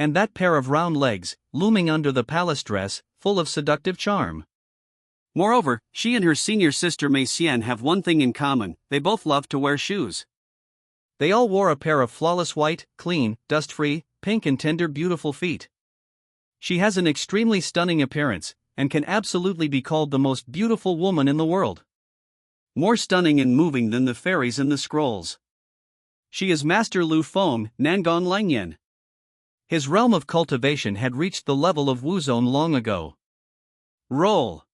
And that pair of round legs, looming under the palace dress, full of seductive charm. Moreover, she and her senior sister Mei Xian have one thing in common: they both love to wear shoes. They all wore a pair of flawless white, clean, dust-free, pink and tender beautiful feet. She has an extremely stunning appearance, and can absolutely be called the most beautiful woman in the world. More stunning and moving than the fairies in the scrolls. She is Master Lu Feng, Nangon Langyan. His realm of cultivation had reached the level of Wuzone long ago. Roll.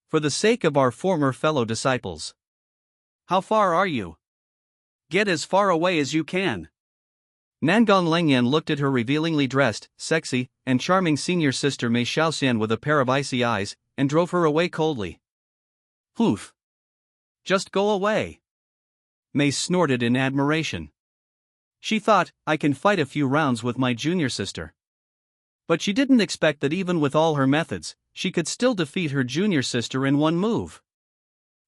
For the sake of our former fellow disciples. How far are you? Get as far away as you can. Nangon Langyan looked at her revealingly dressed, sexy, and charming senior sister Mei Xiaoxian with a pair of icy eyes, and drove her away coldly. Poof. Just go away. Mei snorted in admiration. She thought, I can fight a few rounds with my junior sister. But she didn't expect that even with all her methods, she could still defeat her junior sister in one move.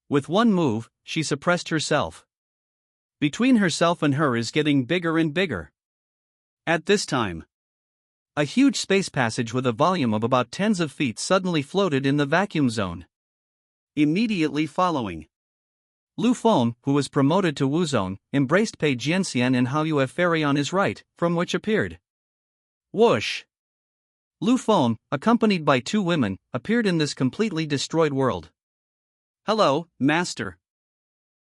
With one move, she suppressed herself. Between herself and her is getting bigger and bigger. At this time, a huge space passage with a volume of about tens of feet suddenly floated in the vacuum zone. Immediately following, Lu Feng, who was promoted to Wuzone, embraced Pei Jianxian and Hao Yue Fairy on his right, from which appeared. Whoosh! Lu Feng, accompanied by two women, appeared in this completely destroyed world. Hello, Master.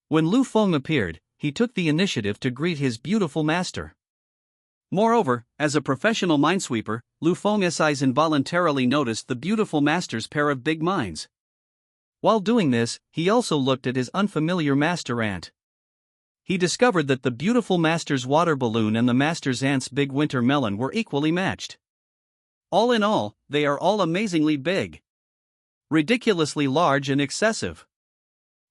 When Lu Feng appeared, he took the initiative to greet his beautiful master. Moreover, as a professional minesweeper, Lu Feng's eyes involuntarily noticed the beautiful master's pair of big mines. While doing this, he also looked at his unfamiliar master ant. He discovered that the beautiful master's water balloon and the master's ant's big winter melon were equally matched. All in all, they are all amazingly big. Ridiculously large and excessive.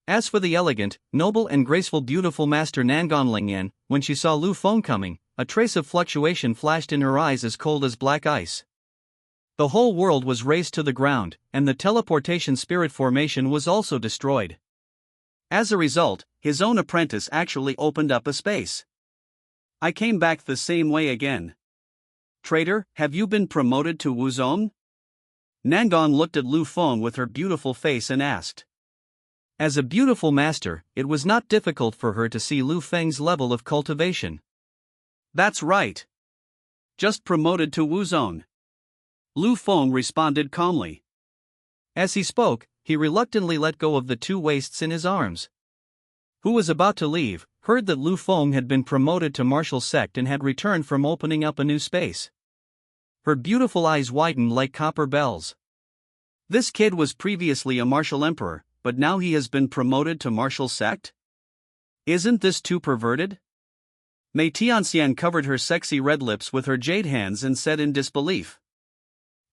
As for the elegant, noble and graceful beautiful Master Nangon Lingyan, when she saw Lu Feng coming, a trace of fluctuation flashed in her eyes as cold as black ice. The whole world was razed to the ground, and the teleportation spirit formation was also destroyed. As a result, his own apprentice actually opened up a space. I came back the same way again. Traitor, have you been promoted to Wuzone? Nangon looked at Lu Feng with her beautiful face and asked. As a beautiful master, it was not difficult for her to see Lu Feng's level of cultivation. That's right. Just promoted to Wuzone. Lu Feng responded calmly. As he spoke, he reluctantly let go of the two waists in his arms. Who was about to leave, heard that Lu Feng had been promoted to martial sect and had returned from opening up a new space. Her beautiful eyes widened like copper bells. This kid was previously a martial emperor, but now he has been promoted to martial sect? Isn't this too perverted? Mei Tianxian covered her sexy red lips with her jade hands and said in disbelief.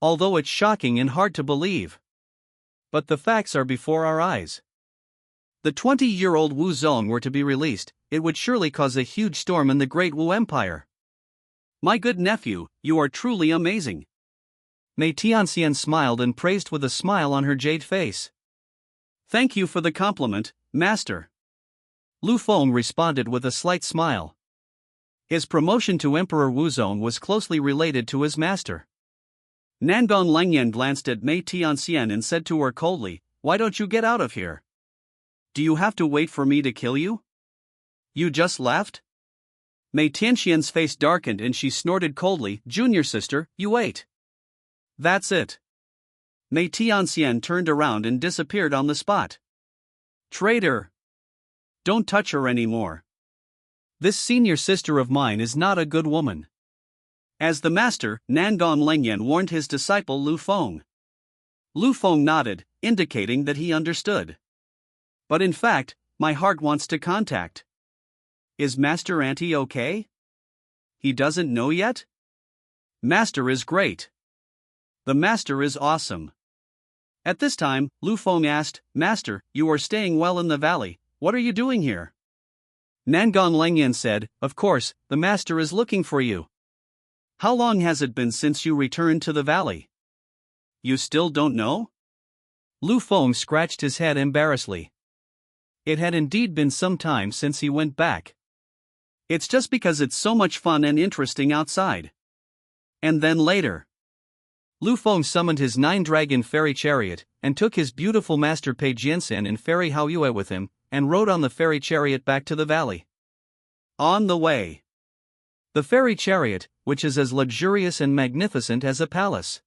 Although it's shocking and hard to believe. But the facts are before our eyes. The 20-year-old Wu Zong were to be released, it would surely cause a huge storm in the great Wu Empire. My good nephew, you are truly amazing. Mei Tianxian smiled and praised with a smile on her jade face. Thank you for the compliment, Master. Lu Feng responded with a slight smile. His promotion to Emperor Wuzong was closely related to his master. Nangon Langyan glanced at Mei Tianxian and said to her coldly, Why don't you get out of here? Do you have to wait for me to kill you? You just left? Mei Tianxian's face darkened and she snorted coldly, Junior sister, you wait. That's it. Mei Tianxian turned around and disappeared on the spot. Traitor! Don't touch her anymore. This senior sister of mine is not a good woman. As the master, Nangon Langyan warned his disciple Lu Feng. Lu Feng nodded, indicating that he understood. But in fact, my heart wants to contact. Is Master Auntie okay? He doesn't know yet? Master is great. The master is awesome. At this time, Lu Feng asked, Master, you are staying well in the valley, what are you doing here? Nangon Langyan said, Of course, the master is looking for you. How long has it been since you returned to the valley? You still don't know? Lu Feng scratched his head embarrassedly. It had indeed been some time since he went back. It's just because it's so much fun and interesting outside. And then later, Lu Feng summoned his 9-dragon fairy chariot, and took his beautiful master Pei Jianxian and fairy Hao Yue with him, and rode on the fairy chariot back to the valley. On the way, the fairy chariot, which is as luxurious and magnificent as a palace.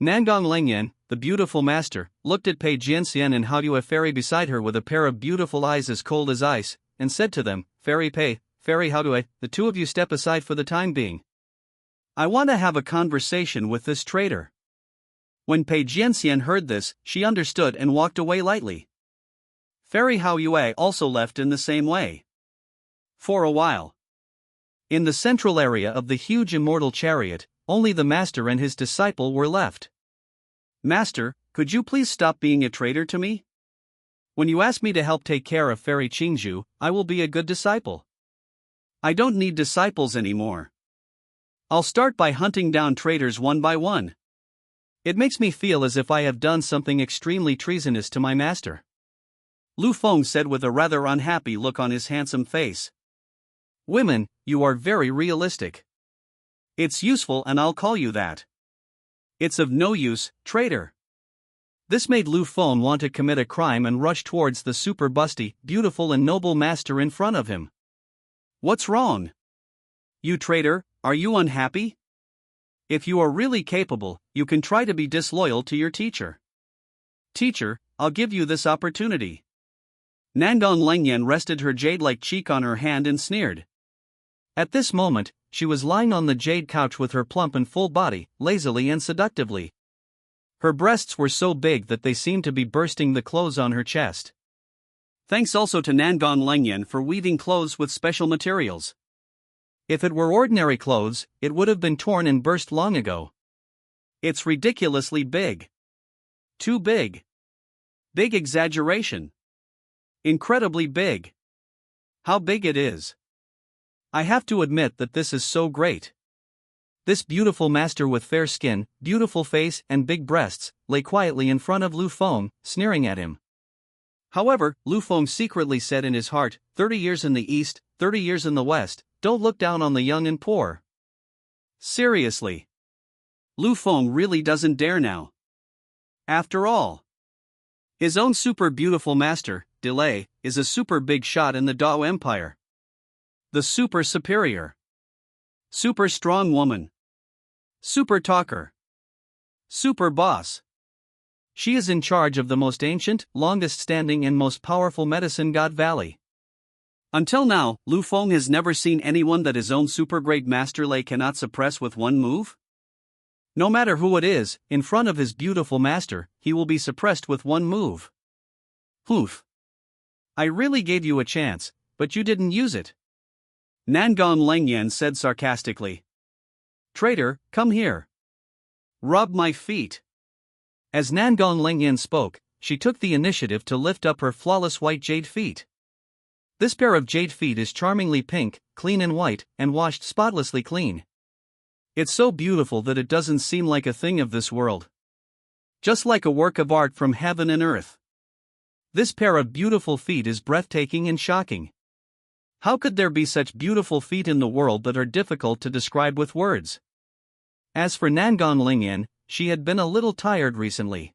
Nangong Lengyan, the beautiful master, looked at Pei Jianxian and Hao Yue fairy beside her with a pair of beautiful eyes as cold as ice, and said to them, Fairy Pei, Fairy Hao Yue, the two of you step aside for the time being. I want to have a conversation with this traitor. When Pei Jianxian heard this, she understood and walked away lightly. Fairy Hao Yue also left in the same way. For a while, in the central area of the huge immortal chariot, only the master and his disciple were left. Master, could you please stop being a traitor to me? When you ask me to help take care of Fairy Qingzhu, I will be a good disciple. I don't need disciples anymore. I'll start by hunting down traitors one by one. It makes me feel as if I have done something extremely treasonous to my master. Lu Feng said with a rather unhappy look on his handsome face. Women, you are very realistic. It's useful and I'll call you that. It's of no use, traitor. This made Lu Feng want to commit a crime and rush towards the super busty, beautiful and noble master in front of him. What's wrong? You traitor, are you unhappy? If you are really capable, you can try to be disloyal to your teacher. Teacher, I'll give you this opportunity. Nangong Lengyan rested her jade-like cheek on her hand and sneered. At this moment, she was lying on the jade couch with her plump and full body, lazily and seductively. Her breasts were so big that they seemed to be bursting the clothes on her chest. Thanks also to Nangong Lengyan for weaving clothes with special materials. If it were ordinary clothes, it would have been torn and burst long ago. It's ridiculously big. Too big. Big exaggeration. Incredibly big. How big it is. I have to admit that this is so great. This beautiful master with fair skin, beautiful face and big breasts, lay quietly in front of Lu Feng, sneering at him. However, Lu Feng secretly said in his heart, 30 years in the east, 30 years in the west, don't look down on the young and poor. Seriously. Lu Feng really doesn't dare now. After all, his own super beautiful master, Delay, is a super big shot in the Dao Empire. The super superior. Super strong woman. Super talker. Super boss. She is in charge of the most ancient, longest standing and most powerful medicine god valley. Until now, Lu Feng has never seen anyone that his own super great master Lei cannot suppress with one move. No matter who it is, in front of his beautiful master, he will be suppressed with one move. Oof. I really gave you a chance, but you didn't use it. Nangong Lengyan said sarcastically. Traitor, come here. Rub my feet. As Nangong Lengyan spoke, she took the initiative to lift up her flawless white jade feet. This pair of jade feet is charmingly pink, clean and white, and washed spotlessly clean. It's so beautiful that it doesn't seem like a thing of this world. Just like a work of art from heaven and earth. This pair of beautiful feet is breathtaking and shocking. How could there be such beautiful feet in the world that are difficult to describe with words? As for Nangong Lingyan, she had been a little tired recently.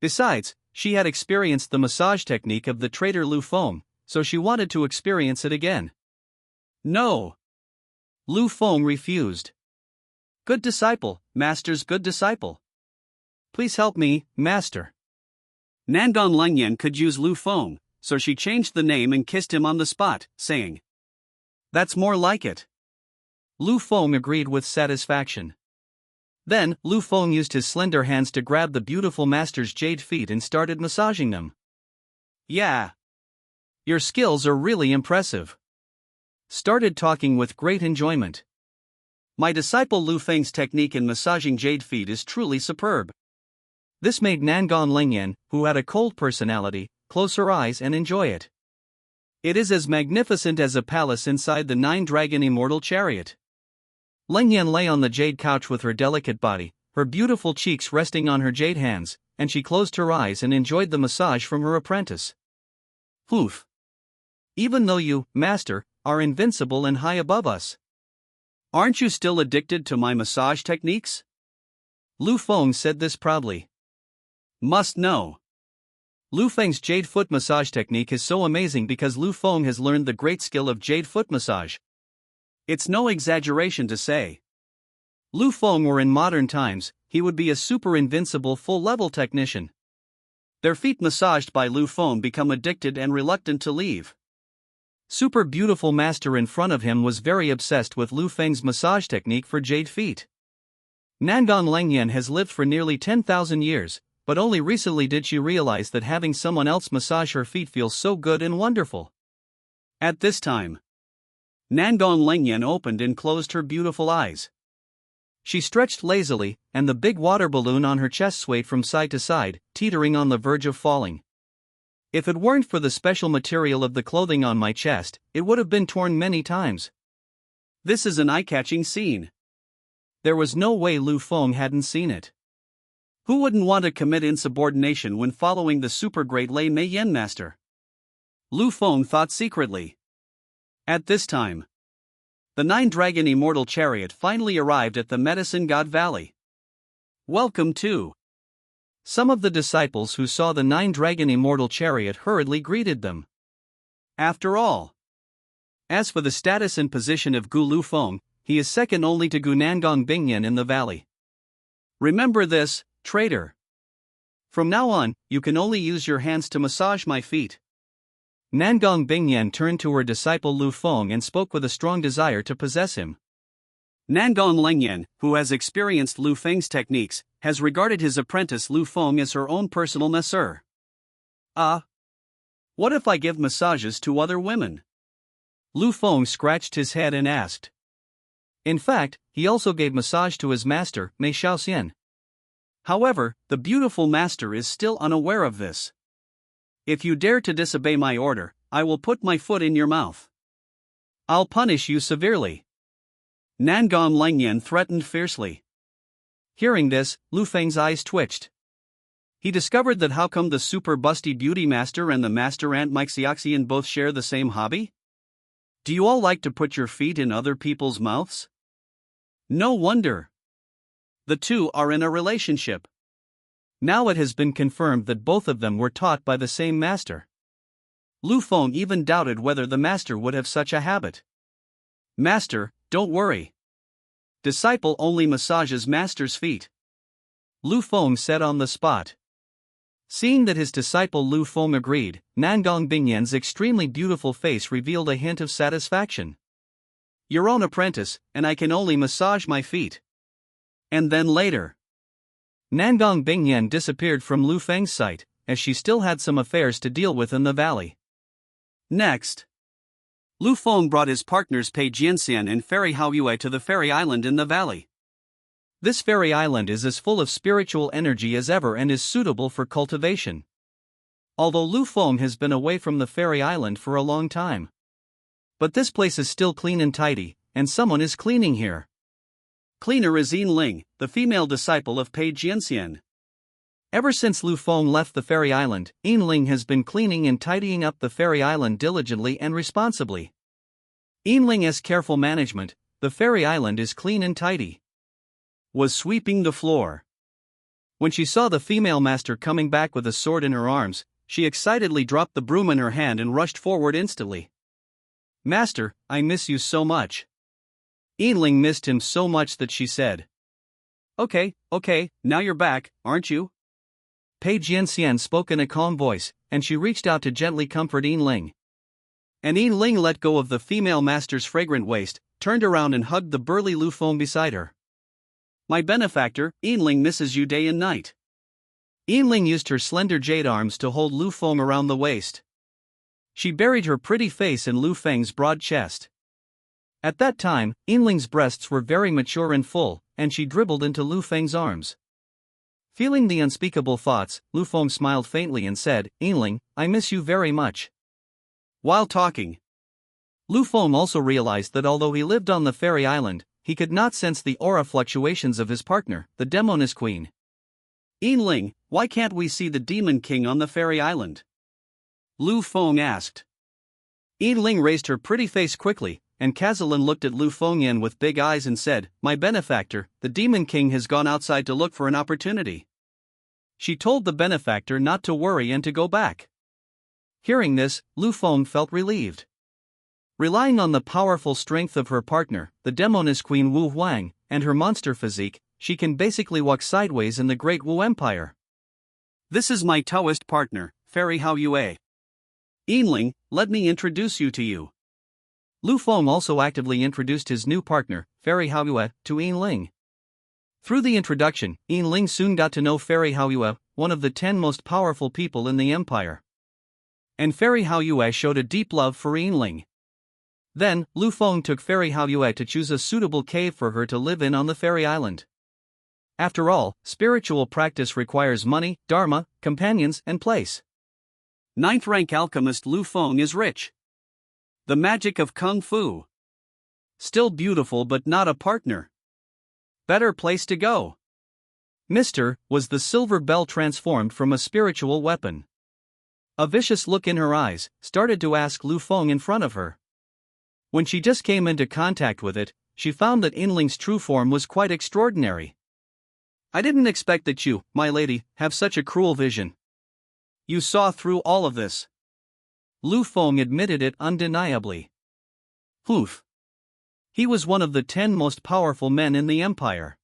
Besides, she had experienced the massage technique of the traitor Lu Feng, so she wanted to experience it again. No. Lu Feng refused. Good disciple, master's good disciple. Please help me, master. Nangong Lengyan could use Lu Feng, so she changed the name and kissed him on the spot, saying, That's more like it. Lu Feng agreed with satisfaction. Then, Lu Feng used his slender hands to grab the beautiful master's jade feet and started massaging them. Yeah. Your skills are really impressive. Started talking with great enjoyment. My disciple Lu Feng's technique in massaging jade feet is truly superb. This made Nangong Lengyan, who had a cold personality, close her eyes and enjoy it. It is as magnificent as a palace inside the 9-dragon immortal chariot. Lengyan lay on the jade couch with her delicate body, her beautiful cheeks resting on her jade hands, and she closed her eyes and enjoyed the massage from her apprentice. Oof. Even though you, master, are invincible and high above us. Aren't you still addicted to my massage techniques? Lu Feng said this proudly. Must know. Lu Feng's jade foot massage technique is so amazing because Lu Feng has learned the great skill of jade foot massage. It's no exaggeration to say. Lu Feng were in modern times, he would be a super invincible full-level technician. Their feet massaged by Lu Feng become addicted and reluctant to leave. Super beautiful master in front of him was very obsessed with Lu Feng's massage technique for jade feet. Nangong Lengyan has lived for nearly 10,000 years, but only recently did she realize that having someone else massage her feet feels so good and wonderful. At this time, Nangong Lengyan opened and closed her beautiful eyes. She stretched lazily, and the big water balloon on her chest swayed from side to side, teetering on the verge of falling. If it weren't for the special material of the clothing on my chest, it would have been torn many times. This is an eye-catching scene. There was no way Lu Feng hadn't seen it. Who wouldn't want to commit insubordination when following the super great Lei Mei Yen master? Lu Feng thought secretly. At this time, the nine-dragon immortal chariot finally arrived at the Medicine God Valley. Welcome to. Some of the disciples who saw the nine-dragon immortal chariot hurriedly greeted them. After all, as for the status and position of Gu Lu Feng, he is second only to Gu Nangong Bingyan in the valley. Remember this, traitor. From now on, you can only use your hands to massage my feet. Nangong Bingyan turned to her disciple Lu Feng and spoke with a strong desire to possess him. Nangong Lengyan, who has experienced Lu Feng's techniques, has regarded his apprentice Lu Feng as her own personal masseur. What if I give massages to other women? Lu Feng scratched his head and asked. In fact, he also gave massage to his master, Mei Shaoxian. However, the beautiful master is still unaware of this. If you dare to disobey my order, I will put my foot in your mouth. I'll punish you severely. Nangong Lengyan threatened fiercely. Hearing this, Lu Feng's eyes twitched. He discovered that how come the super busty beauty master and the master ant Mike Xiaoxian both share the same hobby? Do you all like to put your feet in other people's mouths? No wonder. The two are in a relationship. Now it has been confirmed that both of them were taught by the same master. Lu Feng even doubted whether the master would have such a habit. Master, don't worry. Disciple only massages master's feet. Lu Feng said on the spot. Seeing that his disciple Lu Feng agreed, Nangong Bingyan's extremely beautiful face revealed a hint of satisfaction. Your own apprentice, and I can only massage my feet. And then later, Nangong Bingyan disappeared from Lu Feng's sight, as she still had some affairs to deal with in the valley. Next, Lu Feng brought his partners Pei Jianxian and Fairy Haoyue to the fairy island in the valley. This fairy island is as full of spiritual energy as ever and is suitable for cultivation. Although Lu Feng has been away from the fairy island for a long time. But this place is still clean and tidy, and someone is cleaning here. Cleaner is Yin Ling, the female disciple of Pei Jianxian. Ever since Lu Feng left the fairy island, Yin Ling has been cleaning and tidying up the fairy island diligently and responsibly. Yin Ling has careful management, the fairy island is clean and tidy. Was sweeping the floor. When she saw the female master coming back with a sword in her arms, she excitedly dropped the broom in her hand and rushed forward instantly. Master, I miss you so much. Yin Ling missed him so much that she said. Okay, now you're back, aren't you? Pei Jianxian spoke in a calm voice, and she reached out to gently comfort Yin Ling. And Yin Ling let go of the female master's fragrant waist, turned around and hugged the burly Lu Feng beside her. My benefactor, Yin Ling misses you day and night. Yin Ling used her slender jade arms to hold Lu Feng around the waist. She buried her pretty face in Lu Feng's broad chest. At that time, Yin Ling's breasts were very mature and full, and she dribbled into Lu Feng's arms. Feeling the unspeakable thoughts, Lu Feng smiled faintly and said, Yin Ling, I miss you very much. While talking, Lu Feng also realized that although he lived on the fairy island, he could not sense the aura fluctuations of his partner, the Demoness Queen. Yin Ling, why can't we see the Demon King on the fairy island? Lu Feng asked. Yin Ling raised her pretty face quickly, and Kazalin looked at Lu Fengyan with big eyes and said, "My benefactor, the Demon King has gone outside to look for an opportunity." She told the benefactor not to worry and to go back. Hearing this, Lu Feng felt relieved. Relying on the powerful strength of her partner, the Demoness Queen Wu Huang, and her monster physique, she can basically walk sideways in the Great Wu Empire. "This is my Taoist partner, Fairy Hao Yue. Yinling, let me introduce you to you." Lu Feng also actively introduced his new partner, Fairy Hao Yue, to Yinling. Through the introduction, Yinling soon got to know Fairy Hao Yue, one of the 10 most powerful people in the empire. And Fairy Hao Yue showed a deep love for Yinling. Then, Lu Feng took Fairy Hao Yue to choose a suitable cave for her to live in on the fairy island. After all, spiritual practice requires money, dharma, companions, and place. 9th rank alchemist Lu Feng is rich. The magic of Kung Fu. Still beautiful but not a partner. Better place to go. Mr. Was the silver bell transformed from a spiritual weapon? A vicious look in her eyes started to ask Lu Feng in front of her. When she just came into contact with it, she found that Yinling's true form was quite extraordinary. "I didn't expect that you, my lady, have such a cruel vision. You saw through all of this." Lu Feng admitted it undeniably. Oof. He was one of the 10 most powerful men in the empire.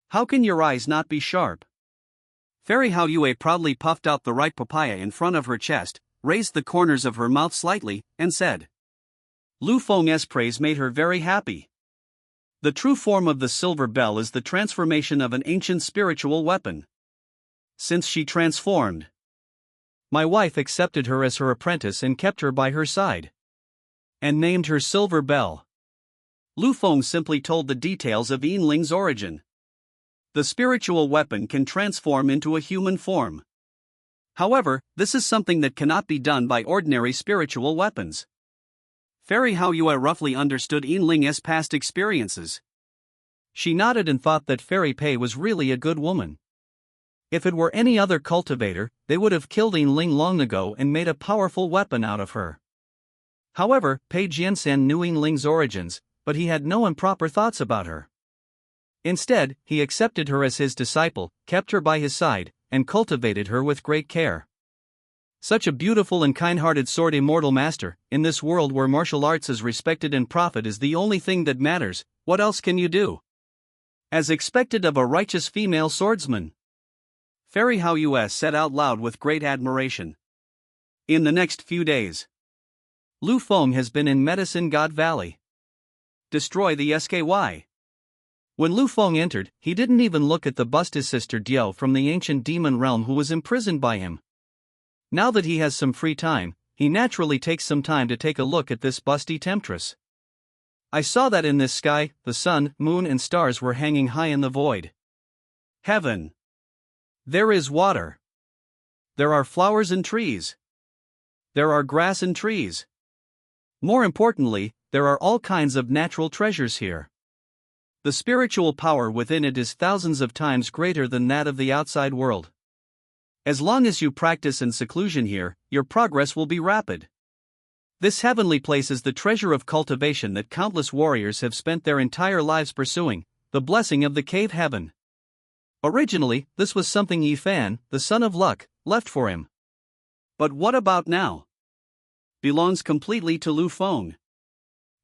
How can your eyes not be sharp? Fairy Hao Yue proudly puffed out the ripe papaya in front of her chest, raised the corners of her mouth slightly, and said. Lu Feng's praise made her very happy. The true form of the silver bell is the transformation of an ancient spiritual weapon. Since she transformed, my wife accepted her as her apprentice and kept her by her side. And named her Silver Bell. Lu Feng simply told the details of Yinling's origin. The spiritual weapon can transform into a human form. However, this is something that cannot be done by ordinary spiritual weapons. Fairy Hao Yue roughly understood Yinling's past experiences. She nodded and thought that Fairy Pei was really a good woman. If it were any other cultivator, they would have killed Yinling long ago and made a powerful weapon out of her. However, Pei Jiansan knew Yinling's origins, but he had no improper thoughts about her. Instead, he accepted her as his disciple, kept her by his side, and cultivated her with great care. Such a beautiful and kind-hearted sword immortal master, in this world where martial arts is respected and profit is the only thing that matters, what else can you do? As expected of a righteous female swordsman. Fairy Hao Yue said out loud with great admiration. In the next few days, Lu Feng has been in Medicine God Valley. Destroy the SKY. When Lu Feng entered, he didn't even look at the busted sister Diao from the ancient demon realm who was imprisoned by him. Now that he has some free time, he naturally takes some time to take a look at this busty temptress. I saw that in this sky, the sun, moon and stars were hanging high in the void. Heaven. There is water. There are flowers and trees. There are grass and trees. More importantly, there are all kinds of natural treasures here. The spiritual power within it is thousands of times greater than that of the outside world. As long as you practice in seclusion here, your progress will be rapid. This heavenly place is the treasure of cultivation that countless warriors have spent their entire lives pursuing, the blessing of the cave heaven. Originally, this was something Yi Fan, the son of luck, left for him. But what about now? Belongs completely to Lu Feng.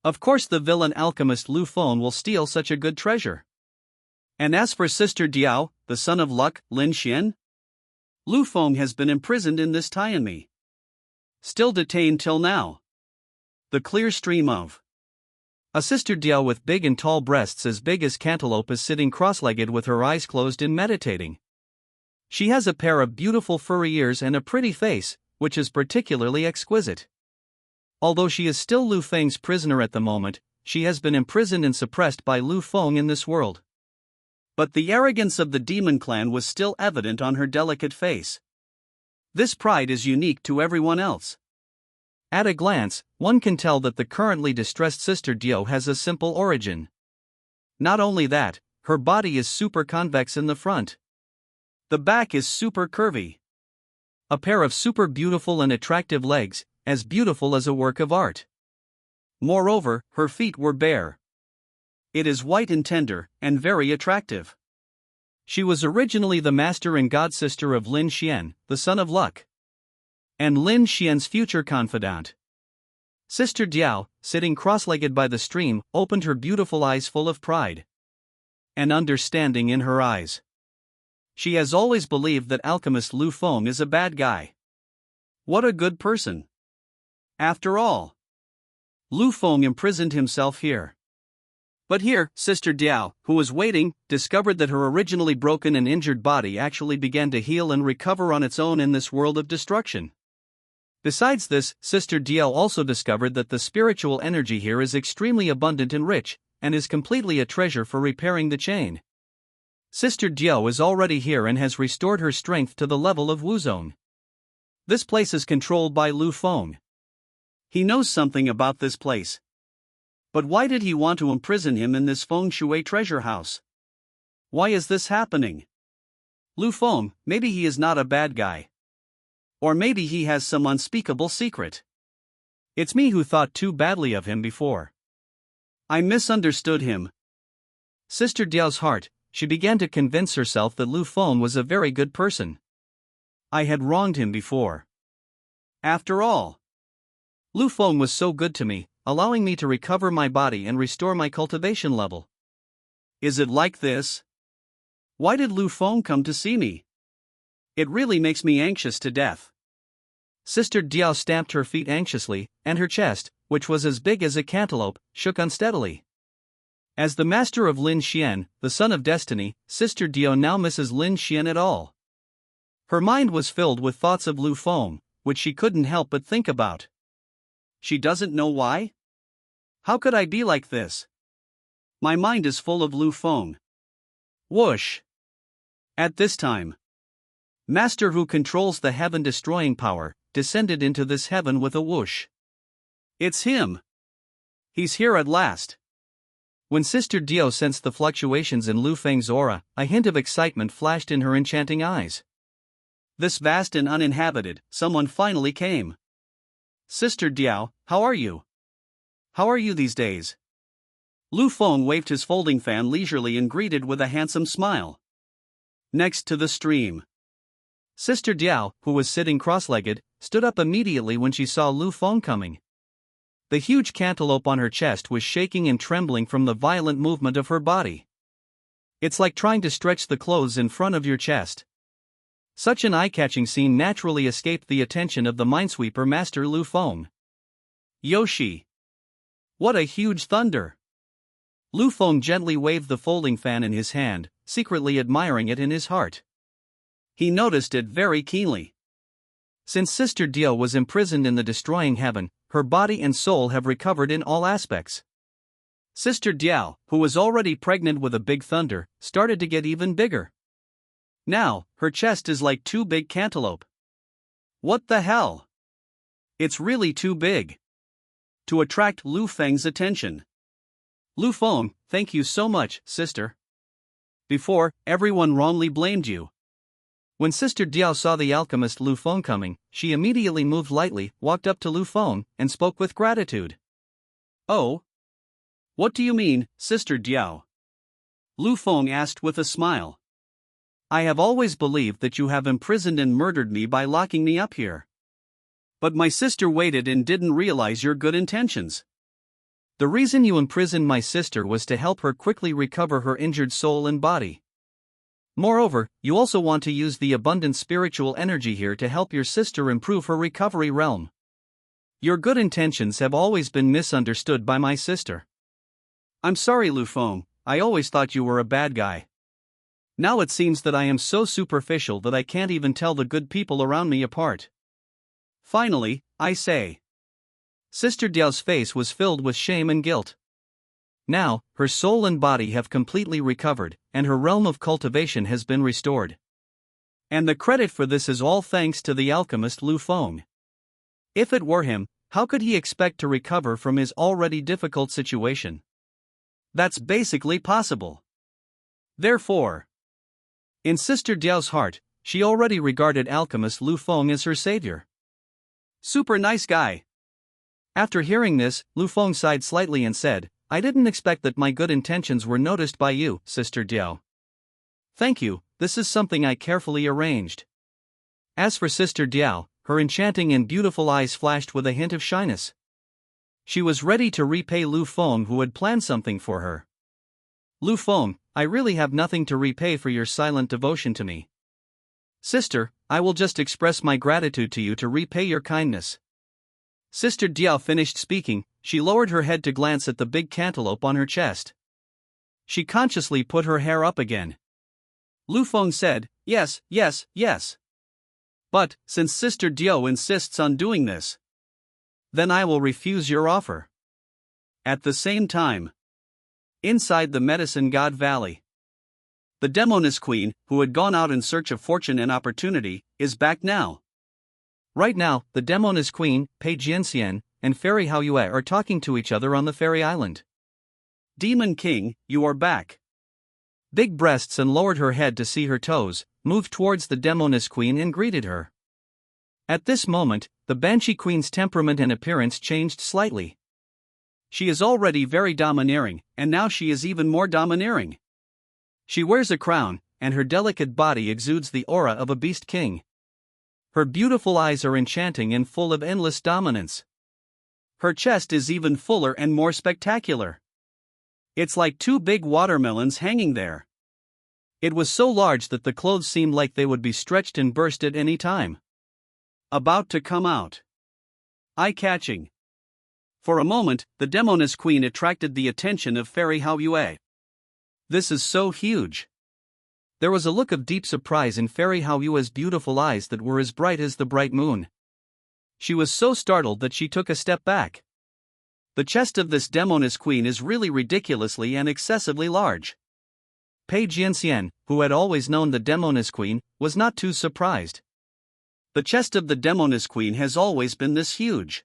Of course the villain alchemist Lu Feng will steal such a good treasure. And as for Sister Diao, the son of luck, Lin Xian? Lu Feng has been imprisoned in this Tianmi. Still detained till now. The clear stream of a Sister Diao with big and tall breasts as big as cantaloupe is sitting cross-legged with her eyes closed and meditating. She has a pair of beautiful furry ears and a pretty face, which is particularly exquisite. Although she is still Lu Feng's prisoner at the moment, she has been imprisoned and suppressed by Lu Feng in this world. But the arrogance of the demon clan was still evident on her delicate face. This pride is unique to everyone else. At a glance, one can tell that the currently distressed Sister Diao has a simple origin. Not only that, her body is super convex in the front. The back is super curvy. A pair of super beautiful and attractive legs, as beautiful as a work of art. Moreover, her feet were bare. It is white and tender, and very attractive. She was originally the master and godsister of Lin Xian, the son of Luck, and Lin Xian's future confidant. Sister Diao, sitting cross-legged by the stream, opened her beautiful eyes full of pride and understanding in her eyes. She has always believed that alchemist Lu Feng is a bad guy. What a good person. After all, Lu Feng imprisoned himself here. But here, Sister Diao, who was waiting, discovered that her originally broken and injured body actually began to heal and recover on its own in this world of destruction. Besides this, Sister Diao also discovered that the spiritual energy here is extremely abundant and rich, and is completely a treasure for repairing the chain. Sister Diao is already here and has restored her strength to the level of Wuzong. This place is controlled by Lu Feng. He knows something about this place. But why did he want to imprison him in this Feng Shui treasure house? Why is this happening? Lu Feng, maybe he is not a bad guy. Or maybe he has some unspeakable secret. It's me who thought too badly of him before. I misunderstood him. Sister Diao's heart, she began to convince herself that Lu Feng was a very good person. I had wronged him before. After all, Lu Feng was so good to me, allowing me to recover my body and restore my cultivation level. Is it like this? Why did Lu Feng come to see me? It really makes me anxious to death. Sister Diao stamped her feet anxiously, and her chest, which was as big as a cantaloupe, shook unsteadily. As the master of Lin Xian, the son of destiny, Sister Diao now misses Lin Xian at all. Her mind was filled with thoughts of Lu Feng, which she couldn't help but think about. She doesn't know why? How could I be like this? My mind is full of Lu Feng. Whoosh! At this time, Master who controls the heaven-destroying power, descended into this heaven with a whoosh. It's him! He's here at last! When Sister Diao sensed the fluctuations in Lu Feng's aura, a hint of excitement flashed in her enchanting eyes. This vast and uninhabited, someone finally came. Sister Diao, how are you? How are you these days? Lu Feng waved his folding fan leisurely and greeted with a handsome smile. Next to the stream, Sister Diao, who was sitting cross-legged, stood up immediately when she saw Lu Feng coming. The huge cantaloupe on her chest was shaking and trembling from the violent movement of her body. It's like trying to stretch the clothes in front of your chest. Such an eye-catching scene naturally escaped the attention of the minesweeper Master Lu Feng. Yoshi! What a huge thunder! Lu Feng gently waved the folding fan in his hand, secretly admiring it in his heart. He noticed it very keenly. Since Sister Diao was imprisoned in the destroying heaven, her body and soul have recovered in all aspects. Sister Diao, who was already pregnant with a big thunder, started to get even bigger. Now, her chest is like two big cantaloupe. What the hell? It's really too big to attract Lu Feng's attention. Lu Feng, thank you so much, sister. Before, everyone wrongly blamed you. When Sister Diao saw the alchemist Lu Feng coming, she immediately moved lightly, walked up to Lu Feng, and spoke with gratitude. Oh? What do you mean, Sister Diao? Lu Feng asked with a smile. I have always believed that you have imprisoned and murdered me by locking me up here. But my sister waited and didn't realize your good intentions. The reason you imprisoned my sister was to help her quickly recover her injured soul and body. Moreover, you also want to use the abundant spiritual energy here to help your sister improve her recovery realm. Your good intentions have always been misunderstood by my sister. I'm sorry, Lu Feng, I always thought you were a bad guy. Now it seems that I am so superficial that I can't even tell the good people around me apart. Finally, I say. Sister Diao's face was filled with shame and guilt. Now, her soul and body have completely recovered, and her realm of cultivation has been restored. And the credit for this is all thanks to the alchemist Lu Feng. If it were him, how could he expect to recover from his already difficult situation? That's basically possible. Therefore, in Sister Diao's heart, she already regarded alchemist Lu Feng as her savior. Super nice guy. After hearing this, Lu Feng sighed slightly and said, I didn't expect that my good intentions were noticed by you, Sister Diao. Thank you, this is something I carefully arranged. As for Sister Diao, her enchanting and beautiful eyes flashed with a hint of shyness. She was ready to repay Lu Feng, who had planned something for her. Lu Feng, I really have nothing to repay for your silent devotion to me. Sister, I will just express my gratitude to you to repay your kindness. Sister Diao finished speaking. She lowered her head to glance at the big cantaloupe on her chest. She consciously put her hair up again. Lu Feng said, Yes, yes, yes. But, since Sister Diao insists on doing this, then I will refuse your offer. At the same time, inside the Medicine God Valley, the Demoness Queen, who had gone out in search of fortune and opportunity, is back now. Right now, the Demoness Queen, Pei Jianxian, and Fairy Hao Yue are talking to each other on the fairy island. Demon King, you are back. Big Breasts and lowered her head to see her toes, moved towards the Demoness Queen and greeted her. At this moment, the Banshee Queen's temperament and appearance changed slightly. She is already very domineering, and now she is even more domineering. She wears a crown, and her delicate body exudes the aura of a beast king. Her beautiful eyes are enchanting and full of endless dominance. Her chest is even fuller and more spectacular. It's like two big watermelons hanging there. It was so large that the clothes seemed like they would be stretched and burst at any time. About to come out. Eye-catching. For a moment, the Demoness Queen attracted the attention of Fairy Hao Yue. This is so huge. There was a look of deep surprise in Fairy Hao Yue's beautiful eyes that were as bright as the bright moon. She was so startled that she took a step back. The chest of this Demoness Queen is really ridiculously and excessively large. Pei Jianxian, who had always known the Demoness Queen, was not too surprised. The chest of the Demoness Queen has always been this huge.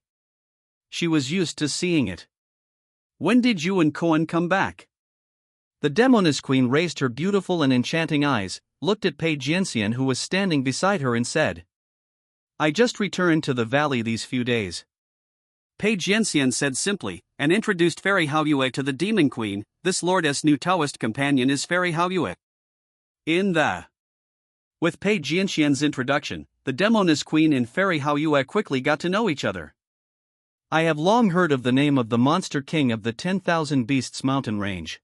She was used to seeing it. When did you and Koan come back? The Demoness Queen raised her beautiful and enchanting eyes, looked at Pei Jianxian, who was standing beside her, and said, I just returned to the valley these few days. Pei Jianxian said simply, and introduced Fairy Hao Yue to the Demon Queen. This lord's new Taoist companion is Fairy Hao Yue. With Pei Jianxian's introduction, the Demoness Queen and Fairy Hao Yue quickly got to know each other. I have long heard of the name of the monster king of the 10,000 Beasts mountain range.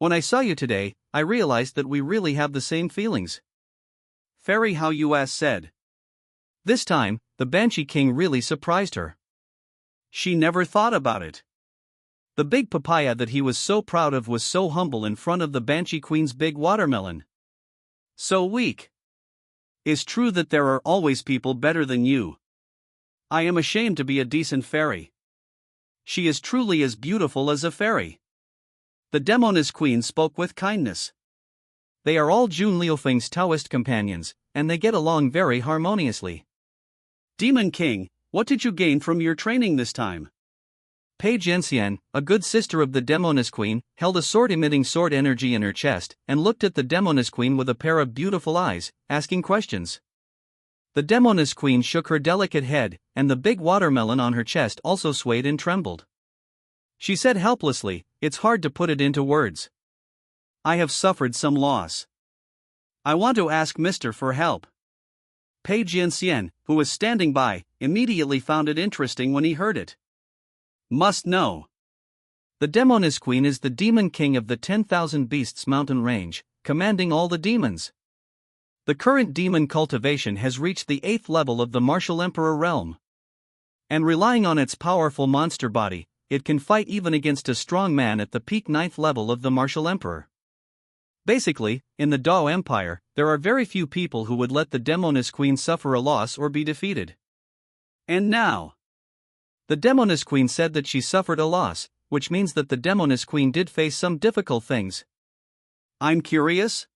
When I saw you today, I realized that we really have the same feelings. Fairy Hao Yue said. This time, the Banshee King really surprised her. She never thought about it. The big papaya that he was so proud of was so humble in front of the Banshee Queen's big watermelon. So weak. It's true that there are always people better than you. I am ashamed to be a decent fairy. She is truly as beautiful as a fairy. The Demoness Queen spoke with kindness. They are all Jun Liufeng's Taoist companions, and they get along very harmoniously. Demon King, what did you gain from your training this time? Pei Jianxian, a good sister of the Demoness Queen, held a sword-emitting sword energy in her chest, and looked at the Demoness Queen with a pair of beautiful eyes, asking questions. The Demoness Queen shook her delicate head, and the big watermelon on her chest also swayed and trembled. She said helplessly, It's hard to put it into words. I have suffered some loss. I want to ask Mr. for help. Pei Jianxian, who was standing by, immediately found it interesting when he heard it. Must know. The Demoness Queen is the Demon King of the 10,000 Beasts mountain range, commanding all the demons. The current demon cultivation has reached the 8th level of the Martial Emperor realm. And relying on its powerful monster body, it can fight even against a strong man at the peak 9th level of the Martial Emperor. Basically, in the Dao Empire, there are very few people who would let the Demoness Queen suffer a loss or be defeated. And now, the Demoness Queen said that she suffered a loss, which means that the Demoness Queen did face some difficult things. I'm curious.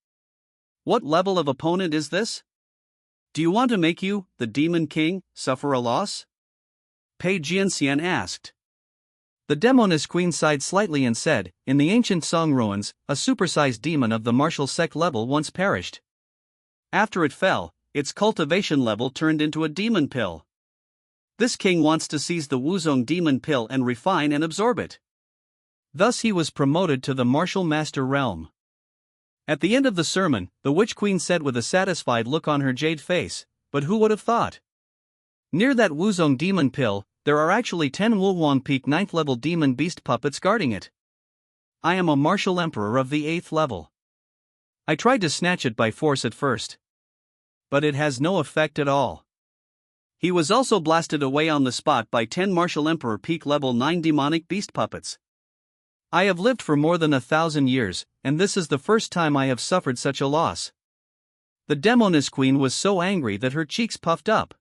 What level of opponent is this? Do you want to make you, the Demon King, suffer a loss? Pei Jianxian asked. The Demoness Queen sighed slightly and said, In the ancient Song ruins, a supersized demon of the martial sect level once perished. After it fell, its cultivation level turned into a demon pill. This king wants to seize the Wuzong demon pill and refine and absorb it. Thus he was promoted to the martial master realm. At the end of the sermon, the witch queen said with a satisfied look on her jade face, "But who would have thought? Near that Wuzong demon pill, there are actually 10 Wulwang Peak 9th level demon beast puppets guarding it. I am a martial emperor of the 8th level. I tried to snatch it by force at first, but it has no effect at all." He was also blasted away on the spot by 10 martial emperor peak level 9 demonic beast puppets. I have lived for more than 1,000 years, and this is the first time I have suffered such a loss. The Demoness Queen was so angry that her cheeks puffed up.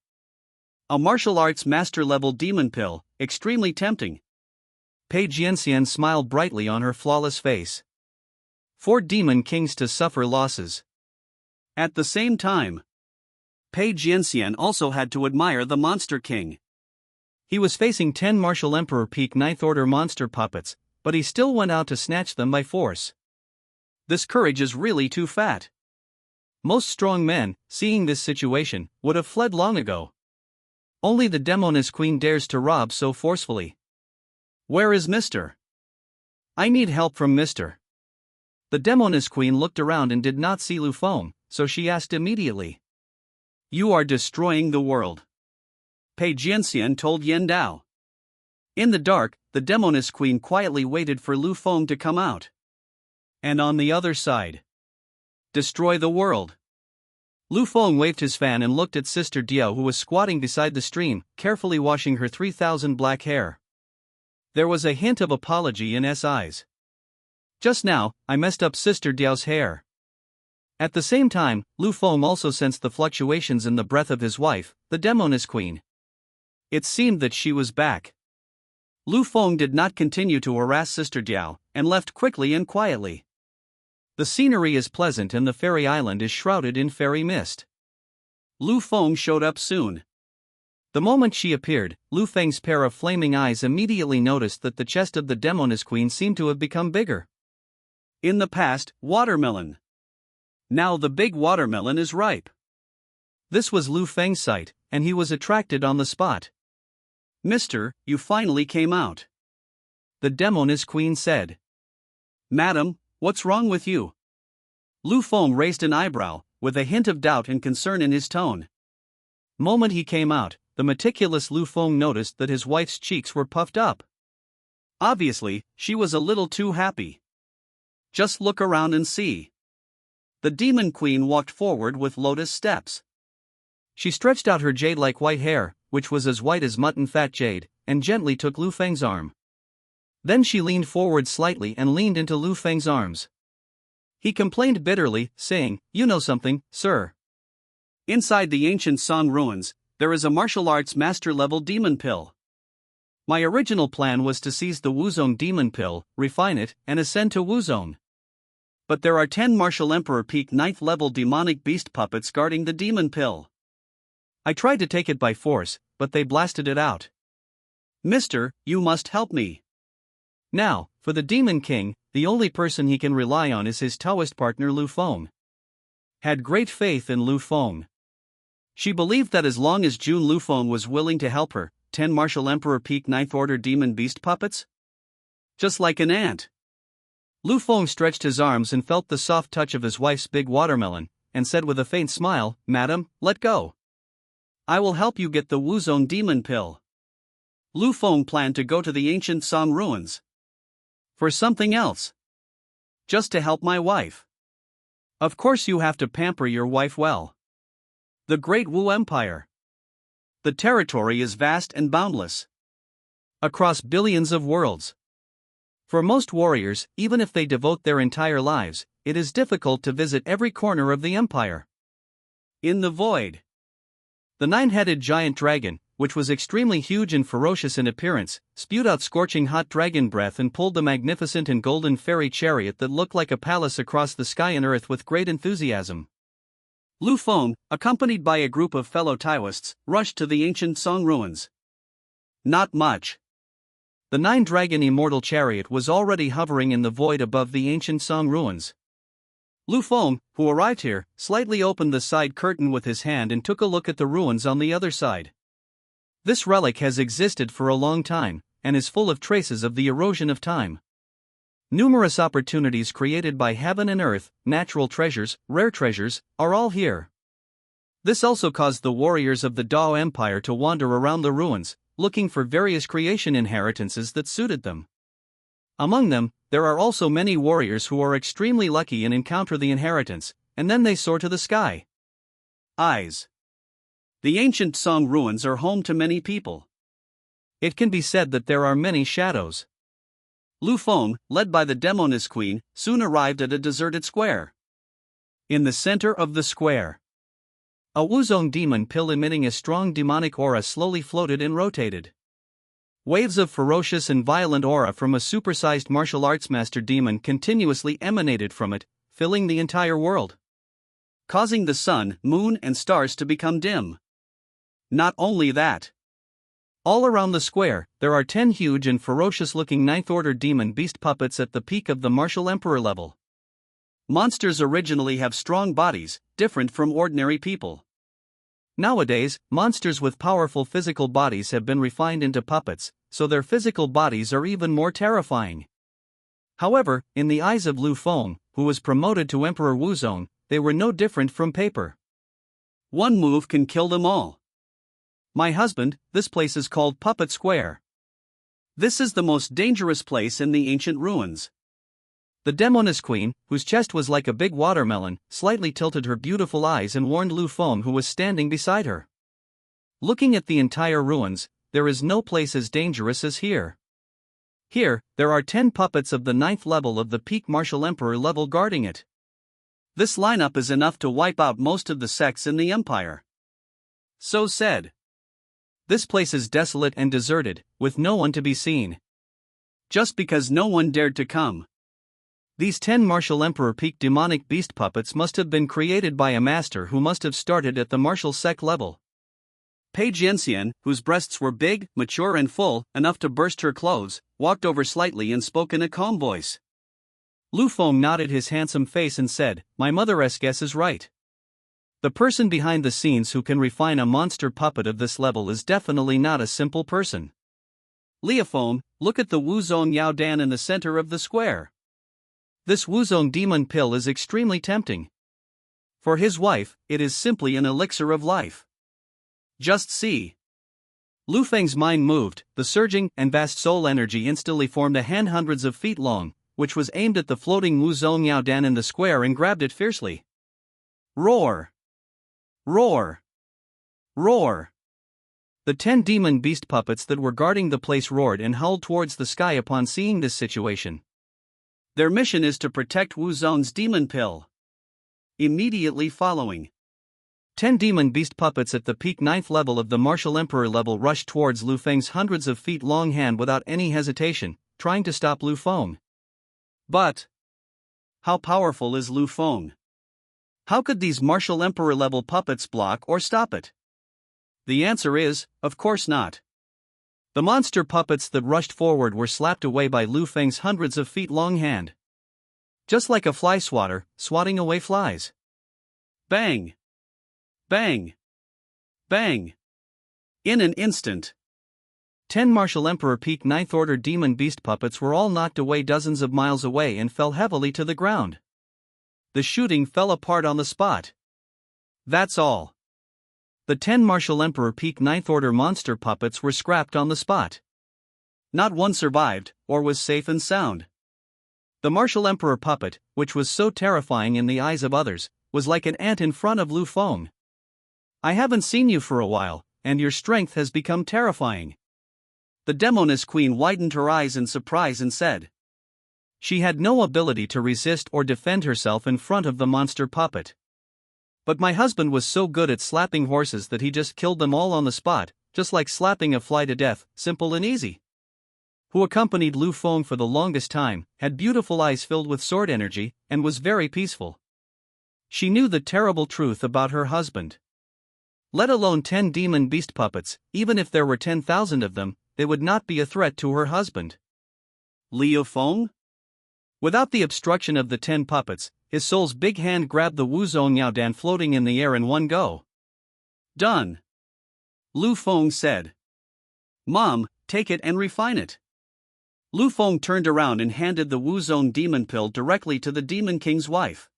A martial arts master level demon pill, extremely tempting. Pei Jianxian smiled brightly on her flawless face. 4 demon kings to suffer losses. At the same time, Pei Jianxian also had to admire the Monster King. He was facing 10 martial emperor peak 9th order monster puppets, but he still went out to snatch them by force. This courage is really too fat. Most strong men, seeing this situation, would have fled long ago. Only the Demoness Queen dares to rob so forcefully. Where is Mr.? I need help from Mr. The Demoness Queen looked around and did not see Lu Feng, so she asked immediately. You are destroying the world, Pei Jianxian told Yen Dao. In the dark, the Demoness Queen quietly waited for Lu Feng to come out. And on the other side, destroy the world. Lu Feng waved his fan and looked at Sister Diao, who was squatting beside the stream, carefully washing her 3,000 black hair. There was a hint of apology in his eyes. Just now, I messed up Sister Diao's hair. At the same time, Lu Feng also sensed the fluctuations in the breath of his wife, the Demoness Queen. It seemed that she was back. Lu Feng did not continue to harass Sister Diao, and left quickly and quietly. The scenery is pleasant and the fairy island is shrouded in fairy mist. Lu Feng showed up soon. The moment she appeared, Lu Feng's pair of flaming eyes immediately noticed that the chest of the Demoness Queen seemed to have become bigger. In the past, watermelon. Now the big watermelon is ripe. This was Lu Feng's sight, and he was attracted on the spot. Mister, you finally came out, the Demoness Queen said. Madam, what's wrong with you? Lu Feng raised an eyebrow, with a hint of doubt and concern in his tone. Moment he came out, the meticulous Lu Feng noticed that his wife's cheeks were puffed up. Obviously, she was a little too happy. Just look around and see. The Demon Queen walked forward with lotus steps. She stretched out her jade-like white hair, which was as white as mutton fat jade, and gently took Lu Feng's arm. Then she leaned forward slightly and leaned into Lu Feng's arms. He complained bitterly, saying, You know something, sir. Inside the ancient Song ruins, there is a martial arts master-level demon pill. My original plan was to seize the Wuzong demon pill, refine it, and ascend to Wuzong. But there are 10 martial emperor peak 9th level demonic beast puppets guarding the demon pill. I tried to take it by force, but they blasted it out. Mister, you must help me. Now, for the Demon King, the only person he can rely on is his Taoist partner Lu Feng. Had great faith in Lu Feng. She believed that as long as Jun Lu Feng was willing to help her, 10 martial emperor peak 9th order demon beast puppets? Just like an ant. Lu Feng stretched his arms and felt the soft touch of his wife's big watermelon, and said with a faint smile, Madam, let go. I will help you get the Wuzong demon pill. Lu Feng planned to go to the ancient Song ruins. For something else. Just to help my wife. Of course you have to pamper your wife well. The Great Wu Empire. The territory is vast and boundless. Across billions of worlds. For most warriors, even if they devote their entire lives, it is difficult to visit every corner of the empire. In the void, the 9-headed giant dragon, which was extremely huge and ferocious in appearance, spewed out scorching hot dragon breath and pulled the magnificent and golden fairy chariot that looked like a palace across the sky and earth with great enthusiasm. Lu Feng, accompanied by a group of fellow Taoists, rushed to the ancient Song ruins. Not much. The 9-dragon immortal chariot was already hovering in the void above the ancient Song ruins. Lu Feng, who arrived here, slightly opened the side curtain with his hand and took a look at the ruins on the other side. This relic has existed for a long time, and is full of traces of the erosion of time. Numerous opportunities created by heaven and earth, natural treasures, rare treasures, are all here. This also caused the warriors of the Dao Empire to wander around the ruins, looking for various creation inheritances that suited them. Among them, there are also many warriors who are extremely lucky and encounter the inheritance, and then they soar to the sky. Eyes. The ancient Song ruins are home to many people. It can be said that there are many shadows. Lu Feng, led by the Demoness Queen, soon arrived at a deserted square. In the center of the square, a Wuzong demon pill emitting a strong demonic aura slowly floated and rotated. Waves of ferocious and violent aura from a supersized martial arts master demon continuously emanated from it, filling the entire world, causing the sun, moon, and stars to become dim. Not only that, all around the square, there are 10 huge and ferocious-looking ninth-order demon beast puppets at the peak of the martial emperor level. Monsters originally have strong bodies, different from ordinary people. Nowadays, monsters with powerful physical bodies have been refined into puppets, so their physical bodies are even more terrifying. However, in the eyes of Lu Feng, who was promoted to Emperor Wuzong, they were no different from paper. One move can kill them all. My husband, this place is called Puppet Square. This is the most dangerous place in the ancient ruins. The Demoness Queen, whose chest was like a big watermelon, slightly tilted her beautiful eyes and warned Lu Feng, who was standing beside her. Looking at the entire ruins, there is no place as dangerous as here. Here, there are 10 puppets of the 9th level of the peak martial emperor level guarding it. This lineup is enough to wipe out most of the sects in the empire. So said. This place is desolate and deserted, with no one to be seen. Just because no one dared to come. These 10 martial emperor peak demonic beast puppets must have been created by a master who must have started at the martial sect level. Page Yenxian, whose breasts were big, mature and full, enough to burst her clothes, walked over slightly and spoke in a calm voice. Lu Feng nodded his handsome face and said, "My mother's guess is right. The person behind the scenes who can refine a monster puppet of this level is definitely not a simple person. Leofeng, look at the Wuzong Yao Dan in the center of the square. This Wuzong demon pill is extremely tempting. For his wife, it is simply an elixir of life. Just see." Lu Feng's mind moved, the surging and vast soul energy instantly formed a hand hundreds of feet long, which was aimed at the floating Wuzong Yao Dan in the square and grabbed it fiercely. Roar! Roar! Roar! The 10 demon beast puppets that were guarding the place roared and howled towards the sky upon seeing this situation. Their mission is to protect Wuzong's demon pill. Immediately following, 10 demon beast puppets at the peak 9th level of the martial emperor level rushed towards Lu Feng's hundreds of feet long hand without any hesitation, trying to stop Lu Feng. But how powerful is Lu Feng? How could these martial emperor level puppets block or stop it? The answer is, of course not. The monster puppets that rushed forward were slapped away by Lu Feng's hundreds of feet long hand. Just like a fly swatter, swatting away flies. Bang! Bang! Bang! In an instant, 10 martial emperor peak 9th order demon beast puppets were all knocked away dozens of miles away and fell heavily to the ground. The shooting fell apart on the spot. That's all. The 10 martial emperor peak 9th order monster puppets were scrapped on the spot. Not one survived, or was safe and sound. The martial emperor puppet, which was so terrifying in the eyes of others, was like an ant in front of Lu Feng. I haven't seen you for a while, and your strength has become terrifying. The Demoness Queen widened her eyes in surprise and said. She had no ability to resist or defend herself in front of the monster puppet. But my husband was so good at slapping horses that he just killed them all on the spot, just like slapping a fly to death, simple and easy. Who accompanied Lu Feng for the longest time, had beautiful eyes filled with sword energy, and was very peaceful. She knew the terrible truth about her husband. Let alone 10 demon beast puppets, even if there were 10,000 of them, they would not be a threat to her husband. Liu Feng? Without the obstruction of the 10 puppets, his soul's big hand grabbed the Wuzong Yao Dan floating in the air in one go. Done. Lu Feng said. Mom, take it and refine it. Lu Feng turned around and handed the Wu Zone demon pill directly to the Demon King's wife.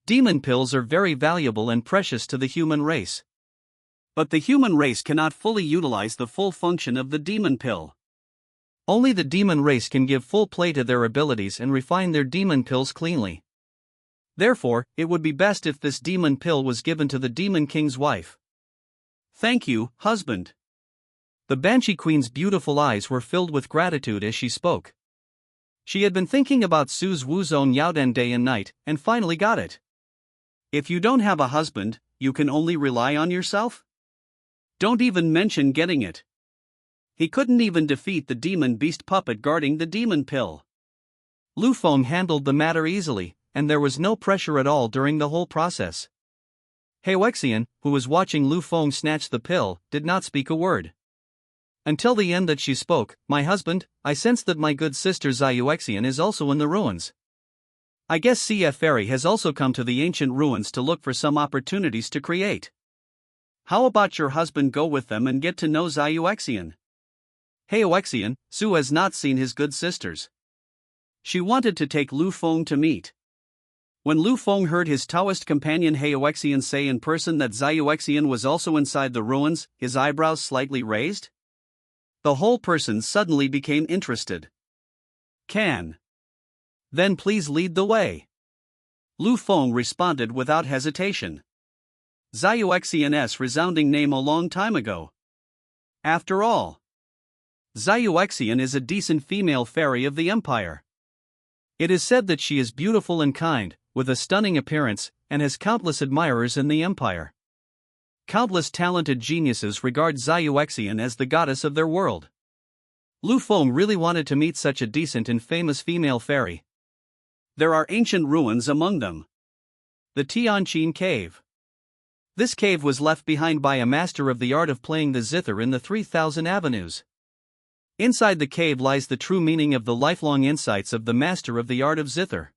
Demon pills are very valuable and precious to the human race. But the human race cannot fully utilize the full function of the demon pill. Only the demon race can give full play to their abilities and refine their demon pills cleanly. Therefore, it would be best if this demon pill was given to the Demon King's wife. Thank you, husband. The Banshee Queen's beautiful eyes were filled with gratitude as she spoke. She had been thinking about Su's Wuzone Yaoden day and night, and finally got it. If you don't have a husband, you can only rely on yourself? Don't even mention getting it. He couldn't even defeat the demon beast puppet guarding the demon pill. Lu Feng handled the matter easily, and there was no pressure at all during the whole process. Haoexian, who was watching Lu Feng snatch the pill, did not speak a word. Until the end that she spoke, "My husband, I sense that my good sister Ziyuexian is also in the ruins. I guess CF Fairy has also come to the ancient ruins to look for some opportunities to create. How about your husband go with them and get to know Ziyuexian?" Haoexian, Su has not seen his good sisters. She wanted to take Lu Feng to meet. When Lu Feng heard his Taoist companion Haoexian say in person that Ziyuexian was also inside the ruins, his eyebrows slightly raised. The whole person suddenly became interested. "Can. Then please lead the way." Lu Feng responded without hesitation. Ziyuexian's resounding name a long time ago. After all, Ziyuexian is a decent female fairy of the empire. It is said that she is beautiful and kind, with a stunning appearance, and has countless admirers in the empire. Countless talented geniuses regard Ziyuexian as the goddess of their world. Lu Feng really wanted to meet such a decent and famous female fairy. There are ancient ruins among them. The Tianqin Cave. This cave was left behind by a master of the art of playing the zither in the 3000 avenues. Inside the cave lies the true meaning of the lifelong insights of the master of the art of zither.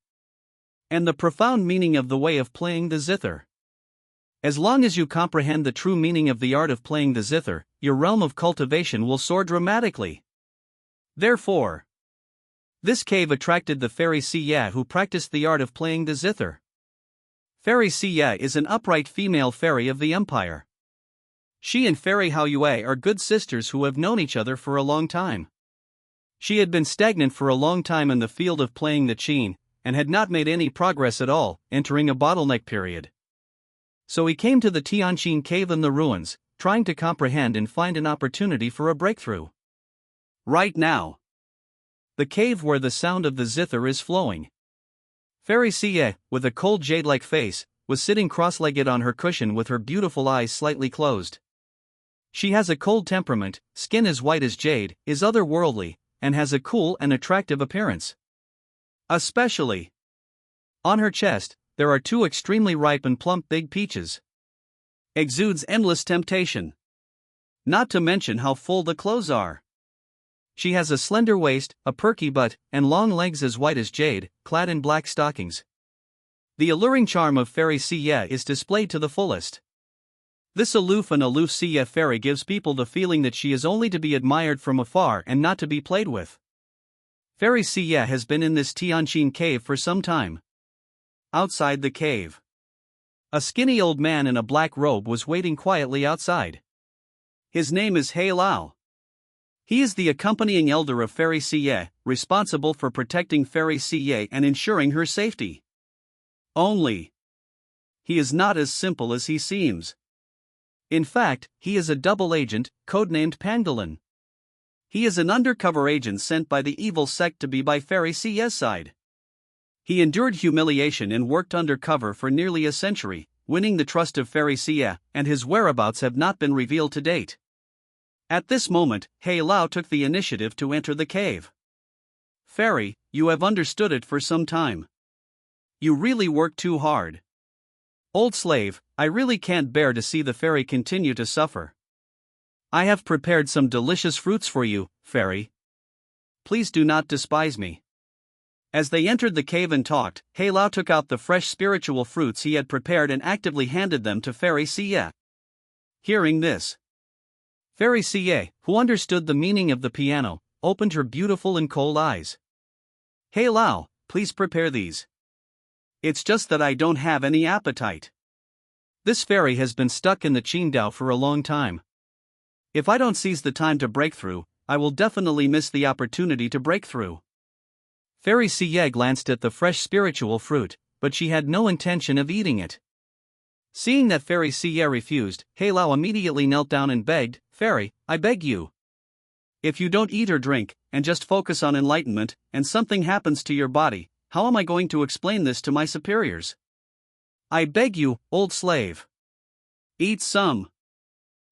And the profound meaning of the way of playing the zither. As long as you comprehend the true meaning of the art of playing the zither, your realm of cultivation will soar dramatically. Therefore, this cave attracted the fairy Siya who practiced the art of playing the zither. Fairy Siya is an upright female fairy of the empire. She and Fairy Haoyue are good sisters who have known each other for a long time. She had been stagnant for a long time in the field of playing the qin, and had not made any progress at all, entering a bottleneck period. So he came to the Tianqin Cave in the ruins, trying to comprehend and find an opportunity for a breakthrough. Right now, the cave where the sound of the zither is flowing. Fairy Siye, with a cold jade-like face, was sitting cross-legged on her cushion with her beautiful eyes slightly closed. She has a cold temperament, skin as white as jade, is otherworldly, and has a cool and attractive appearance. Especially on her chest, there are two extremely ripe and plump big peaches. Exudes endless temptation. Not to mention how full the clothes are. She has a slender waist, a perky butt, and long legs as white as jade, clad in black stockings. The alluring charm of Fairy Siye is displayed to the fullest. This aloof Siye fairy gives people the feeling that she is only to be admired from afar and not to be played with. Fairy Siye has been in this Tianqin cave for some time. Outside the cave, a skinny old man in a black robe was waiting quietly outside. His name is He Lao. He is the accompanying elder of Fairy Siye, responsible for protecting Fairy Siye and ensuring her safety. Only, he is not as simple as he seems. In fact, he is a double agent, codenamed Pangolin. He is an undercover agent sent by the evil sect to be by Fairy Siye's side. He endured humiliation and worked undercover for nearly a century, winning the trust of Fairy Siye, and his whereabouts have not been revealed to date. At this moment, He Lao took the initiative to enter the cave. Fairy, you have understood it for some time. You really work too hard. Old slave, I really can't bear to see the fairy continue to suffer. I have prepared some delicious fruits for you, fairy. Please do not despise me. As they entered the cave and talked, He Lao took out the fresh spiritual fruits he had prepared and actively handed them to Fairy Siye. Hearing this, Fairy Xie, who understood the meaning of the piano, opened her beautiful and cold eyes. Hey Lao, please prepare these. It's just that I don't have any appetite. This fairy has been stuck in the Qingdao for a long time. If I don't seize the time to break through, I will definitely miss the opportunity to break through. Fairy Xie glanced at the fresh spiritual fruit, but she had no intention of eating it. Seeing that Fairy Xie refused, He Lao immediately knelt down and begged, Fairy, I beg you. If you don't eat or drink, and just focus on enlightenment, and something happens to your body, how am I going to explain this to my superiors? I beg you, old slave. Eat some.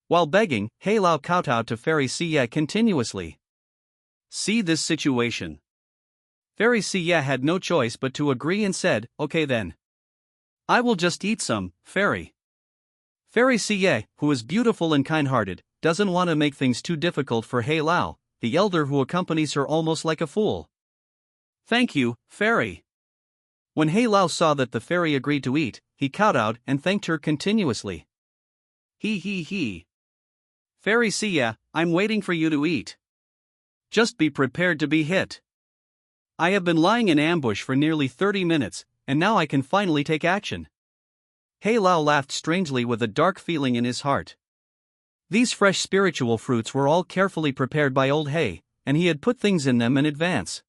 While begging, He Lao kowtowed to Fairy Xie continuously. See this situation. Fairy Xie had no choice but to agree and said, okay then. I will just eat some, Fairy. Fairy Xie, who is beautiful and kind-hearted, doesn't want to make things too difficult for He Lao, the elder who accompanies her almost like a fool. Thank you, Fairy. When He Lao saw that the fairy agreed to eat, he kowtowed and thanked her continuously. He. Fairy Xie, I'm waiting for you to eat. Just be prepared to be hit. I have been lying in ambush for nearly 30 minutes, and now I can finally take action. He Lao laughed strangely with a dark feeling in his heart. These fresh spiritual fruits were all carefully prepared by Old He, and he had put things in them in advance.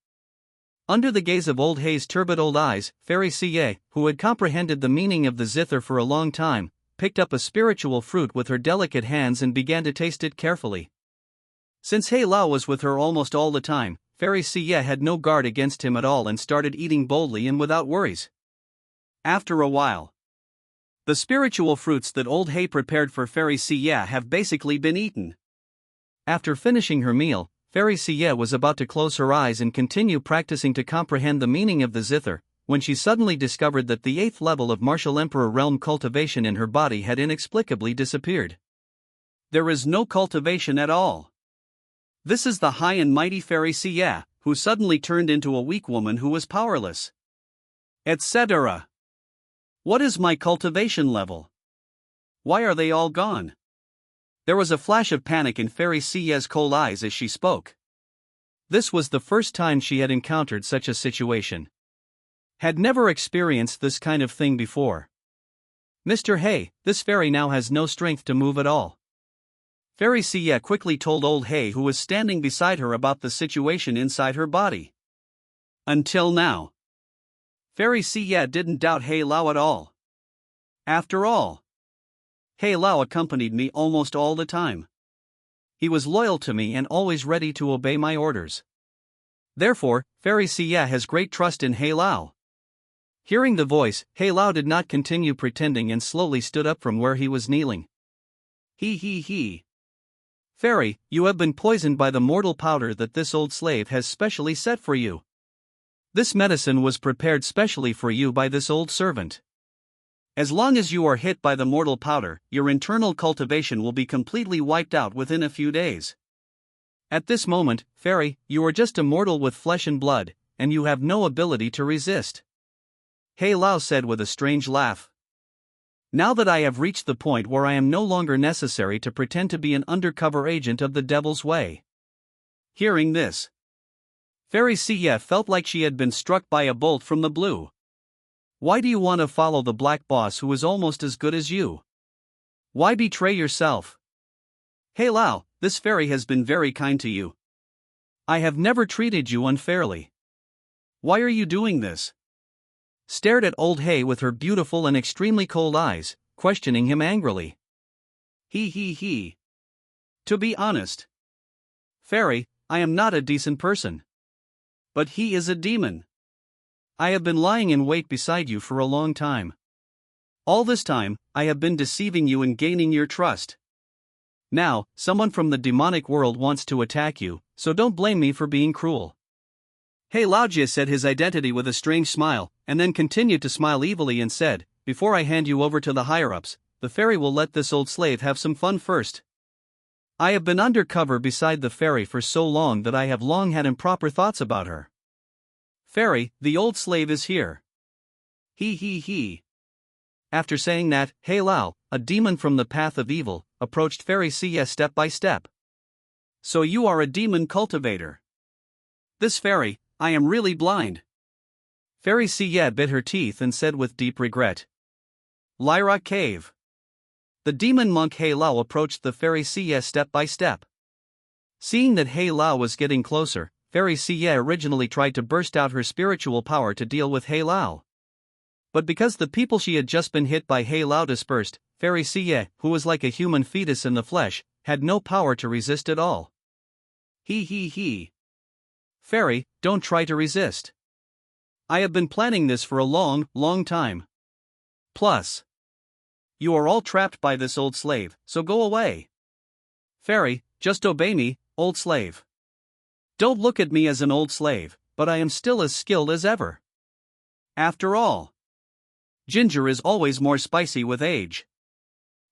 Under the gaze of Old He's turbid old eyes, Fairy Xie, who had comprehended the meaning of the zither for a long time, picked up a spiritual fruit with her delicate hands and began to taste it carefully. Since He Lao was with her almost all the time, Fairy Xie had no guard against him at all and started eating boldly and without worries. After a while, the spiritual fruits that Old He prepared for Fairy Xie have basically been eaten. After finishing her meal, Fairy Xie was about to close her eyes and continue practicing to comprehend the meaning of the zither, when she suddenly discovered that the 8th level of Martial Emperor realm cultivation in her body had inexplicably disappeared. There is no cultivation at all. This is the high and mighty Fairy Xie, who suddenly turned into a weak woman who was powerless. Etc. What is my cultivation level? Why are they all gone? There was a flash of panic in Fairy Xie's cold eyes as she spoke. This was the first time she had encountered such a situation. Had never experienced this kind of thing before. Mr. He, this fairy now has no strength to move at all. Fairy Xie quickly told Old He, who was standing beside her, about the situation inside her body. Until now, Fairy Xie didn't doubt He Lao at all. After all, He Lao accompanied me almost all the time. He was loyal to me and always ready to obey my orders. Therefore, Fairy Xie has great trust in He Lao. Hearing the voice, He Lao did not continue pretending and slowly stood up from where he was kneeling. He. Fairy, you have been poisoned by the mortal powder that this old slave has specially set for you. This medicine was prepared specially for you by this old servant. As long as you are hit by the mortal powder, your internal cultivation will be completely wiped out within a few days. At this moment, Fairy, you are just a mortal with flesh and blood, and you have no ability to resist. He Lao said with a strange laugh. Now that I have reached the point where I am no longer necessary to pretend to be an undercover agent of the devil's way. Hearing this, Fairy Xie felt like she had been struck by a bolt from the blue. Why do you want to follow the black boss who is almost as good as you? Why betray yourself? He Lao, this fairy has been very kind to you. I have never treated you unfairly. Why are you doing this? Stared at Old He with her beautiful and extremely cold eyes, questioning him angrily. He. To be honest, Fairy, I am not a decent person. But he is a demon. I have been lying in wait beside you for a long time. All this time, I have been deceiving you and gaining your trust. Now, someone from the demonic world wants to attack you, so don't blame me for being cruel. He Laojie said his identity with a strange smile, and then continued to smile evilly and said, before I hand you over to the higher-ups, the fairy will let this old slave have some fun first. I have been undercover beside the fairy for so long that I have long had improper thoughts about her. Fairy, the old slave is here. He. After saying that, He Lao, a demon from the path of evil, approached Fairy Sia step by step. So you are a demon cultivator. This fairy, I am really blind. Fairy Sia bit her teeth and said with deep regret. Lyra Cave. The demon monk He Lao approached the Fairy Sia step by step. Seeing that He Lao was getting closer, Fairy Sia originally tried to burst out her spiritual power to deal with He Lao. But because the people she had just been hit by He Lao dispersed, Fairy Sia, who was like a human fetus in the flesh, had no power to resist at all. He. Fairy, don't try to resist. I have been planning this for a long, long time. Plus, you are all trapped by this old slave, so go away. Fairy, just obey me, old slave. Don't look at me as an old slave, but I am still as skilled as ever. After all, ginger is always more spicy with age.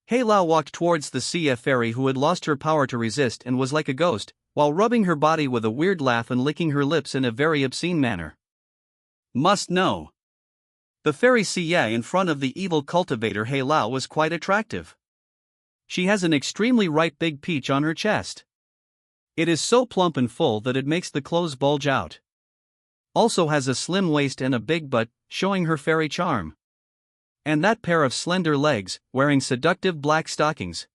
He Lao walked towards the Sia fairy who had lost her power to resist and was like a ghost, while rubbing her body with a weird laugh and licking her lips in a very obscene manner. Must know. The Fairy Sia in front of the evil cultivator He Lao was quite attractive. She has an extremely ripe big peach on her chest. It is so plump and full that it makes the clothes bulge out. Also has a slim waist and a big butt, showing her fairy charm. And that pair of slender legs, wearing seductive black stockings.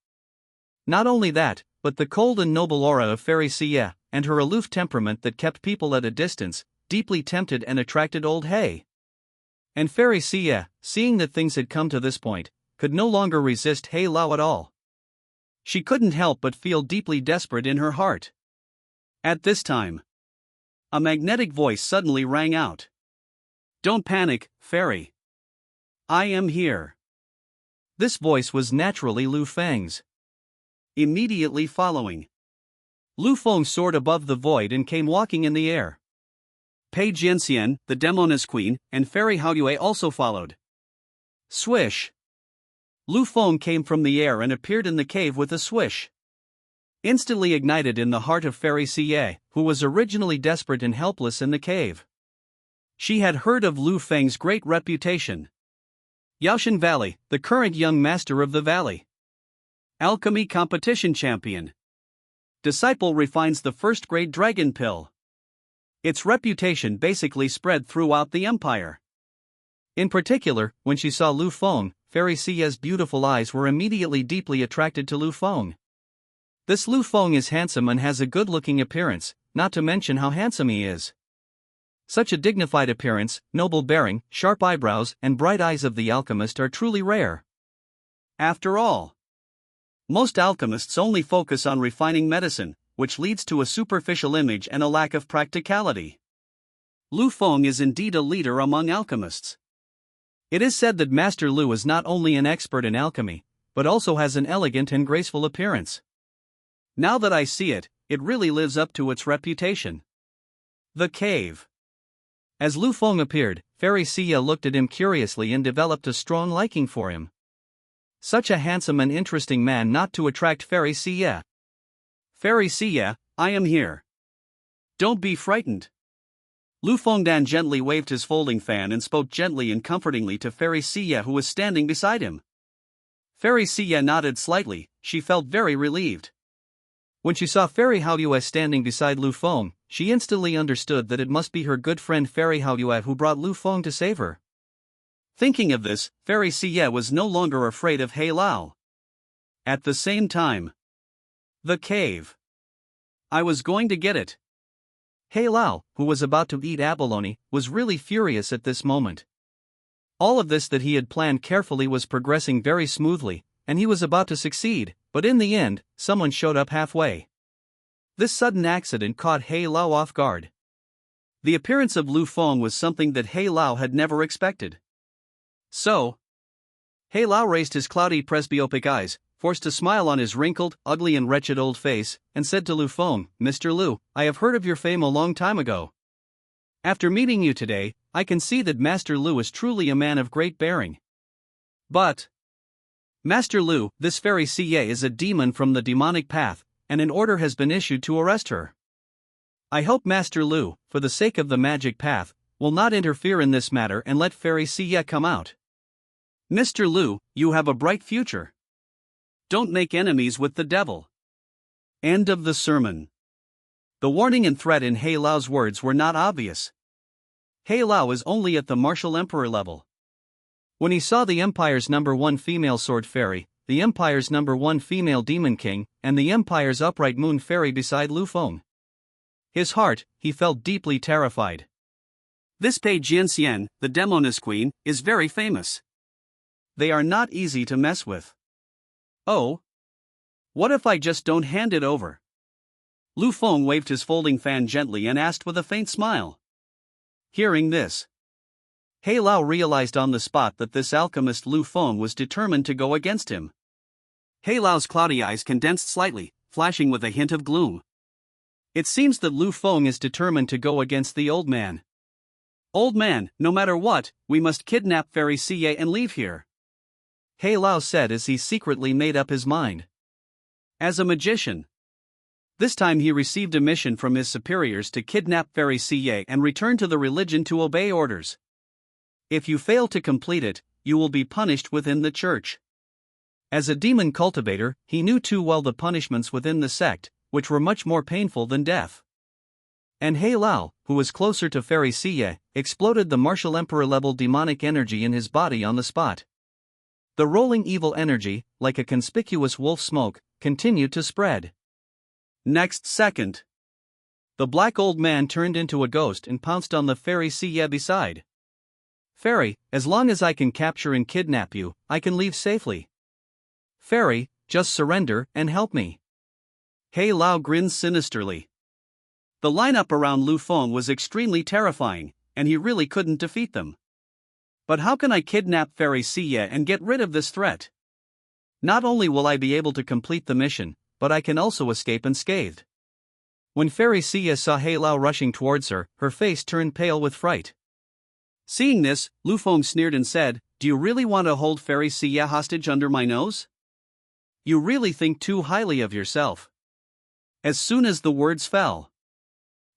Not only that, but the cold and noble aura of Fairy Sia, and her aloof temperament that kept people at a distance, deeply tempted and attracted old He. And Fairy Sia, seeing that things had come to this point, could no longer resist He Lao at all. She couldn't help but feel deeply desperate in her heart. At this time, a magnetic voice suddenly rang out. Don't panic, Fairy. I am here. This voice was naturally Lu Feng's. Immediately following, Lu Feng soared above the void and came walking in the air. Pei Jianxian, the Demoness Queen, and Fairy Haoyue also followed. Swish! Lu Feng came from the air and appeared in the cave with a swish. Instantly ignited in the heart of Fairy Sia, who was originally desperate and helpless in the cave. She had heard of Lu Feng's great reputation. Yaoshan Valley, the current young master of the valley. Alchemy competition champion. Disciple refines the first-grade dragon pill. Its reputation basically spread throughout the empire. In particular, when she saw Lu Feng, Fairy Sia's beautiful eyes were immediately deeply attracted to Lu Feng. This Lu Feng is handsome and has a good-looking appearance, not to mention how handsome he is. Such a dignified appearance, noble bearing, sharp eyebrows, and bright eyes of the alchemist are truly rare. After all, most alchemists only focus on refining medicine, which leads to a superficial image and a lack of practicality. Lu Feng is indeed a leader among alchemists. It is said that Master Lu is not only an expert in alchemy, but also has an elegant and graceful appearance. Now that I see it, it really lives up to its reputation. The cave. As Lu Feng appeared, Fairy Sia looked at him curiously and developed a strong liking for him. Such a handsome and interesting man not to attract Fairy Sia. Fairy Sia, I am here. Don't be frightened. Lu Fengdan gently waved his folding fan and spoke gently and comfortingly to Fairy Sia who was standing beside him. Fairy Sia nodded slightly, she felt very relieved. When she saw Fairy Haoyue standing beside Lu Feng, she instantly understood that it must be her good friend Fairy Haoyue who brought Lu Feng to save her. Thinking of this, Fairy Sia was no longer afraid of He Lao. At the same time, the cave. I was going to get it. He Lao, who was about to eat abalone, was really furious at this moment. All of this that he had planned carefully was progressing very smoothly, and he was about to succeed, but in the end, someone showed up halfway. This sudden accident caught He Lao off guard. The appearance of Lu Feng was something that He Lao had never expected. So, He Lao raised his cloudy presbyopic eyes, forced a smile on his wrinkled, ugly and wretched old face, and said to Lu Feng, Mr. Lu, I have heard of your fame a long time ago. After meeting you today, I can see that Master Lu is truly a man of great bearing. But, Master Lu, this Fairy Sia is a demon from the demonic path, and an order has been issued to arrest her. I hope Master Lu, for the sake of the magic path, will not interfere in this matter and let Fairy Sia come out. Mr. Lu, you have a bright future. Don't make enemies with the devil. End of the sermon. The warning and threat in He Lao's words were not obvious. He Lao is only at the martial emperor level. When he saw the Empire's #1 female sword fairy, the Empire's #1 female demon king, and the Empire's upright moon fairy beside Lu Feng, his heart, he felt deeply terrified. This Pei Jianxian, the Demoness Queen, is very famous. They are not easy to mess with. Oh. What if I just don't hand it over? Lu Feng waved his folding fan gently and asked with a faint smile. Hearing this, He Lao realized on the spot that this alchemist Lu Feng was determined to go against him. He Lao's cloudy eyes condensed slightly, flashing with a hint of gloom. It seems that Lu Feng is determined to go against the old man. Old man, no matter what, we must kidnap Fairy Siye and leave here, He Lao said as he secretly made up his mind. As a magician, this time he received a mission from his superiors to kidnap Fairy Siye and return to the religion to obey orders. If you fail to complete it, you will be punished within the church. As a demon cultivator, he knew too well the punishments within the sect, which were much more painful than death. And He Lao, who was closer to Fairy Siye, exploded the martial emperor level demonic energy in his body on the spot. The rolling evil energy, like a conspicuous wolf smoke, continued to spread. Next second, the black old man turned into a ghost and pounced on the Fairy Siye beside. Fairy, as long as I can capture and kidnap you, I can leave safely. Fairy, just surrender and help me. He Lao grinned sinisterly. The lineup around Lu Feng was extremely terrifying, and he really couldn't defeat them. But how can I kidnap Fairy Siye and get rid of this threat? Not only will I be able to complete the mission, but I can also escape unscathed. When Fairy Siye saw He Lao rushing towards her, her face turned pale with fright. Seeing this, Lu Feng sneered and said, "Do you really want to hold Fairy Siye hostage under my nose? You really think too highly of yourself." As soon as the words fell,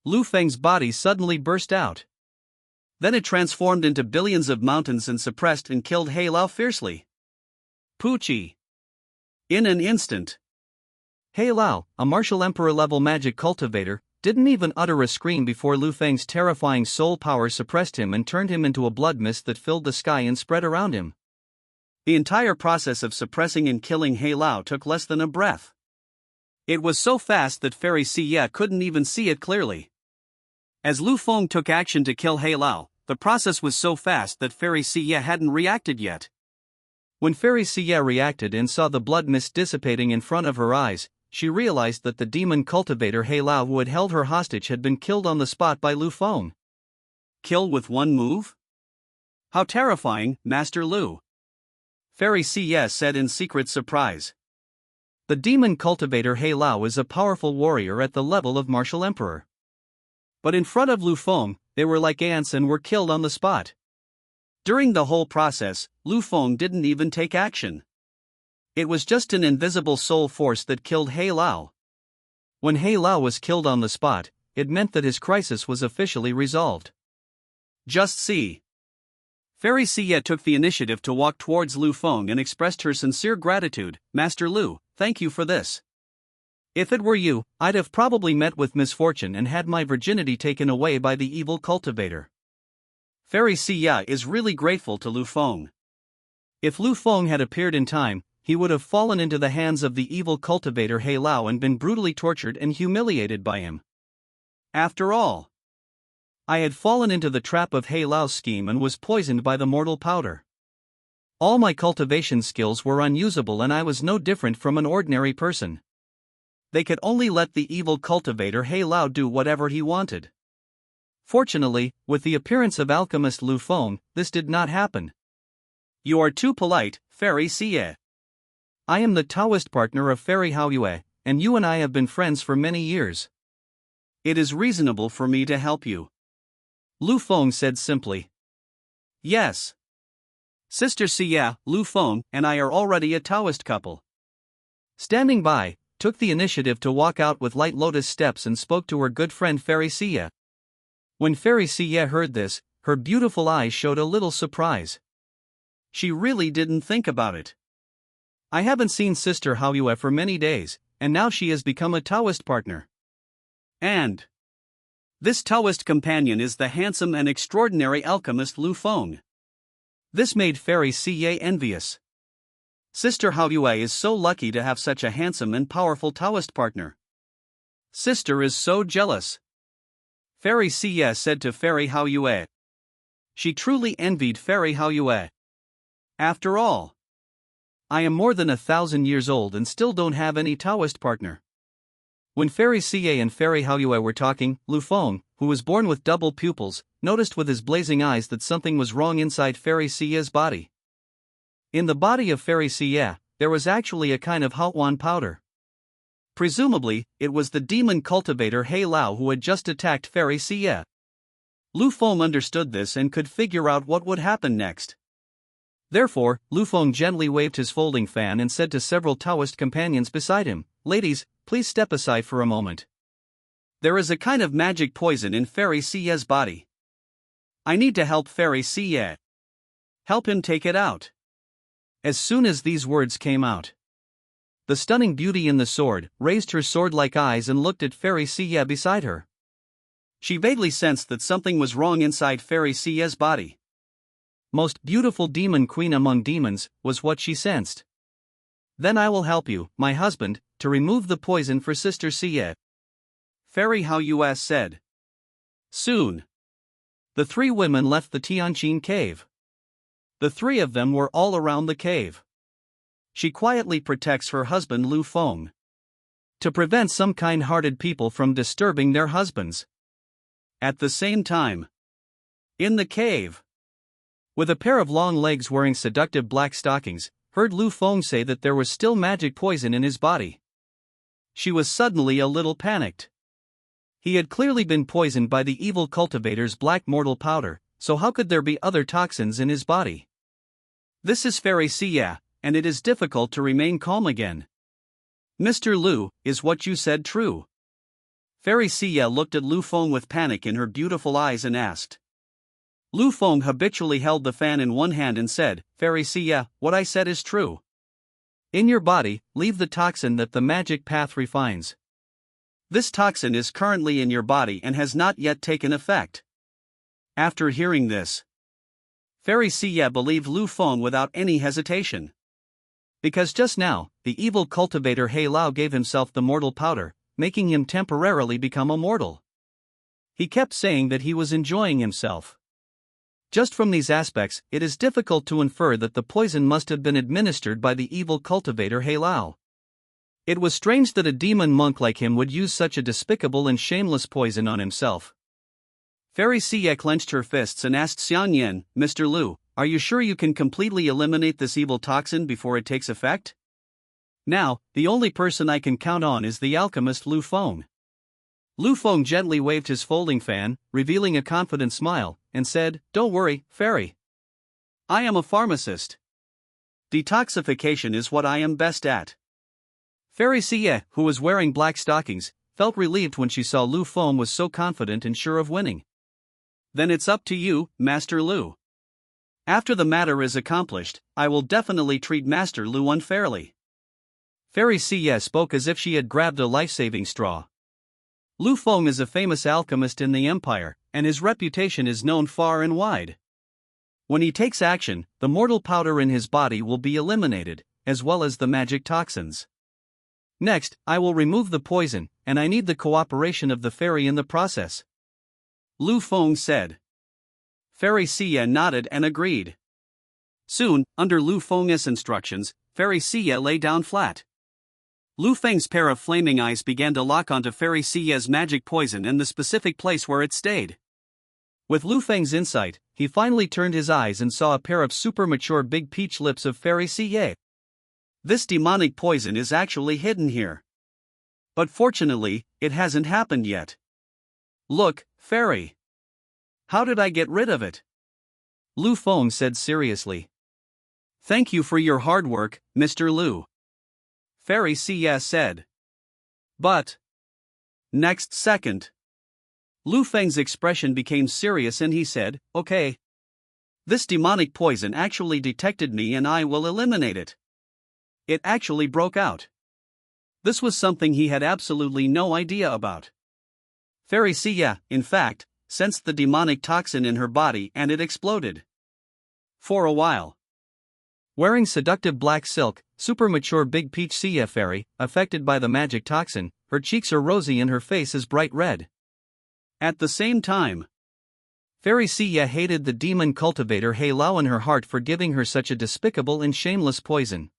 Lu Feng's body suddenly burst out. Then it transformed into billions of mountains and suppressed and killed He Lao fiercely. Poochie. In an instant, He Lao, a martial emperor level magic cultivator, didn't even utter a scream before Lu Feng's terrifying soul power suppressed him and turned him into a blood mist that filled the sky and spread around him. The entire process of suppressing and killing He Lao took less than a breath. It was so fast that Fairy Siye couldn't even see it clearly. As Lu Feng took action to kill He Lao, the process was so fast that Fairy Siye hadn't reacted yet. When Fairy Siye reacted and saw the blood mist dissipating in front of her eyes, she realized that the demon cultivator He Lao who had held her hostage had been killed on the spot by Lu Feng. Kill with one move? How terrifying, Master Lu! Fairy Siye said in secret surprise. The demon cultivator He Lao is a powerful warrior at the level of martial emperor. But in front of Lu Feng, they were like ants and were killed on the spot. During the whole process, Lu Feng didn't even take action. It was just an invisible soul force that killed He Lao. When He Lao was killed on the spot, it meant that his crisis was officially resolved. Just see. Fairy Siye took the initiative to walk towards Lu Feng and expressed her sincere gratitude. "Master Lu, thank you for this. If it were you, I'd have probably met with misfortune and had my virginity taken away by the evil cultivator." Fairy Siye is really grateful to Lu Feng. If Lu Feng had appeared in time, he would have fallen into the hands of the evil cultivator He Lao and been brutally tortured and humiliated by him. After all, I had fallen into the trap of He Lao's scheme and was poisoned by the mortal powder. All my cultivation skills were unusable and I was no different from an ordinary person. They could only let the evil cultivator He Lao do whatever he wanted. Fortunately, with the appearance of alchemist Lu Feng, this did not happen. "You are too polite, Fairy Siye. I am the Taoist partner of Fairy Haoyue, and you and I have been friends for many years. It is reasonable for me to help you," Lu Feng said simply. "Yes. Sister Siye, Lu Feng, and I are already a Taoist couple." Standing by, took the initiative to walk out with light lotus steps and spoke to her good friend Fairy Siye. When Fairy Siye heard this, her beautiful eyes showed a little surprise. She really didn't think about it. I haven't seen Sister Haoyue for many days, and now she has become a Taoist partner. And this Taoist companion is the handsome and extraordinary alchemist Lu Feng. This made Fairy Siye envious. Sister Haoyue is so lucky to have such a handsome and powerful Taoist partner. Sister is so jealous. Fairy Siye said to Fairy Haoyue. She truly envied Fairy Haoyue. After all, I am more than 1,000 years old and still don't have any Taoist partner. When Fairy Siye and Fairy Haoyue were talking, Lu Feng, who was born with double pupils, noticed with his blazing eyes that something was wrong inside Fairy Siye's body. In the body of Fairy Siye, there was actually a kind of Haoan powder. Presumably, it was the demon cultivator He Lao who had just attacked Fairy Siye. Lu Feng understood this and could figure out what would happen next. Therefore, Lu Feng gently waved his folding fan and said to several Taoist companions beside him, "Ladies, please step aside for a moment. There is a kind of magic poison in Fairy Siye's body. I need to help Fairy Siye. Help him take it out." As soon as these words came out, the stunning beauty in the sword raised her sword-like eyes and looked at Fairy Siye beside her. She vaguely sensed that something was wrong inside Fairy Siye's body. Most beautiful demon queen among demons, was what she sensed. "Then I will help you, my husband, to remove the poison for Sister Siye," Fairy Haoyue said. Soon, the three women left the Tianqin cave. The three of them were all around the cave. She quietly protects her husband Lu Feng, to prevent some kind-hearted people from disturbing their husbands. At the same time, in the cave, with a pair of long legs wearing seductive black stockings, heard Lu Feng say that there was still magic poison in his body. She was suddenly a little panicked. He had clearly been poisoned by the evil cultivator's black mortal powder, so how could there be other toxins in his body? This is Fairy Siye, and it is difficult to remain calm again. "Mr. Lu, is what you said true?" Fairy Siye looked at Lu Feng with panic in her beautiful eyes and asked. Lu Feng habitually held the fan in one hand and said, "Fairy Siye, what I said is true. In your body, leave the toxin that the magic path refines. This toxin is currently in your body and has not yet taken effect." After hearing this, Fairy Siye believed Lu Feng without any hesitation. Because just now, the evil cultivator He Lao gave himself the mortal powder, making him temporarily become immortal. He kept saying that he was enjoying himself. Just from these aspects, it is difficult to infer that the poison must have been administered by the evil cultivator He Lao. It was strange that a demon monk like him would use such a despicable and shameless poison on himself. Fairy Siye clenched her fists and asked Xian Yin, "Mr. Lu, are you sure you can completely eliminate this evil toxin before it takes effect?" "Now, the only person I can count on is the alchemist Lu Feng." Lu Feng gently waved his folding fan, revealing a confident smile, and said, "Don't worry, Fairy. I am a pharmacist. Detoxification is what I am best at." Fairy Siye, who was wearing black stockings, felt relieved when she saw Lu Feng was so confident and sure of winning. "Then it's up to you, Master Lu. After the matter is accomplished, I will definitely treat Master Lu unfairly." Fairy Siye spoke as if she had grabbed a life-saving straw. Lu Feng is a famous alchemist in the empire, and his reputation is known far and wide. When he takes action, the mortal powder in his body will be eliminated, as well as the magic toxins. Next, I will remove the poison, and I need the cooperation of the fairy in the process," Lu Feng said. Fairy Siye nodded and agreed. Soon, under Lu Feng's instructions, Fairy Siye lay down flat. Lu Feng's pair of flaming eyes began to lock onto Fairy Siye's magic poison and the specific place where it stayed. With Lu Feng's insight, he finally turned his eyes and saw a pair of super mature big peach lips of Fairy Siye. This demonic poison is actually hidden here. But fortunately, it hasn't happened yet. "Look, Fairy. How did I get rid of it?" Lu Feng said seriously. "Thank you for your hard work, Mr. Lu," Fairy Siye said. But next second, Lu Feng's expression became serious and he said, "Okay. This demonic poison actually detected me and I will eliminate it. it actually broke out. This was something he had absolutely no idea about. Fairy Xia, in fact, sensed the demonic toxin in her body and it exploded. For a while. Wearing seductive black silk, super mature Big Peach Xia Fairy, affected by the magic toxin, her cheeks are rosy and her face is bright red. At the same time, Fairy Xia hated the demon cultivator He Lao in her heart for giving her such a despicable and shameless poison.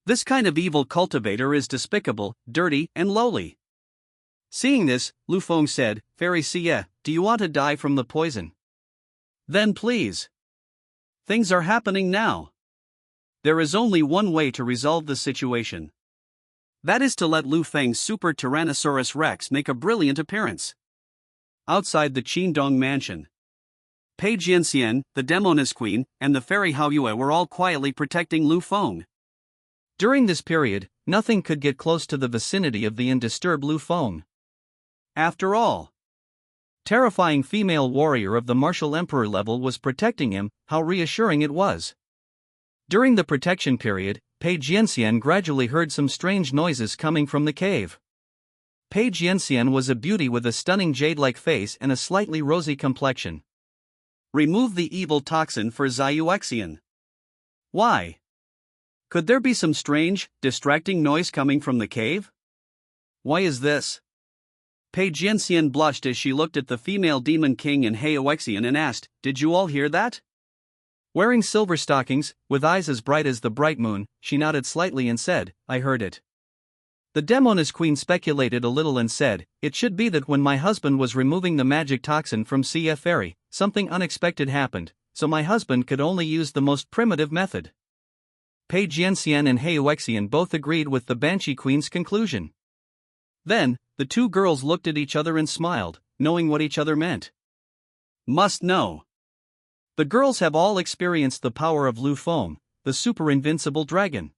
This kind of evil cultivator is despicable, dirty, and lowly. Seeing this, Lu Feng said, Fairy Xia, do you want to die from the poison? Then please. Things are happening now. There is only one way to resolve the situation. That is to let Lu Feng's Super Tyrannosaurus Rex make a brilliant appearance. Outside the Qingdong mansion, Pei Jianxian, the Demoness Queen, and the Fairy Haoyue were all quietly protecting Lu Feng. During this period, nothing could get close to the vicinity of the undisturbed Lu Feng. After all, terrifying female warrior of the martial emperor level was protecting him. How reassuring it was. During the protection period, Pei Jianxian gradually heard some strange noises coming from the cave. Pei Jianxian was a beauty with a stunning jade-like face and a slightly rosy complexion. Remove the evil toxin for Ziyuexian. Why? Could there be some strange, distracting noise coming from the cave? Why is this? Pei Jianxian blushed as she looked at the female demon king and Heoexian and asked, did you all hear that? Wearing silver stockings, with eyes as bright as the bright moon, she nodded slightly and said, I heard it. The Demoness Queen speculated a little and said, it should be that when my husband was removing the magic toxin from Xia Fairy, something unexpected happened, so my husband could only use the most primitive method. Pei Jianxian and Heoexian both agreed with the Banshee Queen's conclusion. Then, the two girls looked at each other and smiled, knowing what each other meant. Must know. The girls have all experienced the power of Lu Feng, the super invincible dragon.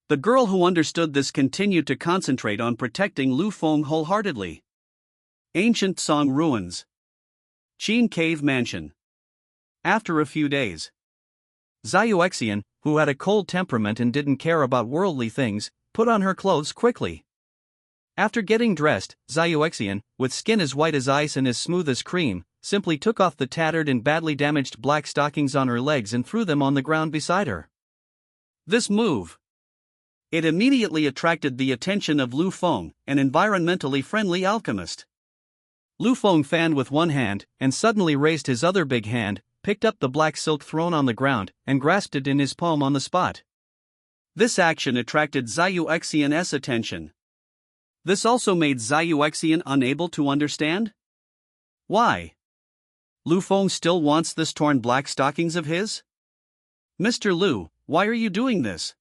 The girl who understood this continued to concentrate on protecting Lu Feng wholeheartedly. Ancient Song Ruins. Qin Cave Mansion. After a few days, Ziyuexian, who had a cold temperament and didn't care about worldly things, put on her clothes quickly. After getting dressed, Ziyuexian, with skin as white as ice and as smooth as cream, simply took off the tattered and badly damaged black stockings on her legs and threw them on the ground beside her. This move, it immediately attracted the attention of Lu Feng, an environmentally friendly alchemist. Lu Feng fanned with one hand, and suddenly raised his other big hand, picked up the black silk thrown on the ground, and grasped it in his palm on the spot. This action attracted Ziyuexian's attention. This also made Ziyuexian unable to understand. Why? Lu Feng still wants this torn black stockings of his? Mr. Lu, why are you doing this?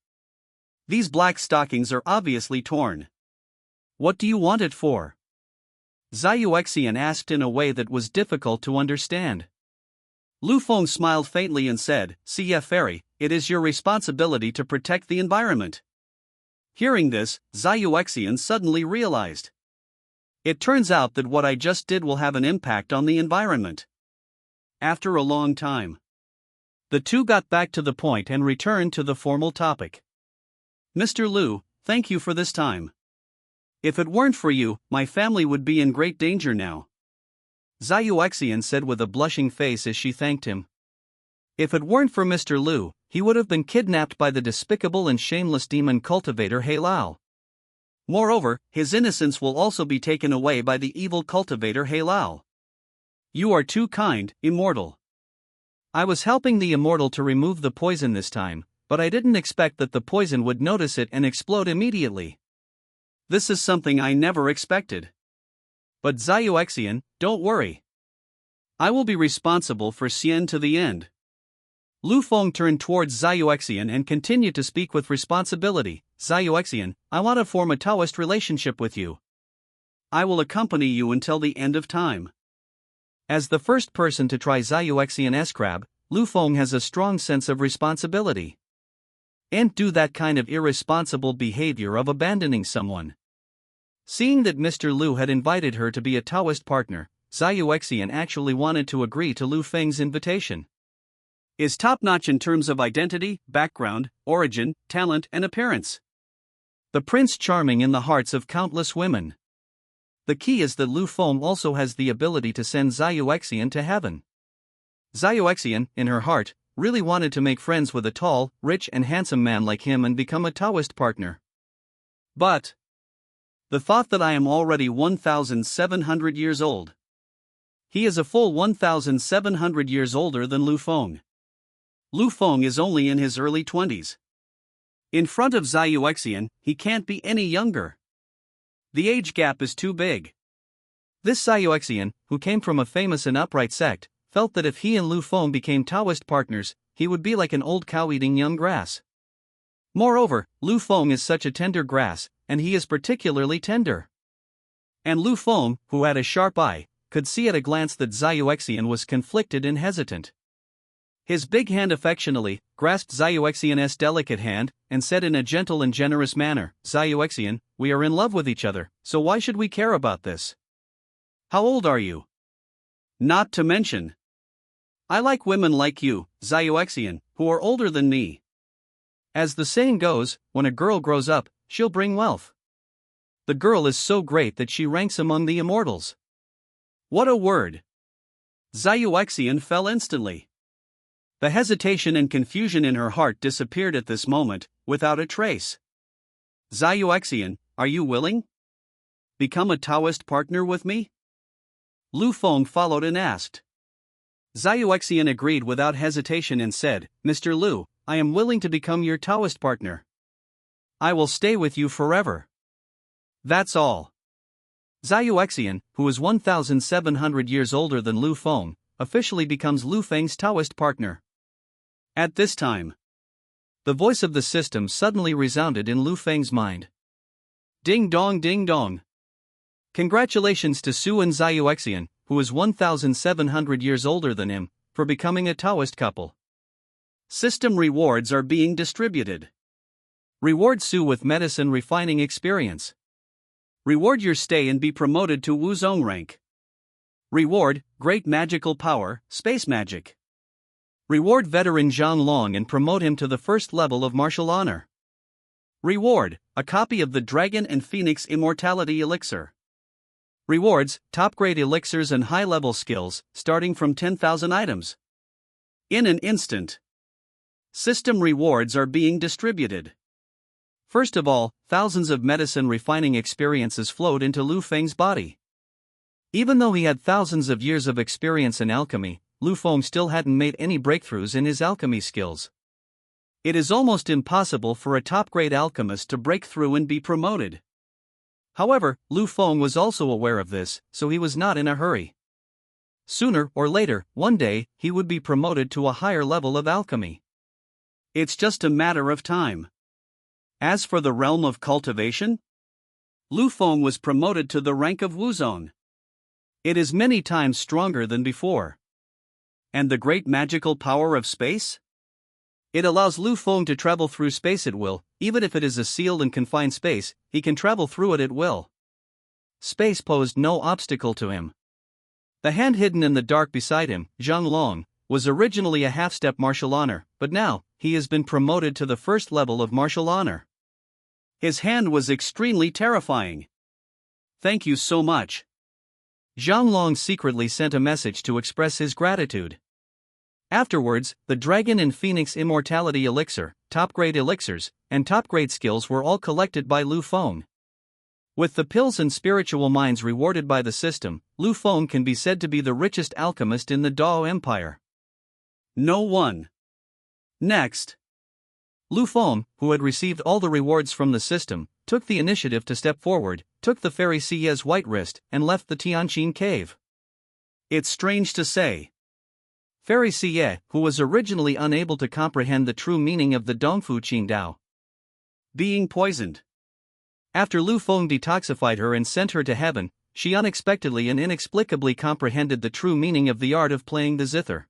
These black stockings are obviously torn. What do you want it for? Ziyuexian asked in a way that was difficult to understand. Lu Feng smiled faintly and said, Xia Fairy, it is your responsibility to protect the environment. Hearing this, Ziyuexian suddenly realized. It turns out that what I just did will have an impact on the environment. After a long time, the two got back to the point and returned to the formal topic. Mr. Lu, thank you for this time. If it weren't for you, my family would be in great danger now. Ziyuexian said with a blushing face as she thanked him. If it weren't for Mr. Lu, he would have been kidnapped by the despicable and shameless demon cultivator He Lao. Moreover, his innocence will also be taken away by the evil cultivator He Lao. You are too kind, Immortal. I was helping the Immortal to remove the poison this time, but I didn't expect that the poison would notice it and explode immediately. This is something I never expected. But Ziyuexian, don't worry. I will be responsible for Xian to the end. Lu Feng turned towards Ziyuexian and continued to speak with responsibility. Ziyuexian, I want to form a Taoist relationship with you. I will accompany you until the end of time. As the first person to try Ziyuexian's crab, Lu Feng has a strong sense of responsibility. And do that kind of irresponsible behavior of abandoning someone. Seeing that Mr. Lu had invited her to be a Taoist partner, Ziyuexian actually wanted to agree to Lu Feng's invitation. is top-notch in terms of identity, background, origin, talent, and appearance. The Prince Charming in the hearts of countless women. The key is that Lu Feng also has the ability to send Xiuexian to heaven. Xiuexian, in her heart, really wanted to make friends with a tall, rich and handsome man like him and become a Taoist partner. But the thought that I am already 1,700 years old. He is a full 1,700 years older than Lu Feng. Lu Feng is only in his early 20s. In front of Xiuexian, he can't be any younger. The age gap is too big. This Xiuexian, who came from a famous and upright sect, felt that if he and Lu Feng became Taoist partners, he would be like an old cow eating young grass. Moreover, Lu Feng is such a tender grass, and he is particularly tender. And Lu Feng, who had a sharp eye, could see at a glance that Xiuexian was conflicted and hesitant. His big hand affectionately grasped Xiuexian's delicate hand, and said in a gentle and generous manner, "Xiuexian, we are in love with each other, so why should we care about this? How old are you? Not to mention, I like women like you, Xiuexian, who are older than me. As the saying goes, when a girl grows up, she'll bring wealth. The girl is so great that she ranks among the immortals." What a word! Xiuexian fell instantly. The hesitation and confusion in her heart disappeared at this moment, without a trace. "Xiuexian, are you willing? Become a Taoist partner with me?" Lu Feng followed and asked. Xiuexian agreed without hesitation and said, "Mr. Lu, I am willing to become your Taoist partner. I will stay with you forever. That's all." Xiuexian, who is 1,700 years older than Lu Feng, officially becomes Lu Feng's Taoist partner. At this time, the voice of the system suddenly resounded in Lu Feng's mind. Ding dong, ding dong. Congratulations to Su and Xiuexian, who is 1,700 years older than him, for becoming a Taoist couple. System rewards are being distributed. Reward Su with medicine refining experience. Reward your stay and be promoted to Wuzong rank. Reward, great magical power, space magic. Reward veteran Zhang Long and promote him to the first level of martial honor. Reward, a copy of the Dragon and Phoenix Immortality Elixir. Rewards, top-grade elixirs and high-level skills, starting from 10,000 items. In an instant, system rewards are being distributed. First of all, thousands of medicine refining experiences flowed into Lu Feng's body. Even though he had thousands of years of experience in alchemy, Lu Feng still hadn't made any breakthroughs in his alchemy skills. It is almost impossible for a top-grade alchemist to break through and be promoted. However, Lu Feng was also aware of this, so he was not in a hurry. Sooner or later, one day, he would be promoted to a higher level of alchemy. It's just a matter of time. As for the realm of cultivation, Lu Feng was promoted to the rank of Wuzong. It is many times stronger than before. And the great magical power of space? It allows Lu Feng to travel through space at will, even if it is a sealed and confined space, he can travel through it at will. Space posed no obstacle to him. The hand hidden in the dark beside him, Zhang Long, was originally a half-step martial honor, but now, he has been promoted to the first level of martial honor. His hand was extremely terrifying. "Thank you so much." Zhang Long secretly sent a message to express his gratitude. Afterwards, the Dragon and Phoenix Immortality Elixir, top-grade elixirs, and top-grade skills were all collected by Lu Feng. With the pills and spiritual mines rewarded by the system, Lu Feng can be said to be the richest alchemist in the Dao Empire. No one. Next, Lu Feng, who had received all the rewards from the system, took the initiative to step forward, took the Fairy Sie's white wrist, and left the Tianqin cave. It's strange to say, Fairy Sie, who was originally unable to comprehend the true meaning of the Dongfu Qin Dao, being poisoned. After Lu Feng detoxified her and sent her to heaven, she unexpectedly and inexplicably comprehended the true meaning of the art of playing the zither.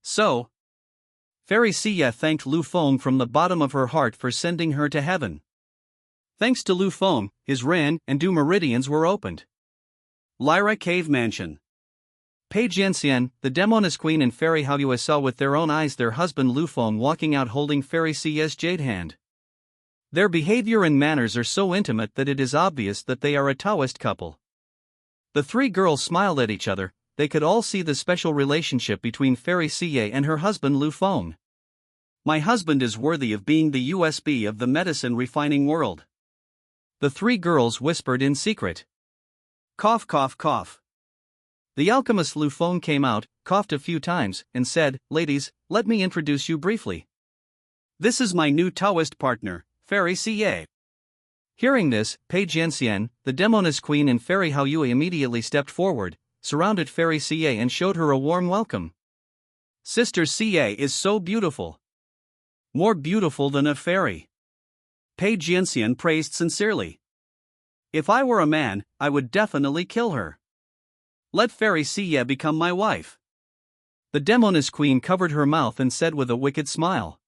So, Fairy Sie thanked Lu Feng from the bottom of her heart for sending her to heaven. Thanks to Lu Feng, his Ren and Du meridians were opened. Lyra Cave Mansion. Pei Jianxian, the Demoness Queen and Fairy Haoyue saw with their own eyes their husband Lu Feng walking out holding Fairy Cie's jade hand. Their behavior and manners are so intimate that it is obvious that they are a Taoist couple. The three girls smiled at each other. They could all see the special relationship between Fairy Cie and her husband Lu Feng. My husband is worthy of being the USB of the medicine refining world. The three girls whispered in secret. Cough, cough, cough. The alchemist Lu Feng came out, coughed a few times, and said, "Ladies, let me introduce you briefly. This is my new Taoist partner, Fairy Cie." Hearing this, Pei Jianxian, the Demoness Queen and Fairy Haoyue immediately stepped forward, surrounded Fairy Cie and showed her a warm welcome. Sister Cie is so beautiful. More beautiful than a fairy. Pei Jianxian praised sincerely. If I were a man, I would definitely kill her. Let Fairy Cie become my wife. The Demoness Queen covered her mouth and said with a wicked smile.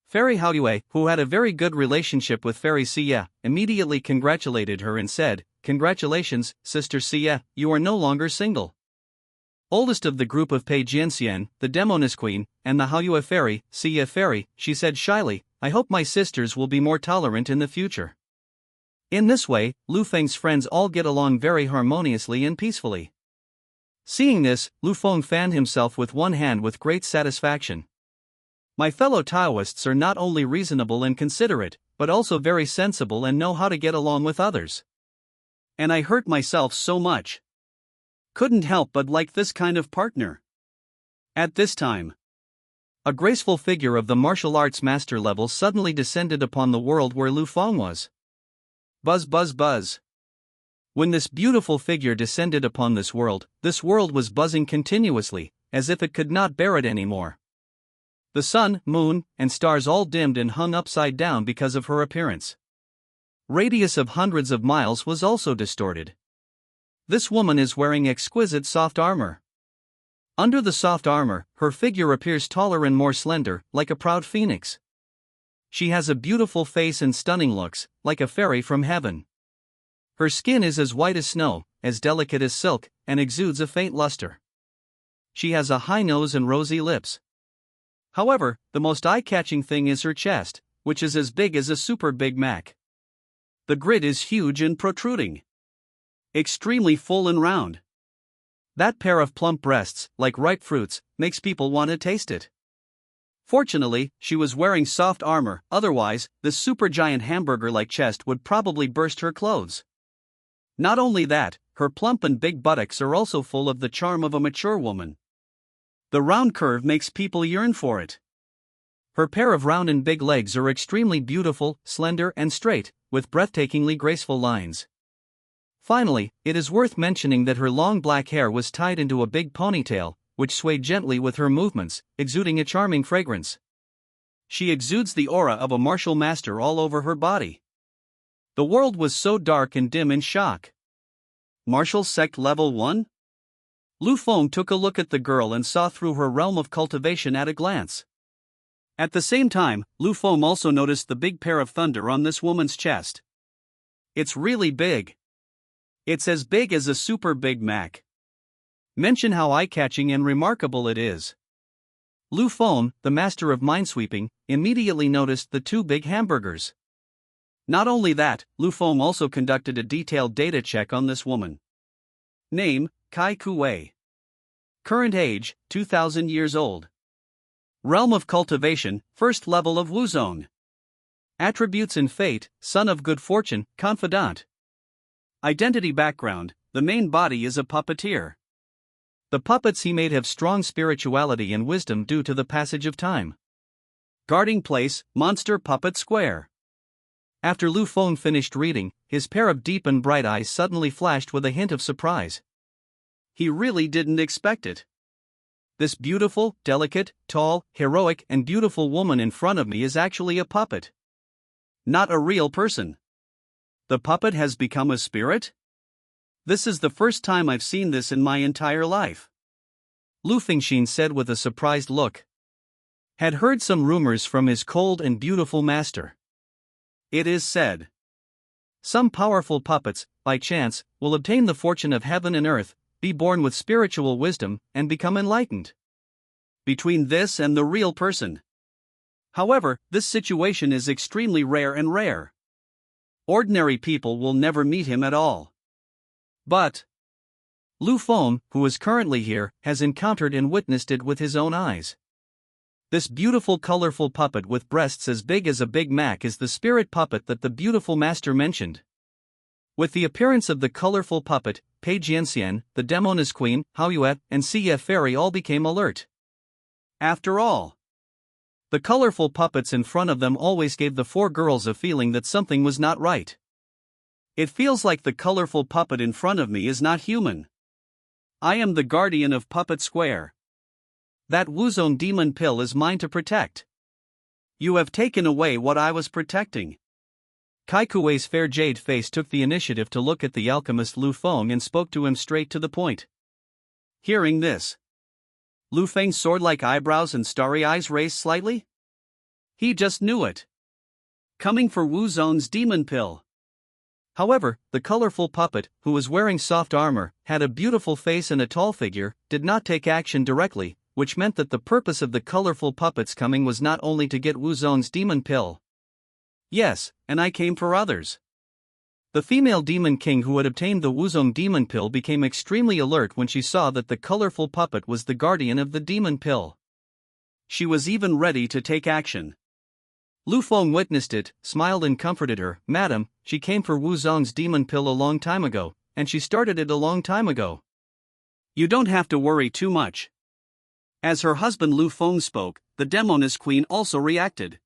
Fairy Haoyue, who had a very good relationship with Fairy Cie, immediately congratulated her and said, "Congratulations, Sister Cie, you are no longer single." Oldest of the group of Pei Jianxian, the Demoness Queen, and the Haoyue Fairy, Cie Fairy, she said shyly, "I hope my sisters will be more tolerant in the future." In this way, Lu Feng's friends all get along very harmoniously and peacefully. Seeing this, Lu Feng fanned himself with one hand with great satisfaction. My fellow Taoists are not only reasonable and considerate, but also very sensible and know how to get along with others. And I hurt myself so much. Couldn't help but like this kind of partner. At this time, a graceful figure of the martial arts master level suddenly descended upon the world where Lu Feng was. Buzz, buzz, buzz. When this beautiful figure descended upon this world was buzzing continuously, as if it could not bear it anymore. The sun, moon, and stars all dimmed and hung upside down because of her appearance. Radius of hundreds of miles was also distorted. This woman is wearing exquisite soft armor. Under the soft armor, her figure appears taller and more slender, like a proud phoenix. She has a beautiful face and stunning looks, like a fairy from heaven. Her skin is as white as snow, as delicate as silk, and exudes a faint luster. She has a high nose and rosy lips. However, the most eye-catching thing is her chest, which is as big as a Super Big Mac. The grid is huge and protruding. Extremely full and round. That pair of plump breasts, like ripe fruits, makes people want to taste it. Fortunately, she was wearing soft armor, otherwise, this supergiant hamburger-like chest would probably burst her clothes. Not only that, her plump and big buttocks are also full of the charm of a mature woman. The round curve makes people yearn for it. Her pair of round and big legs are extremely beautiful, slender and straight, with breathtakingly graceful lines. Finally, it is worth mentioning that her long black hair was tied into a big ponytail, which swayed gently with her movements, exuding a charming fragrance. She exudes the aura of a martial master all over her body. The world was so dark and dim in shock. Martial Sect Level 1? Lu Feng took a look at the girl and saw through her realm of cultivation at a glance. At the same time, Lu Feng also noticed the big pair of thunder on this woman's chest. It's really big. It's as big as a Super Big Mac. Mention how eye-catching and remarkable it is. Lu Feng, the master of minesweeping, immediately noticed the two big hamburgers. Not only that, Lu Feng also conducted a detailed data check on this woman. Name, Kai Kuei. Current age, 2000 years old. Realm of cultivation, first level of Wu Zone. Attributes and fate, son of good fortune, confidant. Identity background, the main body is a puppeteer. The puppets he made have strong spirituality and wisdom due to the passage of time. Guarding place, Monster Puppet Square. After Lu Feng finished reading, his pair of deep and bright eyes suddenly flashed with a hint of surprise. He really didn't expect it. This beautiful, delicate, tall, heroic and beautiful woman in front of me is actually a puppet. Not a real person. The puppet has become a spirit? This is the first time I've seen this in my entire life. Lu Fengxin said with a surprised look. Had heard some rumors from his cold and beautiful master. It is said, some powerful puppets, by chance, will obtain the fortune of heaven and earth, be born with spiritual wisdom, and become enlightened. Between this and the real person. However, this situation is extremely rare and rare. Ordinary people will never meet him at all. But Lu Feng, who is currently here, has encountered and witnessed it with his own eyes. This beautiful colorful puppet with breasts as big as a Big Mac is the spirit puppet that the beautiful master mentioned. With the appearance of the colorful puppet, Pei Jianxian, the Demoness Queen, Hao Yue, and Siye Fairy all became alert. After all, the colorful puppets in front of them always gave the four girls a feeling that something was not right. It feels like the colorful puppet in front of me is not human. I am the guardian of Puppet Square. That Wuzong demon pill is mine to protect. You have taken away what I was protecting. Kai Kuei's fair jade face took the initiative to look at the alchemist Lu Feng and spoke to him straight to the point. Hearing this, Lu Feng's sword-like eyebrows and starry eyes raised slightly. He just knew it. Coming for Wuzong's demon pill. However, the colorful puppet, who was wearing soft armor, had a beautiful face and a tall figure, did not take action directly, which meant that the purpose of the colorful puppet's coming was not only to get Wuzong's demon pill. Yes, and I came for others. The female demon king who had obtained the Wuzong demon pill became extremely alert when she saw that the colorful puppet was the guardian of the demon pill. She was even ready to take action. Lu Feng witnessed it, smiled and comforted her. Madam, she came for Wuzong's demon pill a long time ago, and she started it a long time ago. You don't have to worry too much. As her husband Lu Feng spoke, the Demoness Queen also reacted.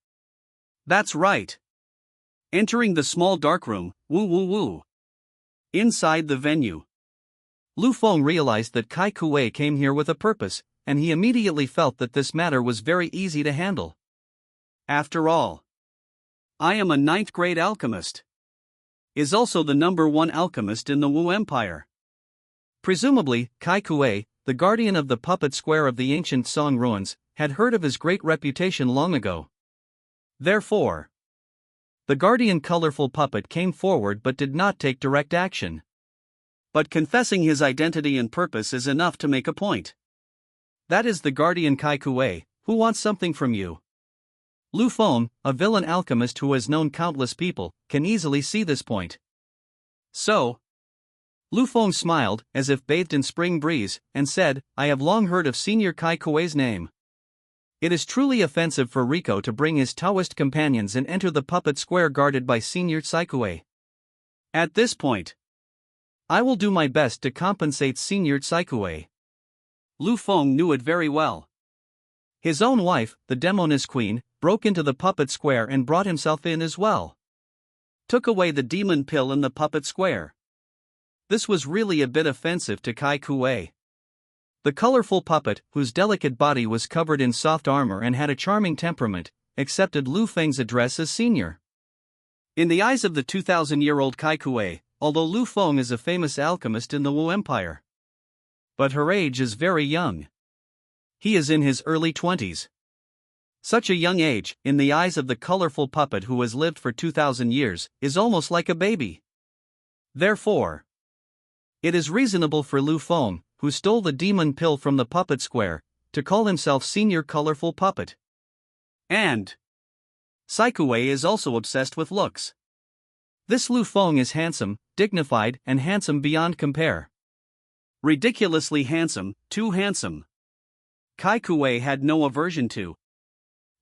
That's right. Entering the small dark room, woo. Inside the venue, Lu Feng realized that Kai Kuei came here with a purpose, and he immediately felt that this matter was very easy to handle. After all, I am a 9th grade alchemist. Is also the #1 alchemist in the Wu Empire. Presumably, Kai Kuei, the guardian of the puppet square of the ancient Song ruins, had heard of his great reputation long ago. Therefore, the guardian colorful puppet came forward but did not take direct action. But confessing his identity and purpose is enough to make a point. That is the guardian Kai Kuei, who wants something from you. Lu Feng, a villain alchemist who has known countless people, can easily see this point. So, Lu Feng smiled, as if bathed in spring breeze, and said, I have long heard of Senior Kai Kuei's name. It is truly offensive for Rico to bring his Taoist companions and enter the puppet square guarded by Senior Tsai Kuei. At this point, I will do my best to compensate Senior Tsai Kuei. Lu Feng knew it very well. His own wife, the Demoness Queen, broke into the puppet square and brought himself in as well. Took away the demon pill in the puppet square. This was really a bit offensive to Kai Kuei. The colorful puppet, whose delicate body was covered in soft armor and had a charming temperament, accepted Lu Feng's address as senior. In the eyes of the 2,000-year-old Kai Kuei, although Lu Feng is a famous alchemist in the Wu Empire, but her age is very young. He is in his early 20s. Such a young age, in the eyes of the colorful puppet who has lived for 2,000 years, is almost like a baby. Therefore, it is reasonable for Lu Feng, who stole the demon pill from the puppet square, to call himself Senior Colorful Puppet. And Tsai Kuei is also obsessed with looks. This Lu Feng is handsome, dignified, and handsome beyond compare. Ridiculously handsome, too handsome. Kai Kuei had no aversion to.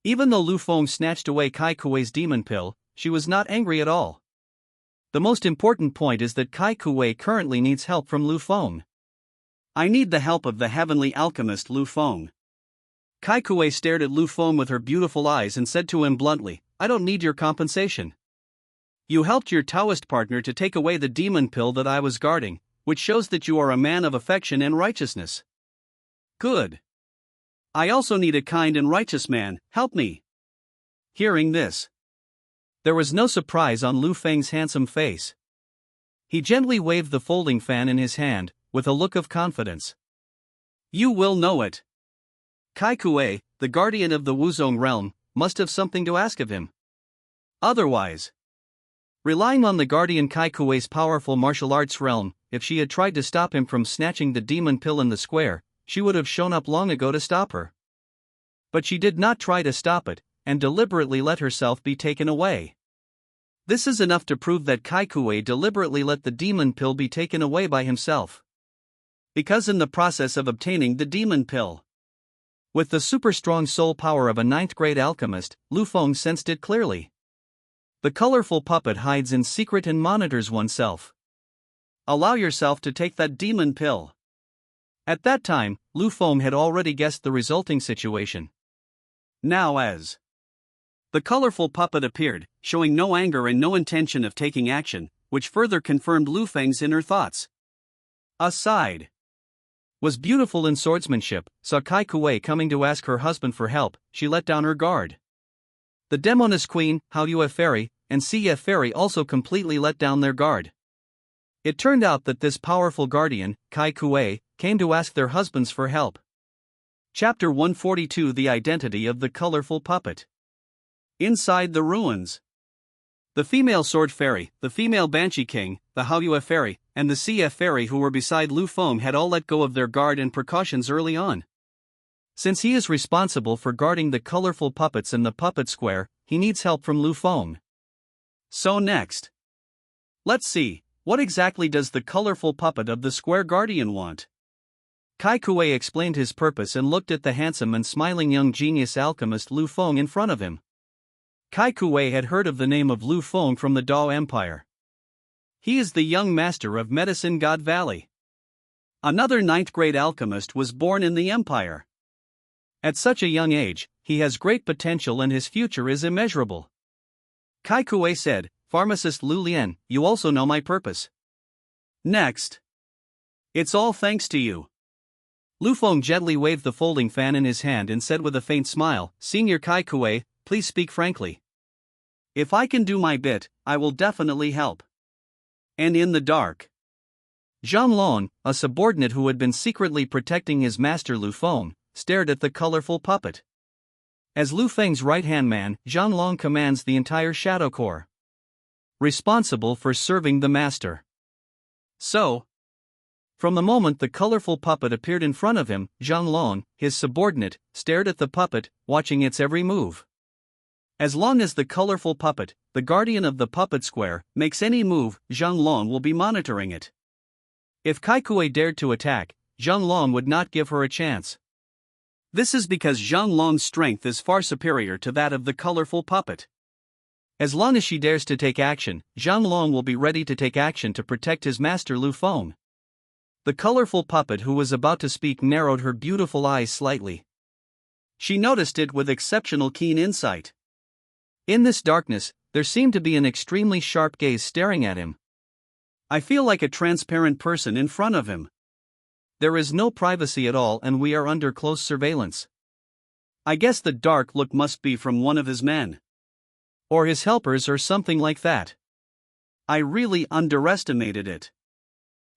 Even though Lu Feng snatched away Kai Kuei's demon pill, she was not angry at all. The most important point is that Kai Kuei currently needs help from Lu Feng. I need the help of the heavenly alchemist Lu Feng. Kai Kuei stared at Lu Feng with her beautiful eyes and said to him bluntly, I don't need your compensation. You helped your Taoist partner to take away the demon pill that I was guarding, which shows that you are a man of affection and righteousness. Good. I also need a kind and righteous man, help me. Hearing this, there was no surprise on Lu Feng's handsome face. He gently waved the folding fan in his hand, with a look of confidence. You will know it. Kai Kuei, the guardian of the Wuzong realm, must have something to ask of him. Otherwise, relying on the guardian Kai Kuei's powerful martial arts realm, if she had tried to stop him from snatching the demon pill in the square, she would have shown up long ago to stop her. But she did not try to stop it, and deliberately let herself be taken away. This is enough to prove that Kaikue deliberately let the demon pill be taken away by himself. Because in the process of obtaining the demon pill, with the super strong soul power of a 9th grade alchemist, Lu Feng sensed it clearly. The colorful puppet hides in secret and monitors oneself. Allow yourself to take that demon pill. At that time, Lu Feng had already guessed the resulting situation. Now as the colorful puppet appeared, showing no anger and no intention of taking action, which further confirmed Lu Feng's inner thoughts. Aside was beautiful in swordsmanship, saw Kaikue coming to ask her husband for help, she let down her guard. The Demoness Queen, Hao Yue Fairy, and Siye Fairy also completely let down their guard. It turned out that this powerful guardian, Kaikue, came to ask their husbands for help. Chapter 142: The Identity of the Colorful Puppet. Inside the ruins, the female Sword Fairy, the female Banshee King, the Hao Yue Fairy, and the Siye Fairy who were beside Lu Feng had all let go of their guard and precautions early on. Since he is responsible for guarding the colorful puppets in the puppet square, he needs help from Lu Feng. So next, let's see, what exactly does the colorful puppet of the square guardian want? Kaikue explained his purpose and looked at the handsome and smiling young genius alchemist Lu Feng in front of him. Kaikue had heard of the name of Lu Feng from the Dao Empire. He is the young master of Medicine God Valley. Another 9th grade alchemist was born in the empire. At such a young age, he has great potential and his future is immeasurable. Kaikue said, "Pharmacist Lu Lian, you also know my purpose. Next. It's all thanks to you." Lu Feng gently waved the folding fan in his hand and said with a faint smile, "Senior Kaikue, please speak frankly. If I can do my bit, I will definitely help." And in the dark, Zhang Long, a subordinate who had been secretly protecting his master Lu Feng, stared at the colorful puppet. As Lu Feng's right-hand man, Zhang Long commands the entire Shadow Corps, responsible for serving the master. So, from the moment the colorful puppet appeared in front of him, Zhang Long, his subordinate, stared at the puppet, watching its every move. As long as the colorful puppet, the guardian of the puppet square, makes any move, Zhang Long will be monitoring it. If Kaikue dared to attack, Zhang Long would not give her a chance. This is because Zhang Long's strength is far superior to that of the colorful puppet. As long as she dares to take action, Zhang Long will be ready to take action to protect his master Lu Feng. The colorful puppet who was about to speak narrowed her beautiful eyes slightly. She noticed it with exceptional keen insight. In this darkness, there seemed to be an extremely sharp gaze staring at him. I feel like a transparent person in front of him. There is no privacy at all and we are under close surveillance. I guess the dark look must be from one of his men. Or his helpers or something like that. I really underestimated it.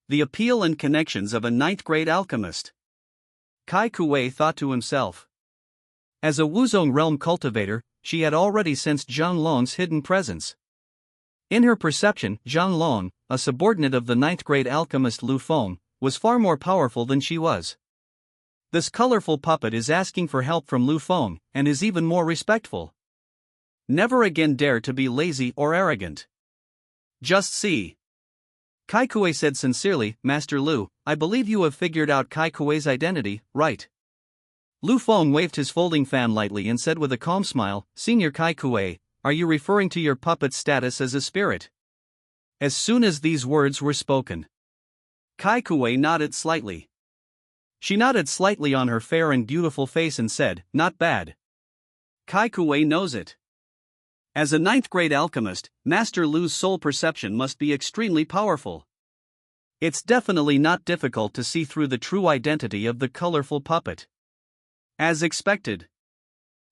The appeal and connections of a 9th grade alchemist. Kaikue thought to himself. As a Wuzong realm cultivator, she had already sensed Zhang Long's hidden presence. In her perception, Zhang Long, a subordinate of the 9th grade alchemist Lu Feng, was far more powerful than she was. This colorful puppet is asking for help from Lu Feng, and is even more respectful. Never again dare to be lazy or arrogant. Just see. Kaikue said sincerely, "Master Lu, I believe you have figured out Kaikue's identity, right?" Lu Feng waved his folding fan lightly and said with a calm smile, "Senior Kaikue, are you referring to your puppet's status as a spirit?" As soon as these words were spoken, Kaikue nodded slightly. She nodded slightly on her fair and beautiful face and said, "Not bad. Kaikue knows it." As a 9th grade alchemist, Master Lu's soul perception must be extremely powerful. It's definitely not difficult to see through the true identity of the colorful puppet. As expected.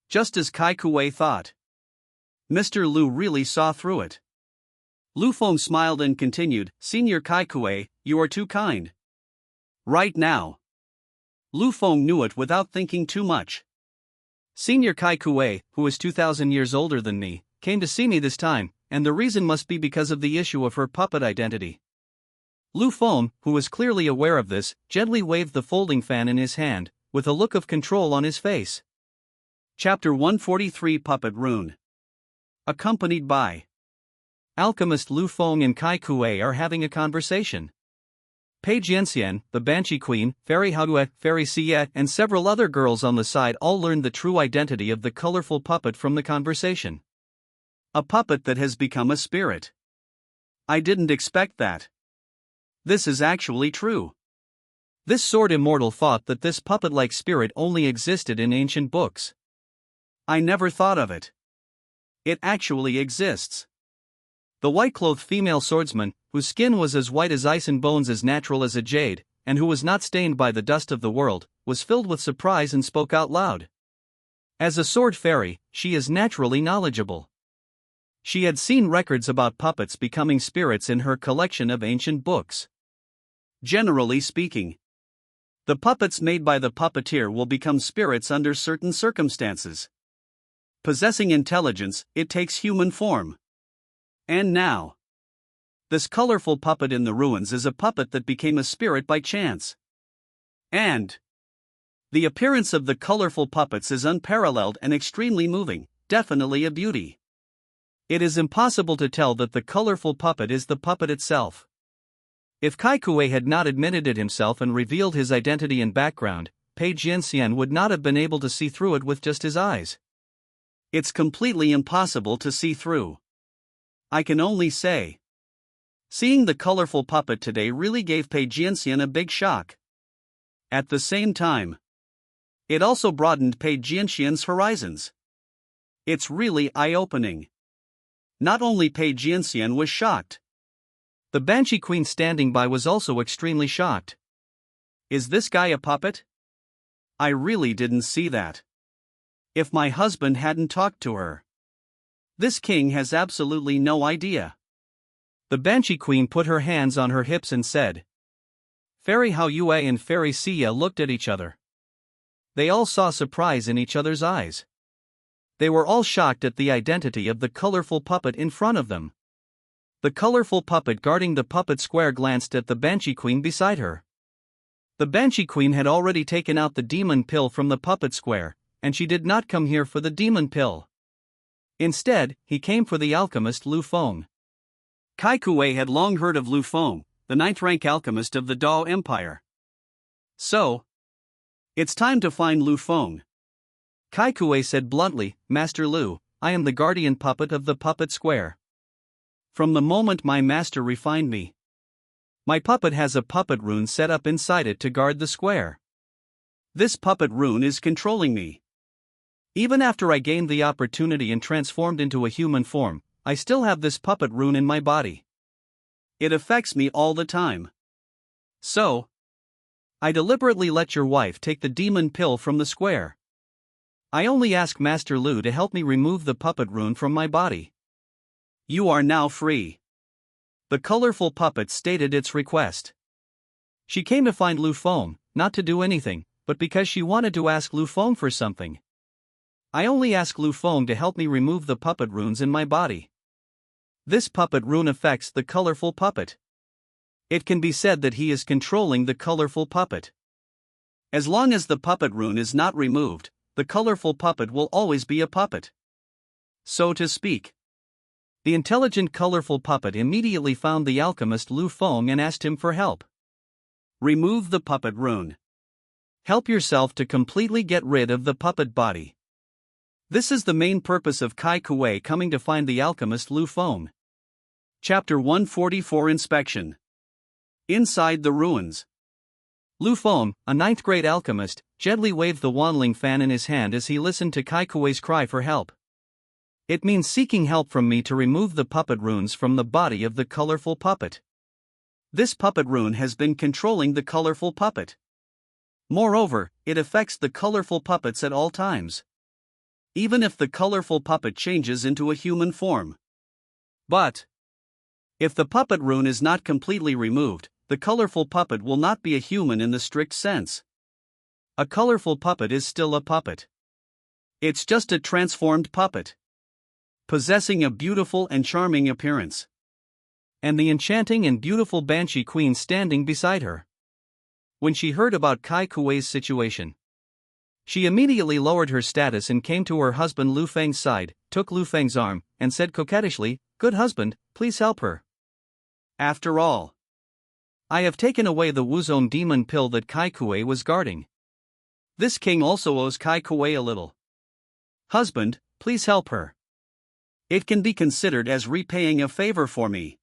Just as Kaikue thought. Mr. Lu really saw through it. Lu Feng smiled and continued, "Senior Kaikue, you are too kind." Right now. Lu Feng knew it without thinking too much. Senior Kaikue, who is 2,000 years older than me, came to see me this time, and the reason must be because of the issue of her puppet identity. Lu Feng, who was clearly aware of this, gently waved the folding fan in his hand, with a look of control on his face. Chapter 143 Puppet Rune. Accompanied by Alchemist Lu Feng and Kai Kuei are having a conversation. Pei Jianxian, the Banshee Queen, Fairy Haoyue, Fairy Xie, and several other girls on the side all learned the true identity of the colorful puppet from the conversation. A puppet that has become a spirit. I didn't expect that. This is actually true. This sword immortal thought that this puppet-like spirit only existed in ancient books. I never thought of it. It actually exists. The white-clothed female swordsman, whose skin was as white as ice and bones as natural as a jade, and who was not stained by the dust of the world, was filled with surprise and spoke out loud. As a sword fairy, she is naturally knowledgeable. She had seen records about puppets becoming spirits in her collection of ancient books. Generally speaking, the puppets made by the puppeteer will become spirits under certain circumstances. Possessing intelligence, it takes human form. And now, this colorful puppet in the ruins is a puppet that became a spirit by chance. And the appearance of the colorful puppets is unparalleled and extremely moving, definitely a beauty. It is impossible to tell that the colorful puppet is the puppet itself. If Kai Kuei had not admitted it himself and revealed his identity and background, Pei Jianxian would not have been able to see through it with just his eyes. It's completely impossible to see through. I can only say, seeing the colorful puppet today really gave Pei Jianxian a big shock. At the same time, it also broadened Pei Jianxian's horizons. It's really eye-opening. Not only Pei Jianxian was shocked. The Banshee Queen standing by was also extremely shocked. Is this guy a puppet? I really didn't see that. If my husband hadn't talked to her. This king has absolutely no idea. The Banshee Queen put her hands on her hips and said. Fairy Haoyue and Fairy Xie looked at each other. They all saw surprise in each other's eyes. They were all shocked at the identity of the colorful puppet in front of them. The colorful puppet guarding the puppet square glanced at the Banshee Queen beside her. The Banshee Queen had already taken out the demon pill from the puppet square, and she did not come here for the demon pill. Instead, he came for the alchemist Lu Feng. Kai Kuei had long heard of Lu Feng, the 9th-rank alchemist of the Dao Empire. So, it's time to find Lu Feng. Kai Kuei said bluntly, Master Lu, I am the guardian puppet of the puppet square. From the moment my master refined me, my puppet has a puppet rune set up inside it to guard the square. This puppet rune is controlling me. Even after I gained the opportunity and transformed into a human form, I still have this puppet rune in my body. It affects me all the time. So, I deliberately let your wife take the demon pill from the square. I only ask Master Lu to help me remove the puppet rune from my body. You are now free. The colorful puppet stated its request. She came to find Lu Feng, not to do anything, but because she wanted to ask Lu Feng for something. I only ask Lu Feng to help me remove the puppet runes in my body. This puppet rune affects the colorful puppet. It can be said that he is controlling the colorful puppet. As long as the puppet rune is not removed, the colorful puppet will always be a puppet. So to speak. The intelligent colorful puppet immediately found the alchemist Lu Feng and asked him for help. Remove the puppet rune. Help yourself to completely get rid of the puppet body. This is the main purpose of Kai Kuei coming to find the alchemist Lu Feng. Chapter 144 Inspection. Inside the ruins. Lu Feng, a 9th-grade alchemist, gently waved the wanling fan in his hand as he listened to Kai Kuei's cry for help. It means seeking help from me to remove the puppet runes from the body of the colorful puppet. This puppet rune has been controlling the colorful puppet. Moreover, it affects the colorful puppets at all times. Even if the colorful puppet changes into a human form. But if the puppet rune is not completely removed, the colorful puppet will not be a human in the strict sense. A colorful puppet is still a puppet. It's just a transformed puppet, possessing a beautiful and charming appearance. and the enchanting and beautiful Banshee Queen standing beside her. When she heard about Kai Kuei's situation, she immediately lowered her status and came to her husband Lu Feng's side, took Lu Feng's arm, and said coquettishly, "Good husband, please help her. After all, I have taken away the Wuzong demon pill that Kai Kuei was guarding. This king also owes Kai Kuei a little. Husband, please help her. It can be considered as repaying a favor for me."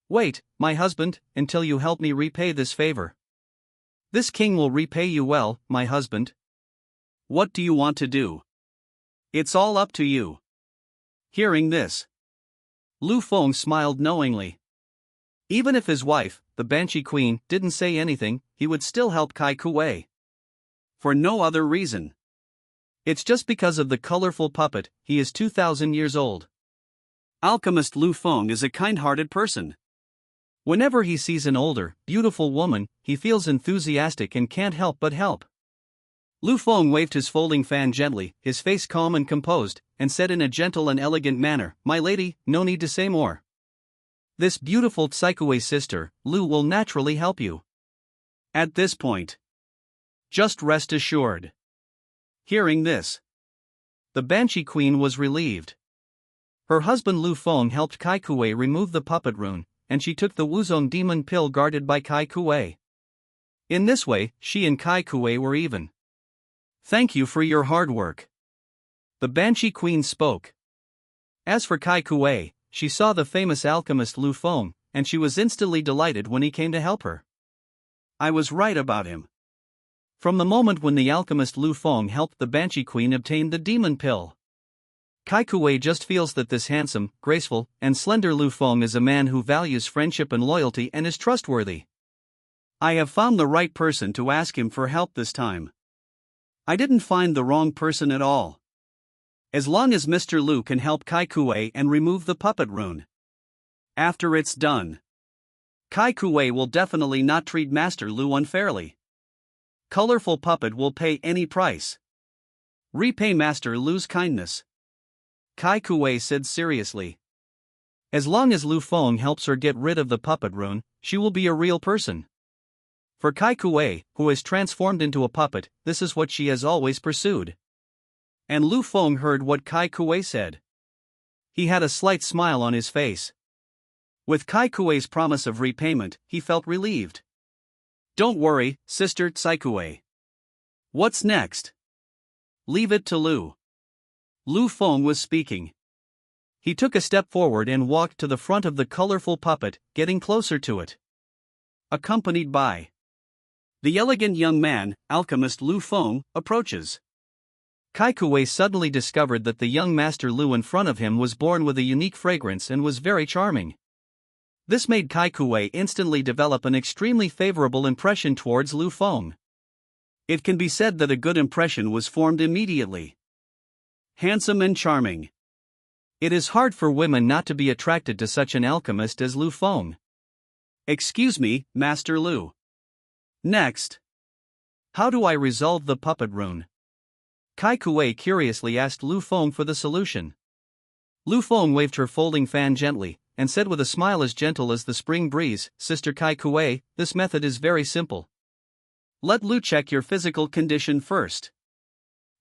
"Wait, my husband, until you help me repay this favor. This king will repay you well, my husband. What do you want to do? It's all up to you." Hearing this, Lu Feng smiled knowingly. Even if his wife, the Banshee Queen, didn't say anything, he would still help Kai Kuei. For no other reason. It's just because of the colorful puppet. He is 2,000 years old. Alchemist Lu Feng is a kind-hearted person. Whenever he sees an older, beautiful woman, he feels enthusiastic and can't help but help. Lu Feng waved his folding fan gently, his face calm and composed, and said in a gentle and elegant manner, "My lady, no need to say more. This beautiful Tsaikue sister, Lu, will naturally help you. At this point, just rest assured." Hearing this, the Banshee Queen was relieved. Her husband Lu Feng helped Kai Kuei remove the puppet rune, and she took the Wuzong demon pill guarded by Kai Kuei. In this way, she and Kai Kuei were even. "Thank you for your hard work," the Banshee Queen spoke. As for Kai Kuei, she saw the famous alchemist Lu Feng, and she was instantly delighted when he came to help her. "I was right about him." From the moment when the alchemist Lu Feng helped the Banshee Queen obtain the demon pill, Kai Kuei just feels that this handsome, graceful, and slender Lu Feng is a man who values friendship and loyalty and is trustworthy. "I have found the right person to ask him for help this time. I didn't find the wrong person at all. As long as Mr. Lu can help Kai Kuei and remove the puppet rune. After it's done, Kai Kuei will definitely not treat Master Lu unfairly. Colorful puppet will pay any price. Repay Master Lu's kindness," Kai Kuei said seriously. As long as Lu Feng helps her get rid of the puppet rune, she will be a real person. For Kai Kuei, who is transformed into a puppet, this is what she has always pursued. And Lu Feng heard what Kai Kuei said. He had a slight smile on his face. With Kai Kuei's promise of repayment, he felt relieved. "Don't worry, Sister Tsaikue. What's next? Leave it to Lu." Lu Feng was speaking. He took a step forward and walked to the front of the colorful puppet, getting closer to it. Accompanied by the elegant young man, alchemist Lu Feng, approaches. Kai Kuei suddenly discovered that the young Master Lu in front of him was born with a unique fragrance and was very charming. This made Kai Kuei instantly develop an extremely favorable impression towards Lu Feng. It can be said that a good impression was formed immediately. Handsome and charming. It is hard for women not to be attracted to such an alchemist as Lu Feng. "Excuse me, Master Lu. Next, how do I resolve the puppet rune?" Kai Kuei curiously asked Lu Feng for the solution. Lu Feng waved her folding fan gently, and said with a smile as gentle as the spring breeze, "Sister Kai Kuei, this method is very simple. Let Lu check your physical condition first.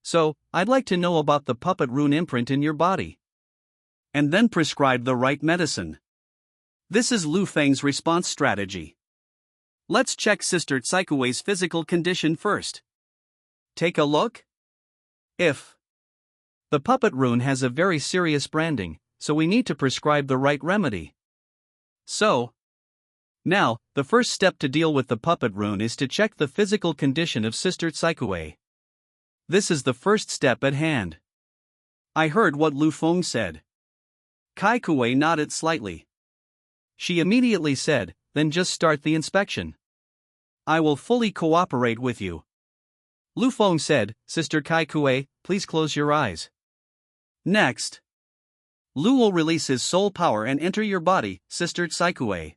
So, I'd like to know about the puppet rune imprint in your body. And then prescribe the right medicine. This is Lu Feng's response strategy. Let's check Sister Tsaikue's physical condition first. Take a look. If the puppet rune has a very serious branding, so we need to prescribe the right remedy. So, now, the first step to deal with the puppet rune is to check the physical condition of Sister Tsaikue. This is the first step at hand." I heard what Lu Feng said. Kai Kuei nodded slightly. She immediately said, "Then just start the inspection. I will fully cooperate with you." Lu Feng said, "Sister Kai Kuei, please close your eyes. Next, Lu will release his soul power and enter your body, Sister Tsaikue.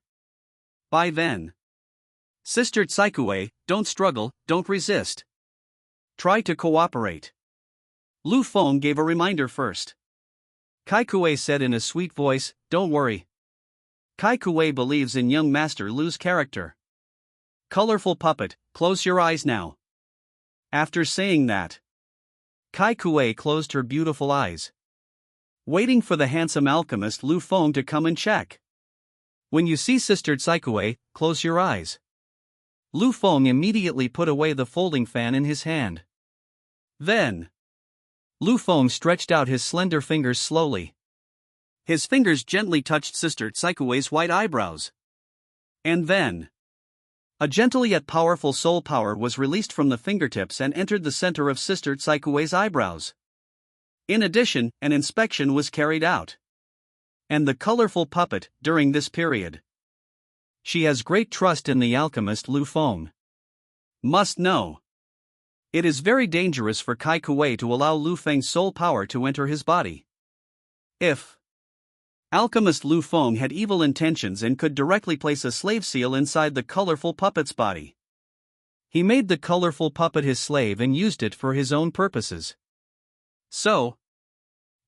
By then, Sister Tsaikue, don't struggle, don't resist. Try to cooperate." Lu Feng gave a reminder first. Kai Kuei said in a sweet voice, "Don't worry. Kai Kuei believes in young Master Lu's character. Colorful puppet, close your eyes now. After saying that, Kai Kuei closed her beautiful eyes, waiting for the handsome alchemist Lu Feng to come and check. When you see Sister Tsai Kuei, close your eyes. Lu Feng immediately put away the folding fan in his hand. Then, Lu Feng stretched out his slender fingers slowly. His fingers gently touched Sister Tsai Kuei's white eyebrows. And then, a gentle yet powerful soul power was released from the fingertips and entered the center of Sister Tsai Kuei's eyebrows. In addition, an inspection was carried out. And the colorful puppet, during this period, she has great trust in the alchemist Lu Feng. Must know. It is very dangerous for Kai Kuei to allow Lu Feng's soul power to enter his body. If alchemist Lu Feng had evil intentions and could directly place a slave seal inside the colorful puppet's body, he made the colorful puppet his slave and used it for his own purposes. So,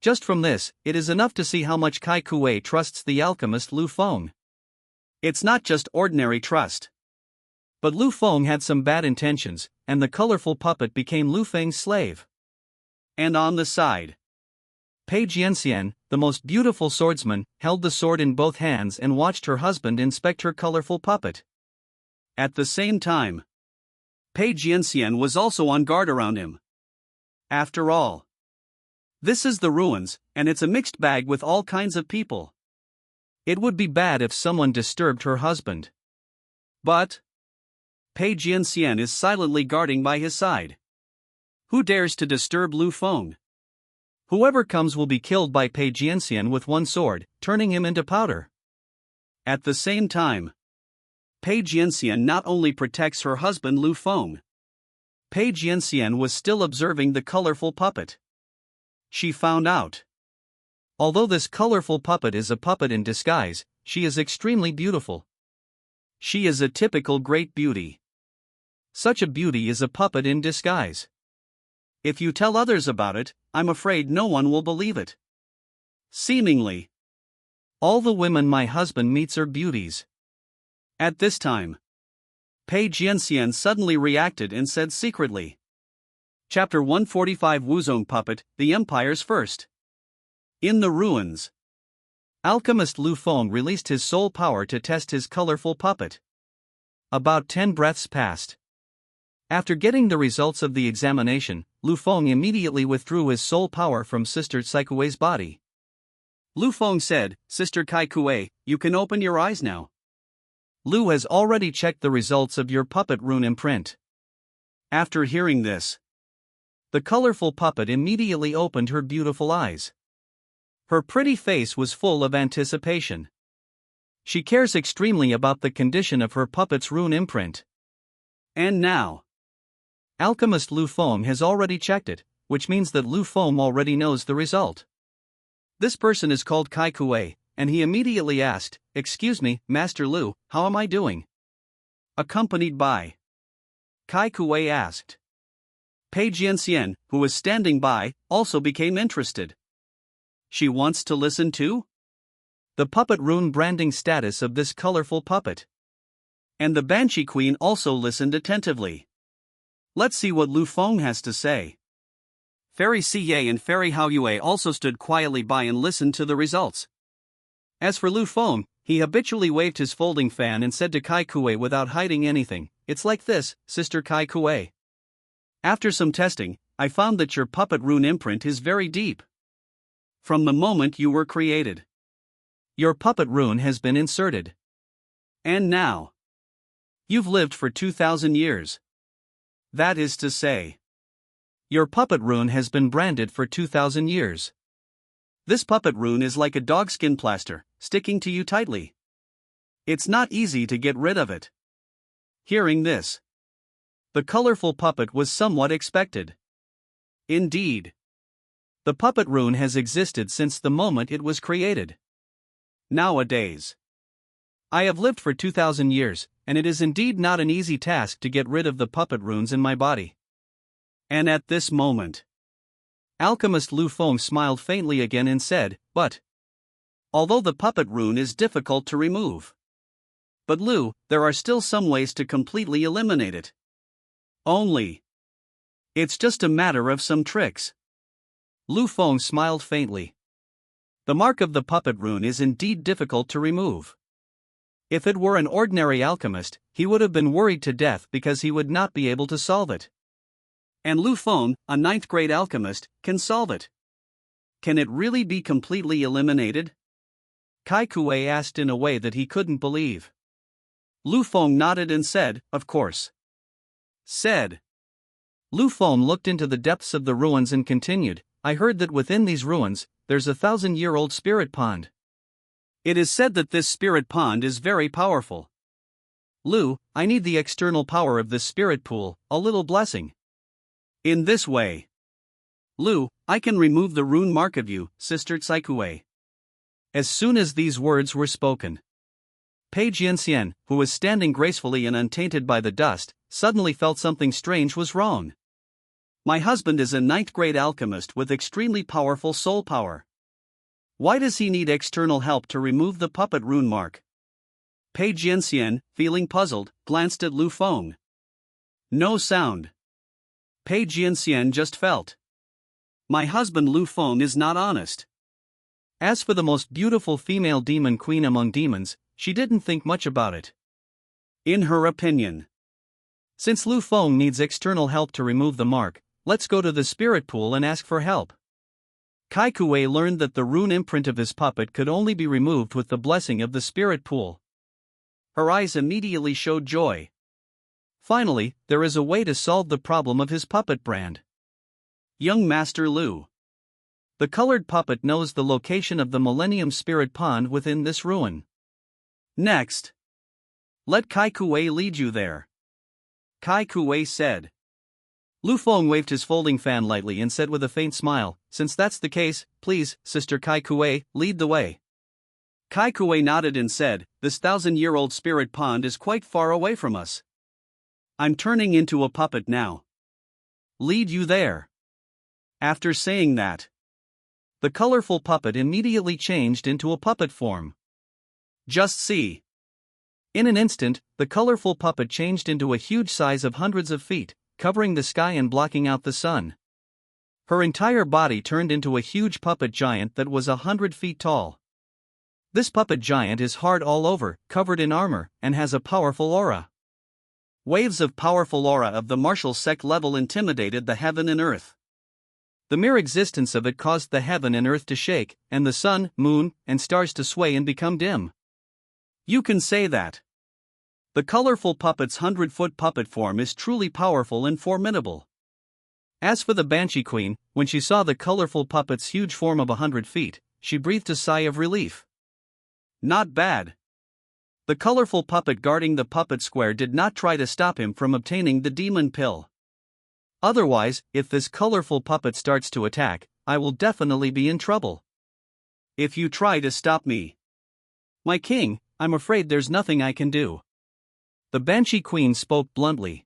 just from this, it is enough to see how much Kai Kuei trusts the alchemist Lu Feng. It's not just ordinary trust. But Lu Feng had some bad intentions, and the colorful puppet became Lu Feng's slave. And on the side, Pei Jianxian, the most beautiful swordsman, held the sword in both hands and watched her husband inspect her colorful puppet. At the same time, Pei Jianxian was also on guard around him. After all, this is the ruins, and it's a mixed bag with all kinds of people. It would be bad if someone disturbed her husband. But Pei Jianxian is silently guarding by his side. Who dares to disturb Lu Feng? Whoever comes will be killed by Pei Jianxian with one sword, turning him into powder. At the same time, Pei Jianxian not only protects her husband Lu Feng. Pei Jianxian was still observing the colorful puppet. She found out. Although this colorful puppet is a puppet in disguise, she is extremely beautiful. She is a typical great beauty. Such a beauty is a puppet in disguise. If you tell others about it, I'm afraid no one will believe it. Seemingly, all the women my husband meets are beauties. At this time, Pei Jianxian suddenly reacted and said secretly. Chapter 145 Wuzong Puppet, the Empire's First. In the ruins, alchemist Lu Feng released his soul power to test his colorful puppet. About 10 breaths passed. After getting the results of the examination, Lu Feng immediately withdrew his soul power from Sister Tsai Kuei's body. Lu Feng said, Sister Kai Kuei, you can open your eyes now. Lu has already checked the results of your puppet rune imprint. After hearing this, the colorful puppet immediately opened her beautiful eyes. Her pretty face was full of anticipation. She cares extremely about the condition of her puppet's rune imprint. And now, alchemist Lu Feng has already checked it, which means that Lu Feng already knows the result. This person is called Kai Kuei, and he immediately asked, Excuse me, Master Lu, how am I doing? Accompanied by Kai Kuei asked. Pei Jianxian, who was standing by, also became interested. She wants to listen too? The puppet rune branding status of this colorful puppet. And the Banshee Queen also listened attentively. Let's see what Lu Feng has to say. Fairy Siye and Fairy Haoyue also stood quietly by and listened to the results. As for Lu Feng, he habitually waved his folding fan and said to Kai Kuei without hiding anything, It's like this, Sister Kai Kuei. After some testing, I found that your puppet rune imprint is very deep. From the moment you were created, your puppet rune has been inserted. And now, you've lived for 2,000 years. That is to say, your puppet rune has been branded for 2,000 years. This puppet rune is like a dogskin plaster, sticking to you tightly. It's not easy to get rid of it. Hearing this, the colorful puppet was somewhat expected. Indeed, the puppet rune has existed since the moment it was created. Nowadays, I have lived for 2,000 years, and it is indeed not an easy task to get rid of the puppet runes in my body. And at this moment, alchemist Lu Feng smiled faintly again and said, But although the puppet rune is difficult to remove. But Lu, there are still some ways to completely eliminate it. Only. It's just a matter of some tricks. Lu Feng smiled faintly. The mark of the puppet rune is indeed difficult to remove. If it were an ordinary alchemist, he would have been worried to death because he would not be able to solve it. And Lu Feng, a 9th grade alchemist, can solve it. Can it really be completely eliminated? Kai Kuei asked in a way that he couldn't believe. Lu Feng nodded and said, "Of course." Said. Lu Feng looked into the depths of the ruins and continued, "I heard that within these ruins, there's a 1,000-year-old spirit pond. It is said that this spirit pond is very powerful. Lu, I need the external power of this spirit pool, a little blessing. In this way. Lu, I can remove the rune mark of you, Sister Tsaikue." As soon as these words were spoken, Pei Jianxian, who was standing gracefully and untainted by the dust, suddenly felt something strange was wrong. My husband is a 9th grade alchemist with extremely powerful soul power. Why does he need external help to remove the puppet rune mark? Pei Jianxian, feeling puzzled, glanced at Lu Feng. No sound. Pei Jianxian just felt. My husband Lu Feng is not honest. As for the most beautiful female demon queen among demons, she didn't think much about it. In her opinion, since Lu Feng needs external help to remove the mark, let's go to the spirit pool and ask for help. Kai Kuei learned that the rune imprint of his puppet could only be removed with the blessing of the spirit pool. Her eyes immediately showed joy. Finally, there is a way to solve the problem of his puppet brand. Young Master Lu. The colored puppet knows the location of the Millennium Spirit Pond within this ruin. Next, let Kai Kuei lead you there. Kai Kuei said. Lu Feng waved his folding fan lightly and said with a faint smile, "Since that's the case, please, Sister Kai Kuei, lead the way." Kai Kuei nodded and said, "This 1,000-year-old spirit pond is quite far away from us. I'm turning into a puppet now. Lead you there." After saying that, the colorful puppet immediately changed into a puppet form. Just see. In an instant, the colorful puppet changed into a huge size of hundreds of feet, covering the sky and blocking out the sun. Her entire body turned into a huge puppet giant that was 100 feet tall. This puppet giant is hard all over, covered in armor, and has a powerful aura. Waves of powerful aura of the martial sect level intimidated the heaven and earth. The mere existence of it caused the heaven and earth to shake, and the sun, moon, and stars to sway and become dim. You can say that. The colorful puppet's 100-foot puppet form is truly powerful and formidable. As for the Banshee Queen, when she saw the colorful puppet's huge form of 100 feet, she breathed a sigh of relief. Not bad. The colorful puppet guarding the puppet square did not try to stop him from obtaining the demon pill. Otherwise, if this colorful puppet starts to attack, I will definitely be in trouble. If you try to stop me, my king, I'm afraid there's nothing I can do. The Banshee Queen spoke bluntly.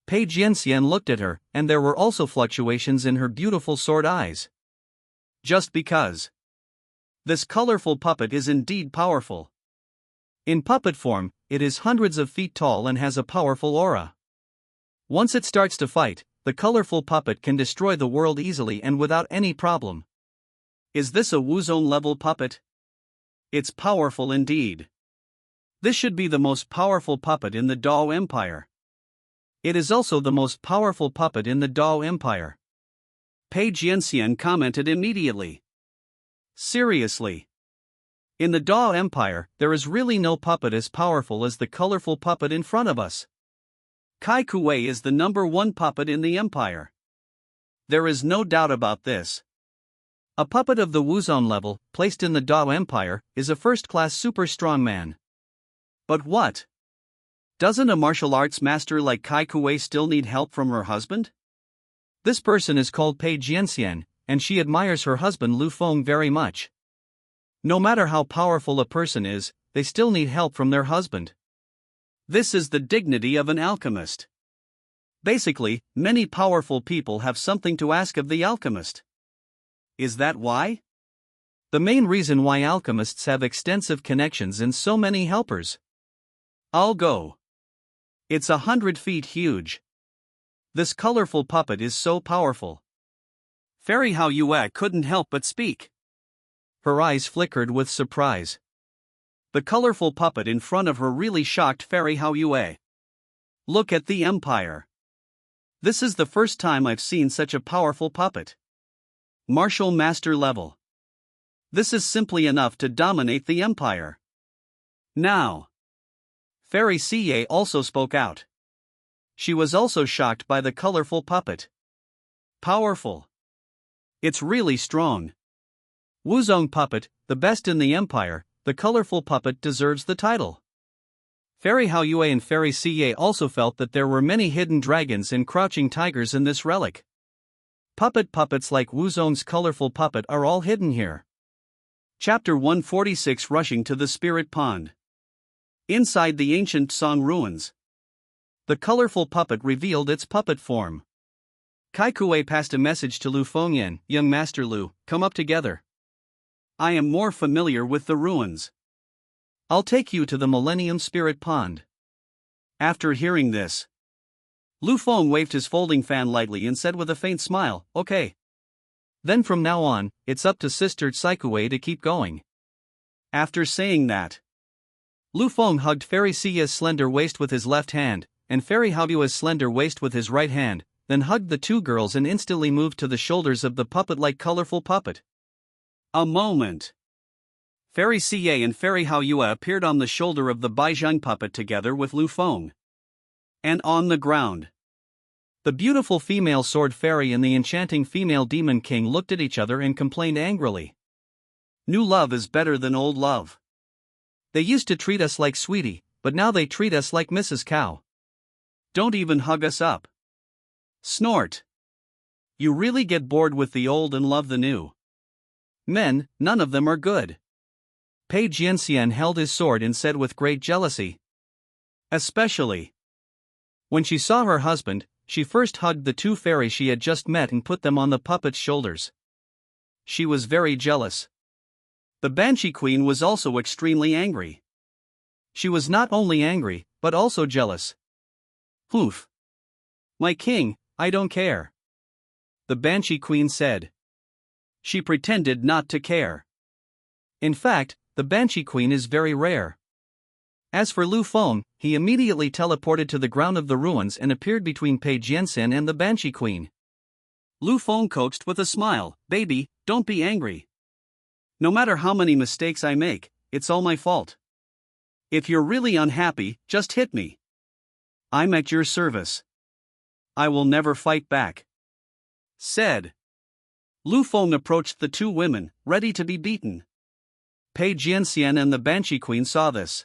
Pei Jianxian looked at her, and there were also fluctuations in her beautiful sword eyes. Just because. This colorful puppet is indeed powerful. In puppet form, it is hundreds of feet tall and has a powerful aura. Once it starts to fight, the colorful puppet can destroy the world easily and without any problem. Is this a Wuzone level puppet? It's powerful indeed. This should be the most powerful puppet in the Dao Empire. It is also the most powerful puppet in the Dao Empire. Pei Jianxian commented immediately. Seriously. In the Dao Empire, there is really no puppet as powerful as the colorful puppet in front of us. Kai Kuei is the #1 puppet in the empire. There is no doubt about this. A puppet of the Wuzone level, placed in the Dao Empire, is a first-class super strong man. But what? Doesn't a martial arts master like Kai Kuei still need help from her husband? This person is called Pei Jianxian, and she admires her husband Lu Feng very much. No matter how powerful a person is, they still need help from their husband. This is the dignity of an alchemist. Basically, many powerful people have something to ask of the alchemist. Is that why? The main reason why alchemists have extensive connections and so many helpers. I'll go. It's 100 feet huge. This colorful puppet is so powerful. Fairy Hao Yue couldn't help but speak. Her eyes flickered with surprise. The colorful puppet in front of her really shocked Fairy Hao Yue. Look at the Empire. This is the first time I've seen such a powerful puppet. Martial master level. This is simply enough to dominate the Empire. Now. Fairy Xie also spoke out. She was also shocked by the colorful puppet. Powerful. It's really strong. Wuzong puppet, the best in the Empire, the colorful puppet deserves the title. Fairy Hao Yue and Fairy Xie also felt that there were many hidden dragons and crouching tigers in this relic. Puppets like Wuzong's colorful puppet are all hidden here. Chapter 146 Rushing to the Spirit Pond. Inside the ancient Song ruins. The colorful puppet revealed its puppet form. Kai Kuei passed a message to Lu Fengyan, young Master Lu, come up together. I am more familiar with the ruins. I'll take you to the Millennium Spirit Pond. After hearing this, Lu Feng waved his folding fan lightly and said with a faint smile, okay. Then from now on, it's up to Sister Tsai Kuei to keep going. After saying that, Lu Feng hugged Fairy Xie's slender waist with his left hand, and Fairy Hao Yue's slender waist with his right hand, then hugged the two girls and instantly moved to the shoulders of the puppet-like colorful puppet. A moment. Fairy Xie and Fairy Hao Yue appeared on the shoulder of the Baizhang puppet together with Lu Feng. And on the ground. The beautiful female sword fairy and the enchanting female demon king looked at each other and complained angrily. New love is better than old love. They used to treat us like sweetie, but now they treat us like Mrs. Cow. Don't even hug us up. Snort. You really get bored with the old and love the new. Men, none of them are good. Pei Jianxian held his sword and said with great jealousy. Especially. When she saw her husband, she first hugged the two fairies she had just met and put them on the puppet's shoulders. She was very jealous. The Banshee Queen was also extremely angry. She was not only angry, but also jealous. Oof. My king, I don't care. The Banshee Queen said. She pretended not to care. In fact, the Banshee Queen is very rare. As for Lu Feng, he immediately teleported to the ground of the ruins and appeared between Pei Jianxian and the Banshee Queen. Lu Feng coaxed with a smile, baby, don't be angry. No matter how many mistakes I make, it's all my fault. If you're really unhappy, just hit me. I'm at your service. I will never fight back. Said. Lu Feng approached the two women, ready to be beaten. Pei Jianxian and the Banshee Queen saw this.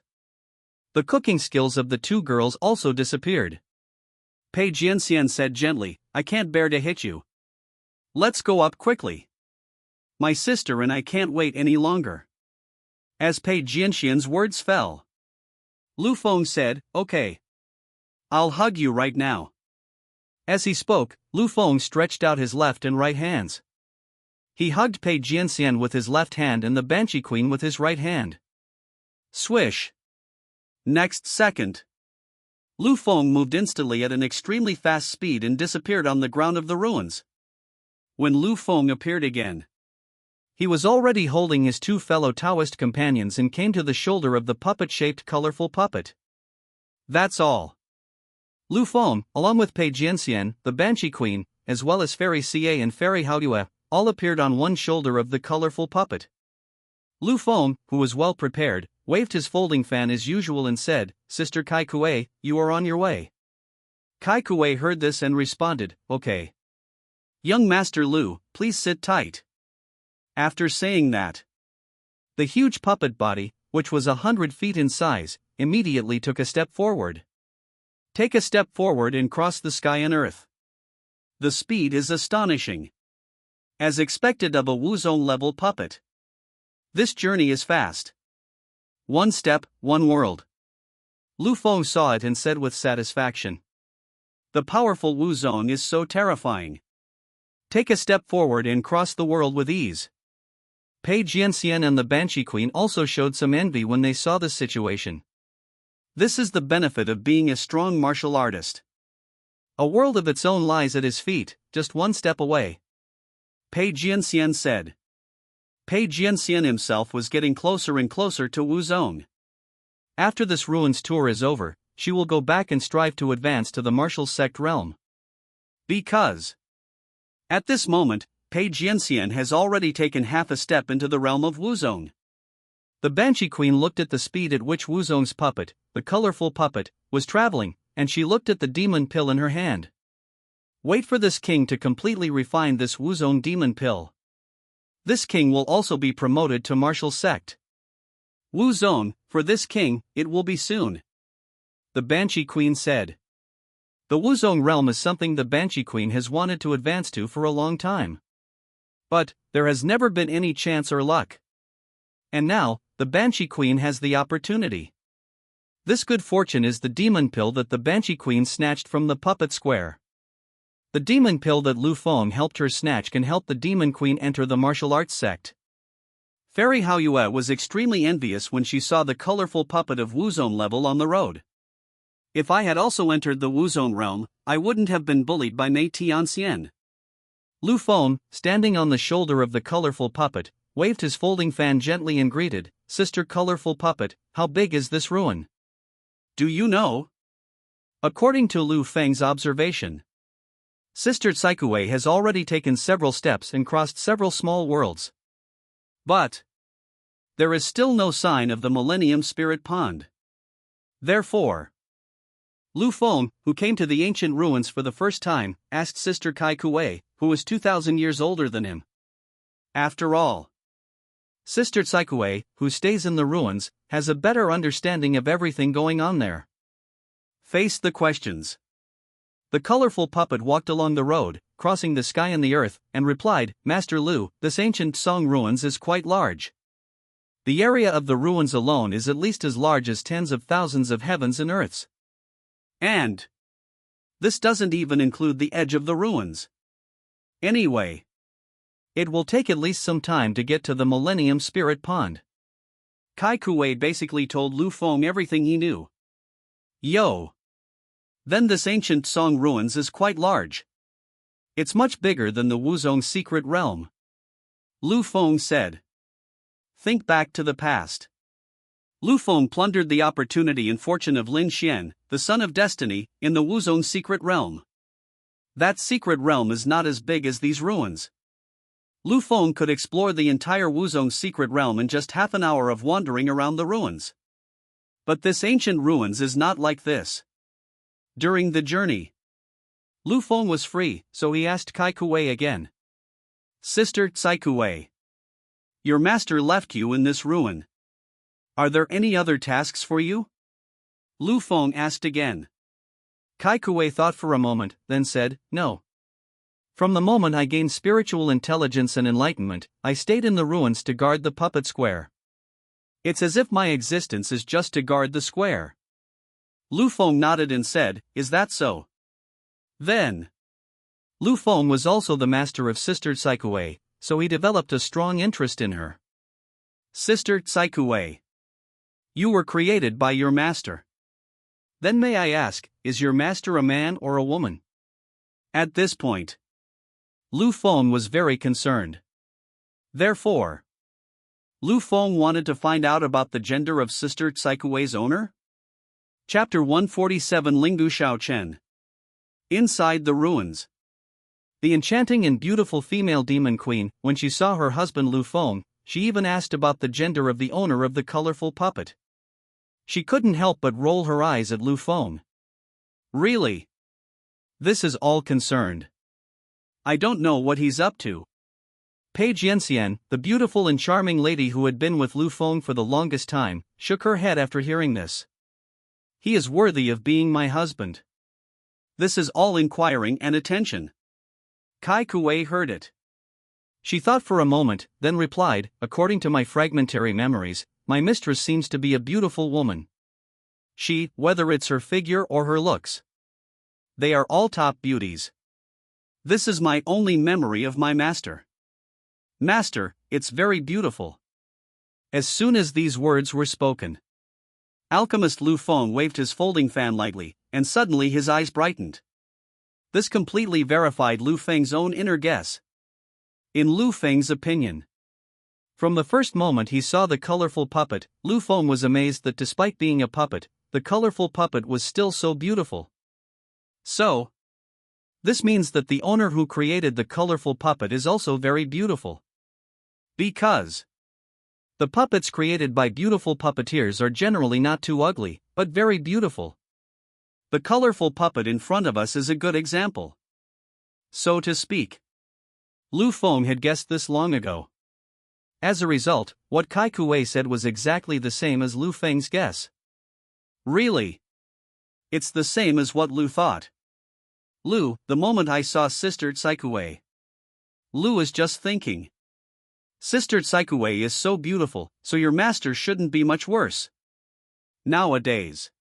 The cooking skills of the two girls also disappeared. Pei Jianxian said gently, I can't bear to hit you. Let's go up quickly. My sister and I can't wait any longer. As Pei Jianxian's words fell, Lu Feng said, okay. I'll hug you right now. As he spoke, Lu Feng stretched out his left and right hands. He hugged Pei Jianxian with his left hand and the Banshee Queen with his right hand. Swish. Next second, Lu Feng moved instantly at an extremely fast speed and disappeared on the ground of the ruins. When Lu Feng appeared again, he was already holding his two fellow Taoist companions and came to the shoulder of the puppet-shaped colorful puppet. That's all. Lu Feng, along with Pei Jianxian, the Banshee Queen, as well as Fairy Xie and Fairy Hao Yue, all appeared on one shoulder of the colorful puppet. Lu Feng, who was well prepared, waved his folding fan as usual and said, Sister Kai Kuei, you are on your way. Kai Kuei heard this and responded, okay. Young Master Lu, please sit tight. After saying that, the huge puppet body, which was 100 feet in size, immediately took a step forward. Take a step forward and cross the sky and earth. The speed is astonishing. As expected of a Wuzong-level puppet. This journey is fast. One step, one world. Lu Feng saw it and said with satisfaction. The powerful Wuzong is so terrifying. Take a step forward and cross the world with ease. Pei Jianxian and the Banshee Queen also showed some envy when they saw the situation. This is the benefit of being a strong martial artist. A world of its own lies at his feet, just one step away. Pei Jianxian said. Pei Jianxian himself was getting closer and closer to Wu Zong. After this ruins tour is over, she will go back and strive to advance to the martial sect realm. Because at this moment, Pei Jianxian has already taken half a step into the realm of Wu Zong. The Banshee Queen looked at the speed at which Wu Zong's puppet, the colorful puppet, was traveling, and she looked at the demon pill in her hand. Wait for this king to completely refine this Wu Zong demon pill. This king will also be promoted to martial sect. Wu Zong, for this king, it will be soon. The Banshee Queen said. The Wu Zong realm is something the Banshee Queen has wanted to advance to for a long time. But there has never been any chance or luck. And now, the Banshee Queen has the opportunity. This good fortune is the demon pill that the Banshee Queen snatched from the puppet square. The demon pill that Lu Feng helped her snatch can help the Demon Queen enter the martial arts sect. Fairy Hao Yue was extremely envious when she saw the colorful puppet of Wu Zong level on the road. If I had also entered the Wu Zong realm, I wouldn't have been bullied by Mei Tianxian. Lu Feng, standing on the shoulder of the colorful puppet, waved his folding fan gently and greeted, "Sister Colorful Puppet, how big is this ruin?" "Do you know?" According to Lu Feng's observation, Sister Tsaikue has already taken several steps and crossed several small worlds. But there is still no sign of the Millennium Spirit Pond. Therefore, Lu Feng, who came to the ancient ruins for the first time, asked Sister Kai Kuei, who was 2,000 years older than him. After all, Sister Tsaikue, who stays in the ruins, has a better understanding of everything going on there. Face the questions. The colorful puppet walked along the road, crossing the sky and the earth, and replied, "Master Lu, this ancient Song ruins is quite large. The area of the ruins alone is at least as large as tens of thousands of heavens and earths. And this doesn't even include the edge of the ruins. Anyway, it will take at least some time to get to the Millennium Spirit Pond." Kai Kuei basically told Lu Feng everything he knew. Yo! Then this ancient Song ruins is quite large. It's much bigger than the Wu Zong secret realm. Lu Feng said. Think back to the past. Lu Feng plundered the opportunity and fortune of Lin Xian, the son of destiny, in the Wu Zong secret realm. That secret realm is not as big as these ruins. Lu Feng could explore the entire Wu Zong secret realm in just half an hour of wandering around the ruins. But this ancient ruins is not like this. During the journey, Lu Feng was free, so he asked Kai Kuei again. "Sister Tsaikue, your master left you in this ruin. Are there any other tasks for you?" Lu Feng asked again. Kai Kuei thought for a moment, then said, "No. From the moment I gained spiritual intelligence and enlightenment, I stayed in the ruins to guard the puppet square. It's as if my existence is just to guard the square." Lu Feng nodded and said, "Is that so?" Then, Lu Feng was also the master of Sister Tsaikue, so he developed a strong interest in her. "Sister Tsaikue, you were created by your master. Then may I ask, is your master a man or a woman?" At this point, Lu Feng was very concerned. Therefore, Lu Feng wanted to find out about the gender of Sister Tsaikue's owner. Chapter 147 Lingu Shao Chen. Inside the ruins. The enchanting and beautiful female demon queen, when she saw her husband Lu Feng, she even asked about the gender of the owner of the colorful puppet. She couldn't help but roll her eyes at Lu Feng. Really? This is all concerned. I don't know what he's up to. Pei Jianxian, the beautiful and charming lady who had been with Lu Feng for the longest time, shook her head after hearing this. He is worthy of being my husband. This is all inquiring and attention. Kai Kuei heard it. She thought for a moment, then replied, "According to my fragmentary memories, my mistress seems to be a beautiful woman. She, whether it's her figure or her looks, they are all top beauties. This is my only memory of my master. Master, it's very beautiful." As soon as these words were spoken, alchemist Lu Feng waved his folding fan lightly, and suddenly his eyes brightened. This completely verified Lu Feng's own inner guess. In Lu Feng's opinion, from the first moment he saw the colorful puppet, Lu Feng was amazed that despite being a puppet, the colorful puppet was still so beautiful. So, this means that the owner who created the colorful puppet is also very beautiful. Because the puppets created by beautiful puppeteers are generally not too ugly, but very beautiful. The colorful puppet in front of us is a good example. So to speak, Lu Feng had guessed this long ago. As a result, what Kai Kuei said was exactly the same as Lu Feng's guess. Really? It's the same as what Lu thought. Lu, the moment I saw Sister Tsaikuei. Lu is just thinking. Sister Tsaikuei is so beautiful, so your master shouldn't be much worse. Nowadays,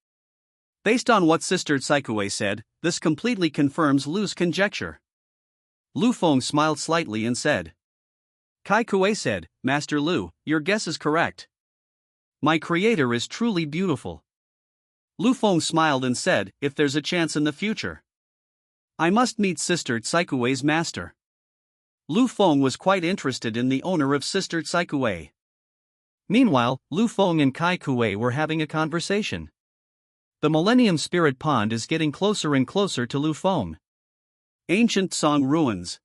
based on what Sister Tsaikuei said, this completely confirms Lu's conjecture. Lu Feng smiled slightly and said. Kai Kuei said, Master Lu, your guess is correct. My creator is truly beautiful. Lu Feng smiled and said, if there's a chance in the future, I must meet Sister Tsaikuei's master. Lu Feng was quite interested in the owner of Sister Tsaikuei. Meanwhile, Lu Feng and Kai Kuei were having a conversation. The Millennium Spirit Pond is getting closer and closer to Lu Feng. Ancient Song Ruins.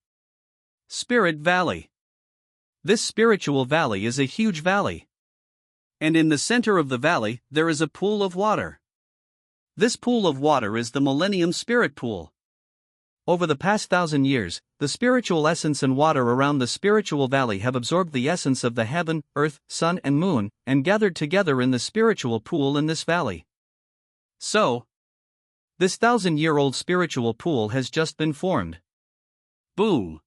Spirit Valley. This spiritual valley is a huge valley. And in the center of the valley, there is a pool of water. This pool of water is the Millennium Spirit Pool. Over the past 1,000 years, the spiritual essence and water around the spiritual valley have absorbed the essence of the heaven, earth, sun and moon, and gathered together in the spiritual pool in this valley. So, this 1,000-year-old spiritual pool has just been formed. Boom!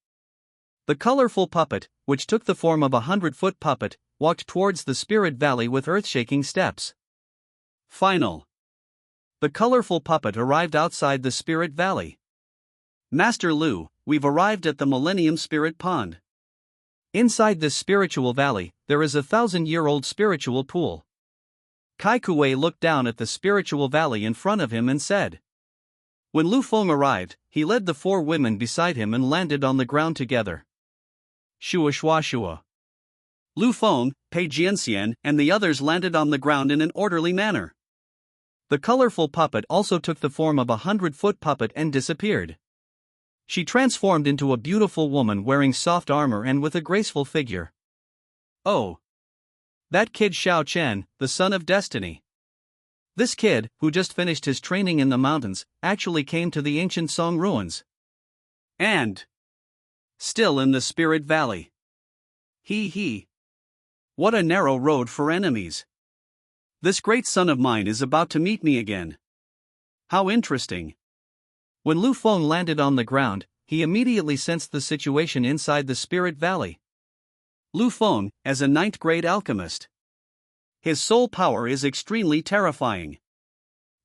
The colorful puppet, which took the form of a 100-foot puppet, walked towards the spirit valley with earth-shaking steps. Final. The colorful puppet arrived outside the spirit valley. Master Lu, we've arrived at the Millennium Spirit Pond. Inside this spiritual valley, there is a 1,000-year-old spiritual pool. Kai Kuei looked down at the spiritual valley in front of him and said. When Lu Feng arrived, he led the 4 women beside him and landed on the ground together. Shua shua shua. Lu Feng, Pei Jianxian, and the others landed on the ground in an orderly manner. The colorful puppet also took the form of a 100-foot puppet and disappeared. She transformed into a beautiful woman wearing soft armor and with a graceful figure. Oh! That kid Xiao Chen, the son of destiny. This kid, who just finished his training in the mountains, actually came to the ancient Song ruins. And still in the Spirit Valley. He. What a narrow road for enemies. This great son of mine is about to meet me again. How interesting. When Lu Feng landed on the ground, he immediately sensed the situation inside the Spirit Valley. Lu Feng, as a 9th grade alchemist. His soul power is extremely terrifying.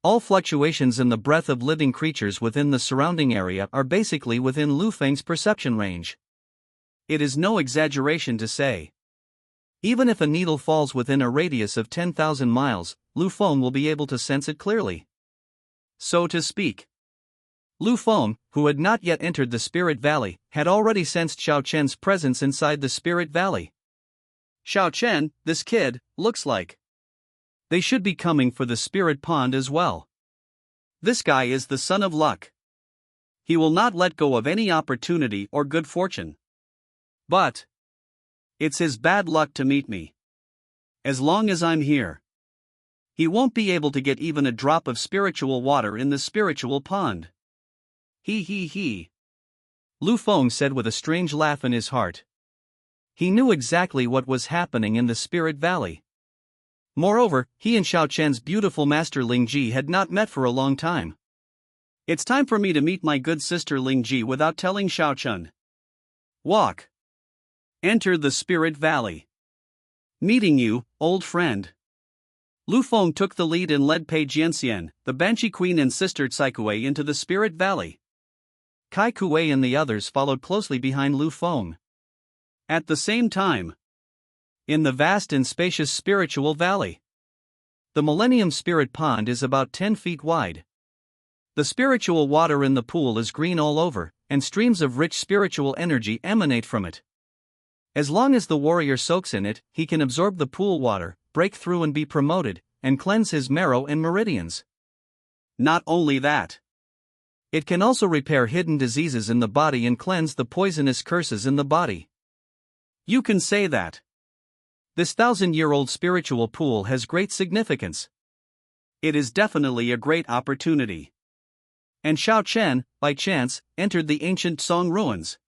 All fluctuations in the breath of living creatures within the surrounding area are basically within Lu Feng's perception range. It is no exaggeration to say. Even if a needle falls within a radius of 10,000 miles, Lu Feng will be able to sense it clearly. So to speak. Lu Feng, who had not yet entered the Spirit Valley, had already sensed Xiao Chen's presence inside the Spirit Valley. Xiao Chen, this kid, looks like they should be coming for the Spirit Pond as well. This guy is the son of luck. He will not let go of any opportunity or good fortune. But it's his bad luck to meet me. As long as I'm here, he won't be able to get even a drop of spiritual water in the spiritual pond. He. Lu Feng said with a strange laugh in his heart. He knew exactly what was happening in the Spirit Valley. Moreover, he and Xiao Chen's beautiful master Ling Ji had not met for a long time. It's time for me to meet my good sister Ling Ji without telling Xiao Chen. Walk. Enter the Spirit Valley. Meeting you, old friend. Lu Feng took the lead and led Pei Jianxian, the Banshee Queen and Sister Tsaikuei into the Spirit Valley. Kai Kuei and the others followed closely behind Lu Feng. At the same time, In the vast and spacious spiritual valley. The Millennium Spirit Pond is about 10 feet wide. The spiritual water in the pool is green all over, and streams of rich spiritual energy emanate from it. As long as the warrior soaks in it, he can absorb the pool water, break through and be promoted, and cleanse his marrow and meridians. Not only that, it can also repair hidden diseases in the body and cleanse the poisonous curses in the body. You can say that this 1,000-year-old spiritual pool has great significance. It is definitely a great opportunity. And Xiao Chen, by chance, entered the ancient Song ruins.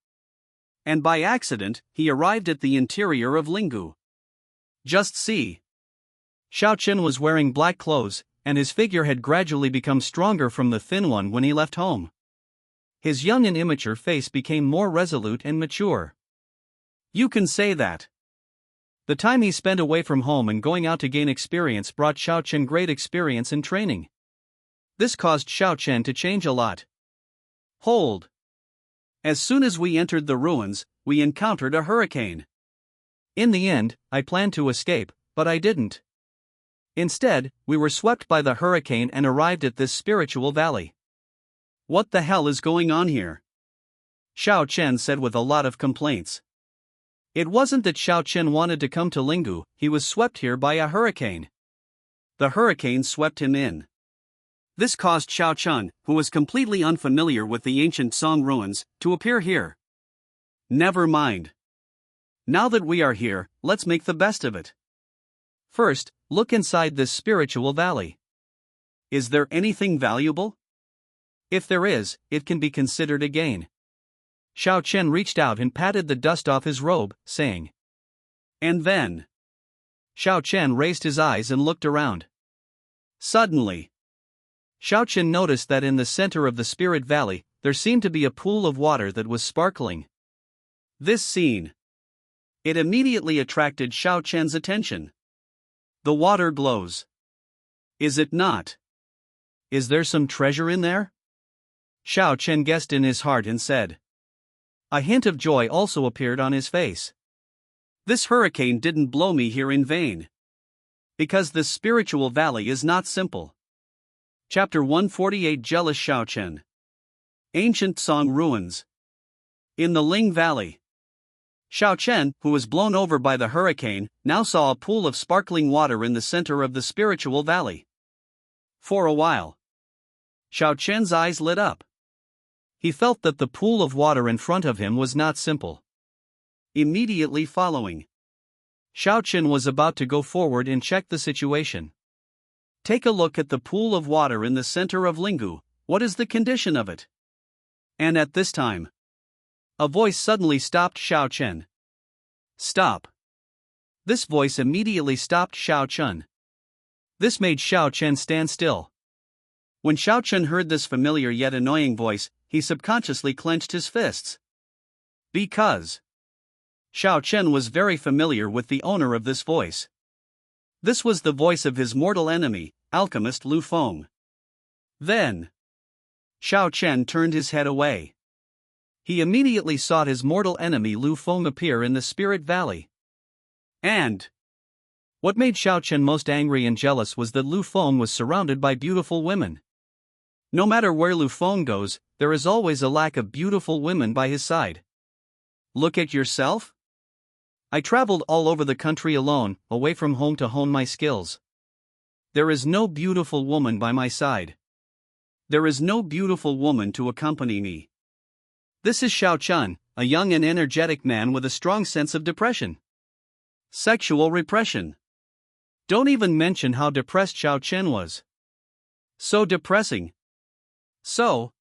And by accident, he arrived at the interior of Lingu. Just see. Xiao Chen was wearing black clothes, and his figure had gradually become stronger from the thin one when he left home. His young and immature face became more resolute and mature. You can say that the time he spent away from home and going out to gain experience brought Xiao Chen great experience and training. This caused Xiao Chen to change a lot. Hold. As soon as we entered the ruins, we encountered a hurricane. In the end, I planned to escape, but I didn't. Instead, we were swept by the hurricane and arrived at this spiritual valley. What the hell is going on here? Xiao Chen said with a lot of complaints. It wasn't that Xiao Chen wanted to come to Lingu, he was swept here by a hurricane. The hurricane swept him in. This caused Xiao Chen, who was completely unfamiliar with the ancient Song ruins, to appear here. Never mind. Now that we are here, let's make the best of it. First, look inside this spiritual valley. Is there anything valuable? If there is, it can be considered a gain. Xiao Chen reached out and patted the dust off his robe, saying. And then Xiao Chen raised his eyes and looked around. Suddenly, Xiao Chen noticed that in the center of the spirit valley, there seemed to be a pool of water that was sparkling. This scene. It immediately attracted Xiao Chen's attention. The water glows. Is it not? Is there some treasure in there? Xiao Chen guessed in his heart and said. A hint of joy also appeared on his face. This hurricane didn't blow me here in vain. Because this spiritual valley is not simple. Chapter 148 Jealous Xiao Chen. Ancient Song Ruins. In the Ling Valley. Xiao Chen, who was blown over by the hurricane, now saw a pool of sparkling water in the center of the spiritual valley. For a while, Xiao Chen's eyes lit up. He felt that the pool of water in front of him was not simple. Immediately following, Xiao Chen was about to go forward and check the situation. Take a look at the pool of water in the center of Lingu. What is the condition of it? And at this time, a voice suddenly stopped Xiao Chen. Stop. This voice immediately stopped Xiao Chen. This made Xiao Chen stand still. When Xiao Chen heard this familiar yet annoying voice, he subconsciously clenched his fists. Because Xiao Chen was very familiar with the owner of this voice. This was the voice of his mortal enemy, alchemist Lu Feng. Then, Xiao Chen turned his head away. He immediately saw his mortal enemy Lu Feng appear in the Spirit Valley. And what made Xiao Chen most angry and jealous was that Lu Feng was surrounded by beautiful women. No matter where Lu Feng goes, there is always a lack of beautiful women by his side. Look at yourself. I traveled all over the country alone, away from home to hone my skills. There is no beautiful woman by my side. There is no beautiful woman to accompany me. This is Xiao Chen, a young and energetic man with a strong sense of depression. Sexual repression. Don't even mention how depressed Xiao Chen was. So depressing. So,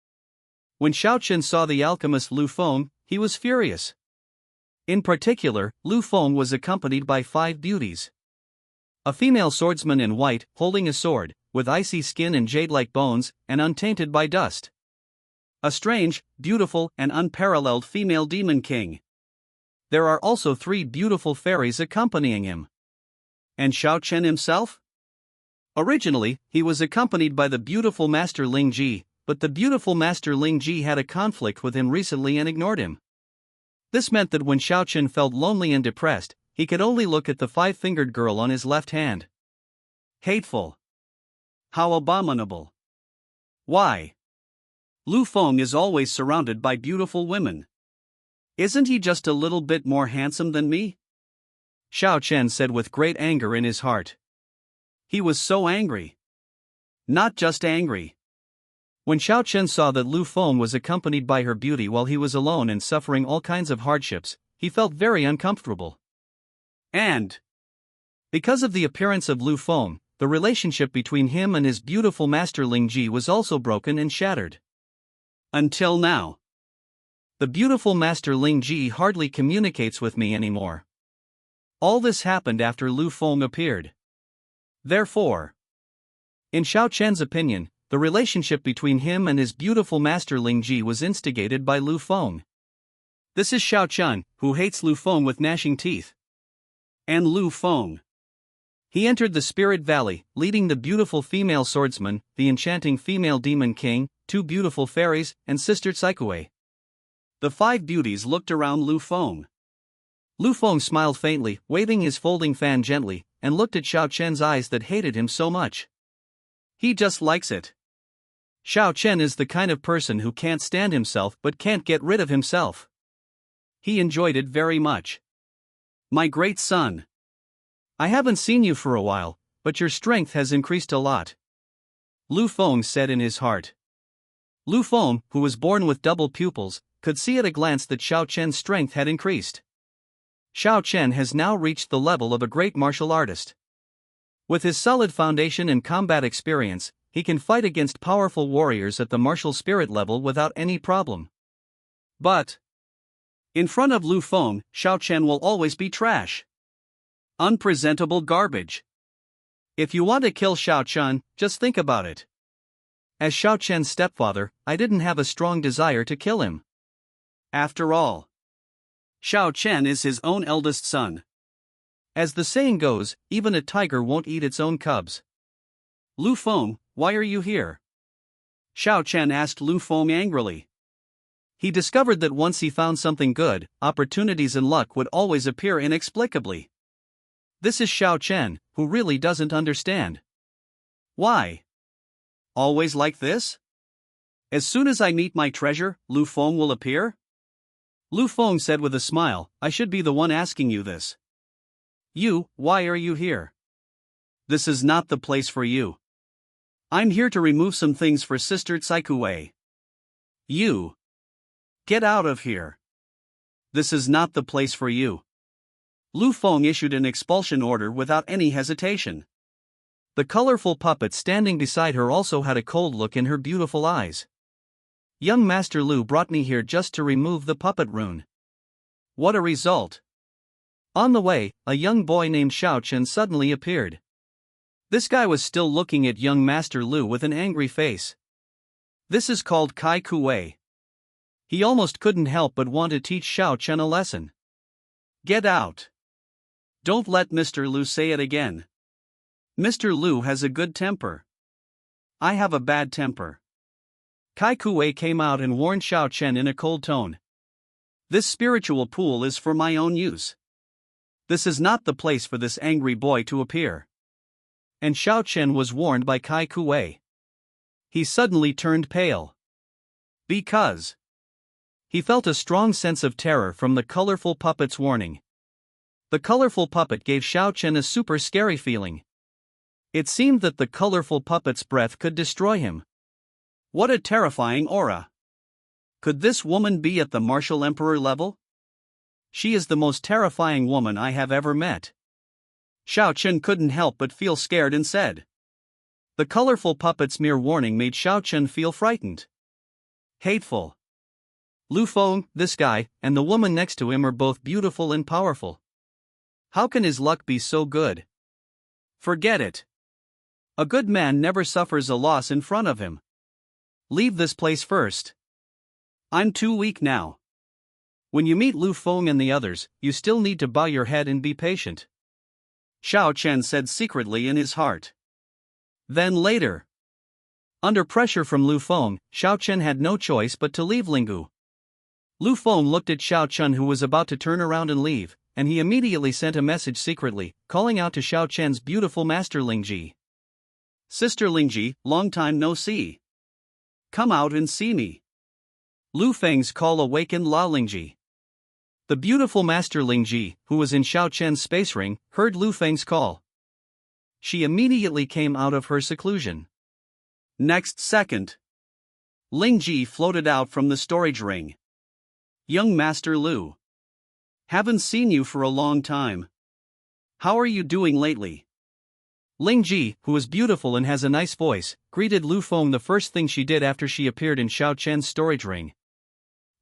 when Xiao Chen saw the alchemist Lu Feng, he was furious. In particular, Lu Feng was accompanied by 5 beauties. A female swordsman in white, holding a sword, with icy skin and jade-like bones, and untainted by dust. A strange, beautiful, and unparalleled female demon king. There are also 3 beautiful fairies accompanying him. And Xiao Chen himself? Originally, he was accompanied by the beautiful Master Ling Ji, but the beautiful Master Ling Ji had a conflict with him recently and ignored him. This meant that when Xiao Chen felt lonely and depressed, he could only look at the five-fingered girl on his left hand. Hateful. How abominable. Why? Lu Feng is always surrounded by beautiful women. Isn't he just a little bit more handsome than me? Xiao Chen said with great anger in his heart. He was so angry. Not just angry. When Xiao Chen saw that Lu Feng was accompanied by her beauty while he was alone and suffering all kinds of hardships, he felt very uncomfortable. And because of the appearance of Lu Feng, the relationship between him and his beautiful master Ling Ji was also broken and shattered. Until now. The beautiful master Ling Ji hardly communicates with me anymore. All this happened after Lu Feng appeared. Therefore, in Xiao Chen's opinion, the relationship between him and his beautiful master Ling Ji was instigated by Lu Feng. This is Xiao Chen, who hates Lu Feng with gnashing teeth. And Lu Feng. He entered the Spirit Valley, leading the beautiful female swordsman, the enchanting female demon king, two beautiful fairies, and Sister Tsaikue. The five beauties looked around Lu Feng. Lu Feng smiled faintly, waving his folding fan gently, and looked at Xiao Chen's eyes that hated him so much. He just likes it. Xiao Chen is the kind of person who can't stand himself but can't get rid of himself. He enjoyed it very much. My great son. I haven't seen you for a while, but your strength has increased a lot. Lu Feng said in his heart. Lu Feng, who was born with double pupils, could see at a glance that Xiao Chen's strength had increased. Xiao Chen has now reached the level of a great martial artist. With his solid foundation and combat experience, he can fight against powerful warriors at the martial spirit level without any problem. But in front of Lu Feng, Xiao Chen will always be trash. Unpresentable garbage. If you want to kill Xiao Chen, just think about it. As Xiao Chen's stepfather, I didn't have a strong desire to kill him. After all, Xiao Chen is his own eldest son. As the saying goes, even a tiger won't eat its own cubs. Lu Feng, why are you here? Xiao Chen asked Lu Feng angrily. He discovered that once he found something good, opportunities and luck would always appear inexplicably. This is Xiao Chen, who really doesn't understand. Why? Always like this? As soon as I meet my treasure, Lu Feng will appear? Lu Feng said with a smile, I should be the one asking you this. You, why are you here? This is not the place for you. I'm here to remove some things for Sister Tsaikue. You. Get out of here. This is not the place for you. Lu Feng issued an expulsion order without any hesitation. The colorful puppet standing beside her also had a cold look in her beautiful eyes. Young Master Lu brought me here just to remove the puppet rune. What a result! On the way, a young boy named Xiao Chen suddenly appeared. This guy was still looking at young Master Lu with an angry face. This is called Kai Kuei. He almost couldn't help but want to teach Xiao Chen a lesson. Get out! Don't let Mr. Lu say it again. Mr. Lu has a good temper. I have a bad temper. Kai Kuei came out and warned Xiao Chen in a cold tone. This spiritual pool is for my own use. This is not the place for this angry boy to appear. And Xiao Chen was warned by Kai Kuei. He suddenly turned pale. Because he felt a strong sense of terror from the colorful puppet's warning. The colorful puppet gave Xiao Chen a super scary feeling. It seemed that the colorful puppet's breath could destroy him. What a terrifying aura! Could this woman be at the martial emperor level? She is the most terrifying woman I have ever met. Xiao Chen couldn't help but feel scared and said. The colorful puppet's mere warning made Xiao Chen feel frightened. Hateful. Lu Feng, this guy, and the woman next to him are both beautiful and powerful. How can his luck be so good? Forget it. A good man never suffers a loss in front of him. Leave this place first. I'm too weak now. When you meet Lu Feng and the others, you still need to bow your head and be patient. Xiao Chen said secretly in his heart. Then later, under pressure from Lu Feng, Xiao Chen had no choice but to leave Linggu. Lu Feng looked at Xiao Chen, who was about to turn around and leave, and he immediately sent a message secretly, calling out to Xiao Chen's beautiful master Lingji. "Sister Lingji, long time no see. Come out and see me." Lu Feng's call awakened La Lingji. The beautiful master Lingji, who was in Xiao Chen's space ring, heard Lu Feng's call. She immediately came out of her seclusion. Next second, Lingji floated out from the storage ring. "Young Master Lu. Haven't seen you for a long time. How are you doing lately?" Lingji, who is beautiful and has a nice voice, greeted Lu Feng the first thing she did after she appeared in Xiao Chen's storage ring.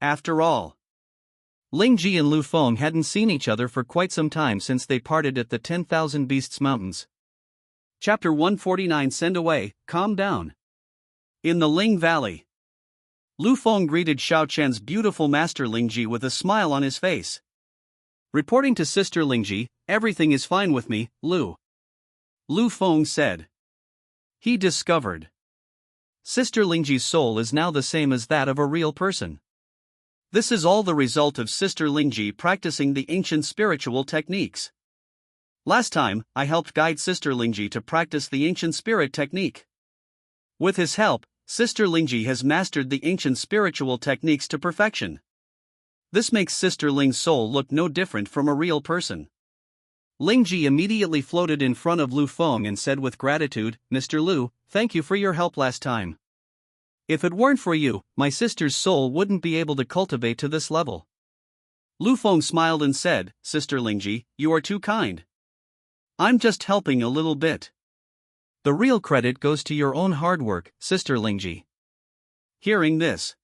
After all, Lingji and Lu Feng hadn't seen each other for quite some time since they parted at the 10,000 Beasts Mountains. Chapter 149. Send away, calm down. In the Ling Valley, Lu Feng greeted Xiao Chen's beautiful master Lingji with a smile on his face. Reporting to Sister Lingji, "Everything is fine with me, Lu Feng said. He discovered Sister Lingji's soul is now the same as that of a real person. This is all the result of Sister Lingji practicing the ancient spiritual techniques. Last time, I helped guide Sister Lingji to practice the ancient spirit technique. With his help, Sister Lingji has mastered the ancient spiritual techniques to perfection. This makes Sister Ling's soul look no different from a real person." Lingji immediately floated in front of Lu Feng and said with gratitude, "Mr. Lu, thank you for your help last time. If it weren't for you, my sister's soul wouldn't be able to cultivate to this level." Lu Feng smiled and said, "Sister Lingji, you are too kind. I'm just helping a little bit. The real credit goes to your own hard work, Sister Lingji." Hearing this,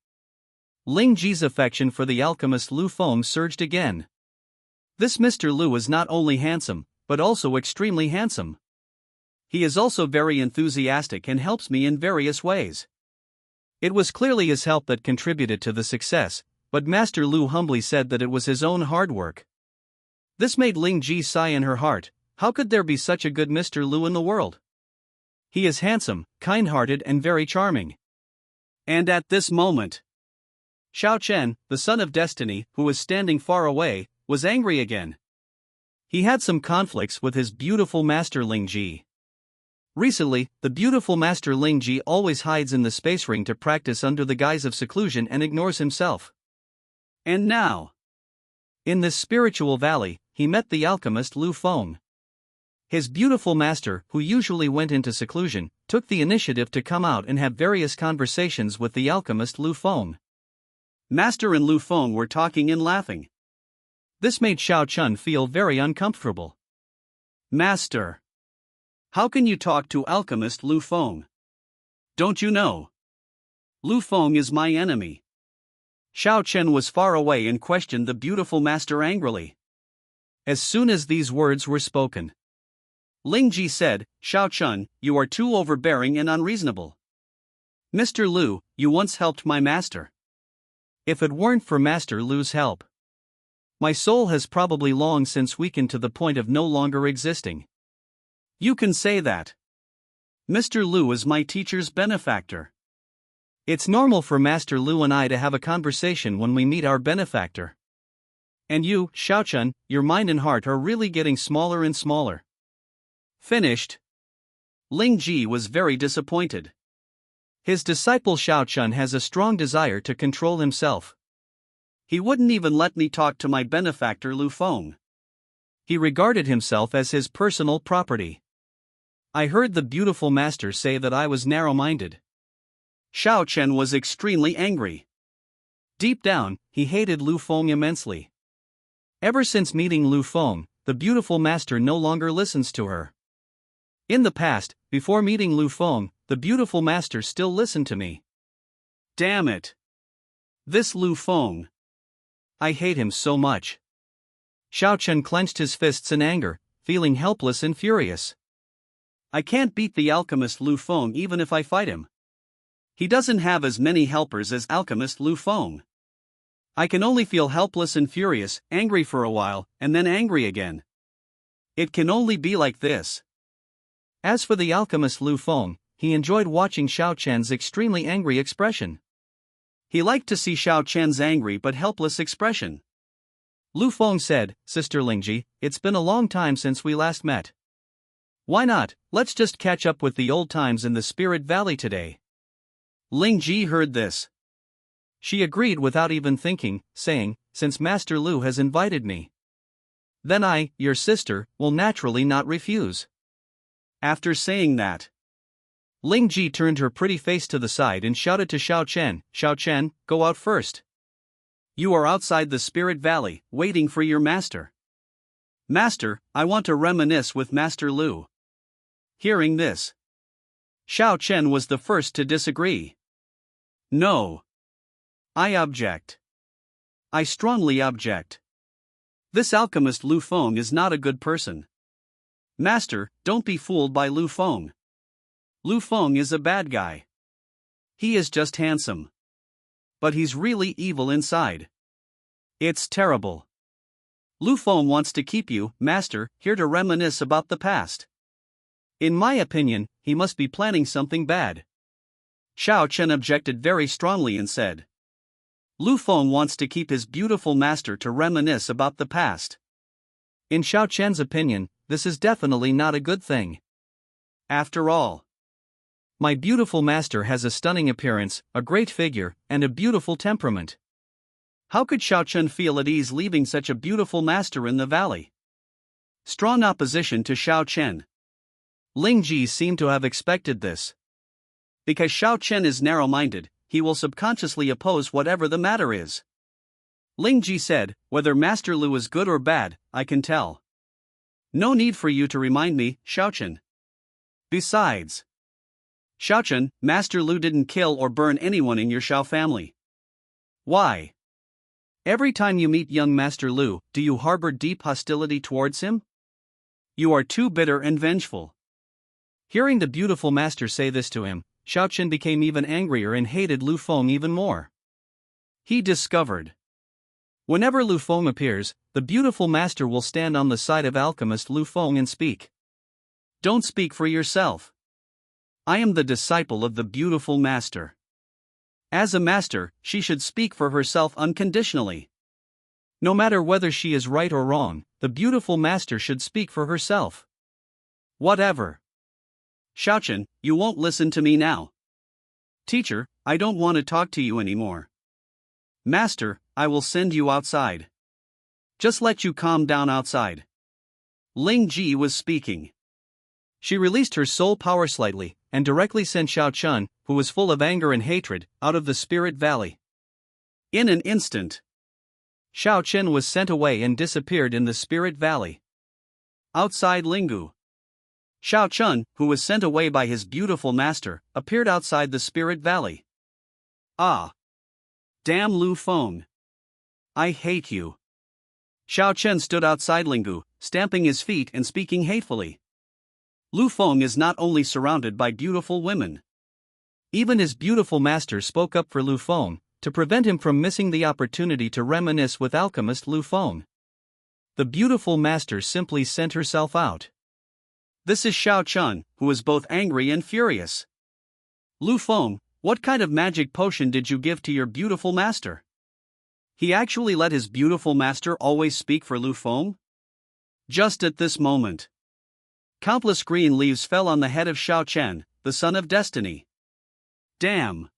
Lingji's affection for the alchemist Lu Feng surged again. This Mr. Lu is not only handsome, but also extremely handsome. He is also very enthusiastic and helps me in various ways. It was clearly his help that contributed to the success, but Master Lu humbly said that it was his own hard work. This made Lingji sigh in her heart. How could there be such a good Mr. Lu in the world? He is handsome, kind-hearted and very charming. And at this moment, Xiao Chen, the son of destiny, who was standing far away, was angry again. He had some conflicts with his beautiful master Lingji. Recently, the beautiful master Lingji always hides in the space ring to practice under the guise of seclusion and ignores himself. And now, in this spiritual valley, he met the alchemist Lu Feng. His beautiful master, who usually went into seclusion, took the initiative to come out and have various conversations with the alchemist Lu Feng. Master and Lu Feng were talking and laughing. This made Xiao Chen feel very uncomfortable. "Master, how can you talk to alchemist Lu Feng? Don't you know? Lu Feng is my enemy." Xiao Chen was far away and questioned the beautiful master angrily. As soon as these words were spoken, Lingji said, "Xiao Chen, you are too overbearing and unreasonable. Mr. Lu, you once helped my master. If it weren't for Master Lu's help, my soul has probably long since weakened to the point of no longer existing. You can say that. Mr. Lu is my teacher's benefactor. It's normal for Master Lu and I to have a conversation when we meet our benefactor. And you, Xiao Chen, your mind and heart are really getting smaller and smaller." Finished. Lingji was very disappointed. His disciple Xiao Chen has a strong desire to control himself. He wouldn't even let me talk to my benefactor Lu Feng. He regarded himself as his personal property. I heard the beautiful master say that I was narrow-minded. Xiao Chen was extremely angry. Deep down, he hated Lu Feng immensely. Ever since meeting Lu Feng, the beautiful master no longer listens to her. In the past, before meeting Lu Feng, the beautiful master still listened to me. Damn it! This Lu Feng. I hate him so much. Xiao Chen clenched his fists in anger, feeling helpless and furious. I can't beat the alchemist Lu Feng even if I fight him. He doesn't have as many helpers as alchemist Lu Feng. I can only feel helpless and furious, angry for a while, and then angry again. It can only be like this. As for the alchemist Lu Feng, he enjoyed watching Xiao Chen's extremely angry expression. He liked to see Xiao Chen's angry but helpless expression. Lu Feng said, Sister Lingji, it's been a long time since we last met. Why not, let's just catch up with the old times in the Spirit Valley today. Lingji heard this. She agreed without even thinking, saying, since Master Lu has invited me, then I, your sister, will naturally not refuse. After saying that, Lingji turned her pretty face to the side and shouted to Xiao Chen, go out first. You are outside the Spirit Valley, waiting for your master. Master, I want to reminisce with Master Lu. Hearing this, Xiao Chen was the first to disagree. No. I object. I strongly object. This alchemist Lu Feng is not a good person. Master, don't be fooled by Lu Feng. Lu Feng is a bad guy. He is just handsome. But he's really evil inside. It's terrible. Lu Feng wants to keep you, Master, here to reminisce about the past. In my opinion, he must be planning something bad. Xiao Chen objected very strongly and said, Lu Feng wants to keep his beautiful master to reminisce about the past. In Xiao Chen's opinion, this is definitely not a good thing. After all, my beautiful master has a stunning appearance, a great figure, and a beautiful temperament. How could Xiao Chen feel at ease leaving such a beautiful master in the valley? Strong opposition to Xiao Chen. Ling Ji seemed to have expected this. Because Xiao Chen is narrow-minded, he will subconsciously oppose whatever the matter is. Ling Ji said, whether Master Lu is good or bad, I can tell. No need for you to remind me, Xiao Chen. Besides, Xiao Chen, Master Lu didn't kill or burn anyone in your Xiao family. Why? Every time you meet young Master Lu, do you harbor deep hostility towards him? You are too bitter and vengeful. Hearing the beautiful master say this to him, Xiao Chen became even angrier and hated Lu Feng even more. He discovered, whenever Lu Feng appears, the beautiful master will stand on the side of alchemist Lu Feng and speak. Don't speak for yourself. I am the disciple of the beautiful master. As a master, she should speak for herself unconditionally. No matter whether she is right or wrong, the beautiful master should speak for herself. Whatever. Xiao Chen, you won't listen to me now. Teacher, I don't want to talk to you anymore. Master, I will send you outside. Just let you calm down outside. Ling Ji was speaking. She released her soul power slightly, and directly sent Xiao Chen, who was full of anger and hatred, out of the Spirit Valley. In an instant, Xiao Chen was sent away and disappeared in the Spirit Valley. Outside Lingu, Xiao Chen, who was sent away by his beautiful master, appeared outside the Spirit Valley. Ah! Damn Lu Feng! I hate you! Xiao Chen stood outside Lingu, stamping his feet and speaking hatefully. Lu Feng is not only surrounded by beautiful women. Even his beautiful master spoke up for Lu Feng, to prevent him from missing the opportunity to reminisce with alchemist Lu Feng. The beautiful master simply sent herself out. This is Xiao Chen, who is both angry and furious. Lu Feng, what kind of magic potion did you give to your beautiful master? He actually let his beautiful master always speak for Lu Feng? Just at this moment, countless green leaves fell on the head of Xiao Chen, the son of destiny. Damn!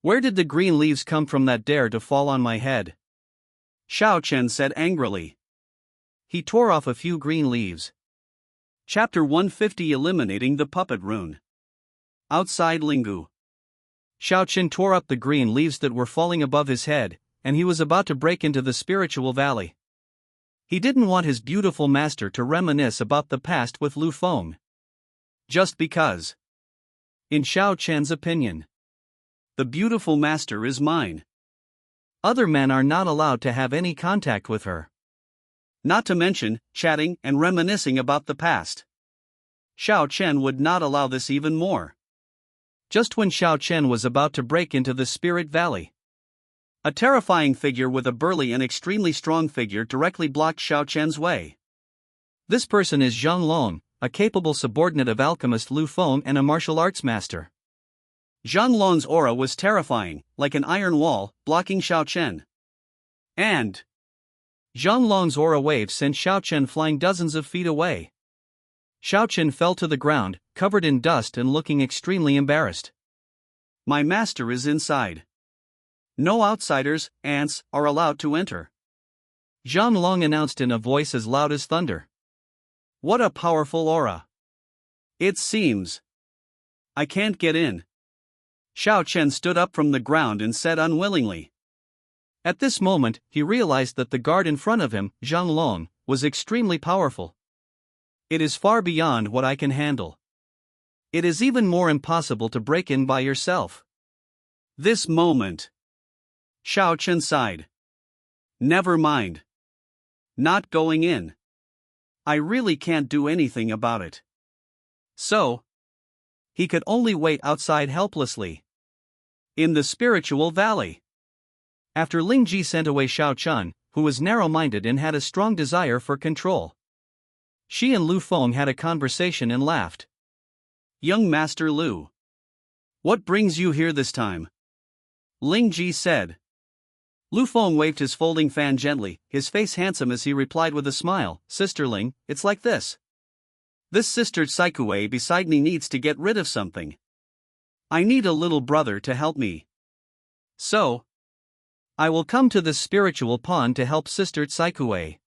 Where did the green leaves come from that dare to fall on my head? Xiao Chen said angrily. He tore off a few green leaves. Chapter 150 Eliminating the Puppet Rune. Outside Lingu, Xiao Chen tore up the green leaves that were falling above his head, and he was about to break into the spiritual valley. He didn't want his beautiful master to reminisce about the past with Lu Feng. Just because. In Xiao Chen's opinion, the beautiful master is mine. Other men are not allowed to have any contact with her. Not to mention, chatting and reminiscing about the past. Xiao Chen would not allow this even more. Just when Xiao Chen was about to break into the Spirit Valley, a terrifying figure with a burly and extremely strong figure directly blocked Xiao Chen's way. This person is Zhang Long, a capable subordinate of alchemist Lu Feng and a martial arts master. Zhang Long's aura was terrifying, like an iron wall, blocking Xiao Chen. And Zhang Long's aura wave sent Xiao Chen flying dozens of feet away. Xiao Chen fell to the ground, covered in dust and looking extremely embarrassed. My master is inside. No outsiders, ants, are allowed to enter. Zhang Long announced in a voice as loud as thunder. What a powerful aura. It seems. I can't get in. Xiao Chen stood up from the ground and said unwillingly. At this moment, he realized that the guard in front of him, Zhang Long, was extremely powerful. It is far beyond what I can handle. It is even more impossible to break in by yourself. This moment. Xiao Chen sighed. Never mind. Not going in. I really can't do anything about it. So, he could only wait outside helplessly. In the spiritual valley. After Ling Ji sent away Xiao Chen, who was narrow-minded and had a strong desire for control, she and Lu Feng had a conversation and laughed. Young Master Lu. What brings you here this time? Ling Ji said. Lu Feng waved his folding fan gently, his face handsome as he replied with a smile, Sister Ling, it's like this. This Sister Tsaikue beside me needs to get rid of something. I need a little brother to help me. So, I will come to this spiritual pond to help Sister Tsaikue.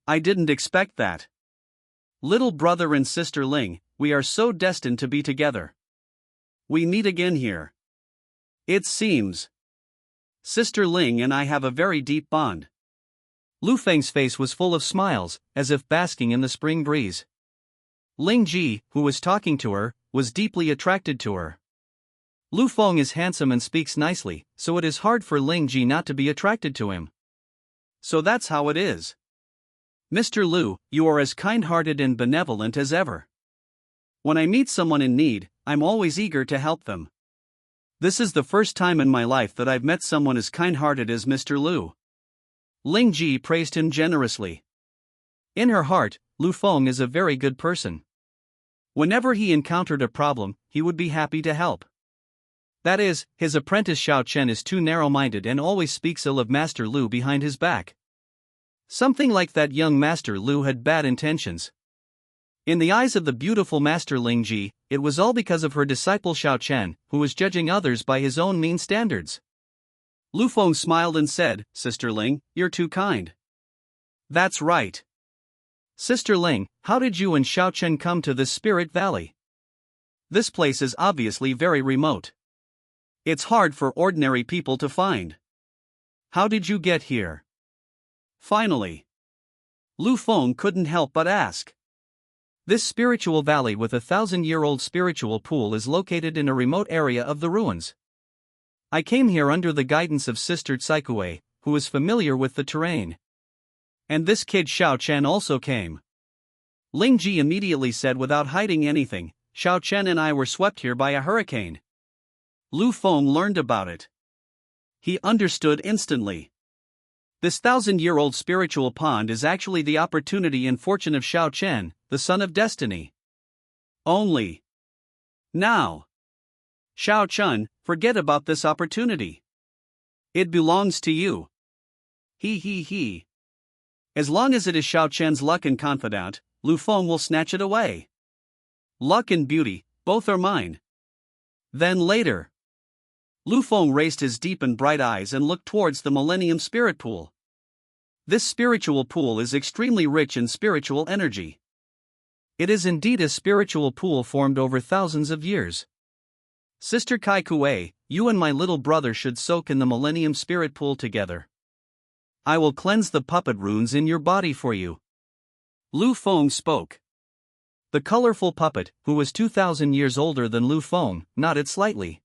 I didn't expect that. Little brother and Sister Ling, we are so destined to be together. We meet again here. It seems. Sister Ling and I have a very deep bond. Lu Feng's face was full of smiles, as if basking in the spring breeze. Ling Ji, who was talking to her, was deeply attracted to her. Lu Feng is handsome and speaks nicely, so it is hard for Ling Ji not to be attracted to him. So that's how it is. Mr. Lu, you are as kind-hearted and benevolent as ever. When I meet someone in need, I'm always eager to help them. This is the first time in my life that I've met someone as kind-hearted as Mr. Lu. Ling Ji praised him generously. In her heart, Lu Feng is a very good person. Whenever he encountered a problem, he would be happy to help. That is, his apprentice Xiao Chen is too narrow-minded and always speaks ill of Master Lu behind his back. Something like that young Master Lu had bad intentions. In the eyes of the beautiful Master Ling Ji, it was all because of her disciple Xiao Chen, who was judging others by his own mean standards. Lu Feng smiled and said, Sister Ling, you're too kind. That's right. Sister Ling, how did you and Xiao Chen come to this spirit valley? This place is obviously very remote. It's hard for ordinary people to find. How did you get here? Finally, Lu Feng couldn't help but ask. This spiritual valley with a 1,000-year-old spiritual pool is located in a remote area of the ruins. I came here under the guidance of Sister Tsaikue, who is familiar with the terrain. And this kid Xiao Chen also came. Ling Ji immediately said without hiding anything, Xiao Chen and I were swept here by a hurricane. Lu Feng learned about it. He understood instantly. This 1,000-year-old spiritual pond is actually the opportunity and fortune of Xiao Chen, the son of destiny. Only. Now. Xiao Chen, forget about this opportunity. It belongs to you. He. As long as it is Xiao Chen's luck and confidant, Lu Feng will snatch it away. Luck and beauty, both are mine. Then later. Lu Feng raised his deep and bright eyes and looked towards the Millennium Spirit Pool. This spiritual pool is extremely rich in spiritual energy. It is indeed a spiritual pool formed over thousands of years. Sister Kai Kue, you and my little brother should soak in the Millennium Spirit Pool together. I will cleanse the puppet runes in your body for you. Lu Feng spoke. The colorful puppet, who was 2,000 years older than Lu Feng, nodded slightly.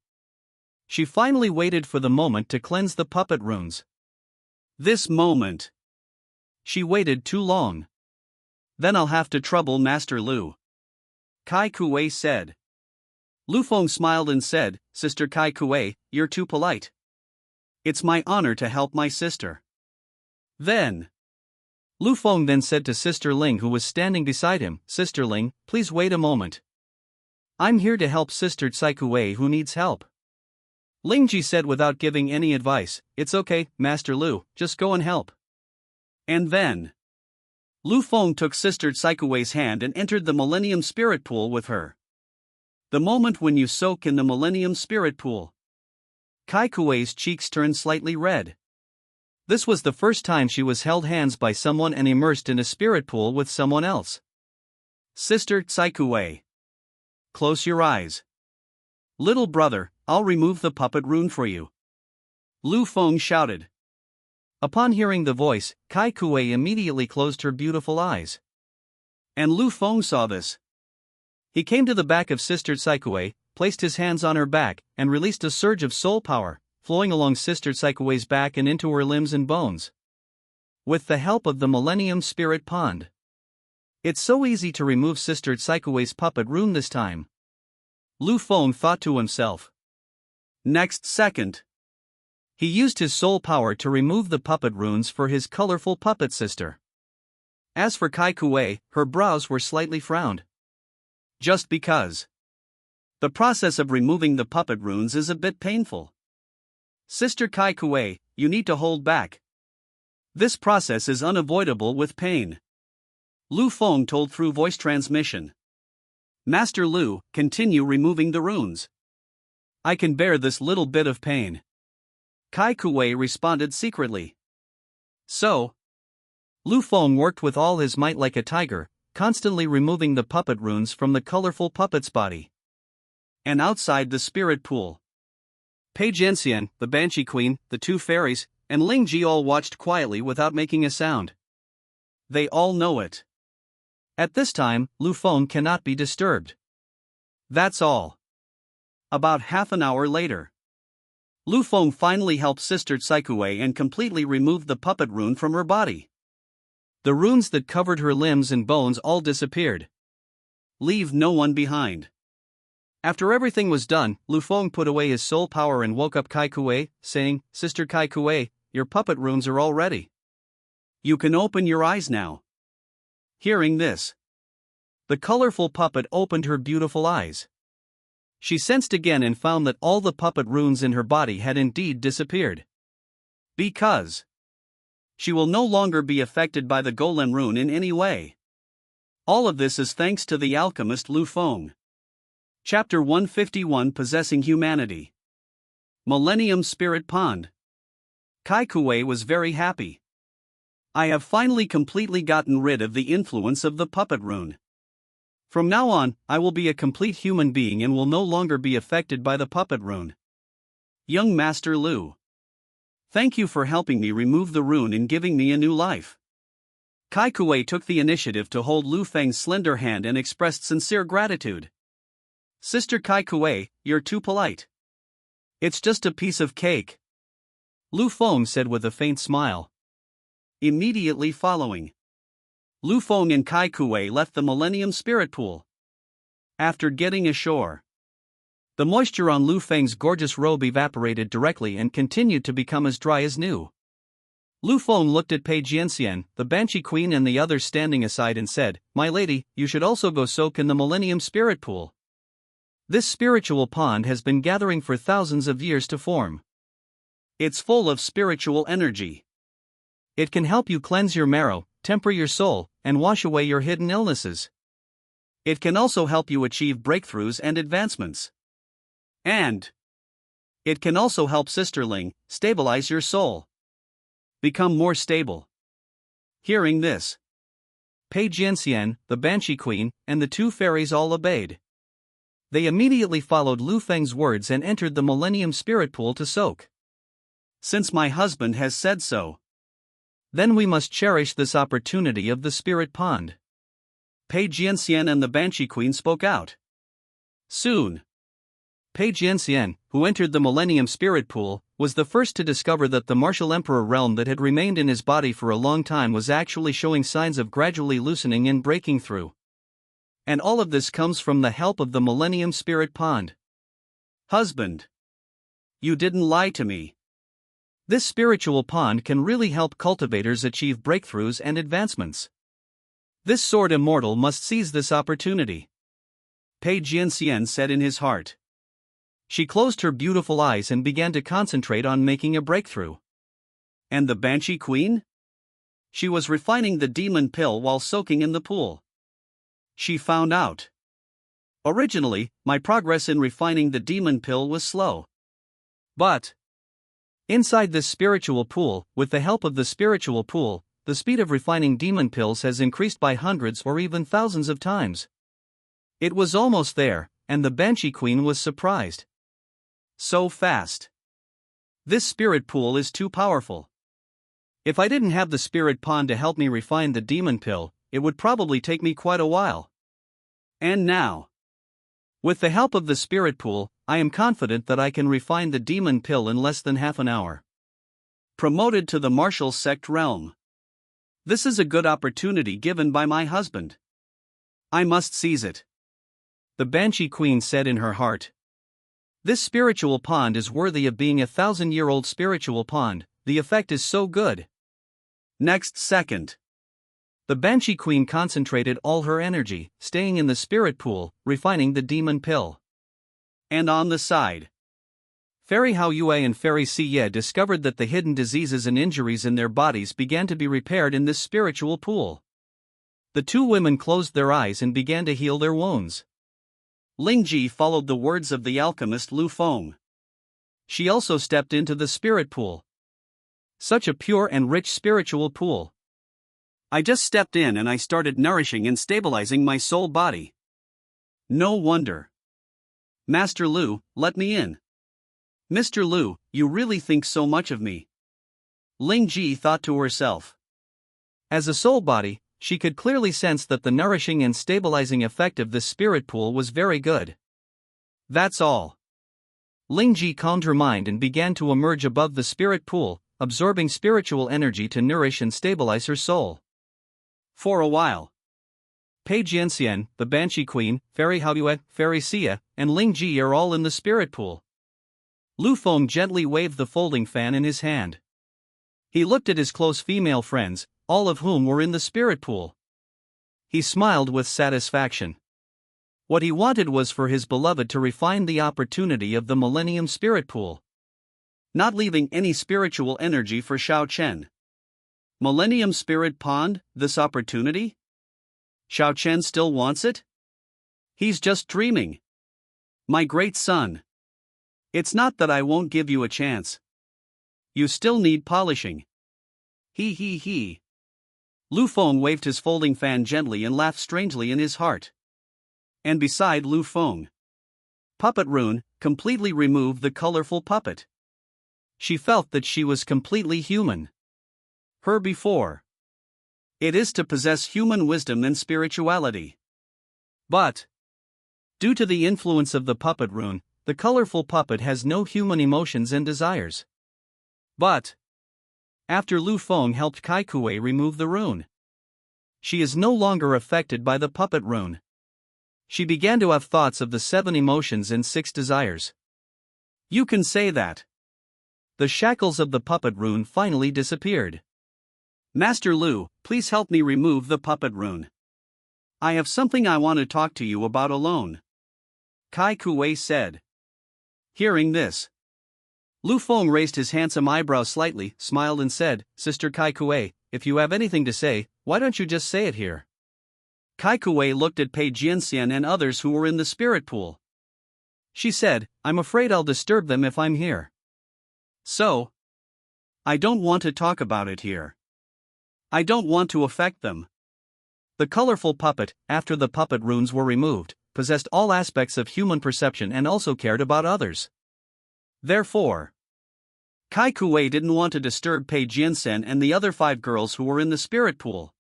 She finally waited for the moment to cleanse the puppet runes. This moment. She waited too long. Then I'll have to trouble Master Lu. Kai Kue said. Lu Feng smiled and said, Sister Kai Kue, you're too polite. It's my honor to help my sister. Then. Lu Feng then said to Sister Ling, who was standing beside him, Sister Ling, please wait a moment. I'm here to help Sister Tsaikue who needs help. Ling Ji said without giving any advice, it's okay, Master Lu, just go and help. And then, Lu Feng took Sister Tsai hand and entered the Millennium Spirit Pool with her. The moment when you soak in the Millennium Spirit Pool, Kai Kuei's cheeks turned slightly red. This was the first time she was held hands by someone and immersed in a spirit pool with someone else. Sister Tsai, close your eyes. Little brother, I'll remove the puppet rune for you. Lu Feng shouted. Upon hearing the voice, Kai Kuei immediately closed her beautiful eyes. And Lu Feng saw this. He came to the back of Sister Tsai, placed his hands on her back, and released a surge of soul power, flowing along Sister Tsai's back and into her limbs and bones. With the help of the Millennium Spirit Pond. It's so easy to remove Sister Tsai's puppet rune this time. Lu Feng thought to himself. Next second, he used his soul power to remove the puppet runes for his colorful puppet sister. As for Kai Kuei, her brows were slightly frowned. Just because. The process of removing the puppet runes is a bit painful. Sister Kai Kuei, you need to hold back. This process is unavoidable with pain. Lu Feng told through voice transmission. Master Lu, continue removing the runes. I can bear this little bit of pain. Kai Kuei responded secretly. So, Lu Feng worked with all his might like a tiger, constantly removing the puppet runes from the colorful puppet's body. And outside the spirit pool, Pei Jianxian, the Banshee Queen, the two fairies, and Ling Ji all watched quietly without making a sound. They all know it. At this time, Lu Feng cannot be disturbed. That's all. About half an hour later, Lu Feng finally helped Sister Tsai and completely removed the puppet rune from her body. The runes that covered her limbs and bones all disappeared. Leave no one behind. After everything was done, Lu Feng put away his soul power and woke up Kai Kuei, saying, Sister Kai Kuei, your puppet runes are all ready. You can open your eyes now. Hearing this, the colorful puppet opened her beautiful eyes. She sensed again and found that all the puppet runes in her body had indeed disappeared. Because she will no longer be affected by the golem rune in any way. All of this is thanks to the alchemist Lu Feng. Chapter 151 Possessing Humanity. Millennium Spirit Pond. Kai Kuei was very happy. I have finally completely gotten rid of the influence of the puppet rune. From now on, I will be a complete human being and will no longer be affected by the puppet rune. Young Master Lu, thank you for helping me remove the rune and giving me a new life. Kai Kuei took the initiative to hold Lu Feng's slender hand and expressed sincere gratitude. Sister Kai Kuei, you're too polite. It's just a piece of cake. Lu Feng said with a faint smile. Immediately following, Lu Feng and Kai Kuei left the Millennium Spirit Pool. After getting ashore, the moisture on Lu Feng's gorgeous robe evaporated directly and continued to become as dry as new. Lu Feng looked at Pei Jianxian, the Banshee Queen, and the others standing aside and said, My lady, you should also go soak in the Millennium Spirit Pool. This spiritual pond has been gathering for thousands of years to form. It's full of spiritual energy. It can help you cleanse your marrow, temper your soul, and wash away your hidden illnesses. It can also help you achieve breakthroughs and advancements. And it can also help Sister Ling stabilize your soul. Become more stable. Hearing this, Pei Jianxian, the Banshee Queen, and the two fairies all obeyed. They immediately followed Lu Feng's words and entered the Millennium Spirit Pool to soak. Since my husband has said so, then we must cherish this opportunity of the Spirit Pond. Pei Jianxian and the Banshee Queen spoke out. Soon, Pei Jianxian, who entered the Millennium Spirit Pool, was the first to discover that the martial emperor realm that had remained in his body for a long time was actually showing signs of gradually loosening and breaking through. And all of this comes from the help of the Millennium Spirit Pond. Husband, you didn't lie to me. This spiritual pond can really help cultivators achieve breakthroughs and advancements. This sword immortal must seize this opportunity. Pei Jianxian said in his heart. She closed her beautiful eyes and began to concentrate on making a breakthrough. And the Banshee Queen? She was refining the demon pill while soaking in the pool. She found out. Originally, my progress in refining the demon pill was slow. But inside this spiritual pool, with the help of the spiritual pool, the speed of refining demon pills has increased by hundreds or even thousands of times. It was almost there, and the Banshee Queen was surprised. So fast. This spirit pool is too powerful. If I didn't have the spirit pond to help me refine the demon pill, it would probably take me quite a while. And now, with the help of the spirit pool, I am confident that I can refine the demon pill in less than half an hour. Promoted to the martial sect realm. This is a good opportunity given by my husband. I must seize it. The Banshee Queen said in her heart. This spiritual pond is worthy of being a 1,000-year-old spiritual pond, the effect is so good. Next second. The Banshee Queen concentrated all her energy, staying in the spirit pool, refining the demon pill. And on the side, Fairy Hao Yue and Fairy Si Ye discovered that the hidden diseases and injuries in their bodies began to be repaired in this spiritual pool. The two women closed their eyes and began to heal their wounds. Ling Ji followed the words of the alchemist Lu Feng. She also stepped into the spirit pool. Such a pure and rich spiritual pool. I just stepped in and I started nourishing and stabilizing my soul body. No wonder. Master Lu, let me in. Mr. Lu, you really think so much of me. Ling Ji thought to herself. As a soul body, she could clearly sense that the nourishing and stabilizing effect of this spirit pool was very good. That's all. Ling Ji calmed her mind and began to emerge above the spirit pool, absorbing spiritual energy to nourish and stabilize her soul. For a while, Pei Jianxian, the Banshee Queen, Fairy Hao Yue, Fairy Xia, and Ling Ji are all in the spirit pool. Lu Feng gently waved the folding fan in his hand. He looked at his close female friends, all of whom were in the spirit pool. He smiled with satisfaction. What he wanted was for his beloved to refine the opportunity of the Millennium Spirit Pool, not leaving any spiritual energy for Xiao Chen. Millennium Spirit Pond, this opportunity? Xiao Chen still wants it? He's just dreaming. My great son. It's not that I won't give you a chance. You still need polishing. He. Lu Feng waved his folding fan gently and laughed strangely in his heart. And beside Lu Feng, Puppet Rune completely removed the colorful puppet. She felt that she was completely human. Her before. It is to possess human wisdom and spirituality. But, due to the influence of the puppet rune, the colorful puppet has no human emotions and desires. But, after Lu Feng helped Kai Kuei remove the rune, she is no longer affected by the puppet rune. She began to have thoughts of the 7 emotions and 6 desires. You can say that. The shackles of the puppet rune finally disappeared. Master Lu, please help me remove the puppet rune. I have something I want to talk to you about alone. Kai Kuei said. Hearing this, Lu Feng raised his handsome eyebrows slightly, smiled and said, Sister Kai Kuei, if you have anything to say, why don't you just say it here? Kai Kuei looked at Pei Jianxian and others who were in the spirit pool. She said, I'm afraid I'll disturb them if I'm here. So, I don't want to talk about it here. I don't want to affect them. The colorful puppet, after the puppet runes were removed, possessed all aspects of human perception and also cared about others. Therefore, Kai Kuei didn't want to disturb Pei Jiansen and the other 5 girls who were in the spirit pool.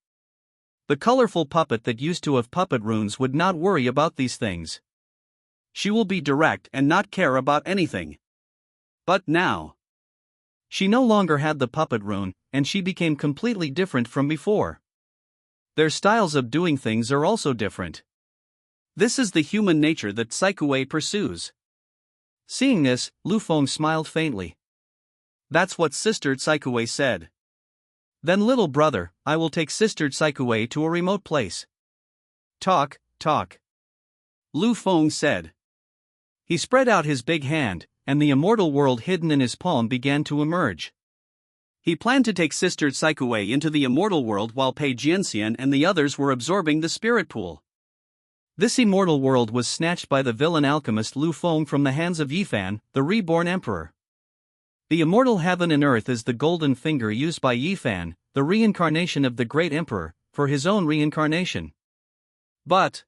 The colorful puppet that used to have puppet runes would not worry about these things. She will be direct and not care about anything. But now, she no longer had the puppet rune, and she became completely different from before. Their styles of doing things are also different. This is the human nature that Saikue pursues. Seeing this, Lu Feng smiled faintly. That's what Sister Saikue said. Then little brother, I will take Sister Saikue to a remote place. Talk. Lu Feng said. He spread out his big hand, and the immortal world hidden in his palm began to emerge. He planned to take Sister Saikue into the immortal world while Pei Jianxian and the others were absorbing the spirit pool. This immortal world was snatched by the villain alchemist Lu Feng from the hands of Yifan, the reborn emperor. The immortal heaven and earth is the golden finger used by Yifan, the reincarnation of the great emperor, for his own reincarnation. But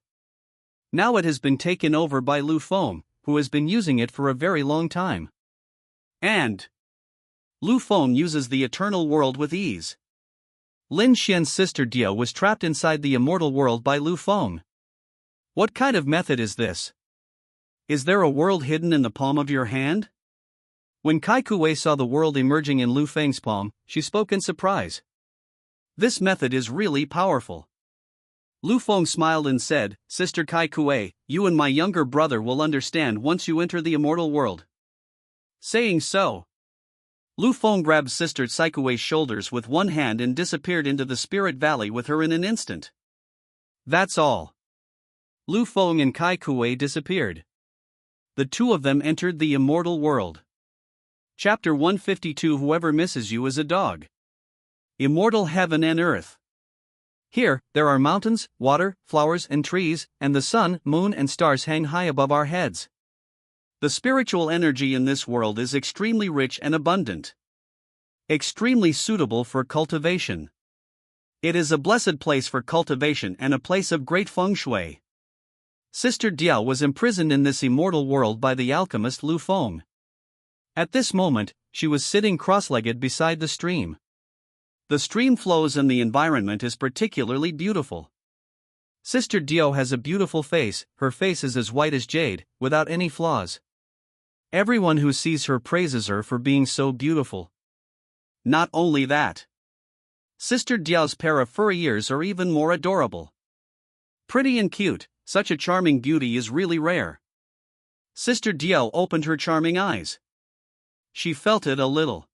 now it has been taken over by Lu Feng, who has been using it for a very long time. And Lu Feng uses the eternal world with ease. Lin Xian's sister Diao was trapped inside the immortal world by Lu Feng. What kind of method is this? Is there a world hidden in the palm of your hand? When Kai Kuei saw the world emerging in Lu Feng's palm, she spoke in surprise. This method is really powerful. Lu Feng smiled and said, Sister Kai Kuei, you and my younger brother will understand once you enter the immortal world. Saying so, Lu Feng grabbed Sister Saikue's shoulders with one hand and disappeared into the spirit valley with her in an instant. That's all. Lu Feng and Kai Kuei disappeared. The two of them entered the immortal world. Chapter 152 Whoever misses you is a dog. Immortal heaven and earth. Here, there are mountains, water, flowers and trees, and the sun, moon and stars hang high above our heads. The spiritual energy in this world is extremely rich and abundant. Extremely suitable for cultivation. It is a blessed place for cultivation and a place of great feng shui. Sister Diao was imprisoned in this immortal world by the alchemist Lu Feng. At this moment, she was sitting cross-legged beside the stream. The stream flows and the environment is particularly beautiful. Sister Diao has a beautiful face, her face is as white as jade, without any flaws. Everyone who sees her praises her for being so beautiful. Not only that. Sister Diao's pair of furry ears are even more adorable. Pretty and cute, such a charming beauty is really rare. Sister Diao opened her charming eyes. She felt it a little.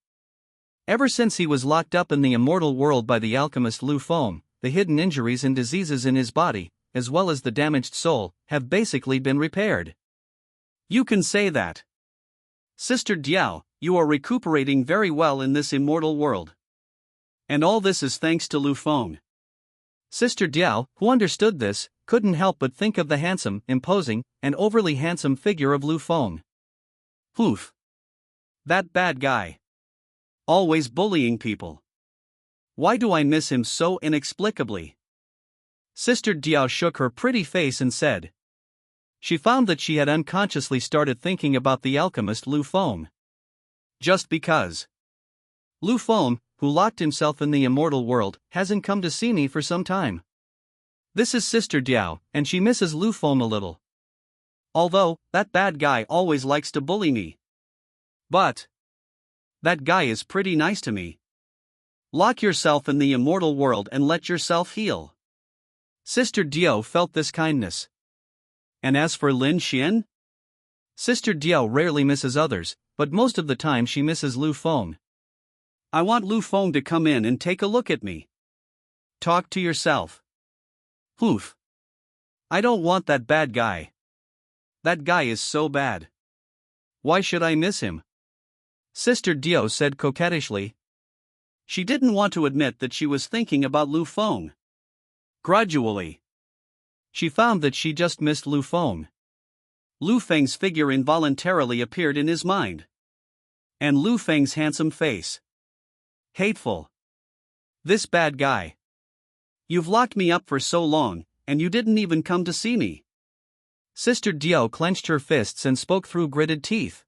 Ever since he was locked up in the immortal world by the alchemist Lu Feng, the hidden injuries and diseases in his body, as well as the damaged soul, have basically been repaired. You can say that. Sister Diao, you are recuperating very well in this immortal world. And all this is thanks to Lu Feng. Sister Diao, who understood this, couldn't help but think of the handsome, imposing, and overly handsome figure of Lu Feng. Oof. That bad guy. Always bullying people. Why do I miss him so inexplicably? Sister Diao shook her pretty face and said. She found that she had unconsciously started thinking about the alchemist Lu Feng. Just because. Lu Feng, who locked himself in the immortal world, hasn't come to see me for some time. This is Sister Diao, and she misses Lu Feng a little. Although, that bad guy always likes to bully me. But that guy is pretty nice to me. Lock yourself in the immortal world and let yourself heal. Sister Diao felt this kindness. And as for Lin Xian? Sister Diao rarely misses others, but most of the time she misses Lu Feng. I want Lu Feng to come in and take a look at me. Talk to yourself. Oof. I don't want that bad guy. That guy is so bad. Why should I miss him? Sister Diao said coquettishly. She didn't want to admit that she was thinking about Lu Feng. Gradually, she found that she just missed Lu Feng. Lu Feng's figure involuntarily appeared in his mind. And Lu Feng's handsome face. Hateful. This bad guy. You've locked me up for so long, and you didn't even come to see me. Sister Diao clenched her fists and spoke through gritted teeth.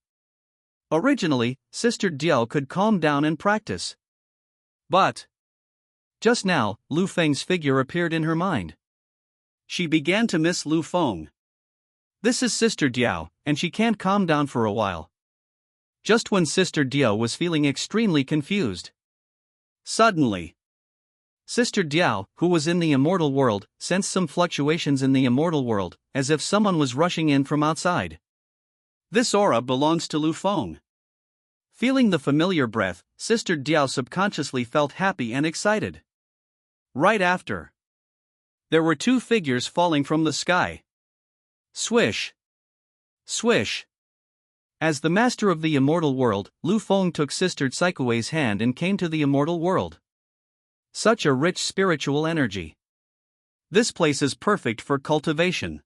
Originally, Sister Diao could calm down and practice. But just now, Lu Feng's figure appeared in her mind. She began to miss Lu Feng. This is Sister Diao, and she can't calm down for a while. Just when Sister Diao was feeling extremely confused. Suddenly, Sister Diao, who was in the immortal world, sensed some fluctuations in the immortal world, as if someone was rushing in from outside. This aura belongs to Lu Feng. Feeling the familiar breath, Sister Diao subconsciously felt happy and excited. Right after, there were two figures falling from the sky. Swish. Swish. As the master of the immortal world, Lu Feng took Sister Tsikue's hand and came to the immortal world. Such a rich spiritual energy. This place is perfect for cultivation.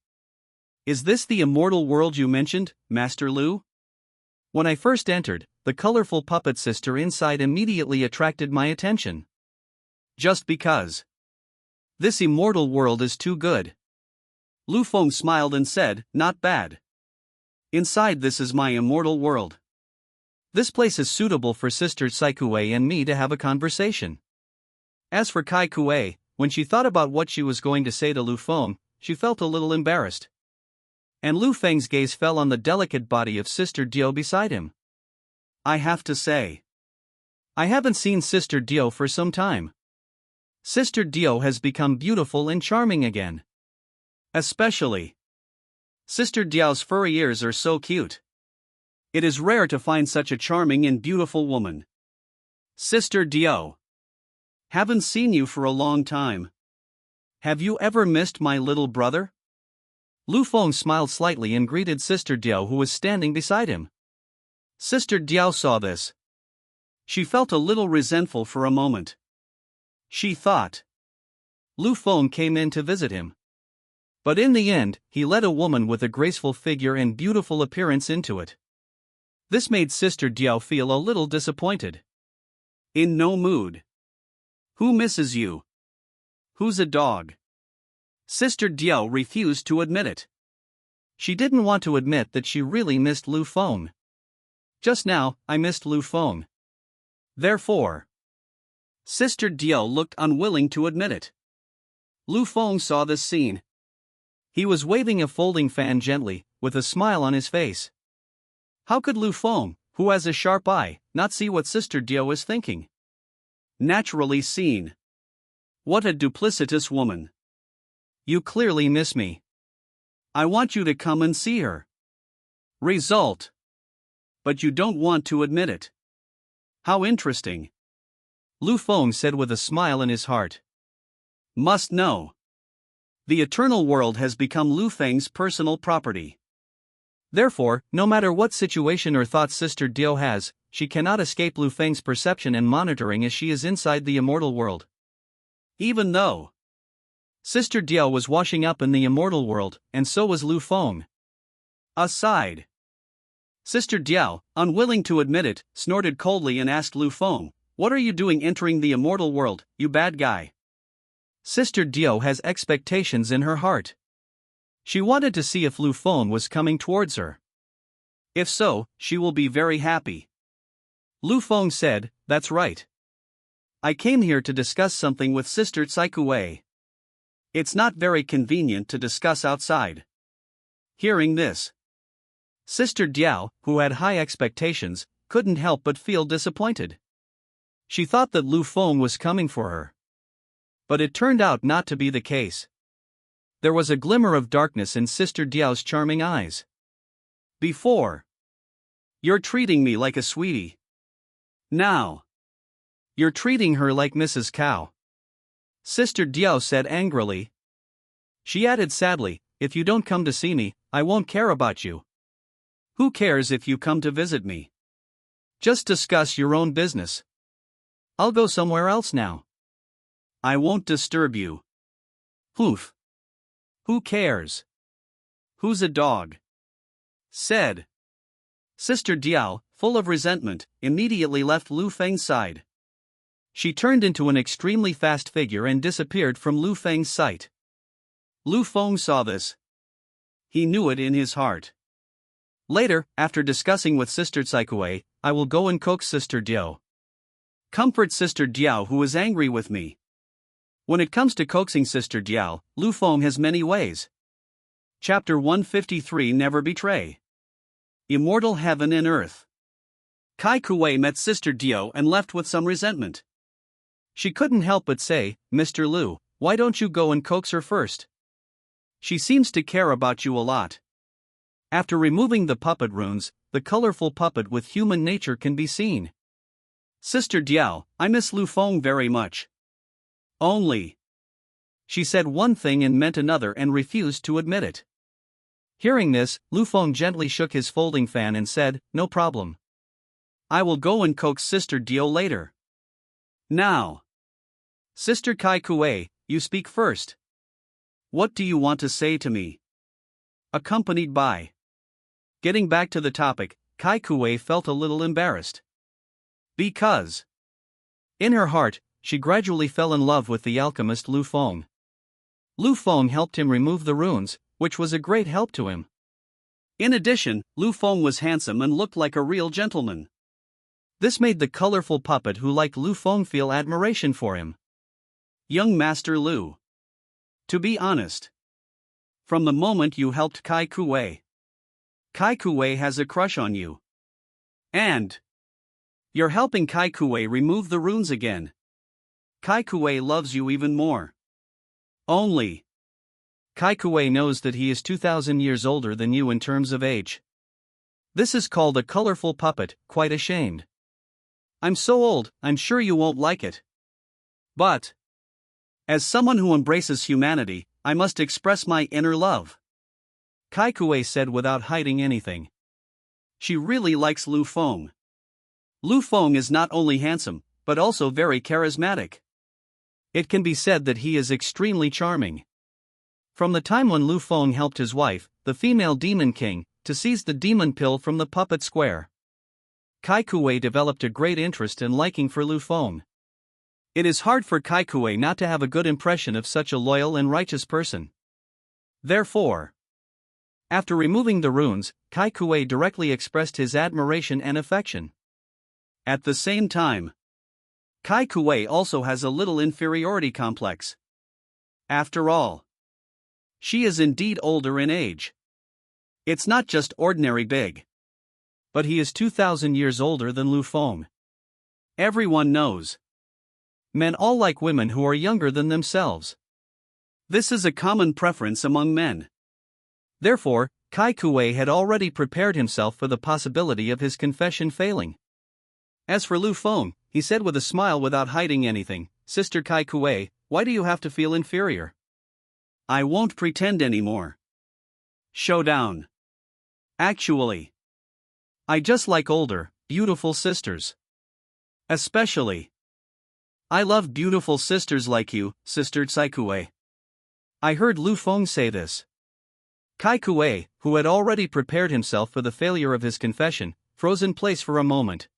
Is this the immortal world you mentioned, Master Lu? When I first entered, the colorful puppet sister inside immediately attracted my attention. Just because. This immortal world is too good. Lu Feng smiled and said, not bad. Inside this is my immortal world. This place is suitable for Sister Tsikue and me to have a conversation. As for Kai Kue, when she thought about what she was going to say to Lu Feng, she felt a little embarrassed. And Lu Feng's gaze fell on the delicate body of Sister Dio beside him. I have to say, I haven't seen Sister Dio for some time. Sister Dio has become beautiful and charming again. Especially, Sister Dio's furry ears are so cute. It is rare to find such a charming and beautiful woman. Sister Dio, haven't seen you for a long time. Have you ever missed my little brother? Lu Feng smiled slightly and greeted Sister Dio, who was standing beside him. Sister Dio saw this. She felt a little resentful for a moment. She thought Lu Feng came in to visit him. But in the end, he led a woman with a graceful figure and beautiful appearance into it. This made Sister Dio feel a little disappointed. In no mood. Who misses you? Who's a dog? Sister Dio refused to admit it. She didn't want to admit that she really missed Lu Feng. Just now, I missed Lu Feng. Therefore, Sister Dio looked unwilling to admit it. Lu Feng saw this scene. He was waving a folding fan gently, with a smile on his face. How could Lu Feng, who has a sharp eye, not see what Sister Dio is thinking? Naturally seen. What a duplicitous woman. You clearly miss me. I want you to come and see her. Result. But you don't want to admit it. How interesting. Lu Feng said with a smile in his heart. Must know. The eternal world has become Lu Feng's personal property. Therefore, no matter what situation or thoughts Sister Dio has, she cannot escape Lu Feng's perception and monitoring as she is inside the immortal world. Even though Sister Dio was washing up in the immortal world, and so was Lu Feng. Aside. Sister Dio, unwilling to admit it, snorted coldly and asked Lu Feng, what are you doing entering the immortal world, you bad guy? Sister Dio has expectations in her heart. She wanted to see if Lu Feng was coming towards her. If so, she will be very happy. Lu Feng said, that's right. I came here to discuss something with Sister Tsikue. It's not very convenient to discuss outside. Hearing this, Sister Dio, who had high expectations, couldn't help but feel disappointed. She thought that Lu Feng was coming for her. But it turned out not to be the case. There was a glimmer of darkness in Sister Dio's charming eyes. Before, you're treating me like a sweetie. Now, you're treating her like Mrs. Cow. Sister Dio said angrily. She added sadly, if you don't come to see me, I won't care about you. Who cares if you come to visit me? Just discuss your own business. I'll go somewhere else now. I won't disturb you. Poof. Who cares? Who's a dog? Said. Sister Dio, full of resentment, immediately left Lu Feng's side. She turned into an extremely fast figure and disappeared from Lu Feng's sight. Lu Feng saw this. He knew it in his heart. Later, after discussing with Sister Tsikue, I will go and coax Sister Dio. Comfort Sister Dio, who is angry with me. When it comes to coaxing Sister Dio, Lu Feng has many ways. Chapter 153 Never Betray. Immortal Heaven and Earth. Kai Kue met Sister Dio and left with some resentment. She couldn't help but say, Mr. Lu, why don't you go and coax her first? She seems to care about you a lot. After removing the puppet runes, the colorful puppet with human nature can be seen. Sister Dio, I miss Lu Feng very much. Only. She said one thing and meant another and refused to admit it. Hearing this, Lu Feng gently shook his folding fan and said, "No problem. I will go and coax Sister Dio later. Now, Sister Kai Kuei, you speak first. What do you want to say to me?" Accompanied by. Getting back to the topic, Kai Kuei felt a little embarrassed. Because, in her heart, she gradually fell in love with the alchemist Lu Feng. Lu Feng helped him remove the runes, which was a great help to him. In addition, Lu Feng was handsome and looked like a real gentleman. This made the colorful puppet who liked Lu Feng feel admiration for him. Young Master Lu. To be honest, from the moment you helped Kai Kuei has a crush on you. And you're helping Kai Kuei remove the runes again. Kai Kuei loves you even more. Only Kai Kuei knows that he is 2,000 years older than you in terms of age. This is called a colorful puppet, quite ashamed. I'm so old, I'm sure you won't like it. But, as someone who embraces humanity, I must express my inner love. Kai Kuei said without hiding anything. She really likes Lu Feng. Lu Feng is not only handsome, but also very charismatic. It can be said that he is extremely charming. From the time when Lu Feng helped his wife, the female demon king, to seize the demon pill from the puppet square, Kai Kuei developed a great interest and liking for Lu Feng. It is hard for Kai Kuei not to have a good impression of such a loyal and righteous person. Therefore, after removing the runes, Kai Kuei directly expressed his admiration and affection. At the same time, Kai Kuei also has a little inferiority complex. After all, she is indeed older in age. It's not just ordinary big. But he is 2,000 years older than Lu Feng. Everyone knows. Men all like women who are younger than themselves. This is a common preference among men. Therefore, Kai Kuei had already prepared himself for the possibility of his confession failing. As for Lu Feng, he said with a smile without hiding anything, "Sister Kai Kuei, why do you have to feel inferior? I won't pretend anymore. Showdown. Actually, I just like older, beautiful sisters. Especially, I love beautiful sisters like you, Sister Tsai Kuei." I heard Lu Feng say this. Kai Kuei, who had already prepared himself for the failure of his confession, froze in place for a moment.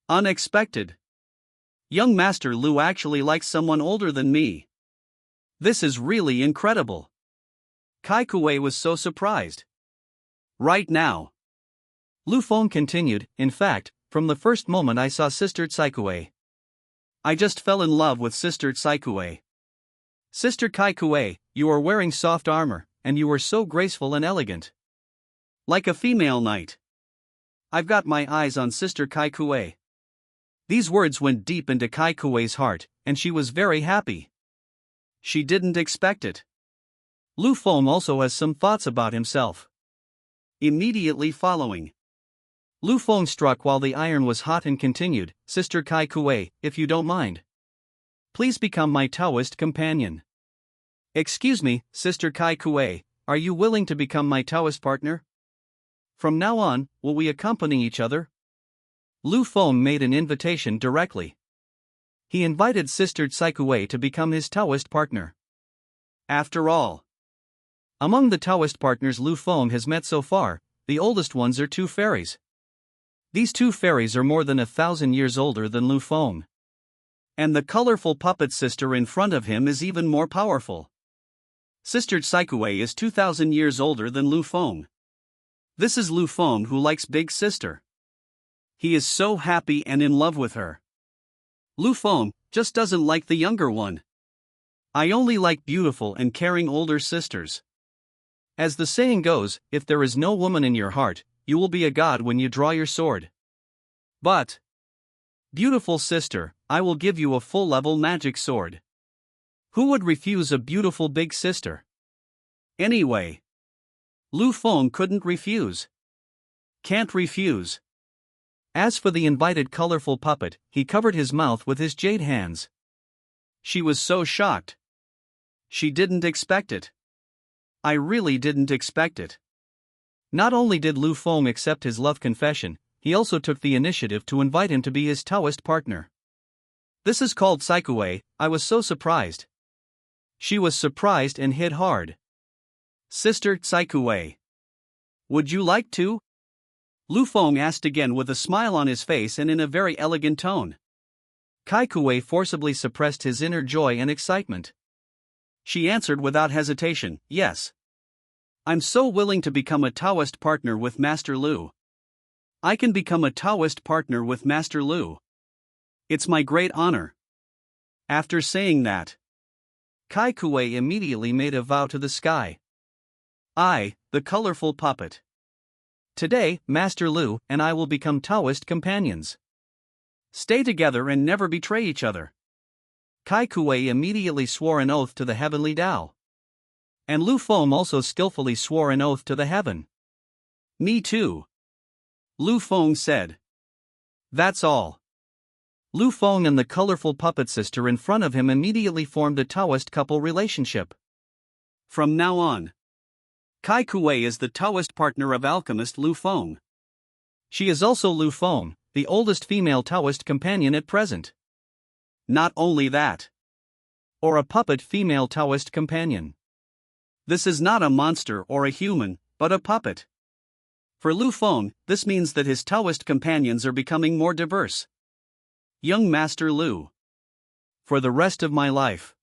Unexpected. Young Master Lu actually likes someone older than me. This is really incredible. Kai Kuei was so surprised. Right now, Lu Feng continued, "In fact, from the first moment I saw Sister Tsai Kuei, I just fell in love with Sister Tsai Kuei. Sister Kai Kuei, you are wearing soft armor, and you are so graceful and elegant. Like a female knight. I've got my eyes on Sister Kai Kuei." These words went deep into Kai Kuei's heart, and she was very happy. She didn't expect it. Lu Feng also has some thoughts about himself. Immediately following, Lu Feng struck while the iron was hot and continued, "Sister Kai Kuei, if you don't mind, please become my Taoist companion." "Excuse me, Sister Kai Kuei, are you willing to become my Taoist partner? From now on, will we accompany each other?" Lu Feng made an invitation directly. He invited Sister Tsai Kuei to become his Taoist partner. After all, among the Taoist partners Lu Feng has met so far, the oldest ones are two fairies. These two fairies are more than 1,000 years older than Lu Feng. And the colorful puppet sister in front of him is even more powerful. Sister Tsai Kuei is 2,000 years older than Lu Feng. This is Lu Feng who likes Big Sister. He is so happy and in love with her. Lu Feng just doesn't like the younger one. I only like beautiful and caring older sisters. As the saying goes, if there is no woman in your heart, you will be a god when you draw your sword. But, beautiful sister, I will give you a full-level magic sword. Who would refuse a beautiful big sister? Anyway, Lu Feng couldn't refuse. Can't refuse. As for the invited colorful puppet, he covered his mouth with his jade hands. She was so shocked. She didn't expect it. I really didn't expect it. Not only did Lu Feng accept his love confession, he also took the initiative to invite him to be his Taoist partner. This is called Saikue. I was so surprised. She was surprised and hit hard. Sister Saikue, would you like to? Lu Feng asked again with a smile on his face and in a very elegant tone. Kaikue forcibly suppressed his inner joy and excitement. She answered without hesitation, yes. I'm so willing to become a Taoist partner with Master Lu. I can become a Taoist partner with Master Lu. It's my great honor. After saying that, Kaikue immediately made a vow to the sky. I, the colorful puppet. Today, Master Lu and I will become Taoist companions. Stay together and never betray each other. Kaikue immediately swore an oath to the heavenly Tao. And Lu Feng also skillfully swore an oath to the heaven. Me too. Lu Feng said. That's all. Lu Feng and the colorful puppet sister in front of him immediately formed a Taoist couple relationship. From now on, Kaikue is the Taoist partner of alchemist Lu Feng. She is also Lu Feng, the oldest female Taoist companion at present. Not only that, or a puppet female Taoist companion. This is not a monster or a human, but a puppet. For Lu Feng, this means that his Taoist companions are becoming more diverse. Young Master Lu. For the rest of my life,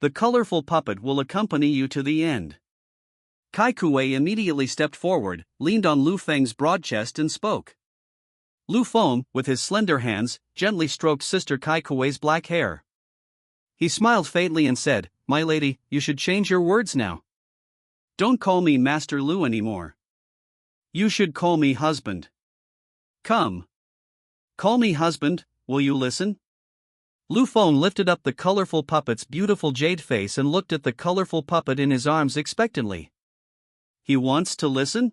the colorful puppet will accompany you to the end. Kaikue immediately stepped forward, leaned on Lu Feng's broad chest and spoke. Lu Feng, with his slender hands, gently stroked Sister Kaikue's black hair. He smiled faintly and said, My lady, you should change your words now. Don't call me Master Lu anymore. You should call me husband. Come. Call me husband, will you listen? Lu Feng lifted up the colorful puppet's beautiful jade face and looked at the colorful puppet in his arms expectantly. He wants to listen?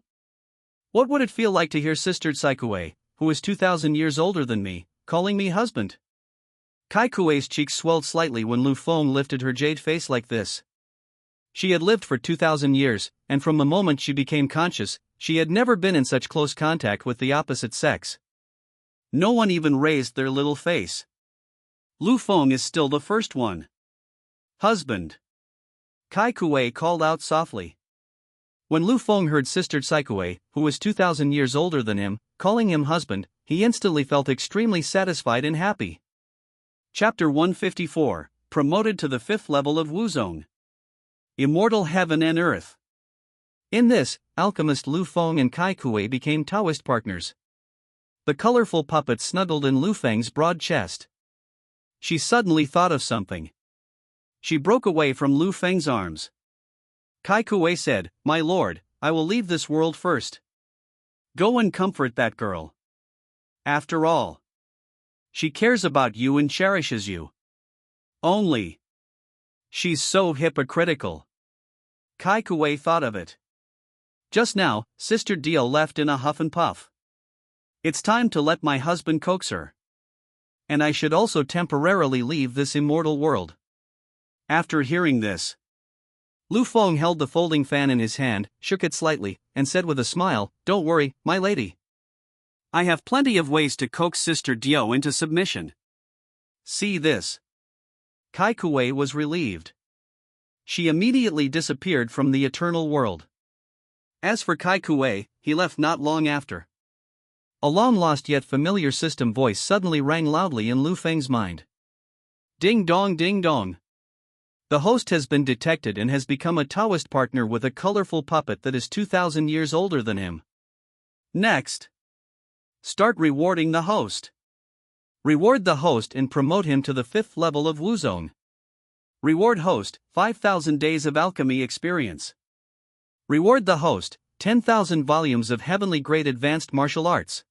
What would it feel like to hear Sister Saikue, who is 2,000 years older than me, calling me husband? Kaikue's cheeks swelled slightly when Lu Feng lifted her jade face like this. She had lived for 2,000 years, and from the moment she became conscious, she had never been in such close contact with the opposite sex. No one even raised their little face. Lu Feng is still the first one. Husband. Kaikue called out softly. When Lu Feng heard Sister Saikue, who was 2,000 years older than him, calling him husband, he instantly felt extremely satisfied and happy. Chapter 154, Promoted to the 5th level of Wuzong. Immortal Heaven and Earth. In this, alchemist Lu Feng and Kaikue became Taoist partners. The colorful puppet snuggled in Lu Feng's broad chest. She suddenly thought of something. She broke away from Lu Feng's arms. Kaikue said, My lord, I will leave this world first. Go and comfort that girl. After all, she cares about you and cherishes you. Only. She's so hypocritical. Kaikue thought of it. Just now, Sister Dio left in a huff and puff. It's time to let my husband coax her. And I should also temporarily leave this immortal world. After hearing this, Lu Feng held the folding fan in his hand, shook it slightly, and said with a smile, Don't worry, my lady. I have plenty of ways to coax Sister Dio into submission. See this. Kaikue was relieved. She immediately disappeared from the eternal world. As for Kaikue, he left not long after. A long-lost yet familiar system voice suddenly rang loudly in Lu Feng's mind. Ding dong ding dong. The host has been detected and has become a Taoist partner with a colorful puppet that is 2,000 years older than him. Next, start rewarding the host. Reward the host and promote him to the 5th level of Wuzong. Reward host, 5,000 days of alchemy experience. Reward the host, 10,000 volumes of heavenly grade advanced martial arts.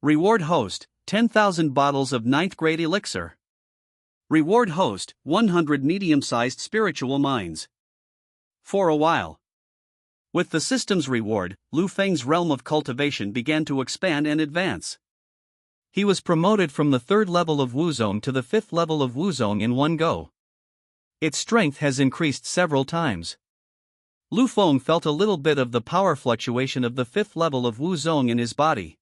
Reward host, 10,000 bottles of 9th grade elixir. Reward host, 100 medium-sized spiritual minds. For a while. With the system's reward, Lu Feng's realm of cultivation began to expand and advance. He was promoted from the 3rd level of Wuzong to the 5th level of Wuzong in one go. Its strength has increased several times. Lu Feng felt a little bit of the power fluctuation of the 5th level of Wu Zong in his body.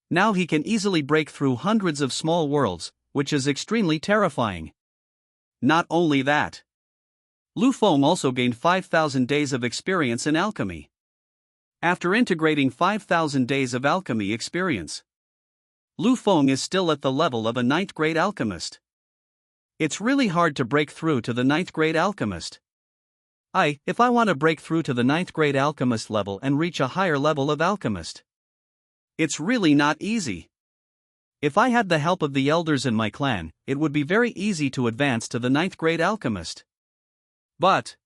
Now he can easily break through hundreds of small worlds, which is extremely terrifying. Not only that, Lu Feng also gained 5,000 days of experience in alchemy. After integrating 5,000 days of alchemy experience, Lu Feng is still at the level of a 9th grade alchemist. It's really hard to break through to the 9th grade alchemist. If I want to break through to the 9th grade alchemist level and reach a higher level of alchemist, it's really not easy. If I had the help of the elders in my clan, it would be very easy to advance to the 9th grade alchemist. But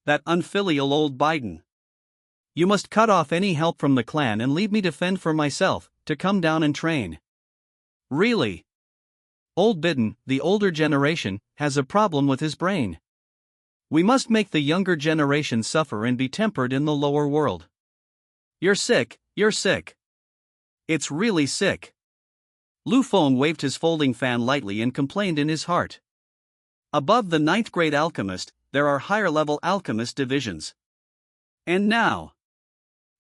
that unfilial old Biden. You must cut off any help from the clan and leave me to fend for myself, to come down and train. Really? Old Biden, the older generation, has a problem with his brain. We must make the younger generation suffer and be tempered in the lower world. You're sick, you're sick. It's really sick. Lu Feng waved his folding fan lightly and complained in his heart. Above the 9th grade alchemist, there are higher level alchemist divisions. And now,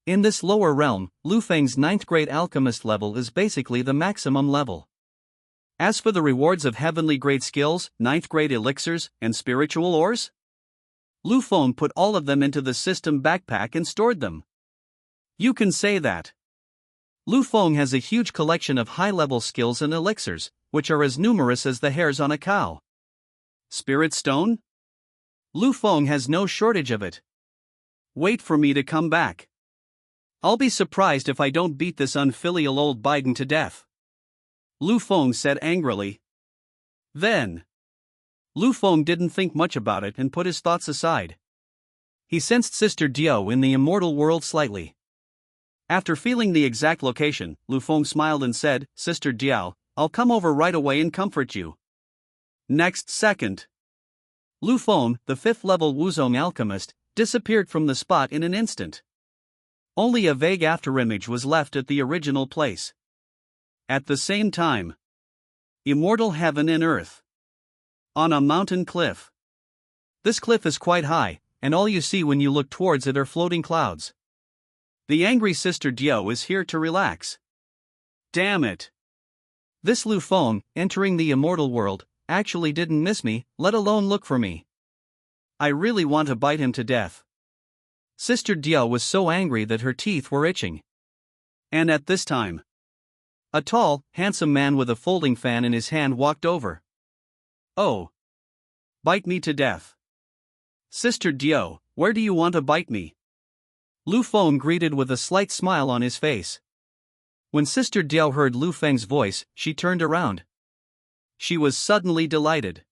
in this lower realm, Lu Feng's 9th grade alchemist level is basically the maximum level. As for the rewards of heavenly grade skills, 9th grade elixirs, and spiritual ores, Lu Feng put all of them into the system backpack and stored them. You can say that Lu Feng has a huge collection of high-level skills and elixirs, which are as numerous as the hairs on a cow. Spirit Stone? Lu Feng has no shortage of it. Wait for me to come back. I'll be surprised if I don't beat this unfilial old Biden to death. Lu Feng said angrily. Then, Lu Feng didn't think much about it and put his thoughts aside. He sensed Sister Diao in the immortal world slightly. After feeling the exact location, Lu Feng smiled and said, Sister Diao, I'll come over right away and comfort you. Next second, Lu Feng, the 5th level Wuzong alchemist, disappeared from the spot in an instant. Only a vague afterimage was left at the original place. At the same time, immortal heaven and earth. On a mountain cliff. This cliff is quite high, and all you see when you look towards it are floating clouds. The angry Sister Diao is here to relax. Damn it! This Lu Feng, entering the immortal world, actually didn't miss me, let alone look for me. I really want to bite him to death. Sister Diao was so angry that her teeth were itching. And at this time, a tall, handsome man with a folding fan in his hand walked over. Oh! Bite me to death. Sister Diao, where do you want to bite me? Lu Feng greeted with a slight smile on his face. When Sister Diao heard Lu Feng's voice, she turned around. She was suddenly delighted.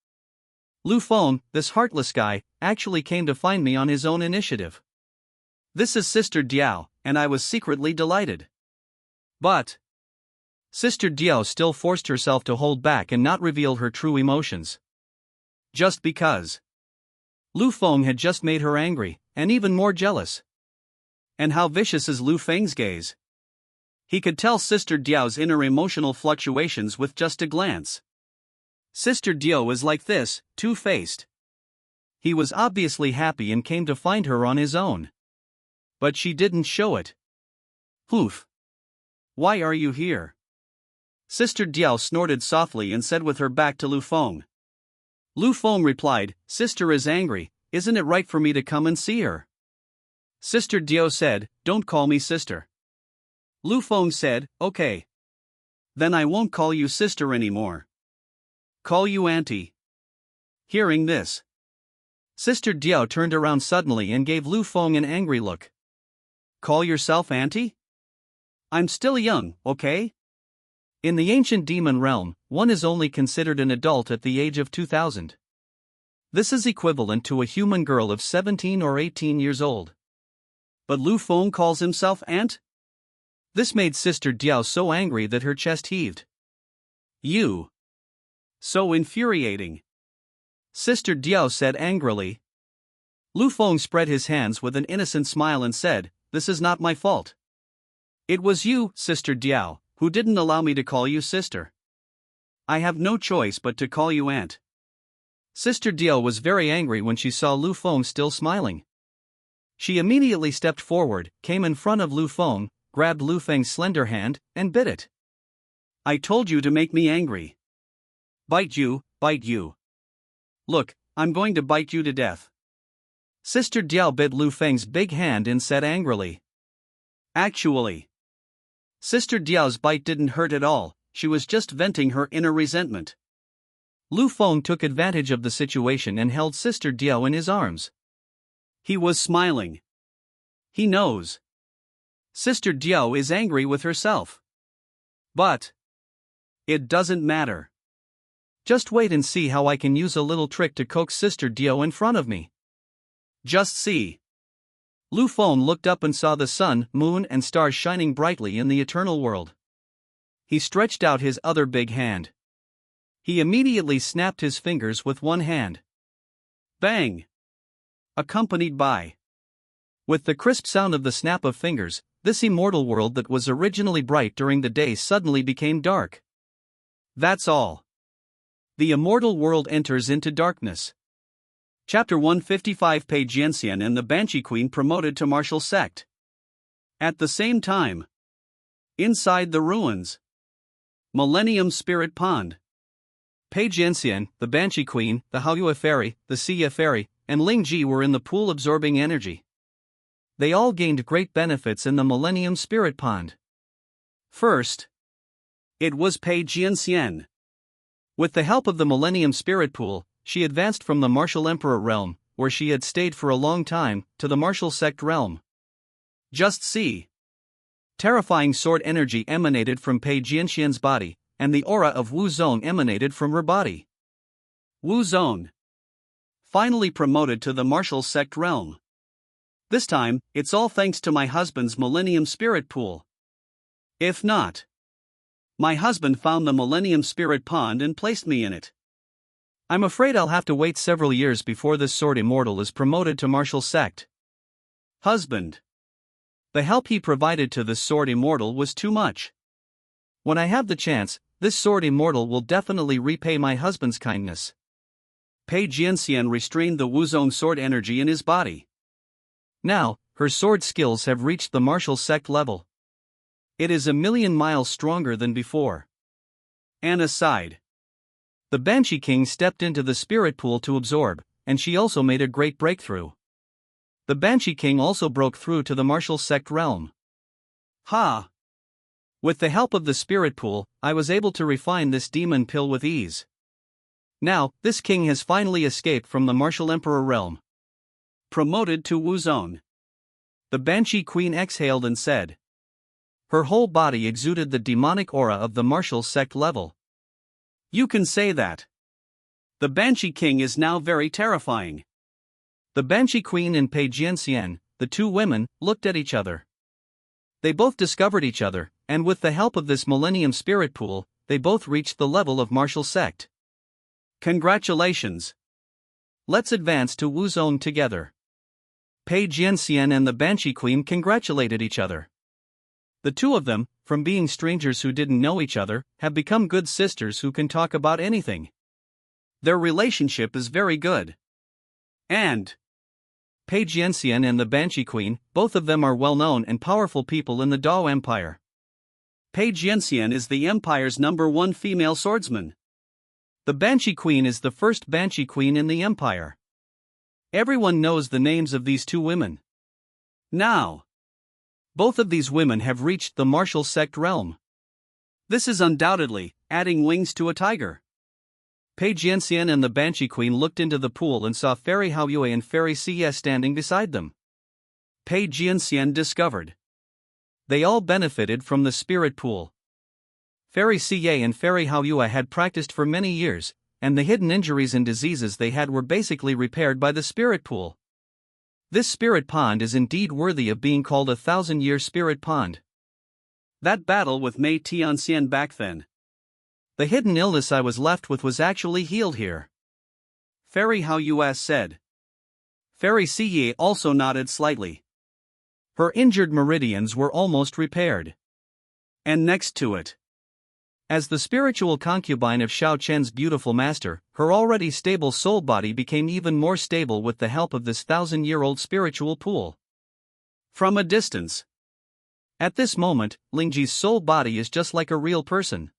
Lu Feng, this heartless guy, actually came to find me on his own initiative. This is Sister Diao, and I was secretly delighted. But Sister Diao still forced herself to hold back and not reveal her true emotions. Just because Lu Feng had just made her angry, and even more jealous. And how vicious is Lu Feng's gaze? He could tell Sister Diao's inner emotional fluctuations with just a glance. Sister Diao was like this, two-faced. He was obviously happy and came to find her on his own. But she didn't show it. Poof! Why are you here? Sister Diao snorted softly and said with her back to Lu Feng. Lu Feng replied, Sister is angry, isn't it right for me to come and see her? Sister Diao said, don't call me sister. Lu Feng said, okay. Then I won't call you sister anymore. Call you auntie. Hearing this, Sister Diao turned around suddenly and gave Lu Feng an angry look. Call yourself auntie? I'm still young, okay? In the ancient demon realm, one is only considered an adult at the age of 2000. This is equivalent to a human girl of 17 or 18 years old. But Lu Feng calls himself aunt? This made Sister Diao so angry that her chest heaved. You! So infuriating. Sister Diao said angrily. Lu Feng spread his hands with an innocent smile and said, this is not my fault. It was you, Sister Diao, who didn't allow me to call you sister. I have no choice but to call you aunt. Sister Diao was very angry when she saw Lu Feng still smiling. She immediately stepped forward, came in front of Lu Feng, grabbed Lu Feng's slender hand, and bit it. I told you to make me angry. Bite you, bite you. Look, I'm going to bite you to death. Sister Diao bit Lu Feng's big hand and said angrily. Actually, Sister Diao's bite didn't hurt at all, she was just venting her inner resentment. Lu Feng took advantage of the situation and held Sister Diao in his arms. He was smiling. He knows. Sister Diao is angry with herself. But it doesn't matter. Just wait and see how I can use a little trick to coax Sister Diao in front of me. Just see. Lu Feng looked up and saw the sun, moon, and stars shining brightly in the eternal world. He stretched out his other big hand. He immediately snapped his fingers with one hand. Bang! Accompanied by. With the crisp sound of the snap of fingers, this immortal world that was originally bright during the day suddenly became dark. That's all. The immortal world enters into darkness. Chapter 155. Pei Jianxian and the Banshee Queen promoted to martial sect. At the same time, inside the ruins, Millennium Spirit Pond. Pei Jianxian, the Banshee Queen, the Haoyue Fairy, the Xia Fairy, and Ling Ji were in the pool absorbing energy. They all gained great benefits in the Millennium Spirit Pond. First, it was Pei Jianxian. With the help of the Millennium Spirit Pool, she advanced from the Martial Emperor realm, where she had stayed for a long time, to the Martial Sect realm. Just see. Terrifying sword energy emanated from Pei Jianxian's body, and the aura of Wu Zong emanated from her body. Wu Zong. Finally promoted to the Martial Sect realm. This time, it's all thanks to my husband's Millennium Spirit Pool. If not, my husband found the Millennium Spirit Pond and placed me in it. I'm afraid I'll have to wait several years before this sword immortal is promoted to martial sect. Husband. The help he provided to this sword immortal was too much. When I have the chance, this sword immortal will definitely repay my husband's kindness. Pei Jianxian restrained the Wuzong sword energy in his body. Now, her sword skills have reached the martial sect level. It is 1,000,000 miles stronger than before. And aside, the Banshee King stepped into the spirit pool to absorb, and she also made a great breakthrough. The Banshee King also broke through to the martial sect realm. Ha! With the help of the spirit pool, I was able to refine this demon pill with ease. Now, this king has finally escaped from the martial emperor realm. Promoted to Wuzong. The Banshee Queen exhaled and said. Her whole body exuded the demonic aura of the martial sect level. You can say that. The Banshee King is now very terrifying. The Banshee Queen and Pei Jianxian, the two women, looked at each other. They both discovered each other, and with the help of this Millennium Spirit Pool, they both reached the level of martial sect. Congratulations. Let's advance to Wuzong together. Pei Jianxian and the Banshee Queen congratulated each other. The two of them, from being strangers who didn't know each other, have become good sisters who can talk about anything. Their relationship is very good. And Pei Jianxian and the Banshee Queen, both of them are well-known and powerful people in the Dao Empire. Pei Jianxian is the empire's #1 female swordsman. The Banshee Queen is the first Banshee Queen in the empire. Everyone knows the names of these two women. Now, both of these women have reached the martial sect realm. This is undoubtedly adding wings to a tiger. Pei Jianxian and the Banshee Queen looked into the pool and saw Fairy Haoyue and Fairy Xie standing beside them. Pei Jianxian discovered. They all benefited from the spirit pool. Fairy Xie and Fairy Haoyue had practiced for many years, and the hidden injuries and diseases they had were basically repaired by the spirit pool. This spirit pond is indeed worthy of being called a 1,000-year spirit pond. That battle with Mei Tianxian back then. The hidden illness I was left with was actually healed here. Fairy Haoyue said. Fairy Xie also nodded slightly. Her injured meridians were almost repaired. And next to it, as the spiritual concubine of Xiao Chen's beautiful master, her already stable soul body became even more stable with the help of this 1,000-year-old spiritual pool. From a distance. At this moment, Lingji's soul body is just like a real person.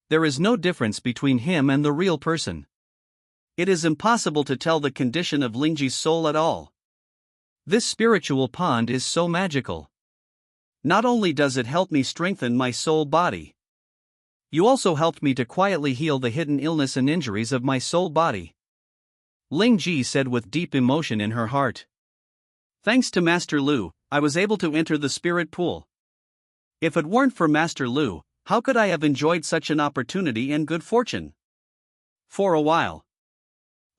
There is no difference between him and the real person. It is impossible to tell the condition of Lingji's soul at all. This spiritual pond is so magical. Not only does it help me strengthen my soul body, you also helped me to quietly heal the hidden illness and injuries of my soul body. Lingji said with deep emotion in her heart. Thanks to Master Lu, I was able to enter the spirit pool. If it weren't for Master Lu, how could I have enjoyed such an opportunity and good fortune? For a while,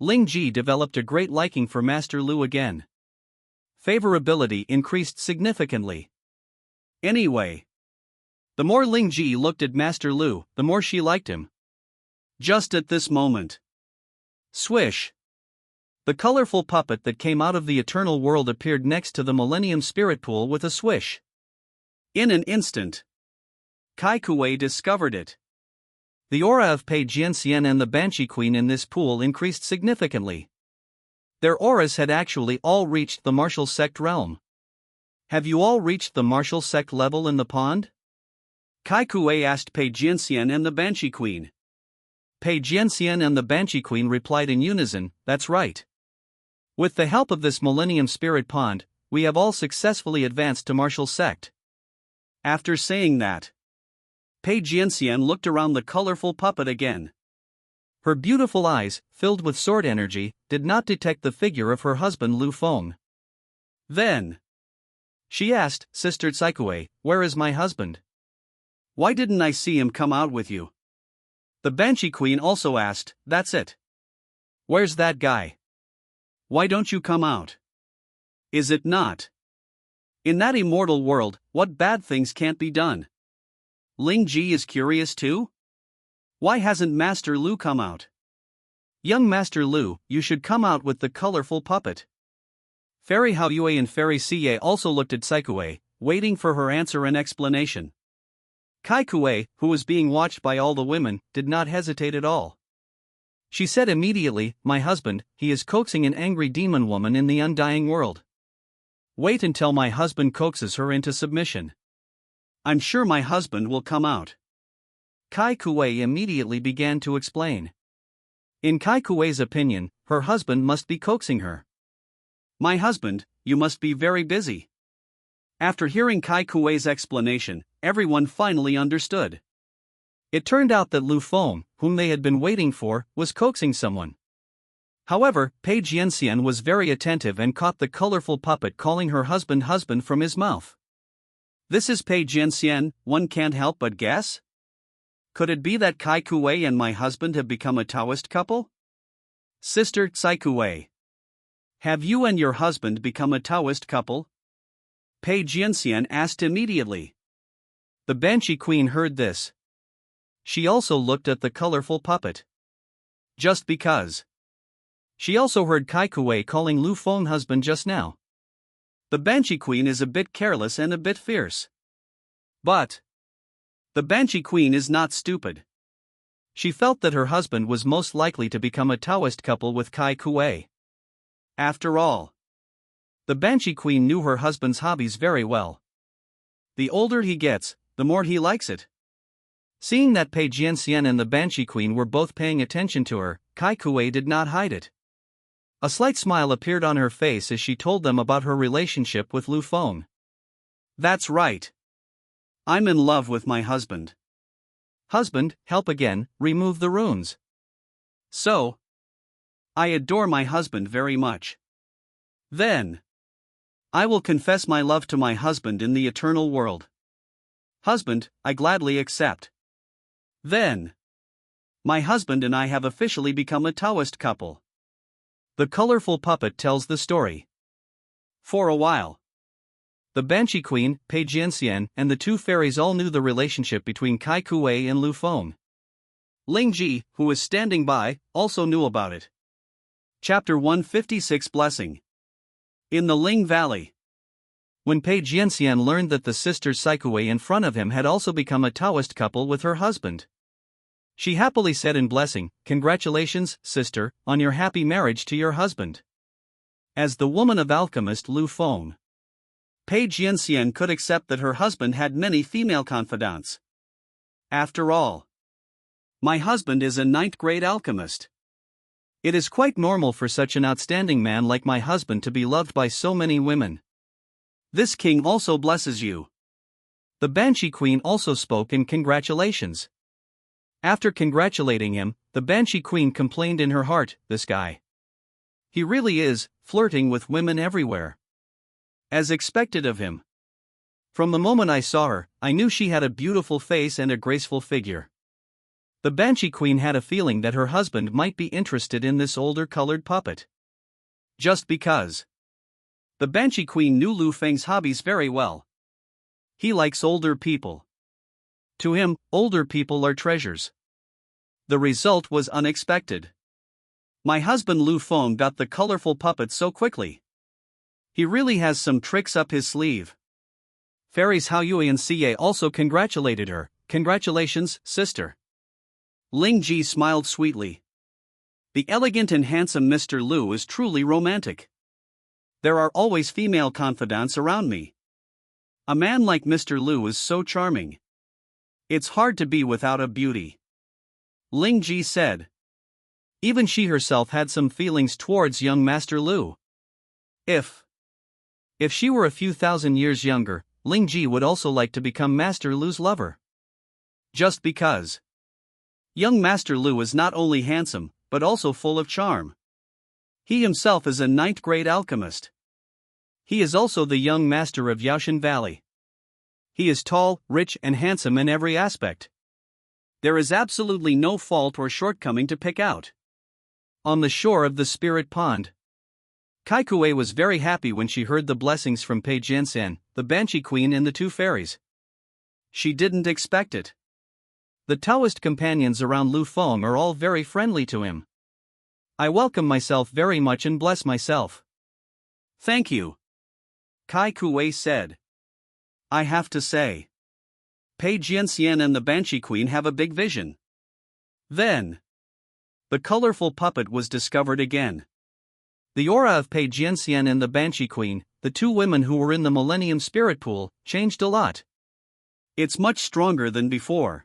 Lingji developed a great liking for Master Lu again. Favorability increased significantly. Anyway, the more Lingji looked at Master Lu, the more she liked him. Just at this moment. Swish! The colorful puppet that came out of the eternal world appeared next to the Millennium Spirit Pool with a swish. In an instant, Kai Kuei discovered it. The aura of Pei Jianxian and the Banshee Queen in this pool increased significantly. Their auras had actually all reached the martial sect realm. Have you all reached the martial sect level in the pond? Kai Kuei asked Pei Jianxian and the Banshee Queen. Pei Jianxian and the Banshee Queen replied in unison, that's right. With the help of this Millennium Spirit Pond, we have all successfully advanced to martial sect. After saying that, Pei Jianxian looked around the colorful puppet again. Her beautiful eyes, filled with sword energy, did not detect the figure of her husband Lu Feng. Then, she asked, Sister Tsaikue, where is my husband? Why didn't I see him come out with you? The Banshee Queen also asked, that's it. Where's that guy? Why don't you come out? Is it not? In that immortal world, what bad things can't be done? Lingji is curious too? Why hasn't Master Lu come out? Young Master Lu, you should come out with the colorful puppet. Fairy Hao Yue and Fairy Siye also looked at Tsaikue, waiting for her answer and explanation. Kai Kuei, who was being watched by all the women, did not hesitate at all. She said immediately, my husband, he is coaxing an angry demon woman in the undying world. Wait until my husband coaxes her into submission. I'm sure my husband will come out. Kai Kuei immediately began to explain. In Kai Kuei's opinion, her husband must be coaxing her. My husband, you must be very busy. After hearing Kai Kuei's explanation, everyone finally understood. It turned out that Lu Feng, whom they had been waiting for, was coaxing someone. However, Pei Jianxian was very attentive and caught the colorful puppet calling her husband from his mouth. This is Pei Jianxian, one can't help but guess? Could it be that Kai Kuei and my husband have become a Taoist couple? Sister Tsaikue, have you and your husband become a Taoist couple? Pei Jianxian asked immediately. The Banshee Queen heard this. She also looked at the colorful puppet. Just because. She also heard Kai Kuei calling Lu Feng husband just now. The Banshee Queen is a bit careless and a bit fierce. But the Banshee Queen is not stupid. She felt that her husband was most likely to become a Taoist couple with Kai Kuei. After all, the Banshee Queen knew her husband's hobbies very well. The older he gets, the more he likes it. Seeing that Pei Jianxian and the Banshee Queen were both paying attention to her, Kai Kuei did not hide it. A slight smile appeared on her face as she told them about her relationship with Lu Feng. That's right. I'm in love with my husband. Husband, help again, remove the runes. So, I adore my husband very much. Then, I will confess my love to my husband in the eternal world. Husband, I gladly accept. Then, my husband and I have officially become a Taoist couple. The colorful puppet tells the story. For a while, the Banshee Queen, Pei Jianxian, and the two fairies all knew the relationship between Kai Kuei and Lu Feng. Lingji, who was standing by, also knew about it. Chapter 156 Blessing. In the Ling Valley. When Pei Jianxian learned that the sister Tsaikue in front of him had also become a Taoist couple with her husband, she happily said in blessing, congratulations, sister, on your happy marriage to your husband. As the woman of alchemist Lu Feng, Pei Jianxian could accept that her husband had many female confidants. After all, my husband is a ninth-grade alchemist. It is quite normal for such an outstanding man like my husband to be loved by so many women. This king also blesses you. The Banshee Queen also spoke in congratulations. After congratulating him, the Banshee Queen complained in her heart, this guy. He really is flirting with women everywhere. As expected of him. From the moment I saw her, I knew she had a beautiful face and a graceful figure. The Banshee Queen had a feeling that her husband might be interested in this older colored puppet. Just because. The Banshee Queen knew Lu Feng's hobbies very well. He likes older people. To him, older people are treasures. The result was unexpected. My husband Lu Feng got the colorful puppet so quickly. He really has some tricks up his sleeve. Fairies Hao Yui and Xie also congratulated her. Congratulations, sister. Ling Ji smiled sweetly. The elegant and handsome Mr. Lu is truly romantic. There are always female confidants around me. A man like Mr. Lu is so charming. It's hard to be without a beauty. Ling Ji said. Even she herself had some feelings towards young Master Lu. If she were a few thousand years younger, Ling Ji would also like to become Master Lu's lover. Just because. Young Master Lu is not only handsome, but also full of charm. He himself is a ninth-grade alchemist. He is also the young master of Yaoshan Valley. He is tall, rich and handsome in every aspect. There is absolutely no fault or shortcoming to pick out. On the shore of the Spirit Pond, Kai Kuei was very happy when she heard the blessings from Pei Jianxian, the Banshee Queen and the two fairies. She didn't expect it. The Taoist companions around Lu Feng are all very friendly to him. I welcome myself very much and bless myself. Thank you. Kai Kuei said. I have to say, Pei Jianxian and the Banshee Queen have a big vision. Then, the colorful puppet was discovered again. The aura of Pei Jianxian and the Banshee Queen, the two women who were in the Millennium Spirit Pool, changed a lot. It's much stronger than before.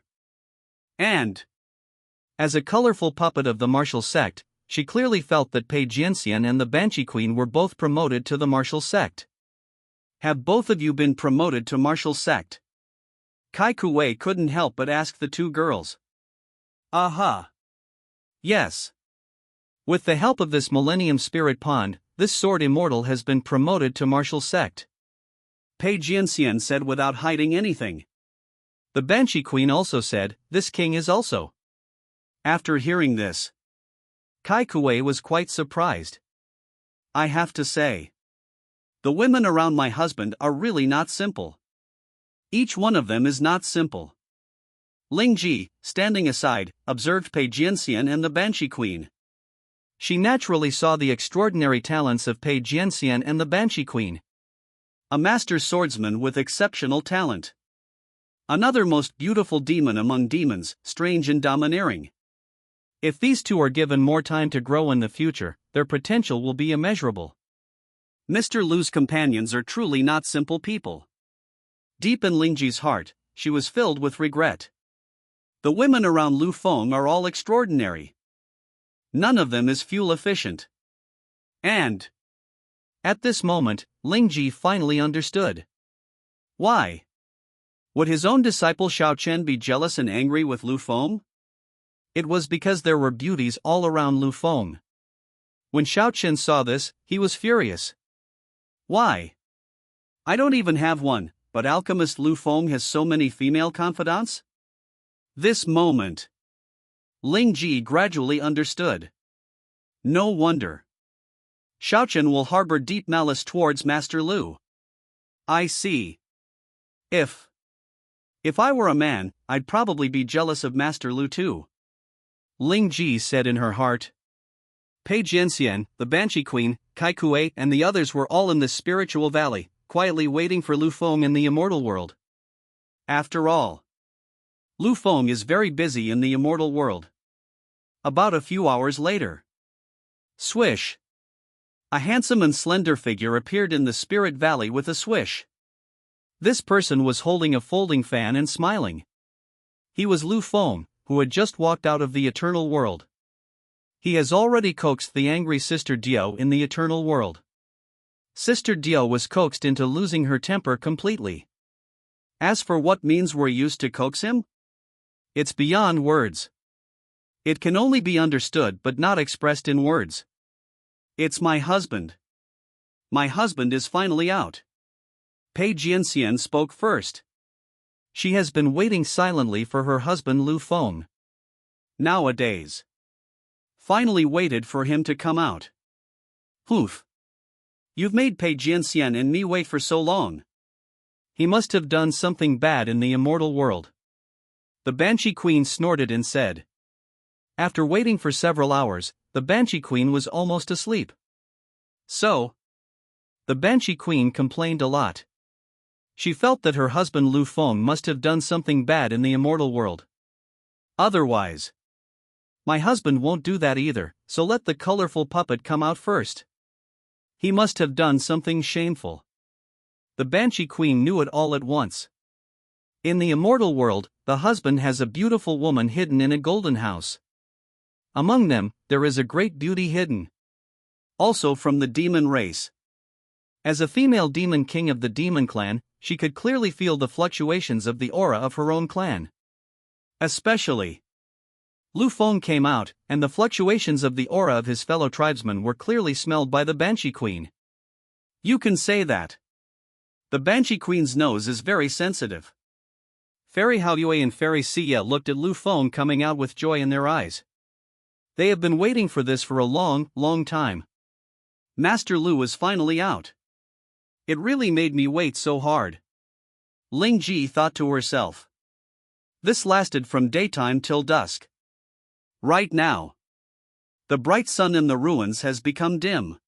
And, as a colorful puppet of the martial sect, she clearly felt that Pei Jianxian and the Banshee Queen were both promoted to the martial sect. Have both of you been promoted to martial sect? Kai Kuei couldn't help but ask the two girls. Aha. Yes. With the help of this Millennium Spirit Pond, this sword immortal has been promoted to martial sect. Pei Jianxian said without hiding anything. The Banshee Queen also said, this king is also. After hearing this, Kai Kuei was quite surprised. I have to say, the women around my husband are really not simple. Each one of them is not simple. Ling Ji, standing aside, observed Pei Jianxian and the Banshee Queen. She naturally saw the extraordinary talents of Pei Jianxian and the Banshee Queen. A master swordsman with exceptional talent. Another most beautiful demon among demons, strange and domineering. If these two are given more time to grow in the future, their potential will be immeasurable. Mr. Lu's companions are truly not simple people. Deep in Lingji's heart, she was filled with regret. The women around Lu Feng are all extraordinary. None of them is fuel efficient. And, at this moment, Lingji finally understood. Why? Would his own disciple Xiao Chen be jealous and angry with Lu Feng? It was because there were beauties all around Lu Feng. When Xiao Chen saw this, he was furious. Why? I don't even have one, but alchemist Lu Feng has so many female confidants? This moment, Ling Ji gradually understood. No wonder. Xiao Chen will harbor deep malice towards Master Lu. I see. If I were a man, I'd probably be jealous of Master Lu too. Ling Ji said in her heart. Pei Jianxian, the Banshee Queen, Kai Kuei and the others were all in this spiritual valley, quietly waiting for Lu Feng in the immortal world. After all, Lu Feng is very busy in the immortal world. About a few hours later. Swish! A handsome and slender figure appeared in the spirit valley with a swish. This person was holding a folding fan and smiling. He was Lu Feng, who had just walked out of the eternal world. He has already coaxed the angry Sister Dio in the eternal world. Sister Dio was coaxed into losing her temper completely. As for what means were used to coax him? It's beyond words. It can only be understood but not expressed in words. It's my husband. My husband is finally out. Pei Jianxian spoke first. She has been waiting silently for her husband Lu Feng. Nowadays. Finally waited for him to come out. Oof. You've made Pei Jianxian and me wait for so long. He must have done something bad in the immortal world. The Banshee Queen snorted and said. After waiting for several hours, the Banshee Queen was almost asleep. So, the Banshee Queen complained a lot. She felt that her husband Lu Feng must have done something bad in the immortal world. Otherwise, my husband won't do that either, so let the colorful puppet come out first. He must have done something shameful. The Banshee Queen knew it all at once. In the immortal world, the husband has a beautiful woman hidden in a golden house. Among them, there is a great beauty hidden. Also from the demon race. As a female demon king of the demon clan, she could clearly feel the fluctuations of the aura of her own clan. Especially, Lu Feng came out, and the fluctuations of the aura of his fellow tribesmen were clearly smelled by the Banshee Queen. You can say that. The Banshee Queen's nose is very sensitive. Fairy Haoyue and Fairy Xia looked at Lu Feng coming out with joy in their eyes. They have been waiting for this for a long, long time. Master Lu is finally out. It really made me wait so hard. Ling Ji thought to herself. This lasted from daytime till dusk. Right now, the bright sun in the ruins has become dim.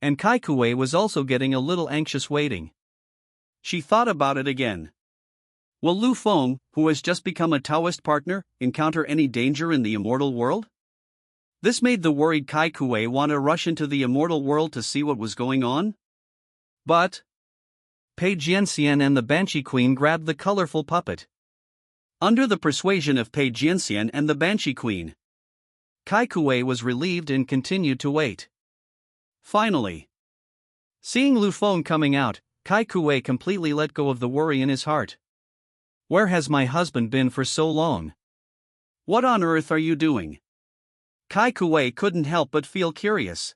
And Kai Kuei was also getting a little anxious waiting. She thought about it again. Will Lu Feng, who has just become a Taoist partner, encounter any danger in the immortal world? This made the worried Kai Kuei want to rush into the immortal world to see what was going on. But Pei Jianxian and the Banshee Queen grabbed the colorful puppet. Under the persuasion of Pei Jianxian and the Banshee Queen, Kai Kuei was relieved and continued to wait. Finally, seeing Lu Feng coming out, Kai Kuei completely let go of the worry in his heart. Where has my husband been for so long? What on earth are you doing? Kai Kuei couldn't help but feel curious.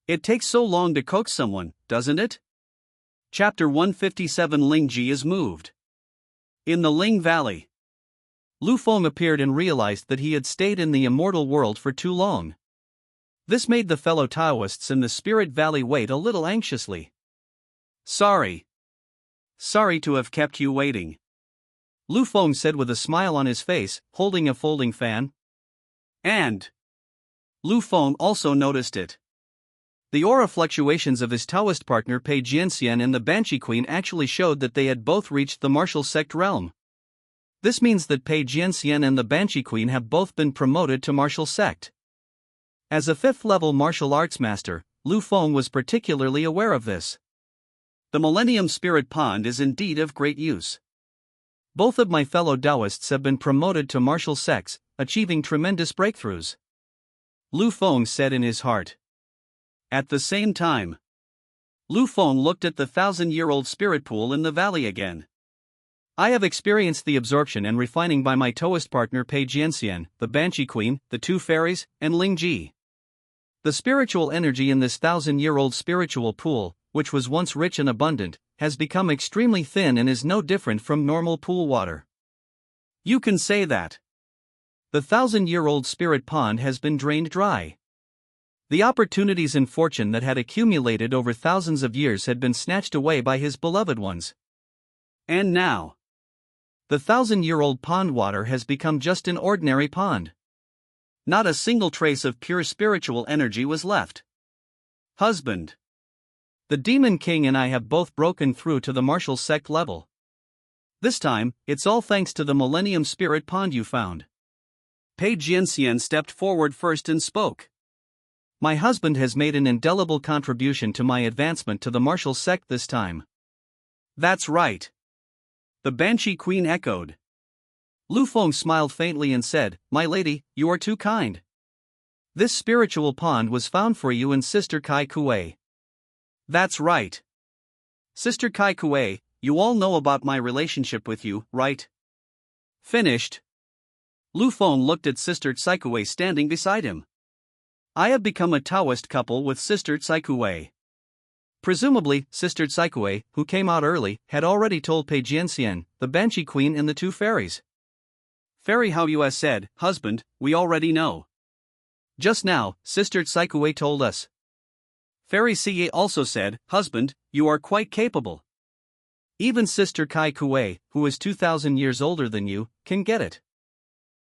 It takes so long to coax someone, doesn't it? Chapter 157 Ling Ji is moved. In the Ling Valley, Lu Feng appeared and realized that he had stayed in the immortal world for too long. This made the fellow Taoists in the Spirit Valley wait a little anxiously. Sorry to have kept you waiting, Lu Feng said with a smile on his face, holding a folding fan. And Lu Feng also noticed it. The aura fluctuations of his Taoist partner Pei Jianxian and the Banshee Queen actually showed that they had both reached the martial sect realm. This means that Pei Jianxian and the Banshee Queen have both been promoted to martial sect. As a 5th-level martial arts master, Lu Feng was particularly aware of this. The Millennium Spirit Pond is indeed of great use. Both of my fellow Taoists have been promoted to martial sects, achieving tremendous breakthroughs, Lu Feng said in his heart. At the same time, Lu Feng looked at the 1,000-year-old spirit pool in the valley again. I have experienced the absorption and refining by my Taoist partner Pei Jianxian, the Banshee Queen, the two fairies, and Ling Ji. The spiritual energy in this 1,000-year-old spiritual pool, which was once rich and abundant, has become extremely thin and is no different from normal pool water. You can say that. The 1,000-year-old spirit pond has been drained dry. The opportunities and fortune that had accumulated over thousands of years had been snatched away by his beloved ones. And now, the 1,000-year-old pond water has become just an ordinary pond. Not a single trace of pure spiritual energy was left. Husband, the Demon King and I have both broken through to the martial sect level. This time, it's all thanks to the Millennium Spirit Pond you found. Pei Jianxian stepped forward first and spoke. My husband has made an indelible contribution to my advancement to the martial sect this time. That's right. The Banshee Queen echoed. Lu Feng smiled faintly and said, "My lady, you are too kind. This spiritual pond was found for you and Sister Kai Kuei." That's right. Sister Kai Kuei, you all know about my relationship with you, right? Finished. Lu Feng looked at Sister Tsai Kuei standing beside him. I have become a Taoist couple with Sister Tsai Kuei. Presumably, Sister Tsai Kuei, who came out early, had already told Pei Jianxian, the Banshee Queen and the two fairies. Fairy Hao Yue said, "Husband, we already know. Just now, Sister Tsai Kuei told us." Fairy Xie also said, "Husband, you are quite capable. Even Sister Kai Kuei, who is 2,000 years older than you, can get it."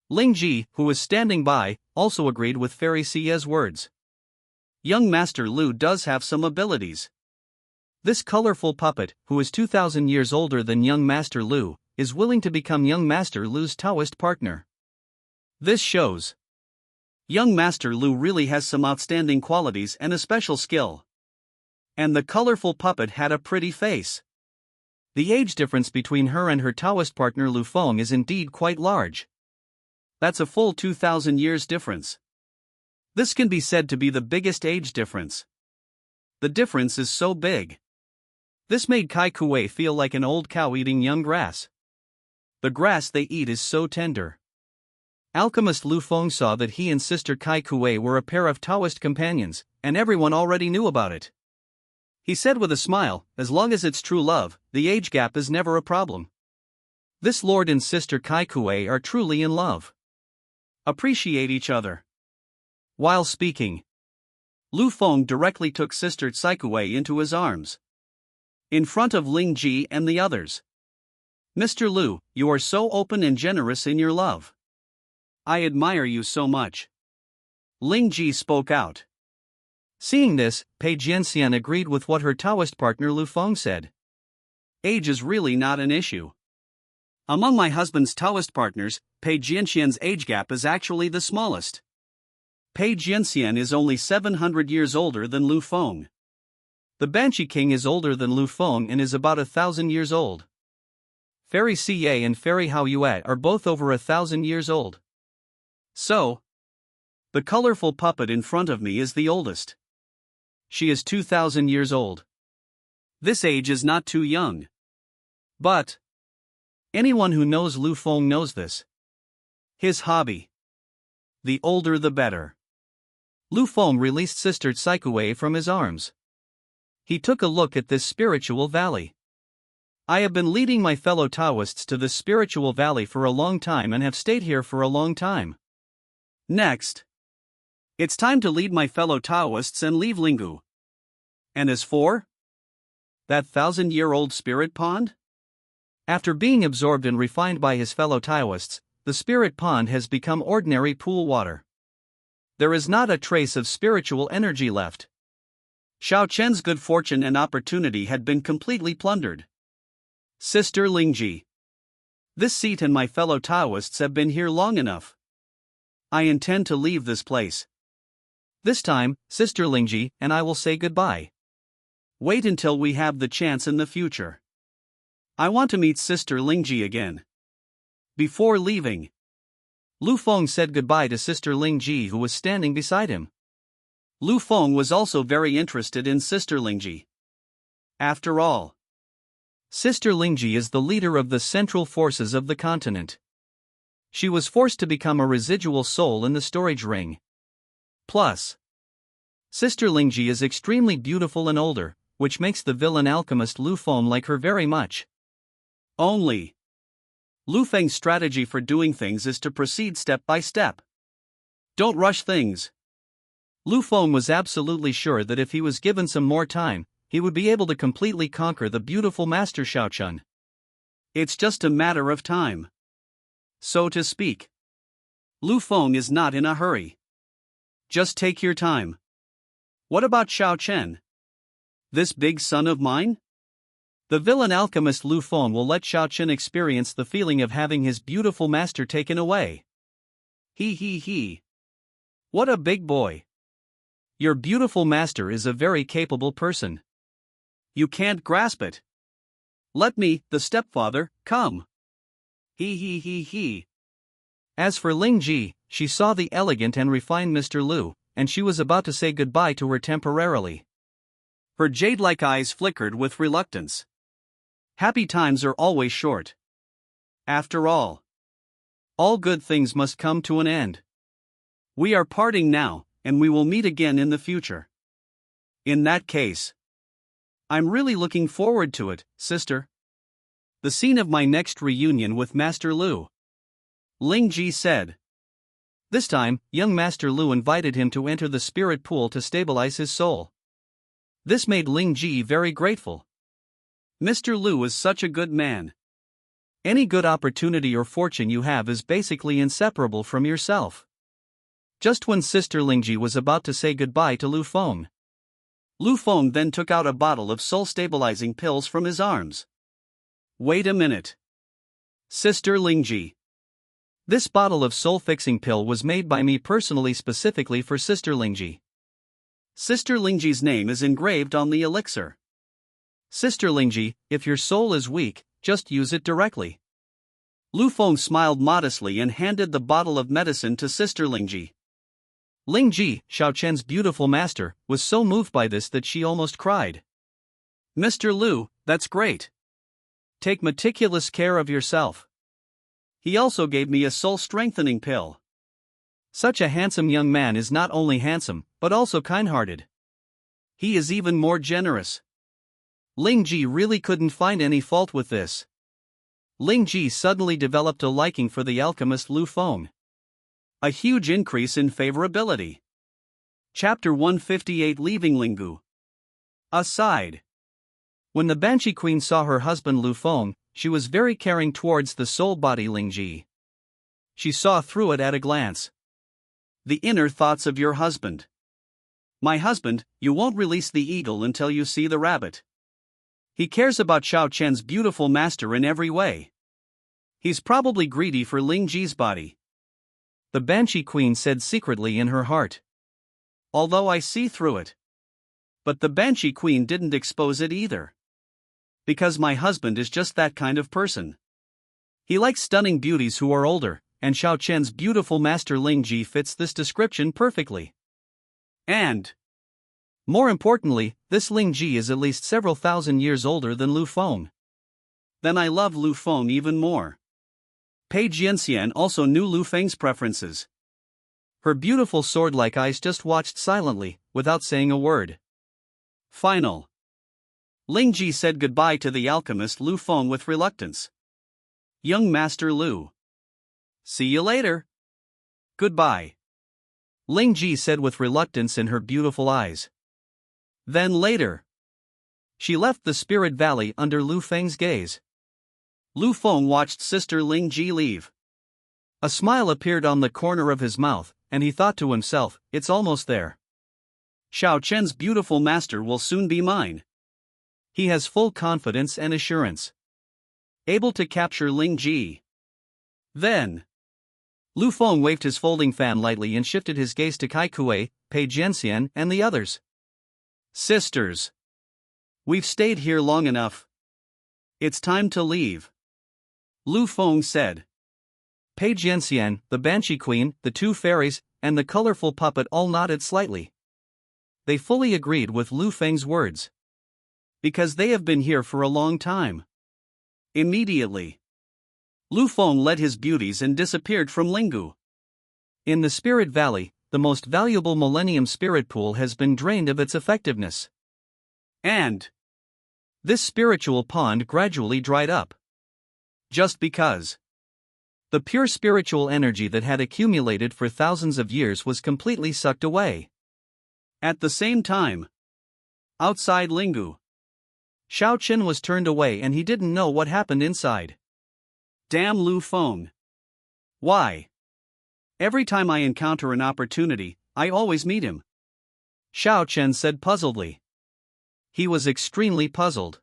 Ling Ji, who was standing by, also agreed with Fairy Xie's words. Young Master Lu does have some abilities. This colorful puppet, who is 2,000 years older than young Master Lu, is willing to become young Master Lu's Taoist partner. This shows young Master Lu really has some outstanding qualities and a special skill. And the colorful puppet had a pretty face. The age difference between her and her Taoist partner Lu Feng is indeed quite large. That's a full 2,000 years difference. This can be said to be the biggest age difference. The difference is so big. This made Kai Kuei feel like an old cow eating young grass. The grass they eat is so tender. Alchemist Lu Feng saw that he and Sister Kai Kuei were a pair of Taoist companions, and everyone already knew about it. He said with a smile, "As long as it's true love, the age gap is never a problem. This Lord and Sister Kai Kuei are truly in love. Appreciate each other." While speaking, Lu Feng directly took Sister Tsai Kuei into his arms. In front of Ling Ji and the others. "Mr. Lu, you are so open and generous in your love. I admire you so much." Ling Ji spoke out. Seeing this, Pei Jianxian agreed with what her Taoist partner Lu Feng said. Age is really not an issue. Among my husband's Taoist partners, Pei Jianxian's age gap is actually the smallest. Pei Jianxian is only 700 years older than Lu Feng. The Banshee King is older than Lu Feng and is about 1,000 years old. Fairy Xie and Fairy Hao Yue are both over 1,000 years old. So, the colorful puppet in front of me is the oldest. She is 2,000 years old. This age is not too young. But anyone who knows Lu Feng knows this. His hobby. The older the better. Lu Feng released Sister Tsai Kuei from his arms. He took a look at this spiritual valley. I have been leading my fellow Taoists to this spiritual valley for a long time and have stayed here for a long time. Next, it's time to lead my fellow Taoists and leave Lingu. And as for that 1,000-year-old spirit pond? After being absorbed and refined by his fellow Taoists, the spirit pond has become ordinary pool water. There is not a trace of spiritual energy left. Xiao Chen's good fortune and opportunity had been completely plundered. Sister Lingji. This seat and my fellow Taoists have been here long enough. I intend to leave this place. This time, Sister Lingji and I will say goodbye. Wait until we have the chance in the future. I want to meet Sister Lingji again. Before leaving, Lu Feng said goodbye to Sister Lingji, who was standing beside him. Lu Feng was also very interested in Sister Lingji. After all, Sister Lingji is the leader of the central forces of the continent. She was forced to become a residual soul in the storage ring. Plus, Sister Lingji is extremely beautiful and older, which makes the villain alchemist Lu Feng like her very much. Only, Lu Feng's strategy for doing things is to proceed step by step. Don't rush things. Lu Feng was absolutely sure that if he was given some more time, he would be able to completely conquer the beautiful Master Xiaochun. It's just a matter of time. So to speak. Lu Feng is not in a hurry. Just take your time. What about Xiao Chen? This big son of mine? The villain alchemist Lu Feng will let Xiao Chen experience the feeling of having his beautiful master taken away. He. What a big boy. Your beautiful master is a very capable person. You can't grasp it. Let me, the stepfather, come. He. As for Ling Ji, she saw the elegant and refined Mr. Lu, and she was about to say goodbye to her temporarily. Her jade-like eyes flickered with reluctance. Happy times are always short. After all good things must come to an end. We are parting now, and we will meet again in the future. In that case, I'm really looking forward to it, sister. The scene of my next reunion with Master Lu. Ling Ji said. This time, young Master Lu invited him to enter the spirit pool to stabilize his soul. This made Ling Ji very grateful. Mr. Lu is such a good man. Any good opportunity or fortune you have is basically inseparable from yourself. Just when Sister Ling Ji was about to say goodbye to Lu Feng then took out a bottle of soul-stabilizing pills from his arms. Wait a minute. Sister Ling Ji. This bottle of soul-fixing pill was made by me personally specifically for Sister Ling Ji. Sister Ling Ji's name is engraved on the elixir. Sister Ling Ji, if your soul is weak, just use it directly. Lu Feng smiled modestly and handed the bottle of medicine to Sister Ling Ji. Ling Ji, Xiao Chen's beautiful master, was so moved by this that she almost cried. Mr. Lu, that's great. Take meticulous care of yourself. He also gave me a soul-strengthening pill. Such a handsome young man is not only handsome, but also kind-hearted. He is even more generous. Ling Ji really couldn't find any fault with this. Ling Ji suddenly developed a liking for the alchemist Lu Feng. A huge increase in favorability. Chapter 158 Leaving Lingu. Aside. When the Banshee Queen saw her husband Lu Feng, she was very caring towards the soul-body Ling Ji. She saw through it at a glance. The inner thoughts of your husband. My husband, you won't release the eagle until you see the rabbit. He cares about Xiao Chen's beautiful master in every way. He's probably greedy for Ling Ji's body. The Banshee Queen said secretly in her heart. Although I see through it. But the Banshee Queen didn't expose it either. Because my husband is just that kind of person. He likes stunning beauties who are older, and Xiao Chen's beautiful master Ling Ji fits this description perfectly. And, more importantly, this Ling Ji is at least several thousand years older than Lu Feng. Then I love Lu Feng even more. Pei Jianxian also knew Lu Feng's preferences. Her beautiful sword-like eyes just watched silently, without saying a word. Final. Ling Ji said goodbye to the alchemist Lu Feng with reluctance. Young Master Lu. See you later. Goodbye. Ling Ji said with reluctance in her beautiful eyes. Then later. She left the Spirit Valley under Lu Feng's gaze. Lu Feng watched Sister Ling Ji leave. A smile appeared on the corner of his mouth, and he thought to himself, it's almost there. Xiao Chen's beautiful master will soon be mine. He has full confidence and assurance. Able to capture Ling Ji. Then. Lu Feng waved his folding fan lightly and shifted his gaze to Kai Kuei, Pei Jianxian, and the others. Sisters. We've stayed here long enough. It's time to leave. Lu Feng said. Pei Jianxian, the Banshee Queen, the two fairies, and the colorful puppet all nodded slightly. They fully agreed with Lu Feng's words. Because they have been here for a long time. Immediately. Lu Feng led his beauties and disappeared from Lingu. In the Spirit Valley, the most valuable Millennium Spirit Pool has been drained of its effectiveness. And this spiritual pond gradually dried up. Just because the pure spiritual energy that had accumulated for thousands of years was completely sucked away. At the same time, outside Lingu, Xiao Chen was turned away and he didn't know what happened inside. Damn Lu Feng. Why? Every time I encounter an opportunity, I always meet him. Xiao Chen said puzzledly. He was extremely puzzled.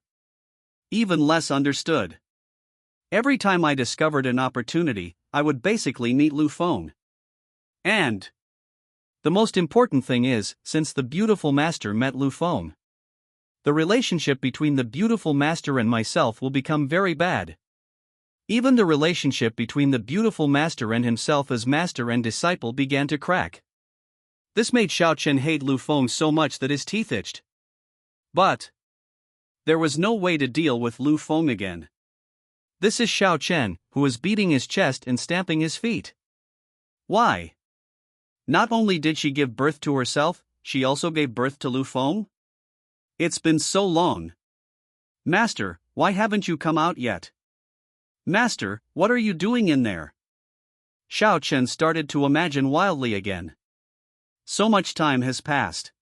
Even less understood. Every time I discovered an opportunity, I would basically meet Lu Feng. And the most important thing is, since the beautiful master met Lu Feng, the relationship between the beautiful master and myself will become very bad. Even the relationship between the beautiful master and himself as master and disciple began to crack. This made Xiao Chen hate Lu Feng so much that his teeth itched. But there was no way to deal with Lu Feng again. This is Xiao Chen, who was beating his chest and stamping his feet. Why? Not only did she give birth to herself, she also gave birth to Lu Feng? It's been so long. Master, why haven't you come out yet? Master, what are you doing in there? Xiao Chen started to imagine wildly again. So much time has passed.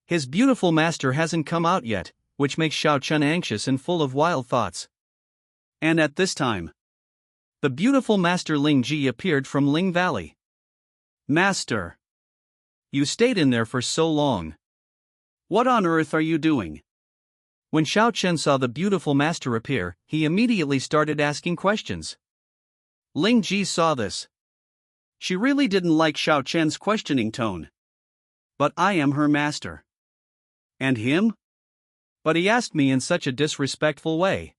His beautiful master hasn't come out yet, which makes Xiao Chen anxious and full of wild thoughts. And at this time, the beautiful master Ling Ji appeared from Ling Valley. Master! You stayed in there for so long. What on earth are you doing? When Xiao Chen saw the beautiful master appear, he immediately started asking questions. Ling Ji saw this. She really didn't like Xiao Chen's questioning tone. But I am her master. And him? But he asked me in such a disrespectful way.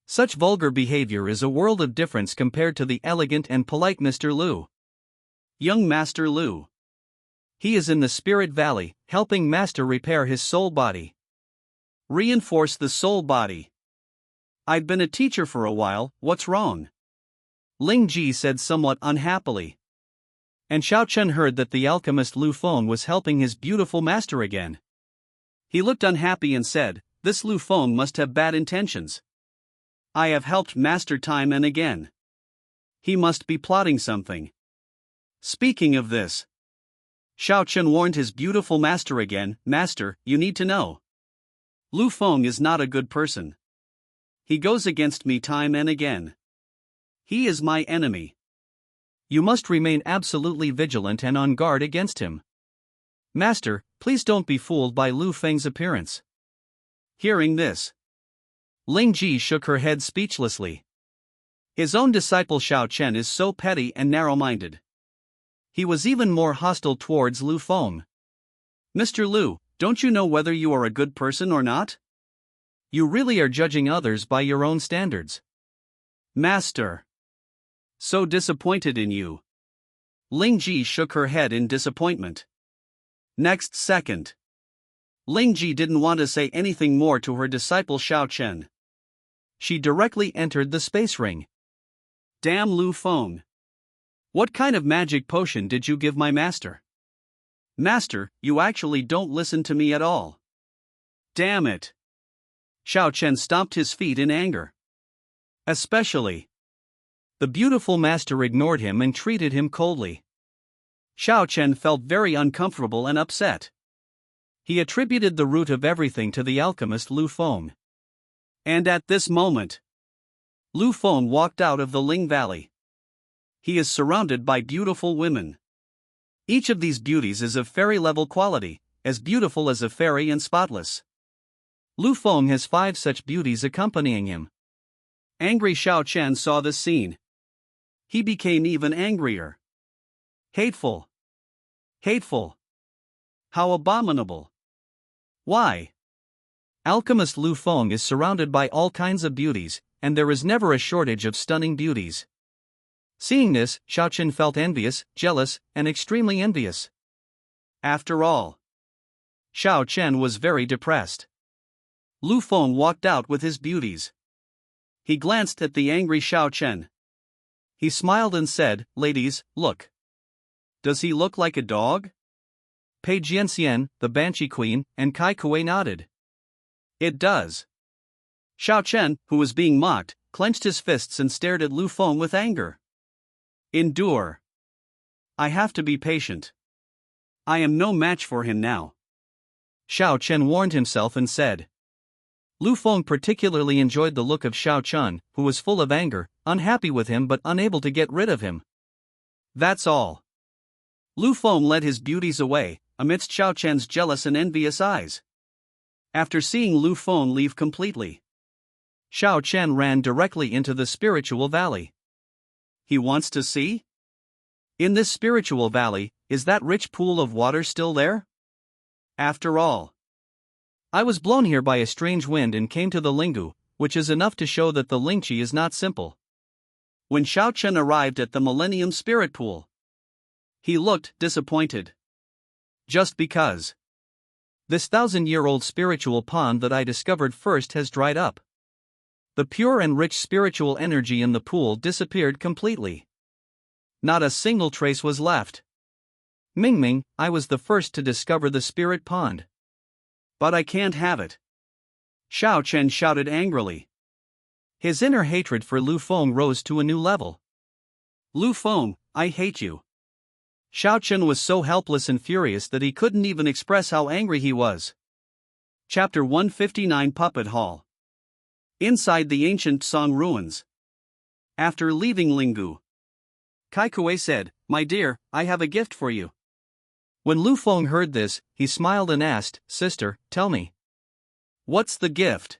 Such vulgar behavior is a world of difference compared to the elegant and polite Mr. Lu. Young Master Lu. He is in the Spirit Valley, helping Master repair his soul body. Reinforce the soul body. I've been a teacher for a while, what's wrong? Ling Ji said somewhat unhappily. And Xiao Chen heard that the alchemist Lu Feng was helping his beautiful master again. He looked unhappy and said, "This Lu Feng must have bad intentions. I have helped Master time and again. He must be plotting something." Speaking of this, Xiao Chen warned his beautiful master again, "Master, you need to know. Lu Feng is not a good person. He goes against me time and again. He is my enemy. You must remain absolutely vigilant and on guard against him. Master, please don't be fooled by Lu Feng's appearance." Hearing this, Ling Ji shook her head speechlessly. His own disciple Xiao Chen is so petty and narrow-minded. He was even more hostile towards Lu Feng. "Mr. Lu, don't you know whether you are a good person or not? You really are judging others by your own standards." Master. So disappointed in you. Ling Ji shook her head in disappointment. Next second, Ling Ji didn't want to say anything more to her disciple Xiao Chen. She directly entered the space ring. Damn Lu Feng. What kind of magic potion did you give my master? Master, you actually don't listen to me at all. Damn it. Xiao Chen stomped his feet in anger. Especially, the beautiful master ignored him and treated him coldly. Xiao Chen felt very uncomfortable and upset. He attributed the root of everything to the alchemist Lu Feng. And at this moment, Lu Feng walked out of the Ling Valley. He is surrounded by beautiful women. Each of these beauties is of fairy-level quality, as beautiful as a fairy and spotless. Lu Feng has 5 such beauties accompanying him. Angry Xiao Chen saw this scene. He became even angrier. Hateful. Hateful. How abominable. Why? Alchemist Lu Feng is surrounded by all kinds of beauties, and there is never a shortage of stunning beauties. Seeing this, Xiao Chen felt envious, jealous, and extremely envious. After all, Xiao Chen was very depressed. Lu Feng walked out with his beauties. He glanced at the angry Xiao Chen. He smiled and said, "Ladies, look. Does he look like a dog?" Pei Jianxian, the Banshee Queen, and Kai Kuei nodded. It does. Xiao Chen, who was being mocked, clenched his fists and stared at Lu Feng with anger. Endure. I have to be patient. I am no match for him now. Xiao Chen warned himself and said. Lu Feng particularly enjoyed the look of Xiao Chen, who was full of anger, unhappy with him but unable to get rid of him. That's all. Lu Feng led his beauties away, amidst Xiao Chen's jealous and envious eyes. After seeing Lu Feng leave completely, Xiao Chen ran directly into the spiritual valley. He wants to see? In this spiritual valley, is that rich pool of water still there? After all, I was blown here by a strange wind and came to the Lingu, which is enough to show that the Lingqi is not simple. When Xiao Chen arrived at the Millennium Spirit Pool, he looked disappointed. Just because. This 1,000-year-old spiritual pond that I discovered first has dried up. The pure and rich spiritual energy in the pool disappeared completely. Not a single trace was left. Mingming, I was the first to discover the spirit pond. But I can't have it. Xiao Chen shouted angrily. His inner hatred for Lu Feng rose to a new level. Lu Feng, I hate you. Xiao Chen was so helpless and furious that he couldn't even express how angry he was. Chapter 159 Puppet Hall. Inside the ancient Song ruins. After leaving Lingu, Kai Kuei said, "My dear, I have a gift for you." When Lu Feng heard this, he smiled and asked, "Sister, tell me. What's the gift?"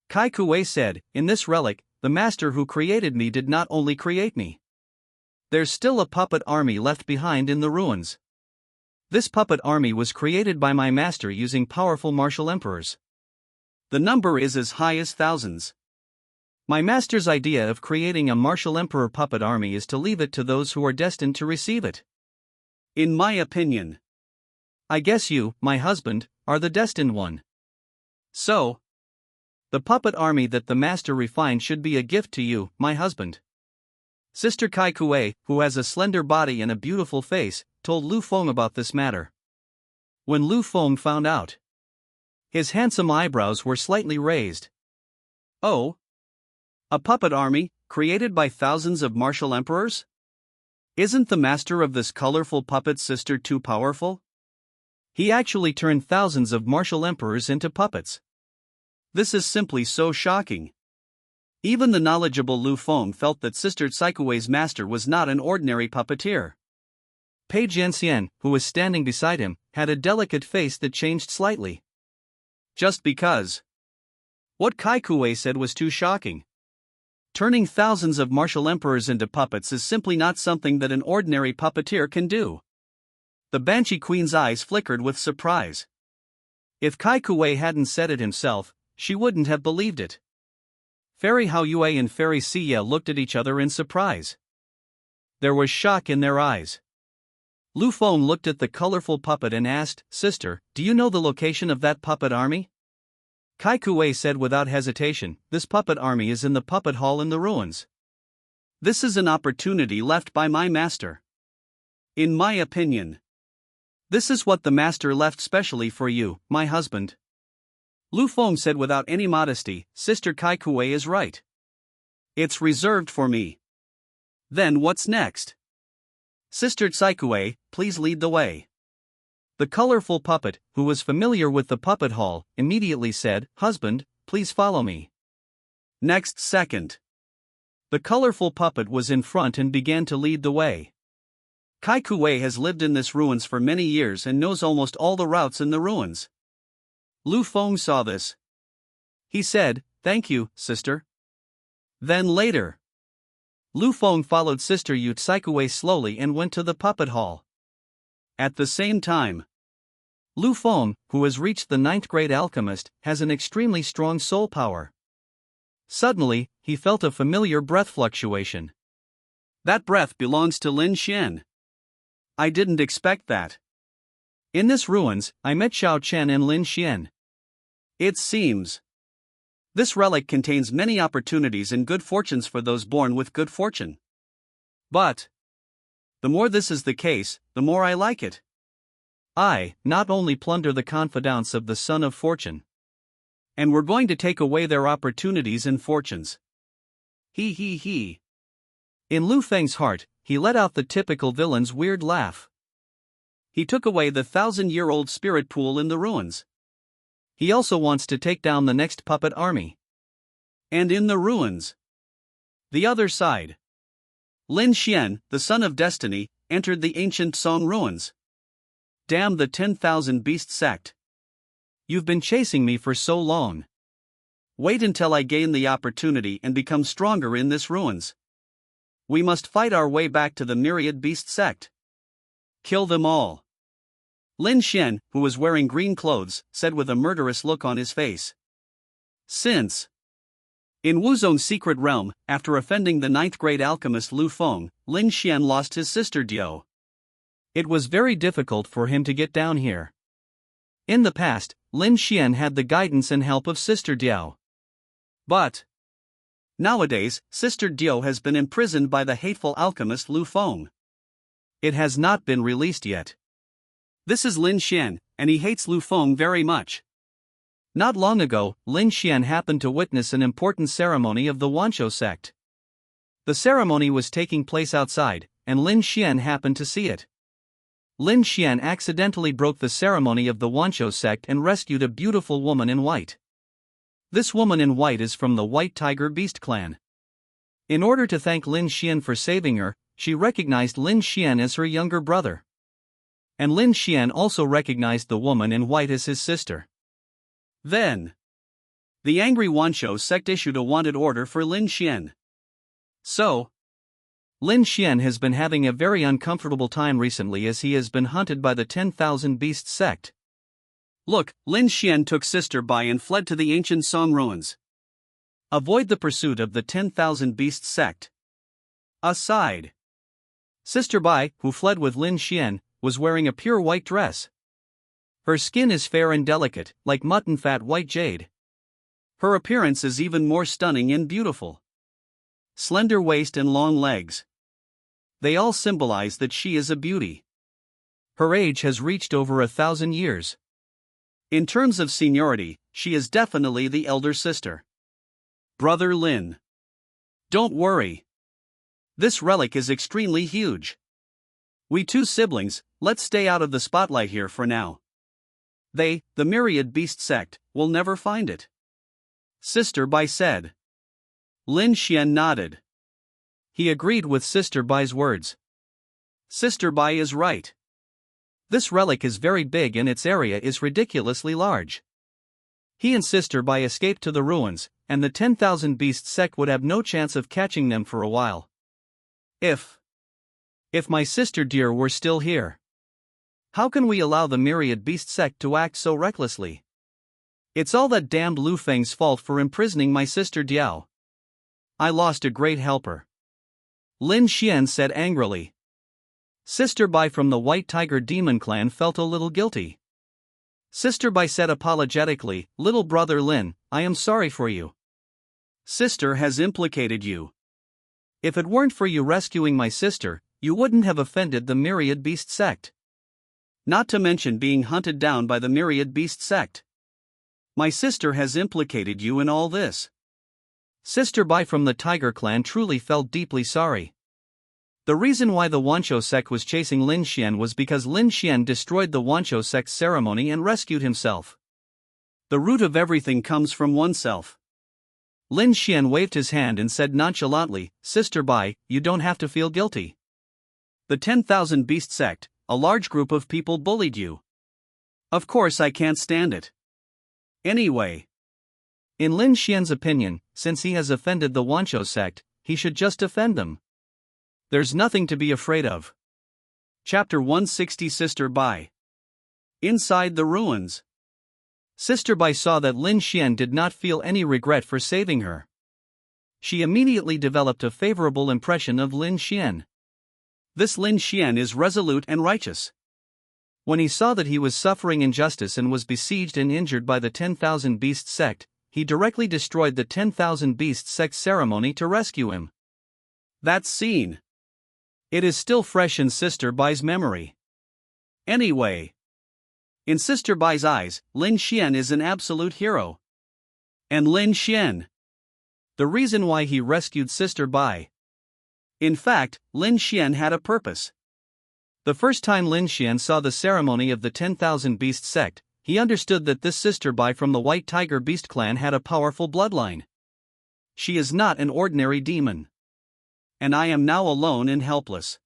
Kai Kuei said, "In this relic, the master who created me did not only create me. There's still a puppet army left behind in the ruins. This puppet army was created by my master using powerful martial emperors. The number is as high as thousands. My master's idea of creating a martial emperor puppet army is to leave it to those who are destined to receive it. In my opinion, I guess you, my husband, are the destined one. So, the puppet army that the master refined should be a gift to you, my husband." Sister Kai Kuei, who has a slender body and a beautiful face, told Lu Feng about this matter. When Lu Feng found out, his handsome eyebrows were slightly raised. "Oh? A puppet army, created by thousands of martial emperors? Isn't the master of this colorful puppet sister too powerful? He actually turned thousands of martial emperors into puppets. This is simply so shocking." Even the knowledgeable Lu Feng felt that Sister Tsai-Kuei's master was not an ordinary puppeteer. Pei Jianxian, who was standing beside him, had a delicate face that changed slightly. Just because. What Kai Kuei said was too shocking. Turning thousands of martial emperors into puppets is simply not something that an ordinary puppeteer can do. The Banshee Queen's eyes flickered with surprise. If Kai Kuei hadn't said it himself, she wouldn't have believed it. Fairy Hao Yue and Fairy Siya looked at each other in surprise. There was shock in their eyes. Lu Feng looked at the colorful puppet and asked, "Sister, do you know the location of that puppet army?" Kai Kuei said without hesitation, "This puppet army is in the puppet hall in the ruins. This is an opportunity left by my master. In my opinion, this is what the master left specially for you, my husband." Lu Feng said without any modesty, "Sister Kai Kuei is right. It's reserved for me." "Then what's next? Sister Tsai Kuei, please lead the way." The colorful puppet, who was familiar with the puppet hall, immediately said, "Husband, please follow me." Next second, the colorful puppet was in front and began to lead the way. Kai Kuei has lived in this ruins for many years and knows almost all the routes in the ruins. Lu Feng saw this. He said, "Thank you, sister." Then later, Lu Feng followed Sister Yu Tsai Kuei slowly and went to the puppet hall. At the same time, Lu Feng, who has reached the 9th grade alchemist, has an extremely strong soul power. Suddenly, he felt a familiar breath fluctuation. That breath belongs to Lin Xian. I didn't expect that. In this ruins, I met Xiao Chen and Lin Xian. It seems this relic contains many opportunities and good fortunes for those born with good fortune. But the more this is the case, the more I like it. I not only plunder the confidants of the Son of Fortune, and we're going to take away their opportunities and fortunes. He he he. In Lu Feng's heart, he let out the typical villain's weird laugh. He took away the 1,000-year-old spirit pool in the ruins. He also wants to take down the next puppet army. And in the ruins, the other side, Lin Xian, the son of destiny, entered the ancient Song ruins. Damn the 10,000 beast sect. You've been chasing me for so long. Wait until I gain the opportunity and become stronger in this ruins. We must fight our way back to the myriad beast sect. Kill them all. Lin Xian, who was wearing green clothes, said with a murderous look on his face. Since in Wuzong's secret realm, after offending the ninth-grade alchemist Lu Feng, Lin Xian lost his sister Diao. It was very difficult for him to get down here. In the past, Lin Xian had the guidance and help of Sister Diao. But nowadays, Sister Diao has been imprisoned by the hateful alchemist Lu Feng. It has not been released yet. This is Lin Xian, and he hates Lu Feng very much. Not long ago, Lin Xian happened to witness an important ceremony of the Wanshou sect. The ceremony was taking place outside, and Lin Xian happened to see it. Lin Xian accidentally broke the ceremony of the Wanshou sect and rescued a beautiful woman in white. This woman in white is from the White Tiger Beast clan. In order to thank Lin Xian for saving her, she recognized Lin Xian as her younger brother. And Lin Xian also recognized the woman in white as his sister. Then the angry Wanshou sect issued a wanted order for Lin Xian. So Lin Xian has been having a very uncomfortable time recently as he has been hunted by the 10,000 Beasts sect. Look, Lin Xian took Sister Bai and fled to the ancient Song ruins. Avoid the pursuit of the 10,000 Beasts sect. Aside. Sister Bai, who fled with Lin Xian, was wearing a pure white dress. Her skin is fair and delicate, like mutton-fat white jade. Her appearance is even more stunning and beautiful. Slender waist and long legs. They all symbolize that she is a beauty. Her age has reached over 1,000 years. In terms of seniority, she is definitely the elder sister. Brother Lin. Don't worry. This relic is extremely huge. We two siblings, let's stay out of the spotlight here for now. They, the Myriad Beast sect, will never find it. Sister Bai said. Lin Xian nodded. He agreed with Sister Bai's words. Sister Bai is right. This relic is very big and its area is ridiculously large. He and Sister Bai escaped to the ruins, and the 10,000 Beast sect would have no chance of catching them for a while. If my sister dear were still here. How can we allow the Myriad Beast sect to act so recklessly? It's all that damned Lu Feng's fault for imprisoning my sister Diao. I lost a great helper. Lin Xian said angrily. Sister Bai from the White Tiger Demon clan felt a little guilty. Sister Bai said apologetically, Little brother Lin, I am sorry for you. Sister has implicated you. If it weren't for you rescuing my sister, you wouldn't have offended the Myriad Beast sect. Not to mention being hunted down by the Myriad Beast sect. My sister has implicated you in all this. Sister Bai from the Tiger clan truly felt deeply sorry. The reason why the Wanshou sect was chasing Lin Xian was because Lin Xian destroyed the Wanshou sect's ceremony and rescued himself. The root of everything comes from oneself. Lin Xian waved his hand and said nonchalantly, Sister Bai, you don't have to feel guilty. The 10,000 Beast sect, a large group of people bullied you. Of course I can't stand it. Anyway. In Lin Xian's opinion, since he has offended the Wanshou sect, he should just offend them. There's nothing to be afraid of. Chapter 160 Sister Bai. Inside the ruins. Sister Bai saw that Lin Xian did not feel any regret for saving her. She immediately developed a favorable impression of Lin Xian. This Lin Xian is resolute and righteous. When he saw that he was suffering injustice and was besieged and injured by the 10,000 Beast sect, he directly destroyed the 10,000 Beast sect ceremony to rescue him. That scene. It is still fresh in Sister Bai's memory. Anyway. In Sister Bai's eyes, Lin Xian is an absolute hero. And Lin Xian. The reason why he rescued Sister Bai. In fact, Lin Xian had a purpose. The first time Lin Xian saw the ceremony of the 10,000 Beast sect, he understood that this Sister Bai from the White Tiger Beast clan had a powerful bloodline. She is not an ordinary demon. And I am now alone and helpless.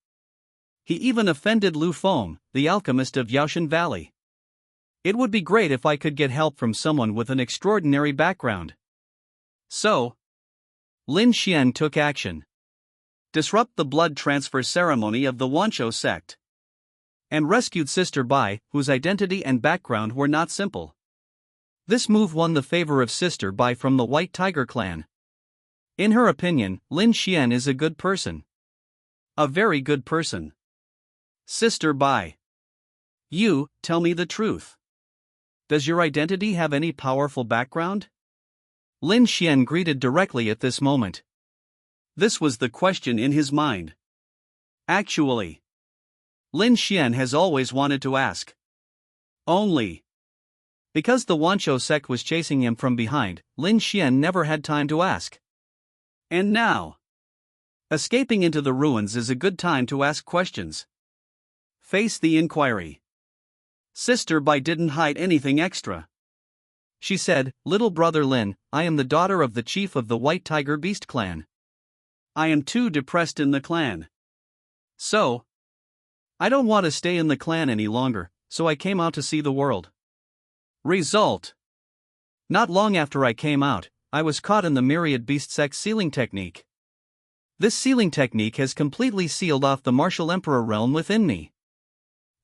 He even offended Lu Feng, the alchemist of Yaoshan Valley. It would be great if I could get help from someone with an extraordinary background. So, Lin Xian took action. Disrupt the blood transfer ceremony of the Wanshou sect. and rescued Sister Bai, whose identity and background were not simple. This move won the favor of Sister Bai from the White Tiger clan. In her opinion, Lin Xian is a good person. A very good person. Sister Bai. You, tell me the truth. Does your identity have any powerful background? Lin Xian greeted directly at this moment. This was the question in his mind. Actually, Lin Xian has always wanted to ask. Only because the Wanshou sect was chasing him from behind, Lin Xian never had time to ask. And now, escaping into the ruins is a good time to ask questions. Face the inquiry. Sister Bai didn't hide anything extra. She said, "Little brother Lin, I am the daughter of the chief of the White Tiger Beast clan. I am too depressed in the clan. So, I don't want to stay in the clan any longer, so I came out to see the world." Result. Not long after I came out, I was caught in the Myriad Beast sect sealing technique. This sealing technique has completely sealed off the martial emperor realm within me.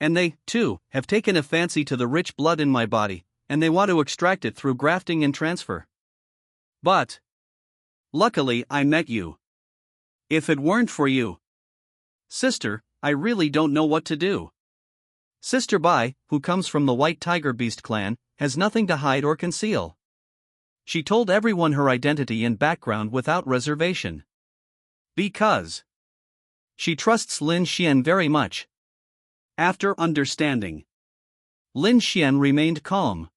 And they, too, have taken a fancy to the rich blood in my body, and they want to extract it through grafting and transfer. But luckily I met you. If it weren't for you, sister, I really don't know what to do. Sister Bai, who comes from the White Tiger Beast clan, has nothing to hide or conceal. She told everyone her identity and background without reservation. Because she trusts Lin Xian very much. After understanding, Lin Xian remained calm.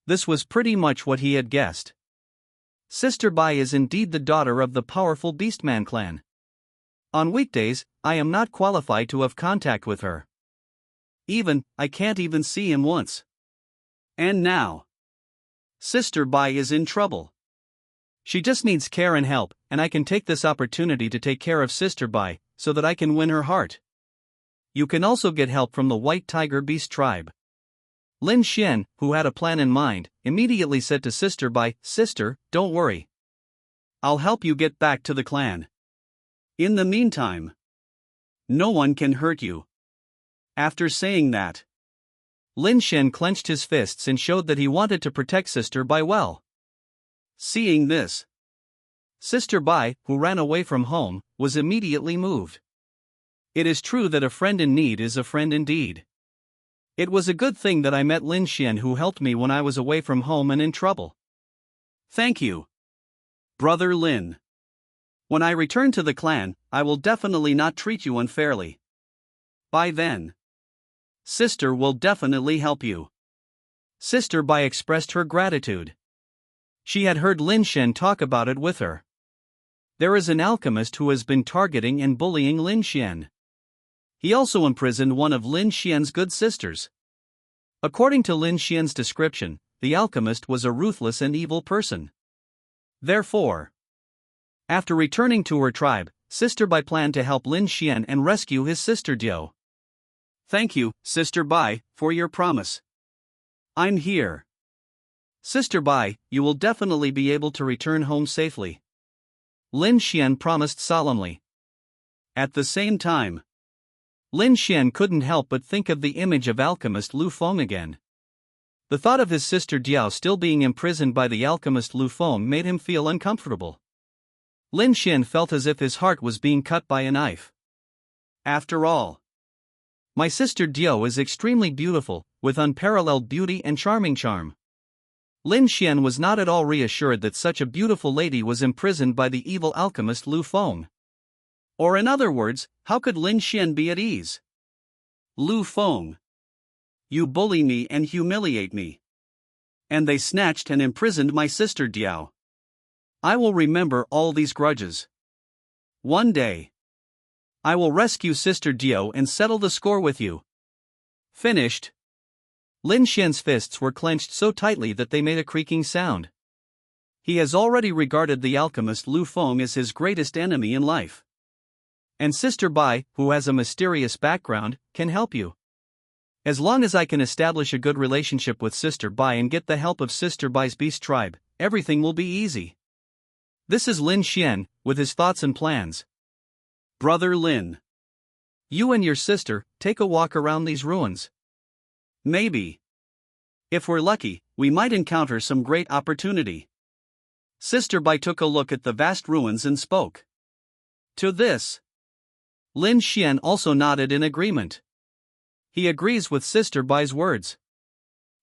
This was pretty much what he had guessed. Sister Bai is indeed the daughter of the powerful Beastman clan. On weekdays, I am not qualified to have contact with her. I can't even see him once. And now, Sister Bai is in trouble. She just needs care and help, and I can take this opportunity to take care of Sister Bai, so that I can win her heart. You can also get help from the White Tiger Beast tribe. Lin Xian, who had a plan in mind, immediately said to Sister Bai, "Sister, don't worry. I'll help you get back to the clan. In the meantime, no one can hurt you." After saying that, Lin Xian clenched his fists and showed that he wanted to protect Sister Bai well. Seeing this, Sister Bai, who ran away from home, was immediately moved. It is true that a friend in need is a friend indeed. It was a good thing that I met Lin Xian, who helped me when I was away from home and in trouble. Thank you, Brother Lin. When I return to the clan, I will definitely not treat you unfairly. By then, Sister will definitely help you. Sister Bai expressed her gratitude. She had heard Lin Xian talk about it with her. There is an alchemist who has been targeting and bullying Lin Xian. He also imprisoned one of Lin Xian's good sisters. According to Lin Xian's description, the alchemist was a ruthless and evil person. Therefore, after returning to her tribe, Sister Bai planned to help Lin Xian and rescue his sister Dio. Thank you, Sister Bai, for your promise. I'm here. Sister Bai, you will definitely be able to return home safely. Lin Xian promised solemnly. At the same time, Lin Xian couldn't help but think of the image of alchemist Lu Feng again. The thought of his sister Diao still being imprisoned by the alchemist Lu Feng made him feel uncomfortable. Lin Xian felt as if his heart was being cut by a knife. After all, my sister Diao is extremely beautiful, with unparalleled beauty and charming charm. Lin Xian was not at all reassured that such a beautiful lady was imprisoned by the evil alchemist Lu Feng. Or in other words, how could Lin Xian be at ease? Lu Feng, you bully me and humiliate me. And they snatched and imprisoned my sister Diao. I will remember all these grudges. One day, I will rescue Sister Diao and settle the score with you. Finished. Lin Xian's fists were clenched so tightly that they made a creaking sound. He has already regarded the alchemist Lu Feng as his greatest enemy in life. And Sister Bai, who has a mysterious background, can help you. As long as I can establish a good relationship with Sister Bai and get the help of Sister Bai's beast tribe, everything will be easy. This is Lin Xian, with his thoughts and plans. Brother Lin, You and your sister take a walk around these ruins. Maybe. If we're lucky, we might encounter some great opportunity. Sister Bai took a look at the vast ruins and spoke. To this, Lin Xian also nodded in agreement. He agrees with Sister Bai's words.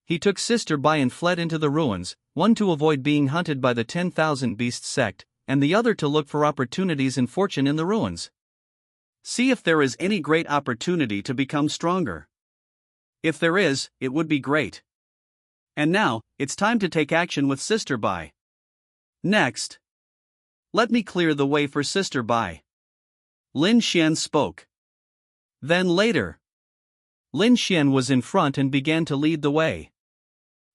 He took Sister Bai and fled into the ruins, one to avoid being hunted by the 10,000 Beasts sect, and the other to look for opportunities and fortune in the ruins. See if there is any great opportunity to become stronger. If there is, it would be great. And now, it's time to take action with Sister Bai. Next, let me clear the way for Sister Bai. Lin Xian spoke. Then later, Lin Xian was in front and began to lead the way.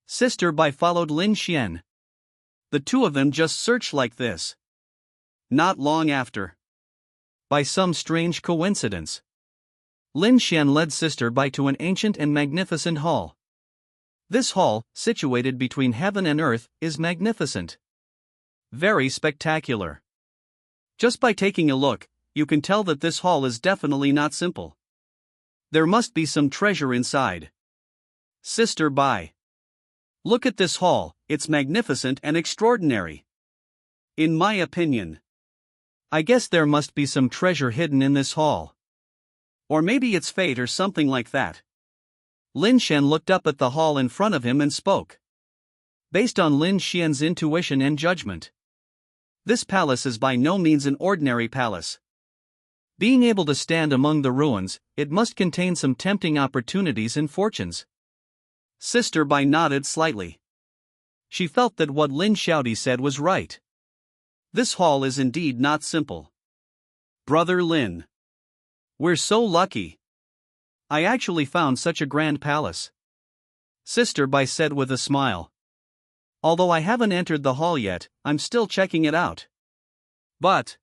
Sister Bai followed Lin Xian. The two of them just searched like this. Not long after, by some strange coincidence, Lin Xian led Sister Bai to an ancient and magnificent hall. This hall, situated between heaven and earth, is magnificent. Very spectacular. Just by taking a look, you can tell that this hall is definitely not simple. There must be some treasure inside. Sister Bai, look at this hall, it's magnificent and extraordinary. In my opinion, I guess there must be some treasure hidden in this hall. Or maybe it's fate or something like that. Lin Xian looked up at the hall in front of him and spoke. Based on Lin Xian's intuition and judgment, this palace is by no means an ordinary palace. Being able to stand among the ruins, it must contain some tempting opportunities and fortunes. Sister Bai nodded slightly. She felt that what Lin Xiaodi said was right. This hall is indeed not simple. Brother Lin, we're so lucky. I actually found such a grand palace. Sister Bai said with a smile. Although I haven't entered the hall yet, I'm still checking it out. But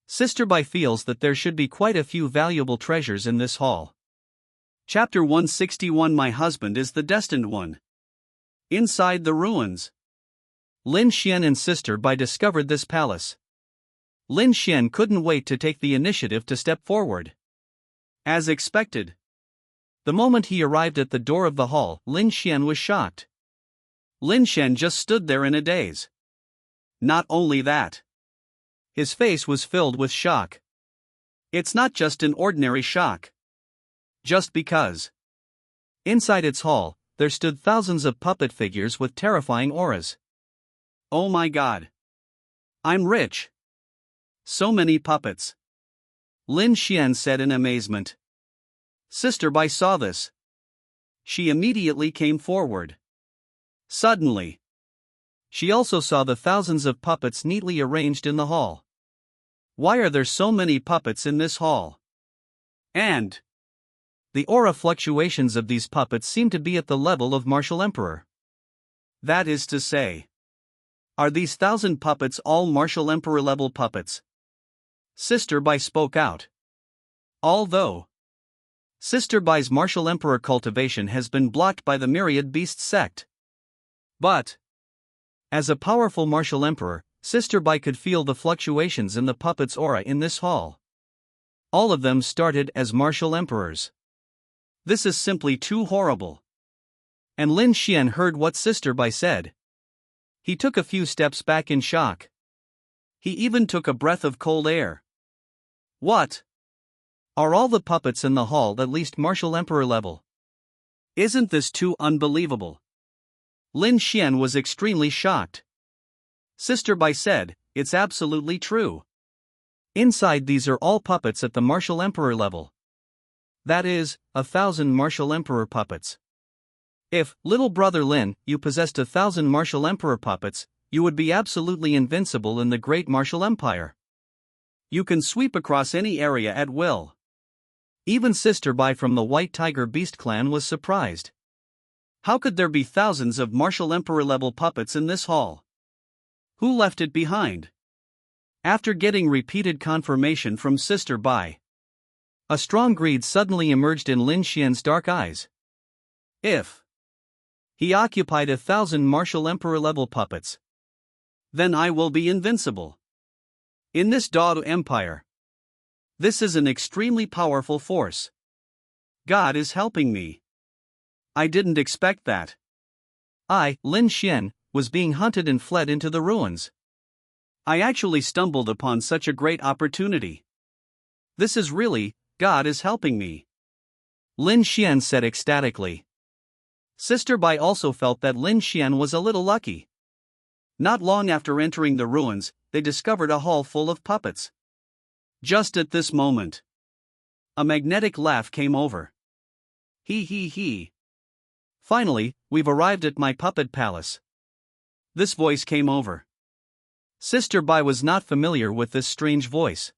Sister Bai feels that there should be quite a few valuable treasures in this hall. Chapter 161 My husband is the destined one. Inside the ruins, Lin Xian and Sister Bai discovered this palace. Lin Xian couldn't wait to take the initiative to step forward. As expected, the moment he arrived at the door of the hall, Lin Xian was shocked. Lin Xian just stood there in a daze. Not only that, his face was filled with shock. It's not just an ordinary shock. Just because, inside its hall, there stood thousands of puppet figures with terrifying auras. Oh my god! I'm rich! So many puppets! Lin Xian said in amazement. Sister Bai saw this. She immediately came forward. Suddenly, she also saw the thousands of puppets neatly arranged in the hall. Why are there so many puppets in this hall? And the aura fluctuations of these puppets seem to be at the level of Martial Emperor. That is to say, are these 1,000 puppets all Martial Emperor level puppets? Sister Bai spoke out. Although Sister Bai's Martial Emperor cultivation has been blocked by the Myriad Beast sect. But as a powerful Martial Emperor, Sister Bai could feel the fluctuations in the puppets' aura in this hall. All of them started as Martial Emperors. This is simply too horrible. And Lin Xian heard what Sister Bai said. He took a few steps back in shock. He even took a breath of cold air. What? Are all the puppets in the hall at least Martial Emperor level? Isn't this too unbelievable? Lin Xian was extremely shocked. Sister Bai said, it's absolutely true. Inside these are all puppets at the Martial Emperor level. That is, 1,000 Martial Emperor puppets. If, little brother Lin, you possessed 1,000 Martial Emperor puppets, you would be absolutely invincible in the Great Martial Empire. You can sweep across any area at will. Even Sister Bai from the White Tiger Beast clan was surprised. How could there be thousands of Martial Emperor level puppets in this hall? Who left it behind? After getting repeated confirmation from Sister Bai, a strong greed suddenly emerged in Lin Xian's dark eyes. If he occupied 1,000 Martial Emperor level puppets, then I will be invincible. In this Dao Empire, This is an extremely powerful force. God is helping me. I didn't expect that. I, Lin Xian, was being hunted and fled into the ruins. I actually stumbled upon such a great opportunity. This is really, God is helping me. Lin Xian said ecstatically. Sister Bai also felt that Lin Xian was a little lucky. Not long after entering the ruins, they discovered a hall full of puppets. Just at this moment, a magnetic laugh came over. He he he. Finally, we've arrived at my puppet palace. This voice came over. Sister Bai was not familiar with this strange voice.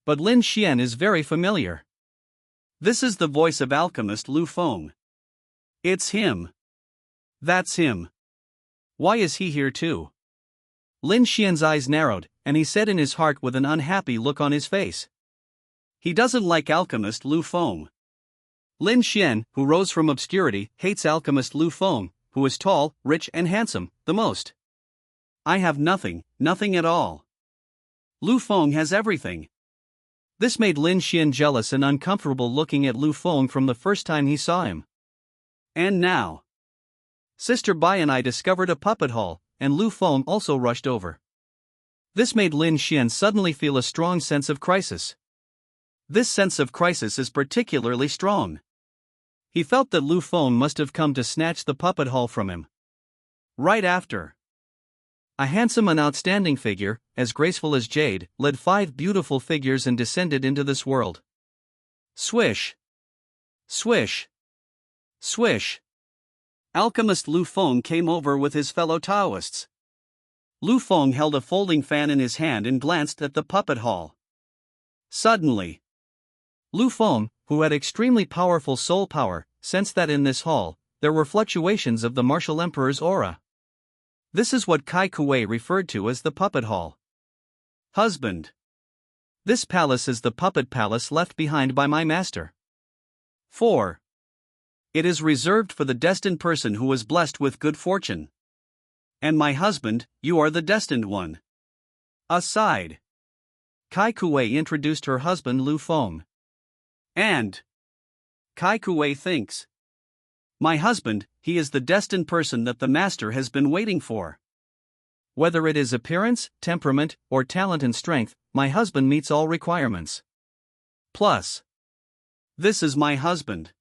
But Lin Xian is very familiar. This is the voice of alchemist Lu Feng. It's him. That's him. Why is he here too? Lin Xian's eyes narrowed, and he said in his heart with an unhappy look on his face. He doesn't like alchemist Lu Feng. Lin Xian, who rose from obscurity, hates alchemist Lu Feng, who is tall, rich and handsome, the most. I have nothing, nothing at all. Lu Feng has everything. This made Lin Xian jealous and uncomfortable looking at Lu Feng from the first time he saw him. And now, Sister Bai and I discovered a puppet hall, and Lu Feng also rushed over. This made Lin Xian suddenly feel a strong sense of crisis. This sense of crisis is particularly strong. He felt that Lu Feng must have come to snatch the puppet hall from him. Right after, a handsome and outstanding figure, as graceful as jade, led 5 beautiful figures and descended into this world. Swish! Swish! Swish! Alchemist Lu Feng came over with his fellow Taoists. Lu Feng held a folding fan in his hand and glanced at the puppet hall. Suddenly, Lu Feng, who had extremely powerful soul power, sensed that in this hall, there were fluctuations of the martial emperor's aura. This is what Kai Kuei referred to as the puppet hall. Husband. This palace is the puppet palace left behind by my master. 4. It is reserved for the destined person who is blessed with good fortune. And my husband, you are the destined one. Aside. Kai Kuei introduced her husband Lu Feng. And Kai Kuei thinks, my husband, he is the destined person that the master has been waiting for. Whether it is appearance, temperament, or talent and strength, my husband meets all requirements. Plus, this is my husband.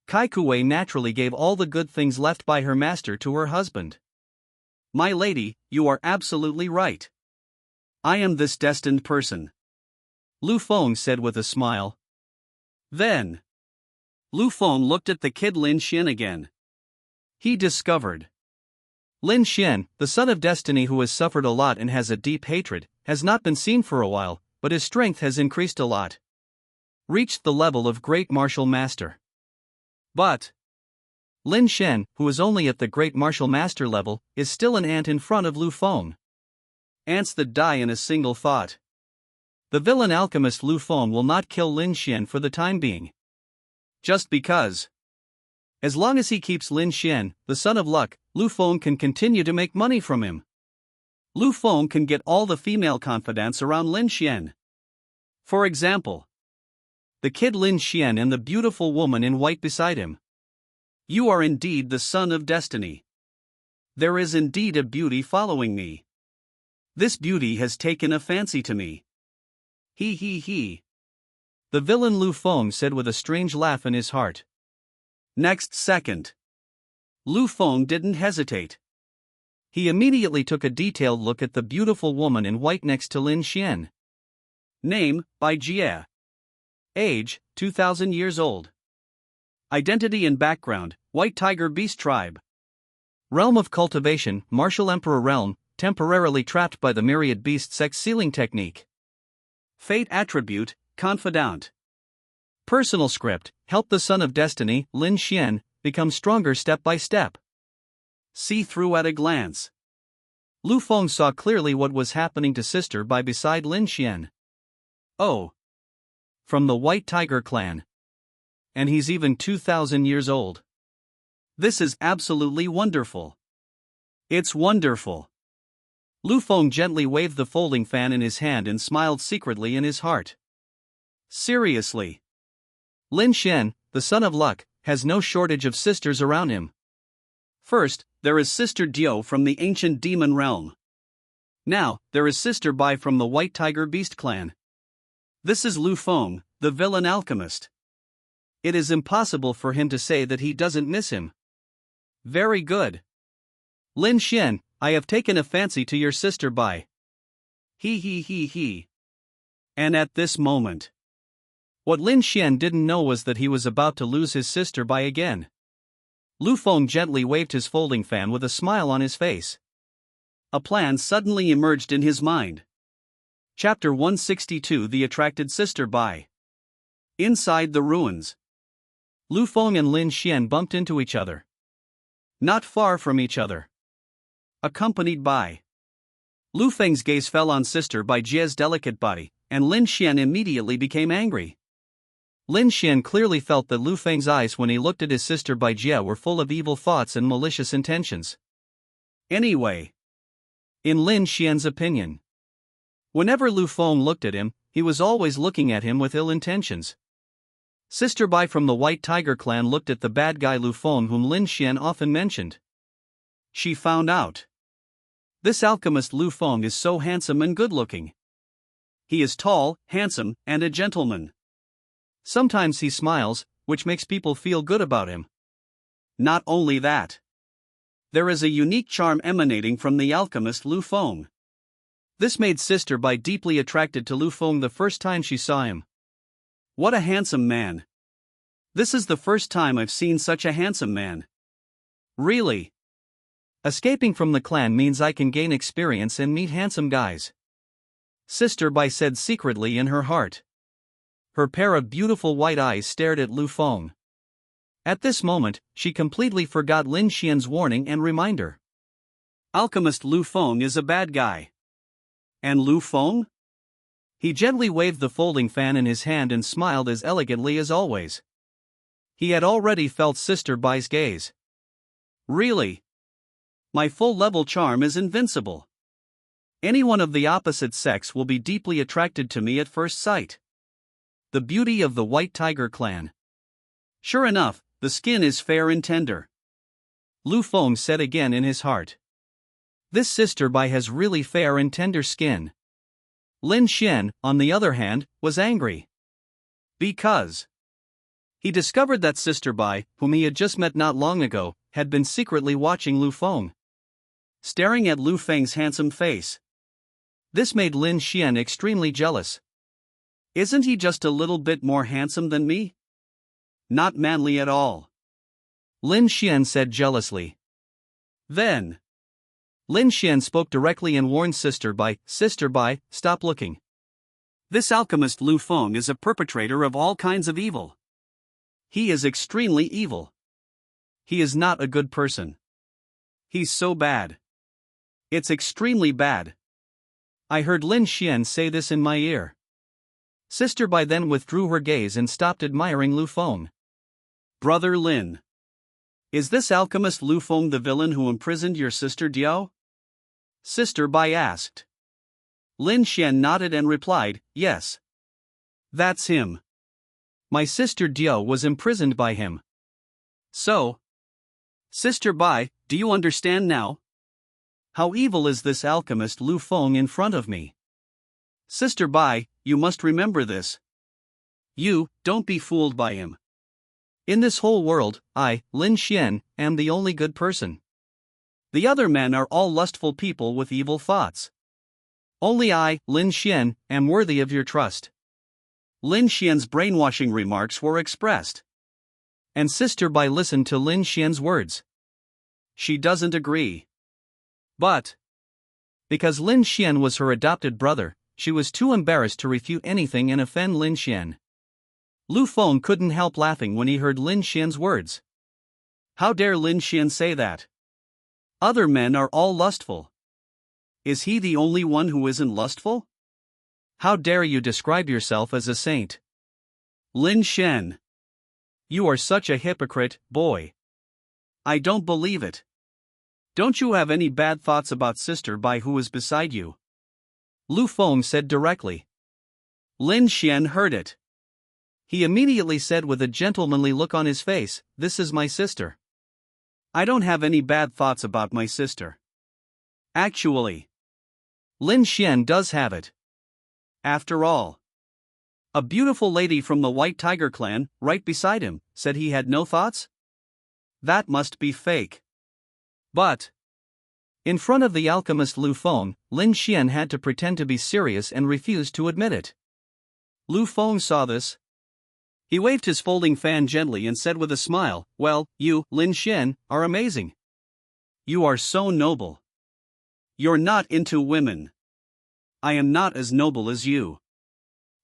Kai Kuei naturally gave all the good things left by her master to her husband. My lady, you are absolutely right. I am this destined person. Lu Feng said with a smile. Then, Lu Feng looked at the kid Lin Xian again. He discovered. Lin Xian, the son of destiny who has suffered a lot and has a deep hatred, has not been seen for a while, but his strength has increased a lot. Reached the level of great martial master. But Lin Xian, who is only at the great martial master level, is still an ant in front of Lu Feng. Ants that die in a single thought. The villain alchemist Lu Feng will not kill Lin Xian for the time being. Just because. As long as he keeps Lin Xian, the son of luck, Lu Feng can continue to make money from him. Lu Feng can get all the female confidants around Lin Xian. For example, the kid Lin Xian and the beautiful woman in white beside him. You are indeed the son of destiny. There is indeed a beauty following me. This beauty has taken a fancy to me. He he he. The villain Lu Feng said with a strange laugh in his heart. Next second, Lu Feng didn't hesitate. He immediately took a detailed look at the beautiful woman in white next to Lin Xian. Name, Bai Jie. Age, 2000 years old. Identity and background, White Tiger Beast Tribe. Realm of cultivation, Martial Emperor Realm, temporarily trapped by the Myriad Beast Sex Sealing Technique. Fate attribute, Confidant. Personal script, help the son of destiny, Lin Xian, become stronger step by step. See through at a glance. Lu Feng saw clearly what was happening to Sister Bai beside Lin Xian. Oh. From the White Tiger clan. And he's even 2000 years old. This is absolutely wonderful. It's wonderful. Lu Feng gently waved the folding fan in his hand and smiled secretly in his heart. Seriously. Lin Xian, the son of luck, has no shortage of sisters around him. First, there is Sister Dio from the ancient demon realm. Now, there is Sister Bai from the White Tiger Beast clan. This is Lu Feng, the villain alchemist. It is impossible for him to say that he doesn't miss him. Very good. Lin Xian, I have taken a fancy to your sister Bai. He. And at this moment, what Lin Xian didn't know was that he was about to lose his sister Bai again. Lu Feng gently waved his folding fan with a smile on his face. A plan suddenly emerged in his mind. Chapter 162: The Attracted Sister Bai. Inside the ruins, Lu Feng and Lin Xian bumped into each other. Not far from each other, accompanied by Lu Feng's gaze fell on Sister Bai Jie's delicate body, and Lin Xian immediately became angry. Lin Xian clearly felt that Lu Feng's eyes when he looked at his sister Bai Jie were full of evil thoughts and malicious intentions. Anyway, in Lin Xian's opinion, whenever Lu Feng looked at him, he was always looking at him with ill intentions. Sister Bai from the White Tiger clan looked at the bad guy Lu Feng whom Lin Xian often mentioned. She found out. This alchemist Lu Feng is so handsome and good-looking. He is tall, handsome, and a gentleman. Sometimes he smiles, which makes people feel good about him. Not only that, there is a unique charm emanating from the alchemist Lu Feng. This made Sister Bai deeply attracted to Lu Feng the first time she saw him. What a handsome man. This is the first time I've seen such a handsome man. Really? Escaping from the clan means I can gain experience and meet handsome guys. Sister Bai said secretly in her heart. Her pair of beautiful white eyes stared at Lu Feng. At this moment, she completely forgot Lin Xian's warning and reminder. Alchemist Lu Feng is a bad guy. And Lu Feng? He gently waved the folding fan in his hand and smiled as elegantly as always. He had already felt Sister Bai's gaze. Really? My full-level charm is invincible. Anyone of the opposite sex will be deeply attracted to me at first sight. The beauty of the White Tiger clan. Sure enough, the skin is fair and tender. Lu Feng said again in his heart. This Sister Bai has really fair and tender skin. Lin Xian, on the other hand, was angry. Because he discovered that Sister Bai, whom he had just met not long ago, had been secretly watching Lu Feng, staring at Lu Feng's handsome face. This made Lin Xian extremely jealous. Isn't he just a little bit more handsome than me? Not manly at all. Lin Xian said jealously. Then Lin Xian spoke directly and warned Sister Bai, Sister Bai, stop looking. This alchemist Lu Feng is a perpetrator of all kinds of evil. He is extremely evil. He is not a good person. He's so bad. It's extremely bad. I heard Lin Xian say this in my ear. Sister Bai then withdrew her gaze and stopped admiring Lu Feng. Brother Lin. Is this alchemist Lu Feng the villain who imprisoned your sister Diao? Sister Bai asked. Lin Xian nodded and replied, yes. That's him. My sister Diao was imprisoned by him. So, Sister Bai, do you understand now? How evil is this alchemist Lu Feng in front of me? Sister Bai, you must remember this. You, don't be fooled by him. In this whole world, I, Lin Xian, am the only good person. The other men are all lustful people with evil thoughts. Only I, Lin Xian, am worthy of your trust. Lin Xian's brainwashing remarks were expressed. And Sister Bai listened to Lin Xian's words. She doesn't agree. But because Lin Xian was her adopted brother, she was too embarrassed to refute anything and offend Lin Xian. Lu Feng couldn't help laughing when he heard Lin Xian's words. How dare Lin Xian say that? Other men are all lustful. Is he the only one who isn't lustful? How dare you describe yourself as a saint? Lin Xian. You are such a hypocrite, boy. I don't believe it. Don't you have any bad thoughts about Sister Bai who is beside you? Lu Feng said directly. Lin Xian heard it. He immediately said with a gentlemanly look on his face, "This is my sister. I don't have any bad thoughts about my sister. Actually, Lin Xian does have it. After all, a beautiful lady from the White Tiger clan, right beside him, said he had no thoughts? That must be fake." But in front of the alchemist Lu Feng, Lin Xian had to pretend to be serious and refused to admit it. Lu Feng saw this. He waved his folding fan gently and said with a smile, "Well, you, Lin Xian, are amazing. You are so noble. You're not into women. I am not as noble as you.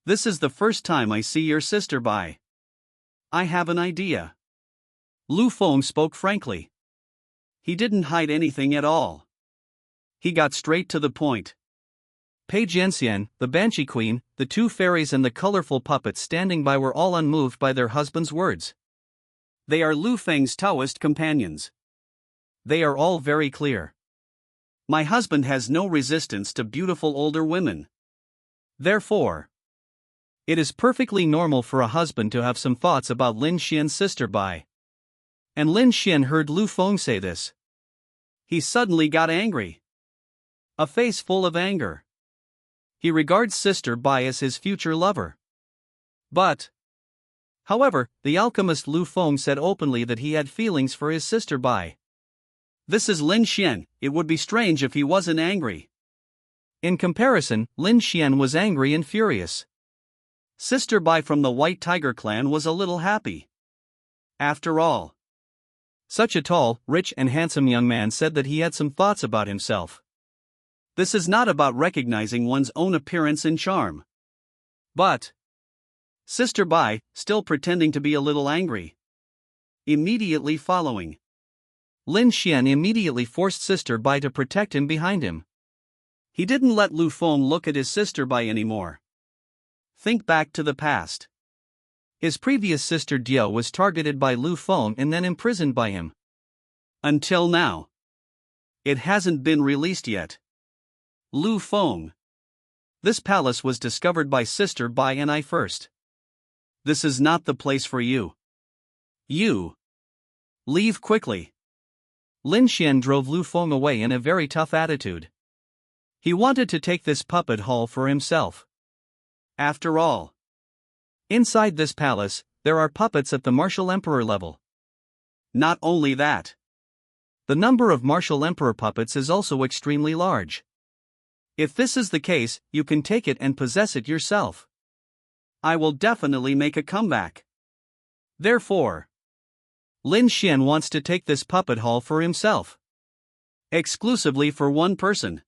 This is the first time I see your sister Bai. I have an idea." Lu Feng spoke frankly. He didn't hide anything at all. He got straight to the point. Pei Jianxian, the Banshee Queen, the two fairies and the colorful puppets standing by were all unmoved by their husband's words. They are Lu Feng's Taoist companions. They are all very clear. My husband has no resistance to beautiful older women. Therefore, it is perfectly normal for a husband to have some thoughts about Lin Xian's sister Bai. And Lin Xian heard Lu Feng say this. He suddenly got angry. A face full of anger. He regards sister Bai as his future lover. However, the alchemist Lu Feng said openly that he had feelings for his sister Bai. This is Lin Xian, it would be strange if he wasn't angry. In comparison, Lin Xian was angry and furious. Sister Bai from the White Tiger clan was a little happy. After all, such a tall, rich and handsome young man said that he had some thoughts about himself. This is not about recognizing one's own appearance and charm. But Sister Bai, still pretending to be a little angry, immediately following. Lin Xian immediately forced Sister Bai to protect him behind him. He didn't let Lu Feng look at his sister Bai anymore. Think back to the past. His previous sister Dio was targeted by Lu Feng and then imprisoned by him. Until now, it hasn't been released yet. Lu Feng. This palace was discovered by Sister Bai and I first. This is not the place for you. You leave quickly. Lin Xian drove Lu Feng away in a very tough attitude. He wanted to take this puppet hall for himself. After all, inside this palace, there are puppets at the martial emperor level. Not only that, the number of martial emperor puppets is also extremely large. If this is the case, you can take it and possess it yourself. I will definitely make a comeback. Therefore, Lin Xian wants to take this puppet hall for himself. Exclusively for one person.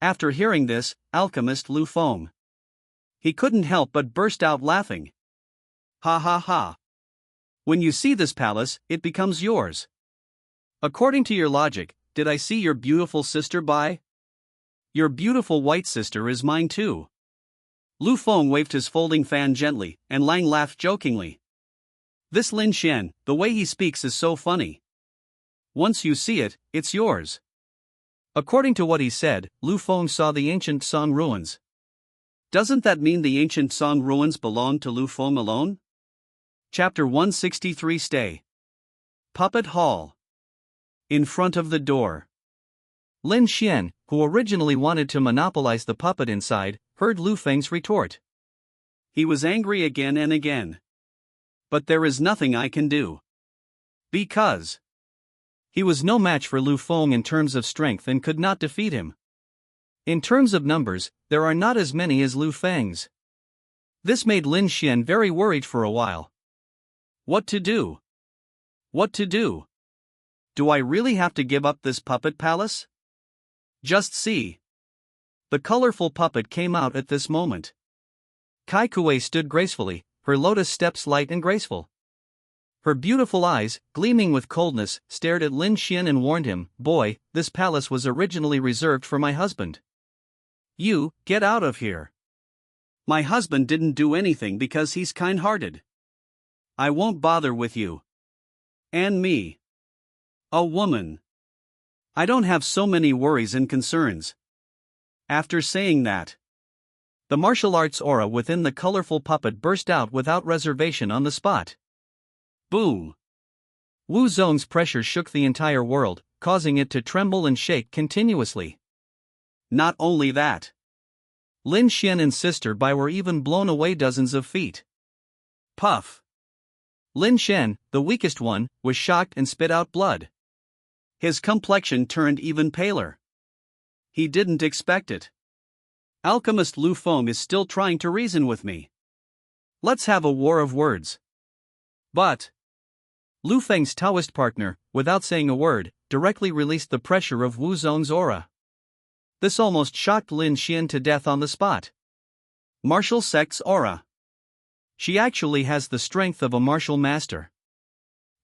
After hearing this, alchemist Lu Feng. He couldn't help but burst out laughing. Ha ha ha. When you see this palace, it becomes yours. According to your logic, did I see your beautiful sister Bai? Your beautiful white sister is mine too. Lu Feng waved his folding fan gently, and Lang laughed jokingly. This Lin Xian, the way he speaks is so funny. Once you see it, it's yours. According to what he said, Lu Feng saw the ancient Song ruins. Doesn't that mean the ancient Song ruins belong to Lu Feng alone? Chapter 163 Stay. Puppet Hall. In front of the door. Lin Xian, who originally wanted to monopolize the puppet inside, heard Lu Feng's retort. He was angry again and again. But there is nothing I can do. Because he was no match for Lu Feng in terms of strength and could not defeat him. In terms of numbers, there are not as many as Lu Feng's. This made Lin Xian very worried for a while. What to do? What to do? Do I really have to give up this puppet palace? Just see. The colorful puppet came out at this moment. Kai Kuei stood gracefully, her lotus steps light and graceful. Her beautiful eyes, gleaming with coldness, stared at Lin Xian and warned him, "Boy, this palace was originally reserved for my husband. You, get out of here. My husband didn't do anything because he's kind-hearted. I won't bother with you. And me. A woman. I don't have so many worries and concerns." After saying that, The martial arts aura within the colorful puppet burst out without reservation on the spot. Boom! Wu Zong's pressure shook the entire world, causing it to tremble and shake continuously. Not only that, Lin Xian and Sister Bai were even blown away dozens of feet. Puff! Lin Xian, the weakest one, was shocked and spit out blood. His complexion turned even paler. He didn't expect it. Alchemist Lu Feng is still trying to reason with me. Let's have a war of words. But Lu Feng's Taoist partner, without saying a word, directly released the pressure of Wu Zong's aura. This almost shocked Lin Xian to death on the spot. Martial sect's aura. She actually has the strength of a martial master.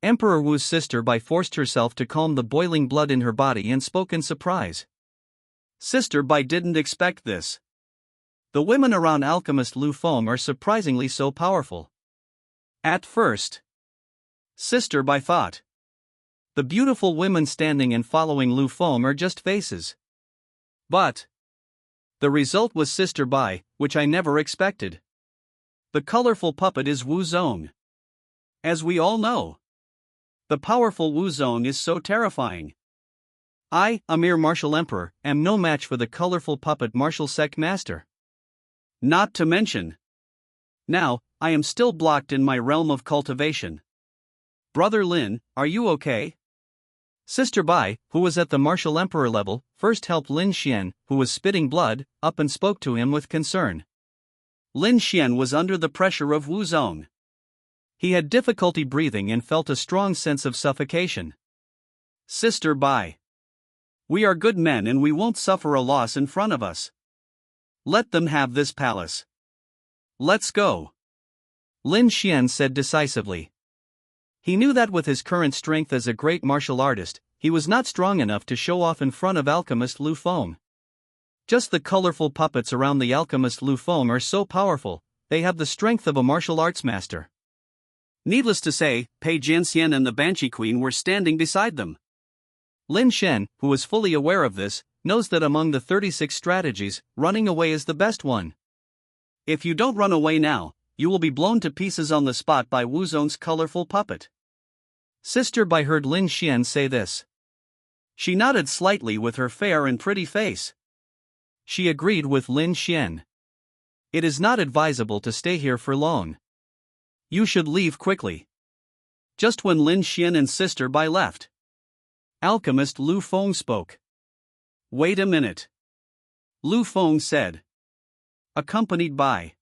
Emperor Wu's sister Bai forced herself to calm the boiling blood in her body and spoke in surprise. Sister Bai didn't expect this. The women around Alchemist Lu Feng are surprisingly so powerful. At first, Sister Bai thought, the beautiful women standing and following Lu Feng are just faces. But the result was Sister Bai, which I never expected. The colorful puppet is Wu Zong. As we all know, the powerful Wu Zong is so terrifying. I, a mere martial emperor, am no match for the colorful puppet martial sect master. Not to mention, now, I am still blocked in my realm of cultivation. Brother Lin, are you okay? Sister Bai, who was at the martial emperor level, first helped Lin Xian, who was spitting blood, up and spoke to him with concern. Lin Xian was under the pressure of Wu Zong. He had difficulty breathing and felt a strong sense of suffocation. Sister Bai, we are good men and we won't suffer a loss in front of us. Let them have this palace. Let's go. Lin Xian said decisively. He knew that with his current strength as a great martial artist, he was not strong enough to show off in front of Alchemist Lu Feng. Just the colorful puppets around the Alchemist Lu Feng are so powerful, they have the strength of a martial arts master. Needless to say, Pei Jianxian and the Banshee Queen were standing beside them. Lin Xian, who is fully aware of this, knows that among the 36 strategies, running away is the best one. If you don't run away now, you will be blown to pieces on the spot by Wu Zong's colorful puppet. Sister Bai heard Lin Xian say this. She nodded slightly with her fair and pretty face. She agreed with Lin Xian. It is not advisable to stay here for long. You should leave quickly. Just when Lin Xian and Sister Bai left, Alchemist Lu Feng spoke. Wait a minute. Lu Feng said. Accompanied by.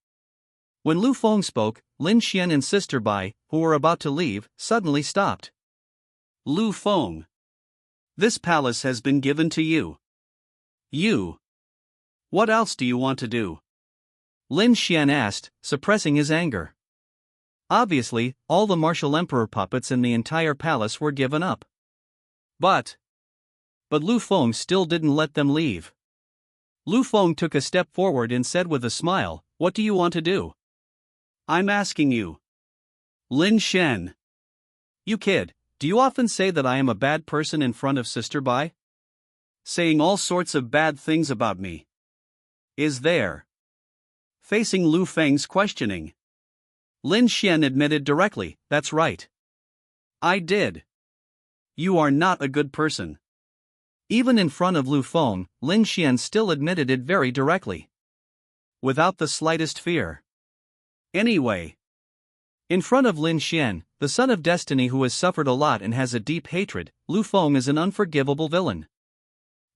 When Lu Feng spoke, Lin Xian and Sister Bai, who were about to leave, suddenly stopped. Lu Feng. This palace has been given to you. You. What else do you want to do? Lin Xian asked, suppressing his anger. Obviously, all the martial emperor puppets in the entire palace were given up. But Lu Feng still didn't let them leave. Lu Feng took a step forward and said with a smile, what do you want to do? I'm asking you. Lin Xian. You kid, do you often say that I am a bad person in front of Sister Bai? Saying all sorts of bad things about me. Is there? Facing Lu Feng's questioning, Lin Xian admitted directly, that's right. I did. You are not a good person. Even in front of Lu Feng, Lin Xian still admitted it very directly. Without the slightest fear. Anyway. In front of Lin Xian, the son of destiny who has suffered a lot and has a deep hatred, Lu Feng is an unforgivable villain.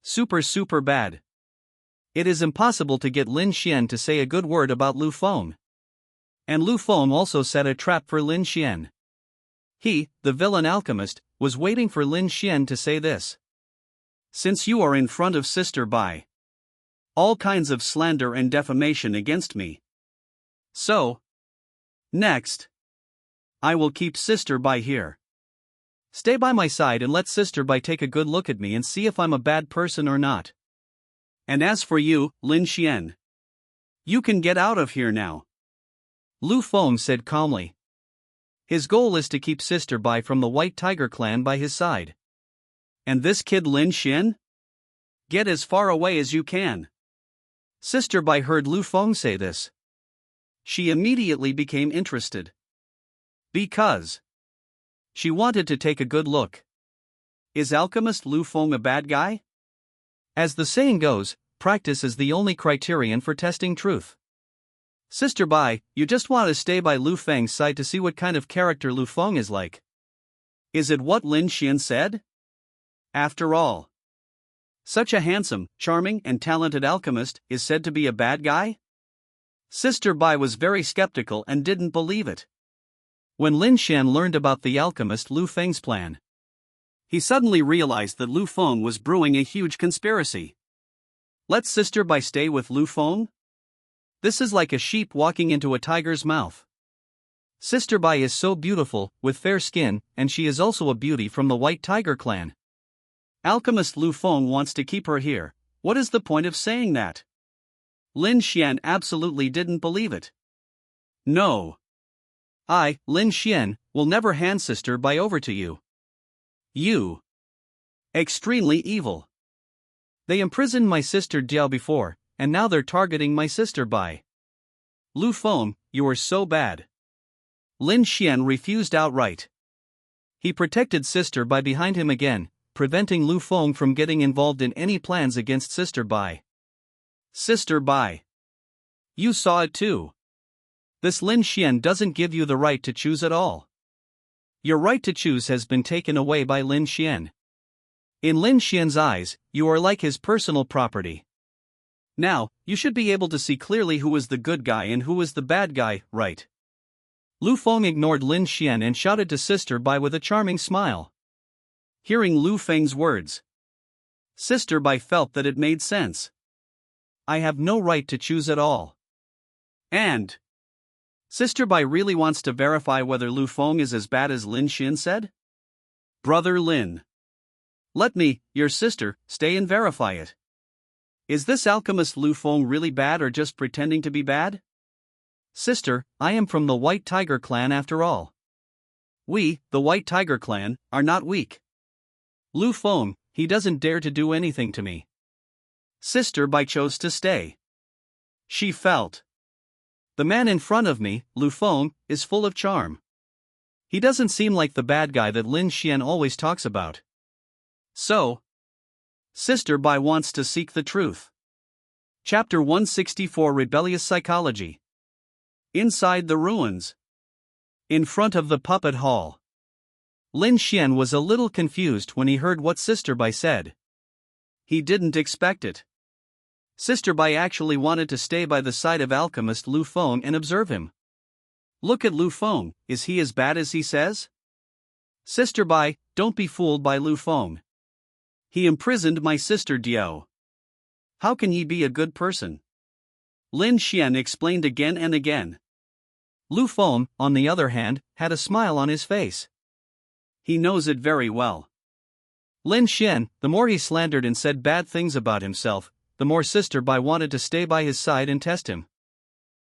Super bad. It is impossible to get Lin Xian to say a good word about Lu Feng. And Lu Feng also set a trap for Lin Xian. He, the villain alchemist, was waiting for Lin Xian to say this. Since you are in front of Sister Bai, all kinds of slander and defamation against me. So, next, I will keep Sister Bai here. Stay by my side and let Sister Bai take a good look at me and see if I'm a bad person or not. And as for you, Lin Xian, you can get out of here now. Lu Feng said calmly. His goal is to keep Sister Bai from the White Tiger clan by his side. And this kid Lin Xian? Get as far away as you can. Sister Bai heard Lu Feng say this. She immediately became interested. Because she wanted to take a good look. Is alchemist Lu Feng a bad guy? As the saying goes, practice is the only criterion for testing truth. Sister Bai, you just want to stay by Lu Feng's side to see what kind of character Lu Feng is like. Is it what Lin Xian said? After all, such a handsome, charming, and talented alchemist is said to be a bad guy? Sister Bai was very skeptical and didn't believe it. When Lin Xian learned about the alchemist Lu Feng's plan, he suddenly realized that Lu Feng was brewing a huge conspiracy. Let Sister Bai stay with Lu Feng? This is like a sheep walking into a tiger's mouth. Sister Bai is so beautiful, with fair skin, and she is also a beauty from the White Tiger clan. Alchemist Lu Feng wants to keep her here. What is the point of saying that? Lin Xian absolutely didn't believe it. No. I, Lin Xian, will never hand Sister Bai over to you. You. Extremely evil. They imprisoned my sister Diao before, and now they're targeting my sister Bai. Lu Feng, you are so bad. Lin Xian refused outright. He protected Sister Bai behind him again, preventing Lu Feng from getting involved in any plans against Sister Bai. Sister Bai. You saw it too. This Lin Xian doesn't give you the right to choose at all. Your right to choose has been taken away by Lin Xian. In Lin Xian's eyes, you are like his personal property. Now, you should be able to see clearly who is the good guy and who is the bad guy, right? Lu Feng ignored Lin Xian and shouted to Sister Bai with a charming smile. Hearing Lu Feng's words, Sister Bai felt that it made sense. I have no right to choose at all. And Sister Bai really wants to verify whether Lu Feng is as bad as Lin Xian said? Brother Lin. Let me, your sister, stay and verify it. Is this alchemist Lu Feng really bad or just pretending to be bad? Sister, I am from the White Tiger clan after all. We, the White Tiger clan, are not weak. Lu Feng, he doesn't dare to do anything to me. Sister Bai chose to stay. She felt. The man in front of me, Lu Feng, is full of charm. He doesn't seem like the bad guy that Lin Xian always talks about. So, Sister Bai wants to seek the truth. Chapter 164 Rebellious Psychology. Inside the ruins. In front of the puppet hall. Lin Xian was a little confused when he heard what Sister Bai said. He didn't expect it. Sister Bai actually wanted to stay by the side of alchemist Lu Feng and observe him. Look at Lu Feng, is he as bad as he says? Sister Bai, don't be fooled by Lu Feng. He imprisoned my sister Diao. How can he be a good person? Lin Xian explained again and again. Lu Feng, on the other hand, had a smile on his face. He knows it very well. Lin Xian, the more he slandered and said bad things about himself, the more Sister Bai wanted to stay by his side and test him.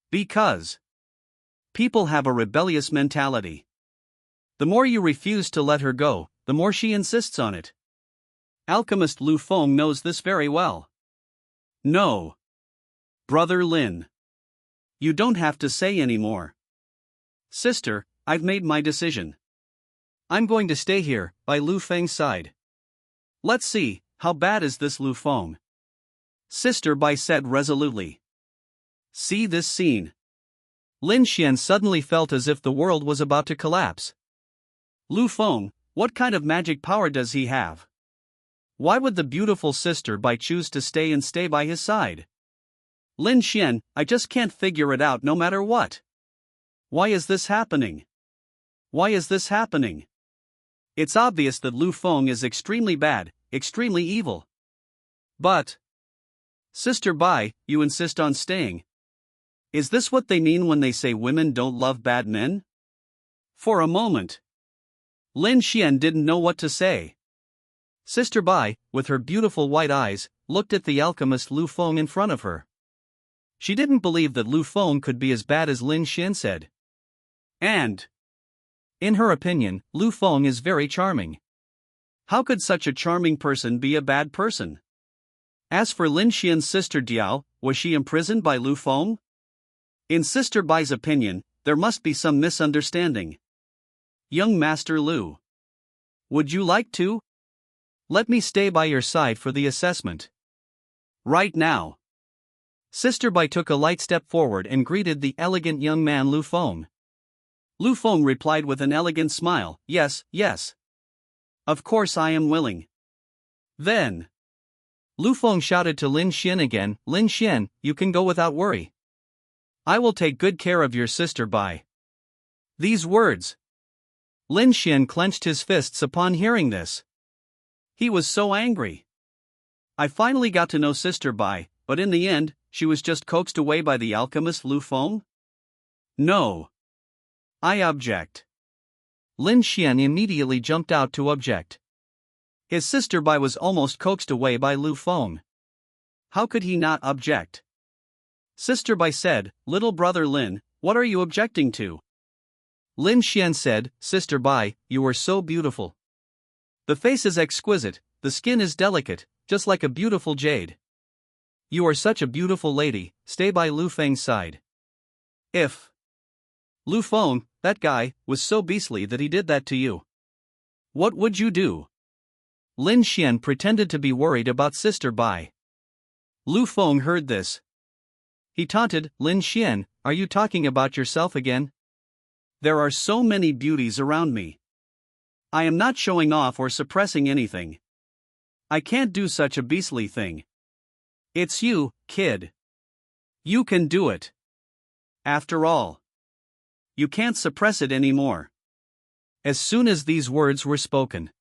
Because people have a rebellious mentality. The more you refuse to let her go, the more she insists on it. Alchemist Lu Feng knows this very well. No. Brother Lin. You don't have to say any more. Sister, I've made my decision. I'm going to stay here, by Lu Feng's side. Let's see, how bad is this Lu Feng? Sister Bai said resolutely. See this scene. Lin Xian suddenly felt as if the world was about to collapse. Lu Feng, what kind of magic power does he have? Why would the beautiful Sister Bai choose to stay by his side? Lin Xian, I just can't figure it out no matter what. Why is this happening? Why is this happening? It's obvious that Lu Feng is extremely bad, extremely evil. But Sister Bai, you insist on staying. Is this what they mean when they say women don't love bad men? For a moment, Lin Xian didn't know what to say. Sister Bai, with her beautiful white eyes, looked at the alchemist Lu Feng in front of her. She didn't believe that Lu Feng could be as bad as Lin Xian said. And in her opinion, Lu Feng is very charming. How could such a charming person be a bad person? As for Lin Xian's sister Diao, Was she imprisoned by Lu Feng? In Sister Bai's opinion, there must be some misunderstanding. Young Master Lu. Would you like to? Let me stay by your side for the assessment. Right now. Sister Bai took a light step forward and greeted the elegant young man Lu Feng. Lu Feng replied with an elegant smile, yes, yes. Of course I am willing. Then. Lu Feng shouted to Lin Xian again, Lin Xian, you can go without worry. I will take good care of your Sister Bai. These words. Lin Xian clenched his fists upon hearing this. He was so angry. I finally got to know Sister Bai, but in the end, she was just coaxed away by the alchemist Lu Feng? No. I object. Lin Xian immediately jumped out to object. His Sister Bai was almost coaxed away by Lu Feng. How could he not object? Sister Bai said, Little brother Lin, what are you objecting to? Lin Xian said, Sister Bai, you are so beautiful. The face is exquisite, the skin is delicate, just like a beautiful jade. You are such a beautiful lady, stay by Lu Feng's side. If Lu Feng, that guy, was so beastly that he did that to you, what would you do? Lin Xian pretended to be worried about Sister Bai. Lu Feng heard this. He taunted, Lin Xian, are you talking about yourself again? There are so many beauties around me. I am not showing off or suppressing anything. I can't do such a beastly thing. It's you, kid. You can do it. After all, you can't suppress it anymore. As soon as these words were spoken,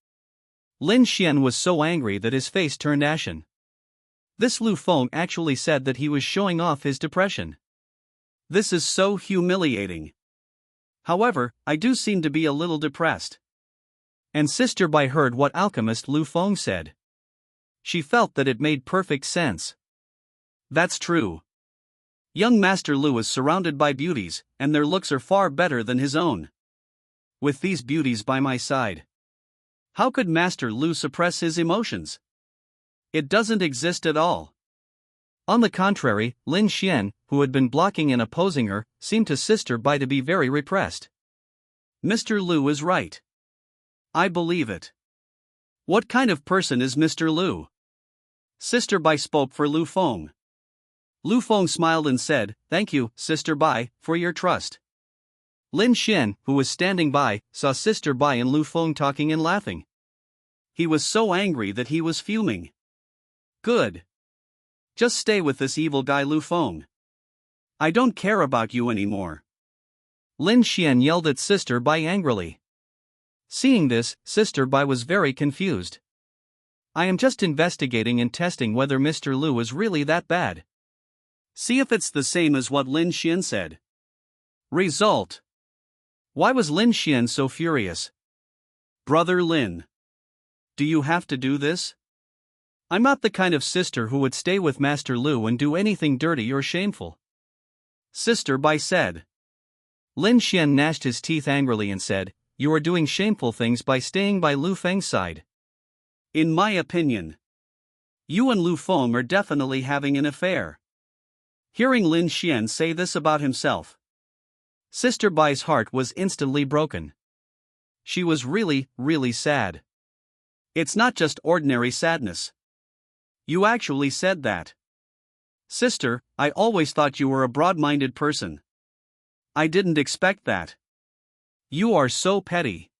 Lin Xian was so angry that his face turned ashen. This Lu Feng actually said that he was showing off his depression. This is so humiliating. However, I do seem to be a little depressed. And Sister Bai heard what alchemist Lu Feng said. She felt that it made perfect sense. That's true. Young Master Lu is surrounded by beauties, and their looks are far better than his own. With these beauties by my side, how could Master Lu suppress his emotions? It doesn't exist at all. On the contrary, Lin Xian, who had been blocking and opposing her, seemed to Sister Bai to be very repressed. Mr. Lu is right. I believe it. What kind of person is Mr. Lu? Sister Bai spoke for Lu Feng. Lu Feng smiled and said, Thank you, Sister Bai, for your trust. Lin Xian, who was standing by, saw Sister Bai and Lu Feng talking and laughing. He was so angry that he was fuming. Good. Just stay with this evil guy Lu Feng. I don't care about you anymore. Lin Xian yelled at Sister Bai angrily. Seeing this, Sister Bai was very confused. I am just investigating and testing whether Mr. Lu is really that bad. See if it's the same as what Lin Xian said. Result. Why was Lin Xian so furious? Brother Lin. Do you have to do this? I'm not the kind of sister who would stay with Master Lu and do anything dirty or shameful. Sister Bai said. Lin Xian gnashed his teeth angrily and said, You are doing shameful things by staying by Lu Feng's side. In my opinion, you and Lu Feng are definitely having an affair. Hearing Lin Xian say this about himself, Sister Bai's heart was instantly broken. She was really, really sad. It's not just ordinary sadness. You actually said that. Sister, I always thought you were a broad-minded person. I didn't expect that. You are so petty.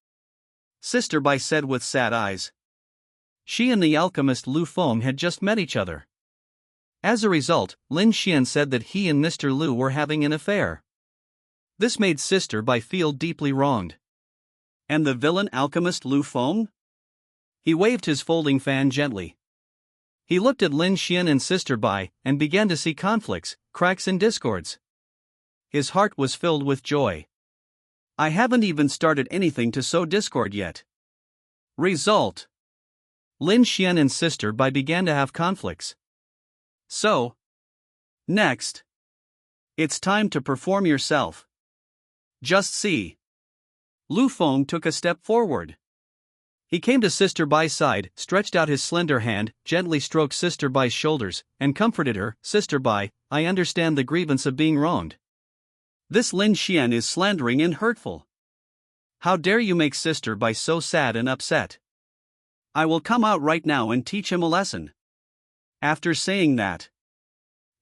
Sister Bai said with sad eyes. She and the alchemist Lu Feng had just met each other. As a result, Lin Xian said that he and Mr. Lu were having an affair. This made Sister Bai feel deeply wronged. And the villain alchemist Lu Feng? He waved his folding fan gently. He looked at Lin Xian and Sister Bai and began to see conflicts, cracks and discords. His heart was filled with joy. I haven't even started anything to sow discord yet. Result. Lin Xian and Sister Bai began to have conflicts. So, next, it's time to perform yourself. Just see. Lu Feng took a step forward. He came to Sister Bai's side, stretched out his slender hand, gently stroked Sister Bai's shoulders, and comforted her. Sister Bai, I understand the grievance of being wronged. This Lin Xian is slandering and hurtful. How dare you make Sister Bai so sad and upset? I will come out right now and teach him a lesson. After saying that,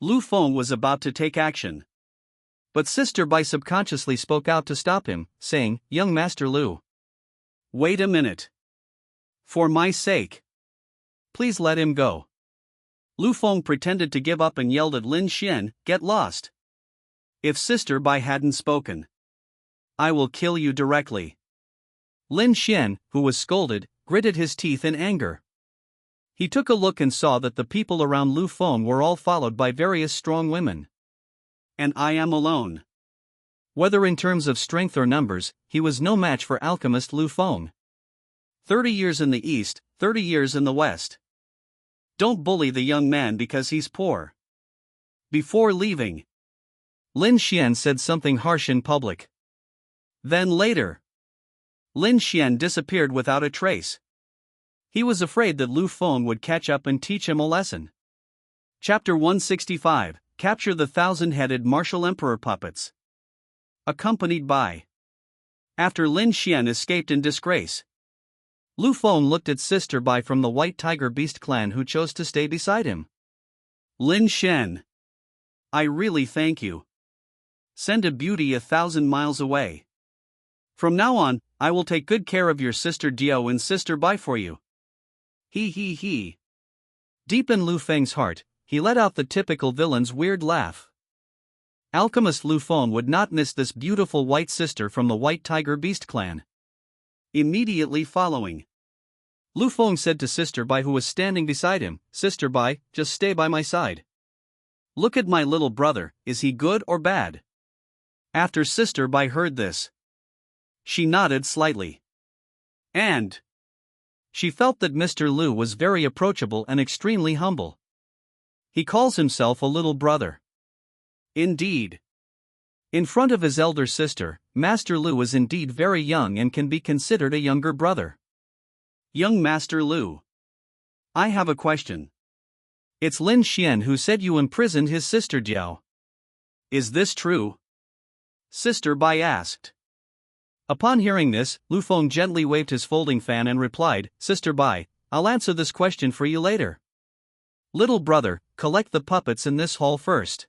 Lu Feng was about to take action. But Sister Bai subconsciously spoke out to stop him, saying, Young Master Lu. Wait a minute. For my sake. Please let him go. Lu Feng pretended to give up and yelled at Lin Xian, Get lost. If Sister Bai hadn't spoken, I will kill you directly. Lin Xian, who was scolded, gritted his teeth in anger. He took a look and saw that the people around Lu Feng were all followed by various strong women. And I am alone. Whether in terms of strength or numbers, he was no match for alchemist Lu Feng. 30 years in the east, 30 years in the west. Don't bully the young man because he's poor. Before leaving, Lin Xian said something harsh in public. Then later, Lin Xian disappeared without a trace. He was afraid that Lu Feng would catch up and teach him a lesson. Chapter 165, Capture the Thousand-Headed Martial Emperor Puppets. Accompanied by. After Lin Xian escaped in disgrace, Lu Feng looked at Sister Bai from the White Tiger Beast clan who chose to stay beside him. Lin Xian, I really thank you. Send a beauty 1,000 miles away. From now on, I will take good care of your sister Diao and Sister Bai for you. He. Deep in Lu Feng's heart, he let out the typical villain's weird laugh. Alchemist Lu Feng would not miss this beautiful white sister from the White Tiger Beast clan. Immediately following, Lu Feng said to Sister Bai, who was standing beside him, Sister Bai, just stay by my side. Look at my little brother, is he good or bad? After Sister Bai heard this, she nodded slightly. And she felt that Mr. Lu was very approachable and extremely humble. He calls himself a little brother. Indeed. In front of his elder sister, Master Lu is indeed very young and can be considered a younger brother. Young Master Lu, I have a question. It's Lin Xian who said you imprisoned his sister Diao. Is this true? Sister Bai asked. Upon hearing this, Lu Feng gently waved his folding fan and replied, Sister Bai, I'll answer this question for you later. Little brother, collect the puppets in this hall first.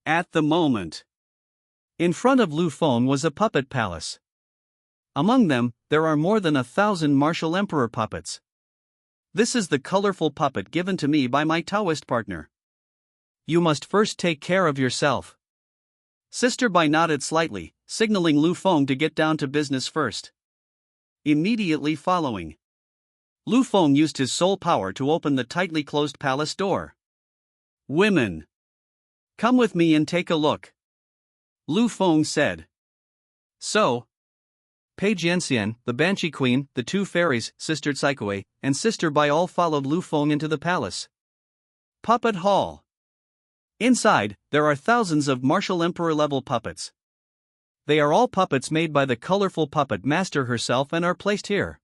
At the moment, in front of Lu Feng was a puppet palace. Among them, there are more than 1,000 martial emperor puppets. This is the colorful puppet given to me by my Taoist partner. You must first take care of yourself. Sister Bai nodded slightly, signaling Lu Feng to get down to business first. Immediately following, Lu Feng used his soul power to open the tightly closed palace door. Women, come with me and take a look, Lu Feng said. So, Pei Jianxian, the Banshee Queen, the two fairies, Sister Tsaikue, and Sister Bai all followed Lu Feng into the palace. Puppet Hall. Inside, there are thousands of martial emperor-level puppets. They are all puppets made by the colorful puppet master herself and are placed here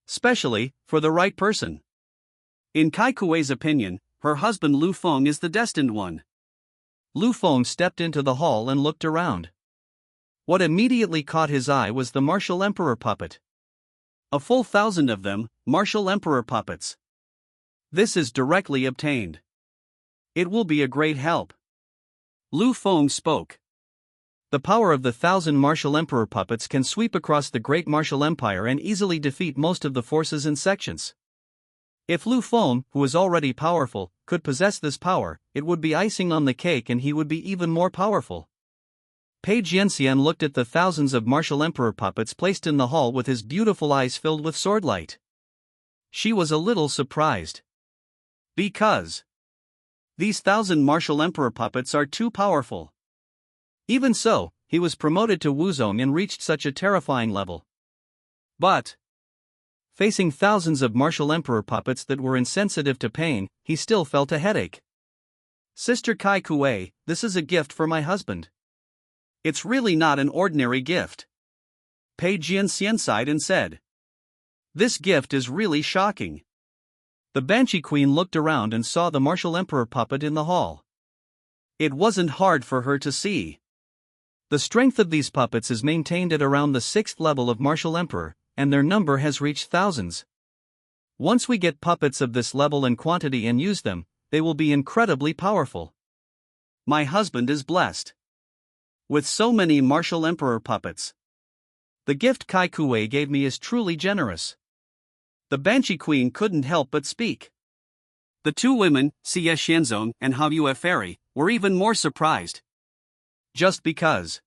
specially for the right person. In Kai Kuei's opinion, her husband Lu Feng is the destined one. Lu Feng stepped into the hall and looked around. What immediately caught his eye was the martial emperor puppet. A full 1,000 of them, martial emperor puppets. This is directly obtained. It will be a great help. Lu Feng spoke. The power of the 1,000 martial emperor puppets can sweep across the great martial empire and easily defeat most of the forces and sections. If Lu Feng, who is already powerful, could possess this power, it would be icing on the cake and he would be even more powerful. Pei Jianxian looked at the thousands of martial emperor puppets placed in the hall with his beautiful eyes filled with swordlight. She was a little surprised. Because these 1,000 martial emperor puppets are too powerful. Even so, he was promoted to Wuzong and reached such a terrifying level. But, facing thousands of martial emperor puppets that were insensitive to pain, he still felt a headache. Sister Kai Kuei, this is a gift for my husband. It's really not an ordinary gift. Pei Jianxian sighed and said. This gift is really shocking. The Banshee Queen looked around and saw the Martial Emperor puppet in the hall. It wasn't hard for her to see. The strength of these puppets is maintained at around the 6th level of Martial Emperor, and their number has reached thousands. Once we get puppets of this level and quantity and use them, they will be incredibly powerful. My husband is blessed with so many Martial Emperor puppets. The gift Kai Kuei gave me is truly generous. The Banshee Queen couldn't help but speak. The two women, Xie Xianzong and Hao Yue Fairy, were even more surprised. Just because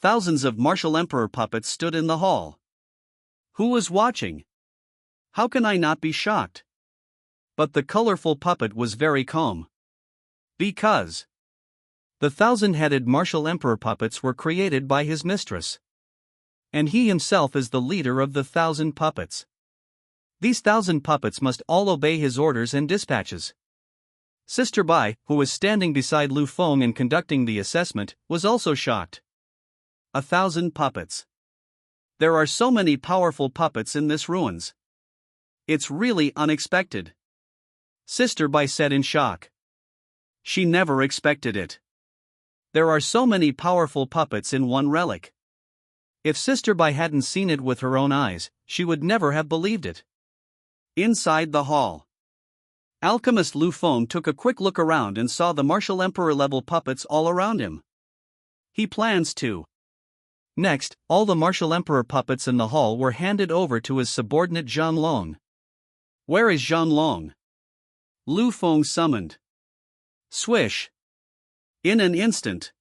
thousands of Martial Emperor puppets stood in the hall. Who was watching? How can I not be shocked? But the colorful puppet was very calm. Because the 1,000-headed Martial Emperor puppets were created by his mistress. And he himself is the leader of the 1,000 puppets. These 1,000 puppets must all obey his orders and dispatches. Sister Bai, who was standing beside Lu Feng and conducting the assessment, was also shocked. 1,000 puppets. There are so many powerful puppets in this ruins. It's really unexpected. Sister Bai said in shock. She never expected it. There are so many powerful puppets in one relic. If Sister Bai hadn't seen it with her own eyes, she would never have believed it. Inside the hall, Alchemist Lu Feng took a quick look around and saw the Martial Emperor level puppets all around him. He plans to. Next, all the Martial Emperor puppets in the hall were handed over to his subordinate Zhang Long. Where is Zhang Long? Lu Feng summoned. Swish. In an instant,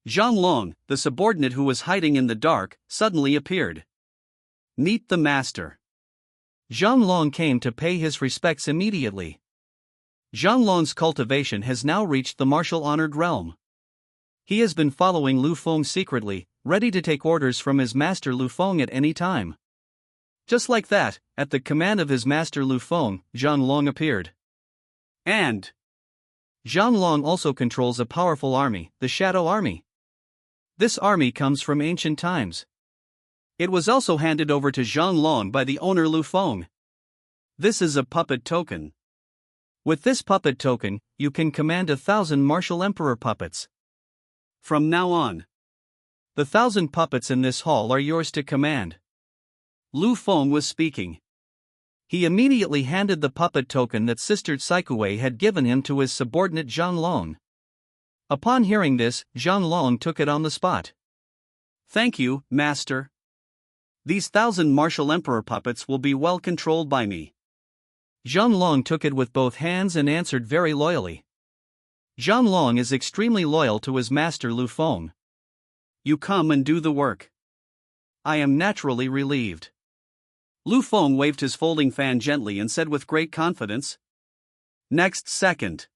Zhang Long, the subordinate who was hiding in the dark, suddenly appeared. Meet the master. Zhang Long came to pay his respects immediately. Zhang Long's cultivation has now reached the martial honored realm. He has been following Lu Feng secretly, ready to take orders from his master Lu Feng at any time. Just like that, at the command of his master Lu Feng, Zhang Long appeared. And Zhang Long also controls a powerful army, the Shadow Army. This army comes from ancient times. It was also handed over to Zhang Long by the owner Lu Feng. This is a puppet token. With this puppet token, you can command 1,000 Martial Emperor puppets. From now on, the 1,000 puppets in this hall are yours to command. Lu Feng was speaking. He immediately handed the puppet token that Sister Saikuei had given him to his subordinate Zhang Long. Upon hearing this, Zhang Long took it on the spot. Thank you, Master. These 1,000 Martial Emperor puppets will be well controlled by me. Zhang Long took it with both hands and answered very loyally. Zhang Long is extremely loyal to his master Lu Feng. You come and do the work. I am naturally relieved. Lu Feng waved his folding fan gently and said with great confidence. Next second.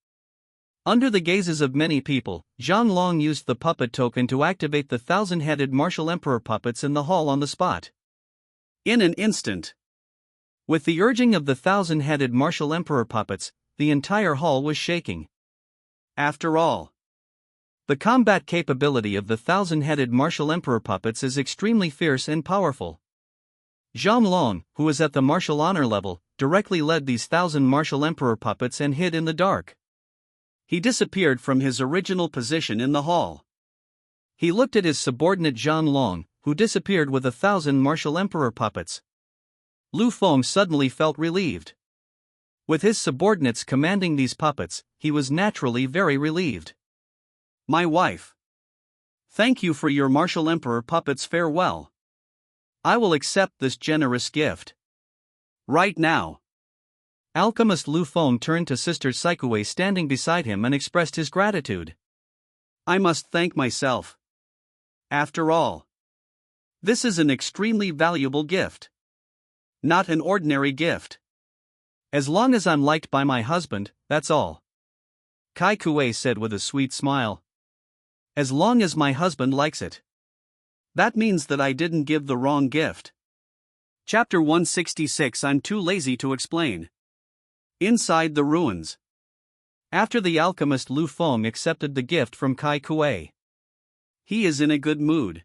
Under the gazes of many people, Zhang Long used the puppet token to activate the 1,000-headed Martial Emperor puppets in the hall on the spot. In an instant, with the urging of the 1,000-headed Martial Emperor puppets, the entire hall was shaking. After all, the combat capability of the 1,000-headed Martial Emperor puppets is extremely fierce and powerful. Zhang Long, who is at the martial honor level, directly led these 1,000 Martial Emperor puppets and hid in the dark. He disappeared from his original position in the hall. He looked at his subordinate Zhang Long, who disappeared with 1,000 Martial Emperor puppets. Lu Feng suddenly felt relieved. With his subordinates commanding these puppets, he was naturally very relieved. My wife. Thank you for your Martial Emperor puppets. Farewell. I will accept this generous gift. Right now. Alchemist Lu Feng turned to Sister Saikuei standing beside him and expressed his gratitude. I must thank myself. After all, this is an extremely valuable gift. Not an ordinary gift. As long as I'm liked by my husband, that's all. Kai Kuei said with a sweet smile. As long as my husband likes it. That means that I didn't give the wrong gift. Chapter 166. I'm too lazy to explain. Inside the ruins. After the alchemist Lu Feng accepted the gift from Kai Kuei, he is in a good mood.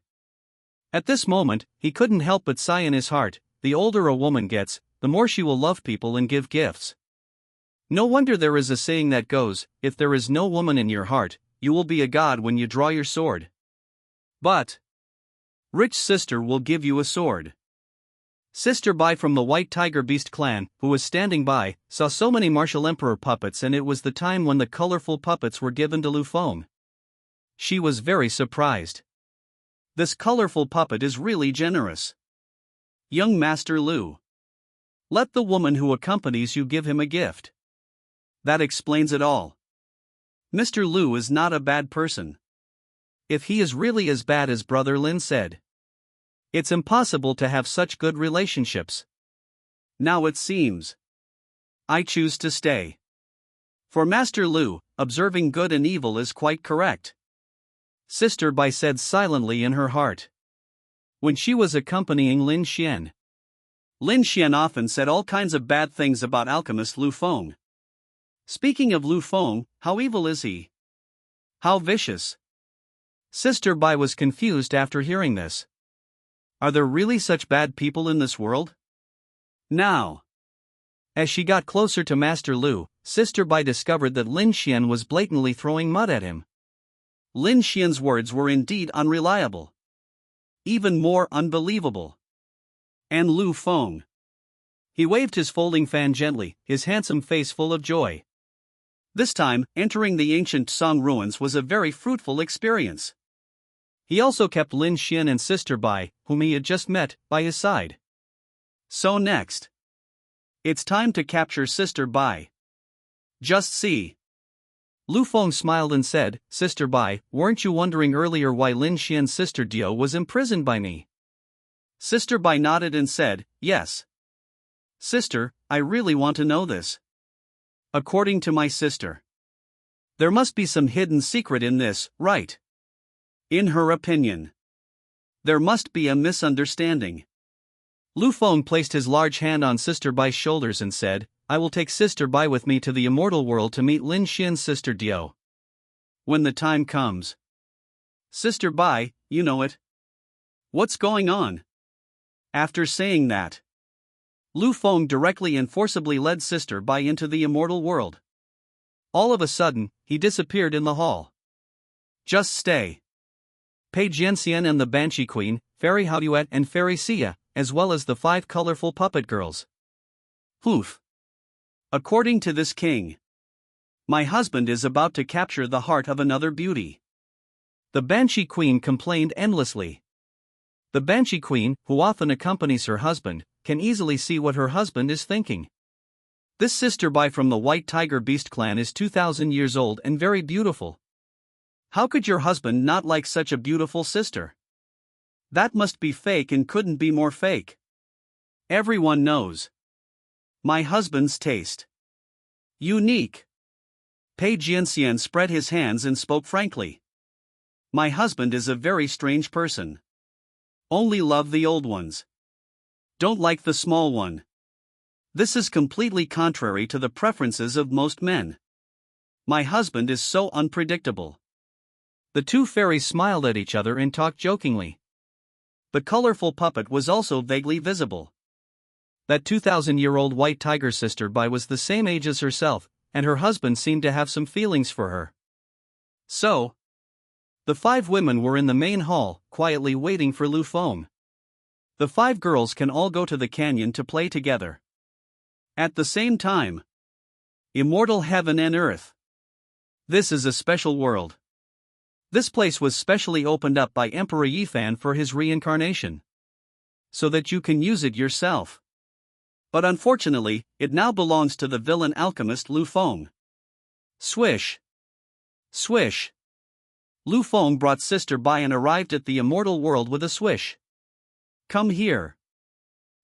At this moment, he couldn't help but sigh in his heart, the older a woman gets, the more she will love people and give gifts. No wonder there is a saying that goes, if there is no woman in your heart, you will be a god when you draw your sword. But rich sister will give you a sword. Sister Bai from the White Tiger Beast clan, who was standing by, saw so many martial emperor puppets, and it was the time when the colorful puppets were given to Lu Feng. She was very surprised. This colorful puppet is really generous. Young Master Lu, let the woman who accompanies you give him a gift. That explains it all. Mr. Lu is not a bad person. If he is really as bad as Brother Lin said, it's impossible to have such good relationships. Now it seems I choose to stay. For Master Lu, observing good and evil is quite correct. Sister Bai said silently in her heart. When she was accompanying Lin Xian often said all kinds of bad things about alchemist Lu Feng. Speaking of Lu Feng, how evil is he? How vicious? Sister Bai was confused after hearing this. Are there really such bad people in this world? Now, as she got closer to Master Lu, Sister Bai discovered that Lin Xian was blatantly throwing mud at him. Lin Xian's words were indeed unreliable. Even more unbelievable. And Lu Feng. He waved his folding fan gently, his handsome face full of joy. This time, entering the ancient Song ruins was a very fruitful experience. He also kept Lin Xian and Sister Bai, whom he had just met, by his side. So next, it's time to capture Sister Bai. Just see. Lu Feng smiled and said, Sister Bai, weren't you wondering earlier why Lin Xian's sister Dio was imprisoned by me? Sister Bai nodded and said, yes. Sister, I really want to know this. According to my sister, there must be some hidden secret in this, right? In her opinion, there must be a misunderstanding. Lu Feng placed his large hand on Sister Bai's shoulders and said, I will take Sister Bai with me to the immortal world to meet Lin Xian's sister Dio. When the time comes. Sister Bai, you know it. What's going on? After saying that, Lu Feng directly and forcibly led Sister Bai into the immortal world. All of a sudden, he disappeared in the hall. Just stay. Pei Jianxian and the Banshee Queen, Fairy Haoduet and Fairy Sia, as well as the 5 colorful puppet girls. Poof. According to this king, my husband is about to capture the heart of another beauty. The Banshee Queen complained endlessly. The Banshee Queen, who often accompanies her husband, can easily see what her husband is thinking. This Sister Bai from the White Tiger Beast clan is 2,000 years old and very beautiful. How could your husband not like such a beautiful sister? That must be fake and couldn't be more fake. Everyone knows my husband's taste. Unique. Pei Jianxian spread his hands and spoke frankly. My husband is a very strange person. Only love the old ones. Don't like the small one. This is completely contrary to the preferences of most men. My husband is so unpredictable. The 2 fairies smiled at each other and talked jokingly. The colorful puppet was also vaguely visible. That 2,000-year-old white tiger Sister Bai was the same age as herself, and her husband seemed to have some feelings for her. So, the 5 women were in the main hall, quietly waiting for Lu Feng. The 5 girls can all go to the canyon to play together. At the same time, immortal heaven and earth. This is a special world. This place was specially opened up by Emperor Yifan for his reincarnation, so that you can use it yourself. But unfortunately, it now belongs to the villain alchemist Lu Feng. Swish. Swish. Lu Feng brought Sister Bai and arrived at the immortal world with a swish. Come here.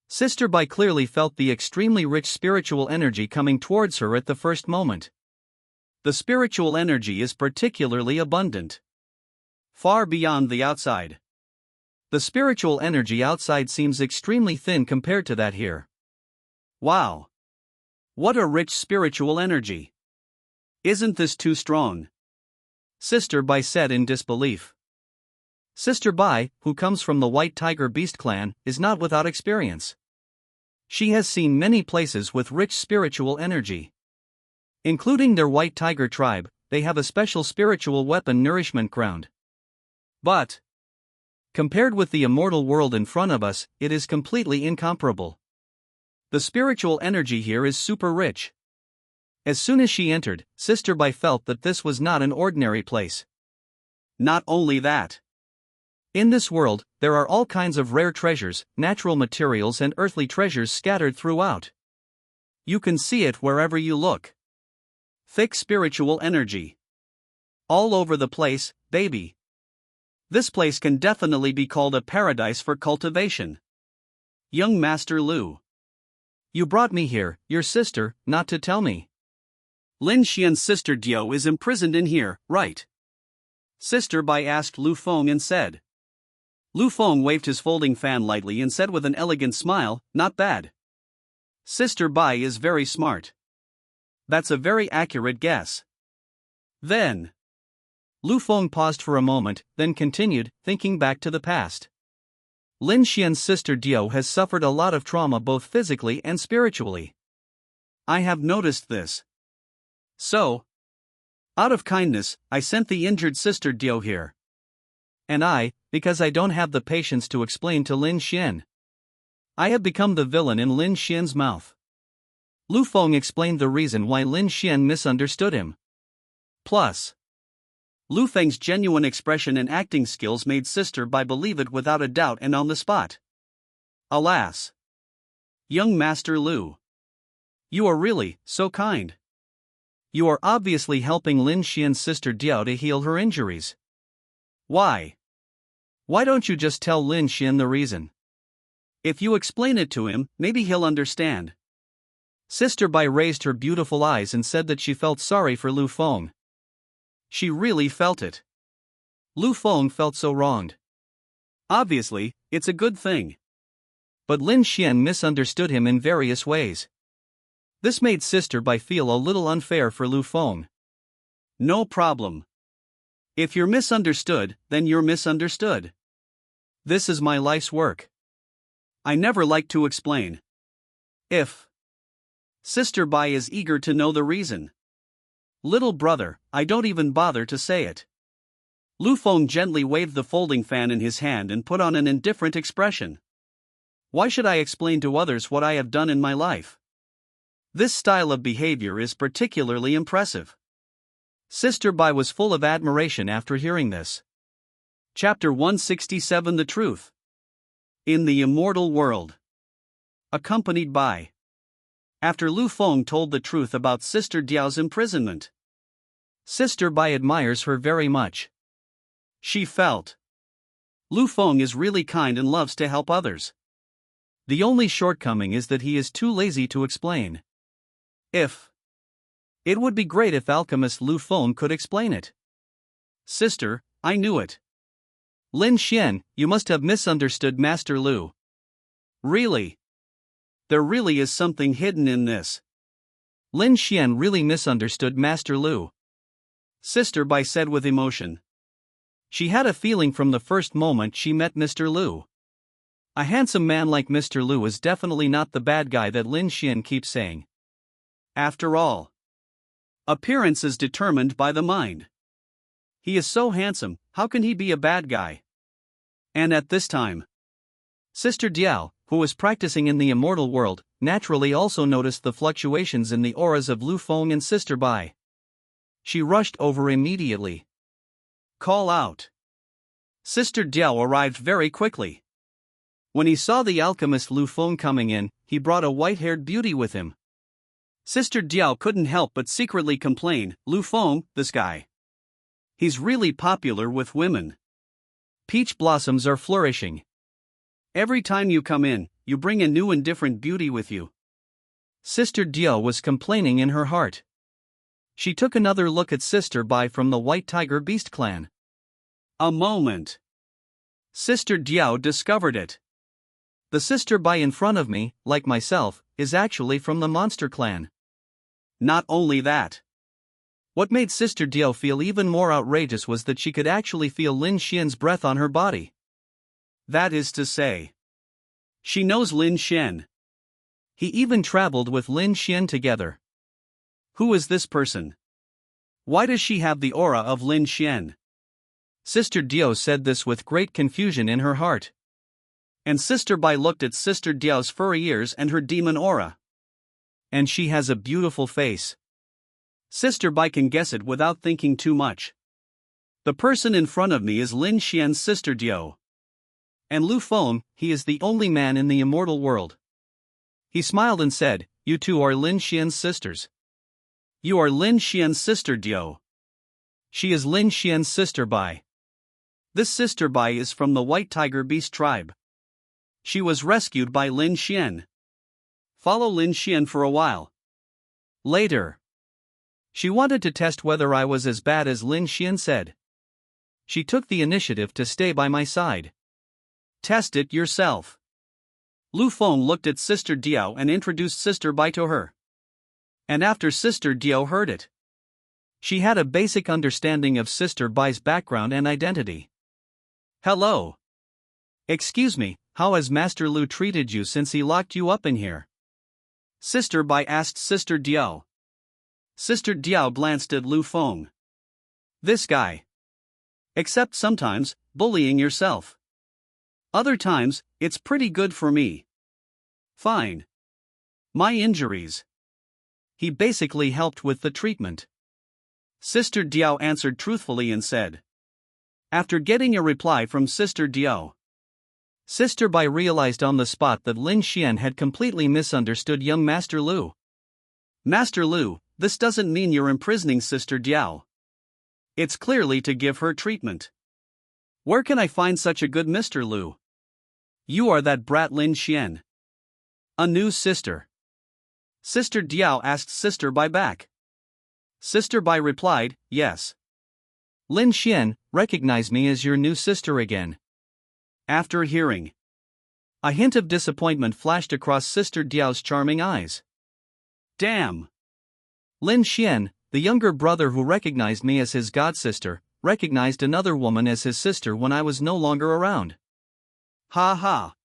Sister Bai clearly felt the extremely rich spiritual energy coming towards her at the first moment. The spiritual energy is particularly abundant. Far beyond the outside. The spiritual energy outside seems extremely thin compared to that here. Wow! What a rich spiritual energy! Isn't this too strong? Sister Bai said in disbelief. Sister Bai, who comes from the White Tiger Beast clan, is not without experience. She has seen many places with rich spiritual energy. Including their white tiger tribe, they have a special spiritual weapon nourishment ground. But compared with the immortal world in front of us, it is completely incomparable. The spiritual energy here is super rich. As soon as she entered, Sister Bai felt that this was not an ordinary place. Not only that. In this world, there are all kinds of rare treasures, natural materials and earthly treasures scattered throughout. You can see it wherever you look. Thick spiritual energy. All over the place, baby. This place can definitely be called a paradise for cultivation. Young Master Lu. You brought me here, your sister, not to tell me. Lin Xian's sister Dio is imprisoned in here, right? Sister Bai asked Lu Feng and said. Lu Feng waved his folding fan lightly and said with an elegant smile, not bad. Sister Bai is very smart. That's a very accurate guess. Then. Lu Feng paused for a moment, then continued, thinking back to the past. Lin Xian's sister Dio has suffered a lot of trauma both physically and spiritually. I have noticed this. So, out of kindness, I sent the injured sister Dio here. And because I don't have the patience to explain to Lin Xian. I have become the villain in Lin Xian's mouth. Lu Feng explained the reason why Lin Xian misunderstood him. Plus, Lu Feng's genuine expression and acting skills made Sister Bai believe it without a doubt and on the spot. Alas! Young Master Lu. You are really so kind. You are obviously helping Lin Xian's sister Diao to heal her injuries. Why? Why don't you just tell Lin Xian the reason? If you explain it to him, maybe he'll understand. Sister Bai raised her beautiful eyes and said that she felt sorry for Lu Feng. She really felt it. Lu Feng felt so wronged. Obviously, it's a good thing. But Lin Xian misunderstood him in various ways. This made Sister Bai feel a little unfair for Lu Feng. No problem. If you're misunderstood, then you're misunderstood. This is my life's work. I never like to explain. If Sister Bai is eager to know the reason. Little brother, I don't even bother to say it. Lu Feng gently waved the folding fan in his hand and put on an indifferent expression. Why should I explain to others what I have done in my life? This style of behavior is particularly impressive. Sister Bai was full of admiration after hearing this. Chapter 167 The Truth. In the Immortal World. Accompanied by. After Lu Feng told the truth about Sister Diao's imprisonment. Sister Bai admires her very much. She felt. Lu Feng is really kind and loves to help others. The only shortcoming is that he is too lazy to explain. It would be great if alchemist Lu Feng could explain it. Sister, I knew it. Lin Xian, you must have misunderstood Master Lu. Really? There really is something hidden in this. Lin Xian really misunderstood Master Lu. Sister Bai said with emotion. She had a feeling from the first moment she met Mr. Lu. A handsome man like Mr. Lu is definitely not the bad guy that Lin Xian keeps saying. After all, appearance is determined by the mind. He is so handsome, how can he be a bad guy? And at this time, Sister Diao, who was practicing in the immortal world, naturally also noticed the fluctuations in the auras of Lu Feng and Sister Bai. She rushed over immediately. Call out. Sister Diao arrived very quickly. When he saw the alchemist Lu Feng coming in, he brought a white-haired beauty with him. Sister Diao couldn't help but secretly complain, Lu Feng, this guy. He's really popular with women. Peach blossoms are flourishing. Every time you come in, you bring a new and different beauty with you. Sister Diao was complaining in her heart. She took another look at Sister Bai from the White Tiger Beast clan. A moment. Sister Diao discovered it. The Sister Bai in front of me, like myself, is actually from the Monster clan. Not only that. What made Sister Diao feel even more outrageous was that she could actually feel Lin Xian's breath on her body. That is to say, she knows Lin Xian. He even traveled with Lin Xian together. Who is this person? Why does she have the aura of Lin Xian? Sister Dio said this with great confusion in her heart. And Sister Bai looked at Sister Dio's furry ears and her demon aura. And she has a beautiful face. Sister Bai can guess it without thinking too much. The person in front of me is Lin Xian's Sister Dio. And Lu Feng, he is the only man in the immortal world. He smiled and said, "You two are Lin Xian's sisters." "You are Lin Xian's sister Dio." "She is Lin Xian's sister Bai." "This sister Bai is from the White Tiger Beast tribe. She was rescued by Lin Xian. Follow Lin Xian for a while." Later, she wanted to test whether I was as bad as Lin Xian said. She took the initiative to stay by my side. "Test it yourself." Lu Feng looked at Sister Dio and introduced Sister Bai to her. And after Sister Dio heard it, she had a basic understanding of Sister Bai's background and identity. "Hello. Excuse me, how has Master Lu treated you since he locked you up in here?" Sister Bai asked Sister Dio. Sister Dio glanced at Lu Feng. "This guy. Except sometimes, bullying yourself. Other times, it's pretty good for me." "Fine. My injuries. He basically helped with the treatment." Sister Dio answered truthfully and said. After getting a reply from Sister Dio, Sister Bai realized on the spot that Lin Xian had completely misunderstood young Master Lu. "Master Lu, this doesn't mean you're imprisoning Sister Dio. It's clearly to give her treatment. Where can I find such a good Mr. Lu? You are that brat Lin Xian. A new sister." Sister Dio asked Sister Bai back. Sister Bai replied, "Yes. Lin Xian, recognize me as your new sister again." After hearing, a hint of disappointment flashed across Sister Dio's charming eyes. "Damn. Lin Xian, the younger brother who recognized me as his godsister, recognized another woman as his sister when I was no longer around. Ha ha.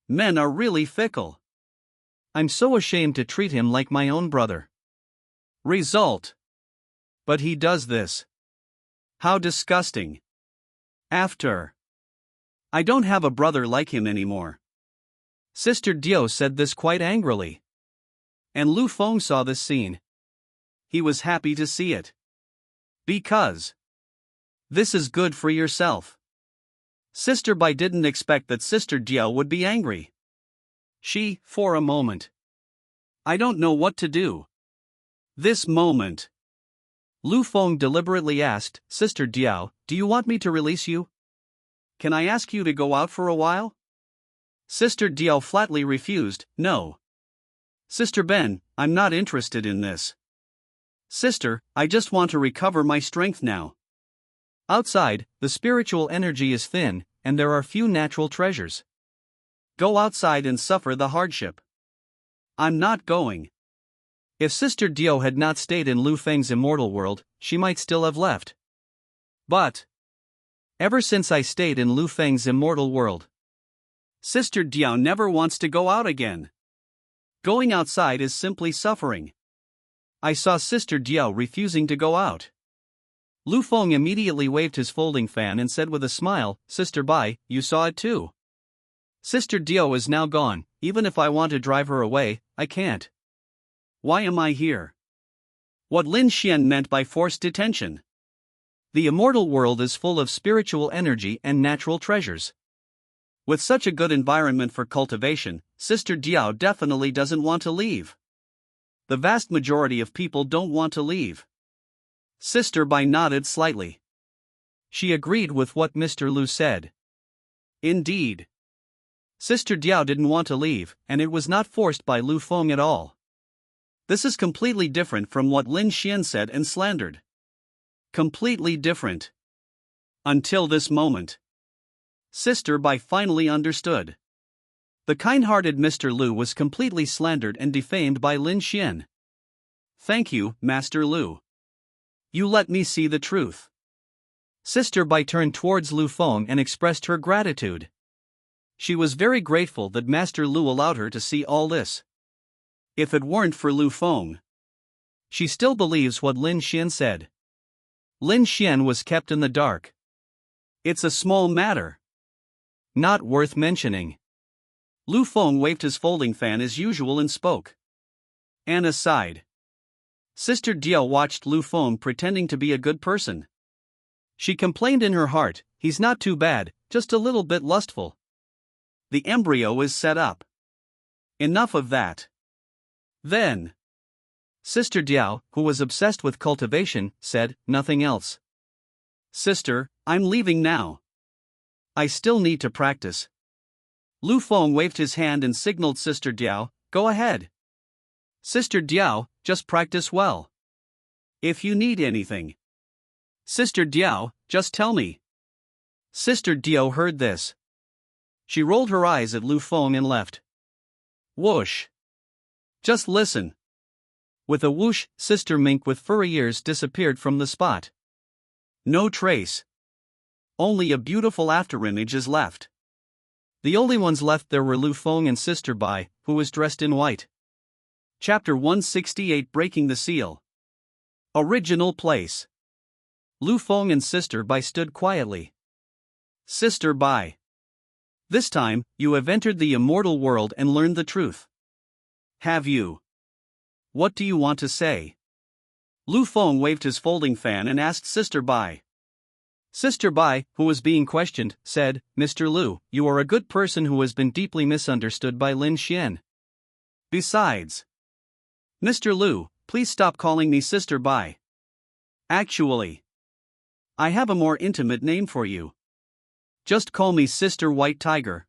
Men are really fickle. I'm so ashamed to treat him like my own brother. Result. But he does this. How disgusting. After. I don't have a brother like him anymore." Sister Dio said this quite angrily. And Lu Feng saw this scene. He was happy to see it. Because this is good for yourself. Sister Bai didn't expect that Sister Dio would be angry. She, for a moment. I don't know what to do. This moment. Lu Feng deliberately asked, "Sister Dio, do you want me to release you? Can I ask you to go out for a while?" Sister Dio flatly refused, "No. Sister Ben, I'm not interested in this. Sister, I just want to recover my strength now. Outside, the spiritual energy is thin, and there are few natural treasures. Go outside and suffer the hardship." "I'm not going." If Sister Dio had not stayed in Lu Feng's immortal world, she might still have left. But ever since I stayed in Lu Feng's immortal world, Sister Dio never wants to go out again. Going outside is simply suffering. I saw Sister Dio refusing to go out. Lu Feng immediately waved his folding fan and said with a smile, "Sister Bai, you saw it too. Sister Dio is now gone. Even if I want to drive her away, I can't. Why am I here?" What Lin Xian meant by forced detention. The immortal world is full of spiritual energy and natural treasures. With such a good environment for cultivation, Sister Dio definitely doesn't want to leave. The vast majority of people don't want to leave. Sister Bai nodded slightly. She agreed with what Mr. Lu said. Indeed. Sister Dio didn't want to leave, and it was not forced by Lu Feng at all. This is completely different from what Lin Xian said and slandered. Completely different. Until this moment, Sister Bai finally understood. The kind-hearted Mr. Lu was completely slandered and defamed by Lin Xian. "Thank you, Master Lu. You let me see the truth." Sister Bai turned towards Lu Feng and expressed her gratitude. She was very grateful that Master Lu allowed her to see all this. If it weren't for Lu Feng. She still believes what Lin Xian said. Lin Xian was kept in the dark. It's a small matter. Not worth mentioning. Lu Feng waved his folding fan as usual and spoke. Anna sighed. Sister Diao watched Lu Feng pretending to be a good person. She complained in her heart, he's not too bad, just a little bit lustful. The embryo is set up. Enough of that. Then. Sister Diao, who was obsessed with cultivation, said, nothing else. Sister, I'm leaving now. I still need to practice. Lu Feng waved his hand and signaled Sister Diao, go ahead. Sister Diao, just practice well. If you need anything. Sister Diao, just tell me. Sister Diao heard this. She rolled her eyes at Lu Feng and left. Whoosh. Just listen. With a whoosh, Sister Mink with furry ears disappeared from the spot. No trace. Only a beautiful afterimage is left. The only ones left there were Lu Feng and Sister Bai, who was dressed in white. Chapter 168 Breaking the Seal. Original place. Lu Feng and Sister Bai stood quietly. Sister Bai. This time, you have entered the immortal world and learned the truth. Have you? What do you want to say? Lu Feng waved his folding fan and asked Sister Bai. Sister Bai, who was being questioned, said, Mr. Lu, you are a good person who has been deeply misunderstood by Lin Xian. Besides. Mr. Lu, please stop calling me Sister Bai. Actually. I have a more intimate name for you. Just call me Sister White Tiger.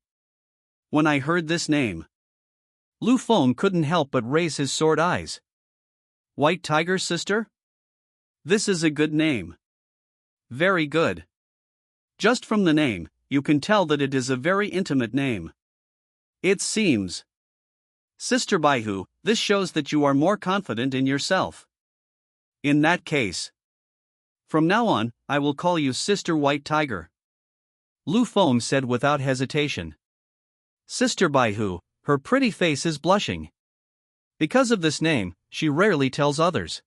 When I heard this name, Lu Feng couldn't help but raise his sword eyes. White Tiger, sister? This is a good name. Very good. Just from the name, you can tell that it is a very intimate name. It seems. Sister Baihu, this shows that you are more confident in yourself. In that case. From now on, I will call you Sister White Tiger. Lu Feng said without hesitation. Sister Baihu, her pretty face is blushing. Because of this name, she rarely tells others.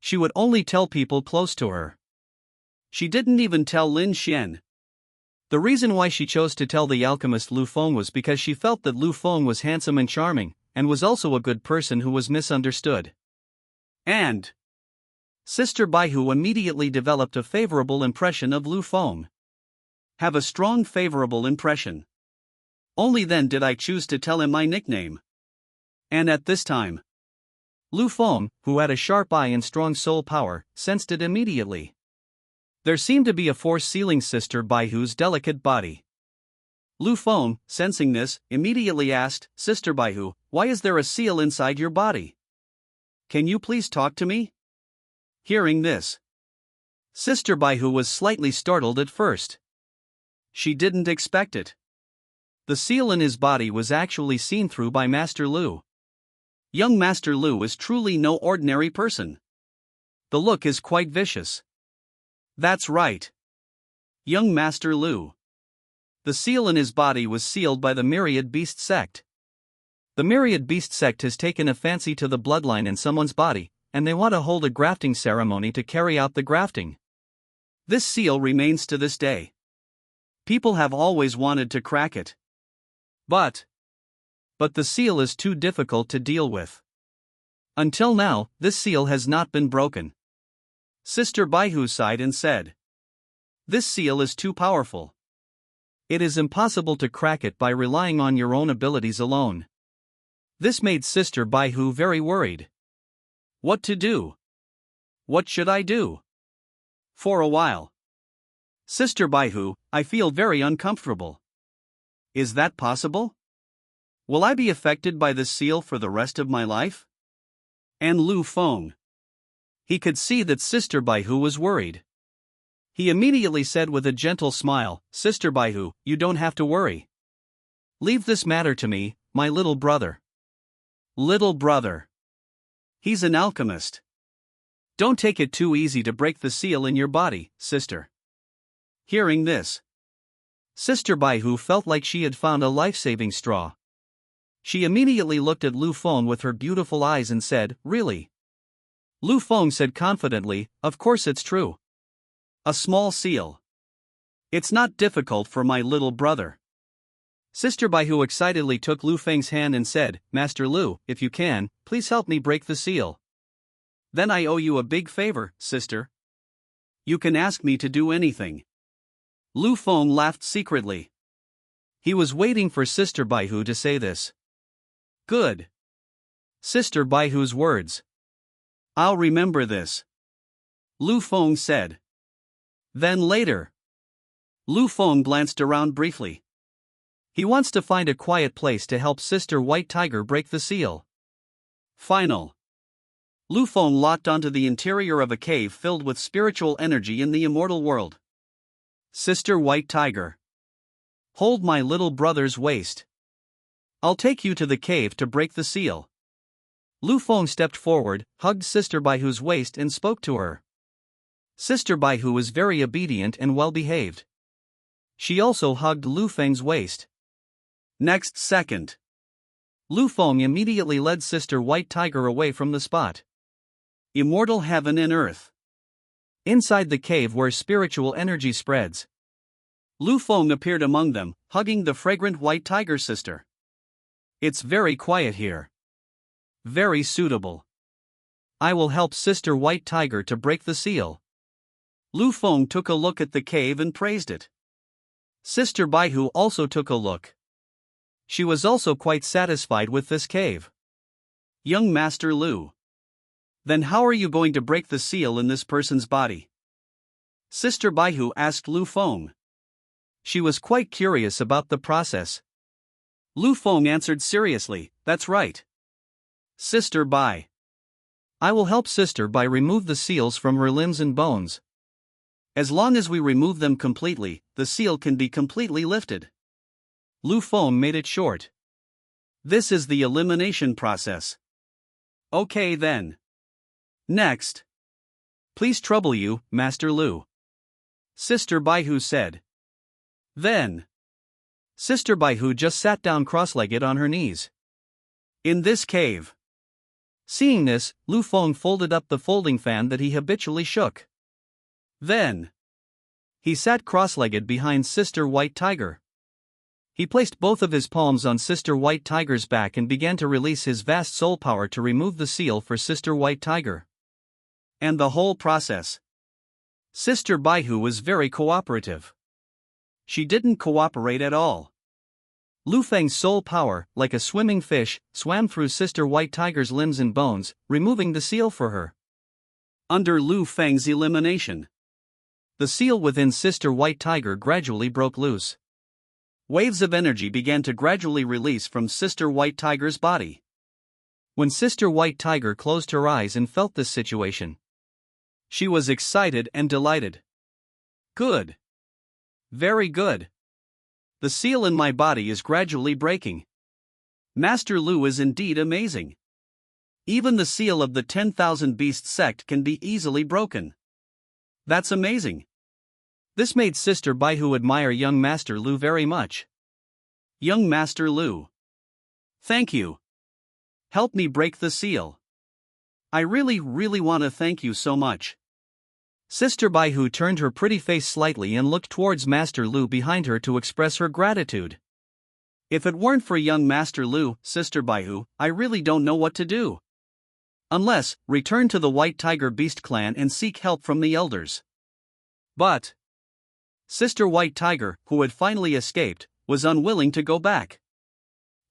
She would only tell people close to her. She didn't even tell Lin Xian. The reason why she chose to tell the alchemist Lu Feng was because she felt that Lu Feng was handsome and charming, and was also a good person who was misunderstood. And Sister Baihu immediately developed a favorable impression of Lu Feng. Have a strong favorable impression. Only then did I choose to tell him my nickname. And at this time, Lu Feng, who had a sharp eye and strong soul power, sensed it immediately. There seemed to be a force sealing Sister Baihu's delicate body. Lu Feng, sensing this, immediately asked, Sister Baihu, why is there a seal inside your body? Can you please talk to me? Hearing this, Sister Baihu was slightly startled at first. She didn't expect it. The seal in his body was actually seen through by Master Lu. Young Master Lu is truly no ordinary person. The look is quite vicious. That's right. Young Master Lu. The seal in his body was sealed by the Myriad Beast sect. The Myriad Beast sect has taken a fancy to the bloodline in someone's body, and they want to hold a grafting ceremony to carry out the grafting. This seal remains to this day. People have always wanted to crack it. But the seal is too difficult to deal with. Until now, this seal has not been broken. Sister Baihu sighed and said, this seal is too powerful. It is impossible to crack it by relying on your own abilities alone. This made Sister Baihu very worried. What to do? What should I do? For a while. Sister Baihu, I feel very uncomfortable. Is that possible? Will I be affected by this seal for the rest of my life? And Lu Feng. He could see that Sister Baihu was worried. He immediately said with a gentle smile, Sister Baihu, you don't have to worry. Leave this matter to me, my little brother. Little brother. He's an alchemist. Don't take it too easy to break the seal in your body, sister. Hearing this, Sister Baihu felt like she had found a life-saving straw. She immediately looked at Lu Feng with her beautiful eyes and said, "Really?" Lu Feng said confidently, "Of course it's true. A small seal. It's not difficult for my little brother." Sister Baihu excitedly took Lu Feng's hand and said, "Master Lu, if you can, please help me break the seal." "Then I owe you a big favor, sister. You can ask me to do anything." Lu Feng laughed secretly. He was waiting for Sister Baihu to say this. Good. Sister Baihu's words. "I'll remember this," Lu Feng said. Then later, Lu Feng glanced around briefly. He wants to find a quiet place to help Sister White Tiger break the seal. Final. Lu Feng locked onto the interior of a cave filled with spiritual energy in the immortal world. Sister White Tiger, hold my little brother's waist. I'll take you to the cave to break the seal. Lu Feng stepped forward, hugged Sister Baihu's waist and spoke to her. Sister Baihu was very obedient and well-behaved. She also hugged Lu Feng's waist. Next second, Lu Feng immediately led Sister White Tiger away from the spot. Immortal heaven and earth. Inside the cave where spiritual energy spreads, Lu Feng appeared among them, hugging the fragrant White Tiger sister. "It's very quiet here. Very suitable. I will help Sister White Tiger to break the seal." Lu Feng took a look at the cave and praised it. Sister Baihu also took a look. She was also quite satisfied with this cave. "Young Master Lu, then how are you going to break the seal in this person's body?" Sister Baihu asked Lu Feng. She was quite curious about the process. Lu Feng answered seriously, "That's right. Sister Bai. I will help Sister Bai remove the seals from her limbs and bones. As long as we remove them completely, the seal can be completely lifted." Lu Feng made it short. This is the elimination process. Okay then. Next. Please trouble you, Master Lu, Sister Baihu said. Then, Sister Baihu just sat down cross-legged on her knees. In this cave. Seeing this, Lu Feng folded up the folding fan that he habitually shook. Then, he sat cross-legged behind Sister White Tiger. He placed both of his palms on Sister White Tiger's back and began to release his vast soul power to remove the seal for Sister White Tiger. And the whole process. Sister Baihu was very cooperative. She didn't cooperate at all. Lu Feng's soul power, like a swimming fish, swam through Sister White Tiger's limbs and bones, removing the seal for her. Under Lu Feng's elimination, the seal within Sister White Tiger gradually broke loose. Waves of energy began to gradually release from Sister White Tiger's body. When Sister White Tiger closed her eyes and felt this situation, she was excited and delighted. Good. Very good. The seal in my body is gradually breaking. Master Lu is indeed amazing. Even the seal of the 10,000 Beasts sect can be easily broken. That's amazing. This made Sister Baihu admire young Master Lu very much. Young Master Lu, thank you. Help me break the seal. I really want to thank you so much. Sister Baihu turned her pretty face slightly and looked towards Master Lu behind her to express her gratitude. If it weren't for young Master Lu, Sister Baihu, I really don't know what to do. Unless, return to the White Tiger Beast clan and seek help from the elders. But Sister White Tiger, who had finally escaped, was unwilling to go back.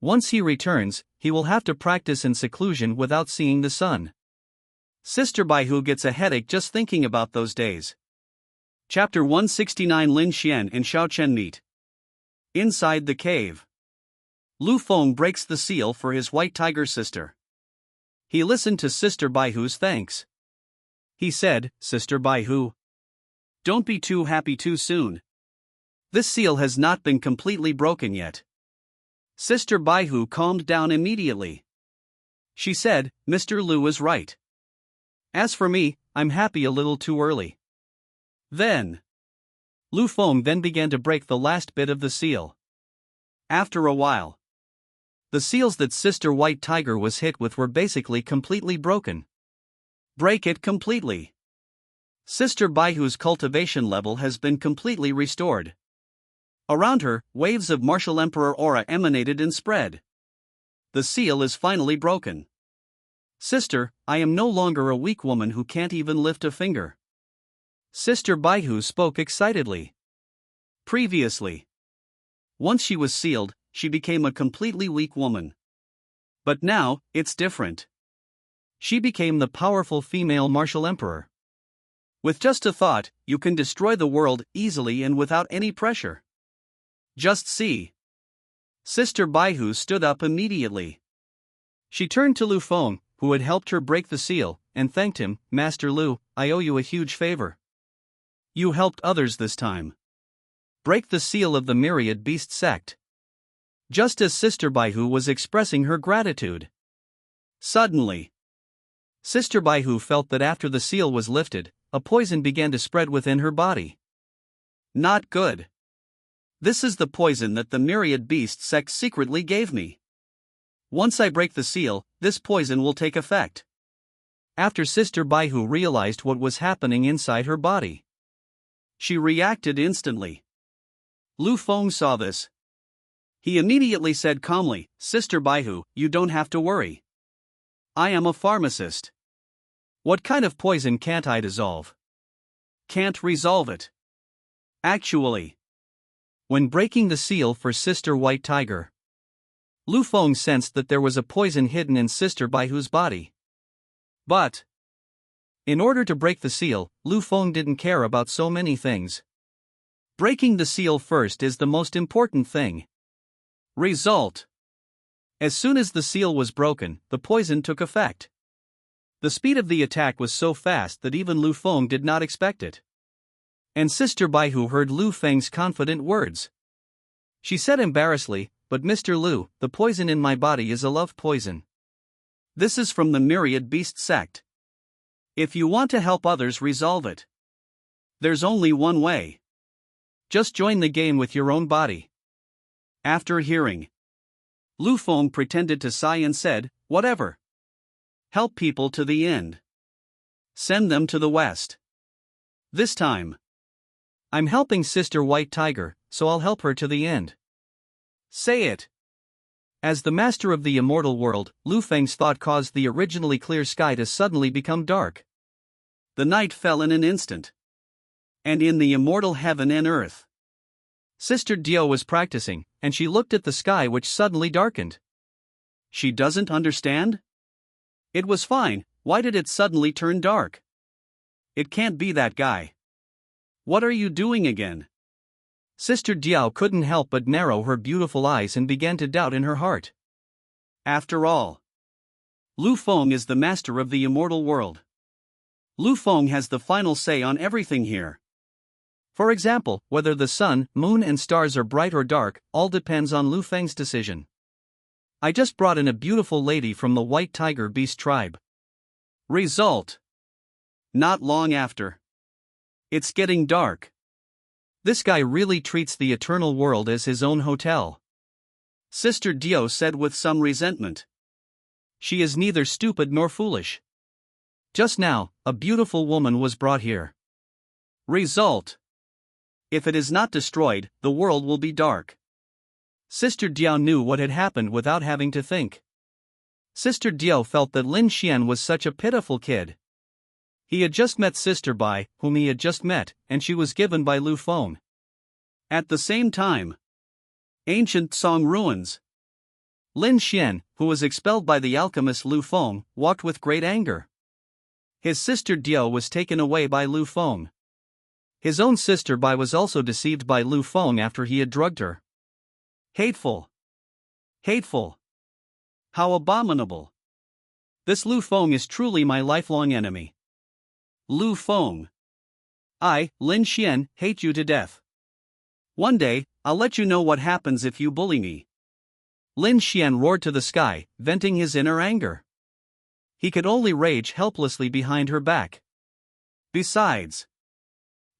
Once he returns, he will have to practice in seclusion without seeing the sun. Sister Baihu gets a headache just thinking about those days. Chapter 169 Lin Xian and Xiao Chen meet. Inside the cave, Lu Feng breaks the seal for his White Tiger sister. He listened to Sister Baihu's thanks. He said, "Sister Baihu, don't be too happy too soon. This seal has not been completely broken yet." Sister Baihu calmed down immediately. She said, "Mr. Lu is right. As for me, I'm happy a little too early." Then, Lu Feng then began to break the last bit of the seal. After a while, The seals that Sister White Tiger was hit with were basically completely broken. Break it completely. Sister Baihu's cultivation level has been completely restored. Around her, waves of martial emperor aura emanated and spread. The seal is finally broken. Sister, I am no longer a weak woman who can't even lift a finger. Sister Baihu spoke excitedly. Previously, once she was sealed, she became a completely weak woman. But now, it's different. She became the powerful female martial emperor. With just a thought, you can destroy the world easily and without any pressure. Just see. Sister Baihu stood up immediately. She turned to Lu Feng, who had helped her break the seal, and thanked him. Master Lu, I owe you a huge favor. You helped others this time. Break the seal of the Myriad Beast sect. Just as Sister Baihu was expressing her gratitude. Suddenly, Sister Baihu felt that after the seal was lifted, a poison began to spread within her body. Not good. This is the poison that the Myriad Beast sect secretly gave me. Once I break the seal, this poison will take effect. After Sister Baihu realized what was happening inside her body, she reacted instantly. Lu Feng saw this. He immediately said calmly, Sister Baihu, you don't have to worry. I am a pharmacist. What kind of poison can't I dissolve? Can't resolve it. Actually, when breaking the seal for Sister White Tiger, Lu Feng sensed that there was a poison hidden in Sister Baihu's body. But, in order to break the seal, Lu Feng didn't care about so many things. Breaking the seal first is the most important thing. Result. As soon as the seal was broken, the poison took effect. The speed of the attack was so fast that even Lu Feng did not expect it. And Sister Baihu heard Lu Feng's confident words. She said embarrassedly, but Mr. Lu, the poison in my body is a love poison. This is from the Myriad Beast sect. If you want to help others resolve it, there's only one way. Just join the game with your own body. After hearing, Lu Feng pretended to sigh and said, whatever. Help people to the end. Send them to the west. This time, I'm helping Sister White Tiger, so I'll help her to the end. Say it. As the master of the immortal world, Lu Feng's thought caused the originally clear sky to suddenly become dark. The night fell in an instant. And in the immortal heaven and earth, Sister Dio was practicing, and she looked at the sky which suddenly darkened. She doesn't understand? It was fine, why did it suddenly turn dark? It can't be that guy. What are you doing again? Sister Diao couldn't help but narrow her beautiful eyes and began to doubt in her heart. After all, Lu Feng is the master of the immortal world. Lu Feng has the final say on everything here. For example, whether the sun, moon and stars are bright or dark, all depends on Lu Feng's decision. I just brought in a beautiful lady from the White Tiger Beast tribe. Result. Not long after. It's getting dark. This guy really treats the eternal world as his own hotel. Sister Dio said with some resentment. She is neither stupid nor foolish. Just now, a beautiful woman was brought here. Result. If it is not destroyed, the world will be dark. Sister Diao knew what had happened without having to think. Sister Diao felt that Lin Xian was such a pitiful kid. He had just met Sister Bai, whom he had just met, and she was given by Lu Feng. At the same time, ancient Song ruins. Lin Xian, who was expelled by the alchemist Lu Feng, walked with great anger. His sister Dio was taken away by Lu Feng. His own sister Bai was also deceived by Lu Feng after he had drugged her. Hateful. Hateful. How abominable. This Lu Feng is truly my lifelong enemy. Lu Feng. I, Lin Xian, hate you to death. One day, I'll let you know what happens if you bully me. Lin Xian roared to the sky, venting his inner anger. He could only rage helplessly behind her back. Besides,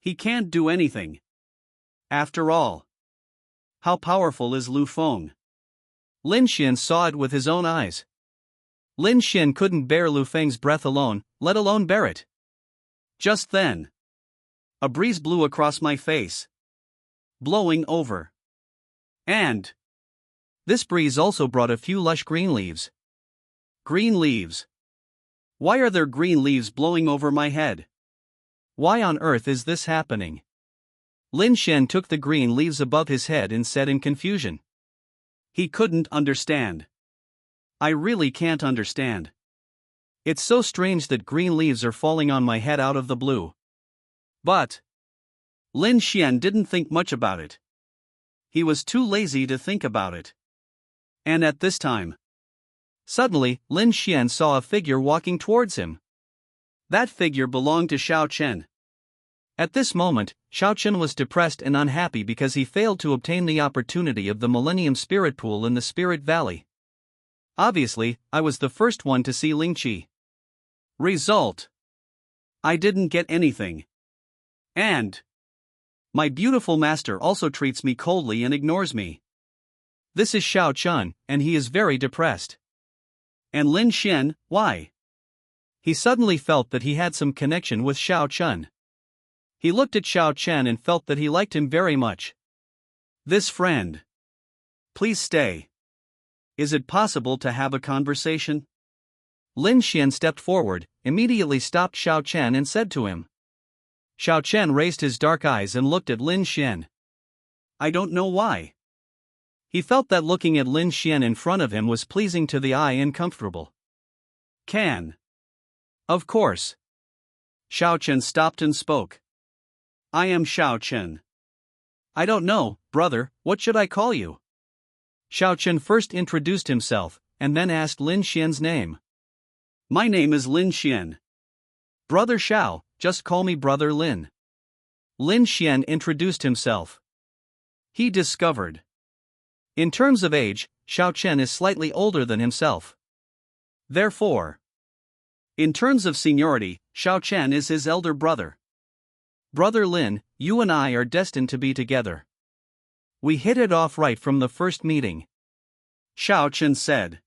he can't do anything. After all, how powerful is Lu Feng? Lin Xian saw it with his own eyes. Lin Xian couldn't bear Lu Feng's breath alone, let alone bear it. Just then, a breeze blew across my face, blowing over. And this breeze also brought a few lush green leaves. Green leaves. Why are there green leaves blowing over my head? Why on earth is this happening? Lin Xian took the green leaves above his head and said in confusion. He couldn't understand. I really can't understand. It's so strange that green leaves are falling on my head out of the blue. But Lin Xian didn't think much about it. He was too lazy to think about it. And at this time, suddenly, Lin Xian saw a figure walking towards him. That figure belonged to Xiao Chen. At this moment, Xiao Chen was depressed and unhappy because he failed to obtain the opportunity of the Millennium Spirit Pool in the Spirit Valley. Obviously, I was the first one to see Ling Qi. Result: I didn't get anything. And my beautiful master also treats me coldly and ignores me. This is Xiao Chen, and he is very depressed. And Lin Xian, why? He suddenly felt that he had some connection with Xiao Chen. He looked at Xiao Chen and felt that he liked him very much. This friend. Please stay. Is it possible to have a conversation? Lin Xian stepped forward, immediately stopped Xiao Chen and said to him. Xiao Chen raised his dark eyes and looked at Lin Xian. I don't know why. He felt that looking at Lin Xian in front of him was pleasing to the eye and comfortable. Can. Of course. Xiao Chen stopped and spoke. I am Xiao Chen. I don't know, brother, what should I call you? Xiao Chen first introduced himself, and then asked Lin Xian's name. My name is Lin Xian. Brother Xiao, just call me Brother Lin. Lin Xian introduced himself. He discovered. In terms of age, Xiao Chen is slightly older than himself. Therefore, in terms of seniority, Xiao Chen is his elder brother. Brother Lin, you and I are destined to be together. We hit it off right from the first meeting, Xiao Chen said.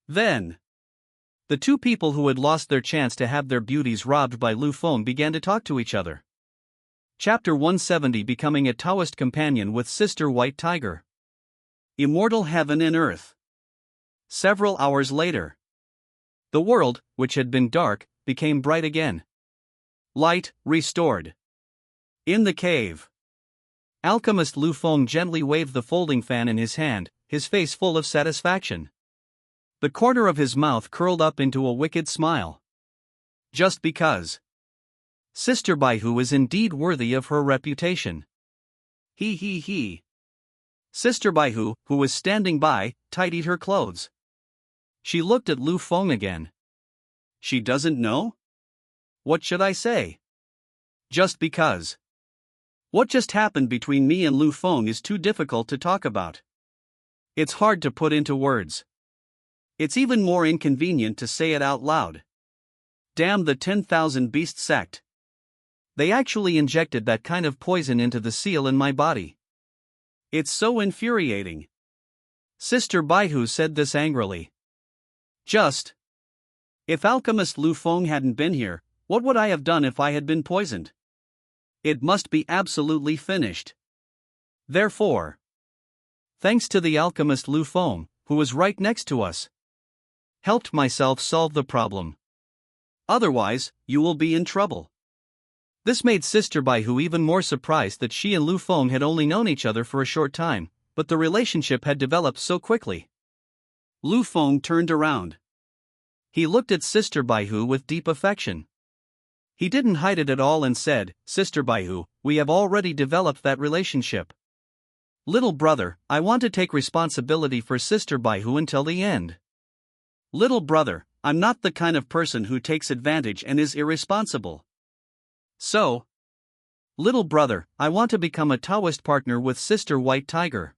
Then, the two people who had lost their chance to have their beauties robbed by Lu Feng began to talk to each other. Chapter 170: Becoming a Taoist Companion with Sister White Tiger. Immortal Heaven and Earth. Several hours later, the world, which had been dark, became bright again. Light restored. In the cave, alchemist Lu Feng gently waved the folding fan in his hand, his face full of satisfaction. The corner of his mouth curled up into a wicked smile. Just because. Sister Baihu is indeed worthy of her reputation. He. Sister Baihu, who was standing by, tidied her clothes. She looked at Lu Feng again. She doesn't know? What should I say? Just because. What just happened between me and Lu Feng is too difficult to talk about. It's hard to put into words. It's even more inconvenient to say it out loud. Damn the 10,000 Beast sect. They actually injected that kind of poison into the seal in my body. It's so infuriating. Sister Baihu said this angrily. If alchemist Lu Feng hadn't been here, what would I have done if I had been poisoned? It must be absolutely finished. Therefore, thanks to the alchemist Lu Feng, who was right next to us, helped myself solve the problem. Otherwise, you will be in trouble. This made Sister Baihu even more surprised that she and Lu Feng had only known each other for a short time, but the relationship had developed so quickly. Lu Feng turned around. He looked at Sister Baihu with deep affection. He didn't hide it at all and said, Sister Baihu, we have already developed that relationship. Little brother, I want to take responsibility for Sister Baihu until the end. Little brother, I'm not the kind of person who takes advantage and is irresponsible. So, little brother, I want to become a Taoist partner with Sister White Tiger.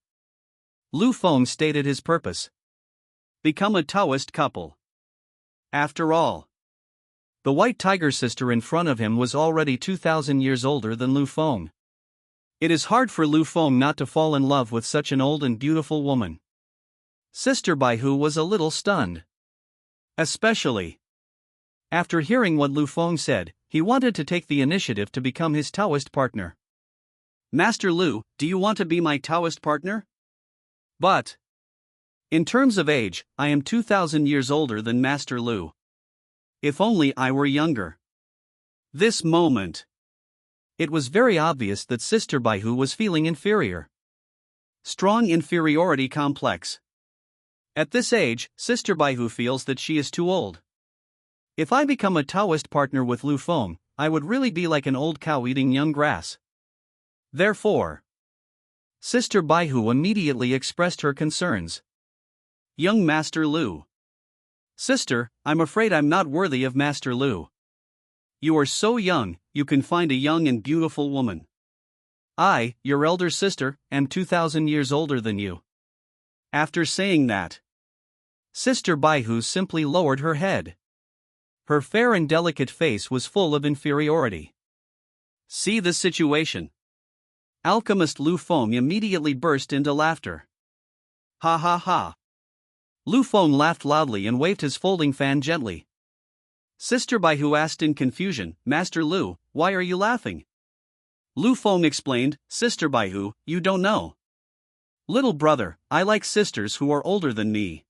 Lu Feng stated his purpose. Become a Taoist couple. After all, the White Tiger sister in front of him was already 2,000 years older than Lu Feng. It is hard for Lu Feng not to fall in love with such an old and beautiful woman. Sister Baihu was a little stunned. Especially after hearing what Lu Feng said, he wanted to take the initiative to become his Taoist partner. Master Lu, do you want to be my Taoist partner? But in terms of age, I am 2,000 years older than Master Lu. If only I were younger. This moment. It was very obvious that Sister Baihu was feeling inferior. Strong inferiority complex. At this age, Sister Baihu feels that she is too old. If I become a Taoist partner with Lu Feng, I would really be like an old cow eating young grass. Therefore, Sister Baihu immediately expressed her concerns. Young Master Lu. Sister, I'm afraid I'm not worthy of Master Lu. You are so young, you can find a young and beautiful woman. I, your elder sister, am 2,000 years older than you. After saying that, Sister Baihu simply lowered her head. Her fair and delicate face was full of inferiority. See the situation. Alchemist Lu Feng immediately burst into laughter. Ha ha ha. Lu Feng laughed loudly and waved his folding fan gently. Sister Baihu asked in confusion, Master Lu, why are you laughing? Lu Feng explained, Sister Baihu, you don't know. Little brother, I like sisters who are older than me.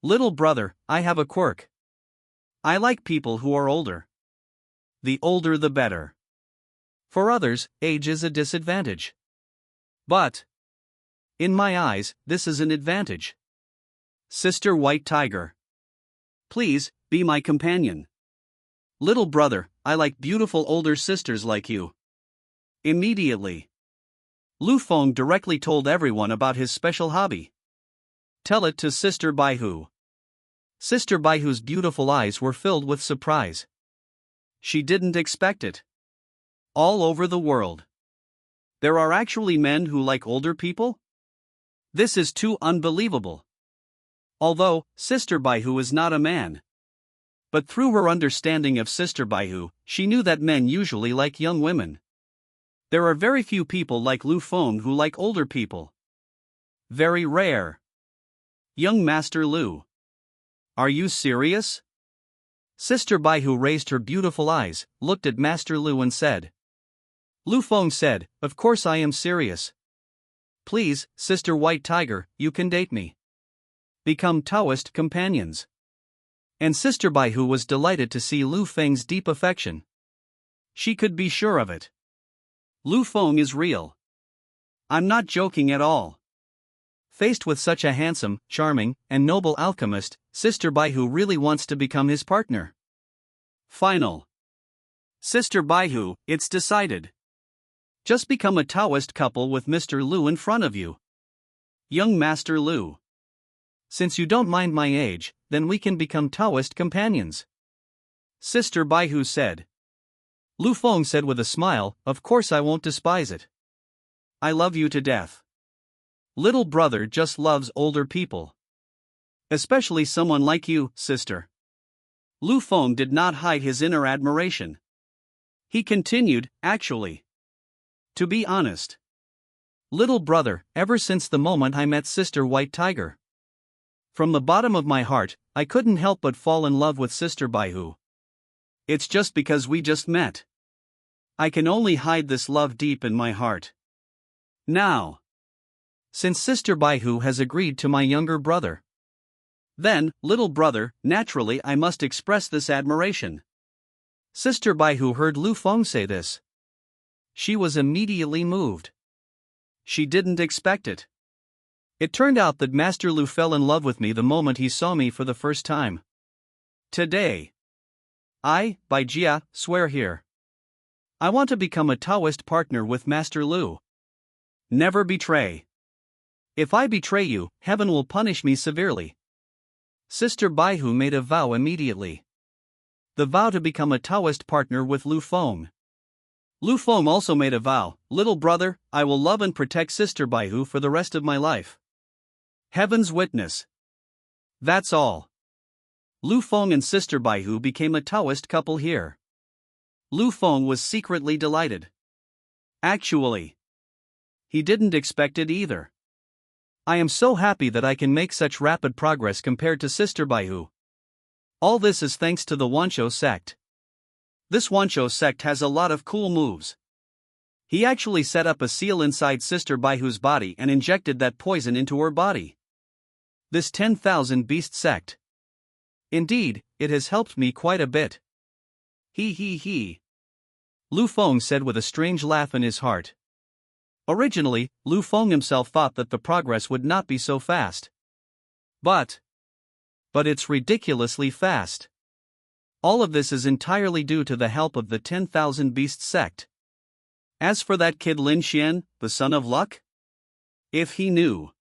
Little brother, I have a quirk. I like people who are older. The older the better. For others, age is a disadvantage. But in my eyes, this is an advantage. Sister White Tiger. Please, be my companion. Little brother, I like beautiful older sisters like you. Immediately, Lu Feng directly told everyone about his special hobby. Tell it to Sister Baihu. Sister Baihu's beautiful eyes were filled with surprise. She didn't expect it. All over the world, there are actually men who like older people? This is too unbelievable. Although, Sister Baihu is not a man. But through her understanding of Sister Baihu, she knew that men usually like young women. There are very few people like Lu Feng who like older people. Very rare. Young Master Lu. Are you serious? Sister Baihu raised her beautiful eyes, looked at Master Lu and said. Lu Feng said, of course I am serious. Please, Sister White Tiger, you can date me. Become Taoist companions. And Sister Baihu was delighted to see Lu Feng's deep affection. She could be sure of it. Lu Feng is real. I'm not joking at all. Faced with such a handsome, charming, and noble alchemist, Sister Baihu really wants to become his partner. Final. Sister Baihu, it's decided. Just become a Taoist couple with Mr. Lu in front of you. Young Master Lu. Since you don't mind my age, then we can become Taoist companions. Sister Baihu said. Lu Feng said with a smile, of course I won't despise it. I love you to death. Little brother just loves older people. Especially someone like you, sister. Lu Feng did not hide his inner admiration. He continued, actually. To be honest. Little brother, ever since the moment I met Sister White Tiger. From the bottom of my heart, I couldn't help but fall in love with Sister Baihu. It's just because we just met. I can only hide this love deep in my heart. Now, since Sister Baihu has agreed to my younger brother, then, little brother, naturally I must express this admiration. Sister Baihu heard Lu Feng say this. She was immediately moved. She didn't expect it. It turned out that Master Lu fell in love with me the moment he saw me for the first time. Today, I, by Jia, swear here. I want to become a Taoist partner with Master Lu. Never betray. If I betray you, heaven will punish me severely. Sister Baihu made a vow immediately. The vow to become a Taoist partner with Lu Feng. Lu Feng also made a vow, little brother, I will love and protect Sister Baihu for the rest of my life. Heaven's witness. That's all. Lu Feng and Sister Baihu became a Taoist couple here. Lu Feng was secretly delighted. Actually, he didn't expect it either. I am so happy that I can make such rapid progress compared to Sister Baihu. All this is thanks to the Wancho sect. This Wancho sect has a lot of cool moves. He actually set up a seal inside Sister Baihu's body and injected that poison into her body. This 10,000 beast sect. Indeed, it has helped me quite a bit. He. Lu Feng said with a strange laugh in his heart. Originally, Lu Feng himself thought that the progress would not be so fast. But it's ridiculously fast. All of this is entirely due to the help of the 10,000 Beasts sect. As for that kid Lin Xian, the son of luck? If he knew.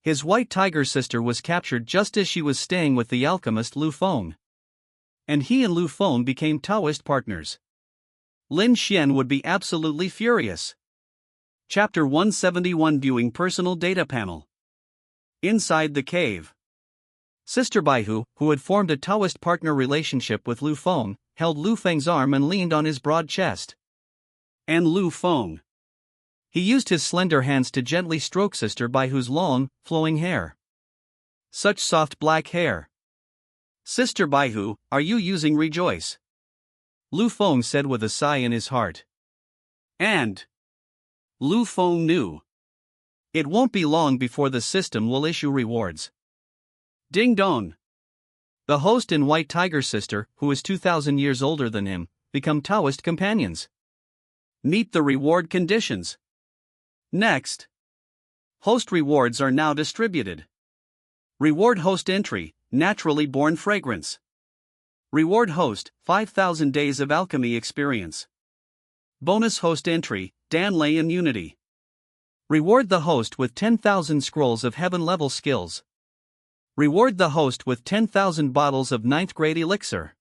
His white tiger sister was captured just as she was staying with the alchemist Lu Feng. And he and Lu Feng became Taoist partners. Lin Xian would be absolutely furious. Chapter 171 Viewing Personal Data Panel. Inside the cave. Sister Baihu, who had formed a Taoist partner relationship with Lu Feng, held Lu Feng's arm and leaned on his broad chest. And Lu Feng. He used his slender hands to gently stroke Sister Baihu's long, flowing hair. Such soft black hair. Sister Baihu, are you using Rejoice? Lu Feng said with a sigh in his heart. And Lu Feng knew. It won't be long before the system will issue rewards. Ding dong. The host and white tiger sister, who is 2,000 years older than him, become Taoist companions. Meet the reward conditions. Next. Host rewards are now distributed. Reward host entry, naturally born fragrance. Reward host, 5,000 days of alchemy experience. Bonus host entry, Danlei immunity. Reward the host with 10,000 scrolls of heaven-level skills. Reward the host with 10,000 bottles of 9th grade elixir.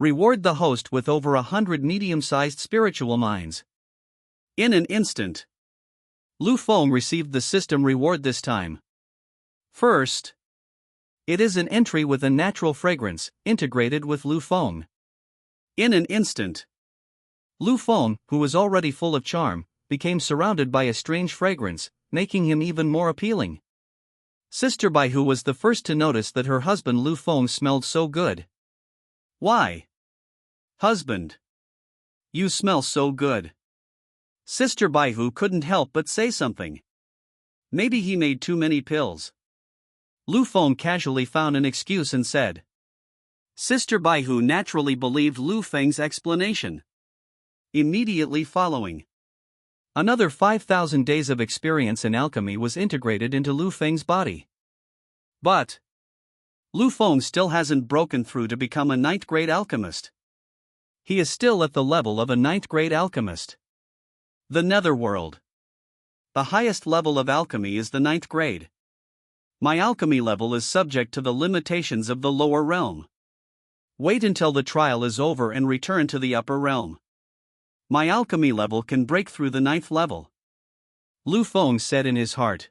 Reward the host with over 100 medium-sized spiritual minds. In an instant. Lu Feng received the system reward this time. First. It is an entry with a natural fragrance, integrated with Lu Feng. In an instant. Lu Feng, who was already full of charm, became surrounded by a strange fragrance, making him even more appealing. Sister Baihu was the first to notice that her husband Lu Feng smelled so good. Why? Husband. You smell so good. Sister Baihu couldn't help but say something. Maybe he made too many pills. Lu Feng casually found an excuse and said. Sister Baihu naturally believed Lu Feng's explanation. Immediately following. Another 5,000 days of experience in alchemy was integrated into Lu Feng's body. But Lu Feng still hasn't broken through to become a 9th grade alchemist. He is still at the level of a 9th grade alchemist. The Netherworld. The highest level of alchemy is the 9th grade. My alchemy level is subject to the limitations of the lower realm. Wait until the trial is over and return to the upper realm. My alchemy level can break through the 9th level. Lu Feng said in his heart.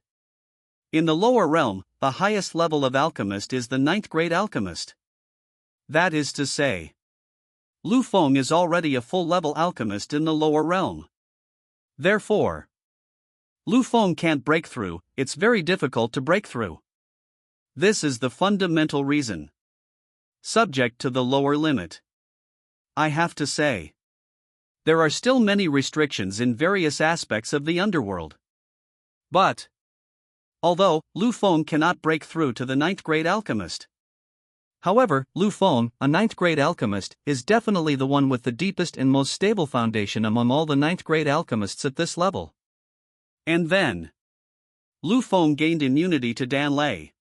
In the lower realm, the highest level of alchemist is the 9th grade alchemist. That is to say, Lu Feng is already a full-level alchemist in the lower realm. Therefore, Lu Feng can't break through, it's very difficult to break through. This is the fundamental reason. Subject to the lower limit. I have to say, there are still many restrictions in various aspects of the underworld. But, although Lu Feng cannot break through to the 9th grade alchemist. However, Lu Feng, a 9th grade alchemist, is definitely the one with the deepest and most stable foundation among all the 9th grade alchemists at this level. And then, Lu Feng gained immunity to Danlei.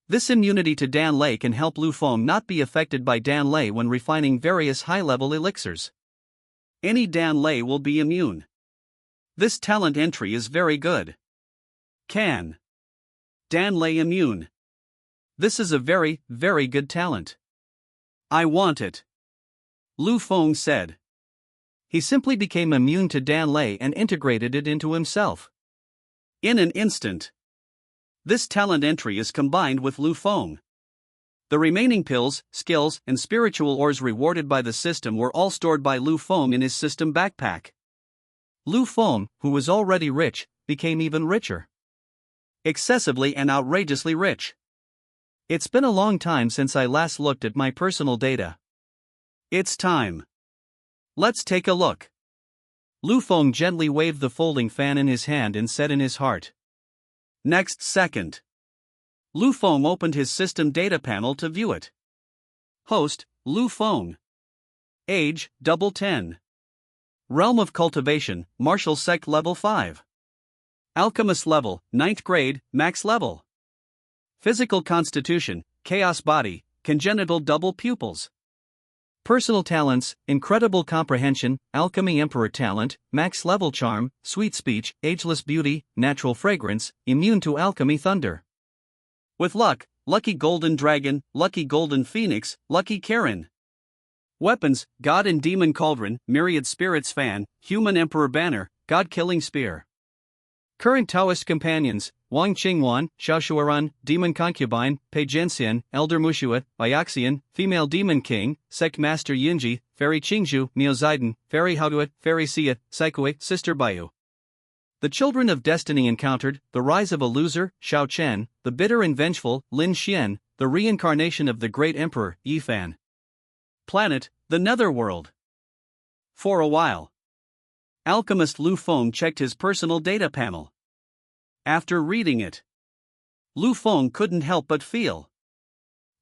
This immunity to Danlei can help Lu Feng not be affected by Danlei when refining various high-level elixirs. Any Danlei will be immune. This talent entry is very good. Can Danlei immune? This is a very, very good talent. I want it. Lu Feng said. He simply became immune to Danlei and integrated it into himself. In an instant. This talent entry is combined with Lu Feng. The remaining pills, skills, and spiritual ores rewarded by the system were all stored by Lu Feng in his system backpack. Lu Feng, who was already rich, became even richer. Excessively and outrageously rich. It's been a long time since I last looked at my personal data. It's time. Let's take a look. Lu Feng gently waved the folding fan in his hand and said in his heart. Next second. Lu Feng opened his system data panel to view it. Host, Lu Feng. Age, 10. Realm of cultivation, martial sect level 5. Alchemist level, 9th grade, max level. Physical constitution, chaos body, congenital double pupils. Personal talents, incredible comprehension, alchemy emperor talent, max level charm, sweet speech, ageless beauty, natural fragrance, immune to alchemy thunder. With luck, lucky golden dragon, lucky golden phoenix, lucky Karen. Weapons, god and demon cauldron, myriad spirits fan, human emperor banner, god-killing spear. Current Taoist companions, Wang Qingwan, Xiaoshuaran, demon concubine, Pei Jianxian, elder Mushua, Byaxian, female demon king, sect master Yinji, fairy Qingzhu, Miaozaiden, fairy Haoduat, fairy Xia, Saikui, sister Baiyu. The children of destiny encountered, the rise of a loser, Xiao Chen, the bitter and vengeful, Lin Xian, the reincarnation of the great emperor, Yi Fan. Planet, the Netherworld. For a while, alchemist Lu Feng checked his personal data panel. After reading it, Lu Feng couldn't help but feel,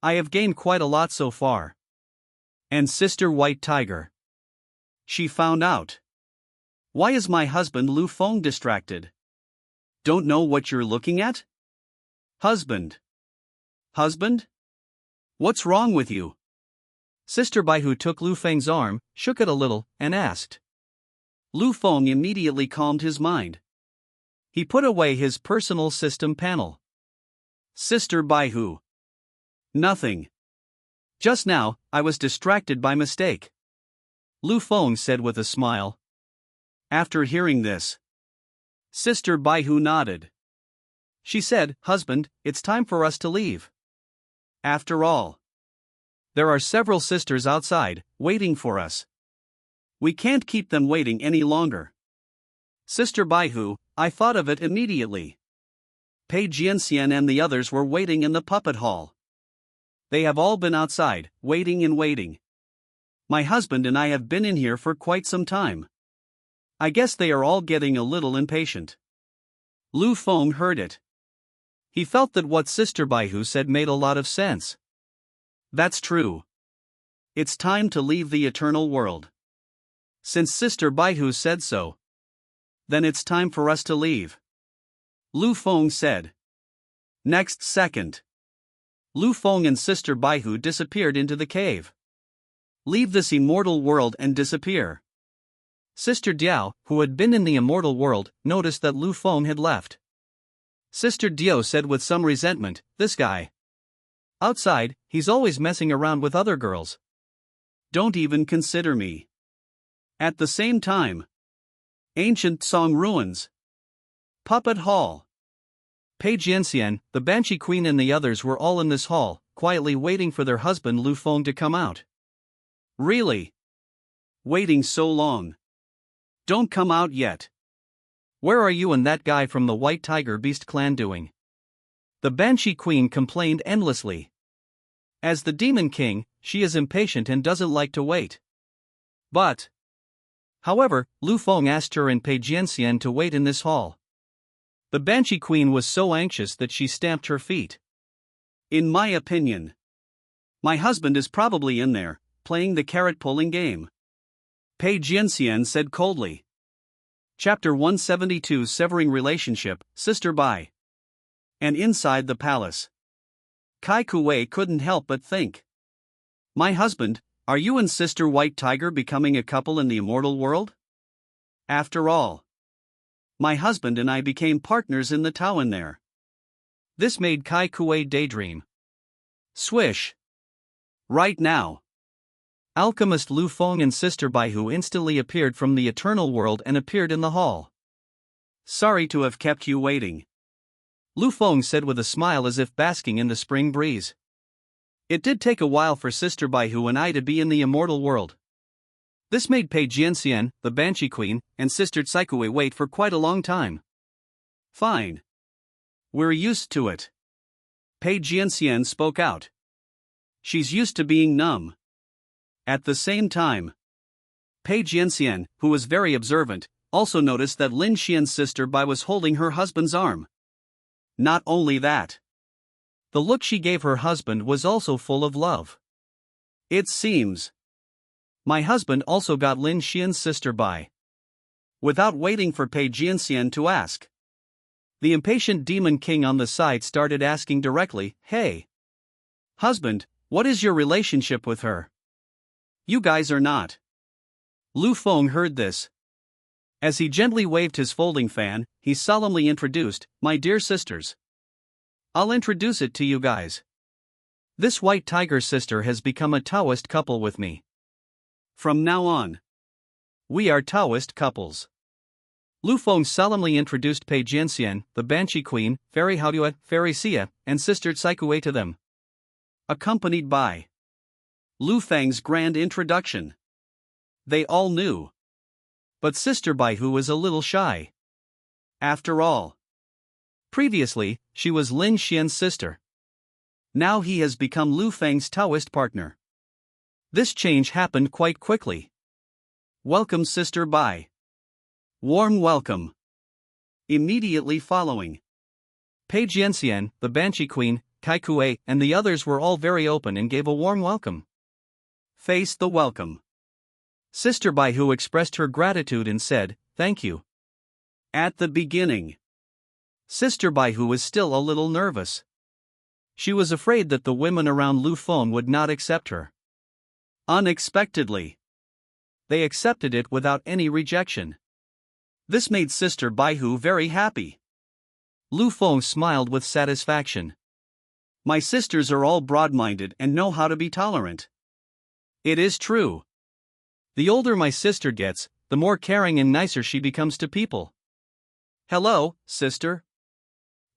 I have gained quite a lot so far. And Sister White Tiger. She found out. Why is my husband Lu Feng distracted? Don't know what you're looking at? Husband. Husband? What's wrong with you? Sister Baihu took Lu Feng's arm, shook it a little, and asked. Lu Feng immediately calmed his mind. He put away his personal system panel. Sister Baihu. Nothing. Just now, I was distracted by mistake. Lu Feng said with a smile. After hearing this, Sister Baihu nodded. She said, Husband, it's time for us to leave. After all, there are several sisters outside, waiting for us. We can't keep them waiting any longer. Sister Baihu, I thought of it immediately. Pei Jianxian and the others were waiting in the puppet hall. They have all been outside, waiting and waiting. My husband and I have been in here for quite some time. I guess they are all getting a little impatient. Lu Feng heard it. He felt that what Sister Baihu said made a lot of sense. That's true. It's time to leave the eternal world. Since Sister Baihu said so, then it's time for us to leave. Lu Feng said. Next second, Lu Feng and Sister Baihu disappeared into the cave. Leave this immortal world and disappear. Sister Diao, who had been in the immortal world, noticed that Lu Feng had left. Sister Dio said with some resentment, This guy. Outside, he's always messing around with other girls. Don't even consider me. At the same time, ancient Song ruins. Puppet hall. Pei Jianxian, the Banshee Queen and the others were all in this hall, quietly waiting for their husband Lu Feng to come out. Really? Waiting so long. Don't come out yet. Where are you and that guy from the White Tiger Beast clan doing? The Banshee Queen complained endlessly. As the Demon King, she is impatient and doesn't like to wait. However, Lu Feng asked her and Pei Jianxian to wait in this hall. The Banshee Queen was so anxious that she stamped her feet. In my opinion, my husband is probably in there, playing the carrot-pulling game. Pei Jianxian said coldly. Chapter 172 Severing Relationship, Sister Bai. And inside the palace, Kai Kuwei couldn't help but think. My husband, are you and Sister White Tiger becoming a couple in the immortal world? After all, my husband and I became partners in the Taoan there. This made Kai Kuwei daydream. Swish. Right now, alchemist Lu Feng and Sister Baihu instantly appeared from the eternal world and appeared in the hall. Sorry to have kept you waiting, Lu Feng said with a smile as if basking in the spring breeze. It did take a while for Sister Baihu and I to be in the immortal world. This made Pei Jianxian, the Banshee Queen, and Sister Tsaikui wait for quite a long time. Fine. We're used to it. Pei Jianxian spoke out. She's used to being numb. At the same time, Pei Jianxian, who was very observant, also noticed that Lin Xian's sister Bai was holding her husband's arm. Not only that, the look she gave her husband was also full of love. It seems my husband also got Lin Xian's sister Bai. Without waiting for Pei Jianxian to ask, the impatient demon king on the side started asking directly, "Hey, husband, what is your relationship with her? You guys are not." Lu Feng heard this. As he gently waved his folding fan, he solemnly introduced, "My dear sisters. I'll introduce it to you guys. This white tiger sister has become a Taoist couple with me. From now on, we are Taoist couples." Lu Feng solemnly introduced Pei Jianxian, the Banshee Queen, Fairy Haodue, Fairy Xia, and Sister Tsaikue to them, accompanied by Lu Feng's grand introduction. They all knew. But Sister Baihu was a little shy. After all, previously, she was Lin Xian's sister. Now he has become Lu Feng's Taoist partner. This change happened quite quickly. "Welcome, Sister Bai." Warm welcome. Immediately following, Pei Jianxian, the Banshee Queen, Kai Kuei, and the others were all very open and gave a warm welcome. Face the welcome. Sister Baihu expressed her gratitude and said, "Thank you." At the beginning, Sister Baihu was still a little nervous. She was afraid that the women around Lu Feng would not accept her. Unexpectedly, they accepted it without any rejection. This made Sister Baihu very happy. Lu Feng smiled with satisfaction. "My sisters are all broad-minded and know how to be tolerant." It is true. The older my sister gets, the more caring and nicer she becomes to people. "Hello, sister.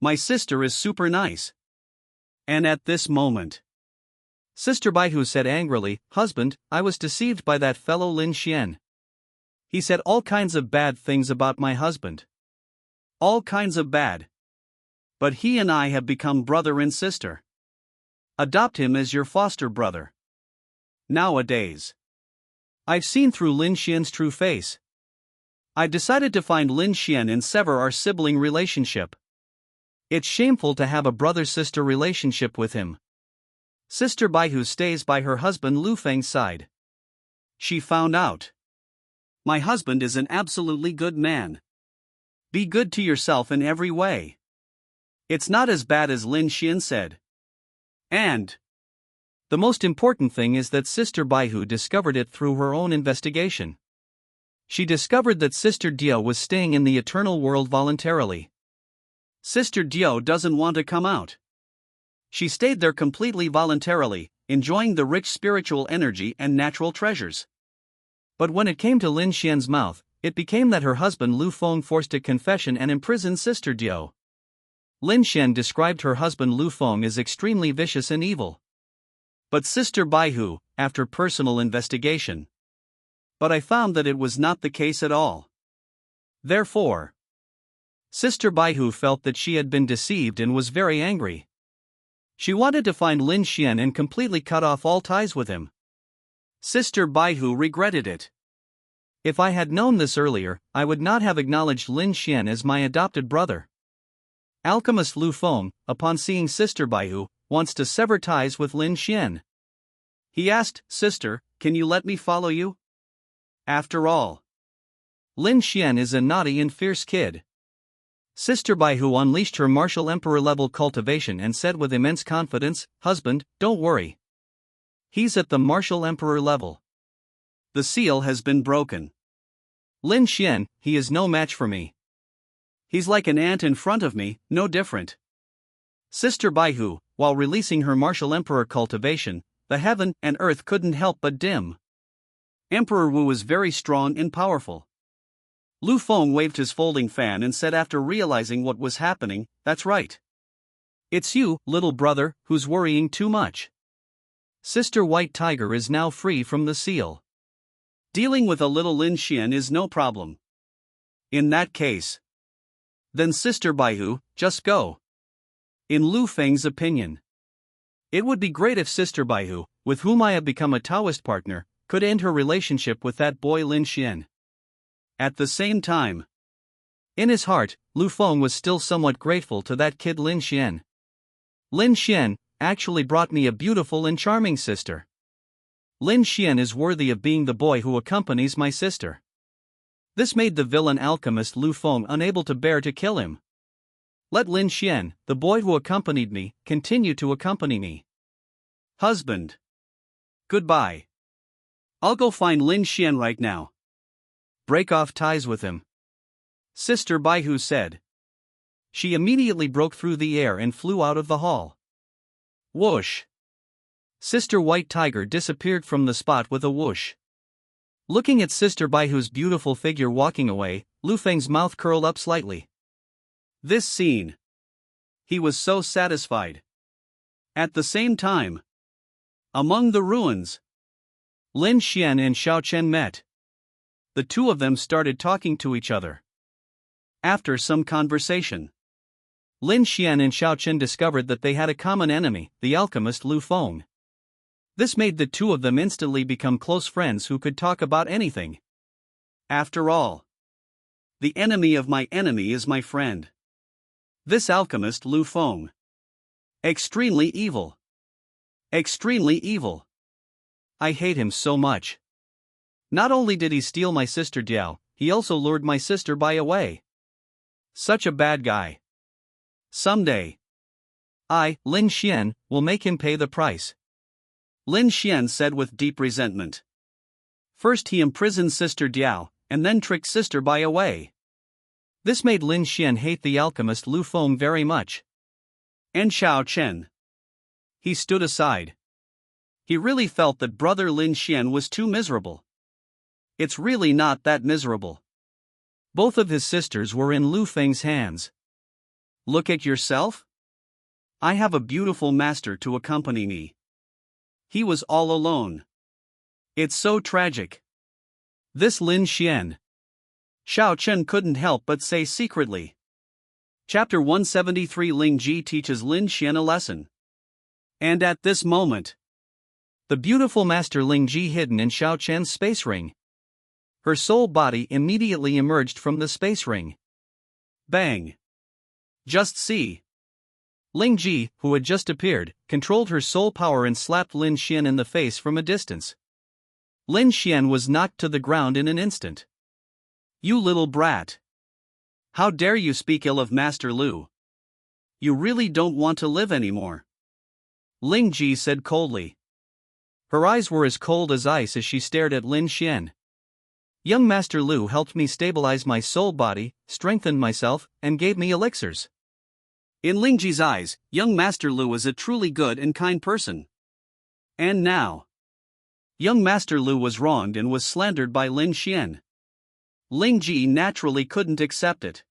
My sister is super nice." And at this moment, Sister Baihu said angrily, "Husband, I was deceived by that fellow Lin Xian. He said all kinds of bad things about my husband. All kinds of bad. But he and I have become brother and sister. Adopt him as your foster brother." Nowadays, I've seen through Lin Xian's true face. I decided to find Lin Xian and sever our sibling relationship. It's shameful to have a brother-sister relationship with him. Sister Baihu stays by her husband Lu Feng's side. She found out. My husband is an absolutely good man. Be good to yourself in every way. It's not as bad as Lin Xian said. And the most important thing is that Sister Baihu discovered it through her own investigation. She discovered that Sister Dio was staying in the eternal world voluntarily. Sister Dio doesn't want to come out. She stayed there completely voluntarily, enjoying the rich spiritual energy and natural treasures. But when it came to Lin Xian's mouth, it became that her husband Lu Feng forced a confession and imprisoned Sister Dio. Lin Xian described her husband Lu Feng as extremely vicious and evil. But Sister Baihu, after personal investigation. But I found that it was not the case at all. Therefore, Sister Baihu felt that she had been deceived and was very angry. She wanted to find Lin Xian and completely cut off all ties with him. Sister Baihu regretted it. If I had known this earlier, I would not have acknowledged Lin Xian as my adopted brother. Alchemist Lu Feng, upon seeing Sister Baihu, wants to sever ties with Lin Xian. He asked, "Sister, can you let me follow you?" After all, Lin Xian is a naughty and fierce kid. Sister Baihu unleashed her martial emperor-level cultivation and said with immense confidence, "Husband, don't worry. He's at the martial emperor level. The seal has been broken. Lin Xian, he is no match for me. He's like an ant in front of me, no different." Sister Baihu, while releasing her martial emperor cultivation, the heaven and earth couldn't help but dim. Emperor Wu was very strong and powerful. Lu Feng waved his folding fan and said after realizing what was happening, "That's right. It's you, little brother, who's worrying too much. Sister White Tiger is now free from the seal. Dealing with a little Lin Xian is no problem. In that case, then Sister Baihu, just go. In Lu Feng's opinion, it would be great if Sister Baihu, with whom I have become a Taoist partner, could end her relationship with that boy Lin Xian. At the same time, in his heart, Lu Feng was still somewhat grateful to that kid Lin Xian. Lin Xian actually brought me a beautiful and charming sister. Lin Xian is worthy of being the boy who accompanies my sister. This made the villain alchemist Lu Feng unable to bear to kill him. Let Lin Xian, the boy who accompanied me, continue to accompany me. Husband. Goodbye. I'll go find Lin Xian right now. Break off ties with him. Sister Baihu said. She immediately broke through the air and flew out of the hall. Whoosh. Sister White Tiger disappeared from the spot with a whoosh. Looking at Sister Baihu's beautiful figure walking away, Lu Feng's mouth curled up slightly. This scene. He was so satisfied. At the same time, among the ruins, Lin Xian and Xiao Chen met. The two of them started talking to each other. After some conversation, Lin Xian and Xiao Chen discovered that they had a common enemy, the alchemist Lu Feng. This made the two of them instantly become close friends who could talk about anything. After all, the enemy of my enemy is my friend. This alchemist Lu Feng. Extremely evil. Extremely evil. I hate him so much. Not only did he steal my sister Diao, he also lured my sister Bai away. Such a bad guy. Someday, I, Lin Xian, will make him pay the price. Lin Xian said with deep resentment. First he imprisoned Sister Diao, and then tricked Sister Bai away. This made Lin Xian hate the alchemist Lu Feng very much. And Xiao Chen. He stood aside. He really felt that brother Lin Xian was too miserable. It's really not that miserable. Both of his sisters were in Lu Feng's hands. Look at yourself. I have a beautiful master to accompany me. He was all alone. It's so tragic. This Lin Xian. Xiao Chen couldn't help but say secretly. Chapter 173 Ling Ji teaches Lin Xian a lesson. And at this moment, the beautiful master Ling Ji hidden in Xiao Chen's space ring. Her soul body immediately emerged from the space ring. Bang! Just see. Ling Ji, who had just appeared, controlled her soul power and slapped Lin Xian in the face from a distance. Lin Xian was knocked to the ground in an instant. You little brat. How dare you speak ill of Master Lu? You really don't want to live anymore. Ling Ji said coldly. Her eyes were as cold as ice as she stared at Lin Xian. Young Master Lu helped me stabilize my soul body, strengthened myself, and gave me elixirs. In Ling Ji's eyes, young Master Lu was a truly good and kind person. And now, young Master Lu was wronged and was slandered by Lin Xian. Ling Ji naturally couldn't accept it.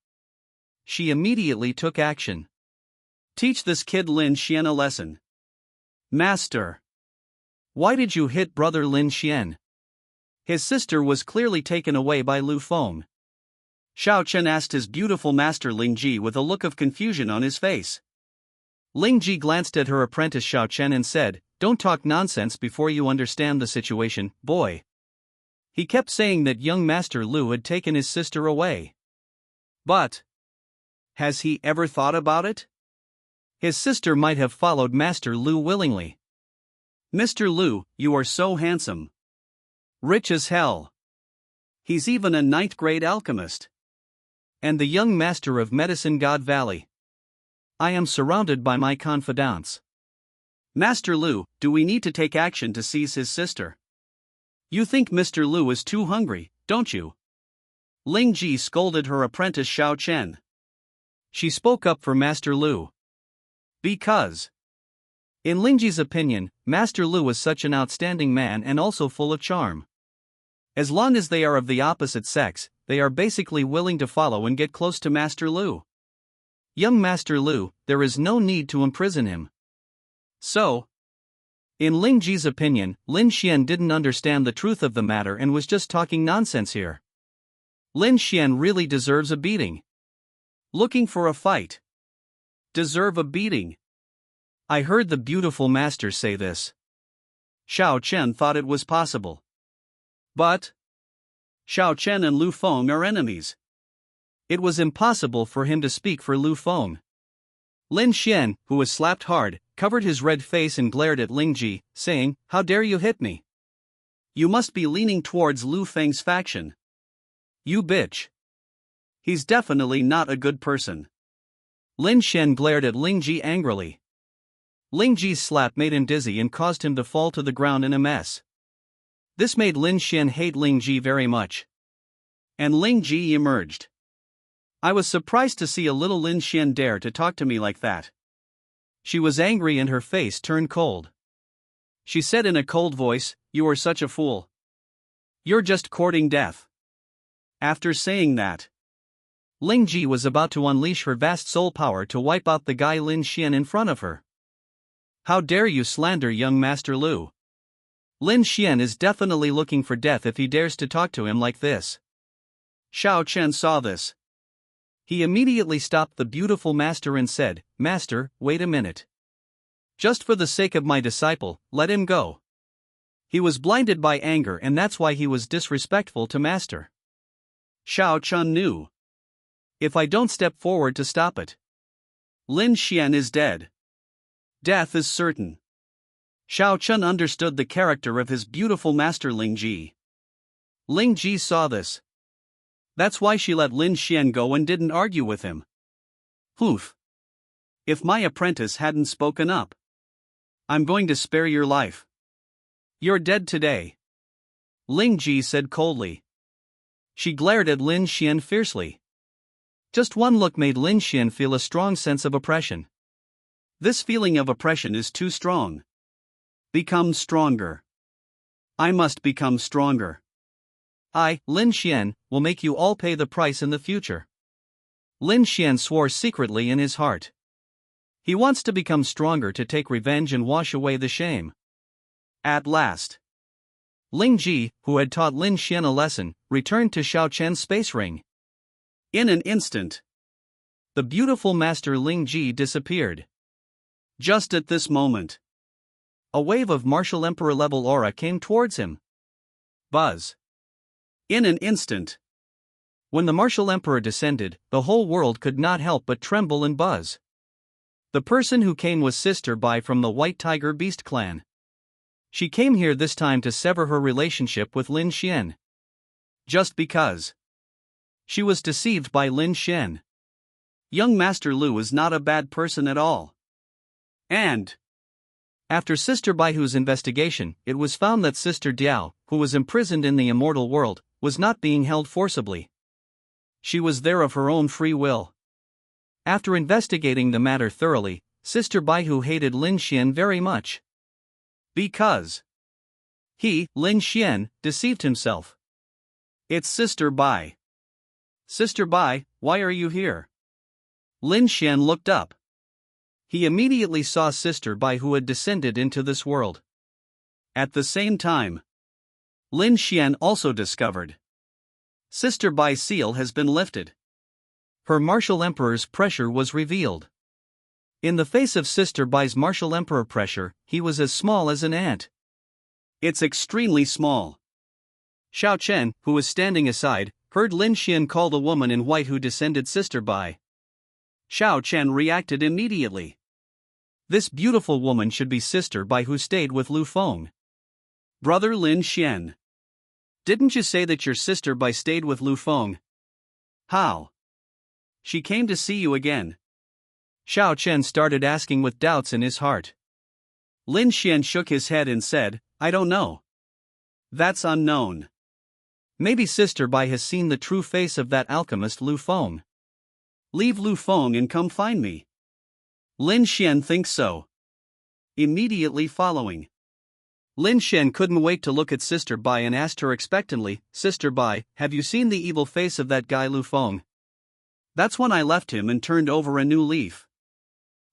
She immediately took action. Teach this kid Lin Xian a lesson. Master. Why did you hit brother Lin Xian? His sister was clearly taken away by Lu Feng. Xiao Chen asked his beautiful master Ling Ji with a look of confusion on his face. Ling Ji glanced at her apprentice Xiao Chen and said, Don't talk nonsense before you understand the situation, boy. He kept saying that young Master Lu had taken his sister away. But has he ever thought about it? His sister might have followed Master Lu willingly. Mr. Lu, you are so handsome. Rich as hell. He's even a 9th grade alchemist. And the young master of medicine God Valley. I am surrounded by my confidants. Master Lu, do we need to take action to seize his sister? You think Mr. Lu is too hungry, don't you? Ling Ji scolded her apprentice Xiao Chen. She spoke up for Master Lu. Because, in Ling Ji's opinion, Master Lu was such an outstanding man and also full of charm. As long as they are of the opposite sex, they are basically willing to follow and get close to Master Lu. Young Master Lu, there is no need to imprison him. So, in Ling Ji's opinion, Lin Xian didn't understand the truth of the matter and was just talking nonsense here. Lin Xian really deserves a beating. Looking for a fight. deserve a beating. I heard the beautiful master say this. Xiao Chen thought it was possible. But Xiao Chen and Lu Feng are enemies. It was impossible for him to speak for Lu Feng. Lin Xian, who was slapped hard, covered his red face and glared at Ling Ji, saying, "How dare you hit me? You must be leaning towards Lu Feng's faction. You bitch. He's definitely not a good person." Lin Xian glared at Ling Ji angrily. Ling Ji's slap made him dizzy and caused him to fall to the ground in a mess. This made Lin Xian hate Ling Ji very much. And Ling Ji emerged. I was surprised to see a little Lin Xian dare to talk to me like that. She was angry and her face turned cold. She said in a cold voice, "You are such a fool. You're just courting death." After saying that, Ling Ji was about to unleash her vast soul power to wipe out the guy Lin Xian in front of her. "How dare you slander young Master Lu? Lin Xian is definitely looking for death if he dares to talk to him like this." Xiao Chen saw this. He immediately stopped the beautiful master and said, "Master, wait a minute. Just for the sake of my disciple, let him go." He was blinded by anger and that's why he was disrespectful to master. Xiao Chen knew. If I don't step forward to stop it, Lin Xian is dead. Death is certain. Xiao Chen understood the character of his beautiful master Ling Ji. Ling Ji saw this. That's why she let Lin Xian go and didn't argue with him. Poof. If my apprentice hadn't spoken up, I'm going to spare your life. You're dead today. Ling Ji said coldly. She glared at Lin Xian fiercely. Just one look made Lin Xian feel a strong sense of oppression. This feeling of oppression is too strong. Become stronger. I must become stronger. I, Lin Xian, will make you all pay the price in the future. Lin Xian swore secretly in his heart. He wants to become stronger to take revenge and wash away the shame. At last, Ling Ji, who had taught Lin Xian a lesson, returned to Xiao Chen's space ring. In an instant, the beautiful master Ling Ji disappeared. Just at this moment, a wave of martial emperor level aura came towards him. Buzz. In an instant, when the martial emperor descended, the whole world could not help but tremble and buzz. The person who came was Sister Bai from the White Tiger Beast clan. She came here this time to sever her relationship with Lin Xian. Just because she was deceived by Lin Xian. Young Master Lu is not a bad person at all. And after Sister Baihu's investigation, it was found that Sister Diao, who was imprisoned in the immortal world, was not being held forcibly. She was there of her own free will. After investigating the matter thoroughly, Sister Baihu hated Lin Xian very much. Because he, Lin Xian, deceived himself. It's Sister Bai. Sister Bai, why are you here? Lin Xian looked up. He immediately saw Sister Bai who had descended into this world. At the same time, Lin Xian also discovered Sister Bai's seal has been lifted. Her martial emperor's pressure was revealed. In the face of Sister Bai's martial emperor pressure, he was as small as an ant. It's extremely small. Xiao Chen, who was standing aside, heard Lin Xian call the woman in white who descended Sister Bai. Xiao Chen reacted immediately. This beautiful woman should be Sister Bai who stayed with Lu Feng. Brother Lin Xian. Didn't you say that your Sister Bai stayed with Lu Feng? How? She came to see you again. Xiao Chen started asking with doubts in his heart. Lin Xian shook his head and said, I don't know. That's unknown. Maybe Sister Bai has seen the true face of that alchemist Lu Feng. Leave Lu Feng and come find me. Lin Xian thinks so. Immediately following, Lin Xian couldn't wait to look at Sister Bai and asked her expectantly, Sister Bai, have you seen the evil face of that guy Lu Feng? That's when I left him and turned over a new leaf.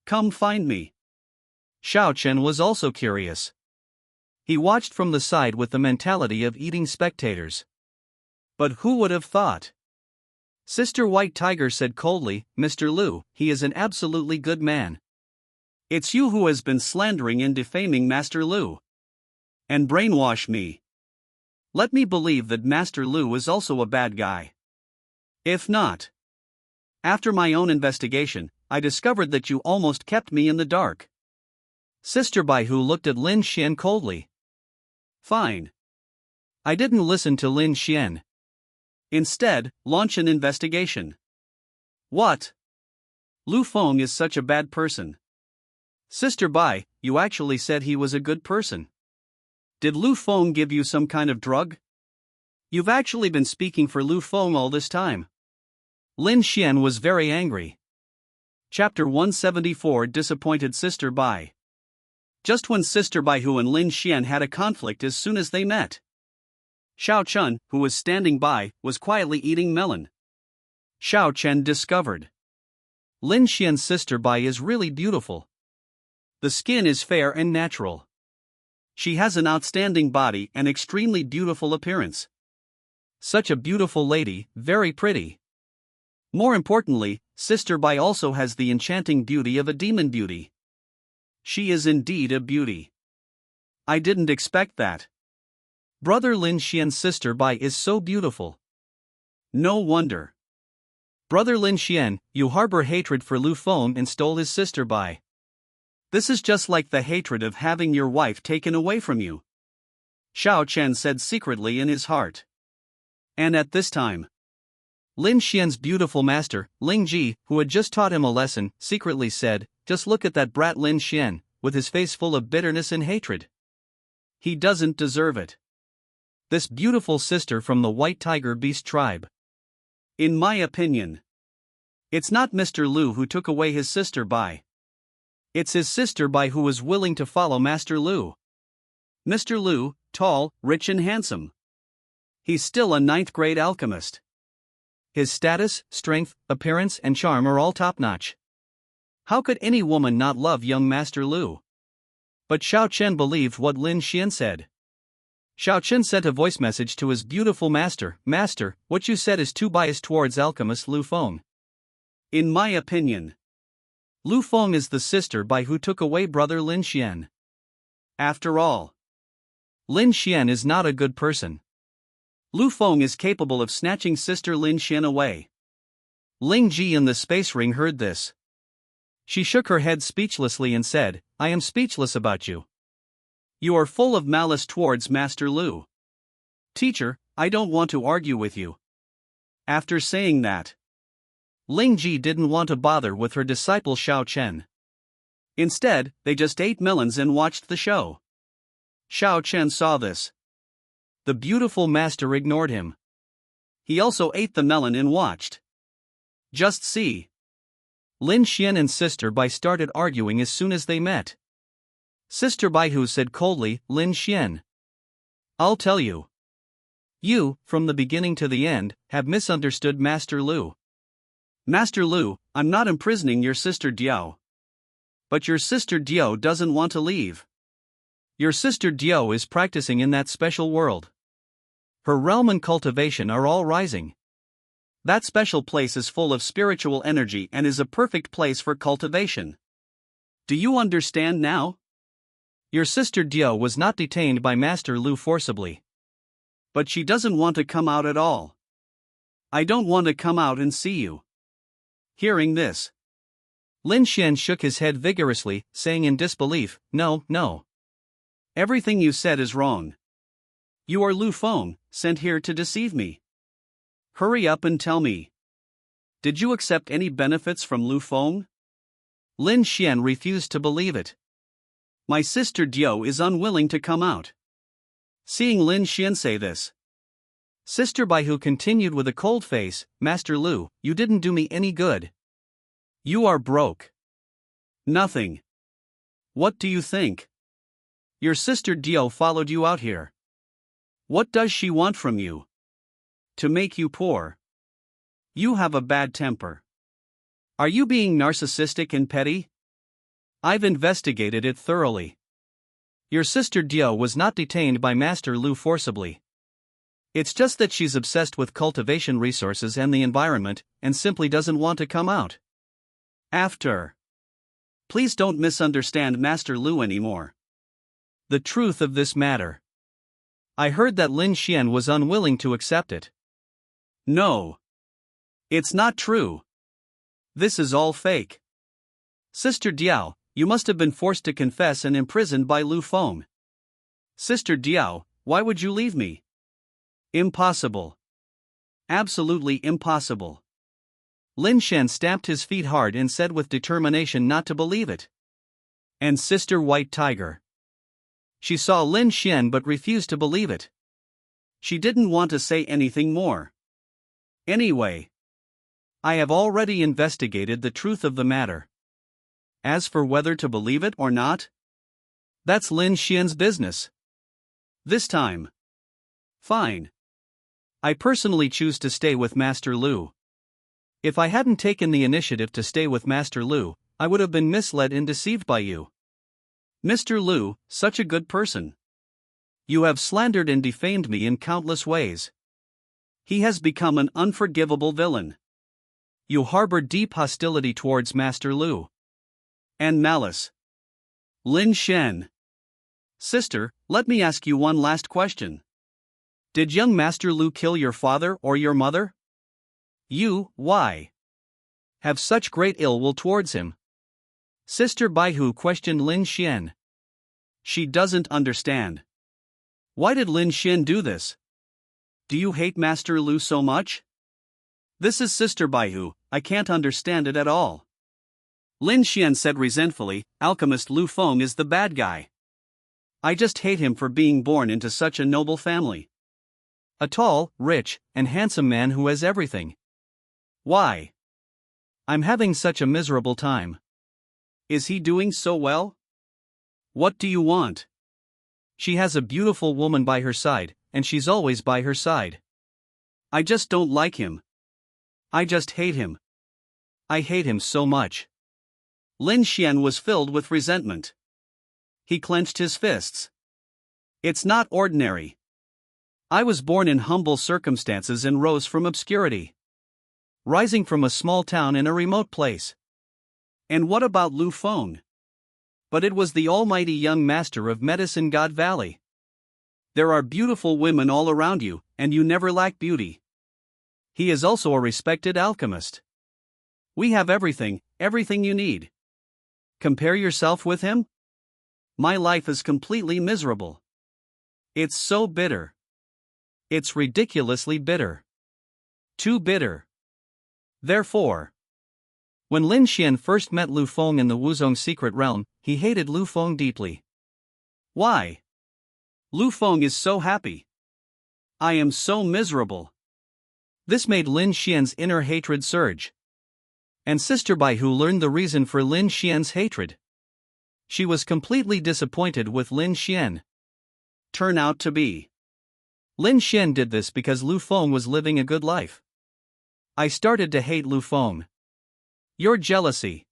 Come find me. Xiao Chen was also curious. He watched from the side with the mentality of eating spectators. But who would have thought? Sister White Tiger said coldly, Mr. Lu, he is an absolutely good man. It's you who has been slandering and defaming Master Lu. And brainwash me. Let me believe that Master Lu is also a bad guy. If not. After my own investigation, I discovered that you almost kept me in the dark. Sister Baihu looked at Lin Xian coldly. Fine. I didn't listen to Lin Xian. Instead, launch an investigation. What? Lu Feng is such a bad person. Sister Bai, you actually said he was a good person. Did Lu Feng give you some kind of drug? You've actually been speaking for Lu Feng all this time. Lin Xian was very angry. Chapter 174 Disappointed Sister Bai. Just when Sister Baihu and Lin Xian had a conflict as soon as they met. Xiao Chun, who was standing by, was quietly eating melon. Xiao Chen discovered. Lin Xian's sister Bai is really beautiful. The skin is fair and natural. She has an outstanding body and extremely beautiful appearance. Such a beautiful lady, very pretty. More importantly, Sister Bai also has the enchanting beauty of a demon beauty. She is indeed a beauty. I didn't expect that. Brother Lin Xian's sister Bai is so beautiful. No wonder. Brother Lin Xian, you harbor hatred for Lu Feng and stole his sister Bai. This is just like the hatred of having your wife taken away from you. Xiao Chen said secretly in his heart. And at this time, Lin Xian's beautiful master, Ling Ji, who had just taught him a lesson, secretly said, just look at that brat Lin Xian, with his face full of bitterness and hatred. He doesn't deserve it. This beautiful sister from the White Tiger Beast tribe. In my opinion, it's not Mr. Lu who took away his sister Bai. It's his sister Bai who was willing to follow Master Lu. Mr. Lu, tall, rich and handsome. He's still a 9th grade alchemist. His status, strength, appearance and charm are all top-notch. How could any woman not love young Master Lu? But Xiao Chen believed what Lin Xian said. Xiao Chen sent a voice message to his beautiful master, Master, what you said is too biased towards alchemist Lu Feng. In my opinion, Lu Feng is the sister Bai who took away brother Lin Xian. After all, Lin Xian is not a good person. Lu Feng is capable of snatching sister Lin Xian away. Ling Ji in the space ring heard this. She shook her head speechlessly and said, I am speechless about you. You are full of malice towards Master Lu. Teacher, I don't want to argue with you. After saying that, Ling Ji didn't want to bother with her disciple Xiao Chen. Instead, they just ate melons and watched the show. Xiao Chen saw this. The beautiful master ignored him. He also ate the melon and watched. Just see. Lin Xian and Sister Bai started arguing as soon as they met. Sister Baihu said coldly, Lin Xian, I'll tell you. You, from the beginning to the end, have misunderstood Master Lu. Master Lu, I'm not imprisoning your sister Diao. But your sister Diao doesn't want to leave. Your sister Diao is practicing in that special world. Her realm and cultivation are all rising. That special place is full of spiritual energy and is a perfect place for cultivation. Do you understand now? Your sister Diao was not detained by Master Lu forcibly. But she doesn't want to come out at all. I don't want to come out and see you. Hearing this, Lin Xian shook his head vigorously, saying in disbelief, No, no. Everything you said is wrong. You are Lu Feng, sent here to deceive me. Hurry up and tell me. Did you accept any benefits from Lu Feng? Lin Xian refused to believe it. My sister Diao is unwilling to come out. Seeing Lin Xian say this, Sister Baihu continued with a cold face, Master Lu, you didn't do me any good. You are broke. Nothing. What do you think? Your sister Diao followed you out here. What does she want from you? To make you poor. You have a bad temper. Are you being narcissistic and petty? I've investigated it thoroughly. Your sister Diao was not detained by Master Lu forcibly. It's just that she's obsessed with cultivation resources and the environment, and simply doesn't want to come out. After. Please don't misunderstand Master Lu anymore. The truth of this matter. I heard that Lin Xian was unwilling to accept it. No. It's not true. This is all fake. Sister Diao, you must have been forced to confess and imprisoned by Lu Feng. Sister Diao, why would you leave me? Impossible. Absolutely impossible. Lin Xian stamped his feet hard and said with determination not to believe it. And Sister White Tiger. She saw Lin Xian but refused to believe it. She didn't want to say anything more. Anyway, I have already investigated the truth of the matter. As for whether to believe it or not, that's Lin Xian's business. This time. Fine. I personally choose to stay with Master Lu. If I hadn't taken the initiative to stay with Master Lu, I would have been misled and deceived by you. Mr. Lu, such a good person. You have slandered and defamed me in countless ways. He has become an unforgivable villain. You harbor deep hostility towards Master Lu. And malice. Lin Xian. Sister, let me ask you one last question. Did young Master Lu kill your father or your mother? You, why? Have such great ill will towards him? Sister Baihu questioned Lin Xian. She doesn't understand. Why did Lin Xian do this? Do you hate Master Lu so much? This is Sister Baihu, I can't understand it at all. Lin Xian said resentfully, Alchemist Lu Feng is the bad guy. I just hate him for being born into such a noble family. A tall, rich, and handsome man who has everything. Why? I'm having such a miserable time. Is he doing so well? What do you want? She has a beautiful woman by her side, and she's always by her side. I just don't like him. I just hate him. I hate him so much. Lin Xian was filled with resentment. He clenched his fists. It's not ordinary. I was born in humble circumstances and rose from obscurity. Rising from a small town in a remote place. And what about Lu Feng? But it was the almighty young master of Medicine God Valley. There are beautiful women all around you, and you never lack beauty. He is also a respected alchemist. We have everything you need. Compare yourself with him? My life is completely miserable. It's so bitter. It's ridiculously bitter. Too bitter. Therefore, when Lin Xian first met Lu Feng in the Wuzong secret realm, he hated Lu Feng deeply. Why? Lu Feng is so happy. I am so miserable. This made Lin Xian's inner hatred surge. And Sister Baihu learned the reason for Lin Xian's hatred. She was completely disappointed with Lin Xian. Turn out to be. Lin Xian did this because Lu Feng was living a good life. I started to hate Lu Feng. Your jealousy.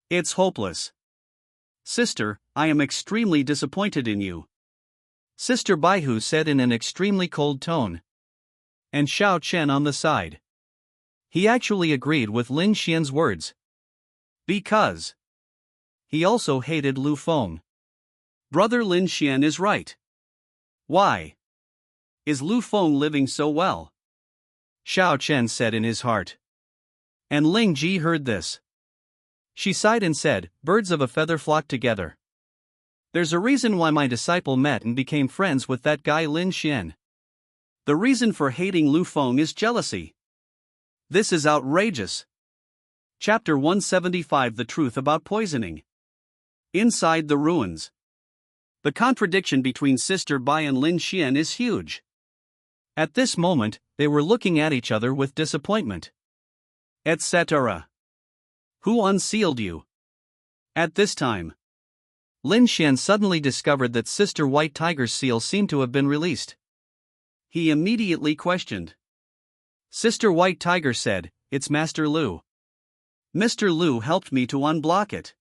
It's hopeless. Sister, I am extremely disappointed in you. Sister Baihu said in an extremely cold tone. And Xiao Chen on the side. He actually agreed with Lin Xian's words. Because he also hated Lu Feng. Brother Lin Xian is right. Why is Lu Feng living so well? Xiao Chen said in his heart. And Ling Ji heard this. She sighed and said, birds of a feather flock together. There's a reason why my disciple met and became friends with that guy Lin Xian. The reason for hating Lu Feng is jealousy. This is outrageous. Chapter 175 The Truth About Poisoning. Inside the ruins. The contradiction between Sister Bai and Lin Xian is huge. At this moment, they were looking at each other with disappointment. Etc. Who unsealed you? At this time, Lin Xian suddenly discovered that Sister White Tiger's seal seemed to have been released. He immediately questioned. Sister White Tiger said, It's Master Lu. Mr. Lu helped me to unblock it.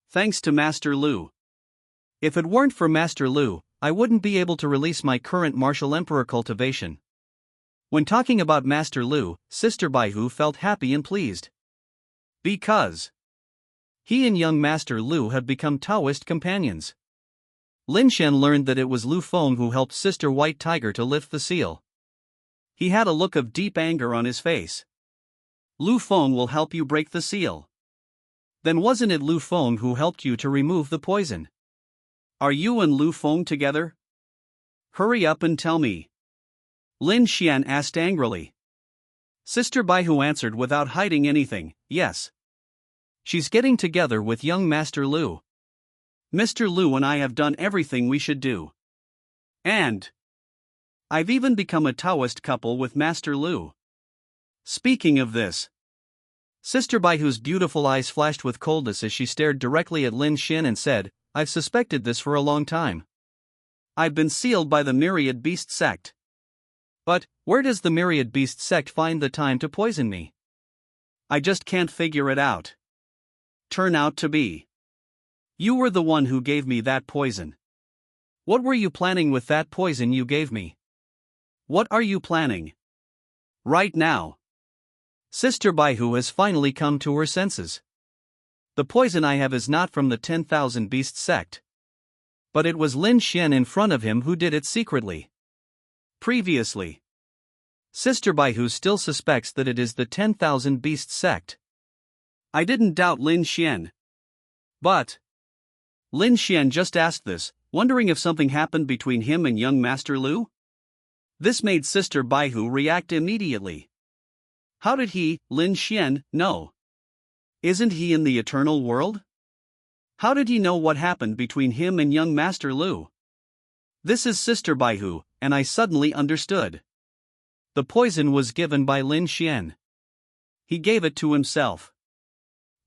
Thanks to Master Lu. If it weren't for Master Lu, I wouldn't be able to release my current martial emperor cultivation. When talking about Master Lu, Sister Baihu felt happy and pleased. Because he and young Master Lu have become Taoist companions. Lin Shen learned that it was Lu Feng who helped Sister White Tiger to lift the seal. He had a look of deep anger on his face. Lu Feng will help you break the seal. Then wasn't it Lu Feng who helped you to remove the poison? Are you and Lu Feng together? Hurry up and tell me. Lin Xian asked angrily. Sister Baihu answered without hiding anything, yes. She's getting together with young Master Lu. Mr. Lu and I have done everything we should do. And I've even become a Taoist couple with Master Lu. Speaking of this, Sister Baihu's beautiful eyes flashed with coldness as she stared directly at Lin Xin and said, I've suspected this for a long time. I've been sealed by the Myriad Beast sect. But, where does the Myriad Beast sect find the time to poison me? I just can't figure it out. Turn out to be. You were the one who gave me that poison. What were you planning with that poison you gave me? What are you planning? Right now. Sister Baihu has finally come to her senses. The poison I have is not from the 10,000 Beast sect. But it was Lin Xian in front of him who did it secretly. Previously, Sister Baihu still suspects that it is the 10,000 Beast sect. I didn't doubt Lin Xian. But Lin Xian just asked this, wondering if something happened between him and young Master Lu. This made Sister Baihu react immediately. How did he, Lin Xian, know? Isn't he in the eternal world? How did he know what happened between him and young Master Lu? This is Sister Baihu, and I suddenly understood. The poison was given by Lin Xian. He gave it to himself.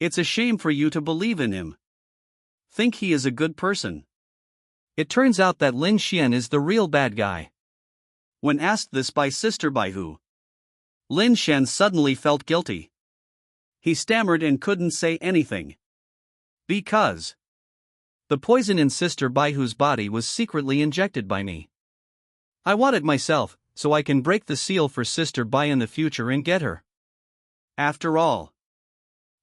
It's a shame for you to believe in him. Think he is a good person. It turns out that Lin Xian is the real bad guy. When asked this by Sister Baihu, Lin Xian suddenly felt guilty. He stammered and couldn't say anything. Because the poison in Sister Baihu's body was secretly injected by me. I want it myself, so I can break the seal for Sister Bai in the future and get her. After all,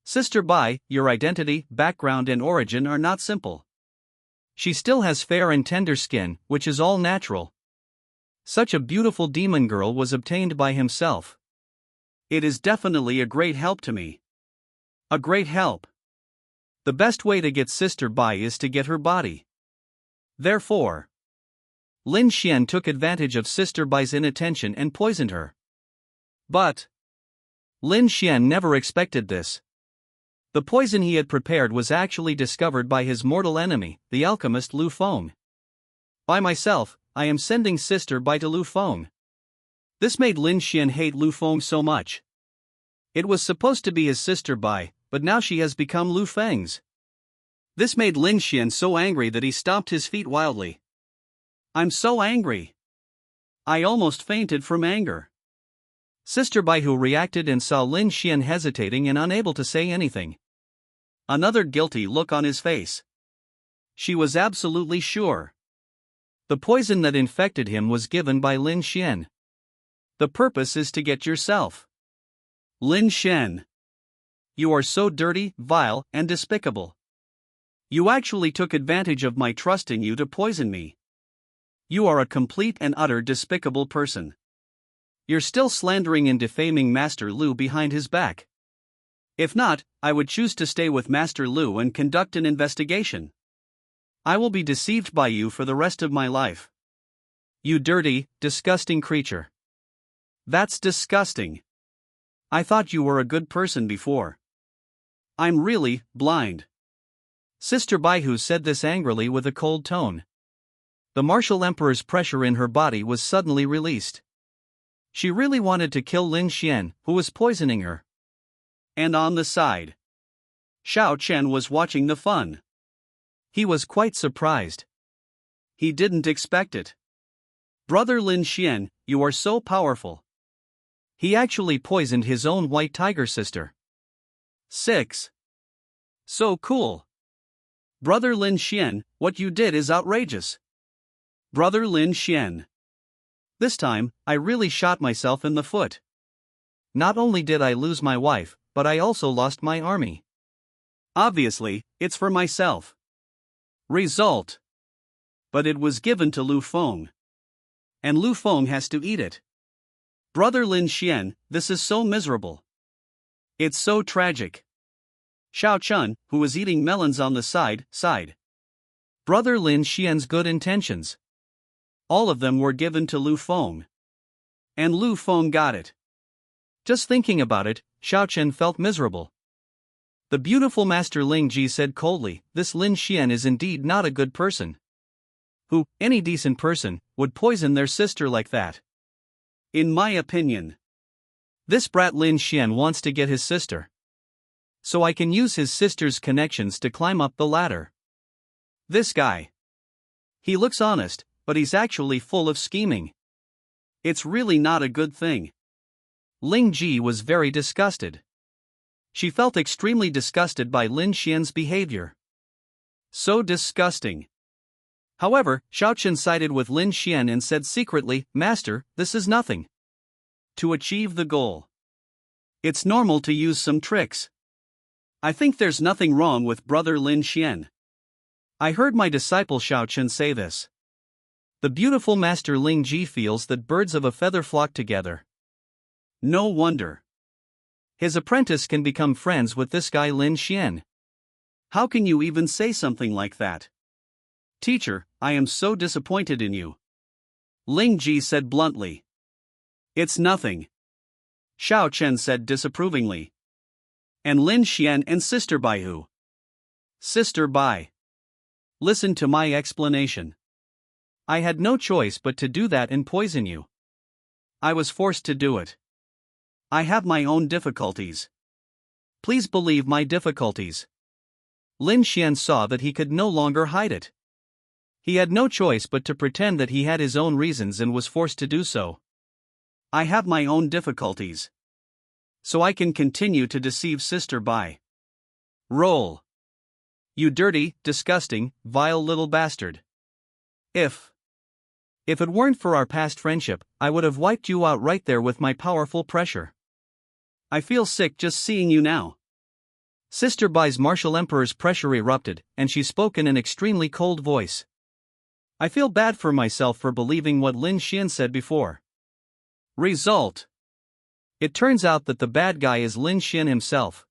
Sister Bai, your identity, background and origin are not simple. She still has fair and tender skin, which is all natural. Such a beautiful demon girl was obtained by himself. It is definitely a great help to me. A great help. The best way to get Sister Bai is to get her body. Therefore, Lin Xian took advantage of Sister Bai's inattention and poisoned her. But Lin Xian never expected this. The poison he had prepared was actually discovered by his mortal enemy, the alchemist Lu Feng. By myself, I am sending Sister Bai to Lu Feng. This made Lin Xian hate Lu Feng so much. It was supposed to be his Sister Bai, but now she has become Lu Feng's. This made Lin Xian so angry that he stomped his feet wildly. I'm so angry. I almost fainted from anger. Sister Baihu reacted and saw Lin Xian hesitating and unable to say anything. Another guilty look on his face. She was absolutely sure. The poison that infected him was given by Lin Xian. The purpose is to get yourself. Lin Xian. You are so dirty, vile, and despicable. You actually took advantage of my trust in you to poison me. You are a complete and utter despicable person. You're still slandering and defaming Master Lu behind his back. If not, I would choose to stay with Master Lu and conduct an investigation. I will be deceived by you for the rest of my life. You dirty, disgusting creature. That's disgusting. I thought you were a good person before. I'm really blind. Sister Baihu said this angrily with a cold tone. The martial emperor's pressure in her body was suddenly released. She really wanted to kill Lin Xian, who was poisoning her. And on the side, Xiao Chen was watching the fun. He was quite surprised. He didn't expect it. Brother Lin Xian, you are so powerful. He actually poisoned his own white tiger sister. 6. So cool. Brother Lin Xian, what you did is outrageous. Brother Lin Xian. This time, I really shot myself in the foot. Not only did I lose my wife, but I also lost my army. Obviously, it's for myself. Result. But it was given to Lu Feng. And Lu Feng has to eat it. Brother Lin Xian, this is so miserable. It's so tragic. Xiao Chun, who was eating melons on the side, sighed. Brother Lin Xian's good intentions. All of them were given to Lu Feng. And Lu Feng got it. Just thinking about it, Xiao Chen felt miserable. The beautiful Master Ling Ji said coldly, this Lin Xian is indeed not a good person. Who, any decent person, would poison their sister like that? In my opinion. This brat Lin Xian wants to get his sister. So I can use his sister's connections to climb up the ladder. This guy. He looks honest, but he's actually full of scheming. It's really not a good thing. Ling Ji was very disgusted. She felt extremely disgusted by Lin Xian's behavior. So disgusting. However, Xiao Chen sided with Lin Xian and said secretly, Master, this is nothing. To achieve the goal. It's normal to use some tricks. I think there's nothing wrong with Brother Lin Xian. I heard my disciple Xiao Chen say this. The beautiful Master Ling Ji feels that birds of a feather flock together. No wonder. His apprentice can become friends with this guy Lin Xian. How can you even say something like that? Teacher, I am so disappointed in you. Ling Ji said bluntly. It's nothing. Xiao Chen said disapprovingly. And Lin Xian and Sister Bai who? Sister Bai. Listen to my explanation. I had no choice but to do that and poison you. I was forced to do it. I have my own difficulties. Please believe my difficulties. Lin Xian saw that he could no longer hide it. He had no choice but to pretend that he had his own reasons and was forced to do so. I have my own difficulties. So I can continue to deceive Sister Bai. Roll. You dirty, disgusting, vile little bastard. If it weren't for our past friendship, I would have wiped you out right there with my powerful pressure. I feel sick just seeing you now. Sister Bai's martial emperor's pressure erupted, and she spoke in an extremely cold voice. I feel bad for myself for believing what Lin Xian said before. Result. It turns out that the bad guy is Lin Xian himself.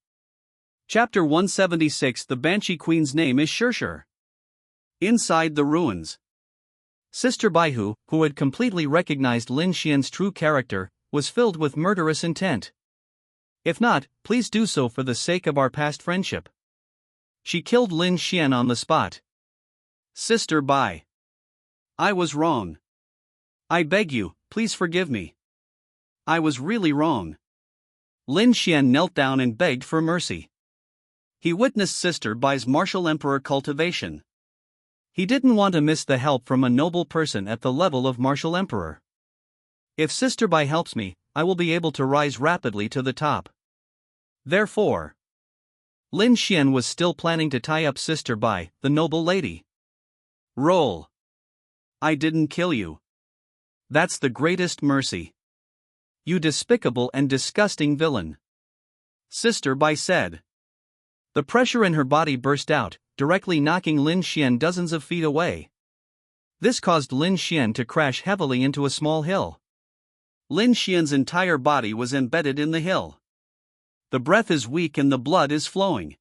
Chapter 176. The Banshee Queen's name is Shirshir. Inside the ruins. Sister Baihu, who had completely recognized Lin Xian's true character, was filled with murderous intent. If not, please do so for the sake of our past friendship. She killed Lin Xian on the spot. Sister Bai. I was wrong. I beg you, please forgive me. I was really wrong. Lin Xian knelt down and begged for mercy. He witnessed Sister Bai's martial emperor cultivation. He didn't want to miss the help from a noble person at the level of martial emperor. If Sister Bai helps me, I will be able to rise rapidly to the top. Therefore, Lin Xian was still planning to tie up Sister Bai, the noble lady. Roll. I didn't kill you. That's the greatest mercy. You despicable and disgusting villain. Sister Bai said. The pressure in her body burst out, directly knocking Lin Xian dozens of feet away. This caused Lin Xian to crash heavily into a small hill. Lin Xian's entire body was embedded in the hill. The breath is weak and the blood is flowing.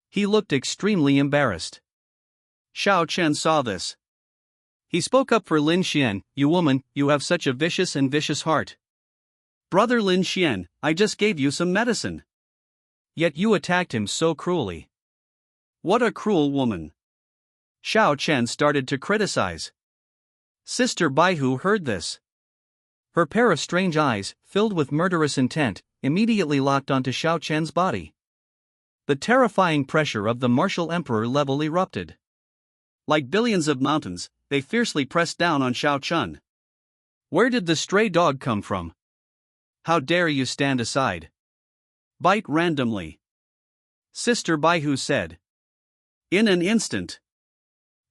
He looked extremely embarrassed. Xiao Chen saw this. He spoke up for Lin Xian, you woman, you have such a vicious heart. Brother Lin Xian, I just gave you some medicine. Yet you attacked him so cruelly. What a cruel woman. Xiao Chen started to criticize. Sister Baihu heard this. Her pair of strange eyes, filled with murderous intent, immediately locked onto Xiao Chen's body. The terrifying pressure of the martial emperor level erupted. Like billions of mountains, they fiercely pressed down on Xiao Chen. Where did the stray dog come from? How dare you stand aside? Bite randomly. Sister Baihu said. In an instant.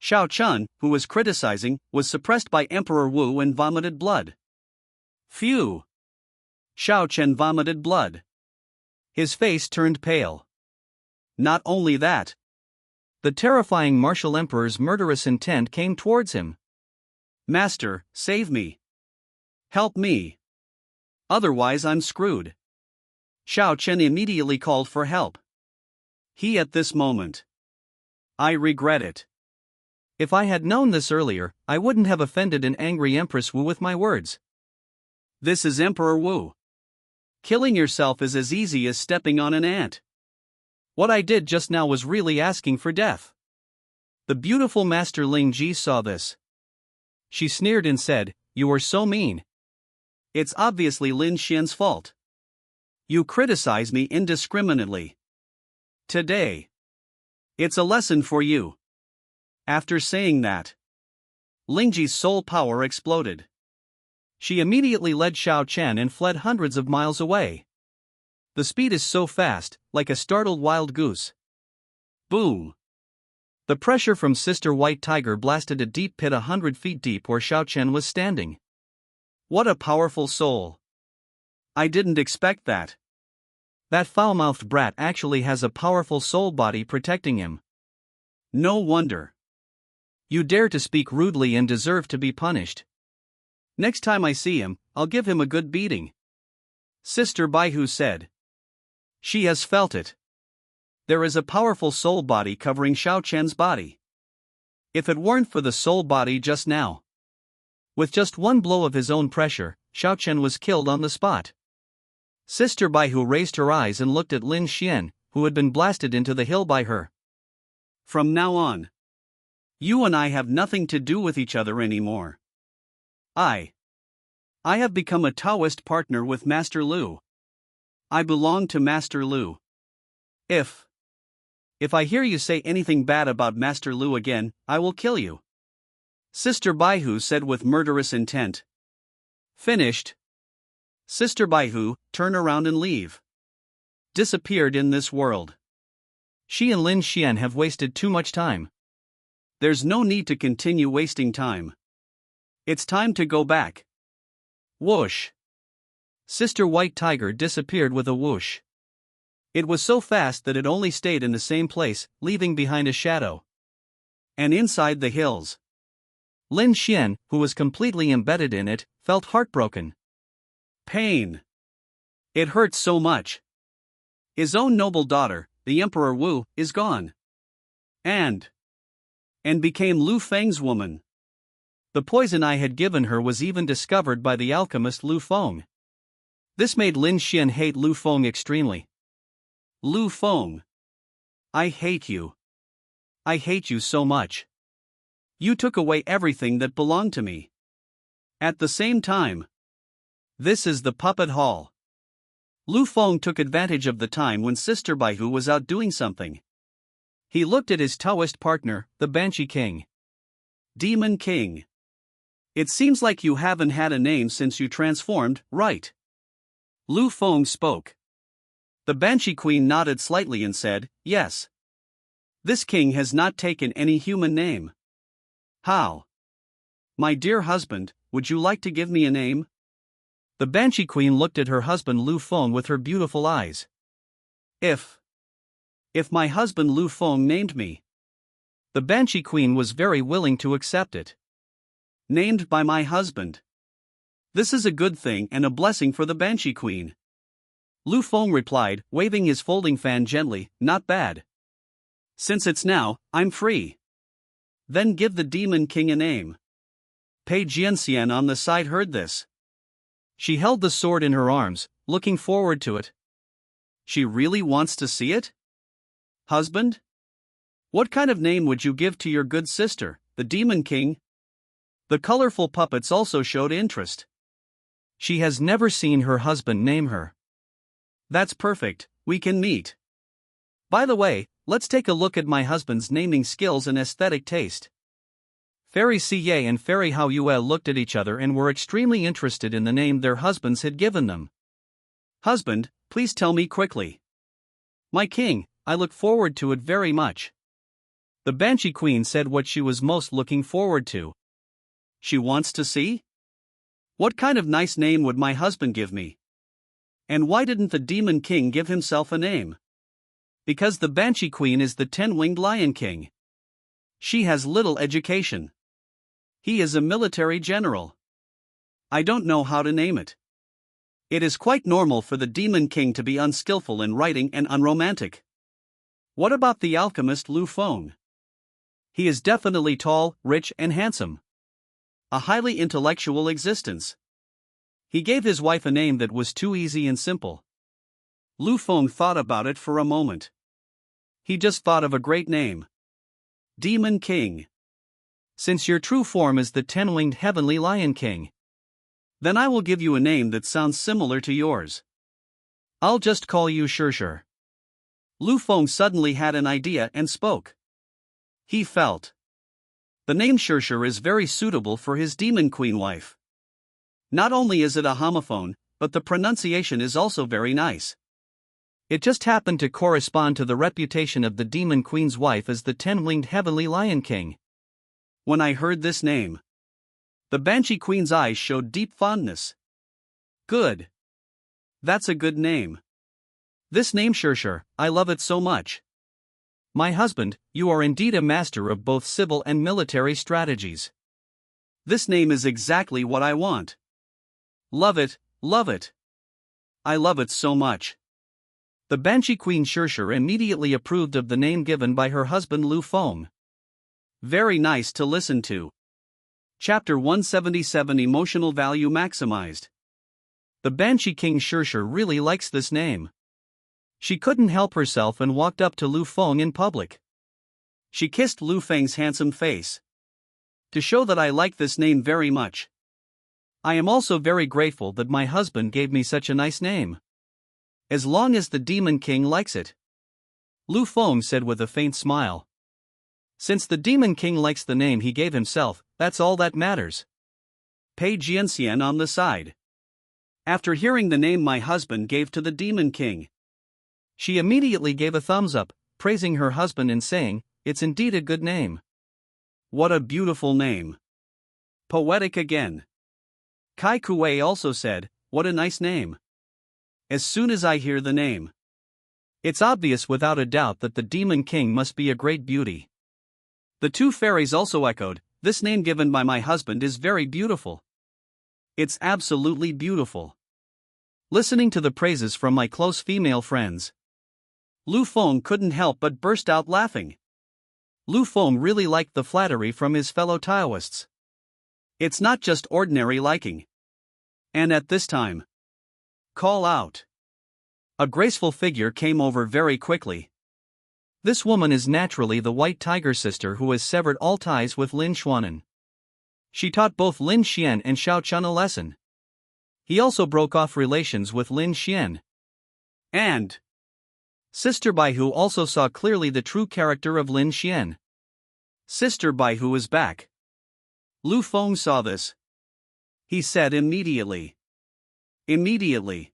Xiao Chun, who was criticizing, was suppressed by Emperor Wu and vomited blood. Phew! Xiao Chen vomited blood. His face turned pale. Not only that, the terrifying martial emperor's murderous intent came towards him. Master, save me. Help me. Otherwise I'm screwed. Xiao Chen immediately called for help. He at this moment. I regret it. If I had known this earlier, I wouldn't have offended an angry Empress Wu with my words. This is Emperor Wu. Killing yourself is as easy as stepping on an ant. What I did just now was really asking for death. The beautiful Master Ling Ji saw this. She sneered and said, "You are so mean. It's obviously Lin Xian's fault. You criticize me indiscriminately. Today, it's a lesson for you." After saying that, Lingji's soul power exploded. She immediately led Xiao Chen and fled hundreds of miles away. The speed is so fast, like a startled wild goose. Boom! The pressure from Sister White Tiger blasted a deep pit 100 feet deep where Xiao Chen was standing. What a powerful soul! I didn't expect that. That foul-mouthed brat actually has a powerful soul body protecting him. No wonder. You dare to speak rudely and deserve to be punished. Next time I see him, I'll give him a good beating. Sister Baihu said. She has felt it. There is a powerful soul body covering Xiao Chen's body. If it weren't for the soul body just now. With just one blow of his own pressure, Xiao Chen was killed on the spot. Sister Baihu raised her eyes and looked at Lin Xian, who had been blasted into the hill by her. From now on, you and I have nothing to do with each other anymore. I have become a Taoist partner with Master Lu. I belong to Master Lu. If I hear you say anything bad about Master Lu again, I will kill you. Sister Baihu said with murderous intent. Finished. Sister Baihu, turn around and leave. Disappeared in this world. She and Lin Xian have wasted too much time. There's no need to continue wasting time. It's time to go back. Whoosh. Sister White Tiger disappeared with a whoosh. It was so fast that it only stayed in the same place, leaving behind a shadow. And inside the hills, Lin Xian, who was completely embedded in it, felt heartbroken. Pain. It hurts so much. His own noble daughter, the Emperor Wu, is gone. And became Lu Feng's woman. The poison I had given her was even discovered by the alchemist Lu Feng. This made Lin Xian hate Lu Feng extremely. Lu Feng. I hate you. I hate you so much. You took away everything that belonged to me. At the same time, this is the puppet hall. Lu Feng took advantage of the time when Sister Baihu was out doing something. He looked at his Taoist partner, the Banshee King. Demon King. It seems like you haven't had a name since you transformed, right? Lu Feng spoke. The Banshee Queen nodded slightly and said, yes. This king has not taken any human name. How? My dear husband, would you like to give me a name? The Banshee Queen looked at her husband Lu Feng with her beautiful eyes. If my husband Lu Feng named me. The Banshee Queen was very willing to accept it. Named by my husband. This is a good thing and a blessing for the Banshee Queen. Lu Feng replied, waving his folding fan gently, not bad. Since it's now, I'm free. Then give the Demon King a name. Pei Jianxian on the side heard this. She held the sword in her arms, looking forward to it. She really wants to see it? Husband? What kind of name would you give to your good sister, the Demon King? The colorful puppets also showed interest. She has never seen her husband name her. That's perfect, we can meet. By the way, let's take a look at my husband's naming skills and aesthetic taste. Fairy Siye and Fairy Hao Yue looked at each other and were extremely interested in the name their husbands had given them. Husband, please tell me quickly. My king, I look forward to it very much. The Banshee Queen said what she was most looking forward to. She wants to see? What kind of nice name would my husband give me? And why didn't the Demon King give himself a name? Because the Banshee Queen is the 10-winged Lion King. She has little education. He is a military general. I don't know how to name it. It is quite normal for the Demon King to be unskillful in writing and unromantic. What about the alchemist Lu Feng? He is definitely tall, rich, and handsome. A highly intellectual existence. He gave his wife a name that was too easy and simple. Lu Feng thought about it for a moment. He just thought of a great name. Demon King. Since your true form is the 10-winged heavenly Lion King, then I will give you a name that sounds similar to yours. I'll just call you Shirshir. Lu Feng suddenly had an idea and spoke. He felt the name Shirshir is very suitable for his Demon Queen wife. Not only is it a homophone, but the pronunciation is also very nice. It just happened to correspond to the reputation of the Demon Queen's wife as the 10-winged heavenly Lion King. When I heard this name, the Banshee Queen's eyes showed deep fondness. Good. That's a good name. This name Shirshir, I love it so much. My husband, you are indeed a master of both civil and military strategies. This name is exactly what I want. Love it, love it. I love it so much. The Banshee Queen Shirshir immediately approved of the name given by her husband Lu Feng. Very nice to listen to. Chapter 177 Emotional Value Maximized. The Banshee King Shirshir really likes this name. She couldn't help herself and walked up to Lu Feng in public. She kissed Lu Feng's handsome face. To show that I like this name very much. I am also very grateful that my husband gave me such a nice name. As long as the Demon King likes it. Lu Feng said with a faint smile. Since the Demon King likes the name he gave himself, that's all that matters. Pei Jianxian on the side. After hearing the name my husband gave to the Demon King, she immediately gave a thumbs up, praising her husband and saying, "It's indeed a good name. What a beautiful name. Poetic again." Kai Kuei also said, "What a nice name. As soon as I hear the name, it's obvious without a doubt that the Demon King must be a great beauty." The two fairies also echoed, "This name given by my husband is very beautiful. It's absolutely beautiful." Listening to the praises from my close female friends, Lu Feng couldn't help but burst out laughing. Lu Feng really liked the flattery from his fellow Taoists. It's not just ordinary liking. And at this time, call out. A graceful figure came over very quickly. This woman is naturally the White Tiger sister who has severed all ties with Lin Xuanan. She taught both Lin Xian and Xiao Chun a lesson. He also broke off relations with Lin Xian. And Sister Baihu also saw clearly the true character of Lin Xian. Sister Baihu is back. Lu Feng saw this. He said immediately. Immediately.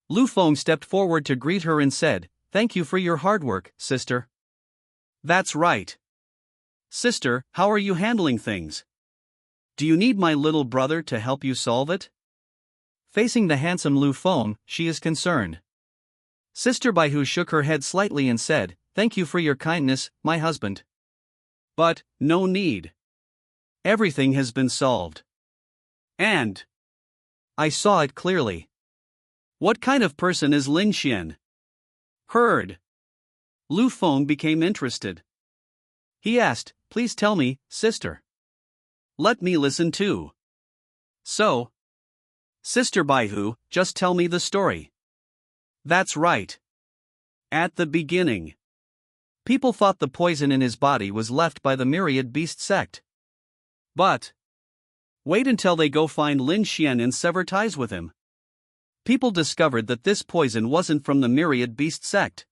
Lu Feng stepped forward to greet her and said, "Thank you for your hard work, sister." That's right. Sister, how are you handling things? Do you need my little brother to help you solve it? Facing the handsome Lu Feng, she is concerned. Sister Baihu shook her head slightly and said, "Thank you for your kindness, my husband. But, no need. Everything has been solved. And I saw it clearly. What kind of person is Lin Xian?" Heard. Lu Feng became interested. He asked, "Please tell me, sister. Let me listen too." So, Sister Baihu, just tell me the story. That's right. At the beginning, people thought the poison in his body was left by the Myriad Beast sect. But wait until they go find Lin Xian and sever ties with him. People discovered that this poison wasn't from the Myriad Beast sect.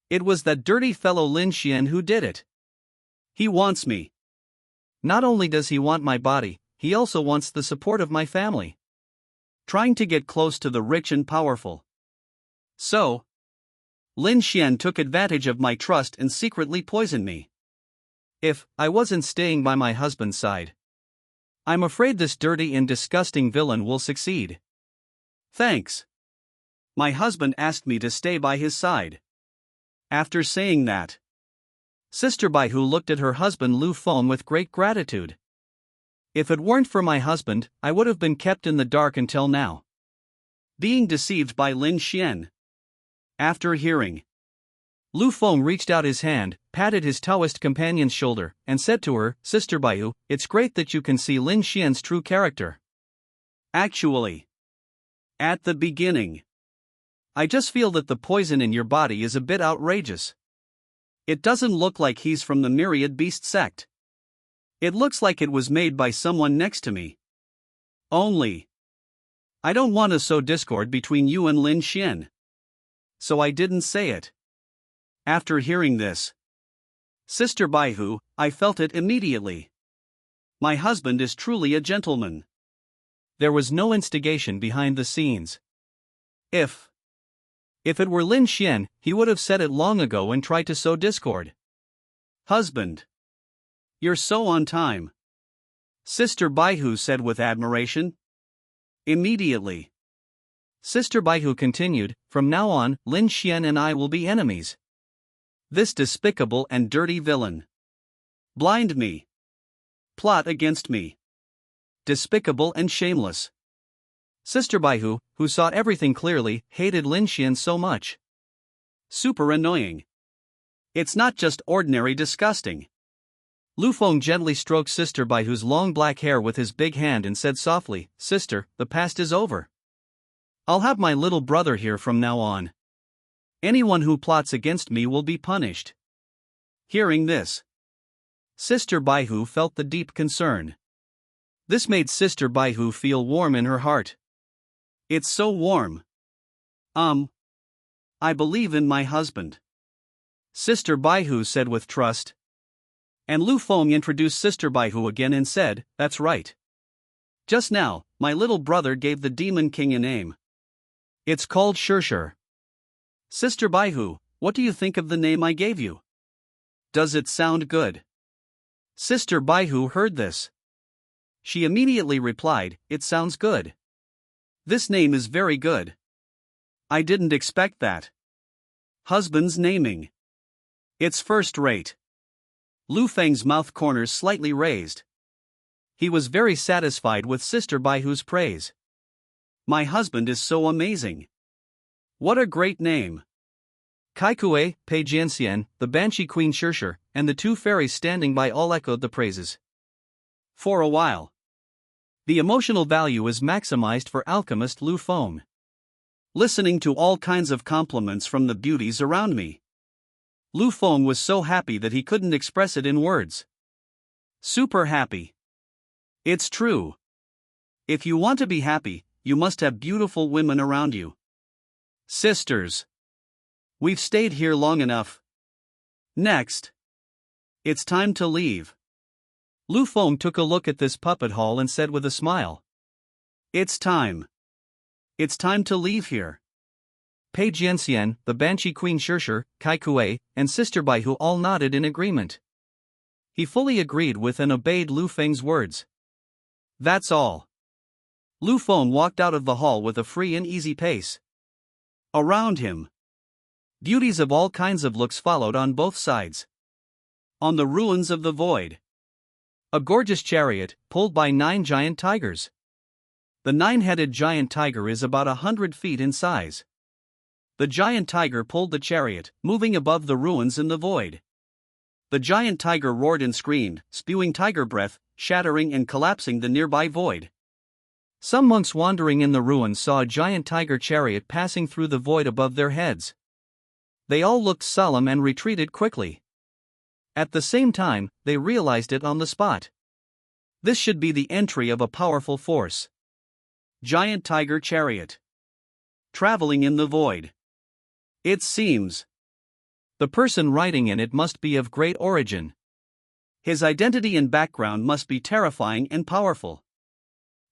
It was that dirty fellow Lin Xian who did it. He wants me. Not only does he want my body, he also wants the support of my family. Trying to get close to the rich and powerful. So, Lin Xian took advantage of my trust and secretly poisoned me. If I wasn't staying by my husband's side. I'm afraid this dirty and disgusting villain will succeed. Thanks. My husband asked me to stay by his side. After saying that, Sister Baihu looked at her husband Lu Feng with great gratitude. If it weren't for my husband, I would have been kept in the dark until now. Being deceived by Lin Xian. After hearing, Lu Feng reached out his hand, patted his Taoist companion's shoulder, and said to her, Sister Baihu, it's great that you can see Lin Xian's true character. Actually, at the beginning, I just feel that the poison in your body is a bit outrageous. It doesn't look like he's from the Myriad Beast sect. It looks like it was made by someone next to me. Only, I don't want to sow discord between you and Lin Xian. So I didn't say it. After hearing this, Sister Baihu, I felt it immediately. My husband is truly a gentleman. There was no instigation behind the scenes. If it were Lin Xian, he would have said it long ago and tried to sow discord. Husband, you're so on time, Sister Baihu said with admiration. Immediately, Sister Baihu continued, from now on, Lin Xian and I will be enemies. This despicable and dirty villain. Blind me. Plot against me. Despicable and shameless. Sister Baihu, who saw everything clearly, hated Lin Xian so much. Super annoying. It's not just ordinary disgusting. Lu Feng gently stroked Sister Baihu's long black hair with his big hand and said softly, Sister, the past is over. I'll have my little brother here from now on. Anyone who plots against me will be punished. Hearing this, Sister Baihu felt the deep concern. This made Sister Baihu feel warm in her heart. It's so warm. I believe in my husband, Sister Baihu said with trust. And Lu Feng introduced Sister Baihu again and said, that's right. Just now, my little brother gave the Demon King a name. It's called Shirshir. Sister Baihu, what do you think of the name I gave you? Does it sound good? Sister Baihu heard this. She immediately replied, it sounds good. This name is very good. I didn't expect that. Husband's naming. It's first rate. Lu Feng's mouth corners slightly raised. He was very satisfied with Sister Baihu's praise. My husband is so amazing. What a great name. Kai Kue, Pei Jianxian, the Banshee Queen Shirshir, and the two fairies standing by all echoed the praises. For a while, the emotional value is maximized for alchemist Lu Feng. Listening to all kinds of compliments from the beauties around me, Lu Feng was so happy that he couldn't express it in words. Super happy. It's true. If you want to be happy, you must have beautiful women around you. Sisters, we've stayed here long enough. Next, it's time to leave. Lu Feng took a look at this puppet hall and said with a smile, it's time. It's time to leave here. Pei Jianxian, the Banshee Queen Shirshir, Kai Kue, and Sister Baihu all nodded in agreement. He fully agreed with and obeyed Lu Feng's words. That's all. Lu Feng walked out of the hall with a free and easy pace. Around him, beauties of all kinds of looks followed on both sides. On the ruins of the void, a gorgeous chariot, pulled by 9 giant tigers. The 9-headed giant tiger is about 100 feet in size. The giant tiger pulled the chariot, moving above the ruins in the void. The giant tiger roared and screamed, spewing tiger breath, shattering and collapsing the nearby void. Some monks wandering in the ruins saw a giant tiger chariot passing through the void above their heads. They all looked solemn and retreated quickly. At the same time, they realized it on the spot. This should be the entry of a powerful force. Giant tiger chariot. Traveling in the void. It seems the person riding in it must be of great origin. His identity and background must be terrifying and powerful.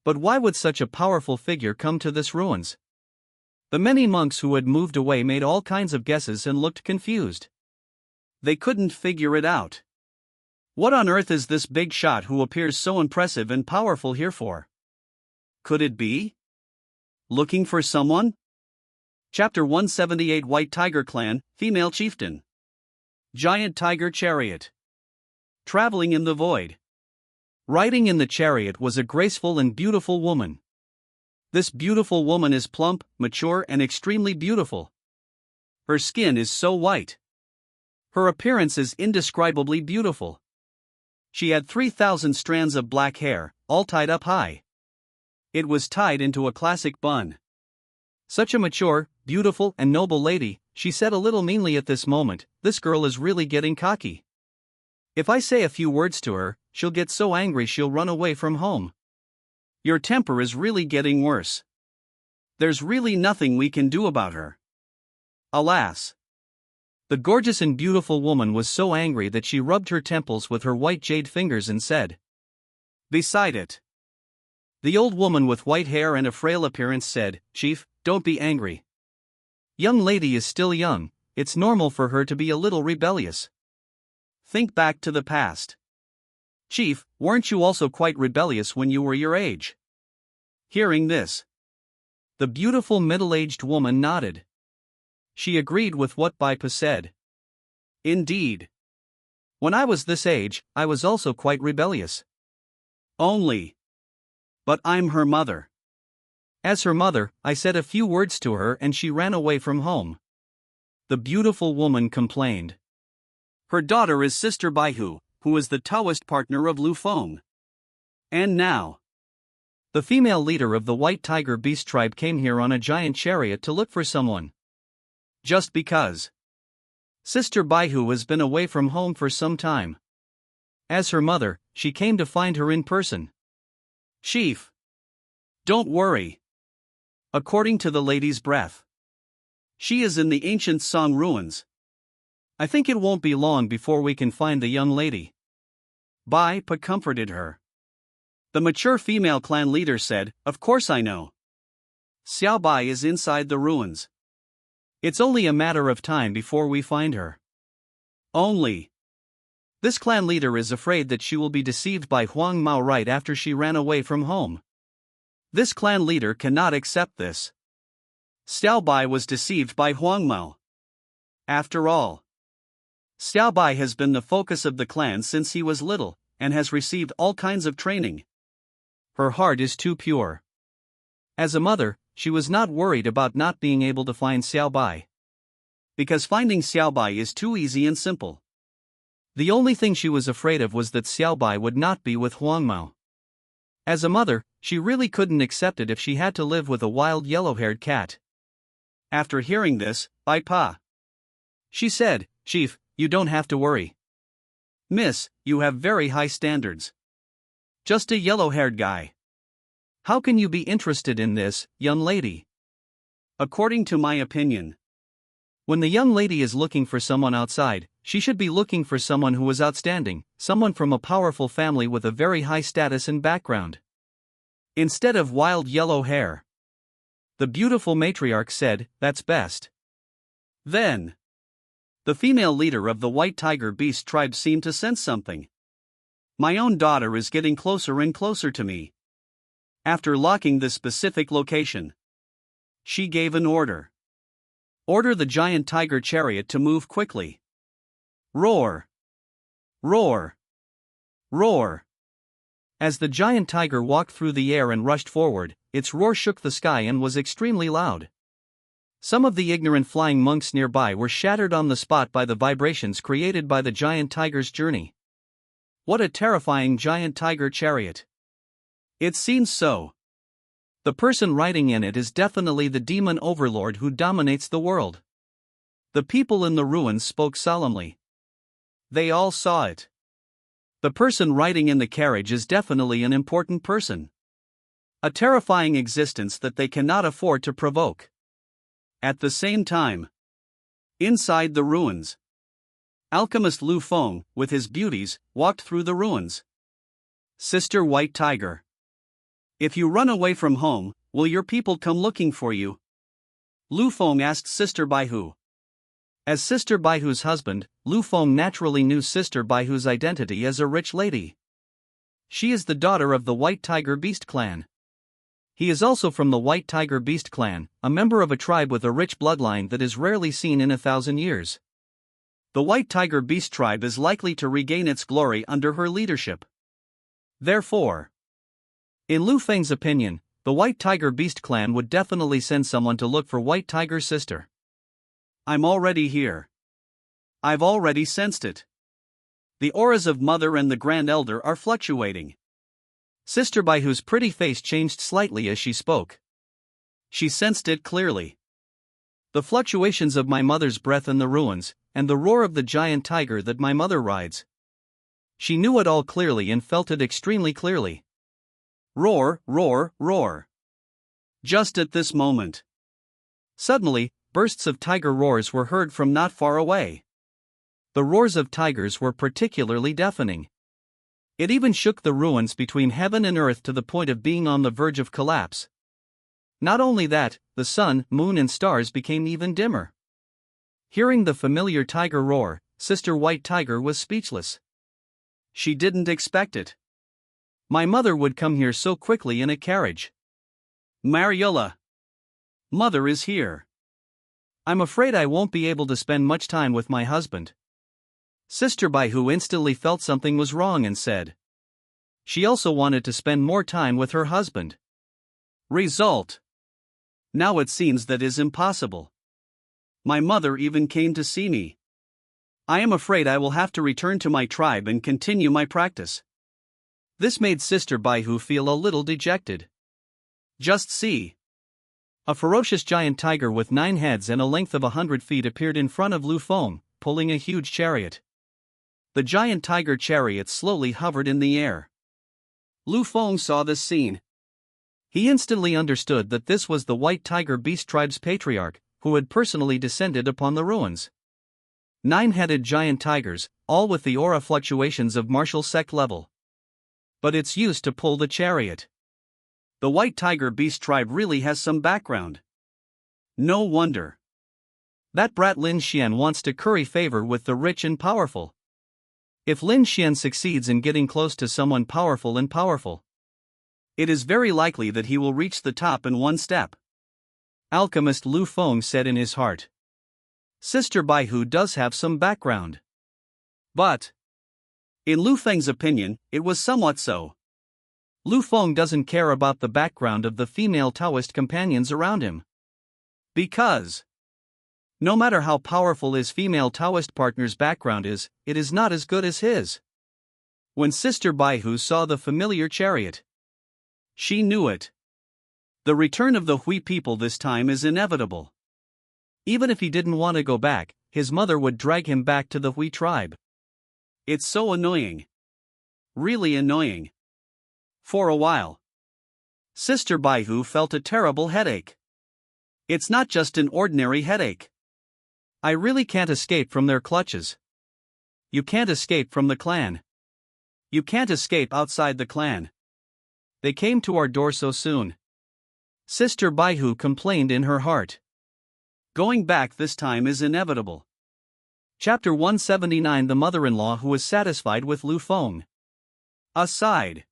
But why would such a powerful figure come to this ruins? The many monks who had moved away made all kinds of guesses and looked confused. They couldn't figure it out. What on earth is this big shot who appears so impressive and powerful here for? Could it be? Looking for someone? Chapter 178 White Tiger Clan, Female Chieftain. Giant Tiger Chariot. Traveling in the Void. Riding in the chariot was a graceful and beautiful woman. This beautiful woman is plump, mature, and extremely beautiful. Her skin is so white. Her appearance is indescribably beautiful. She had 3,000 strands of black hair, all tied up high. It was tied into a classic bun. Such a mature, beautiful, and noble lady, she said a little meanly at this moment. This girl is really getting cocky. If I say a few words to her, she'll get so angry she'll run away from home. Your temper is really getting worse. There's really nothing we can do about her. Alas. The gorgeous and beautiful woman was so angry that she rubbed her temples with her white jade fingers and said, "Beside it." The old woman with white hair and a frail appearance said, "Chief, don't be angry. Young lady is still young, it's normal for her to be a little rebellious. Think back to the past. Chief, weren't you also quite rebellious when you were your age?" Hearing this, the beautiful middle-aged woman nodded. She agreed with what Baipa said. Indeed. When I was this age, I was also quite rebellious. But I'm her mother. As her mother, I said a few words to her and she ran away from home. The beautiful woman complained. Her daughter is Sister Baihu, who is the Taoist partner of Lu Feng. And now, the female leader of the White Tiger Beast tribe came here on a giant chariot to look for someone. Just because. Sister Baihu has been away from home for some time. As her mother, she came to find her in person. Chief. Don't worry. According to the lady's breath, she is in the ancient Song ruins. I think it won't be long before we can find the young lady. Baipa comforted her. The mature female clan leader said, "Of course I know. Xiao Bai is inside the ruins. It's only a matter of time before we find her. Only. This clan leader is afraid that she will be deceived by Huang Mao right after she ran away from home. This clan leader cannot accept this. Xiao Bai was deceived by Huang Mao. After all, Xiao Bai has been the focus of the clan since he was little, and has received all kinds of training. Her heart is too pure. As a mother, she was not worried about not being able to find Xiao Bai. Because finding Xiao Bai is too easy and simple. The only thing she was afraid of was that Xiao Bai would not be with Huang Mao. As a mother, she really couldn't accept it if she had to live with a wild yellow-haired cat. After hearing this, Baipa. She said, "Chief, you don't have to worry. Miss, you have very high standards. Just a yellow-haired guy. How can you be interested in this, young lady?" According to my opinion, when the young lady is looking for someone outside, she should be looking for someone who is outstanding, someone from a powerful family with a very high status and background. Instead of wild yellow hair. The beautiful matriarch said, "That's best." Then, the female leader of the White Tiger Beast tribe seemed to sense something. My own daughter is getting closer and closer to me. After locking this specific location, she gave an order. Order the giant tiger chariot to move quickly. Roar! Roar! Roar! As the giant tiger walked through the air and rushed forward, its roar shook the sky and was extremely loud. Some of the ignorant flying monks nearby were shattered on the spot by the vibrations created by the giant tiger's journey. What a terrifying giant tiger chariot! It seems so. The person riding in it is definitely the demon overlord who dominates the world. The people in the ruins spoke solemnly. They all saw it. The person riding in the carriage is definitely an important person. A terrifying existence that they cannot afford to provoke. At the same time, inside the ruins, alchemist Lu Feng, with his beauties, walked through the ruins. Sister White Tiger, if you run away from home, will your people come looking for you? Lu Feng asked Sister Baihu. As Sister Baihu's husband, Lu Feng naturally knew Sister Baihu's identity as a rich lady. She is the daughter of the White Tiger Beast clan. He is also from the White Tiger Beast clan, a member of a tribe with a rich bloodline that is rarely seen in 1,000 years. The White Tiger Beast tribe is likely to regain its glory under her leadership. Therefore, in Lu Feng's opinion, the White Tiger Beast clan would definitely send someone to look for White Tiger's sister. I'm already here. I've already sensed it. The auras of Mother and the Grand Elder are fluctuating. Sister Baihu's pretty face changed slightly as she spoke. She sensed it clearly. The fluctuations of my mother's breath in the ruins, and the roar of the giant tiger that my mother rides. She knew it all clearly and felt it extremely clearly. Roar, roar, roar. Just at this moment. Suddenly, bursts of tiger roars were heard from not far away. The roars of tigers were particularly deafening. It even shook the ruins between heaven and earth to the point of being on the verge of collapse. Not only that, the sun, moon and stars became even dimmer. Hearing the familiar tiger roar, Sister White Tiger was speechless. She didn't expect it. My mother would come here so quickly in a carriage. Mariola. Mother is here. I'm afraid I won't be able to spend much time with my husband. Sister Baihu instantly felt something was wrong and said. She also wanted to spend more time with her husband. Result. Now it seems that is impossible. My mother even came to see me. I am afraid I will have to return to my tribe and continue my practice. This made Sister Baihu feel a little dejected. Just see. A ferocious giant tiger with 9 heads and a length of 100 feet appeared in front of Lu Feng, pulling a huge chariot. The giant tiger chariot slowly hovered in the air. Lu Feng saw this scene. He instantly understood that this was the White Tiger Beast tribe's patriarch, who had personally descended upon the ruins. 9-headed giant tigers, all with the aura fluctuations of martial sect level. But it's used to pull the chariot. The White Tiger Beast tribe really has some background. No wonder. That brat Lin Xian wants to curry favor with the rich and powerful. If Lin Xian succeeds in getting close to someone powerful, it is very likely that he will reach the top in one step. Alchemist Lu Feng said in his heart. Sister Baihu does have some background. But, in Lu Feng's opinion, it was somewhat so. Lu Feng doesn't care about the background of the female Taoist companions around him. Because, no matter how powerful his female Taoist partner's background is, it is not as good as his. When Sister Baihu saw the familiar chariot, she knew it. The return of the Hui people this time is inevitable. Even if he didn't want to go back, his mother would drag him back to the Hui tribe. It's so annoying. Really annoying. For a while, Sister Baihu felt a terrible headache. It's not just an ordinary headache. I really can't escape from their clutches. You can't escape from the clan. You can't escape outside the clan. They came to our door so soon. Sister Baihu complained in her heart. Going back this time is inevitable. Chapter 179. The mother-in-law who was satisfied with Lu Feng. Aside.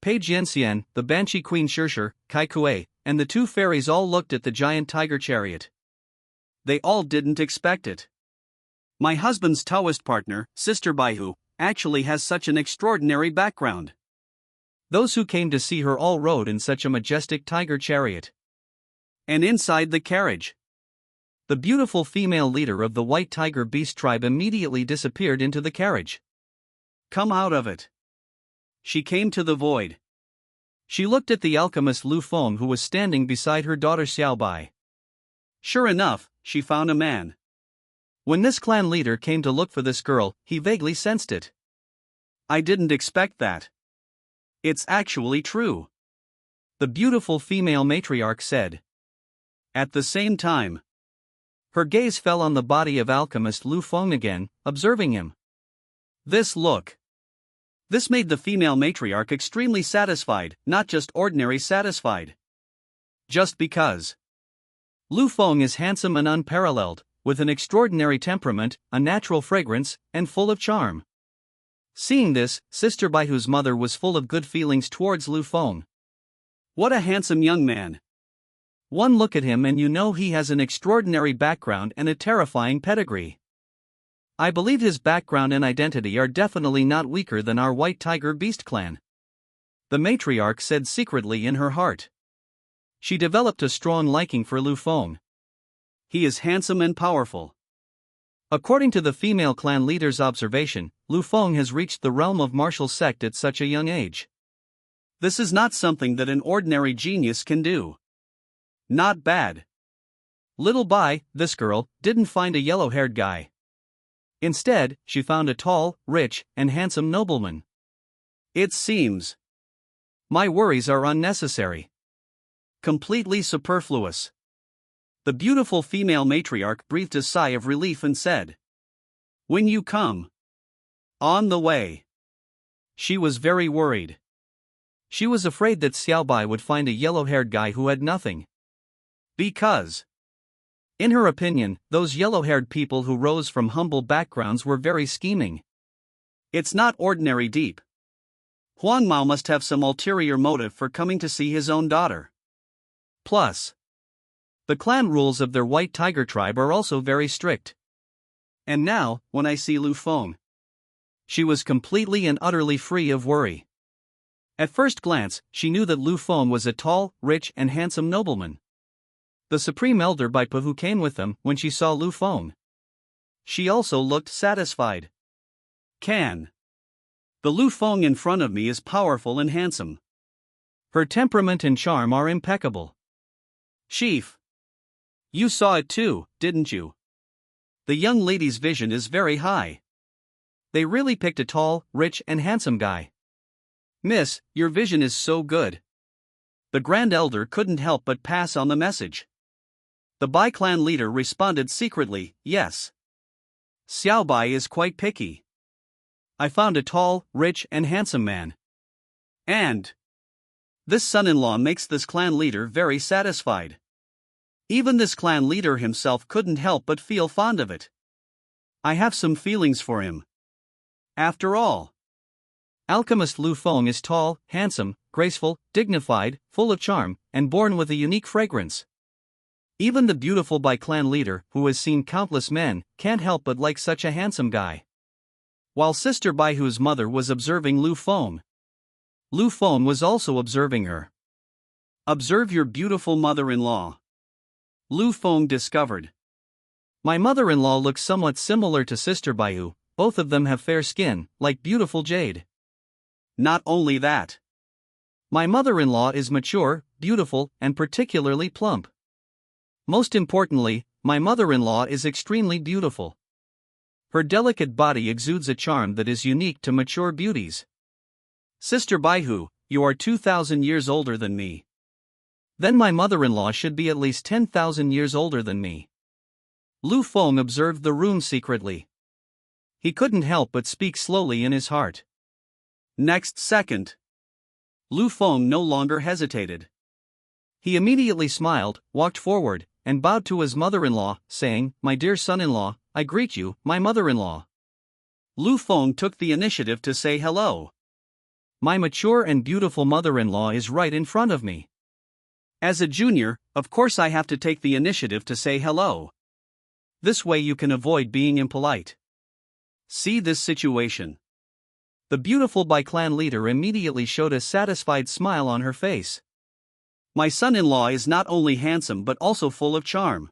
Page Yanxian, the Banshee Queen Shirshir, Kai Kuei, and the 2 fairies all looked at the giant tiger chariot. They all didn't expect it. My husband's Taoist partner, Sister Baihu, actually has such an extraordinary background. Those who came to see her all rode in such a majestic tiger chariot. And inside the carriage, the beautiful female leader of the White Tiger Beast tribe immediately disappeared into the carriage. Come out of it. She came to the void. She looked at the alchemist Lu Feng who was standing beside her daughter Xiaobai. Sure enough, she found a man. When this clan leader came to look for this girl, he vaguely sensed it. I didn't expect that. It's actually true. The beautiful female matriarch said. At the same time, her gaze fell on the body of alchemist Lu Feng again, observing him. This look. This made the female matriarch extremely satisfied, not just ordinary satisfied. Just because. Lu Feng is handsome and unparalleled, with an extraordinary temperament, a natural fragrance, and full of charm. Seeing this, Sister Baihu's mother was full of good feelings towards Lu Feng. What a handsome young man! One look at him and you know he has an extraordinary background and a terrifying pedigree. I believe his background and identity are definitely not weaker than our White Tiger Beast clan. The matriarch said secretly in her heart. She developed a strong liking for Lu Feng. He is handsome and powerful. According to the female clan leader's observation, Lu Feng has reached the realm of martial sect at such a young age. This is not something that an ordinary genius can do. Not bad. Little Bai, this girl, didn't find a yellow-haired guy. Instead, she found a tall, rich, and handsome nobleman. It seems. My worries are unnecessary. Completely superfluous. The beautiful female matriarch breathed a sigh of relief and said, "When you come." On the way. She was very worried. She was afraid that Xiaobai would find a yellow-haired guy who had nothing. Because, in her opinion, those yellow-haired people who rose from humble backgrounds were very scheming. It's not ordinary deep. Huang Mao must have some ulterior motive for coming to see his own daughter. Plus, the clan rules of their White Tiger tribe are also very strict. And now, when I see Lu Feng, she was completely and utterly free of worry. At first glance, she knew that Lu Feng was a tall, rich, and handsome nobleman. The supreme elder Baipu who came with them when she saw Lu Feng. She also looked satisfied. The Lu Feng in front of me is powerful and handsome. Her temperament and charm are impeccable. Chief, you saw it too, didn't you? The young lady's vision is very high. They really picked a tall, rich, and handsome guy. Miss, your vision is so good. The Grand Elder couldn't help but pass on the message. The Bai clan leader responded secretly, yes. Xiao Bai is quite picky. I found a tall, rich, and handsome man. And this son-in-law makes this clan leader very satisfied. Even this clan leader himself couldn't help but feel fond of it. I have some feelings for him. After all, Alchemist Lu Feng is tall, handsome, graceful, dignified, full of charm, and born with a unique fragrance. Even the beautiful Bai clan leader, who has seen countless men, can't help but like such a handsome guy. While Sister Baihu's mother was observing Lu Feng was also observing her. Observe your beautiful mother-in-law. Lu Feng discovered. My mother-in-law looks somewhat similar to Sister Baihu, both of them have fair skin, like beautiful jade. Not only that. My mother-in-law is mature, beautiful, and particularly plump. Most importantly, my mother-in-law is extremely beautiful. Her delicate body exudes a charm that is unique to mature beauties. Sister Baihu, you are 2,000 years older than me. Then my mother-in-law should be at least 10,000 years older than me. Lu Feng observed the room secretly. He couldn't help but speak slowly in his heart. Next second, Lu Feng no longer hesitated. He immediately smiled, walked forward, and bowed to his mother-in-law, saying, "My dear son-in-law, I greet you, my mother-in-law." Lu Feng took the initiative to say hello. My mature and beautiful mother-in-law is right in front of me. As a junior, of course I have to take the initiative to say hello. This way you can avoid being impolite. See this situation. The beautiful Bai clan leader immediately showed a satisfied smile on her face. My son-in-law is not only handsome but also full of charm.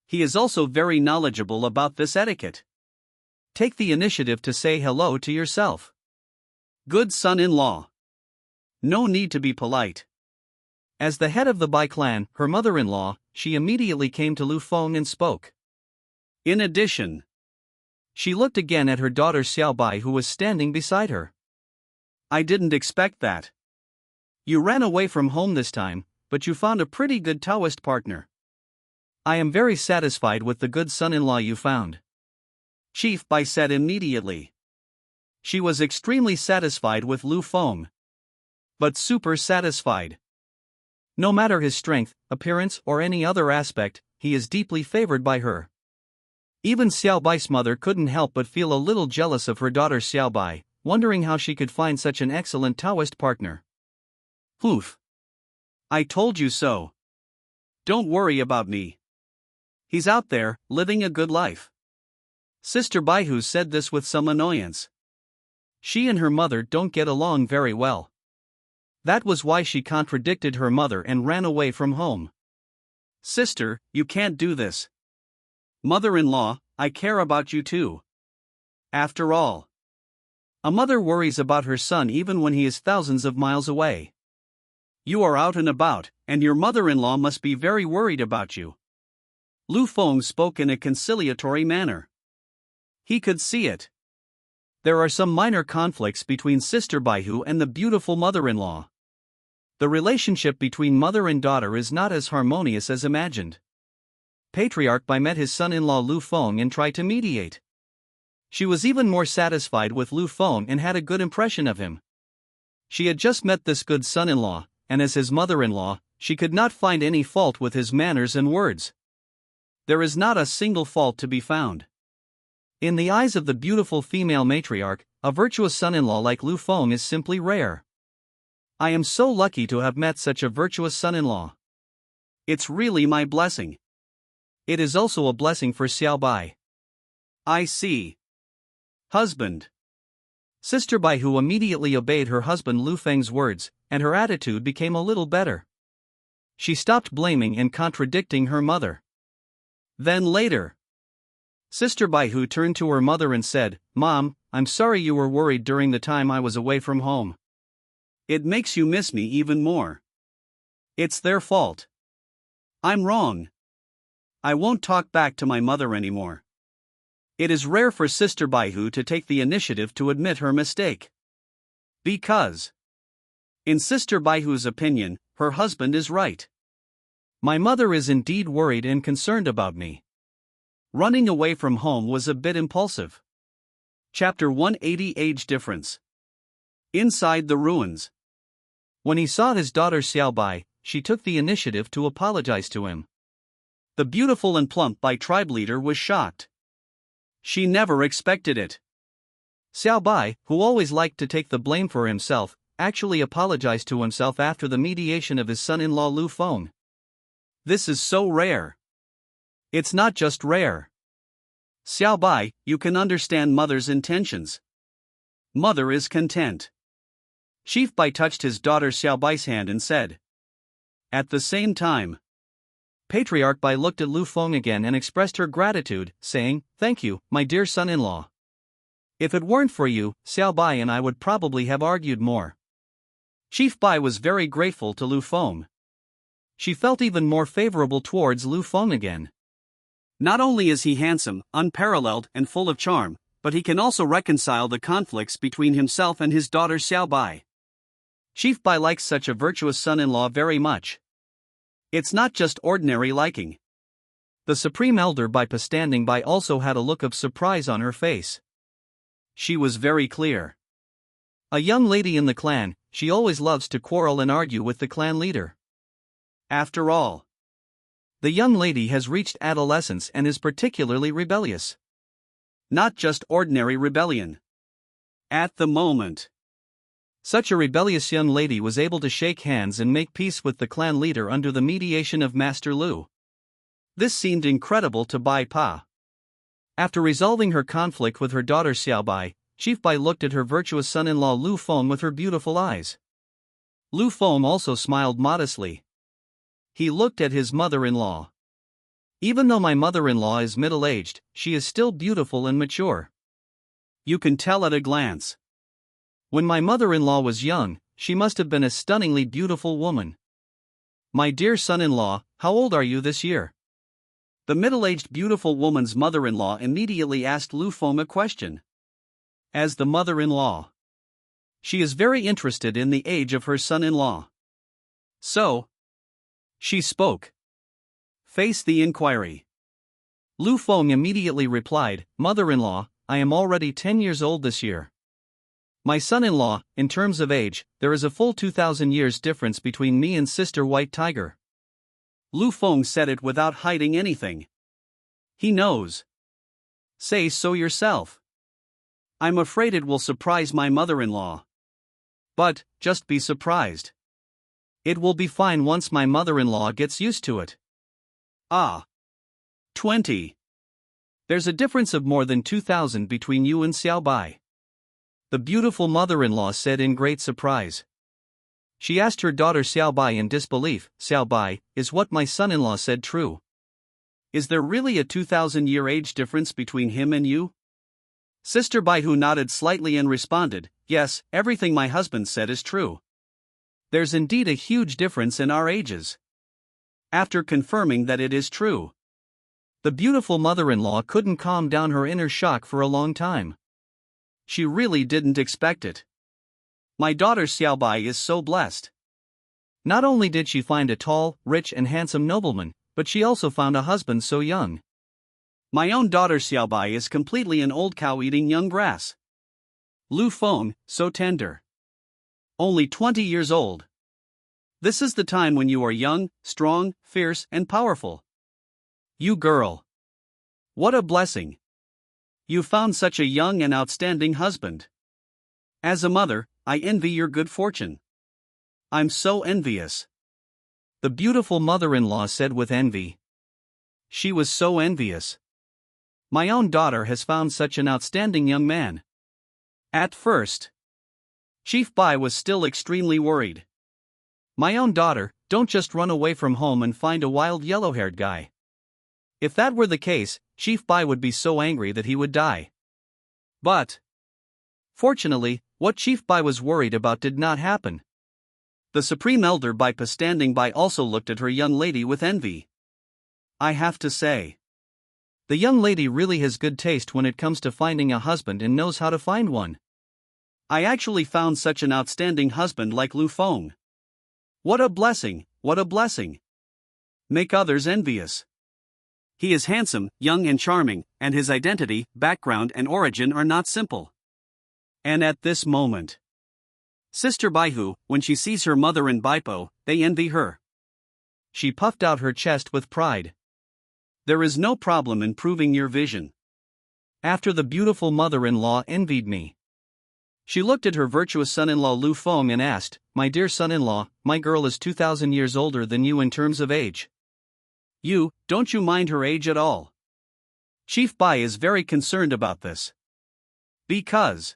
He is also very knowledgeable about this etiquette. Take the initiative to say hello to yourself. Good son-in-law. No need to be polite. As the head of the Bai clan, her mother-in-law, she immediately came to Lu Feng and spoke. In addition, she looked again at her daughter Xiao Bai who was standing beside her. I didn't expect that. You ran away from home this time, but you found a pretty good Taoist partner. I am very satisfied with the good son-in-law you found. Chief Bai said immediately. She was extremely satisfied with Lu Feng. But super satisfied. No matter his strength, appearance, or any other aspect, he is deeply favored by her. Even Xiaobai's mother couldn't help but feel a little jealous of her daughter Xiaobai, wondering how she could find such an excellent Taoist partner. Oof. I told you so. Don't worry about me. He's out there, living a good life. Sister Baihu said this with some annoyance. She and her mother don't get along very well. That was why she contradicted her mother and ran away from home. Sister, you can't do this. Mother-in-law, I care about you too. After all, a mother worries about her son even when he is thousands of miles away. You are out and about, and your mother-in-law must be very worried about you. Lu Feng spoke in a conciliatory manner. He could see it. There are some minor conflicts between Sister Baihu and the beautiful mother-in-law. The relationship between mother and daughter is not as harmonious as imagined. Patriarch Bai met his son-in-law Lu Feng and tried to mediate. She was even more satisfied with Lu Feng and had a good impression of him. She had just met this good son-in-law, and as his mother-in-law, she could not find any fault with his manners and words. There is not a single fault to be found. In the eyes of the beautiful female matriarch, a virtuous son-in-law like Lu Feng is simply rare. I am so lucky to have met such a virtuous son-in-law. It's really my blessing. It is also a blessing for Xiaobai. I see. Husband. Sister Baihu immediately obeyed her husband Lu Feng's words, and her attitude became a little better. She stopped blaming and contradicting her mother. Then later, Sister Baihu turned to her mother and said, "Mom, I'm sorry you were worried during the time I was away from home. It makes you miss me even more. It's their fault. I'm wrong. I won't talk back to my mother anymore." It is rare for Sister Baihu to take the initiative to admit her mistake. Because, in Sister Baihu's opinion, her husband is right. My mother is indeed worried and concerned about me. Running away from home was a bit impulsive. Chapter 180 Age Difference. Inside the ruins. When he saw his daughter Xiaobai, she took the initiative to apologize to him. The beautiful and plump Bai tribe leader was shocked. She never expected it. Xiaobai, who always liked to take the blame for himself, actually apologized to himself after the mediation of his son-in-law Lu Feng. This is so rare. It's not just rare. Xiaobai, you can understand mother's intentions. Mother is content. Chief Bai touched his daughter Xiaobai's hand and said. At the same time, Patriarch Bai looked at Lu Feng again and expressed her gratitude, saying, "Thank you, my dear son-in-law. If it weren't for you, Xiaobai and I would probably have argued more." Chief Bai was very grateful to Lu Feng. She felt even more favorable towards Lu Feng again. Not only is he handsome, unparalleled, and full of charm, but he can also reconcile the conflicts between himself and his daughter Xiaobai. Chief Bai likes such a virtuous son-in-law very much. It's not just ordinary liking. The Supreme Elder Bai standing by also had a look of surprise on her face. She was very clear. A young lady in the clan, she always loves to quarrel and argue with the clan leader. After all, the young lady has reached adolescence and is particularly rebellious. Not just ordinary rebellion. At the moment, such a rebellious young lady was able to shake hands and make peace with the clan leader under the mediation of Master Lu. This seemed incredible to Bai Pa. After resolving her conflict with her daughter Xiaobai, Chief Bai looked at her virtuous son-in-law Lu Feng with her beautiful eyes. Lu Feng also smiled modestly. He looked at his mother-in-law. Even though my mother-in-law is middle-aged, she is still beautiful and mature. You can tell at a glance. When my mother-in-law was young, she must have been a stunningly beautiful woman. My dear son-in-law, how old are you this year? The middle-aged beautiful woman's mother-in-law immediately asked Lu Feng a question. As the mother-in-law, she is very interested in the age of her son-in-law. So, she spoke. Face the inquiry. Lu Feng immediately replied, "Mother-in-law, I am already 10 years old this year. My son-in-law, in terms of age, there is a full 2,000 years difference between me and Sister White Tiger." Lu Feng said it without hiding anything. He knows. Say so yourself. I'm afraid it will surprise my mother-in-law. But, just be surprised. It will be fine once my mother-in-law gets used to it. Ah. 20. There's a difference of more than 2,000 between you and Xiaobai. The beautiful mother-in-law said in great surprise. She asked her daughter Xiaobai in disbelief, Xiaobai, is what my son-in-law said true? Is there really a 2,000-year age difference between him and you? Sister Baihu nodded slightly and responded, yes, everything my husband said is true. There's indeed a huge difference in our ages. After confirming that it is true, the beautiful mother-in-law couldn't calm down her inner shock for a long time. She really didn't expect it. My daughter Xiaobai is so blessed. Not only did she find a tall, rich and handsome nobleman, but she also found a husband so young. My own daughter Xiaobai is completely an old cow eating young grass. Lu Feng, so tender. Only 20 years old. This is the time when you are young, strong, fierce and powerful. You girl. What a blessing. You found such a young and outstanding husband. As a mother, I envy your good fortune. I'm so envious. The beautiful mother-in-law said with envy. She was so envious. My own daughter has found such an outstanding young man. At first, Chief Bai was still extremely worried. My own daughter, don't just run away from home and find a wild yellow-haired guy. If that were the case, Chief Bai would be so angry that he would die. But, fortunately, what Chief Bai was worried about did not happen. The Supreme Elder Baipa standing by also looked at her young lady with envy. I have to say, the young lady really has good taste when it comes to finding a husband and knows how to find one. I actually found such an outstanding husband like Lu Feng. What a blessing, what a blessing. Make others envious. He is handsome, young and charming, and his identity, background and origin are not simple. And at this moment, Sister Baihu, when she sees her mother and Baipo, they envy her. She puffed out her chest with pride. There is no problem in proving your vision. After the beautiful mother-in-law envied me. She looked at her virtuous son-in-law Lu Feng and asked, my dear son-in-law, my girl is 2,000 years older than you in terms of age. Don't you mind her age at all? Chief Bai is very concerned about this. Because,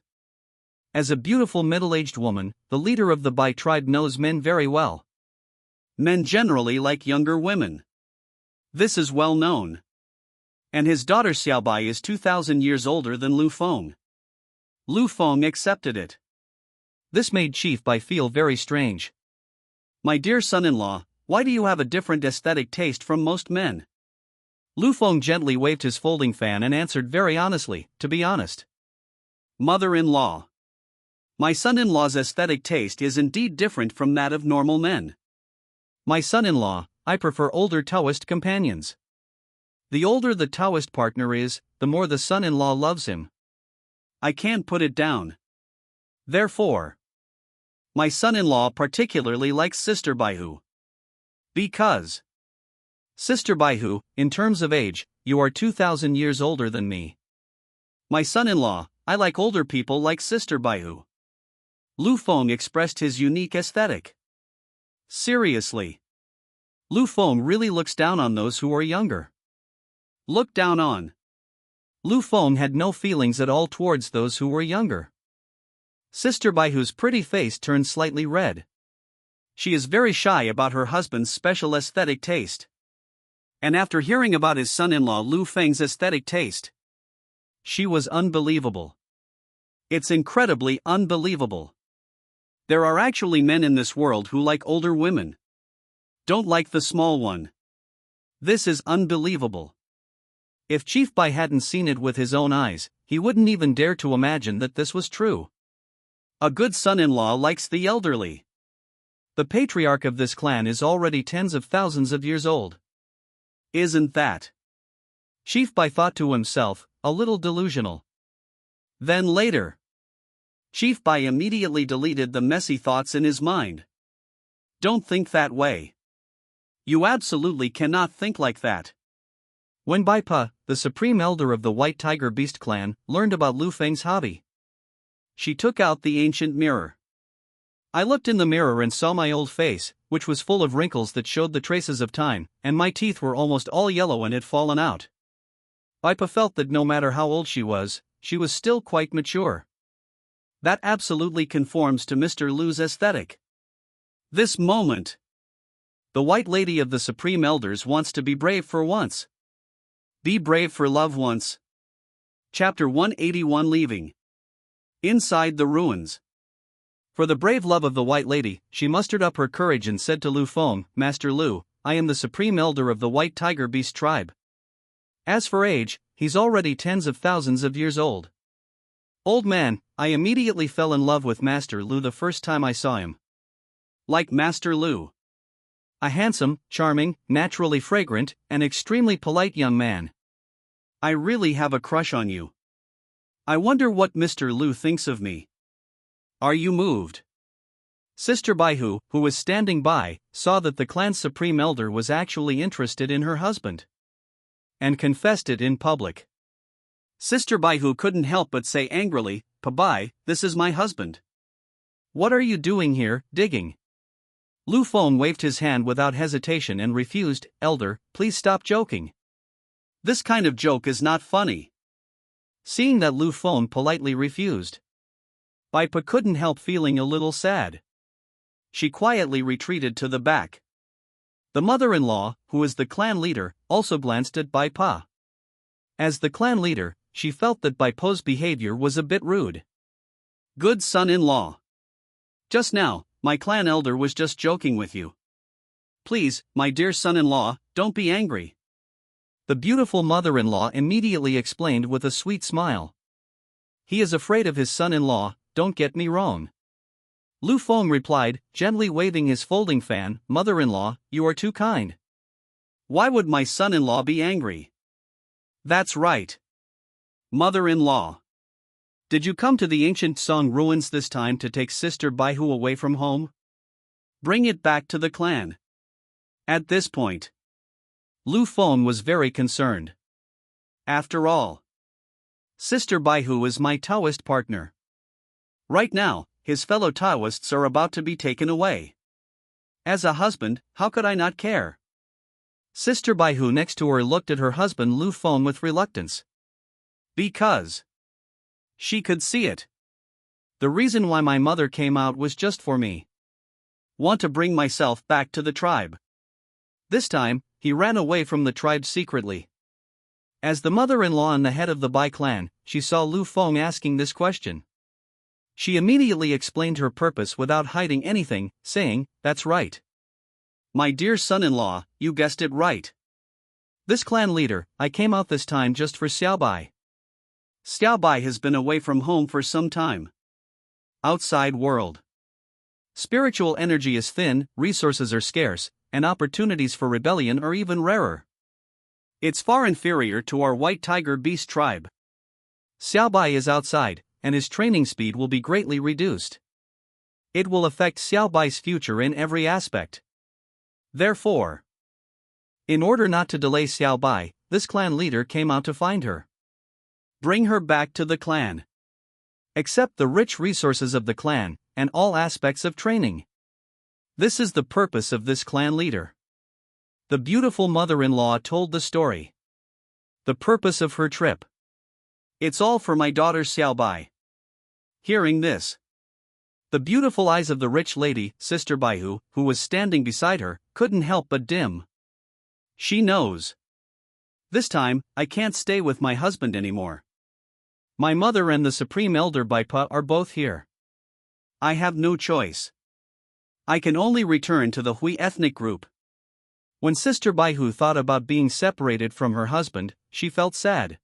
as a beautiful middle-aged woman, the leader of the Bai tribe knows men very well. Men generally like younger women. This is well known. And his daughter Xiaobai is 2,000 years older than Lu Feng. Lu Feng accepted it. This made Chief Bai feel very strange. My dear son-in-law, why do you have a different aesthetic taste from most men? Lu Feng gently waved his folding fan and answered very honestly, to be honest. Mother-in-law. My son-in-law's aesthetic taste is indeed different from that of normal men. My son-in-law, I prefer older Taoist companions. The older the Taoist partner is, the more the son-in-law loves him. I can't put it down. Therefore, my son-in-law particularly likes Sister Baihu. Because, Sister Baihu, in terms of age, you are 2,000 years older than me. My son-in-law, I like older people like Sister Baihu. Lu Feng expressed his unique aesthetic. Seriously. Lu Feng really looks down on those who are younger. Look down on. Lu Feng had no feelings at all towards those who were younger. Sister Baihu's pretty face turned slightly red. She is very shy about her husband's special aesthetic taste. And after hearing about his son-in-law Lu Feng's aesthetic taste, she was unbelievable. It's incredibly unbelievable. There are actually men in this world who like older women. Don't like the small one. This is unbelievable. If Chief Bai hadn't seen it with his own eyes, he wouldn't even dare to imagine that this was true. A good son-in-law likes the elderly. The patriarch of this clan is already tens of thousands of years old. Isn't that? Chief Bai thought to himself, a little delusional. Then later, Chief Bai immediately deleted the messy thoughts in his mind. Don't think that way. You absolutely cannot think like that. When Baipa, the supreme elder of the White Tiger Beast clan, learned about Lu Feng's hobby, she took out the ancient mirror. I looked in the mirror and saw my old face, which was full of wrinkles that showed the traces of time, and my teeth were almost all yellow and had fallen out. Baipa felt that no matter how old she was still quite mature. That absolutely conforms to Mr. Lu's aesthetic. This moment, the White Lady of the Supreme Elders wants to be brave for once. Be brave for love once. Chapter 181 Leaving. Inside the ruins. For the brave love of the White Lady, she mustered up her courage and said to Lu Feng, Master Lu, I am the Supreme Elder of the White Tiger Beast tribe. As for age, he's already tens of thousands of years old. Old man, I immediately fell in love with Master Lu the first time I saw him. Like Master Lu. A handsome, charming, naturally fragrant, and extremely polite young man. I really have a crush on you. I wonder what Mr. Lu thinks of me. Are you moved? Sister Baihu, who was standing by, saw that the clan's supreme elder was actually interested in her husband, and confessed it in public. Sister Baihu couldn't help but say angrily, Pabai, this is my husband. What are you doing here, digging? Lu Feng waved his hand without hesitation and refused, Elder, please stop joking. This kind of joke is not funny. Seeing that Lu Feng politely refused, Baipa couldn't help feeling a little sad. She quietly retreated to the back. The mother-in-law, who is the clan leader, also glanced at Baipa. As the clan leader, she felt that Baipa's behavior was a bit rude. Good son-in-law. Just now, my clan elder was just joking with you. Please, my dear son-in-law, don't be angry. The beautiful mother-in-law immediately explained with a sweet smile. He is afraid of his son-in-law, don't get me wrong. Lu Feng replied, gently waving his folding fan, Mother-in-law, you are too kind. Why would my son-in-law be angry? That's right. Mother-in-law. Did you come to the ancient Song ruins this time to take Sister Baihu away from home? Bring it back to the clan. At this point, Lu Feng was very concerned. After all, Sister Baihu is my Taoist partner. Right now, his fellow Taoists are about to be taken away. As a husband, how could I not care? Sister Baihu next to her looked at her husband Lu Feng with reluctance. Because she could see it. The reason why my mother came out was just for me. Want to bring myself back to the tribe. This time, he ran away from the tribe secretly. As the mother-in-law and the head of the Bai clan, she saw Lu Feng asking this question. She immediately explained her purpose without hiding anything, saying, that's right. My dear son-in-law, you guessed it right. This clan leader, I came out this time just for Xiaobai. Xiaobai has been away from home for some time. Outside world. Spiritual energy is thin, resources are scarce, and opportunities for rebellion are even rarer. It's far inferior to our White Tiger Beast tribe. Xiaobai is outside, and his training speed will be greatly reduced. It will affect Xiaobai's future in every aspect. Therefore, in order not to delay Xiaobai, this clan leader came out to find her. Bring her back to the clan. Accept the rich resources of the clan, and all aspects of training. This is the purpose of this clan leader. The beautiful mother-in-law told the story. The purpose of her trip. It's all for my daughter Xiaobai. Hearing this, the beautiful eyes of the rich lady, Sister Baihu, who was standing beside her, couldn't help but dim. She knows. This time, I can't stay with my husband anymore. My mother and the Supreme Elder Baipa are both here. I have no choice. I can only return to the Hui ethnic group. When Sister Baihu thought about being separated from her husband, she felt sad.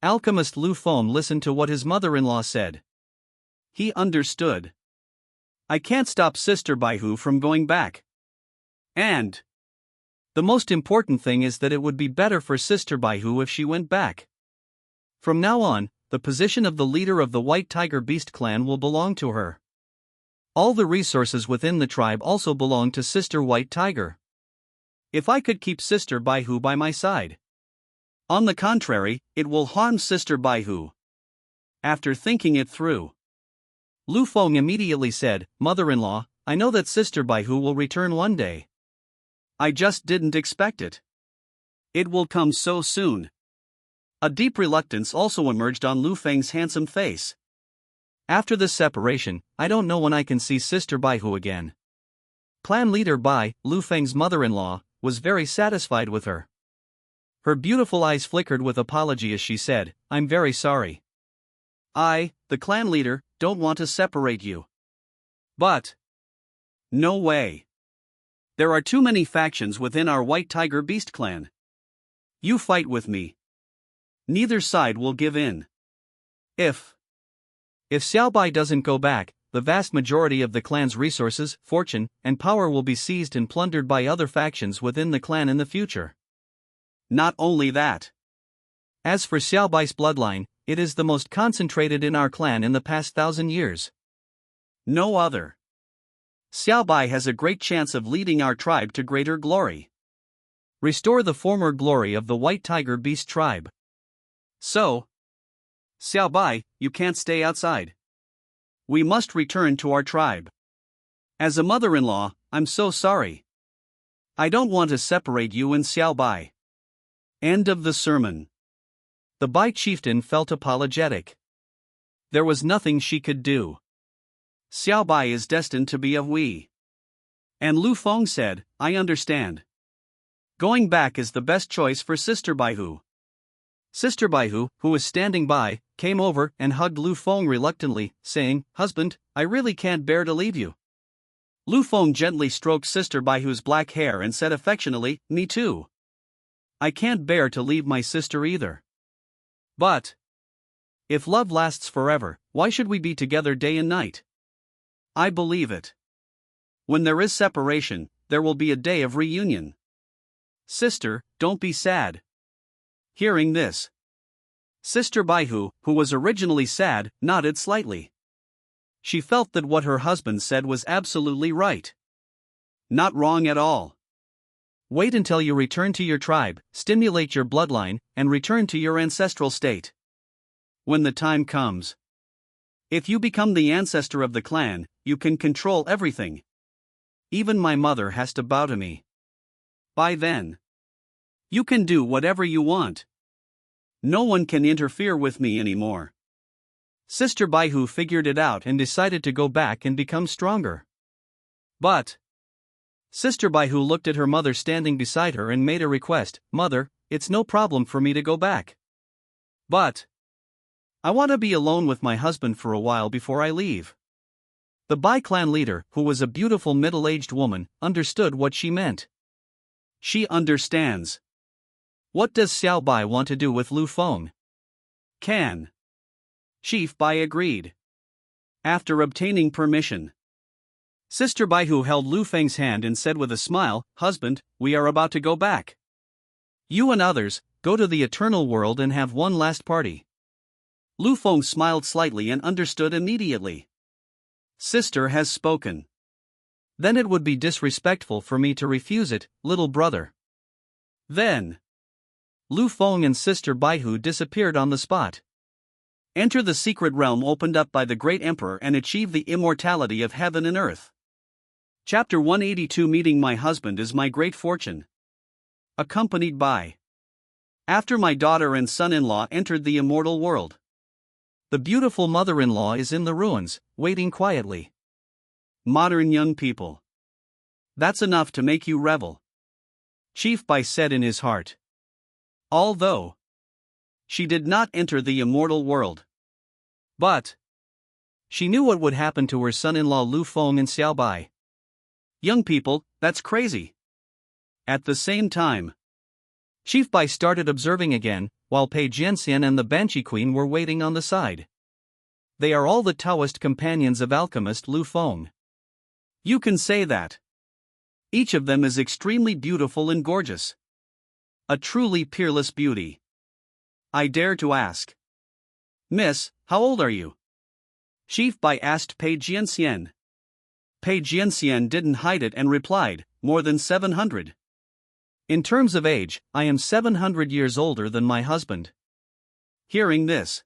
Alchemist Lu Feng listened to what his mother-in-law said. He understood. I can't stop Sister Baihu from going back. And the most important thing is that it would be better for Sister Baihu if she went back. From now on, the position of the leader of the White Tiger Beast clan will belong to her. All the resources within the tribe also belong to Sister White Tiger. If I could keep Sister Baihu by my side, On the contrary, it will harm Sister Baihu. After thinking it through, Lu Feng immediately said, "Mother-in-law, I know that Sister Baihu will return one day. I just didn't expect it. It will come so soon." A deep reluctance also emerged on Lu Feng's handsome face. "After this separation, I don't know when I can see Sister Baihu again." Clan leader Bai, Lu Feng's mother-in-law, was very satisfied with her. Her beautiful eyes flickered with apology as she said, "I'm very sorry. I, the clan leader, don't want to separate you. But no way. There are too many factions within our White Tiger Beast clan. You fight with me. Neither side will give in. If Xiaobai doesn't go back, the vast majority of the clan's resources, fortune, and power will be seized and plundered by other factions within the clan in the future. Not only that. As for Xiaobai's bloodline, it is the most concentrated in our clan in the past 1,000 years. No other. Xiaobai has a great chance of leading our tribe to greater glory. Restore the former glory of the White Tiger Beast tribe. So, Xiaobai, you can't stay outside. We must return to our tribe. As a mother-in-law, I'm so sorry. I don't want to separate you and Xiaobai." End of the sermon. The Bai chieftain felt apologetic. There was nothing she could do. Xiaobai is destined to be a we. And Lu Feng said, "I understand. Going back is the best choice for Sister Baihu." Sister Baihu, who was standing by, came over and hugged Lu Feng reluctantly, saying, "Husband, I really can't bear to leave you." Lu Feng gently stroked Sister Baihu's black hair and said affectionately, "Me too. I can't bear to leave my sister either. But if love lasts forever, why should we be together day and night? I believe it. When there is separation, there will be a day of reunion. Sister, don't be sad." Hearing this, Sister Baihu, who was originally sad, nodded slightly. She felt that what her husband said was absolutely right. Not wrong at all. Wait until you return to your tribe, stimulate your bloodline, and return to your ancestral state. When the time comes, if you become the ancestor of the clan, you can control everything. Even my mother has to bow to me. By then, you can do whatever you want. No one can interfere with me anymore. Sister Baihu figured it out and decided to go back and become stronger. But Sister Baihu looked at her mother standing beside her and made a request, "Mother, it's no problem for me to go back. But I want to be alone with my husband for a while before I leave." The Bai clan leader, who was a beautiful middle-aged woman, understood what she meant. She understands. What does Xiao Bai want to do with Lu Feng? Can. Chief Bai agreed. After obtaining permission, Sister Baihu held Lu Feng's hand and said with a smile, "Husband, we are about to go back. You and others, go to the eternal world and have one last party." Lu Feng smiled slightly and understood immediately. Sister has spoken. Then it would be disrespectful for me to refuse it, little brother. Then Lu Feng and Sister Baihu disappeared on the spot. Enter the secret realm opened up by the great emperor and achieve the immortality of heaven and earth. Chapter 182. Meeting my husband is my great fortune. Accompanied by. After my daughter and son-in-law entered the immortal world, the beautiful mother-in-law is in the ruins, waiting quietly. Modern young people. That's enough to make you revel. Chief Bai said in his heart. Although she did not enter the immortal world, but she knew what would happen to her son-in-law Lu Feng and Xiao Bai. Young people, that's crazy. At the same time, Chief Bai started observing again, while Pei Jianxian and the Banshee Queen were waiting on the side. They are all the Taoist companions of alchemist Lu Feng. You can say that. Each of them is extremely beautiful and gorgeous. A truly peerless beauty. I dare to ask. Miss, how old are you? Chief Bai asked Pei Jianxian. Pei Jianxian didn't hide it and replied, more than 700. In terms of age, I am 700 years older than my husband. Hearing this,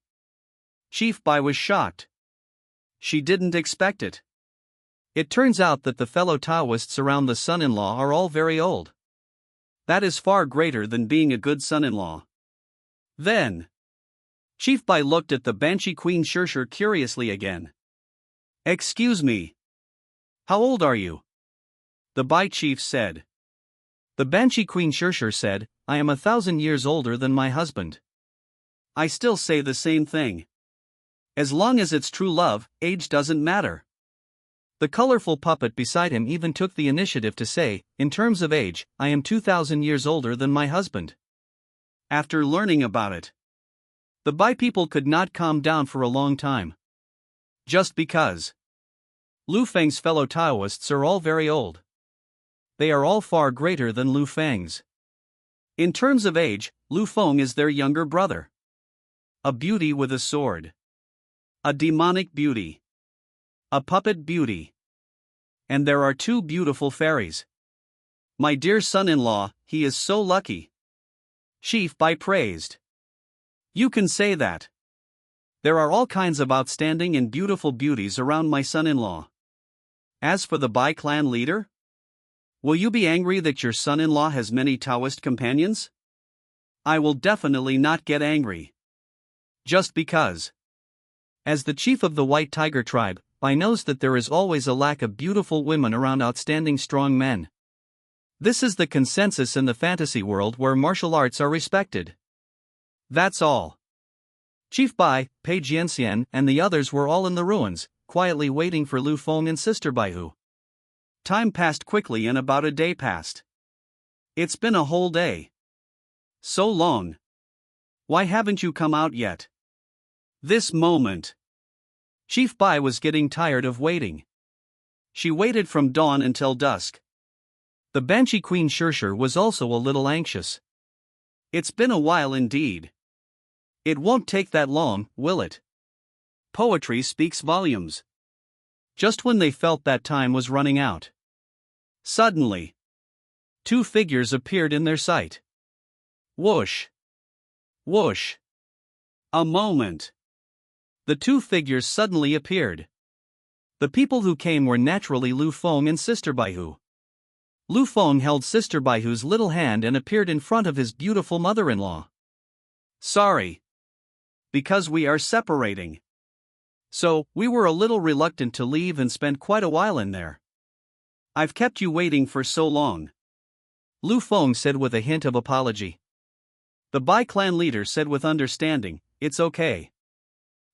Chief Bai was shocked. She didn't expect it. It turns out that the fellow Taoists around the son-in-law are all very old. That is far greater than being a good son-in-law. Then, Chief Bai looked at the Banshee Queen Shirshir curiously again. Excuse me. How old are you? The Bai chief said. The Banshee Queen Shirshir said, I am 1,000 years older than my husband. I still say the same thing. As long as it's true love, age doesn't matter. The colorful puppet beside him even took the initiative to say, in terms of age, I am 2,000 years older than my husband. After learning about it, the Bai people could not calm down for a long time. Just because Lu Feng's fellow Taoists are all very old. They are all far greater than Lu Feng's. In terms of age, Lu Feng is their younger brother. A beauty with a sword. A demonic beauty. A puppet beauty. And there are 2 beautiful fairies. My dear son-in-law, he is so lucky. Chief Bai praised. You can say that. There are all kinds of outstanding and beautiful beauties around my son-in-law. As for the Bai clan leader, will you be angry that your son-in-law has many Taoist companions? I will definitely not get angry. Just because. As the chief of the White Tiger tribe, Bai knows that there is always a lack of beautiful women around outstanding strong men. This is the consensus in the fantasy world where martial arts are respected. That's all. Chief Bai, Pei Jianxian, and the others were all in the ruins, quietly waiting for Lu Feng and Sister Baihu. Time passed quickly and about a day passed. It's been a whole day. So long. Why haven't you come out yet? This moment. Chief Bai was getting tired of waiting. She waited from dawn until dusk. The Banshee Queen Shirshir was also a little anxious. It's been a while indeed. It won't take that long, will it? Poetry speaks volumes. Just when they felt that time was running out, suddenly, 2 figures appeared in their sight. Whoosh! Whoosh! A moment. The 2 figures suddenly appeared. The people who came were naturally Lu Feng and Sister Baihu. Lu Feng held Sister Baihu's little hand and appeared in front of his beautiful mother-in-law. Sorry. Because we are separating. So, we were a little reluctant to leave and spent quite a while in there. I've kept you waiting for so long. Lu Feng said with a hint of apology. The Bai clan leader said with understanding, it's okay.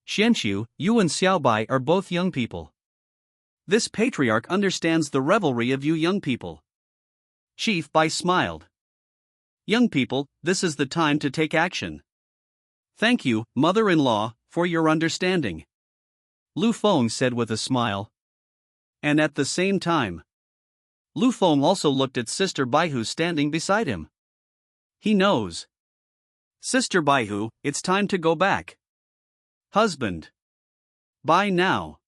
Xianxiu, you and Xiao Bai are both young people. This patriarch understands the revelry of you young people. Chief Bai smiled. Young people, this is the time to take action. Thank you, mother-in-law, for your understanding. Lu Feng said with a smile. And at the same time, Lu Feng also looked at Sister Baihu standing beside him. He knows. Sister Baihu, it's time to go back. Husband. Bye now.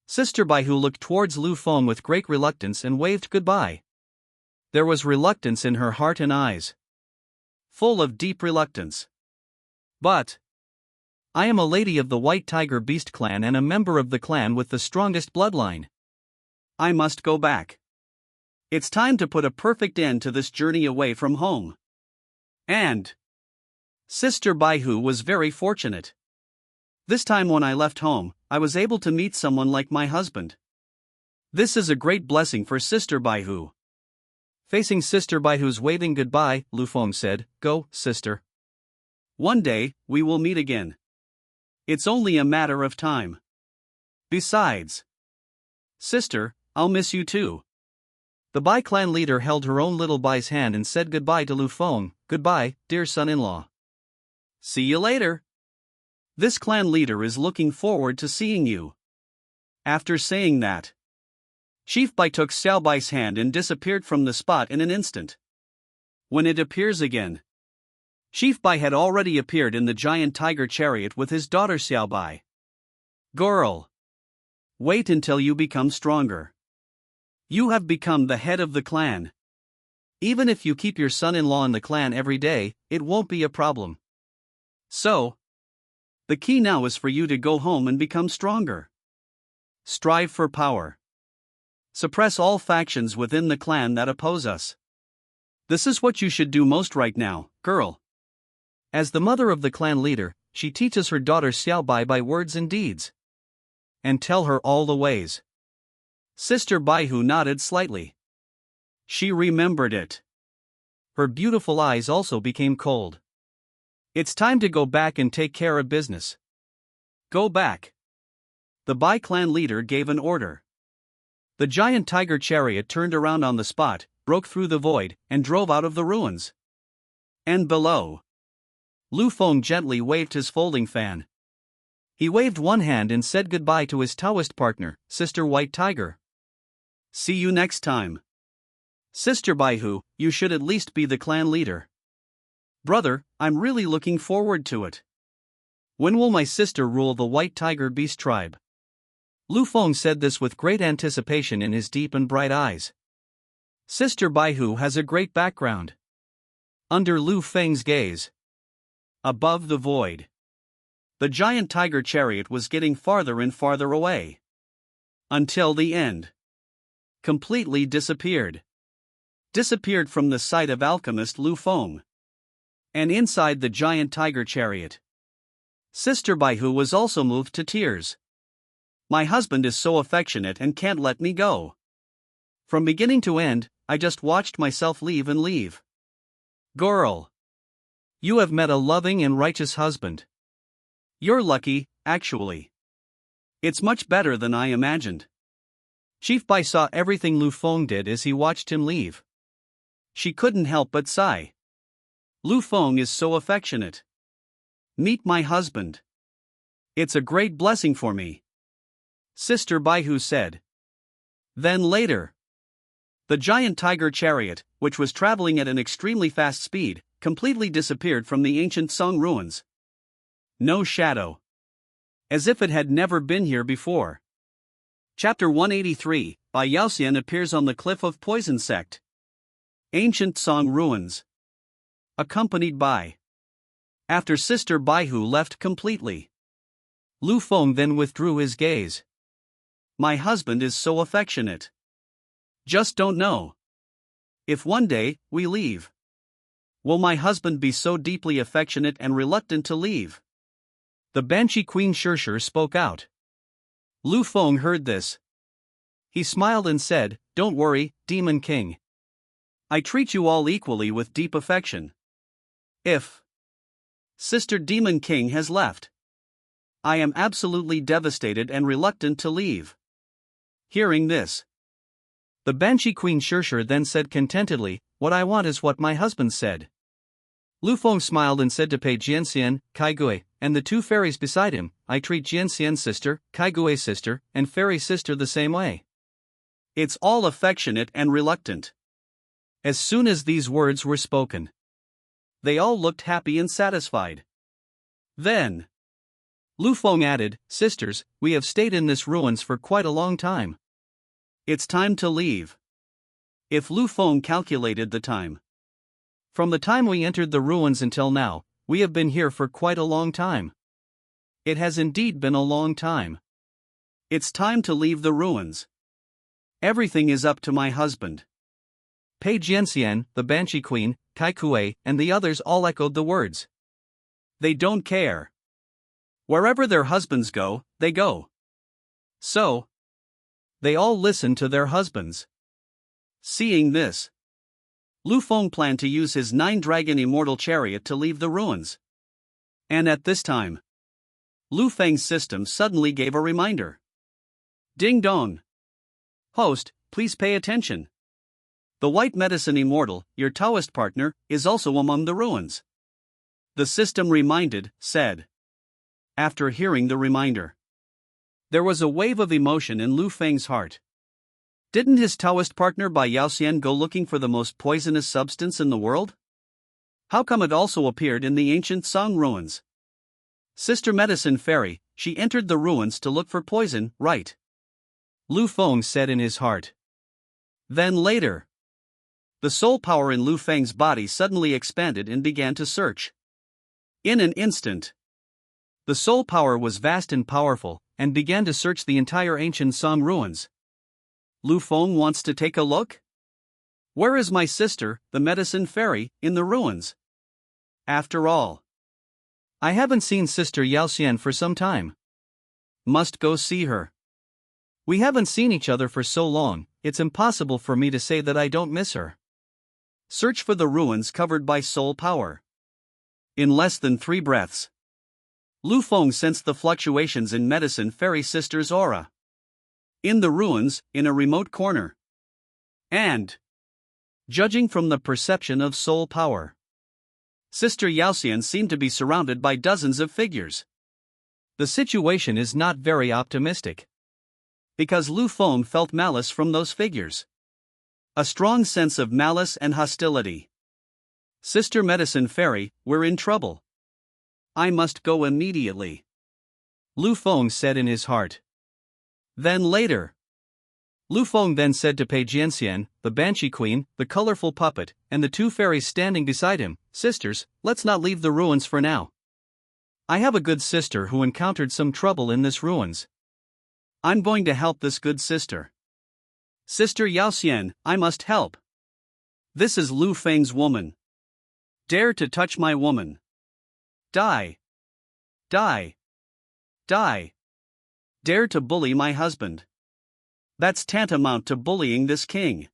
Sister Baihu looked towards Lu Feng with great reluctance and waved goodbye. There was reluctance in her heart and eyes. Full of deep reluctance. But I am a lady of the White Tiger Beast clan and a member of the clan with the strongest bloodline. I must go back. It's time to put a perfect end to this journey away from home. And Sister Baihu was very fortunate. This time when I left home, I was able to meet someone like my husband. This is a great blessing for Sister Baihu. Facing Sister Baihu's waving goodbye, Lu Feng said, Go, sister. One day, we will meet again. It's only a matter of time. Besides, sister, I'll miss you too. The Bai clan leader held her own little Bai's hand and said goodbye to Lu Feng. Goodbye, dear son-in-law. See you later. This clan leader is looking forward to seeing you. After saying that, Chief Bai took Xiao Bai's hand and disappeared from the spot in an instant. When it appears again, Chief Bai had already appeared in the giant tiger chariot with his daughter Xiao Bai. Girl, wait until you become stronger. You have become the head of the clan. Even if you keep your son-in-law in the clan every day, it won't be a problem. So, the key now is for you to go home and become stronger. Strive for power. Suppress all factions within the clan that oppose us. This is what you should do most right now, girl. As the mother of the clan leader, she teaches her daughter Xiaobai by words and deeds. And tell her all the ways. Sister Baihu nodded slightly. She remembered it. Her beautiful eyes also became cold. It's time to go back and take care of business. Go back. The Bai clan leader gave an order. The giant tiger chariot turned around on the spot, broke through the void, and drove out of the ruins. And below, Lu Feng gently waved his folding fan. He waved one hand and said goodbye to his Taoist partner, Sister White Tiger. See you next time. Sister Baihu, you should at least be the clan leader. Brother, I'm really looking forward to it. When will my sister rule the White Tiger Beast tribe? Lu Feng said this with great anticipation in his deep and bright eyes. Sister Baihu has a great background. Under Lu Feng's gaze. Above the void. The giant tiger chariot was getting farther and farther away. Until the end. Completely disappeared. Disappeared from the sight of alchemist Lu Feng. And inside the giant tiger chariot, Sister Baihu was also moved to tears. My husband is so affectionate and can't let me go. From beginning to end, I just watched myself leave and leave. Girl. You have met a loving and righteous husband. You're lucky, actually. It's much better than I imagined. Chief Bai saw everything Lu Feng did as he watched him leave. She couldn't help but sigh. Lu Feng is so affectionate. Meet my husband. It's a great blessing for me. Sister Baihu said. Then later, the giant tiger chariot, which was traveling at an extremely fast speed, completely disappeared from the ancient Song ruins. No shadow. As if it had never been here before. Chapter 183, Bai Yaoxian appears on the cliff of Poison Sect. Ancient Song ruins. Accompanied by. After Sister Baihu left completely, Lu Feng then withdrew his gaze. My husband is so affectionate. Just don't know. If one day we leave, will my husband be so deeply affectionate and reluctant to leave? The Banshee Queen Shirshir spoke out. Lu Feng heard this. He smiled and said, Don't worry, Demon King. I treat you all equally with deep affection. If Sister Demon King has left, I am absolutely devastated and reluctant to leave. Hearing this, the Banshee Queen Shirshir then said contentedly, What I want is what my husband said. Lu Feng smiled and said to Pei Jianxian, Kai Gui, and the two fairies beside him, I treat Jianxian sister, Kai Gui sister, and fairy sister the same way. It's all affectionate and reluctant. As soon as these words were spoken, they all looked happy and satisfied. Then, Lu Feng added, Sisters, we have stayed in this ruins for quite a long time. It's time to leave. If Lu Feng calculated the time, from the time we entered the ruins until now, we have been here for quite a long time. It has indeed been a long time. It's time to leave the ruins. Everything is up to my husband. Pei Jianxian, the Banshee Queen, Kai Kue, and the others all echoed the words. They don't care. Wherever their husbands go, they go. So, they all listen to their husbands. Seeing this, Lu Feng planned to use his 9-dragon immortal chariot to leave the ruins. And at this time, Lu Feng's system suddenly gave a reminder. Ding dong. Host, please pay attention. The White Medicine Immortal, your Taoist partner, is also among the ruins. The system reminded, said. After hearing the reminder, there was a wave of emotion in Lu Feng's heart. Didn't his Taoist partner Bai Yaoxian go looking for the most poisonous substance in the world? How come it also appeared in the ancient Song ruins? Sister Medicine Fairy, she entered the ruins to look for poison, right? Lu Feng said in his heart. Then later, The soul power in Lu Feng's body suddenly expanded and began to search. In an instant, the soul power was vast and powerful, and began to search the entire ancient Song ruins. Lu Feng wants to take a look? Where is my sister, the medicine fairy, in the ruins? After all, I haven't seen Sister Yaoxian for some time. Must go see her. We haven't seen each other for so long, it's impossible for me to say that I don't miss her. Search for the ruins covered by soul power. In less than 3 breaths, Lu Feng sensed the fluctuations in medicine fairy sister's aura. In the ruins, in a remote corner. And, judging from the perception of soul power, Sister Yaoxian seemed to be surrounded by dozens of figures. The situation is not very optimistic. Because Lu Feng felt malice from those figures. A strong sense of malice and hostility. Sister Medicine Fairy, we're in trouble. I must go immediately, Lu Feng said in his heart. Then later, Lu Feng then said to Pei Jianxian, the Banshee Queen, the colorful puppet, and the 2 fairies standing beside him, sisters, let's not leave the ruins for now. I have a good sister who encountered some trouble in this ruins. I'm going to help this good sister. Sister Yaoxian, I must help. This is Lu Feng's woman. Dare to touch my woman. Die. Die. Die. Dare to bully my husband. That's tantamount to bullying this king.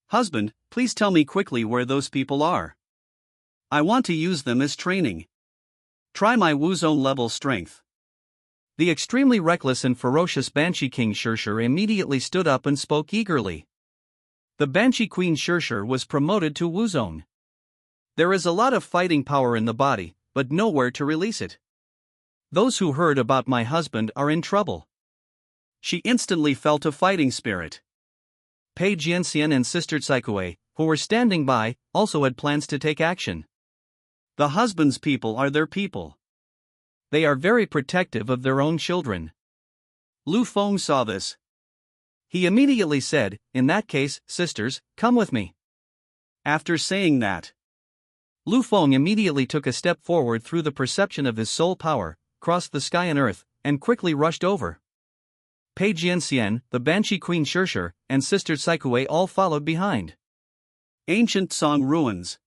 Husband, please tell me quickly where those people are. I want to use them as training. Try my Wuzone level strength. The extremely reckless and ferocious Banshee King Shirshir immediately stood up and spoke eagerly. The Banshee Queen Shirshir was promoted to Wuzone. There is a lot of fighting power in the body, but nowhere to release it. Those who heard about my husband are in trouble. She instantly felt a fighting spirit. Pei Jianxian and Sister Tsaikue, who were standing by, also had plans to take action. The husband's people are their people. They are very protective of their own children. Lu Feng saw this. He immediately said, in that case, sisters, come with me. After saying that, Lu Feng immediately took a step forward through the perception of his soul power, crossed the sky and earth, and quickly rushed over. Pei Jianxian, the Banshee Queen Shirshir, and Sister Tsaikue all followed behind. Ancient Song Ruins.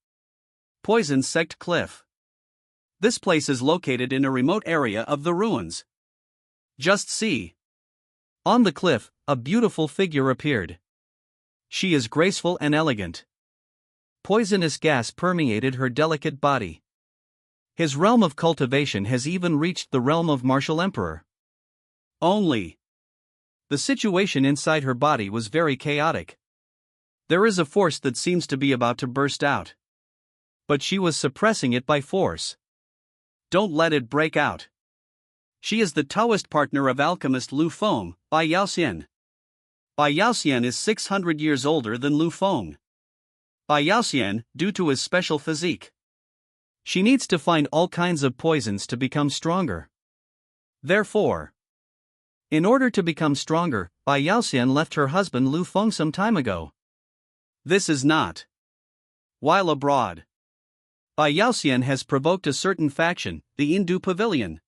Poison Sect Cliff. This place is located in a remote area of the ruins. Just see. On the cliff, a beautiful figure appeared. She is graceful and elegant. Poisonous gas permeated her delicate body. His realm of cultivation has even reached the realm of Martial Emperor. Only, the situation inside her body was very chaotic. There is a force that seems to be about to burst out. But she was suppressing it by force. Don't let it break out. She is the Taoist partner of alchemist Lu Feng, Bai Yaoxian. Bai Yaoxian is 600 years older than Lu Feng. Bai Yaoxian, due to his special physique, she needs to find all kinds of poisons to become stronger. Therefore, in order to become stronger, Bai Yaoxian left her husband Lu Feng some time ago. This is not. While abroad, Bai Yaoxian has provoked a certain faction, the Indu Pavilion.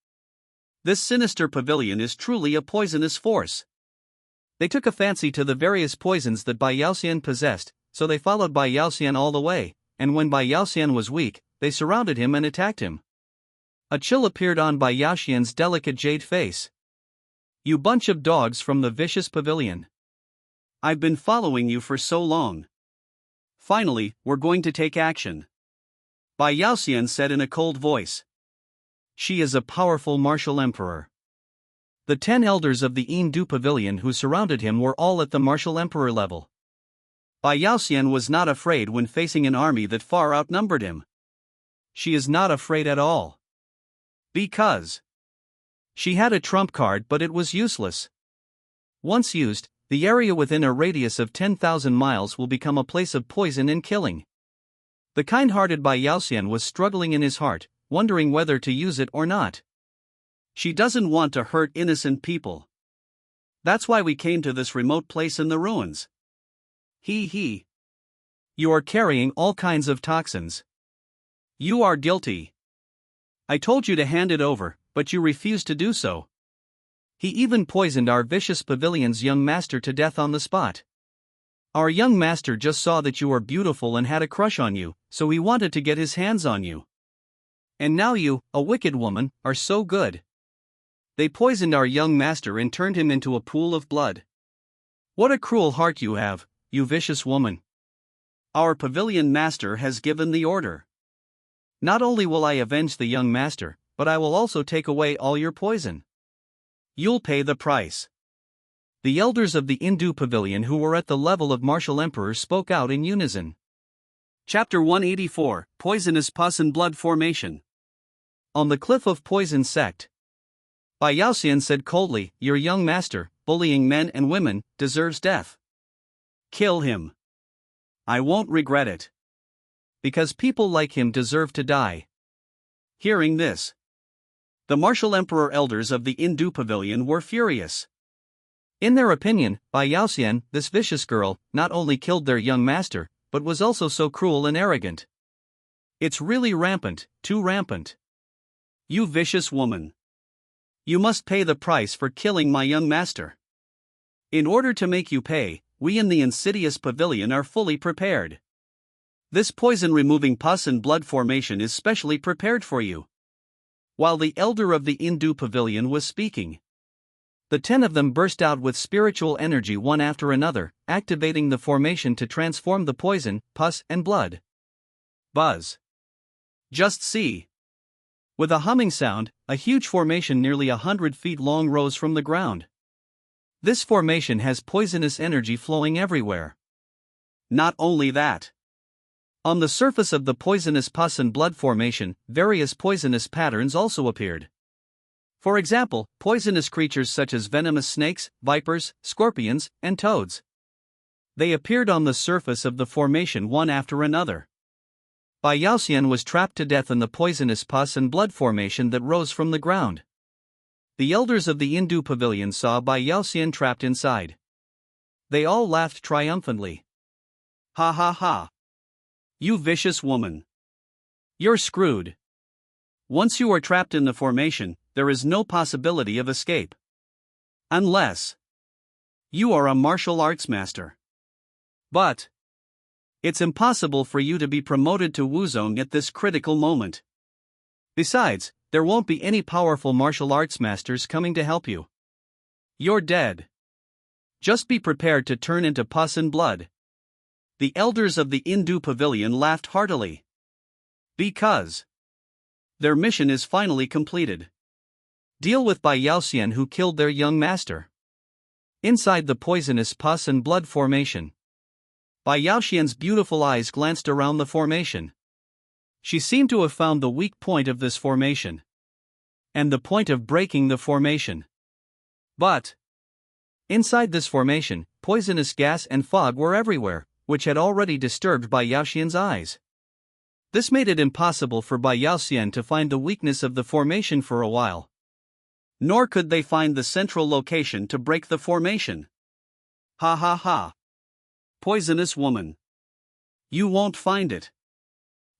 This sinister pavilion is truly a poisonous force. They took a fancy to the various poisons that Bai Yaoxian possessed, so they followed Bai Yaoxian all the way, and when Bai Yaoxian was weak, they surrounded him and attacked him. A chill appeared on Bai Yaoxian's delicate jade face. You bunch of dogs from the vicious pavilion. I've been following you for so long. Finally, we're going to take action. Bai Yaoxian said in a cold voice. She is a powerful martial emperor. The 10 elders of the Indu Pavilion who surrounded him were all at the martial emperor level. Bai Yaoxian was not afraid when facing an army that far outnumbered him. She is not afraid at all. Because she had a trump card, but it was useless. Once used, the area within a radius of 10,000 miles will become a place of poison and killing. The kind-hearted Bai Yaoxian was struggling in his heart, wondering whether to use it or not. She doesn't want to hurt innocent people. That's why we came to this remote place in the ruins. He. You are carrying all kinds of toxins. You are guilty. I told you to hand it over, but you refused to do so. He even poisoned our vicious pavilion's young master to death on the spot. Our young master just saw that you were beautiful and had a crush on you, so he wanted to get his hands on you. And now you, a wicked woman, are so good. They poisoned our young master and turned him into a pool of blood. What a cruel heart you have, you vicious woman. Our pavilion master has given the order. Not only will I avenge the young master, but I will also take away all your poison. You'll pay the price. The elders of the Hindu pavilion who were at the level of martial emperors spoke out in unison. Chapter 184, Poisonous Pus and Blood Formation. On the cliff of Poison Sect. Bai Yaoxian said coldly, your young master, bullying men and women, deserves death. Kill him. I won't regret it. Because people like him deserve to die. Hearing this, the martial emperor elders of the Hindu pavilion were furious. In their opinion, Bai Yaoxian, this vicious girl, not only killed their young master, but was also so cruel and arrogant. It's really rampant, too rampant. You vicious woman. You must pay the price for killing my young master. In order to make you pay, we in the insidious pavilion are fully prepared. This poison-removing pus and blood formation is specially prepared for you. While the elder of the Hindu pavilion was speaking, the 10 of them burst out with spiritual energy one after another, activating the formation to transform the poison, pus, and blood. Buzz. Just see. With a humming sound, a huge formation nearly 100 feet long rose from the ground. This formation has poisonous energy flowing everywhere. Not only that. On the surface of the poisonous pus and blood formation, various poisonous patterns also appeared. For example, poisonous creatures such as venomous snakes, vipers, scorpions, and toads. They appeared on the surface of the formation one after another. Bai Yaoxian was trapped to death in the poisonous pus and blood formation that rose from the ground. The elders of the Hindu pavilion saw Bai Yaoxian trapped inside. They all laughed triumphantly. Ha ha ha. You vicious woman. You're screwed. Once you are trapped in the formation, there is no possibility of escape. Unless you are a martial arts master. But it's impossible for you to be promoted to Wuzong at this critical moment. Besides, there won't be any powerful martial arts masters coming to help you. You're dead. Just be prepared to turn into pus and blood. The elders of the Hindu pavilion laughed heartily. Because their mission is finally completed. Deal with Bai Yaoxian who killed their young master. Inside the poisonous pus and blood formation, Bai Yaoxian's beautiful eyes glanced around the formation. She seemed to have found the weak point of this formation. And the point of breaking the formation. But inside this formation, poisonous gas and fog were everywhere, which had already disturbed Bai Yaoxian's eyes. This made it impossible for Bai Yaoxian to find the weakness of the formation for a while. Nor could they find the central location to break the formation. Ha ha ha. Poisonous woman. You won't find it.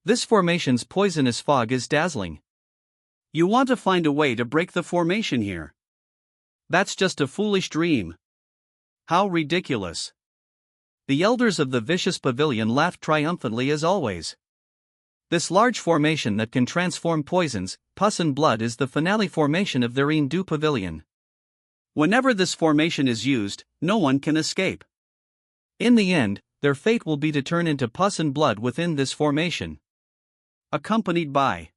This formation's poisonous fog is dazzling. You want to find a way to break the formation here. That's just a foolish dream. How ridiculous. The elders of the vicious pavilion laughed triumphantly as always. This large formation that can transform poisons, pus and blood is the finale formation of their Hindu pavilion. Whenever this formation is used, no one can escape. In the end, their fate will be to turn into pus and blood within this formation. Accompanied by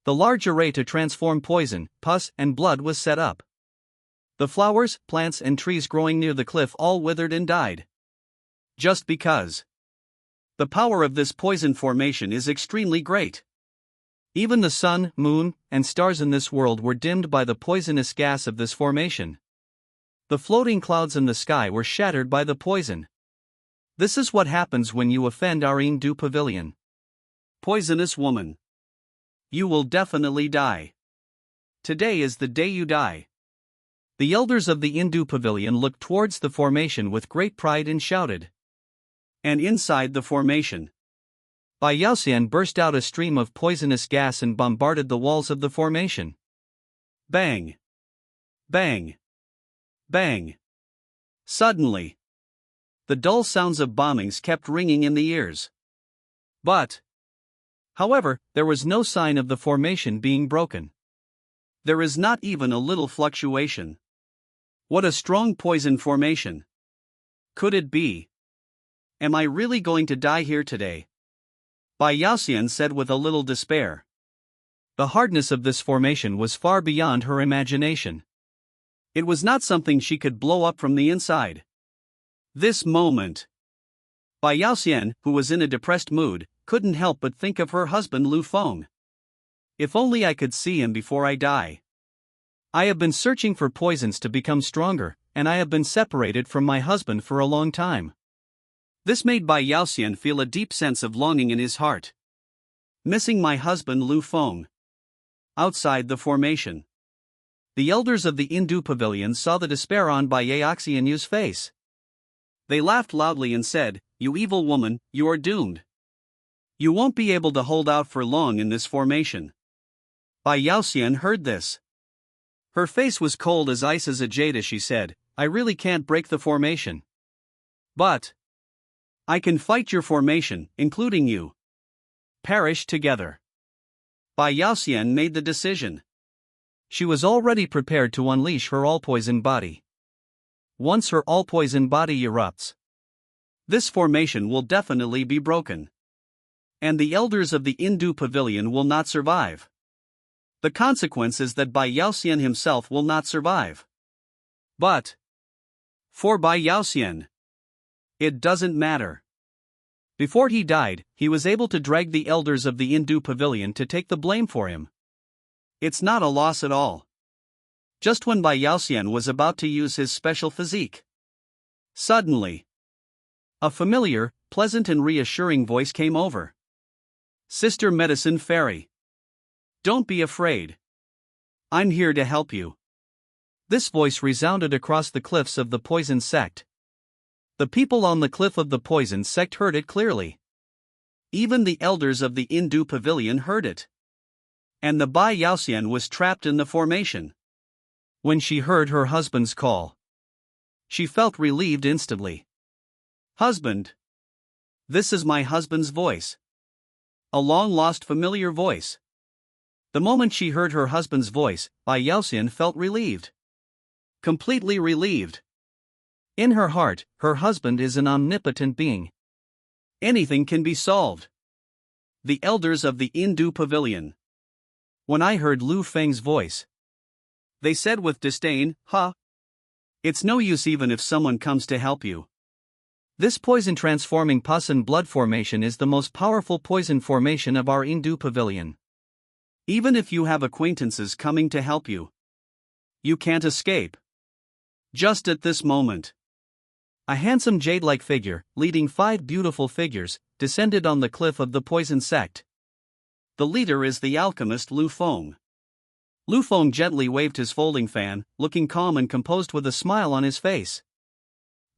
the large array to transform poison, pus, and blood was set up. The flowers, plants, and trees growing near the cliff all withered and died. Just because. The power of this poison formation is extremely great. Even the sun, moon, and stars in this world were dimmed by the poisonous gas of this formation. The floating clouds in the sky were shattered by the poison. This is what happens when you offend our Hindu pavilion. Poisonous woman. You will definitely die. Today is the day you die. The elders of the Hindu pavilion looked towards the formation with great pride and shouted. And inside the formation, Bai Yaoxian burst out a stream of poisonous gas and bombarded the walls of the formation. Bang! Bang! Bang! Suddenly, the dull sounds of bombings kept ringing in the ears. However, there was no sign of the formation being broken. There is not even a little fluctuation. What a strong poison formation! Could it be? Am I really going to die here today? Bai Yaoxian said with a little despair. The hardness of this formation was far beyond her imagination. It was not something she could blow up from the inside. This moment, Bai Yaoxian, who was in a depressed mood, couldn't help but think of her husband Lu Feng. If only I could see him before I die. I have been searching for poisons to become stronger, and I have been separated from my husband for a long time. This made Bai Yaoxian feel a deep sense of longing in his heart. Missing my husband Lu Feng. Outside the formation, the elders of the Hindu pavilion saw the despair on Bai Yaoxian's face. They laughed loudly and said, "You evil woman, you are doomed. You won't be able to hold out for long in this formation." Bai Yaoxian heard this. Her face was cold as ice as a jade as she said, "I really can't break the formation. But I can fight your formation, including you. Perish together." Bai Yaoxian made the decision. She was already prepared to unleash her all-poison body. Once her all-poison body erupts, this formation will definitely be broken. And the elders of the Hindu pavilion will not survive. The consequence is that Bai Yaoxian himself will not survive. But for Bai Yaoxian, it doesn't matter. Before he died, he was able to drag the elders of the Hindu pavilion to take the blame for him. It's not a loss at all. Just when Bai Yaoxian was about to use his special physique, suddenly, a familiar, pleasant and reassuring voice came over. "Sister Medicine Fairy. Don't be afraid. I'm here to help you." This voice resounded across the cliffs of the Poison Sect. The people on the cliff of the Poison Sect heard it clearly. Even the elders of the Hindu pavilion heard it. And the Bai Yaoxian was trapped in the formation. When she heard her husband's call, she felt relieved instantly. "Husband. This is my husband's voice." A long-lost familiar voice. The moment she heard her husband's voice, Bai Yaoxian felt relieved. Completely relieved. In her heart, her husband is an omnipotent being. Anything can be solved. The elders of the Hindu pavilion. When I heard Lu Feng's voice, they said with disdain, "Huh? It's no use even if someone comes to help you. This poison-transforming pus and blood formation is the most powerful poison formation of our Hindu pavilion. Even if you have acquaintances coming to help you, you can't escape." Just at this moment, a handsome jade-like figure, leading 5 beautiful figures, descended on the cliff of the Poison Sect. The leader is the alchemist Lu Feng. Lu Feng gently waved his folding fan, looking calm and composed with a smile on his face.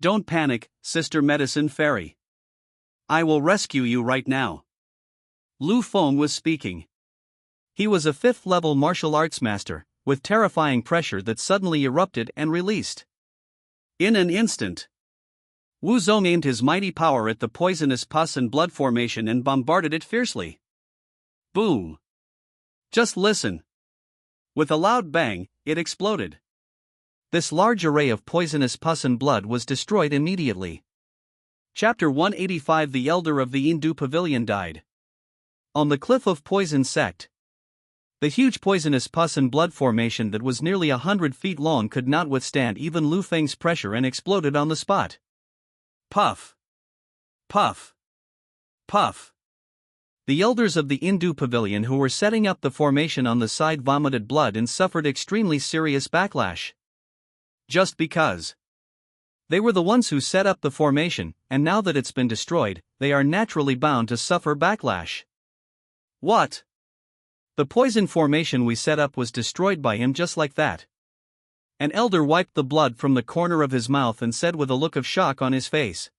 "Don't panic, Sister Medicine Fairy. I will rescue you right now." Lu Feng was speaking. He was a 5th-level martial arts master, with terrifying pressure that suddenly erupted and released. In an instant, Wu Zong aimed his mighty power at the poisonous pus and blood formation and bombarded it fiercely. Boom! Just listen. With a loud bang, it exploded. This large array of poisonous pus and blood was destroyed immediately. Chapter 185. The elder of the Hindu pavilion died. On the cliff of Poison Sect, the huge poisonous pus and blood formation that was nearly 100 feet long could not withstand even Lu Feng's pressure and exploded on the spot. Puff! Puff! Puff! The elders of the Hindu pavilion who were setting up the formation on the side vomited blood and suffered extremely serious backlash. Just because they were the ones who set up the formation, and now that it's been destroyed, they are naturally bound to suffer backlash. What? The poison formation we set up was destroyed by him just like that. An elder wiped the blood from the corner of his mouth and said with a look of shock on his face.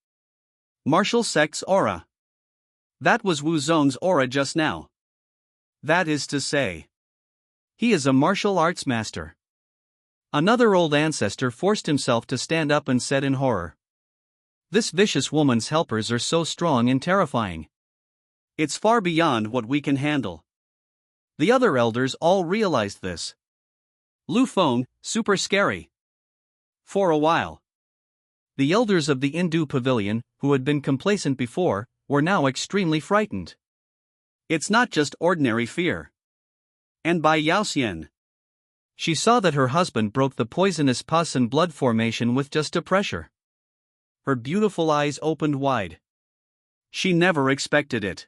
Martial sect's aura. That was Wu Zong's aura just now. That is to say, he is a martial arts master. Another old ancestor forced himself to stand up and said in horror, "This vicious woman's helpers are so strong and terrifying. It's far beyond what we can handle." The other elders all realized this. Lu Feng, super scary. For a while, the elders of the Hindu pavilion, who had been complacent before, were now extremely frightened. It's not just ordinary fear. And by Yaoxian, she saw that her husband broke the poisonous pus and blood formation with just a pressure. Her beautiful eyes opened wide. She never expected it.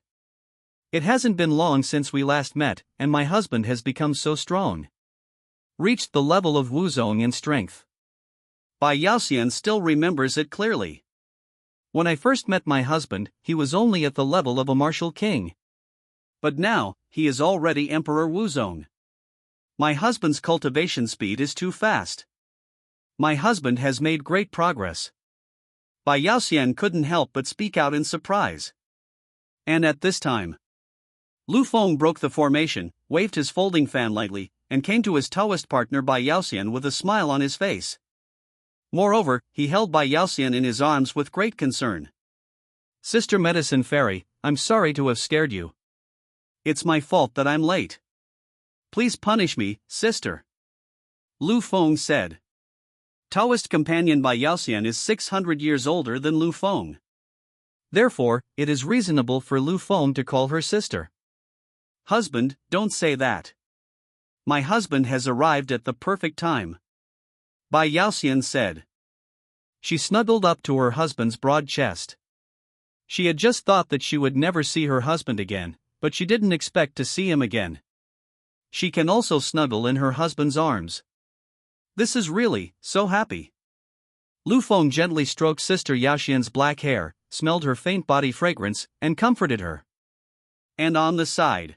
It hasn't been long since we last met, and my husband has become so strong. Reached the level of Wuzong in strength. Bai Yaoxian still remembers it clearly. When I first met my husband, he was only at the level of a martial king. But now, he is already Emperor Wuzong. My husband's cultivation speed is too fast. My husband has made great progress. Bai Yaoxian couldn't help but speak out in surprise. And at this time, Lu Feng broke the formation, waved his folding fan lightly, and came to his Taoist partner Bai Yaoxian with a smile on his face. Moreover, he held Bai Yaoxian in his arms with great concern. "Sister Medicine Fairy, I'm sorry to have scared you. It's my fault that I'm late. Please punish me, sister," Lu Feng said. Taoist companion Bai Yaoxian is 600 years older than Lu Feng. Therefore, it is reasonable for Lu Feng to call her sister. "Husband, don't say that. My husband has arrived at the perfect time," Bai Yaoxian said. She snuggled up to her husband's broad chest. She had just thought that she would never see her husband again, but she didn't expect to see him again. She can also snuggle in her husband's arms. This is really so happy. Lu Feng gently stroked Sister Yaoxian's black hair, smelled her faint body fragrance, and comforted her. And on the side,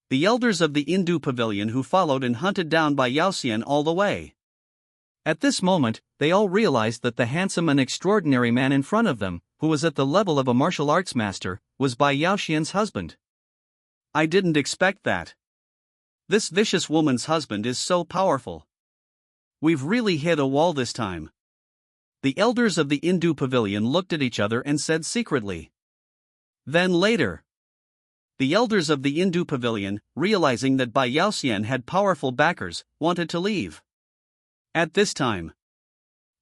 the elders of the Hindu pavilion who followed and hunted down Bai Yaoxian all the way. At this moment, they all realized that the handsome and extraordinary man in front of them, who was at the level of a martial arts master, was Bai Yaoxian's husband. "I didn't expect that. This vicious woman's husband is so powerful. We've really hit a wall this time." The elders of the Hindu pavilion looked at each other and said secretly. Then later, the elders of the Hindu pavilion, realizing that Bai Yaoxian had powerful backers, wanted to leave. At this time,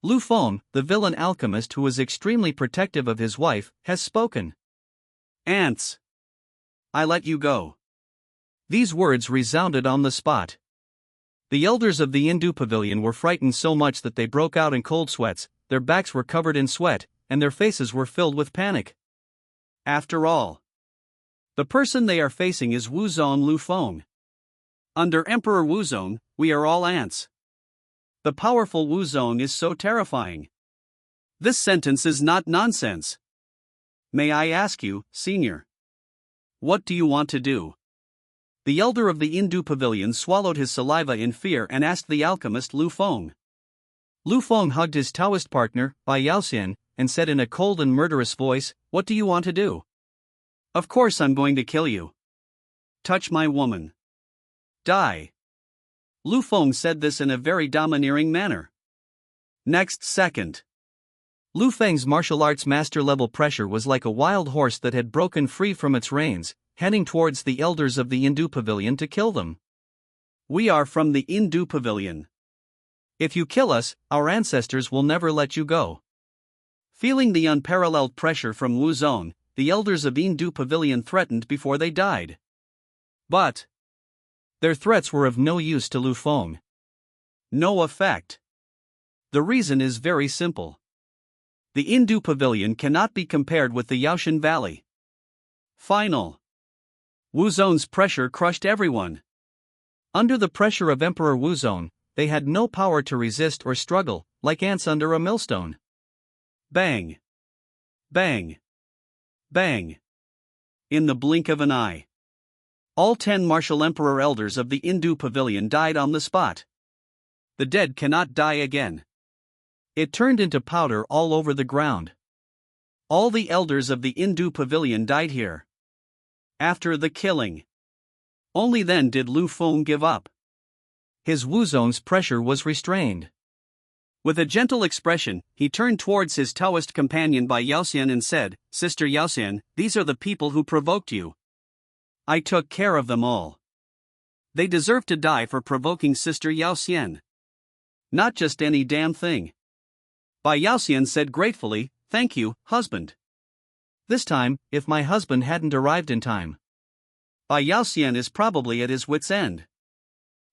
Lu Feng, the villain alchemist who was extremely protective of his wife, has spoken. "Ants, I let you go." These words resounded on the spot. The elders of the Hindu pavilion were frightened so much that they broke out in cold sweats, their backs were covered in sweat, and their faces were filled with panic. After all, the person they are facing is Wuzong Lu Feng. Under Emperor Wuzong, we are all ants. The powerful Wuzong is so terrifying. This sentence is not nonsense. May I ask you, Senior? What do you want to do? The elder of the Hindu pavilion swallowed his saliva in fear and asked the alchemist Lu Feng. Lu Feng hugged his Taoist partner, Bai Yaoxian, and said in a cold and murderous voice, "What do you want to do?" "Of course I'm going to kill you. Touch my woman. Die." Lu Feng said this in a very domineering manner. Next second, Lu Feng's martial arts master level pressure was like a wild horse that had broken free from its reins, heading towards the elders of the Hindu pavilion to kill them. "We are from the Hindu pavilion. If you kill us, our ancestors will never let you go." Feeling the unparalleled pressure from Wuzong, the elders of Hindu pavilion threatened before they died. But their threats were of no use to Lu Feng. No effect. The reason is very simple. The Hindu pavilion cannot be compared with the Yaoshan Valley. Final. Wuzong's pressure crushed everyone. Under the pressure of Emperor Wuzong, they had no power to resist or struggle, like ants under a millstone. Bang! Bang! Bang! In the blink of an eye, all 10 martial emperor elders of the Hindu pavilion died on the spot. The dead cannot die again. It turned into powder all over the ground. All the elders of the Hindu pavilion died here. After the killing. Only then did Lu Feng give up. His Wuzong's pressure was restrained. With a gentle expression, he turned towards his Taoist companion Bai Yaoxian and said, Sister Yaoxian, these are the people who provoked you. I took care of them all. They deserve to die for provoking Sister Yaoxian. Not just any damn thing. Bai Yaoxian said gratefully, Thank you, husband. This time, if my husband hadn't arrived in time. Bai Yaoxian is probably at his wit's end.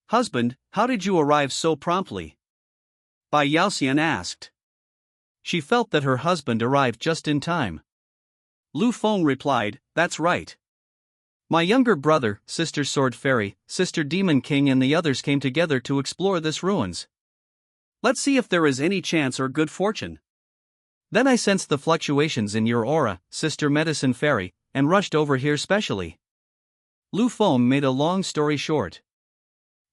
Husband, how did you arrive so promptly? Bai Yaoxian asked. She felt that her husband arrived just in time. Lu Feng replied, That's right. My younger brother, Sister Sword Fairy, Sister Demon King and the others came together to explore this ruins. Let's see if there is any chance or good fortune. Then I sensed the fluctuations in your aura, Sister Medicine Fairy, and rushed over here specially. Lu Feng made a long story short.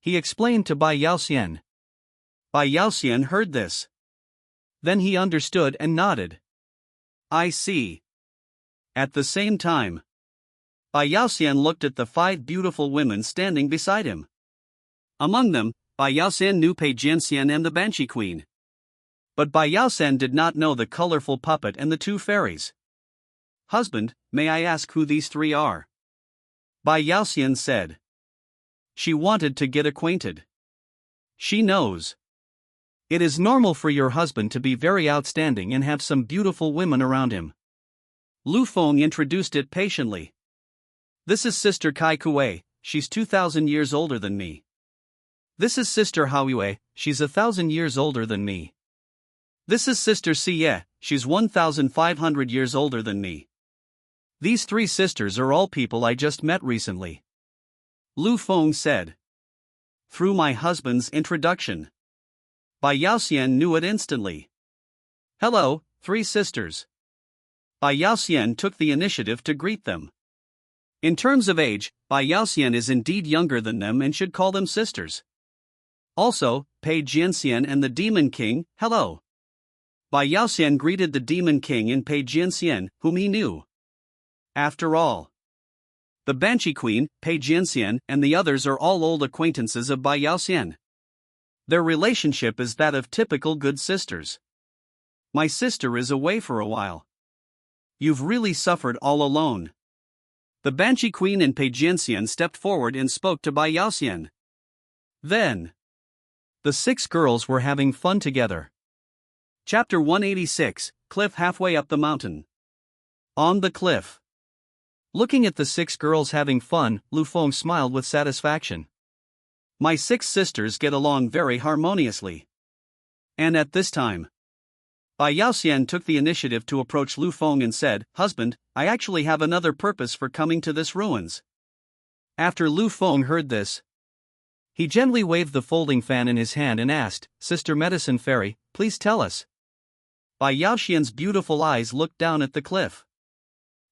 He explained to Bai Yaoxian. Bai Yaoxian heard this. Then he understood and nodded. I see. At the same time, Bai Yaoxian looked at the 5 beautiful women standing beside him. Among them, Bai Yaoxian knew Pei Jianxian and the Banshee Queen. But Bai Yaoxian did not know the colorful puppet and the 2 fairies. Husband, may I ask who these 3 are? Bai Yaoxian said. She wanted to get acquainted. She knows. It is normal for your husband to be very outstanding and have some beautiful women around him. Lu Feng introduced it patiently. This is Sister Kai Kuei, she's 2,000 years older than me. This is Sister Hao Yue, she's 1,000 years older than me. This is Sister Xie, she's 1,500 years older than me. These 3 sisters are all people I just met recently. Lu Feng said. Through my husband's introduction. Bai Yaoxian knew it instantly. Hello, 3 sisters. Bai Yaoxian took the initiative to greet them. In terms of age, Bai Yaoxian is indeed younger than them and should call them sisters. Also, Pei Jianxian and the Demon King, hello. Bai Yaoxian greeted the Demon King and Pei Jianxian, whom he knew. After all, the Banshee Queen, Pei Jianxian, and the others are all old acquaintances of Bai Yaoxian. Their relationship is that of typical good sisters. My sister is away for a while. You've really suffered all alone. The Banshee Queen and Pei Jianxian stepped forward and spoke to Bai Yaoxian. Then, the 6 girls were having fun together. Chapter 186, Cliff halfway up the mountain. On the cliff. Looking at the 6 girls having fun, Lu Feng smiled with satisfaction. My 6 sisters get along very harmoniously. And at this time, Bai Yaoxian took the initiative to approach Lu Feng and said, Husband, I actually have another purpose for coming to this ruins. After Lu Feng heard this, he gently waved the folding fan in his hand and asked, Sister Medicine Fairy, please tell us. Bai Yaoxian's beautiful eyes looked down at the cliff.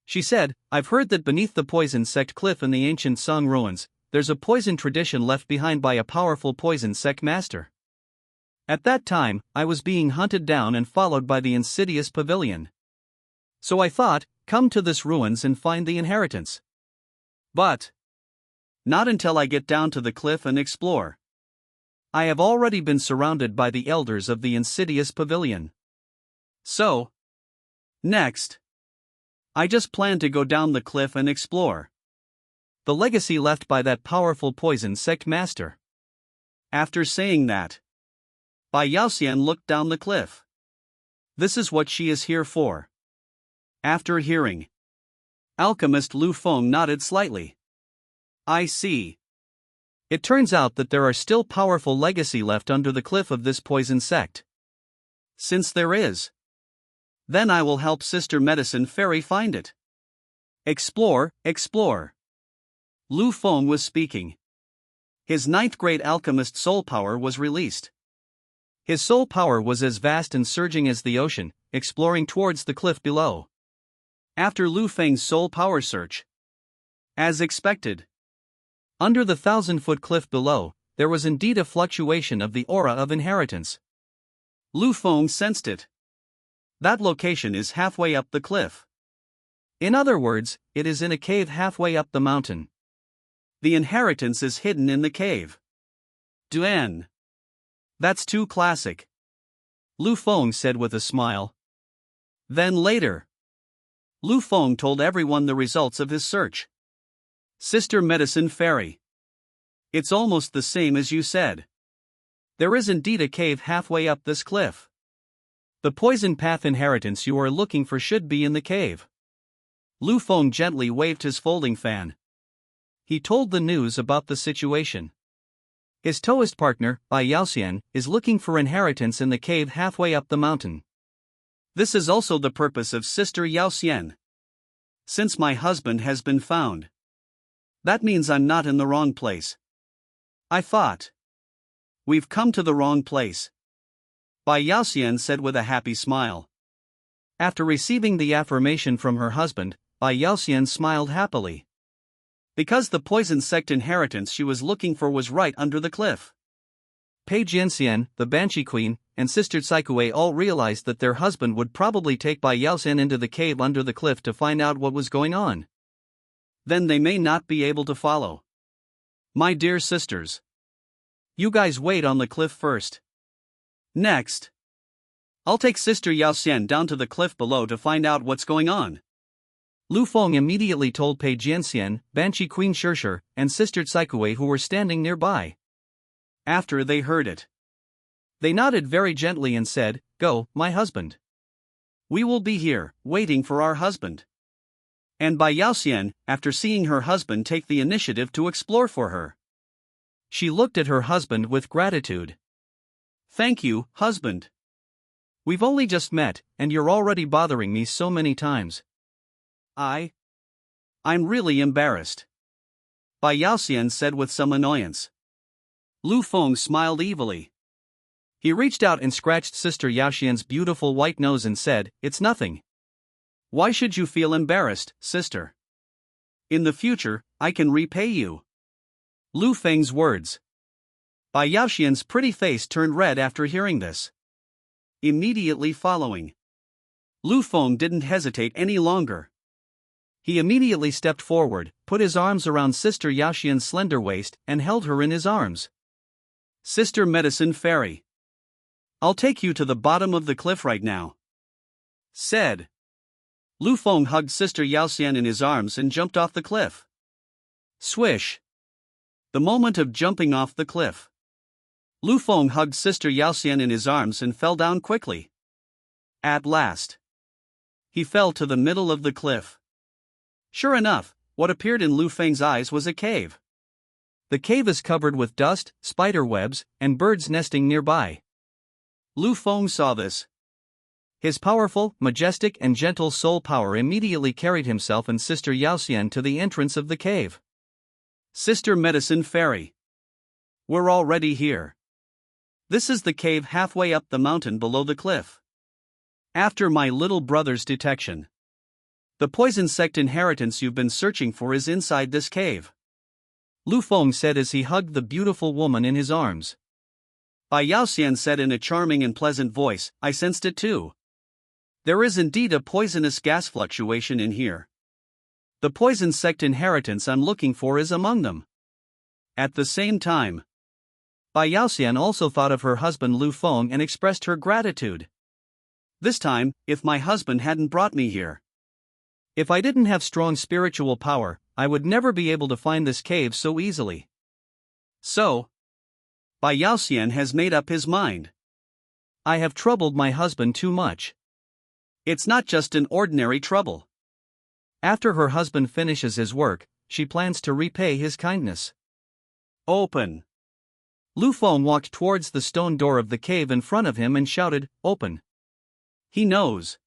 She said, I've heard that beneath the poison sect cliff in the ancient Song ruins, there's a poison tradition left behind by a powerful poison sect master. At that time, I was being hunted down and followed by the insidious pavilion. So I thought, come to this ruins and find the inheritance. But not until I get down to the cliff and explore. I have already been surrounded by the elders of the insidious pavilion. So, next, I just plan to go down the cliff and explore the legacy left by that powerful poison sect master. After saying that, Bai Yaoxian looked down the cliff. This is what she is here for. After hearing, alchemist Lu Feng nodded slightly. I see. It turns out that there are still powerful legacy left under the cliff of this poison sect. Since there is, then I will help Sister Medicine Fairy find it. Explore, explore. Lu Feng was speaking. His 9th grade alchemist soul power was released. His soul power was as vast and surging as the ocean, exploring towards the cliff below. After Lu Feng's soul power search, as expected, under the 1,000-foot cliff below, there was indeed a fluctuation of the aura of inheritance. Lu Feng sensed it. That location is halfway up the cliff. In other words, it is in a cave halfway up the mountain. The inheritance is hidden in the cave. Duan. That's too classic. Lu Feng said with a smile. Then later, Lu Feng told everyone the results of his search. Sister Medicine Fairy. It's almost the same as you said. There is indeed a cave halfway up this cliff. The poison path inheritance you are looking for should be in the cave. Lu Feng gently waved his folding fan. He told the news about the situation. His Taoist partner, Bai Yaoxian, is looking for inheritance in the cave halfway up the mountain. This is also the purpose of Sister Yaoxian. Since my husband has been found, that means I'm not in the wrong place. I thought. We've come to the wrong place, Bai Yaoxian said with a happy smile. After receiving the affirmation from her husband, Bai Yaoxian smiled happily. Because the poison sect inheritance she was looking for was right under the cliff. Pei Jianxian, the Banshee Queen, and Sister Tsaikue all realized that their husband would probably take Bai Yaoxian into the cave under the cliff to find out what was going on. Then they may not be able to follow. My dear sisters, you guys wait on the cliff first. Next, I'll take Sister Yaoxian down to the cliff below to find out what's going on. Lu Feng immediately told Pei Jianxian, Banshee Queen Shishir, and Sister Tsaikue who were standing nearby. After they heard it, they nodded very gently and said, Go, my husband. We will be here, waiting for our husband. And Bai Yaoxian, after seeing her husband take the initiative to explore for her, she looked at her husband with gratitude. Thank you, husband. We've only just met, and you're already bothering me so many times. I'm really embarrassed, Bai Yaoxian said with some annoyance. Lu Feng smiled evilly. He reached out and scratched Sister Yaoxian's beautiful white nose and said, It's nothing. Why should you feel embarrassed, sister? In the future, I can repay you. Lu Feng's words. Bai Yaoxian's pretty face turned red after hearing this. Immediately following, Lu Feng didn't hesitate any longer. He immediately stepped forward, put his arms around Sister Yaoxian's slender waist, and held her in his arms. Sister Medicine Fairy, I'll take you to the bottom of the cliff right now, said. Lu Feng hugged Sister Yaoxian in his arms and jumped off the cliff. Swish! The moment of jumping off the cliff. Lu Feng hugged Sister Yaoxian in his arms and fell down quickly. At last, he fell to the middle of the cliff. Sure enough, what appeared in Lu Feng's eyes was a cave. The cave is covered with dust, spider webs, and birds nesting nearby. Lu Feng saw this. His powerful, majestic and gentle soul power immediately carried himself and Sister Yaoxian to the entrance of the cave. Sister Medicine Fairy, we're already here. This is the cave halfway up the mountain below the cliff. After my little brother's detection, the poison sect inheritance you've been searching for is inside this cave, Lu Feng said as he hugged the beautiful woman in his arms. Bai Yaoxian said in a charming and pleasant voice, I sensed it too. There is indeed a poisonous gas fluctuation in here. The poison sect inheritance I'm looking for is among them. At the same time, Bai Yaoxian also thought of her husband Lu Feng and expressed her gratitude. This time, if my husband hadn't brought me here, if I didn't have strong spiritual power, I would never be able to find this cave so easily. So, Bai Yaoxian has made up his mind. I have troubled my husband too much. It's not just an ordinary trouble. After her husband finishes his work, she plans to repay his kindness. Open! Lu Feng walked towards the stone door of the cave in front of him and shouted, Open! He knows.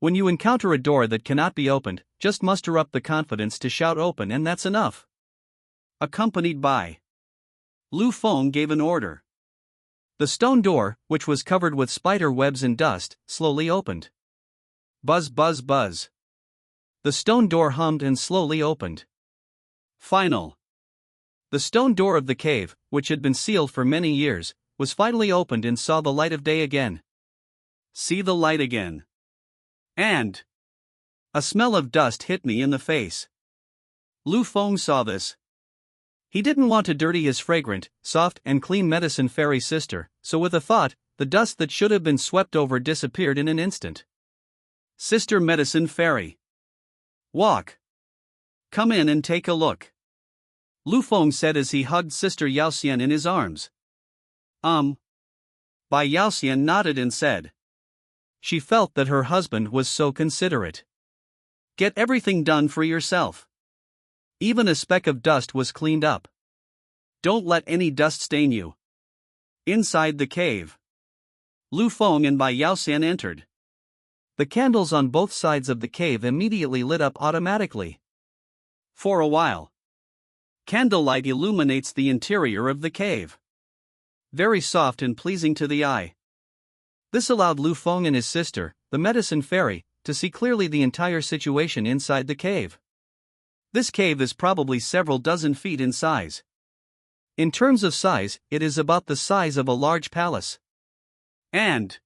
When you encounter a door that cannot be opened, just muster up the confidence to shout open and that's enough. Accompanied by Lu Feng gave an order. The stone door, which was covered with spider webs and dust, slowly opened. Buzz buzz buzz. The stone door hummed and slowly opened. Final. The stone door of the cave, which had been sealed for many years, was finally opened and saw the light of day again. See the light again. And a smell of dust hit me in the face. Lu Feng saw this. He didn't want to dirty his fragrant, soft, and clean medicine fairy sister, so with a thought, the dust that should have been swept over disappeared in an instant. Sister Medicine Fairy. Walk. Come in and take a look. Lu Feng said as he hugged Sister Yaoxian in his arms. Bai Yaoxian nodded and said. She felt that her husband was so considerate. Get everything done for yourself. Even a speck of dust was cleaned up. Don't let any dust stain you. Inside the cave, Lu Feng and Bai Yaoxian entered. The candles on both sides of the cave immediately lit up automatically. For a while, candlelight illuminates the interior of the cave. Very soft and pleasing to the eye. This allowed Lu Feng and his sister, the medicine fairy, to see clearly the entire situation inside the cave. This cave is probably several dozen feet in size. In terms of size, it is about the size of a large palace. And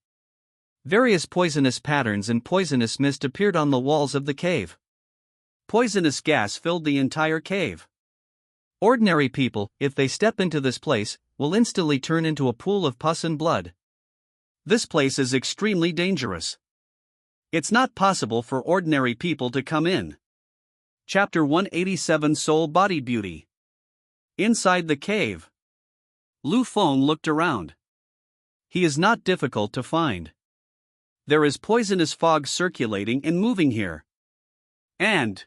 various poisonous patterns and poisonous mist appeared on the walls of the cave. Poisonous gas filled the entire cave. Ordinary people, if they step into this place, will instantly turn into a pool of pus and blood. This place is extremely dangerous. It's not possible for ordinary people to come in. Chapter 187 Soul Body Beauty. Inside the cave, Lu Feng looked around. He is not difficult to find. There is poisonous fog circulating and moving here. And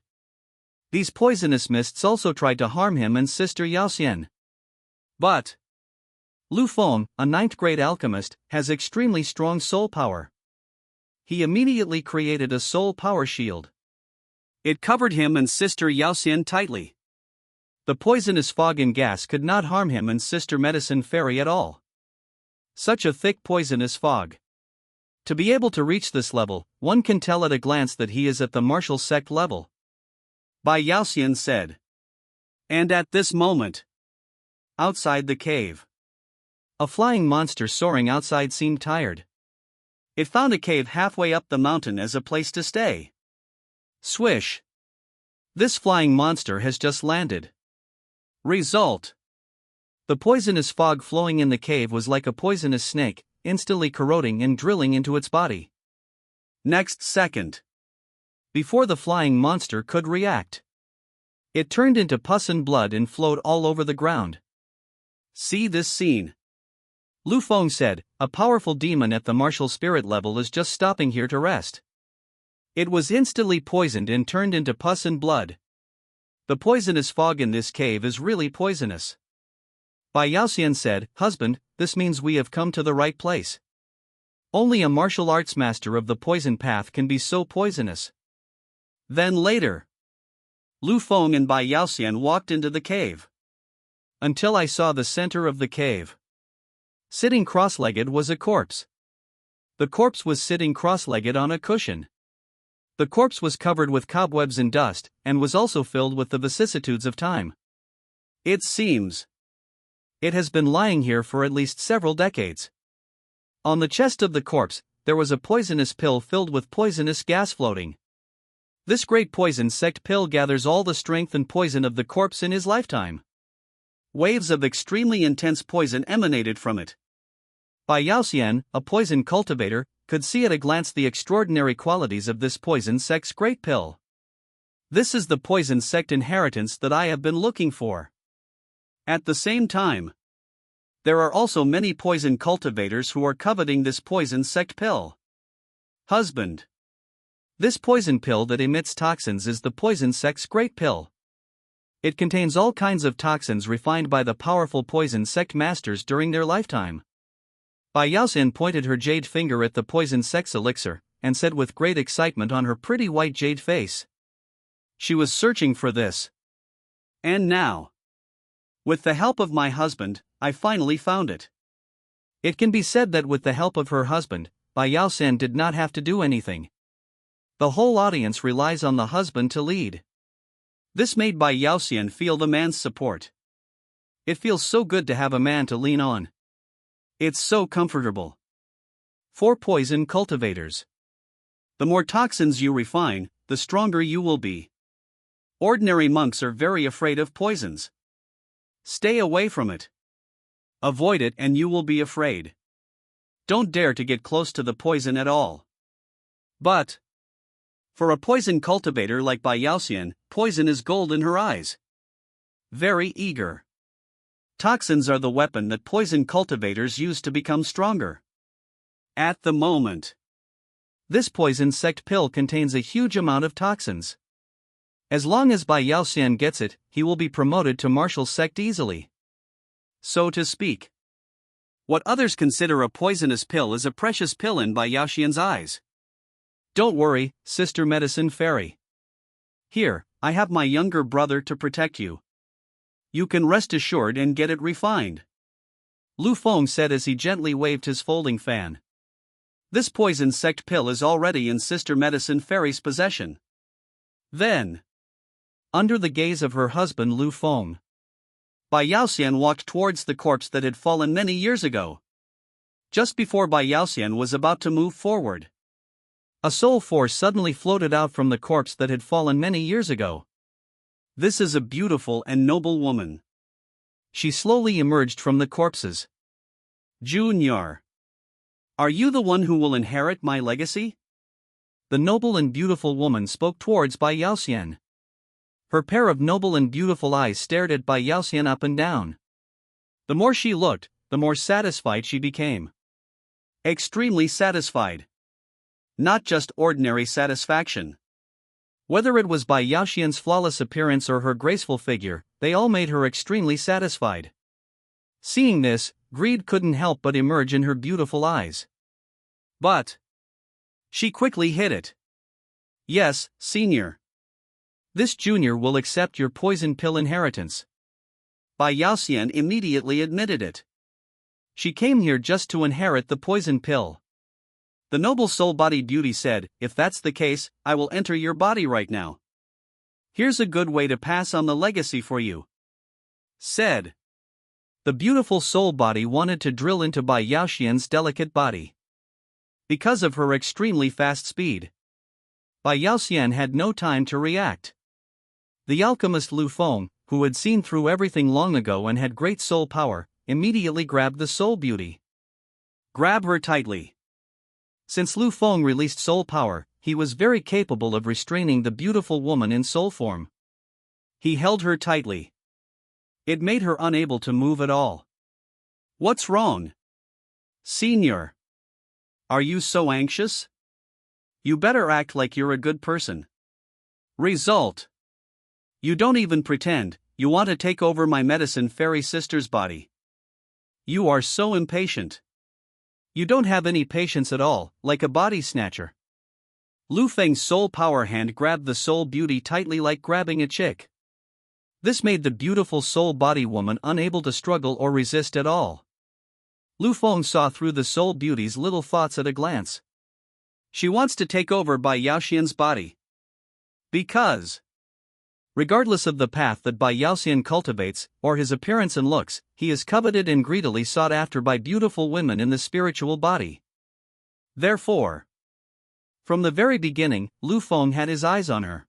these poisonous mists also tried to harm him and Sister Yaoxian. But Lu Feng, a 9th grade alchemist, has extremely strong soul power. He immediately created a soul power shield. It covered him and Sister Yaoxian tightly. The poisonous fog and gas could not harm him and Sister Medicine Fairy at all. Such a thick poisonous fog. To be able to reach this level, one can tell at a glance that he is at the martial sect level. Bai Yaoxian said. And at this moment, outside the cave, a flying monster soaring outside seemed tired. It found a cave halfway up the mountain as a place to stay. Swish. This flying monster has just landed. Result. The poisonous fog flowing in the cave was like a poisonous snake, instantly corroding and drilling into its body. Next second, before the flying monster could react, it turned into pus and blood and flowed all over the ground. See this scene. Lu Feng said, a powerful demon at the martial spirit level is just stopping here to rest. It was instantly poisoned and turned into pus and blood. The poisonous fog in this cave is really poisonous. Bai Yaoxian said, Husband, this means we have come to the right place. Only a martial arts master of the poison path can be so poisonous. Then later, Lu Feng and Bai Yaoxian walked into the cave. Until I saw the center of the cave. Sitting cross-legged was a corpse. The corpse was sitting cross-legged on a cushion. The corpse was covered with cobwebs and dust, and was also filled with the vicissitudes of time. It seems it has been lying here for at least several decades. On the chest of the corpse, there was a poisonous pill filled with poisonous gas floating. This great poison sect pill gathers all the strength and poison of the corpse in his lifetime. Waves of extremely intense poison emanated from it. Bai Yaoxian, a poison cultivator, could see at a glance the extraordinary qualities of this poison sect's great pill. This is the poison sect inheritance that I have been looking for. At the same time, there are also many poison cultivators who are coveting this poison sect pill. Husband. This poison pill that emits toxins is the poison sect's great pill. It contains all kinds of toxins refined by the powerful poison sect masters during their lifetime. Bai Yaoxian pointed her jade finger at the poison sect's elixir, and said with great excitement on her pretty white jade face. She was searching for this. And now, with the help of my husband, I finally found it. It can be said that with the help of her husband, Bai Yaoxian did not have to do anything. The whole audience relies on the husband to lead. This made Bai Yaoxian feel the man's support. It feels so good to have a man to lean on. It's so comfortable. 4 Poison cultivators. The more toxins you refine, the stronger you will be. Ordinary monks are very afraid of poisons. Stay away from it. Avoid it and you will be afraid. Don't dare to get close to the poison at all. But for a poison cultivator like Bai Yaoxian, poison is gold in her eyes. Very eager. Toxins are the weapon that poison cultivators use to become stronger. At the moment, this poison sect pill contains a huge amount of toxins. As long as Bai Yaoxian gets it, he will be promoted to martial sect easily. So to speak. What others consider a poisonous pill is a precious pill in Bai Yaoxian's eyes. Don't worry, Sister Medicine Fairy. Here, I have my younger brother to protect you. You can rest assured and get it refined. Lu Feng said as he gently waved his folding fan. This poison sect pill is already in Sister Medicine Fairy's possession. Then, under the gaze of her husband Lu Feng, Bai Yaoxian walked towards the corpse that had fallen many years ago. Just before Bai Yaoxian was about to move forward, a soul force suddenly floated out from the corpse that had fallen many years ago. This is a beautiful and noble woman. She slowly emerged from the corpses. Junior, are you the one who will inherit my legacy? The noble and beautiful woman spoke towards Bai Yaoxian. Her pair of noble and beautiful eyes stared at Bai Yaoxian up and down. The more she looked, the more satisfied she became. Extremely satisfied. Not just ordinary satisfaction. Whether it was Bai Yaoxian's flawless appearance or her graceful figure, they all made her extremely satisfied. Seeing this, greed couldn't help but emerge in her beautiful eyes. But she quickly hid it. Yes, Senior. This junior will accept your poison pill inheritance. Bai Yaoxian immediately admitted it. She came here just to inherit the poison pill. The noble soul-bodied beauty said, if that's the case, I will enter your body right now. Here's a good way to pass on the legacy for you. Said. The beautiful soul body wanted to drill into Bai Yaoxian's delicate body. Because of her extremely fast speed, Bai Yaoxian had no time to react. The alchemist Lu Feng, who had seen through everything long ago and had great soul power, immediately grabbed the soul beauty. Grab her tightly. Since Lu Feng released soul power, he was very capable of restraining the beautiful woman in soul form. He held her tightly. It made her unable to move at all. What's wrong? Senior. Are you so anxious? You better act like you're a good person. Result. You don't even pretend, you want to take over my medicine fairy sister's body. You are so impatient. You don't have any patience at all, like a body snatcher. Lu Feng's soul power hand grabbed the soul beauty tightly like grabbing a chick. This made the beautiful soul body woman unable to struggle or resist at all. Lu Feng saw through the soul beauty's little thoughts at a glance. She wants to take over Bai Yaoxian's body. Because, regardless of the path that Bai Yaoxian cultivates, or his appearance and looks, he is coveted and greedily sought after by beautiful women in the spiritual body. Therefore, from the very beginning, Lu Feng had his eyes on her.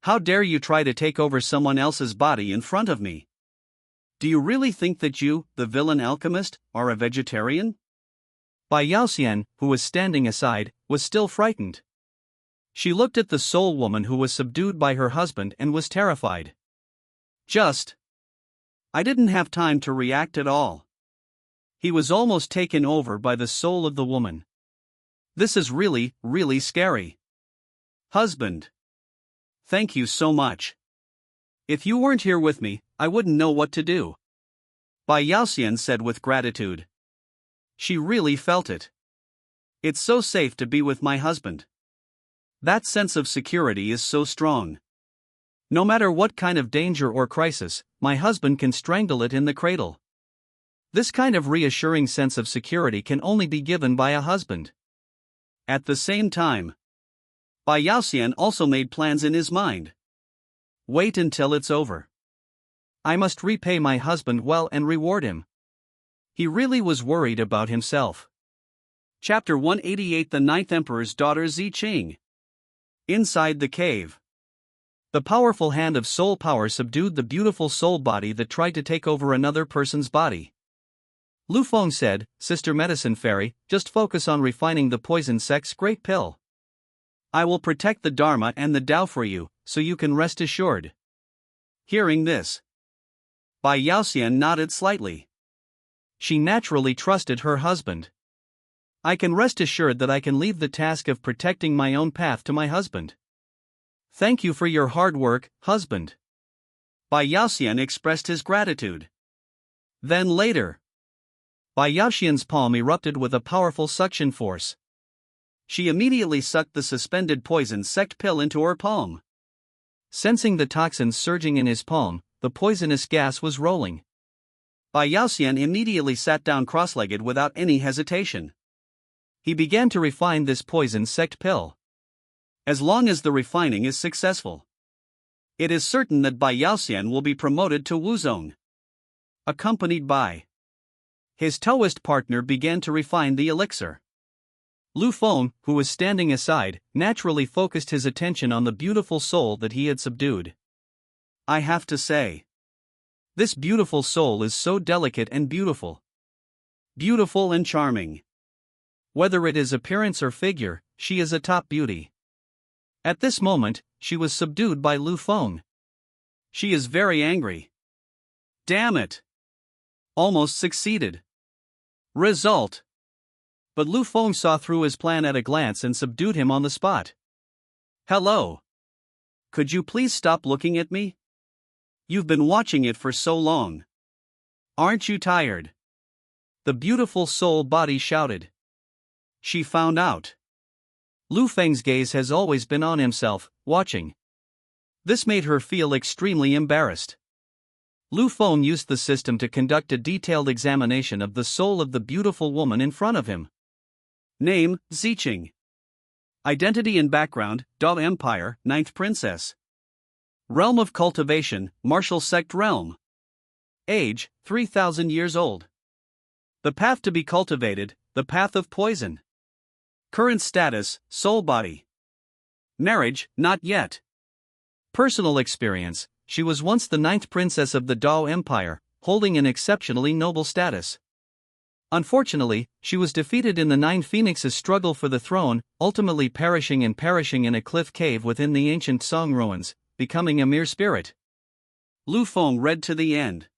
How dare you try to take over someone else's body in front of me? Do you really think that you, the villain alchemist, are a vegetarian? Bai Yaoxian, who was standing aside, was still frightened. She looked at the soul woman who was subdued by her husband and was terrified. I didn't have time to react at all. He was almost taken over by the soul of the woman. This is really, really scary. Husband. Thank you so much. If you weren't here with me, I wouldn't know what to do. Bai Yaoxian said with gratitude. She really felt it. It's so safe to be with my husband. That sense of security is so strong. No matter what kind of danger or crisis, my husband can strangle it in the cradle. This kind of reassuring sense of security can only be given by a husband. At the same time, Bai Yaoxian also made plans in his mind. Wait until it's over. I must repay my husband well and reward him. He really was worried about himself. Chapter 188 The Ninth Emperor's Daughter Ziqing. Inside the cave. The powerful hand of soul power subdued the beautiful soul body that tried to take over another person's body. Lu Feng said, "Sister Medicine Fairy, just focus on refining the poison sect's great pill. I will protect the Dharma and the Tao for you, so you can rest assured." Hearing this, Bai Yaoxian nodded slightly. She naturally trusted her husband. I can rest assured that I can leave the task of protecting my own path to my husband. Thank you for your hard work, husband. Bai Yaoxian expressed his gratitude. Then later, Bai Yaoxian's palm erupted with a powerful suction force. She immediately sucked the suspended poison sect pill into her palm. Sensing the toxins surging in his palm, the poisonous gas was rolling. Bai Yaoxian immediately sat down cross-legged without any hesitation. He began to refine this poison sect pill. As long as the refining is successful, it is certain that Bai Yaoxian will be promoted to Wuzong. Accompanied by his Taoist partner, began to refine the elixir. Lu Feng, who was standing aside, naturally focused his attention on the beautiful soul that he had subdued. I have to say, this beautiful soul is so delicate and beautiful. Beautiful and charming. Whether it is appearance or figure, she is a top beauty. At this moment, she was subdued by Lu Feng. She is very angry. Damn it! Almost succeeded. Result. But Lu Feng saw through his plan at a glance and subdued him on the spot. Hello. Could you please stop looking at me? You've been watching it for so long. Aren't you tired? The beautiful soul body shouted. She found out. Lu Feng's gaze has always been on himself, watching. This made her feel extremely embarrassed. Lu Feng used the system to conduct a detailed examination of the soul of the beautiful woman in front of him. Name, Ziqing. Identity and background, Dao Empire, 9th Princess. Realm of cultivation, Martial Sect Realm. Age, 3,000 years old. The path to be cultivated, the path of poison. Current status, soul body. Marriage, not yet. Personal experience, she was once the 9th princess of the Dao Empire, holding an exceptionally noble status. Unfortunately, she was defeated in the 9 Phoenixes' struggle for the throne, ultimately perishing in a cliff cave within the ancient Song ruins, becoming a mere spirit. Lu Feng read to the end.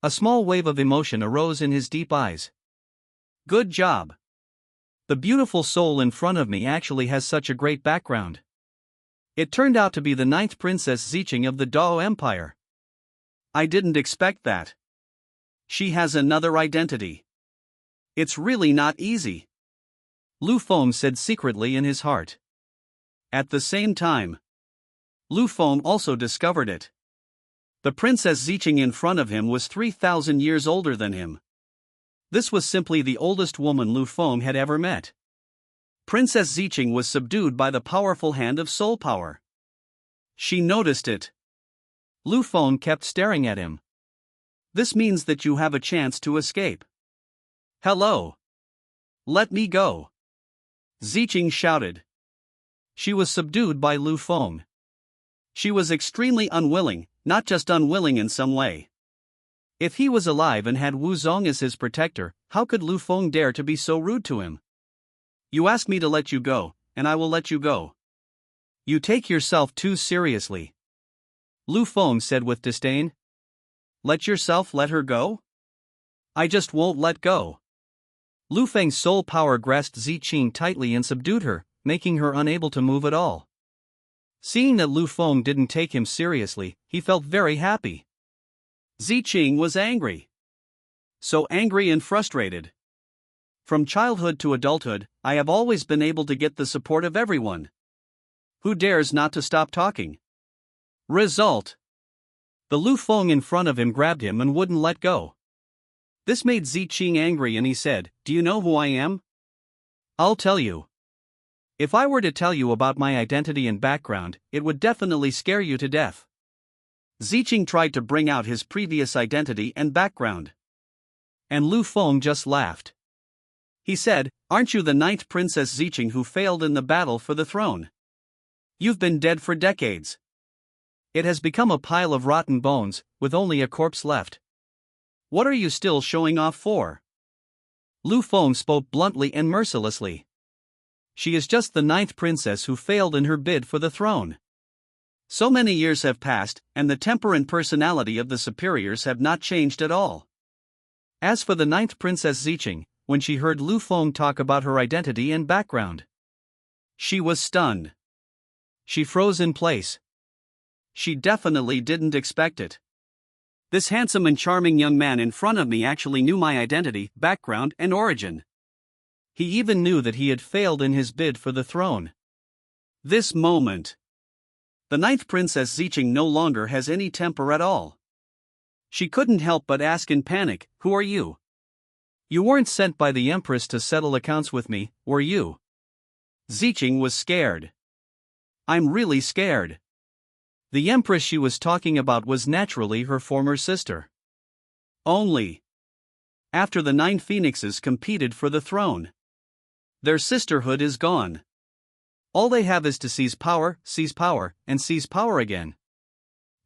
A small wave of emotion arose in his deep eyes. Good job. The beautiful soul in front of me actually has such a great background. It turned out to be the 9th Princess Ziqing of the Dao Empire. I didn't expect that. She has another identity. It's really not easy. Lu Feng said secretly in his heart. At the same time, Lu Feng also discovered it. The Princess Ziqing in front of him was 3,000 years older than him. This was simply the oldest woman Lu Feng had ever met. Princess Ziqing was subdued by the powerful hand of soul power. She noticed it. Lu Feng kept staring at him. This means that you have a chance to escape. Hello. Let me go. Ziqing shouted. She was subdued by Lu Feng. She was extremely unwilling, not just unwilling in some way. If he was alive and had Wu Zong as his protector, how could Lu Feng dare to be so rude to him? You ask me to let you go, and I will let you go. You take yourself too seriously. Lu Feng said with disdain. Let yourself let her go? I just won't let go. Lu Feng's soul power grasped Ziqing tightly and subdued her, making her unable to move at all. Seeing that Lu Feng didn't take him seriously, he felt very happy. Ziqing was angry. So angry and frustrated. From childhood to adulthood, I have always been able to get the support of everyone. Who dares not to stop talking? Result. The Lu Feng in front of him grabbed him and wouldn't let go. This made Ziqing angry and he said, Do you know who I am? I'll tell you. If I were to tell you about my identity and background, it would definitely scare you to death. Ziqing tried to bring out his previous identity and background. And Lu Feng just laughed. He said, Aren't you the ninth Princess Zicheng who failed in the battle for the throne? You've been dead for decades. It has become a pile of rotten bones, with only a corpse left. What are you still showing off for? Lu Feng spoke bluntly and mercilessly. She is just the ninth princess who failed in her bid for the throne. So many years have passed, and the temper and personality of the superiors have not changed at all. As for the ninth Princess Zicheng, when she heard Lu Feng talk about her identity and background, she was stunned. She froze in place. She definitely didn't expect it. This handsome and charming young man in front of me actually knew my identity, background, and origin. He even knew that he had failed in his bid for the throne. This moment. The ninth Princess Zicheng no longer has any temper at all. She couldn't help but ask in panic, "Who are you? You weren't sent by the Empress to settle accounts with me, were you?" Zicheng was scared. I'm really scared. The Empress she was talking about was naturally her former sister. Only after the 9 phoenixes competed for the throne, their sisterhood is gone. All they have is to seize power, and seize power again.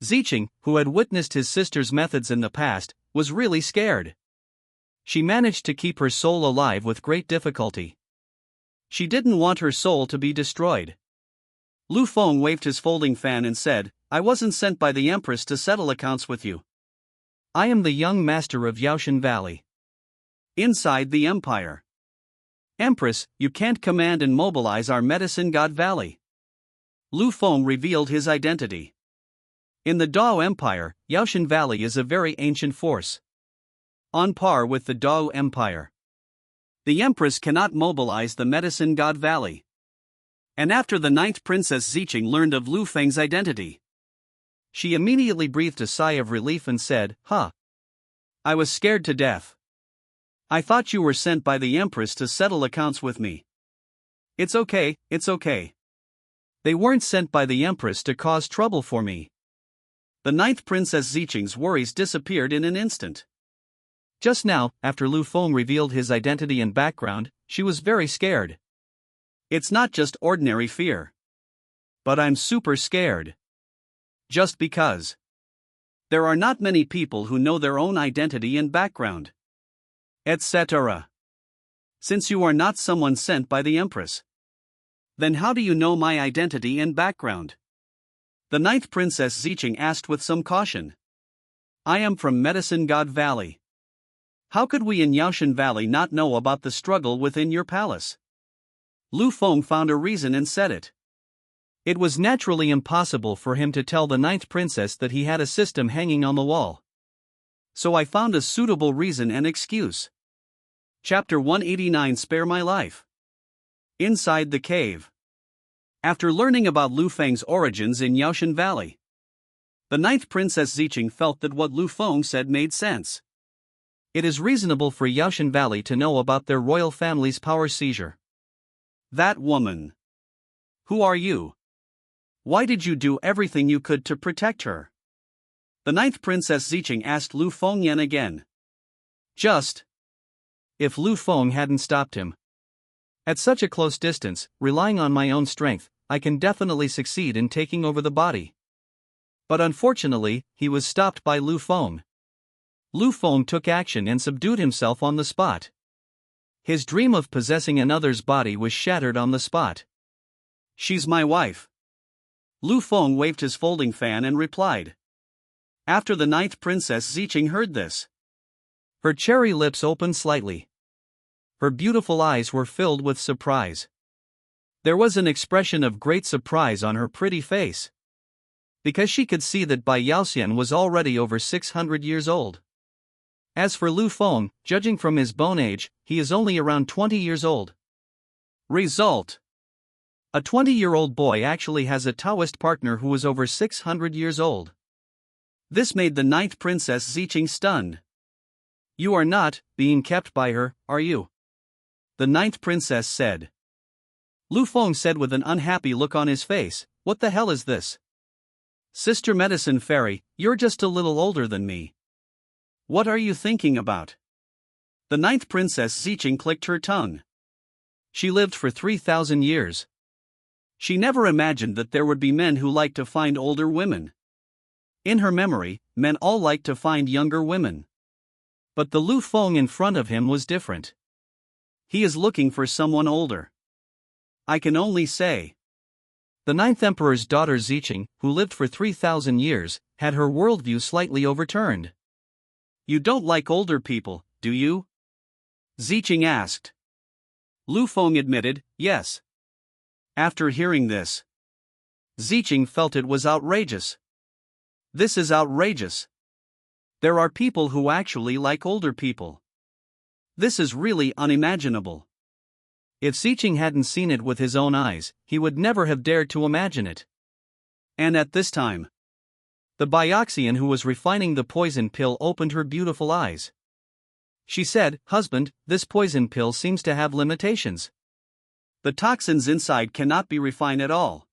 Zicheng, who had witnessed his sister's methods in the past, was really scared. She managed to keep her soul alive with great difficulty. She didn't want her soul to be destroyed. Lu Feng waved his folding fan and said, "I wasn't sent by the Empress to settle accounts with you. I am the young master of Yaoshan Valley. Inside the Empire. Empress, you can't command and mobilize our Medicine God Valley." Lu Feng revealed his identity. In the Dao Empire, Yaoshan Valley is a very ancient force. On par with the Dao Empire. The Empress cannot mobilize the Medicine God Valley. And after the 9th Princess Zicheng learned of Lu Feng's identity, she immediately breathed a sigh of relief and said, "Huh. I was scared to death. I thought you were sent by the Empress to settle accounts with me." It's okay. They weren't sent by the Empress to cause trouble for me." The 9th Princess Zicheng's worries disappeared in an instant. Just now, after Lu Feng revealed his identity and background, she was very scared. It's not just ordinary fear. But I'm super scared. Just because. There are not many people who know their own identity and background. Etc. Since you are not someone sent by the Empress, then how do you know my identity and background? The 9th Princess Zicheng asked with some caution. I am from Medicine God Valley. How could we in Yaoshan Valley not know about the struggle within your palace? Lu Feng found a reason and said it. It was naturally impossible for him to tell the 9th princess that he had a system hanging on the wall. So I found a suitable reason and excuse. Chapter 189 Spare My Life. Inside the cave. After learning about Lu Feng's origins in Yaoshan Valley, the 9th Princess Zicheng felt that what Lu Feng said made sense. It is reasonable for Yaoshan Valley to know about their royal family's power seizure. That woman. Who are you? Why did you do everything you could to protect her? The 9th Princess Zicheng asked Lu Feng yet again. Just. If Lu Feng hadn't stopped him. At such a close distance, relying on my own strength, I can definitely succeed in taking over the body. But unfortunately, he was stopped by Lu Feng. Lu Feng took action and subdued himself on the spot. His dream of possessing another's body was shattered on the spot. She's my wife. Lu Feng waved his folding fan and replied. After the 9th Princess Zicheng heard this, her cherry lips opened slightly. Her beautiful eyes were filled with surprise. There was an expression of great surprise on her pretty face. Because she could see that Bai Yaoxian was already over 600 years old. As for Lu Feng, judging from his bone age, he is only around 20 years old. Result. A 20-year-old boy actually has a Taoist partner who is over 600 years old. This made the 9th Princess Zicheng stunned. You are not being kept by her, are you? The 9th Princess said. Lu Feng said with an unhappy look on his face, What the hell is this? Sister Medicine Fairy, you're just a little older than me. What are you thinking about? The 9th Princess Zicheng clicked her tongue. She lived for 3,000 years. She never imagined that there would be men who liked to find older women. In her memory, men all liked to find younger women. But the Lu Feng in front of him was different. He is looking for someone older. I can only say. The ninth emperor's daughter Ziqing, who lived for 3,000 years, had her worldview slightly overturned. You don't like older people, do you? Ziqing asked. Lu Feng admitted, yes. After hearing this, Ziqing felt it was outrageous. This is outrageous. There are people who actually like older people. This is really unimaginable. If Ziqing hadn't seen it with his own eyes, he would never have dared to imagine it. And at this time, the Byaxian who was refining the poison pill opened her beautiful eyes. She said, "Husband, this poison pill seems to have limitations. The toxins inside cannot be refined at all."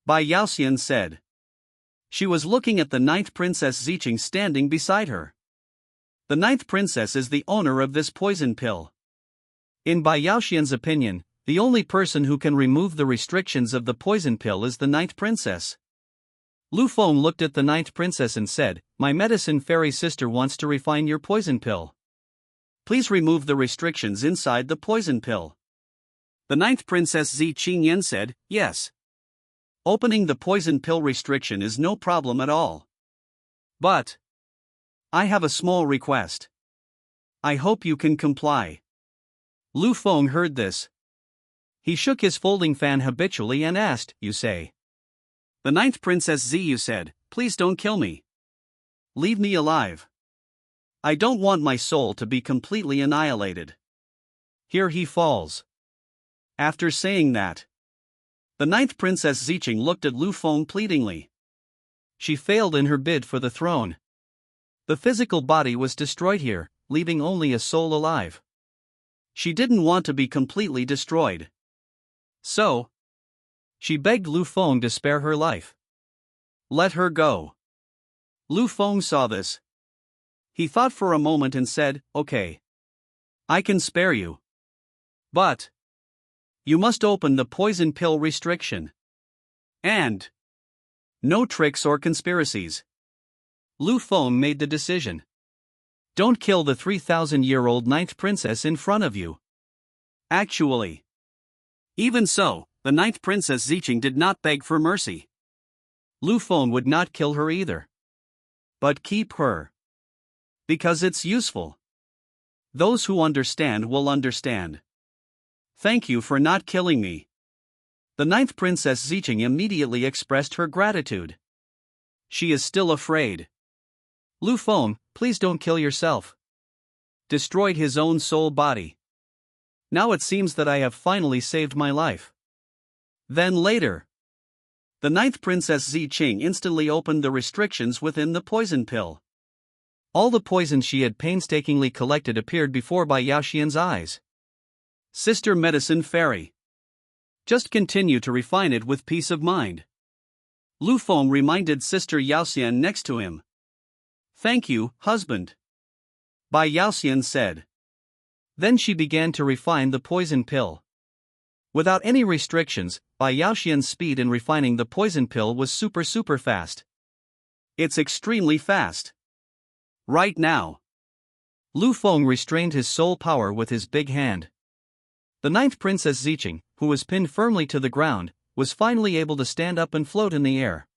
Byaxian said. She was looking at the ninth princess Ziqing standing beside her. The ninth princess is the owner of this poison pill. In Byaxian's opinion, the only person who can remove the restrictions of the poison pill is the ninth princess. Lu Feng looked at the ninth princess and said, "My medicine fairy sister wants to refine your poison pill. Please remove the restrictions inside the poison pill." The ninth princess Ziqing said, "Yes. Opening the poison pill restriction is no problem at all. But I have a small request. I hope you can comply." Lu Feng heard this. He shook his folding fan habitually and asked, "You say?" The ninth princess Ziyu said, "Please don't kill me. Leave me alive. I don't want my soul to be completely annihilated. Here he falls." After saying that, the ninth princess Ziqing looked at Lu Feng pleadingly. She failed in her bid for the throne. The physical body was destroyed here, leaving only a soul alive. She didn't want to be completely destroyed. So, she begged Lu Feng to spare her life. Let her go. Lu Feng saw this. He thought for a moment and said, "Okay. I can spare you. But you must open the poison pill restriction. And no tricks or conspiracies." Lu Feng made the decision. Don't kill the 3,000-year-old ninth princess in front of you. Actually, even so, the ninth princess Ziqing did not beg for mercy. Lu Feng would not kill her either. But keep her. Because it's useful. Those who understand will understand. Thank you for not killing me. The ninth princess Ziqing immediately expressed her gratitude. She is still afraid. Lu Feng, please don't kill yourself. Destroyed his own soul body. Now it seems that I have finally saved my life. Then later, the ninth princess Ziqing instantly opened the restrictions within the poison pill. All the poison she had painstakingly collected appeared before Byaxian's eyes. Sister Medicine Fairy. Just continue to refine it with peace of mind. Lu Feng reminded Sister Yaoxian next to him. Thank you, husband. Byaxian said. Then she began to refine the poison pill. Without any restrictions, Byaxian's speed in refining the poison pill was super fast. It's extremely fast. Right now, Lu Feng restrained his soul power with his big hand. The ninth princess Ziqing, who was pinned firmly to the ground, was finally able to stand up and float in the air.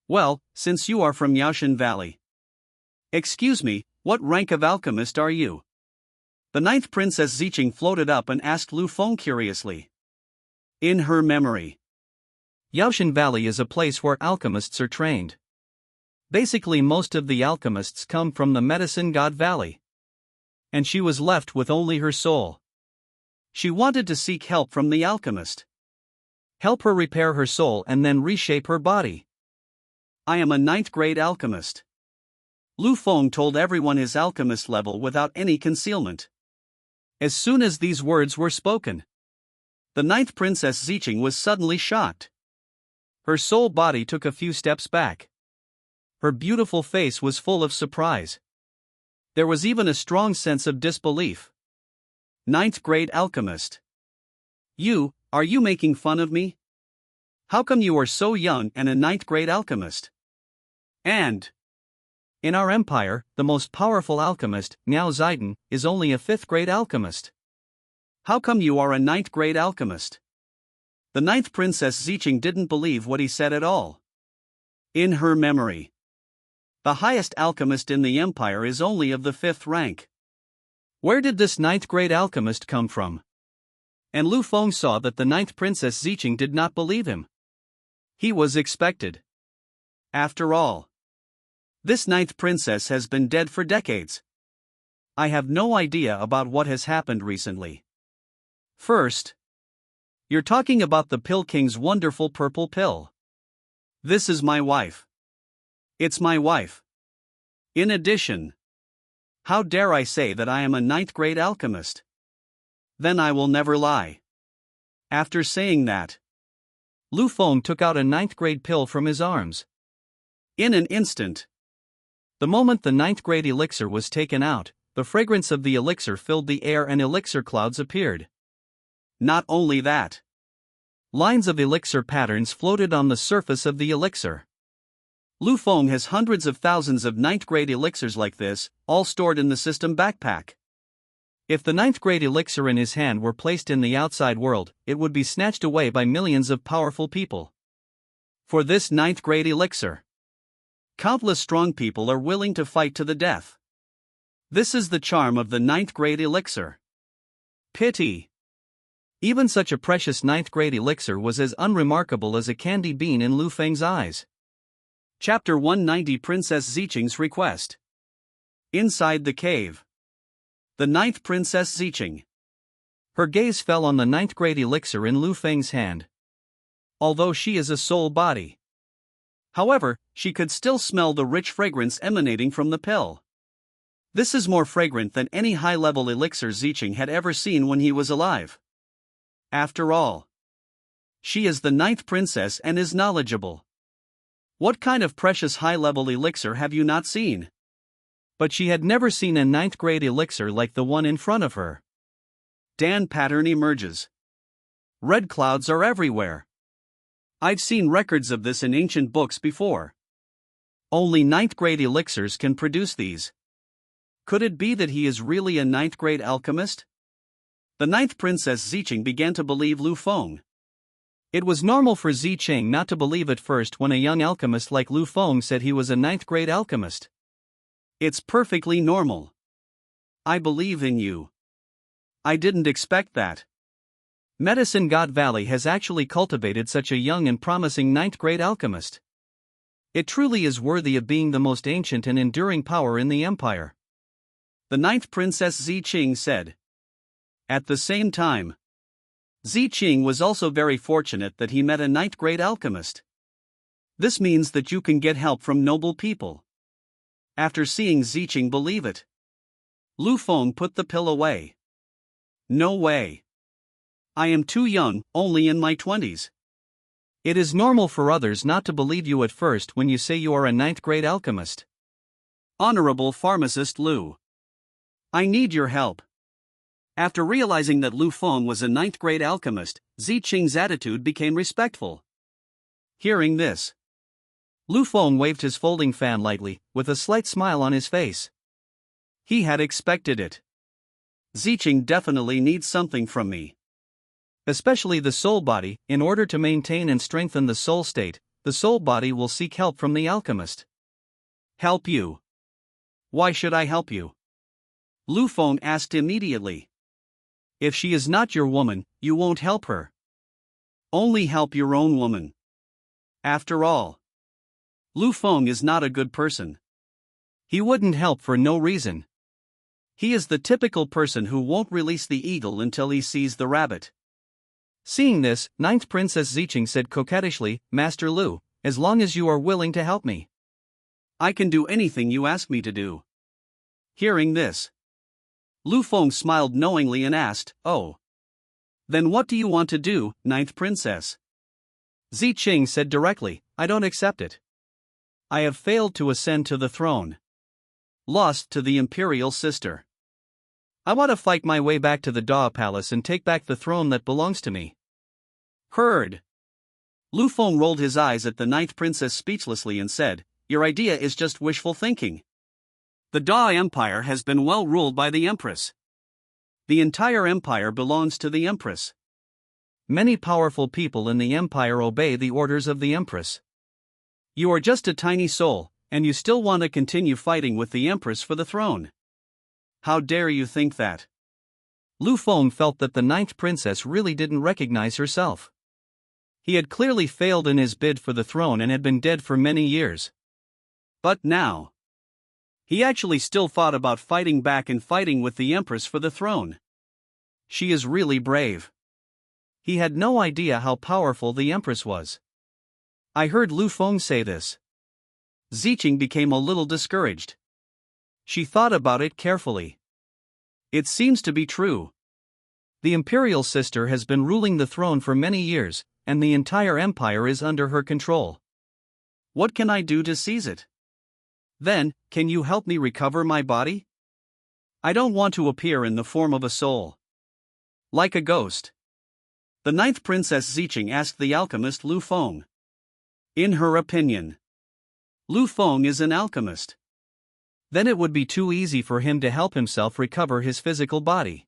Well, since you are from Yaoshan Valley. Excuse me, what rank of alchemist are you? The ninth princess Ziqing floated up and asked Lu Feng curiously. In her memory, Yaoshan Valley is a place where alchemists are trained. Basically most of the alchemists come from the Medicine God Valley. And she was left with only her soul. She wanted to seek help from the alchemist. Help her repair her soul and then reshape her body. I am a 9th grade alchemist. Lu Feng told everyone his alchemist level without any concealment. As soon as these words were spoken, the ninth princess Ziqing was suddenly shocked. Her soul body took a few steps back. Her beautiful face was full of surprise. There was even a strong sense of disbelief. 9th grade alchemist. Are you making fun of me? How come you are so young and a ninth-grade alchemist? And in our empire, the most powerful alchemist, Miao Zidong, is only a fifth-grade alchemist. How come you are a ninth-grade alchemist? The ninth princess Ziqing didn't believe what he said at all. In her memory, the highest alchemist in the empire is only of the fifth rank. Where did this ninth-grade alchemist come from? And Lu Feng saw that the ninth princess Ziqing did not believe him. He was expected. After all, this ninth princess has been dead for decades. I have no idea about what has happened recently. First, you're talking about the Pill King's wonderful purple pill. This is my wife. It's my wife. In addition, how dare I say that I am a ninth-grade alchemist? Then I will never lie. After saying that, Lu Feng took out a ninth-grade pill from his arms. In an instant, the moment the ninth-grade elixir was taken out, the fragrance of the elixir filled the air and elixir clouds appeared. Not only that, lines of elixir patterns floated on the surface of the elixir. Lu Feng has hundreds of thousands of ninth-grade elixirs like this, all stored in the system backpack. If the ninth-grade elixir in his hand were placed in the outside world, it would be snatched away by millions of powerful people. For this ninth-grade elixir, countless strong people are willing to fight to the death. This is the charm of the ninth-grade elixir. Pity. Even such a precious ninth-grade elixir was as unremarkable as a candy bean in Lu Feng's eyes. Chapter 190 Princess Ziqing's Request. Inside the cave. The ninth Princess Ziqing. Her gaze fell on the ninth-grade elixir in Lu Feng's hand. Although she is a soul body, however, she could still smell the rich fragrance emanating from the pill. This is more fragrant than any high-level elixir Ziqing had ever seen when he was alive. After all, she is the ninth princess and is knowledgeable. What kind of precious high-level elixir have you not seen? But she had never seen a ninth-grade elixir like the one in front of her. Dan pattern emerges. Red clouds are everywhere. I've seen records of this in ancient books before. Only ninth-grade elixirs can produce these. Could it be that he is really a ninth-grade alchemist? The ninth princess Ziqing began to believe Lu Feng. It was normal for Ziqing not to believe at first when a young alchemist like Lu Feng said he was a ninth-grade alchemist. It's perfectly normal. I believe in you. I didn't expect that. Medicine God Valley has actually cultivated such a young and promising ninth-grade alchemist. It truly is worthy of being the most ancient and enduring power in the empire. The ninth princess Ziqing said. At the same time, Ziqing was also very fortunate that he met a ninth-grade alchemist. This means that you can get help from noble people. After seeing Ziqing believe it, Lu Feng put the pill away. No way. I am too young, only in my 20s. It is normal for others not to believe you at first when you say you are a ninth-grade alchemist. Honorable Pharmacist Lu, I need your help. After realizing that Lu Feng was a ninth-grade alchemist, Ziqing's attitude became respectful. Hearing this, Lu Feng waved his folding fan lightly, with a slight smile on his face. He had expected it. Ziqing definitely needs something from me. Especially the soul body. In order to maintain and strengthen the soul state, the soul body will seek help from the alchemist. Help you? Why should I help you? Lu Feng asked immediately. If she is not your woman, you won't help her. Only help your own woman. After all, Lu Feng is not a good person. He wouldn't help for no reason. He is the typical person who won't release the eagle until he sees the rabbit. Seeing this, ninth Princess Ziqing said coquettishly, Master Lu, as long as you are willing to help me, I can do anything you ask me to do. Hearing this, Lu Feng smiled knowingly and asked, Oh. Then what do you want to do, ninth princess? Ziqing said directly, I don't accept it. I have failed to ascend to the throne. Lost to the imperial sister. I want to fight my way back to the Da Palace and take back the throne that belongs to me. Heard. Lu Feng rolled his eyes at the ninth princess speechlessly and said, "Your idea is just wishful thinking. The Da Empire has been well ruled by the Empress. The entire empire belongs to the Empress. Many powerful people in the empire obey the orders of the Empress. You are just a tiny soul, and you still want to continue fighting with the Empress for the throne. How dare you think that?" Lu Feng felt that the ninth princess really didn't recognize herself. He had clearly failed in his bid for the throne and had been dead for many years. But now, he actually still thought about fighting back and fighting with the Empress for the throne. She is really brave. He had no idea how powerful the Empress was. I heard Lu Feng say this. Ziqing became a little discouraged. She thought about it carefully. It seems to be true. The imperial sister has been ruling the throne for many years, and the entire empire is under her control. What can I do to seize it? Then, can you help me recover my body? I don't want to appear in the form of a soul. Like a ghost. The ninth princess Ziqing asked the alchemist Lu Feng. In her opinion, Lu Feng is an alchemist. Then it would be too easy for him to help himself recover his physical body.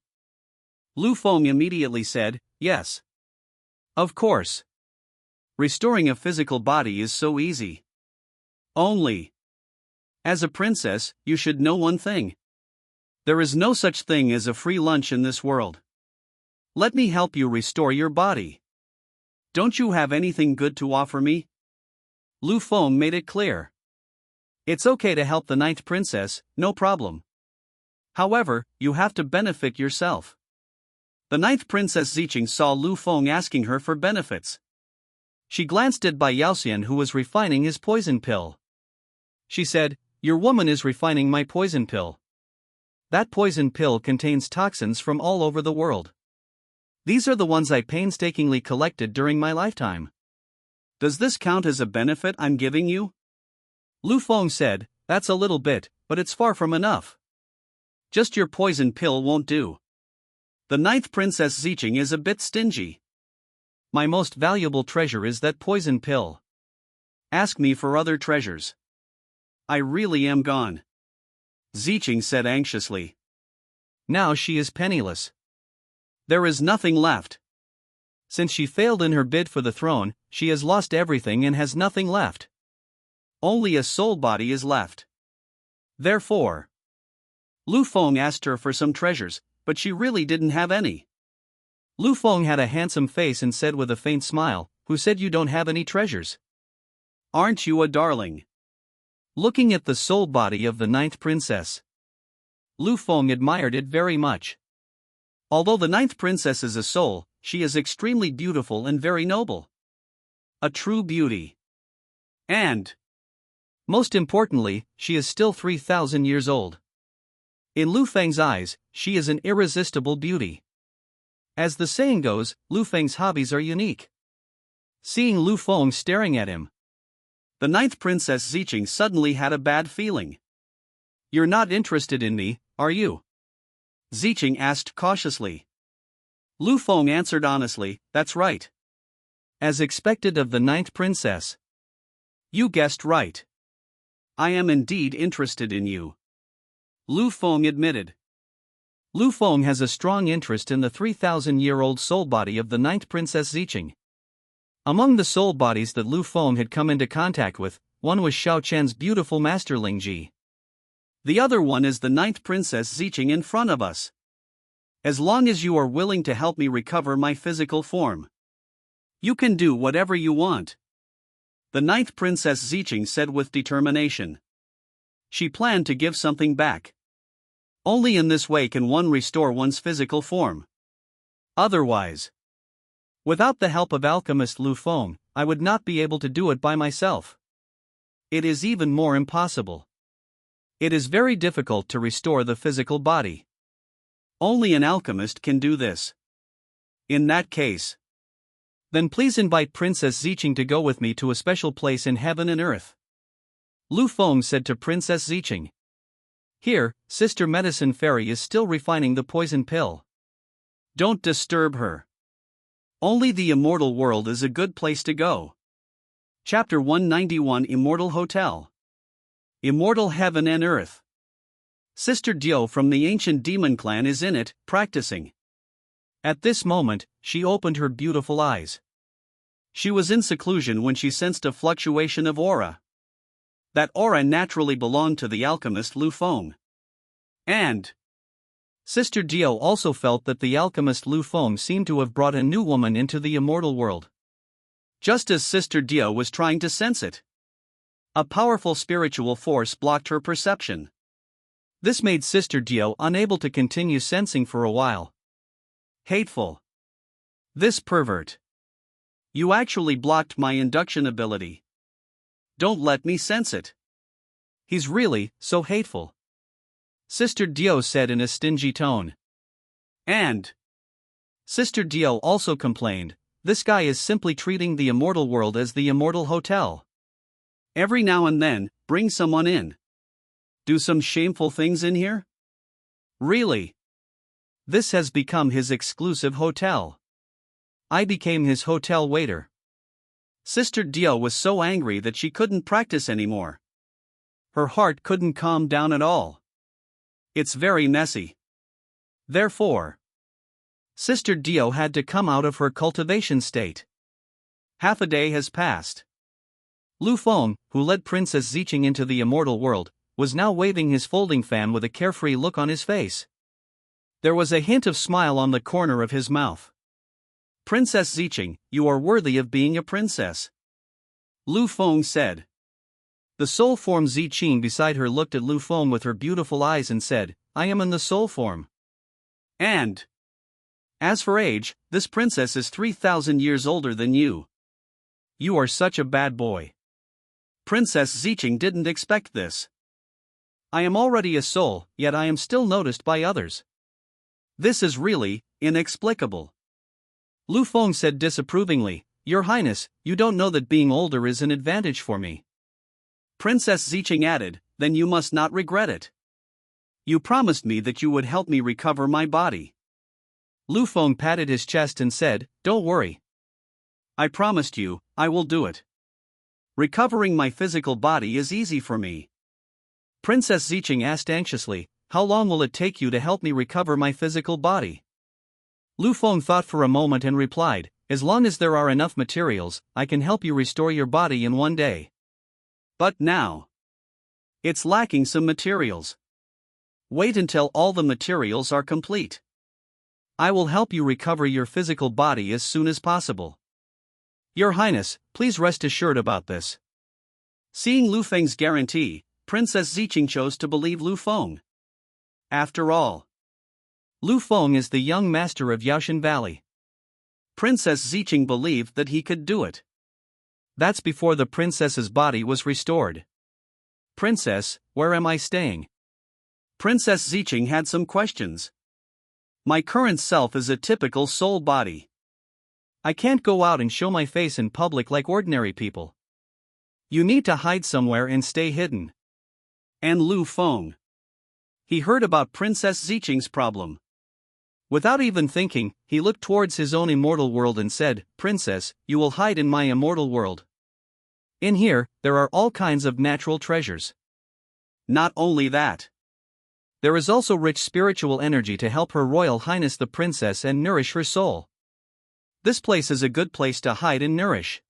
Lu Feng immediately said, "Yes. Of course. Restoring a physical body is so easy. Only, as a princess, you should know one thing. There is no such thing as a free lunch in this world. Let me help you restore your body. Don't you have anything good to offer me?" Lu Feng made it clear. It's okay to help the ninth princess, no problem. However, you have to benefit yourself. The ninth princess Ziqing saw Lu Feng asking her for benefits. She glanced at Bai Yaoxian, who was refining his poison pill. She said, "Your woman is refining my poison pill. That poison pill contains toxins from all over the world. These are the ones I painstakingly collected during my lifetime. Does this count as a benefit I'm giving you?" Lu Feng said, "That's a little bit, but it's far from enough. Just your poison pill won't do. The ninth princess Ziqing is a bit stingy. My most valuable treasure is that poison pill. Ask me for other treasures. I really am gone," Ziqing said anxiously. Now she is penniless. There is nothing left. Since she failed in her bid for the throne, she has lost everything and has nothing left. Only a soul body is left. Therefore, Lu Feng asked her for some treasures, but she really didn't have any. Lu Feng had a handsome face and said with a faint smile, "Who said you don't have any treasures? Aren't you a darling?" Looking at the soul body of the ninth princess, Lu Feng admired it very much. Although the ninth princess is a soul, she is extremely beautiful and very noble. A true beauty. And, most importantly, she is still 3,000 years old. In Lu Feng's eyes, she is an irresistible beauty. As the saying goes, Lu Feng's hobbies are unique. Seeing Lu Feng staring at him, the ninth princess Ziqing suddenly had a bad feeling. "You're not interested in me, are you?" Ziqing asked cautiously. Lu Feng answered honestly, "That's right." As expected of the ninth princess. "You guessed right. I am indeed interested in you," Lu Feng admitted. Lu Feng has a strong interest in the 3,000-year-old soul body of the ninth princess Ziqing. Among the soul bodies that Lu Feng had come into contact with, one was Xiao Chen's beautiful master Lingji. The other one is the ninth princess Ziqing in front of us. As long as you are willing to help me recover my physical form, you can do whatever you want, the ninth princess Ziqing said with determination. She planned to give something back. Only in this way can one restore one's physical form. Otherwise, without the help of alchemist Lu Feng, I would not be able to do it by myself. It is even more impossible. It is very difficult to restore the physical body. Only an alchemist can do this. In that case, then please invite Princess Ziqing to go with me to a special place in heaven and earth, Lu Feng said to Princess Ziqing. Here, Sister Medicine Fairy is still refining the poison pill. Don't disturb her. Only the immortal world is a good place to go. Chapter 191 Immortal Hotel. Immortal Heaven and Earth. Sister Dio from the ancient demon clan is in it, practicing. At this moment, she opened her beautiful eyes. She was in seclusion when she sensed a fluctuation of aura. That aura naturally belonged to the alchemist Lu Feng. And Sister Dio also felt that the alchemist Lu Feng seemed to have brought a new woman into the immortal world. Just as Sister Dio was trying to sense it, a powerful spiritual force blocked her perception. This made Sister Dio unable to continue sensing for a while. Hateful. This pervert. You actually blocked my induction ability. Don't let me sense it. He's really so hateful, Sister Dio said in a stingy tone. And Sister Dio also complained, this guy is simply treating the immortal world as the immortal hotel. Every now and then, bring someone in. Do some shameful things in here? Really? This has become his exclusive hotel. I became his hotel waiter. Sister Dio was so angry that she couldn't practice anymore. Her heart couldn't calm down at all. It's very messy. Therefore, Sister Dio had to come out of her cultivation state. Half a day has passed. Lu Feng, who led Princess Ziqing into the immortal world, was now waving his folding fan with a carefree look on his face. There was a hint of smile on the corner of his mouth. Princess Ziqing, you are worthy of being a princess, Lu Feng said. The soul form Ziqing beside her looked at Lu Feng with her beautiful eyes and said, I am in the soul form. And as for age, this princess is 3,000 years older than you. You are such a bad boy. Princess Ziqing didn't expect this. I am already a soul, yet I am still noticed by others. This is really inexplicable. Lu Feng said disapprovingly, Your Highness, you don't know that being older is an advantage for me. Princess Ziqing added, Then you must not regret it. You promised me that you would help me recover my body. Lu Feng patted his chest and said, Don't worry. I promised you, I will do it. Recovering my physical body is easy for me. Princess Ziqing asked anxiously, How long will it take you to help me recover my physical body? Lu Feng thought for a moment and replied, As long as there are enough materials, I can help you restore your body in one day. But now, it's lacking some materials. Wait until all the materials are complete. I will help you recover your physical body as soon as possible. Your Highness, please rest assured about this. Seeing Lu Feng's guarantee, Princess Ziqing chose to believe Lu Feng. After all, Lu Feng is the young master of Yaoshan Valley. Princess Ziqing believed that he could do it. That's before the princess's body was restored. Princess, where am I staying? Princess Ziqing had some questions. My current self is a typical soul body. I can't go out and show my face in public like ordinary people. You need to hide somewhere and stay hidden. And Lu Feng. He heard about Princess Ziqing's problem. Without even thinking, he looked towards his own immortal world and said, Princess, you will hide in my immortal world. In here, there are all kinds of natural treasures. Not only that. There is also rich spiritual energy to help Her Royal Highness the Princess and nourish her soul. This place is a good place to hide and nourish.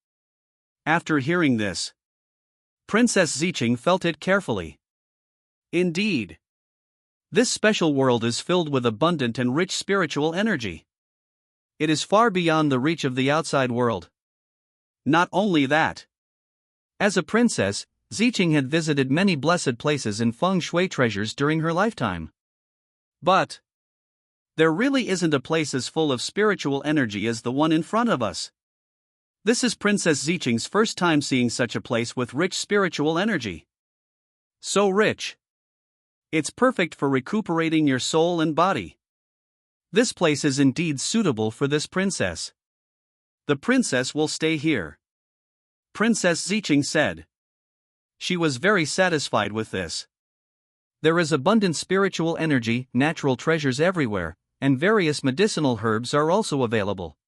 After hearing this, Princess Ziqing felt it carefully. Indeed, this special world is filled with abundant and rich spiritual energy. It is far beyond the reach of the outside world. Not only that. As a princess, Ziqing had visited many blessed places and feng shui treasures during her lifetime. But there really isn't a place as full of spiritual energy as the one in front of us. This is Princess Ziqing's first time seeing such a place with rich spiritual energy. So rich. It's perfect for recuperating your soul and body. This place is indeed suitable for this princess. The princess will stay here, Princess Ziqing said. She was very satisfied with this. There is abundant spiritual energy, natural treasures everywhere, and various medicinal herbs are also available.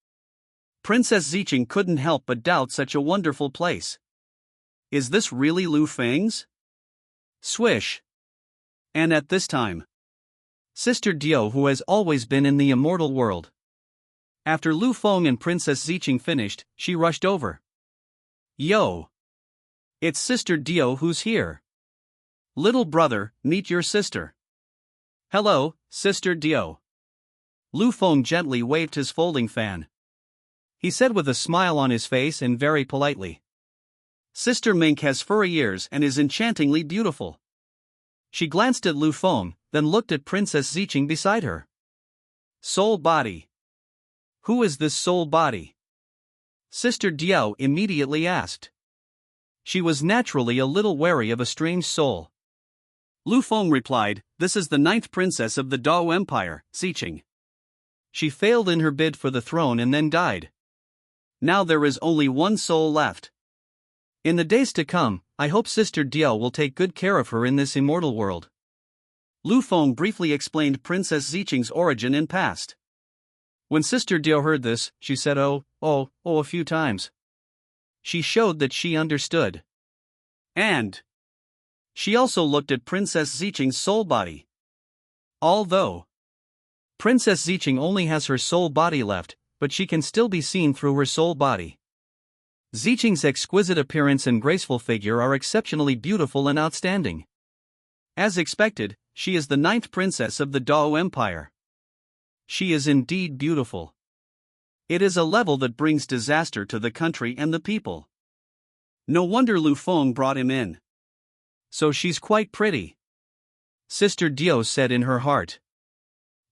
Princess Zicheng couldn't help but doubt such a wonderful place. Is this really Lu Feng's? Swish. And at this time, Sister Dio, who has always been in the immortal world. After Lu Feng and Princess Zicheng finished, she rushed over. Yo! It's Sister Dio who's here. Little brother, meet your sister. Hello, Sister Dio. Lu Feng gently waved his folding fan. He said with a smile on his face and very politely. Sister Mink has furry ears and is enchantingly beautiful. She glanced at Lu Feng, then looked at Princess Zicheng beside her. Soul body. Who is this soul body? Sister Dio immediately asked. She was naturally a little wary of a strange soul. Lu Feng replied, This is the 9th princess of the Dao Empire, Zicheng. She failed in her bid for the throne and then died. Now there is only one soul left. In the days to come, I hope Sister Dio will take good care of her in this immortal world. Lu Feng briefly explained Princess Zicheng's origin and past. When Sister Dio heard this, she said oh a few times. She showed that she understood. And she also looked at Princess Zicheng's soul body. Although Princess Zicheng only has her soul body left, but she can still be seen through her soul body. Zicheng's exquisite appearance and graceful figure are exceptionally beautiful and outstanding. As expected, she is the 9th princess of the Dao Empire. She is indeed beautiful. It is a level that brings disaster to the country and the people. No wonder Lu Feng brought him in. So she's quite pretty. Sister Dio said in her heart.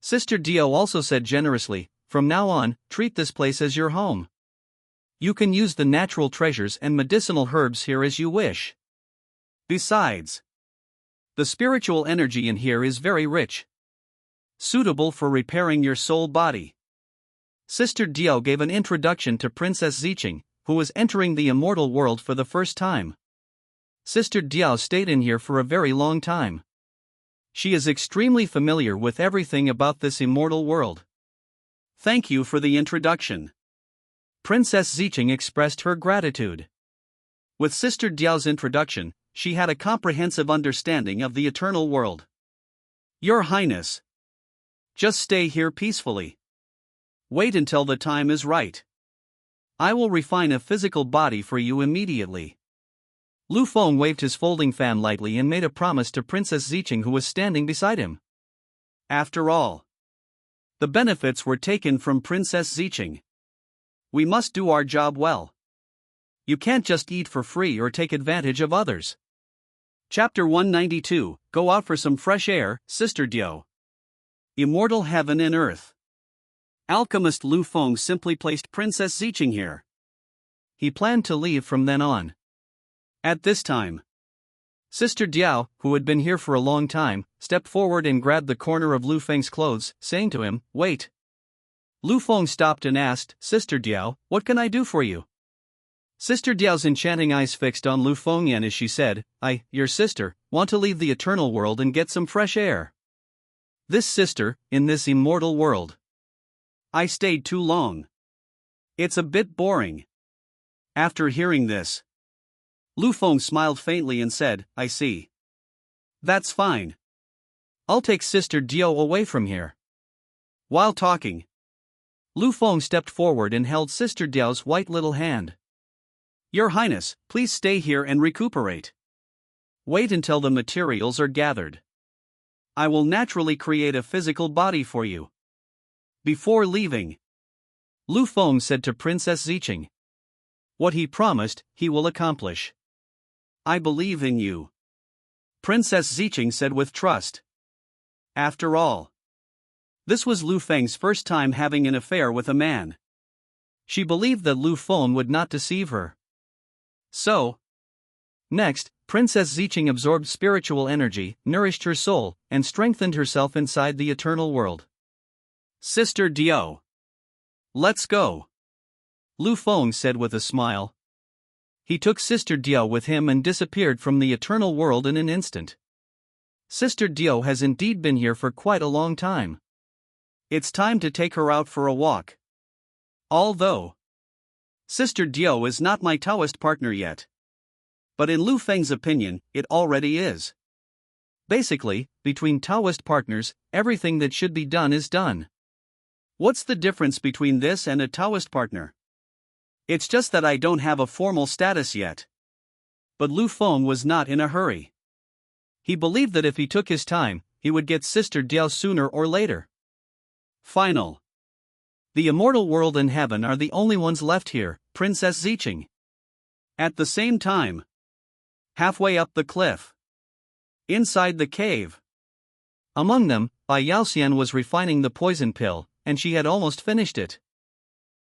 Sister Dio also said generously, From now on, treat this place as your home. You can use the natural treasures and medicinal herbs here as you wish. Besides, the spiritual energy in here is very rich. Suitable for repairing your soul body. Sister Dio gave an introduction to Princess Zicheng, who was entering the immortal world for the first time. Sister Dio stayed in here for a very long time. She is extremely familiar with everything about this immortal world. Thank you for the introduction. Princess Zicheng expressed her gratitude. With Sister Diao's introduction, she had a comprehensive understanding of the eternal world. Your Highness, just stay here peacefully. Wait until the time is right. I will refine a physical body for you immediately. Lu Feng waved his folding fan lightly and made a promise to Princess Zicheng, who was standing beside him. After all, the benefits were taken from Princess Zicheng. We must do our job well. You can't just eat for free or take advantage of others. Chapter 192, Go out for some fresh air, Sister Dio. Immortal heaven and earth. Alchemist Lu Feng simply placed Princess Zicheng here. He planned to leave from then on. At this time, Sister Dio, who had been here for a long time, stepped forward and grabbed the corner of Lu Feng's clothes, saying to him, Wait. Lu Feng stopped and asked, Sister Dio, what can I do for you? Sister Diao's enchanting eyes fixed on Lu Feng as she said, I, your sister, want to leave the eternal world and get some fresh air. This sister, in this immortal world. I stayed too long. It's a bit boring. After hearing this, Lu Feng smiled faintly and said, I see. That's fine. I'll take Sister Dio away from here. While talking, Lu Feng stepped forward and held Sister Diao's white little hand. Your Highness, please stay here and recuperate. Wait until the materials are gathered. I will naturally create a physical body for you. Before leaving, Lu Feng said to Princess Zicheng, What he promised, he will accomplish. I believe in you. Princess Zicheng said with trust. After all, this was Lu Feng's first time having an affair with a man. She believed that Lu Feng would not deceive her. So, next, Princess Zicheng absorbed spiritual energy, nourished her soul, and strengthened herself inside the eternal world. Sister Dio, let's go, Lu Feng said with a smile. He took Sister Dio with him and disappeared from the eternal world in an instant. Sister Dio has indeed been here for quite a long time. It's time to take her out for a walk. Although Sister Dio is not my Taoist partner yet. But in Lu Feng's opinion, it already is. Basically, between Taoist partners, everything that should be done is done. What's the difference between this and a Taoist partner? It's just that I don't have a formal status yet. But Lu Feng was not in a hurry. He believed that if he took his time, he would get Sister Diao sooner or later. Final. The immortal world and heaven are the only ones left here, Princess Zicheng. At the same time, halfway up the cliff, inside the cave, among them, Bai Yaoxian was refining the poison pill, and she had almost finished it.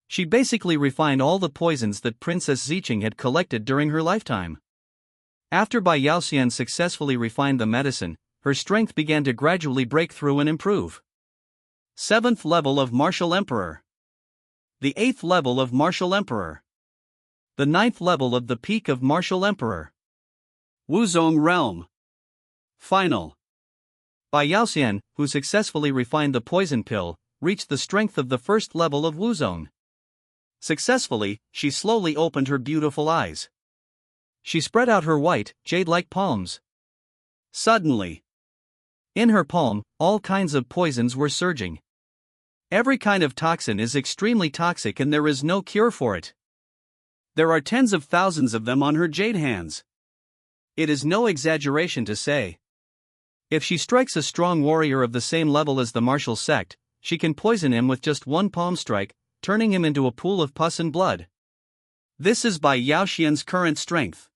She basically refined all the poisons that Princess Zicheng had collected during her lifetime. After Bai Yaoxian successfully refined the medicine, her strength began to gradually break through and improve. 7th level of Martial Emperor. The 8th level of Martial Emperor. The 9th level of the Peak of Martial Emperor. Wuzong Realm. Final. Bai Yaoxian, who successfully refined the poison pill, reached the strength of the 1st level of Wuzong. Successfully, she slowly opened her beautiful eyes. She spread out her white, jade-like palms. Suddenly, in her palm, all kinds of poisons were surging. Every kind of toxin is extremely toxic and there is no cure for it. There are tens of thousands of them on her jade hands. It is no exaggeration to say. If she strikes a strong warrior of the same level as the martial sect, she can poison him with just one palm strike, turning him into a pool of pus and blood. This is Bai Yaoxian's current strength.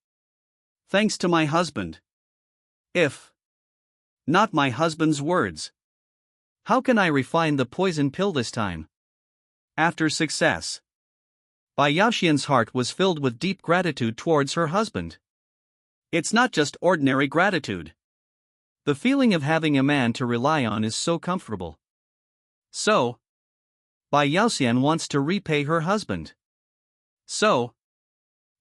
Thanks to my husband. If not my husband's words, how can I refine the poison pill this time? After success, Bai Yaoxian's heart was filled with deep gratitude towards her husband. It's not just ordinary gratitude. The feeling of having a man to rely on is so comfortable. So, Bai Yaoxian wants to repay her husband. So,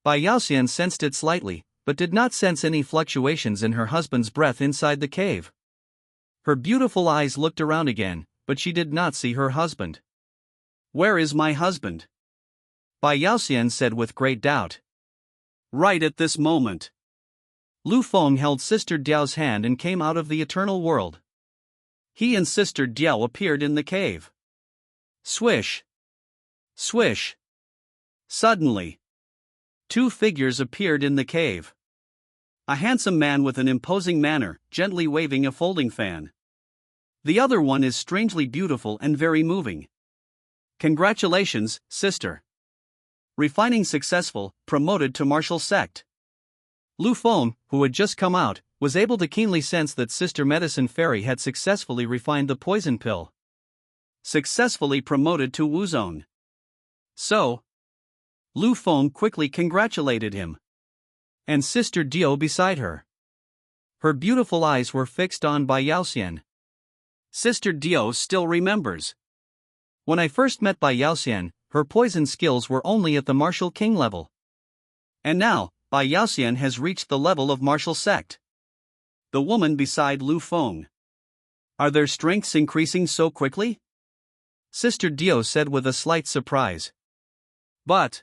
Bai Yaoxian sensed it slightly, but did not sense any fluctuations in her husband's breath inside the cave. Her beautiful eyes looked around again, but she did not see her husband. Where is my husband? Bai Yaoxian said with great doubt. Right at this moment. Lu Feng held Sister Diao's hand and came out of the eternal world. He and Sister Diao appeared in the cave. Swish. Swish. Suddenly, 2 figures appeared in the cave. A handsome man with an imposing manner, gently waving a folding fan. The other one is strangely beautiful and very moving. Congratulations, sister. Refining successful, promoted to martial sect. Lu Feng, who had just come out, was able to keenly sense that Sister Medicine Fairy had successfully refined the poison pill. Successfully promoted to Wuzong. So, Lu Feng quickly congratulated him. And Sister Dio beside her. Her beautiful eyes were fixed on Bai Yaoxian. Sister Dio still remembers. When I first met Bai Yaoxian, her poison skills were only at the martial king level. And now, Bai Yaoxian has reached the level of martial sect. The woman beside Lu Feng. Are their strengths increasing so quickly? Sister Dio said with a slight surprise. But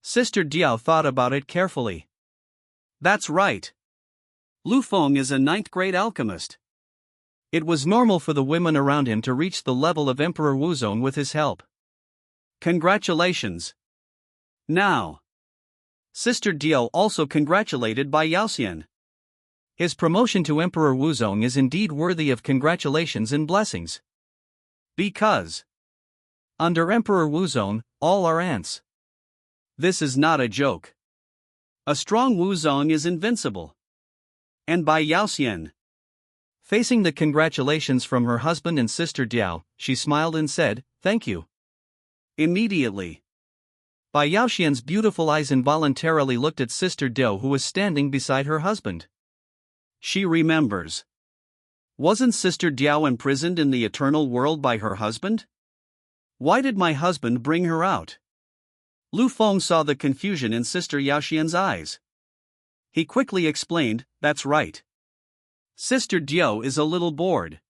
Sister Diao thought about it carefully. That's right. Lu Feng is a 9th grade alchemist. It was normal for the women around him to reach the level of Emperor Wuzong with his help. Congratulations. Now, Sister Diao also congratulated Bai Yaoxian. His promotion to Emperor Wuzong is indeed worthy of congratulations and blessings. Because under Emperor Wuzong, all are ants. This is not a joke. A strong Wuzong is invincible. And Bai Yaoxian. Facing the congratulations from her husband and Sister Diao, she smiled and said, "Thank you." Immediately, Bai Yaoxian's beautiful eyes involuntarily looked at Sister Diao, who was standing beside her husband. She remembers. Wasn't Sister Diao imprisoned in the eternal world by her husband? Why did my husband bring her out? Lu Feng saw the confusion in Sister Yaoxian's eyes. He quickly explained, "That's right. Sister Dio is a little bored.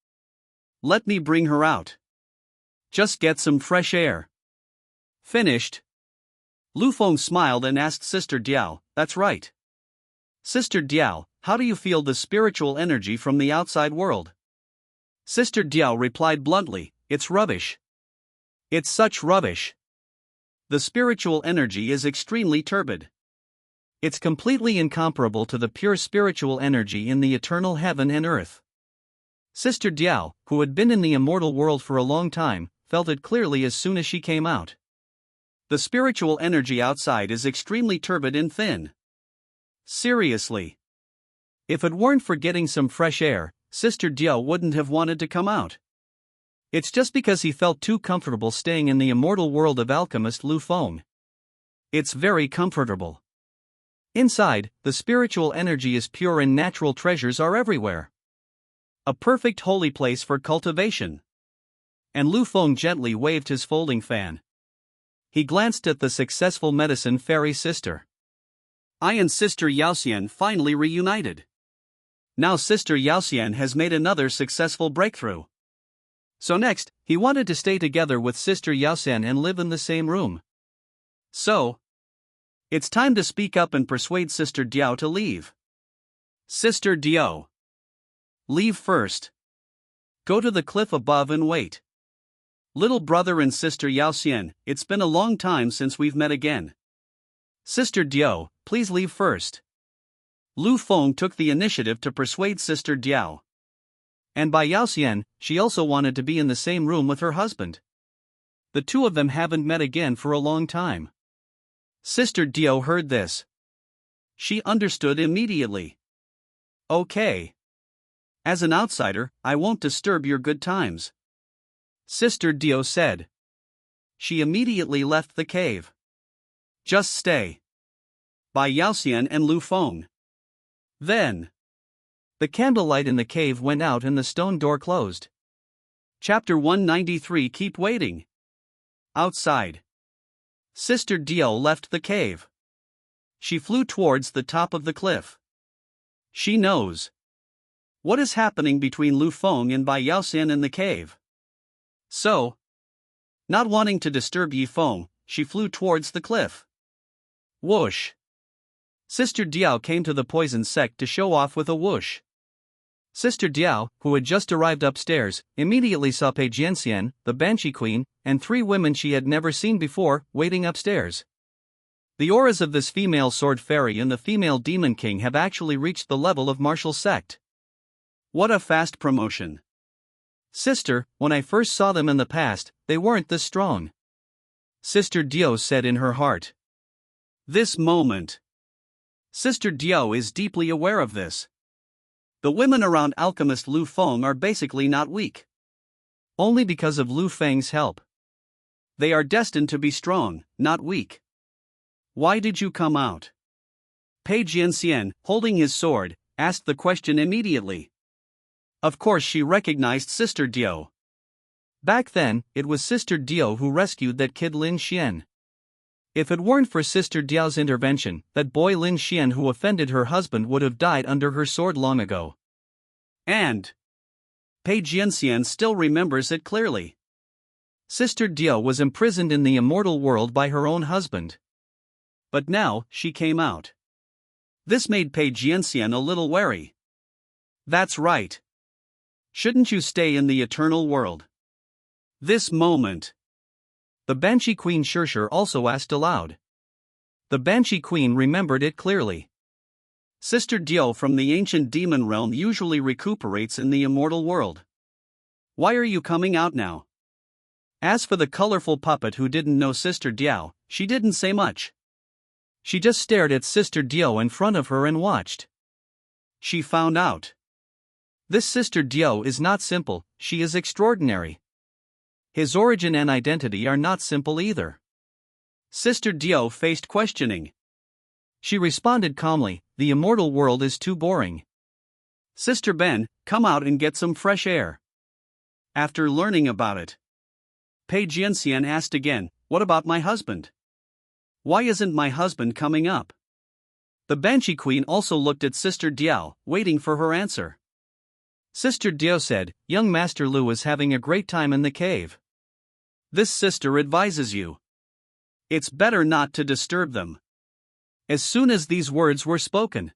Let me bring her out. Just get some fresh air. Finished. Lu Feng smiled and asked Sister Diao, "That's right. Sister Diao, how do you feel the spiritual energy from the outside world?" Sister Diao replied bluntly, "It's rubbish. It's such rubbish. The spiritual energy is extremely turbid. It's completely incomparable to the pure spiritual energy in the eternal heaven and earth." Sister Diao, who had been in the immortal world for a long time, felt it clearly as soon as she came out. The spiritual energy outside is extremely turbid and thin. Seriously. If it weren't for getting some fresh air, Sister Diao wouldn't have wanted to come out. It's just because he felt too comfortable staying in the immortal world of alchemist Lu Feng. It's very comfortable. Inside, the spiritual energy is pure and natural treasures are everywhere. A perfect holy place for cultivation. And Lu Feng gently waved his folding fan. He glanced at the successful medicine fairy sister. I and Sister Yaoxian finally reunited. Now Sister Yaoxian has made another successful breakthrough. So next, he wanted to stay together with Sister Yaoxian and live in the same room. So, it's time to speak up and persuade Sister Diao to leave. Sister Diao. Leave first. Go to the cliff above and wait. Little brother and Sister Yaoxian, it's been a long time since we've met again. Sister Diao, please leave first. Lu Feng took the initiative to persuade Sister Diao. And by Yaoxian, she also wanted to be in the same room with her husband. The two of them haven't met again for a long time. Sister Diao heard this. She understood immediately. Okay. As an outsider, I won't disturb your good times. Sister Diao said. She immediately left the cave. Just stay. By Yaoxian and Lu Feng. Then, the candlelight in the cave went out and the stone door closed. Chapter 193. Keep waiting. Outside. Sister Diao left the cave. She flew towards the top of the cliff. She knows what is happening between Lu Feng and Bai Yaoxian in the cave. So, not wanting to disturb Yi Feng, she flew towards the cliff. Whoosh! Sister Diao came to the poison sect to show off with a whoosh. Sister Diao, who had just arrived upstairs, immediately saw Pei Jianxian, the Banshee Queen, and 3 women she had never seen before, waiting upstairs. The auras of this female sword fairy and the female demon king have actually reached the level of martial sect. What a fast promotion. Sister, when I first saw them in the past, they weren't this strong. Sister Diao said in her heart. This moment. Sister Diao is deeply aware of this. The women around alchemist Lu Feng are basically not weak. Only because of Lu Feng's help. They are destined to be strong, not weak. Why did you come out? Pei Jianxian, holding his sword, asked the question immediately. Of course she recognized Sister Diao. Back then, it was Sister Diao who rescued that kid Lin Xian. If it weren't for Sister Diao's intervention, that boy Lin Xian who offended her husband would have died under her sword long ago. And Pei Jianxian still remembers it clearly. Sister Diao was imprisoned in the immortal world by her own husband. But now, she came out. This made Pei Jianxian a little wary. That's right. Shouldn't you stay in the eternal world? This moment. The Banshee Queen Shirshir also asked aloud. The Banshee Queen remembered it clearly. Sister Diao from the ancient demon realm usually recuperates in the immortal world. Why are you coming out now? As for the colorful puppet who didn't know Sister Diao, she didn't say much. She just stared at Sister Diao in front of her and watched. She found out. This Sister Diao is not simple, she is extraordinary. His origin and identity are not simple either. Sister Diao faced questioning. She responded calmly, the immortal world is too boring. Sister Ben, come out and get some fresh air. After learning about it, Pei Jianxian asked again, what about my husband? Why isn't my husband coming up? The Banshee Queen also looked at Sister Diao, waiting for her answer. Sister Dio said, young Master Lu is having a great time in the cave. This sister advises you. It's better not to disturb them. As soon as these words were spoken,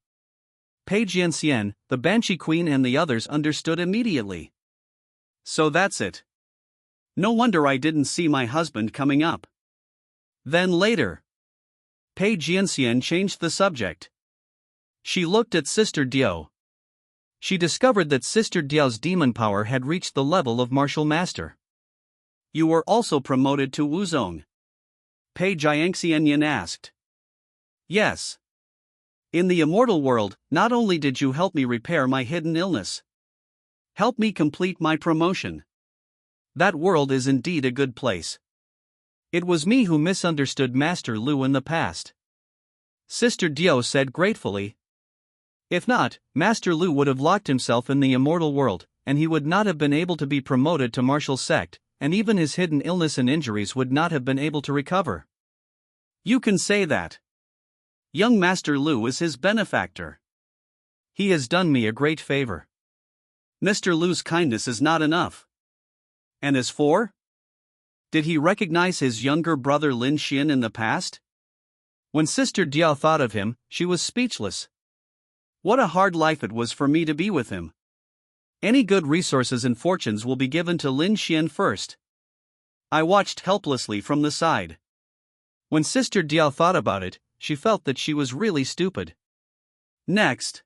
Pei Jianxian, the Banshee Queen and the others understood immediately. So that's it. No wonder I didn't see my husband coming up. Then later, Pei Jianxian changed the subject. She looked at Sister Dio. She discovered that Sister Dio's demon power had reached the level of martial master. You were also promoted to Wuzong? Pei Jianxian asked. Yes. In the immortal world, not only did you help me repair my hidden illness, help me complete my promotion. That world is indeed a good place. It was me who misunderstood Master Lu in the past. Sister Dio said gratefully. If not, Master Lu would have locked himself in the immortal world, and he would not have been able to be promoted to martial sect, and even his hidden illness and injuries would not have been able to recover. You can say that. Young Master Lu is his benefactor. He has done me a great favor. Mr. Lu's kindness is not enough. And as for? Did he recognize his younger brother Lin Xian in the past? When Sister Dio thought of him, she was speechless. What a hard life it was for me to be with him. Any good resources and fortunes will be given to Lin Xian first. I watched helplessly from the side. When Sister Dio thought about it, she felt that she was really stupid. Next.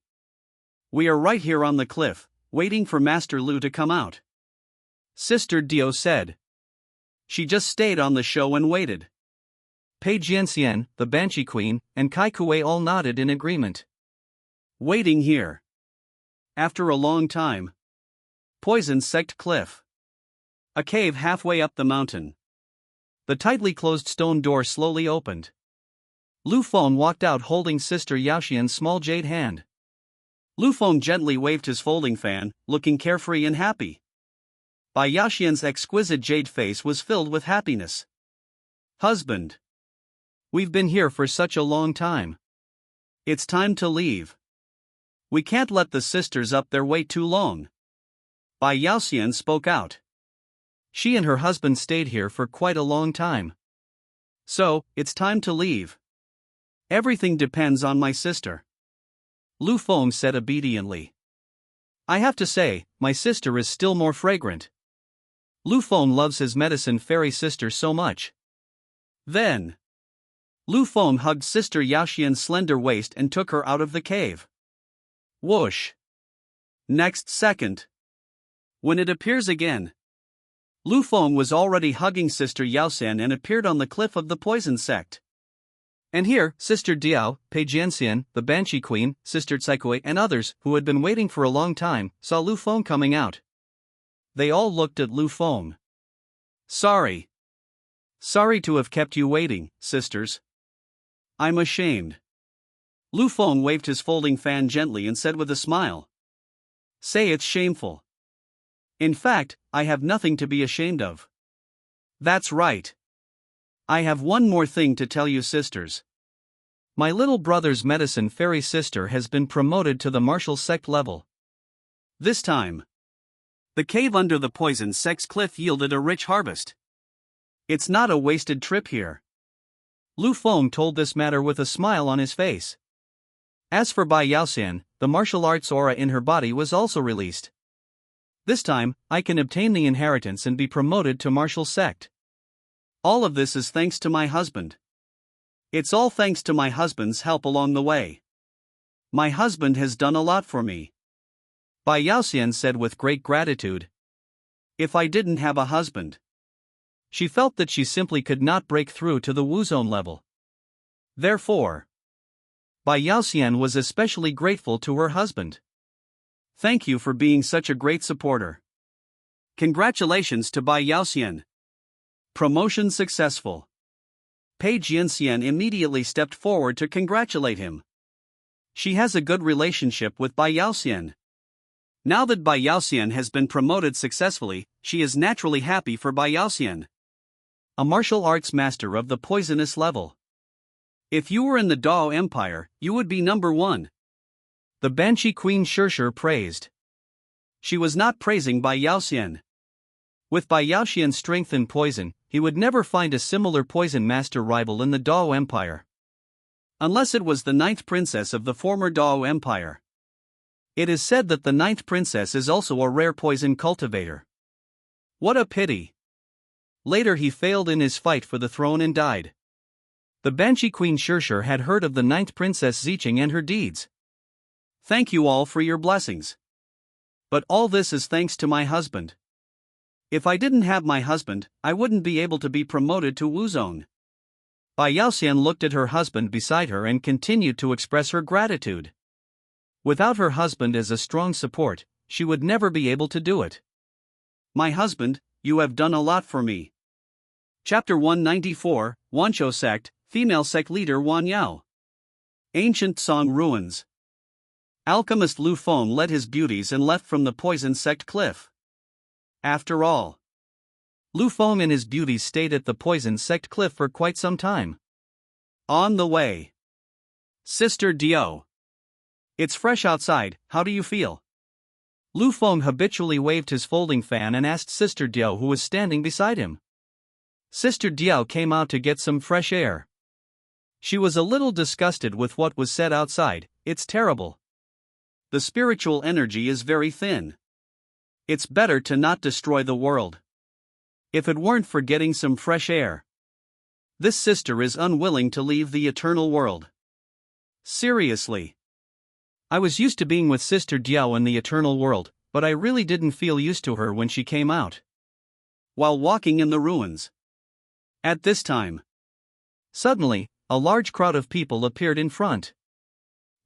We are right here on the cliff, waiting for Master Lu to come out. Sister Dio said. She just stayed on the show and waited. Pei Jianxian, the Banshee Queen, and Kai Kuei all nodded in agreement. Waiting here. After a long time. Poison Sect Cliff. A cave halfway up the mountain. The tightly closed stone door slowly opened. Lu Feng walked out holding Sister Yaoxian's small jade hand. Lu Feng gently waved his folding fan, looking carefree and happy. Bai Yaoxian's exquisite jade face was filled with happiness. Husband. We've been here for such a long time. It's time to leave. We can't let the sisters up there wait too long. Bai Yaoxian spoke out. She and her husband stayed here for quite a long time. So, it's time to leave. Everything depends on my sister. Lu Feng said obediently. I have to say, my sister is still more fragrant. Lu Feng loves his medicine fairy sister so much. Then, Lu Feng hugged Sister Yaoxian's slender waist and took her out of the cave. Whoosh. Next second. When it appears again. Lu Feng was already hugging Sister Yaoxian and appeared on the cliff of the Poison Sect. And here, Sister Diao, Pei Jianxian, the Banshee Queen, Sister Caikui and others, who had been waiting for a long time, saw Lu Feng coming out. They all looked at Lu Feng. Sorry. Sorry to have kept you waiting, sisters. I'm ashamed. Lu Feng waved his folding fan gently and said with a smile. Say it's shameful. In fact, I have nothing to be ashamed of. That's right. I have one more thing to tell you, sisters. My little brother's medicine fairy sister has been promoted to the martial sect level. This time, the cave under the Poison Sect's cliff yielded a rich harvest. It's not a wasted trip here. Lu Feng told this matter with a smile on his face. As for Bai Yaoxian, the martial arts aura in her body was also released. This time, I can obtain the inheritance and be promoted to martial sect. All of this is thanks to my husband. It's all thanks to my husband's help along the way. My husband has done a lot for me. Bai Yaoxian said with great gratitude. If I didn't have a husband. She felt that she simply could not break through to the Wuzone level. Therefore, Bai Yaoxian was especially grateful to her husband. Thank you for being such a great supporter. Congratulations to Bai Yaoxian. Promotion successful. Pei Jianxian immediately stepped forward to congratulate him. She has a good relationship with Bai Yaoxian. Now that Bai Yaoxian has been promoted successfully, she is naturally happy for Bai Yaoxian. A martial arts master of the poisonous level. If you were in the Dao Empire, you would be number one. The Banshee Queen Shirshir praised. She was not praising Bai Yaoxian. With Bai Yaoxian's strength in poison, he would never find a similar poison master rival in the Dao Empire. Unless it was the ninth princess of the former Dao Empire. It is said that the ninth princess is also a rare poison cultivator. What a pity. Later he failed in his fight for the throne and died. The Banshee Queen Shirshir had heard of the ninth princess Zicheng and her deeds. Thank you all for your blessings. But all this is thanks to my husband. If I didn't have my husband, I wouldn't be able to be promoted to Wuzong. Bai Yaoxian looked at her husband beside her and continued to express her gratitude. Without her husband as a strong support, she would never be able to do it. My husband, you have done a lot for me. Chapter 194, Wanshou Sect, Female Sect Leader Wan Yao. Ancient Song Ruins. Alchemist Lu Feng led his beauties and left from the Poison Sect cliff. After all, Lu Feng and his beauties stayed at the Poison Sect cliff for quite some time. On the way. Sister Dio. It's fresh outside, how do you feel? Lu Feng habitually waved his folding fan and asked Sister Dio, who was standing beside him. Sister Dio came out to get some fresh air. She was a little disgusted with what was said outside. It's terrible. The spiritual energy is very thin. It's better to not destroy the world. If it weren't for getting some fresh air. This sister is unwilling to leave the eternal world. Seriously. I was used to being with Sister Diao in the eternal world, but I really didn't feel used to her when she came out. While walking in the ruins. At this time. Suddenly, a large crowd of people appeared in front.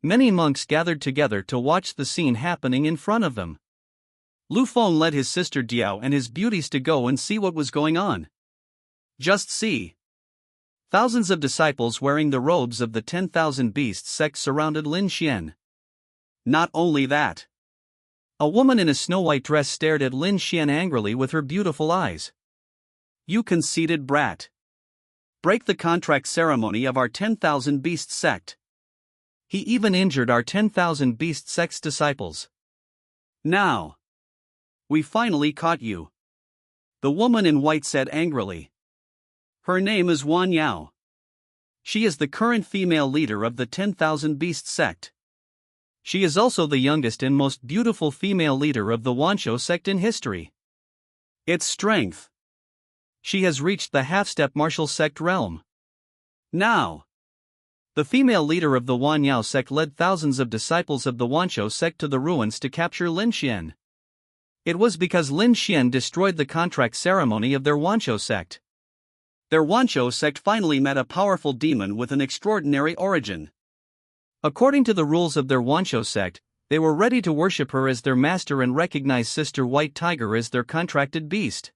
Many monks gathered together to watch the scene happening in front of them. Lu Feng led his sister Diao and his beauties to go and see what was going on. Just see. Thousands of disciples wearing the robes of the 10,000 Beasts sect surrounded Lin Xian. Not only that. A woman in a snow-white dress stared at Lin Xian angrily with her beautiful eyes. You conceited brat. Break the contract ceremony of our 10,000 Beasts sect. He even injured our 10,000 Beasts sect's disciples. Now. We finally caught you. The woman in white said angrily. Her name is Wan Yao. She is the current female leader of the 10,000 Beasts sect. She is also the youngest and most beautiful female leader of the Wanshou sect in history. Its strength. She has reached the half-step martial sect realm. Now. The female leader of the Wan Yao sect led thousands of disciples of the Wanshou sect to the ruins to capture Lin Xian. It was because Lin Xian destroyed the contract ceremony of their Wanshou sect. Their Wanshou sect finally met a powerful demon with an extraordinary origin. According to the rules of their Wanshou sect, they were ready to worship her as their master and recognize Sister White Tiger as their contracted beast.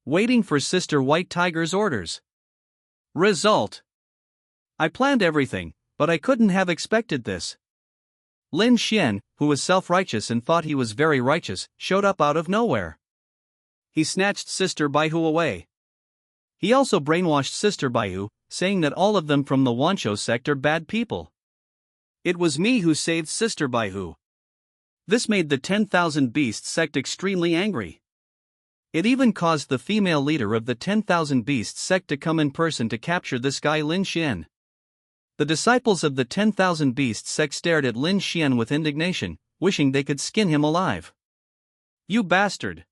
Waiting for Sister White Tiger's orders. Result. I planned everything, but I couldn't have expected this. Lin Xian, who was self-righteous and thought he was very righteous, showed up out of nowhere. He snatched Sister Baihu away. He also brainwashed Sister Baihu, saying that all of them from the Wanshou sect are bad people. It was me who saved Sister Baihu. This made the 10,000 Beasts sect extremely angry. It even caused the female leader of the 10,000 Beasts sect to come in person to capture this guy Lin Xian. The disciples of the 10,000 Beasts sect stared at Lin Xian with indignation, wishing they could skin him alive. You bastard!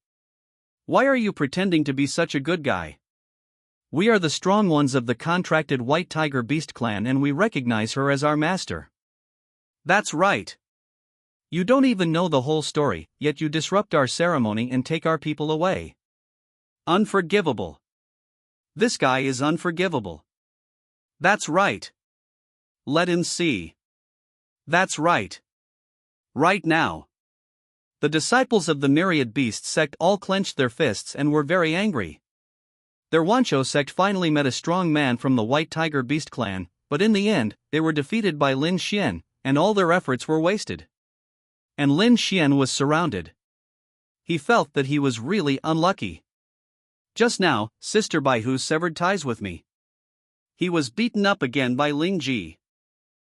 Why are you pretending to be such a good guy? We are the strong ones of the contracted White Tiger Beast clan and we recognize her as our master. That's right. You don't even know the whole story, yet you disrupt our ceremony and take our people away. Unforgivable. This guy is unforgivable. That's right. Let him see. That's right. Right now. The disciples of the Myriad Beast sect all clenched their fists and were very angry. Their Wanshou sect finally met a strong man from the White Tiger Beast clan, but in the end, they were defeated by Lin Xian, and all their efforts were wasted. And Lin Xian was surrounded. He felt that he was really unlucky. Just now, Sister Baihu severed ties with me. He was beaten up again by Ling Ji.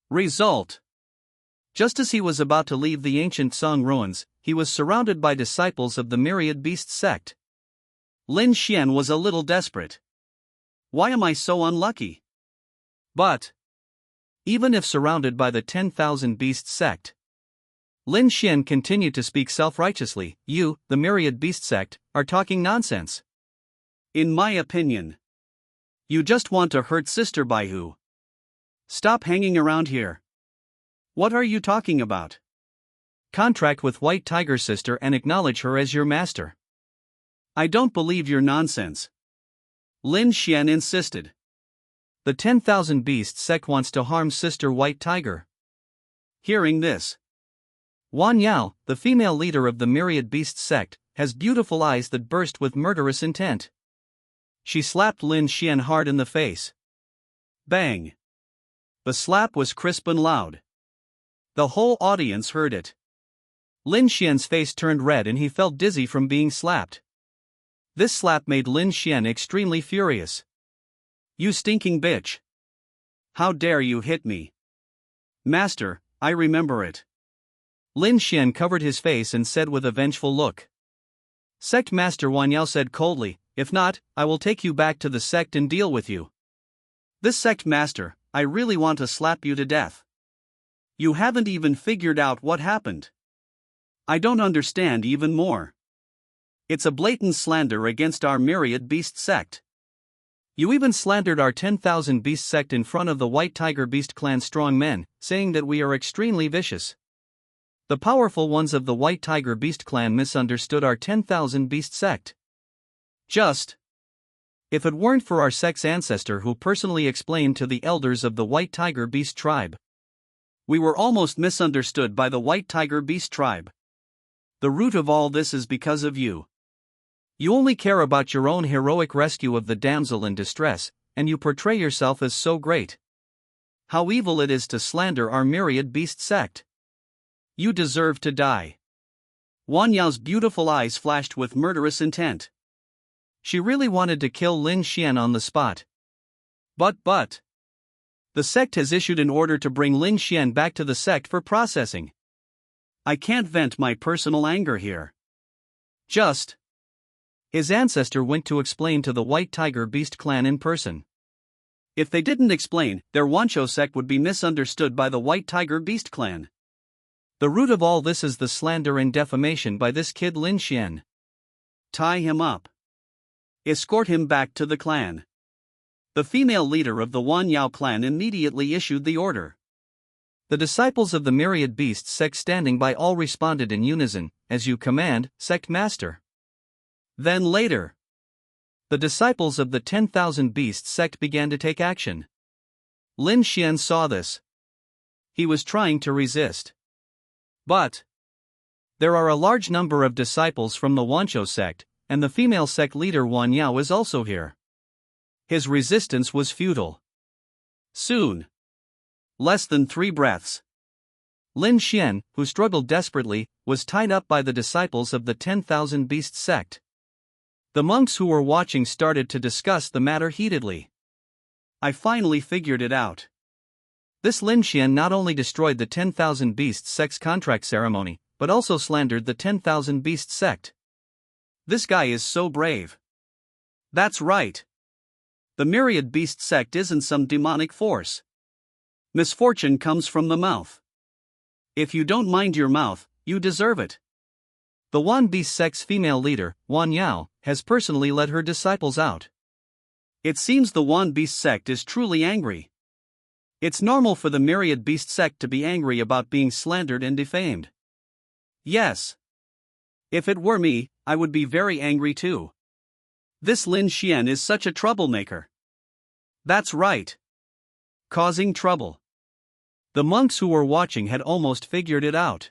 Result. Just as he was about to leave the ancient Song ruins, he was surrounded by disciples of the Myriad Beast sect. Lin Xian was a little desperate. Why am I so unlucky? But even if surrounded by the 10,000 Beast sect, Lin Xian continued to speak self-righteously. You, the Myriad Beast sect, are talking nonsense. In my opinion, you just want to hurt Sister Baihu. Stop hanging around here. What are you talking about? Contract with White Tiger Sister and acknowledge her as your master. I don't believe your nonsense. Lin Xian insisted. The 10,000 Beast sect wants to harm Sister White Tiger. Hearing this, Wan Yao, the female leader of the Myriad Beast sect, has beautiful eyes that burst with murderous intent. She slapped Lin Xian hard in the face. Bang! The slap was crisp and loud. The whole audience heard it. Lin Xian's face turned red and he felt dizzy from being slapped. This slap made Lin Xian extremely furious. You stinking bitch! How dare you hit me? Master, I remember it. Lin Xian covered his face and said with a vengeful look. Sect Master Wan Yao said coldly, if not, I will take you back to the sect and deal with you. This sect master, I really want to slap you to death. You haven't even figured out what happened. I don't understand even more. It's a blatant slander against our Myriad Beast sect. You even slandered our 10,000 Beast sect in front of the White Tiger Beast clan strong men, saying that we are extremely vicious. The powerful ones of the White Tiger Beast clan misunderstood our 10,000 Beast sect. If it weren't for our sect's ancestor who personally explained to the elders of the White Tiger Beast tribe, we were almost misunderstood by the White Tiger Beast tribe. The root of all this is because of you. You only care about your own heroic rescue of the damsel in distress, and you portray yourself as so great. How evil it is to slander our Myriad Beast sect. You deserve to die. Wan Yao's beautiful eyes flashed with murderous intent. She really wanted to kill Lin Xian on the spot. But, the sect has issued an order to bring Lin Xian back to the sect for processing. I can't vent my personal anger here. His ancestor went to explain to the White Tiger Beast clan in person. If they didn't explain, their Wancho sect would be misunderstood by the White Tiger Beast clan. The root of all this is the slander and defamation by this kid Lin Xian. Tie him up. Escort him back to the clan. The female leader of the Wan Yao clan immediately issued the order. The disciples of the Myriad Beast sect standing by all responded in unison, as you command, sect master. Then later, the disciples of the 10,000 Beast sect began to take action. Lin Xian saw this. He was trying to resist. But there are a large number of disciples from the Wancho sect, and the female sect leader Wan Yao is also here. His resistance was futile. Soon, less than 3 breaths, Lin Xian, who struggled desperately, was tied up by the disciples of the 10,000 Beast sect. The monks who were watching started to discuss the matter heatedly. I finally figured it out. This Lin Xian not only destroyed the 10,000 Beast sect's contract ceremony, but also slandered the 10,000 Beast sect. This guy is so brave. That's right. The Myriad Beast sect isn't some demonic force. Misfortune comes from the mouth. If you don't mind your mouth, you deserve it. The Wan Beast sect's female leader, Wan Yao, has personally led her disciples out. It seems the Wan Beast sect is truly angry. It's normal for the Myriad Beast sect to be angry about being slandered and defamed. Yes. If it were me, I would be very angry too. This Lin Xian is such a troublemaker. That's right. Causing trouble. The monks who were watching had almost figured it out.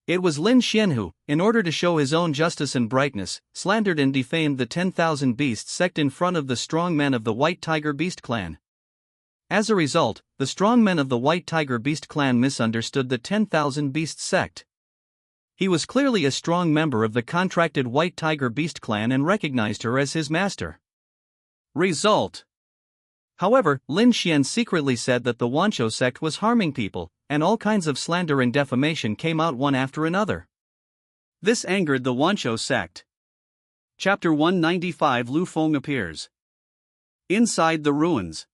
It was Lin Xian who, in order to show his own justice and brightness, slandered and defamed the 10,000 Beast sect in front of the strong men of the White Tiger Beast clan. As a result, the strong men of the White Tiger Beast clan misunderstood the 10,000 Beast sect. He was clearly a strong member of the contracted White Tiger Beast clan and recognized her as his master. Result. However, Lin Xian secretly said that the Wancho sect was harming people, and all kinds of slander and defamation came out one after another. This angered the Wanshou sect. Chapter 195 Lu Feng appears. Inside the ruins.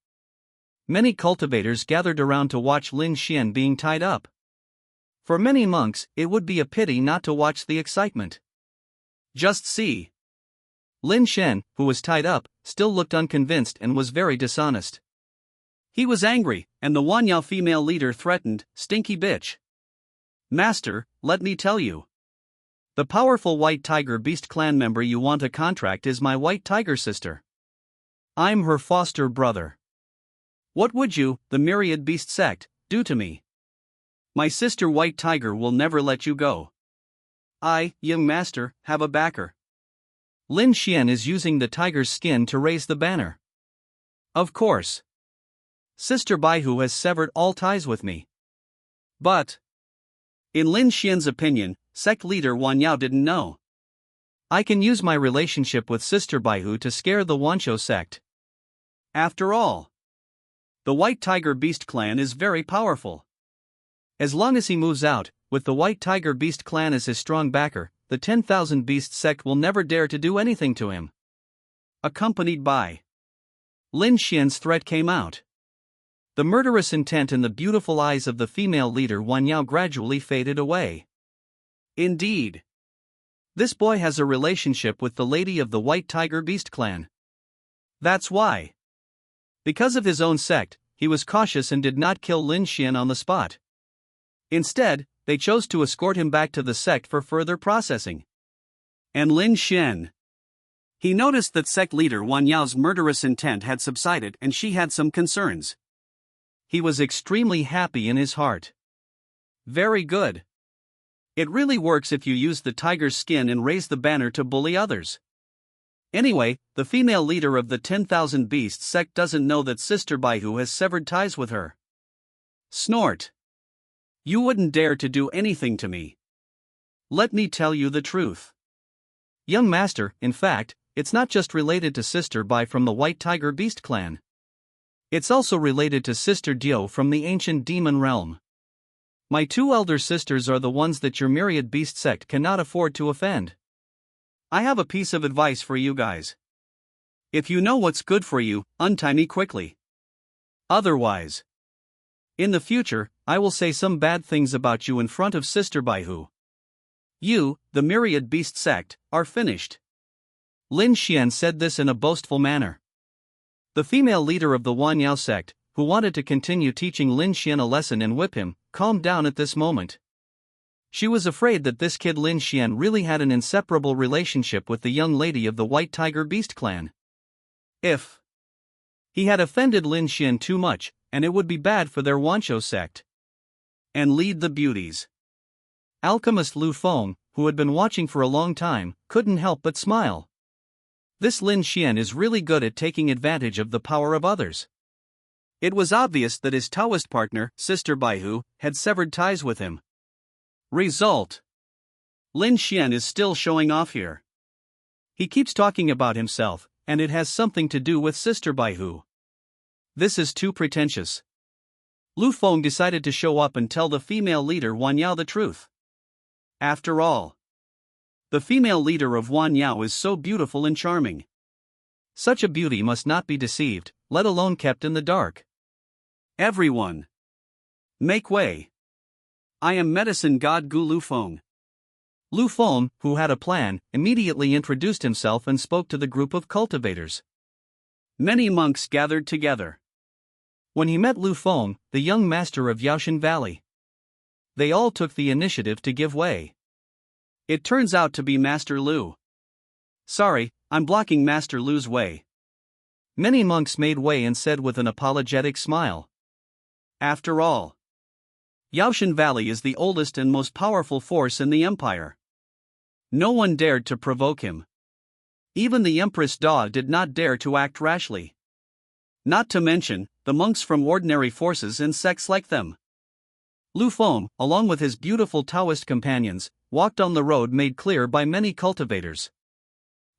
Many cultivators gathered around to watch Lin Xian being tied up. For many monks, it would be a pity not to watch the excitement. Just see. Lin Xian, who was tied up, still looked unconvinced and was very dishonest. He was angry, and the Wanyao female leader threatened, "Stinky bitch. Master, let me tell you. The powerful White Tiger Beast clan member you want a contract is my White Tiger sister. I'm her foster brother. What would you, the Myriad Beast sect, do to me? My sister White Tiger will never let you go. I, young master, have a backer. Lin Xian is using the tiger's skin to raise the banner. Of course. Sister Baihu has severed all ties with me. But, in Lin Xian's opinion, sect leader Wanyao didn't know. I can use my relationship with Sister Baihu to scare the Wanshou sect. After all, the White Tiger Beast clan is very powerful. As long as he moves out, with the White Tiger Beast clan as his strong backer, the 10,000 Beast sect will never dare to do anything to him. Accompanied by Lin Xian's threat came out. The murderous intent in the beautiful eyes of the female leader Wanyao gradually faded away. Indeed. This boy has a relationship with the lady of the White Tiger Beast clan. That's why. Because of his own sect, he was cautious and did not kill Lin Xian on the spot. Instead, they chose to escort him back to the sect for further processing. And Lin Xian. He noticed that sect leader Wanyao's murderous intent had subsided and she had some concerns. He was extremely happy in his heart. Very good. It really works if you use the tiger's skin and raise the banner to bully others. Anyway, the female leader of the 10,000 Beasts sect doesn't know that Sister Baihu has severed ties with her. Snort. You wouldn't dare to do anything to me. Let me tell you the truth. Young master, in fact, it's not just related to Sister Bai from the White Tiger Beast clan. It's also related to Sister Dio from the ancient demon realm. My two elder sisters are the ones that your Myriad Beast sect cannot afford to offend. I have a piece of advice for you guys. If you know what's good for you, untie me quickly. Otherwise, in the future, I will say some bad things about you in front of Sister Baihu. You, the Myriad Beast sect, are finished. Lin Xian said this in a boastful manner. The female leader of the Wanyao sect, who wanted to continue teaching Lin Xian a lesson and whip him, calmed down at this moment. She was afraid that this kid Lin Xian really had an inseparable relationship with the young lady of the White Tiger Beast clan. If he had offended Lin Xian too much, and it would be bad for their Wanshou sect. And lead the beauties. Alchemist Lu Feng, who had been watching for a long time, couldn't help but smile. This Lin Xian is really good at taking advantage of the power of others. It was obvious that his Taoist partner, Sister Baihu, had severed ties with him. Result. Lin Xian is still showing off here. He keeps talking about himself, and it has something to do with Sister Baihu. This is too pretentious. Lu Feng decided to show up and tell the female leader Wanyao the truth. After all, the female leader of Wanyao is so beautiful and charming. Such a beauty must not be deceived, let alone kept in the dark. Everyone, make way. I am medicine god Gu Lu Feng. Lu Feng, who had a plan, immediately introduced himself and spoke to the group of cultivators. Many monks gathered together. When he met Lu Feng, the young master of Yaoshan Valley, they all took the initiative to give way. It turns out to be Master Lu. Sorry, I'm blocking Master Lu's way. Many monks made way and said with an apologetic smile. After all, Yaoshan Valley is the oldest and most powerful force in the empire. No one dared to provoke him. Even the Empress Da did not dare to act rashly. Not to mention, the monks from ordinary forces and sects like them. Lu Feng, along with his beautiful Taoist companions, walked on the road made clear by many cultivators.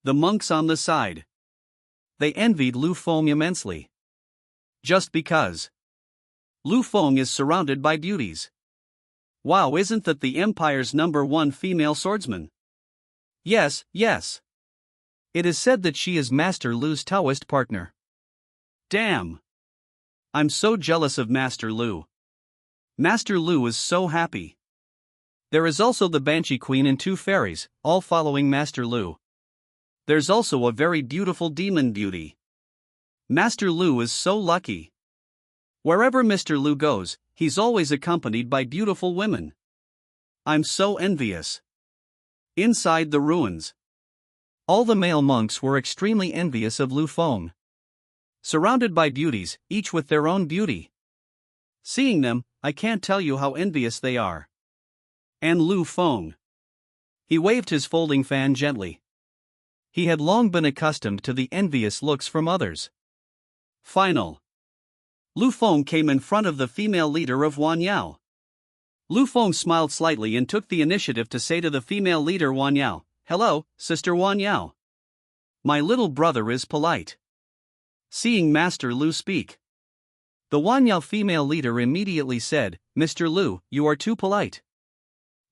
The monks on the side. They envied Lu Feng immensely. Just because Lu Feng is surrounded by beauties. Wow, isn't that the Empire's #1 female swordsman? Yes, yes. It is said that she is Master Lu's Taoist partner. Damn. I'm so jealous of Master Lu. Master Lu is so happy. There is also the Banshee Queen and 2 fairies, all following Master Lu. There's also a very beautiful demon beauty. Master Lu is so lucky. Wherever Mr. Lu goes, he's always accompanied by beautiful women. I'm so envious. Inside the ruins, all the male monks were extremely envious of Lu Feng. Surrounded by beauties, each with their own beauty. Seeing them, I can't tell you how envious they are. And Lu Feng. He waved his folding fan gently. He had long been accustomed to the envious looks from others. Final. Lu Feng came in front of the female leader of Wan Yao. Lu Feng smiled slightly and took the initiative to say to the female leader Wan Yao, "Hello, Sister Wan Yao. My little brother is polite." Seeing Master Lu speak, the Wan Yao female leader immediately said, "Mr. Lu, you are too polite.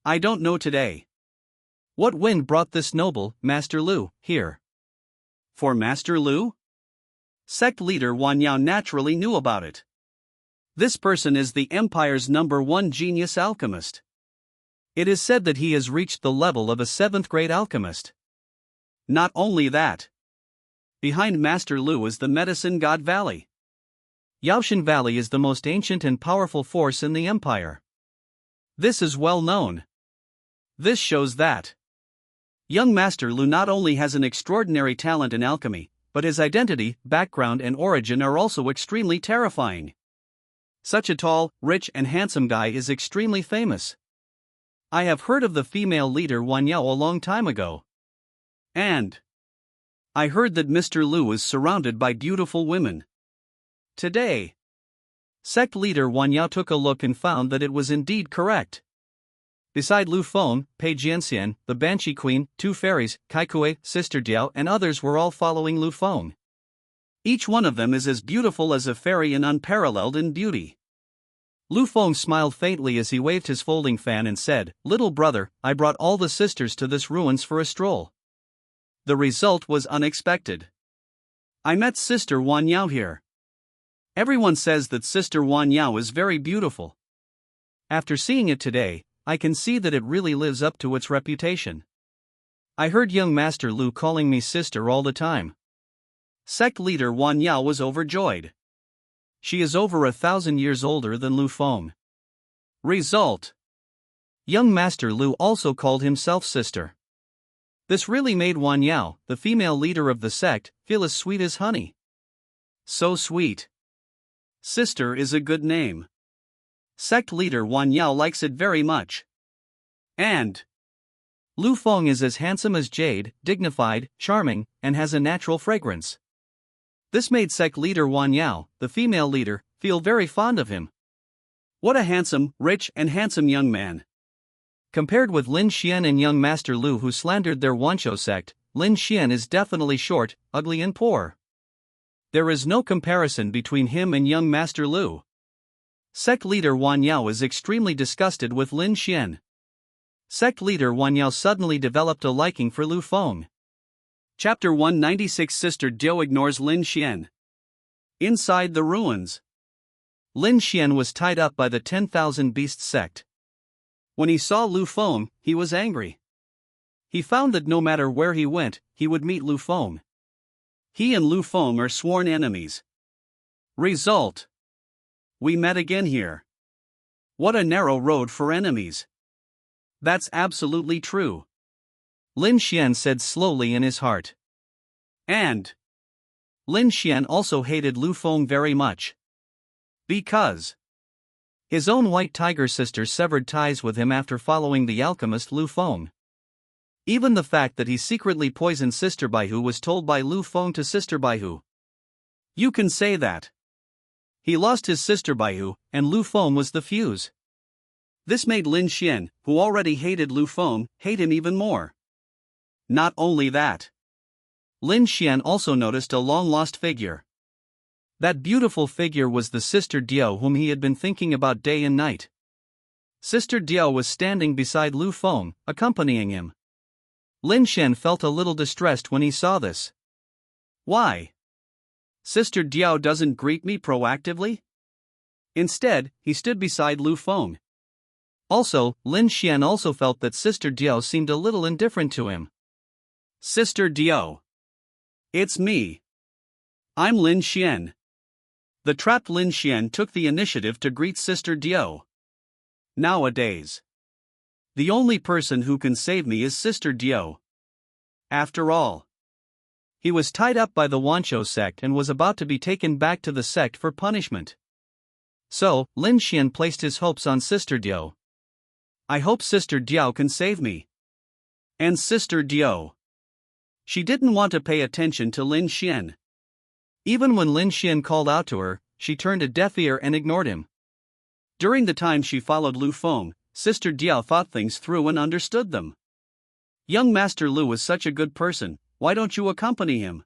I don't know today. What wind brought this noble, Master Lu, here?" For Master Lu? Sect leader Wan Yao naturally knew about it. This person is the Empire's #1 genius alchemist. It is said that he has reached the level of a 7th grade alchemist. Not only that. Behind Master Lu is the medicine god Valley. Yaoshan Valley is the most ancient and powerful force in the Empire. This is well known. This shows that young Master Lu not only has an extraordinary talent in alchemy, but his identity, background and origin are also extremely terrifying. Such a tall, rich and handsome guy is extremely famous. I have heard of the female leader Wan Yao a long time ago. And I heard that Mr. Lu is surrounded by beautiful women. Today, sect leader Wan Yao took a look and found that it was indeed correct. Beside Lu Feng, Pei Jianxian, the Banshee Queen, 2 fairies, Kai Kuei, Sister Diao and others were all following Lu Feng. Each one of them is as beautiful as a fairy and unparalleled in beauty. Lu Feng smiled faintly as he waved his folding fan and said, "Little brother, I brought all the sisters to this ruins for a stroll." The result was unexpected. I met Sister Wan Yao here. Everyone says that Sister Wan Yao is very beautiful. After seeing it today, I can see that it really lives up to its reputation. I heard young Master Lu calling me sister all the time. Sect leader Wan Yao was overjoyed. She is over 1,000 years older than Lu Feng. Result. Young Master Lu also called himself sister. This really made Wan Yao, the female leader of the sect, feel as sweet as honey. So sweet. Sister is a good name. Sect leader Wan Yao likes it very much. And Lu Feng is as handsome as jade, dignified, charming, and has a natural fragrance. This made sect leader Wan Yao, the female leader, feel very fond of him. What a handsome, rich and handsome young man. Compared with Lin Xian and young Master Lu who slandered their Wanshou sect, Lin Xian is definitely short, ugly and poor. There is no comparison between him and young Master Lu. Sect leader Wan Yao is extremely disgusted with Lin Xian. Sect leader Wan Yao suddenly developed a liking for Lu Feng. Chapter 196 Sister Diao ignores Lin Xian. Inside the ruins, Lin Xian was tied up by the 10,000 Beasts sect. When he saw Lu Feng, he was angry. He found that no matter where he went, he would meet Lu Feng. He and Lu Feng are sworn enemies. Result. We met again here. What a narrow road for enemies. That's absolutely true. Lin Xian said slowly in his heart. And Lin Xian also hated Lu Feng very much. Because his own white tiger sister severed ties with him after following the alchemist Lu Feng. Even the fact that he secretly poisoned Sister Baihu was told by Lu Feng to Sister Baihu. You can say that. He lost his Sister Baihu, and Lu Feng was the fuse. This made Lin Xian, who already hated Lu Feng, hate him even more. Not only that. Lin Xian also noticed a long-lost figure. That beautiful figure was the Sister Diao whom he had been thinking about day and night. Sister Diao was standing beside Lu Feng, accompanying him. Lin Xian felt a little distressed when he saw this. Why? Sister Diao doesn't greet me proactively? Instead, he stood beside Lu Feng. Also, Lin Xian also felt that Sister Diao seemed a little indifferent to him. Sister Diao. It's me. I'm Lin Xian. The trapped Lin Xian took the initiative to greet Sister Diao. Nowadays, the only person who can save me is Sister Diao. After all, he was tied up by the Wanshou sect and was about to be taken back to the sect for punishment. So, Lin Xian placed his hopes on Sister Diao. I hope Sister Diao can save me. And Sister Diao. She didn't want to pay attention to Lin Xian. Even when Lin Xian called out to her, she turned a deaf ear and ignored him. During the time she followed Lu Feng, Sister Diao thought things through and understood them. Young Master Lu is such a good person, why don't you accompany him?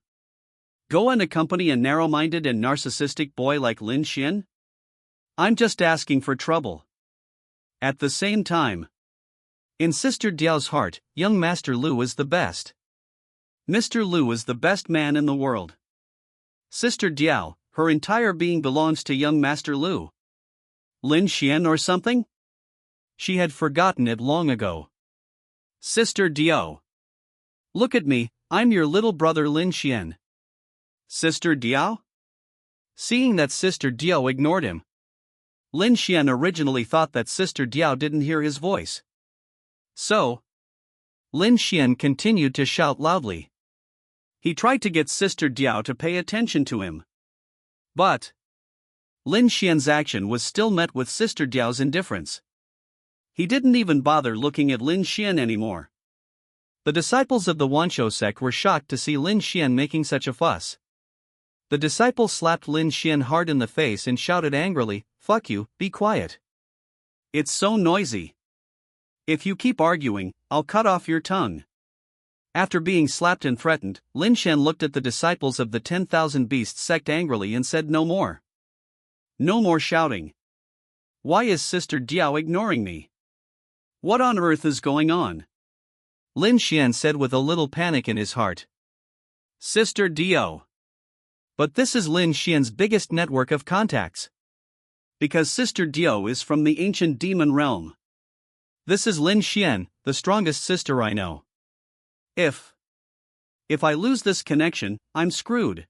Go and accompany a narrow-minded and narcissistic boy like Lin Xian? I'm just asking for trouble. At the same time, in Sister Diao's heart, young Master Lu is the best. Mr. Lu is the best man in the world. Sister Diao, her entire being belongs to young Master Lu. Lin Xian or something? She had forgotten it long ago. Sister Diao. Look at me, I'm your little brother Lin Xian. Sister Diao? Seeing that Sister Diao ignored him, Lin Xian originally thought that Sister Diao didn't hear his voice. So, Lin Xian continued to shout loudly. He tried to get Sister Diao to pay attention to him. But Lin Xian's action was still met with Sister Diao's indifference. He didn't even bother looking at Lin Xian anymore. The disciples of the Wanshou sect were shocked to see Lin Xian making such a fuss. The disciples slapped Lin Xian hard in the face and shouted angrily, "Fuck you, be quiet. It's so noisy. If you keep arguing, I'll cut off your tongue." After being slapped and threatened, Lin Xian looked at the disciples of the 10,000 Beasts sect angrily and said no more. No more shouting. Why is Sister Diao ignoring me? What on earth is going on? Lin Xian said with a little panic in his heart. Sister Diao. But this is Lin Xian's biggest network of contacts. Because Sister Diao is from the ancient demon realm. This is Lin Xian, the strongest sister I know. If I lose this connection, I'm screwed.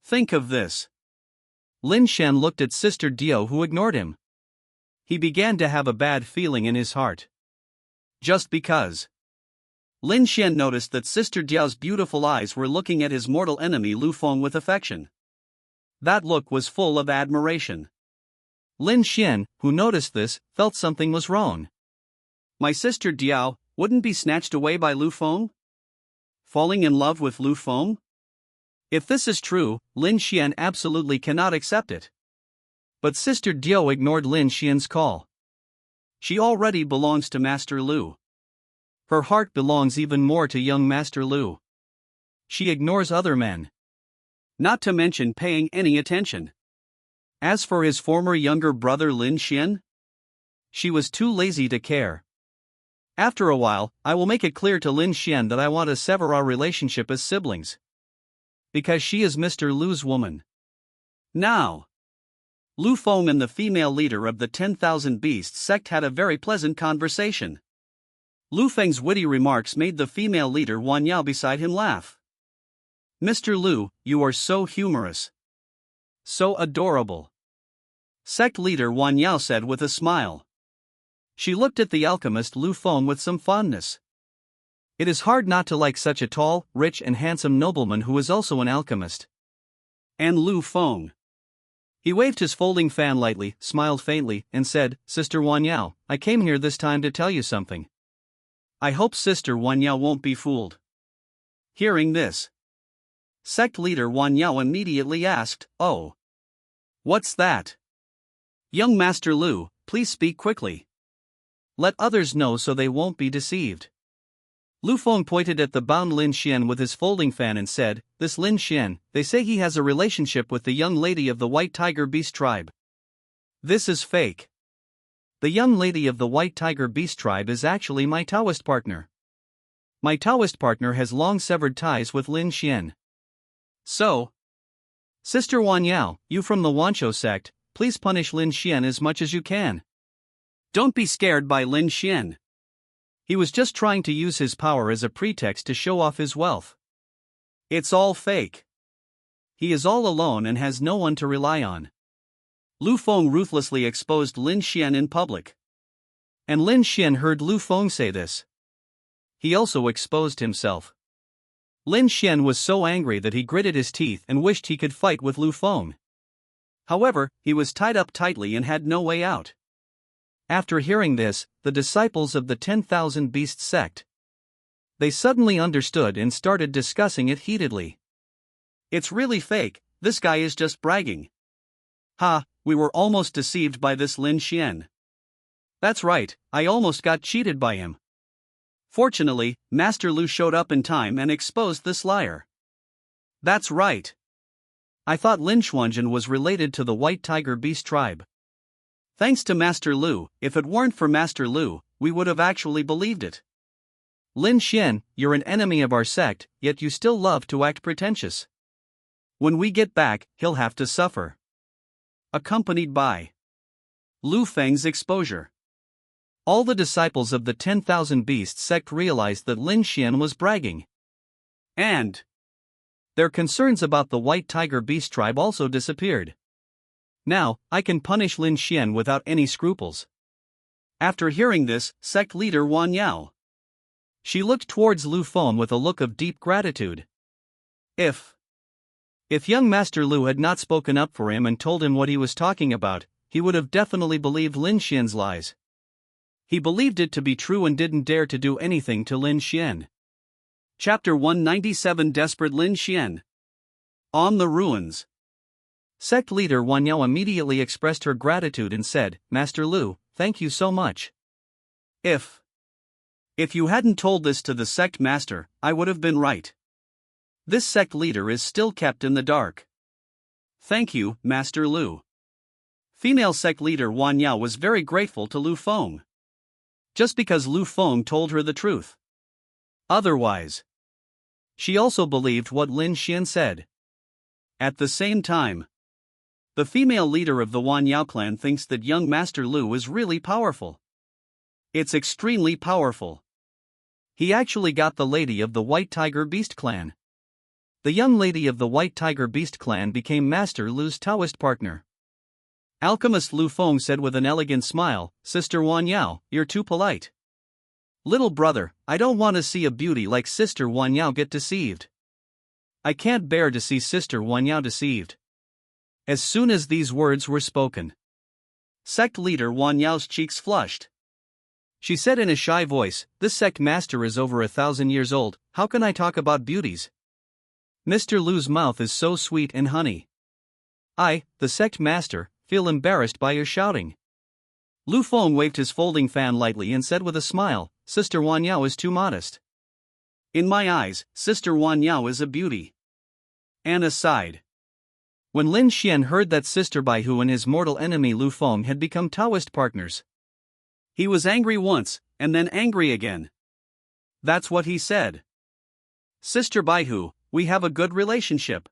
Think of this. Lin Xian looked at Sister Diao who ignored him. He began to have a bad feeling in his heart. Just because. Lin Xian noticed that Sister Diao's beautiful eyes were looking at his mortal enemy Lu Feng with affection. That look was full of admiration. Lin Xian, who noticed this, felt something was wrong. My Sister Diao wouldn't be snatched away by Lu Feng? Falling in love with Lu Feng? If this is true, Lin Xian absolutely cannot accept it. But Sister Diao ignored Lin Xian's call. She already belongs to Master Lu. Her heart belongs even more to young Master Lu. She ignores other men. Not to mention paying any attention. As for his former younger brother Lin Xian, she was too lazy to care. After a while, I will make it clear to Lin Xian that I want to sever our relationship as siblings. Because she is Mr. Lu's woman. Now, Lu Feng and the female leader of the 10,000 Beasts sect had a very pleasant conversation. Lu Feng's witty remarks made the female leader Wan Yao beside him laugh. Mr. Lu, you are so humorous. So adorable. Sect leader Wan Yao said with a smile. She looked at the alchemist Lu Feng with some fondness. It is hard not to like such a tall, rich and handsome nobleman who is also an alchemist. And Lu Feng. He waved his folding fan lightly, smiled faintly, and said, Sister Wan Yao, I came here this time to tell you something. I hope Sister Wan Yao won't be fooled. Hearing this, sect leader Wan Yao immediately asked, Oh. What's that? Young Master Lu, please speak quickly. Let others know so they won't be deceived. Lu Feng pointed at the bound Lin Xian with his folding fan and said, "This Lin Xian, they say he has a relationship with the young lady of the White Tiger Beast tribe. This is fake. The young lady of the White Tiger Beast tribe is actually my Taoist partner. My Taoist partner has long severed ties with Lin Xian. So, Sister Wan Yao, you from the Wanshou sect, please punish Lin Xian as much as you can. Don't be scared by Lin Xian. He was just trying to use his power as a pretext to show off his wealth. It's all fake. He is all alone and has no one to rely on." Lu Feng ruthlessly exposed Lin Xian in public. And Lin Xian heard Lu Feng say this. He also exposed himself. Lin Xian was so angry that he gritted his teeth and wished he could fight with Lu Feng. However, he was tied up tightly and had no way out. After hearing this, the disciples of the 10,000 Beasts sect, they suddenly understood and started discussing it heatedly. "It's really fake, this guy is just bragging. Ha, we were almost deceived by this Lin Xian. That's right, I almost got cheated by him. Fortunately, Master Lu showed up in time and exposed this liar. That's right. I thought Lin Xuanzhen was related to the White Tiger Beast tribe. Thanks to Master Lu, if it weren't for Master Lu, we would have actually believed it. Lin Xian, you're an enemy of our sect, yet you still love to act pretentious. When we get back, he'll have to suffer." Accompanied by Lu Feng's exposure. All the disciples of the 10,000 Beasts sect realized that Lin Xian was bragging. And their concerns about the White Tiger Beast tribe also disappeared. Now, I can punish Lin Xian without any scruples. After hearing this, sect leader Wan Yao, she looked towards Lu Feng with a look of deep gratitude. If young Master Lu had not spoken up for him and told him what he was talking about, he would have definitely believed Lin Xian's lies. He believed it to be true and didn't dare to do anything to Lin Xian. Chapter 197 Desperate Lin Xian. On the ruins. Sect leader Wan Yao immediately expressed her gratitude and said, "Master Lu, thank you so much. If you hadn't told this to the sect master, I would have been right. This sect leader is still kept in the dark. Thank you, Master Lu." Female sect leader Wan Yao was very grateful to Lu Feng. Just because Lu Feng told her the truth. Otherwise, she also believed what Lin Xian said. At the same time, the female leader of the Wan Yao clan thinks that young Master Lu is really powerful. It's extremely powerful. He actually got the lady of the White Tiger Beast clan. The young lady of the White Tiger Beast clan became Master Lu's Taoist partner. Alchemist Lu Feng said with an elegant smile, "Sister Wan Yao, you're too polite. Little brother, I don't want to see a beauty like Sister Wan Yao get deceived. I can't bear to see Sister Wan Yao deceived." As soon as these words were spoken, sect leader Wan Yao's cheeks flushed. She said in a shy voice, "This sect master is over 1,000 years old, how can I talk about beauties? Mr. Lu's mouth is so sweet and honey. I, the sect master, feel embarrassed by your shouting." Lu Feng waved his folding fan lightly and said with a smile, "Sister Wan Yao is too modest. In my eyes, Sister Wan Yao is a beauty." An aside. When Lin Xian heard that Sister Baihu and his mortal enemy Lu Feng had become Taoist partners, he was angry once, and then angry again. That's what he said. "Sister Baihu, we have a good relationship.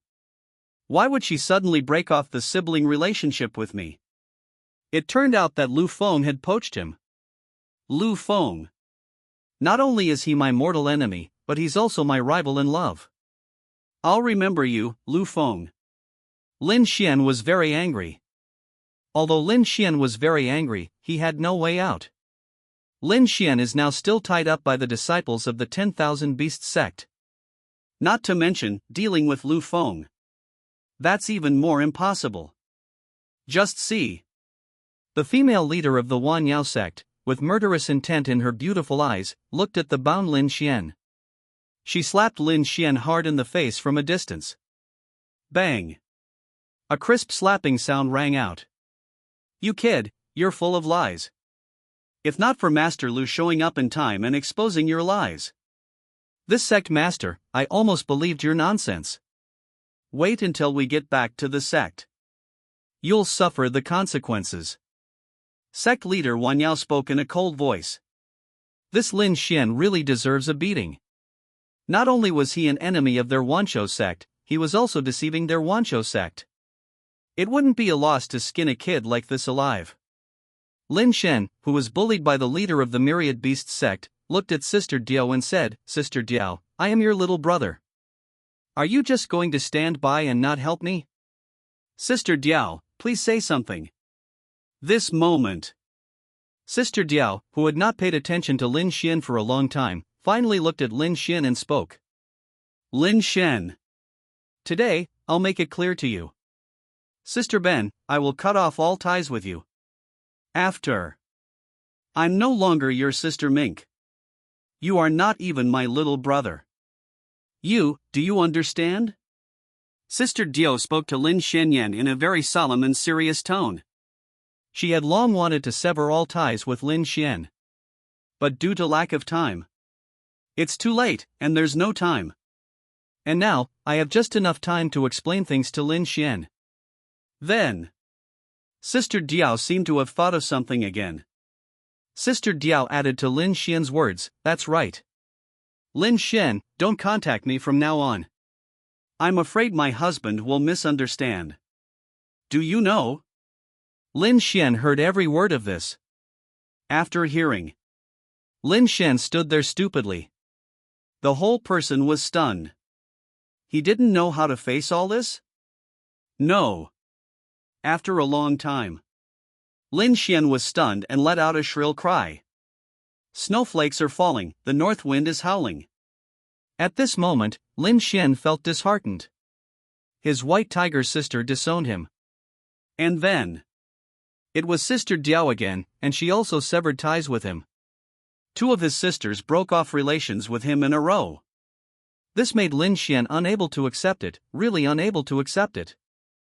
Why would she suddenly break off the sibling relationship with me?" It turned out that Lu Feng had poached him. Lu Feng. Not only is he my mortal enemy, but he's also my rival in love. I'll remember you, Lu Feng. Lin Xian was very angry. Although Lin Xian was very angry, he had no way out. Lin Xian is now still tied up by the disciples of the 10,000 Beasts sect. Not to mention, dealing with Lu Feng. That's even more impossible. Just see. The female leader of the Wan Yao sect, with murderous intent in her beautiful eyes, looked at the bound Lin Xian. She slapped Lin Xian hard in the face from a distance. Bang! A crisp slapping sound rang out. "You kid, you're full of lies. If not for Master Lu showing up in time and exposing your lies, This sect master, I almost believed your nonsense. Wait until we get back to the sect. You'll suffer the consequences. Sect leader Wan Yao spoke in a cold voice. This Lin Xian really deserves a beating. Not only was he an enemy of their Wanshou sect, he was also deceiving their Wanshou sect. It wouldn't be a loss to skin a kid like this alive. Lin Xian, who was bullied by the leader of the Myriad Beasts sect, looked at Sister Diao and said, Sister Diao, I am your little brother. Are you just going to stand by and not help me? Sister Diao, please say something. This moment. Sister Diao, who had not paid attention to Lin Xian for a long time, finally looked at Lin Xian and spoke. Lin Xian. Today, I'll make it clear to you. Sister Ben, I will cut off all ties with you. After. I'm no longer your sister Mink. You are not even my little brother. Do you understand? Sister Diao spoke to Lin Xianyan in a very solemn and serious tone. She had long wanted to sever all ties with Lin Xian. But due to lack of time. It's too late, and there's no time. And now, I have just enough time to explain things to Lin Xian. Then. Sister Diao seemed to have thought of something again. Sister Diao added to Lin Xian's words, that's right. Lin Xian, don't contact me from now on. I'm afraid my husband will misunderstand. Do you know? Lin Xian heard every word of this. After hearing, Lin Xian stood there stupidly. The whole person was stunned. He didn't know how to face all this? No. After a long time, Lin Xian was stunned and let out a shrill cry. Snowflakes are falling, the north wind is howling. At this moment, Lin Xian felt disheartened. His white tiger sister disowned him. And then, it was Sister Diao again, and she also severed ties with him. Two of his sisters broke off relations with him in a row. This made Lin Xian unable to accept it, really unable to accept it.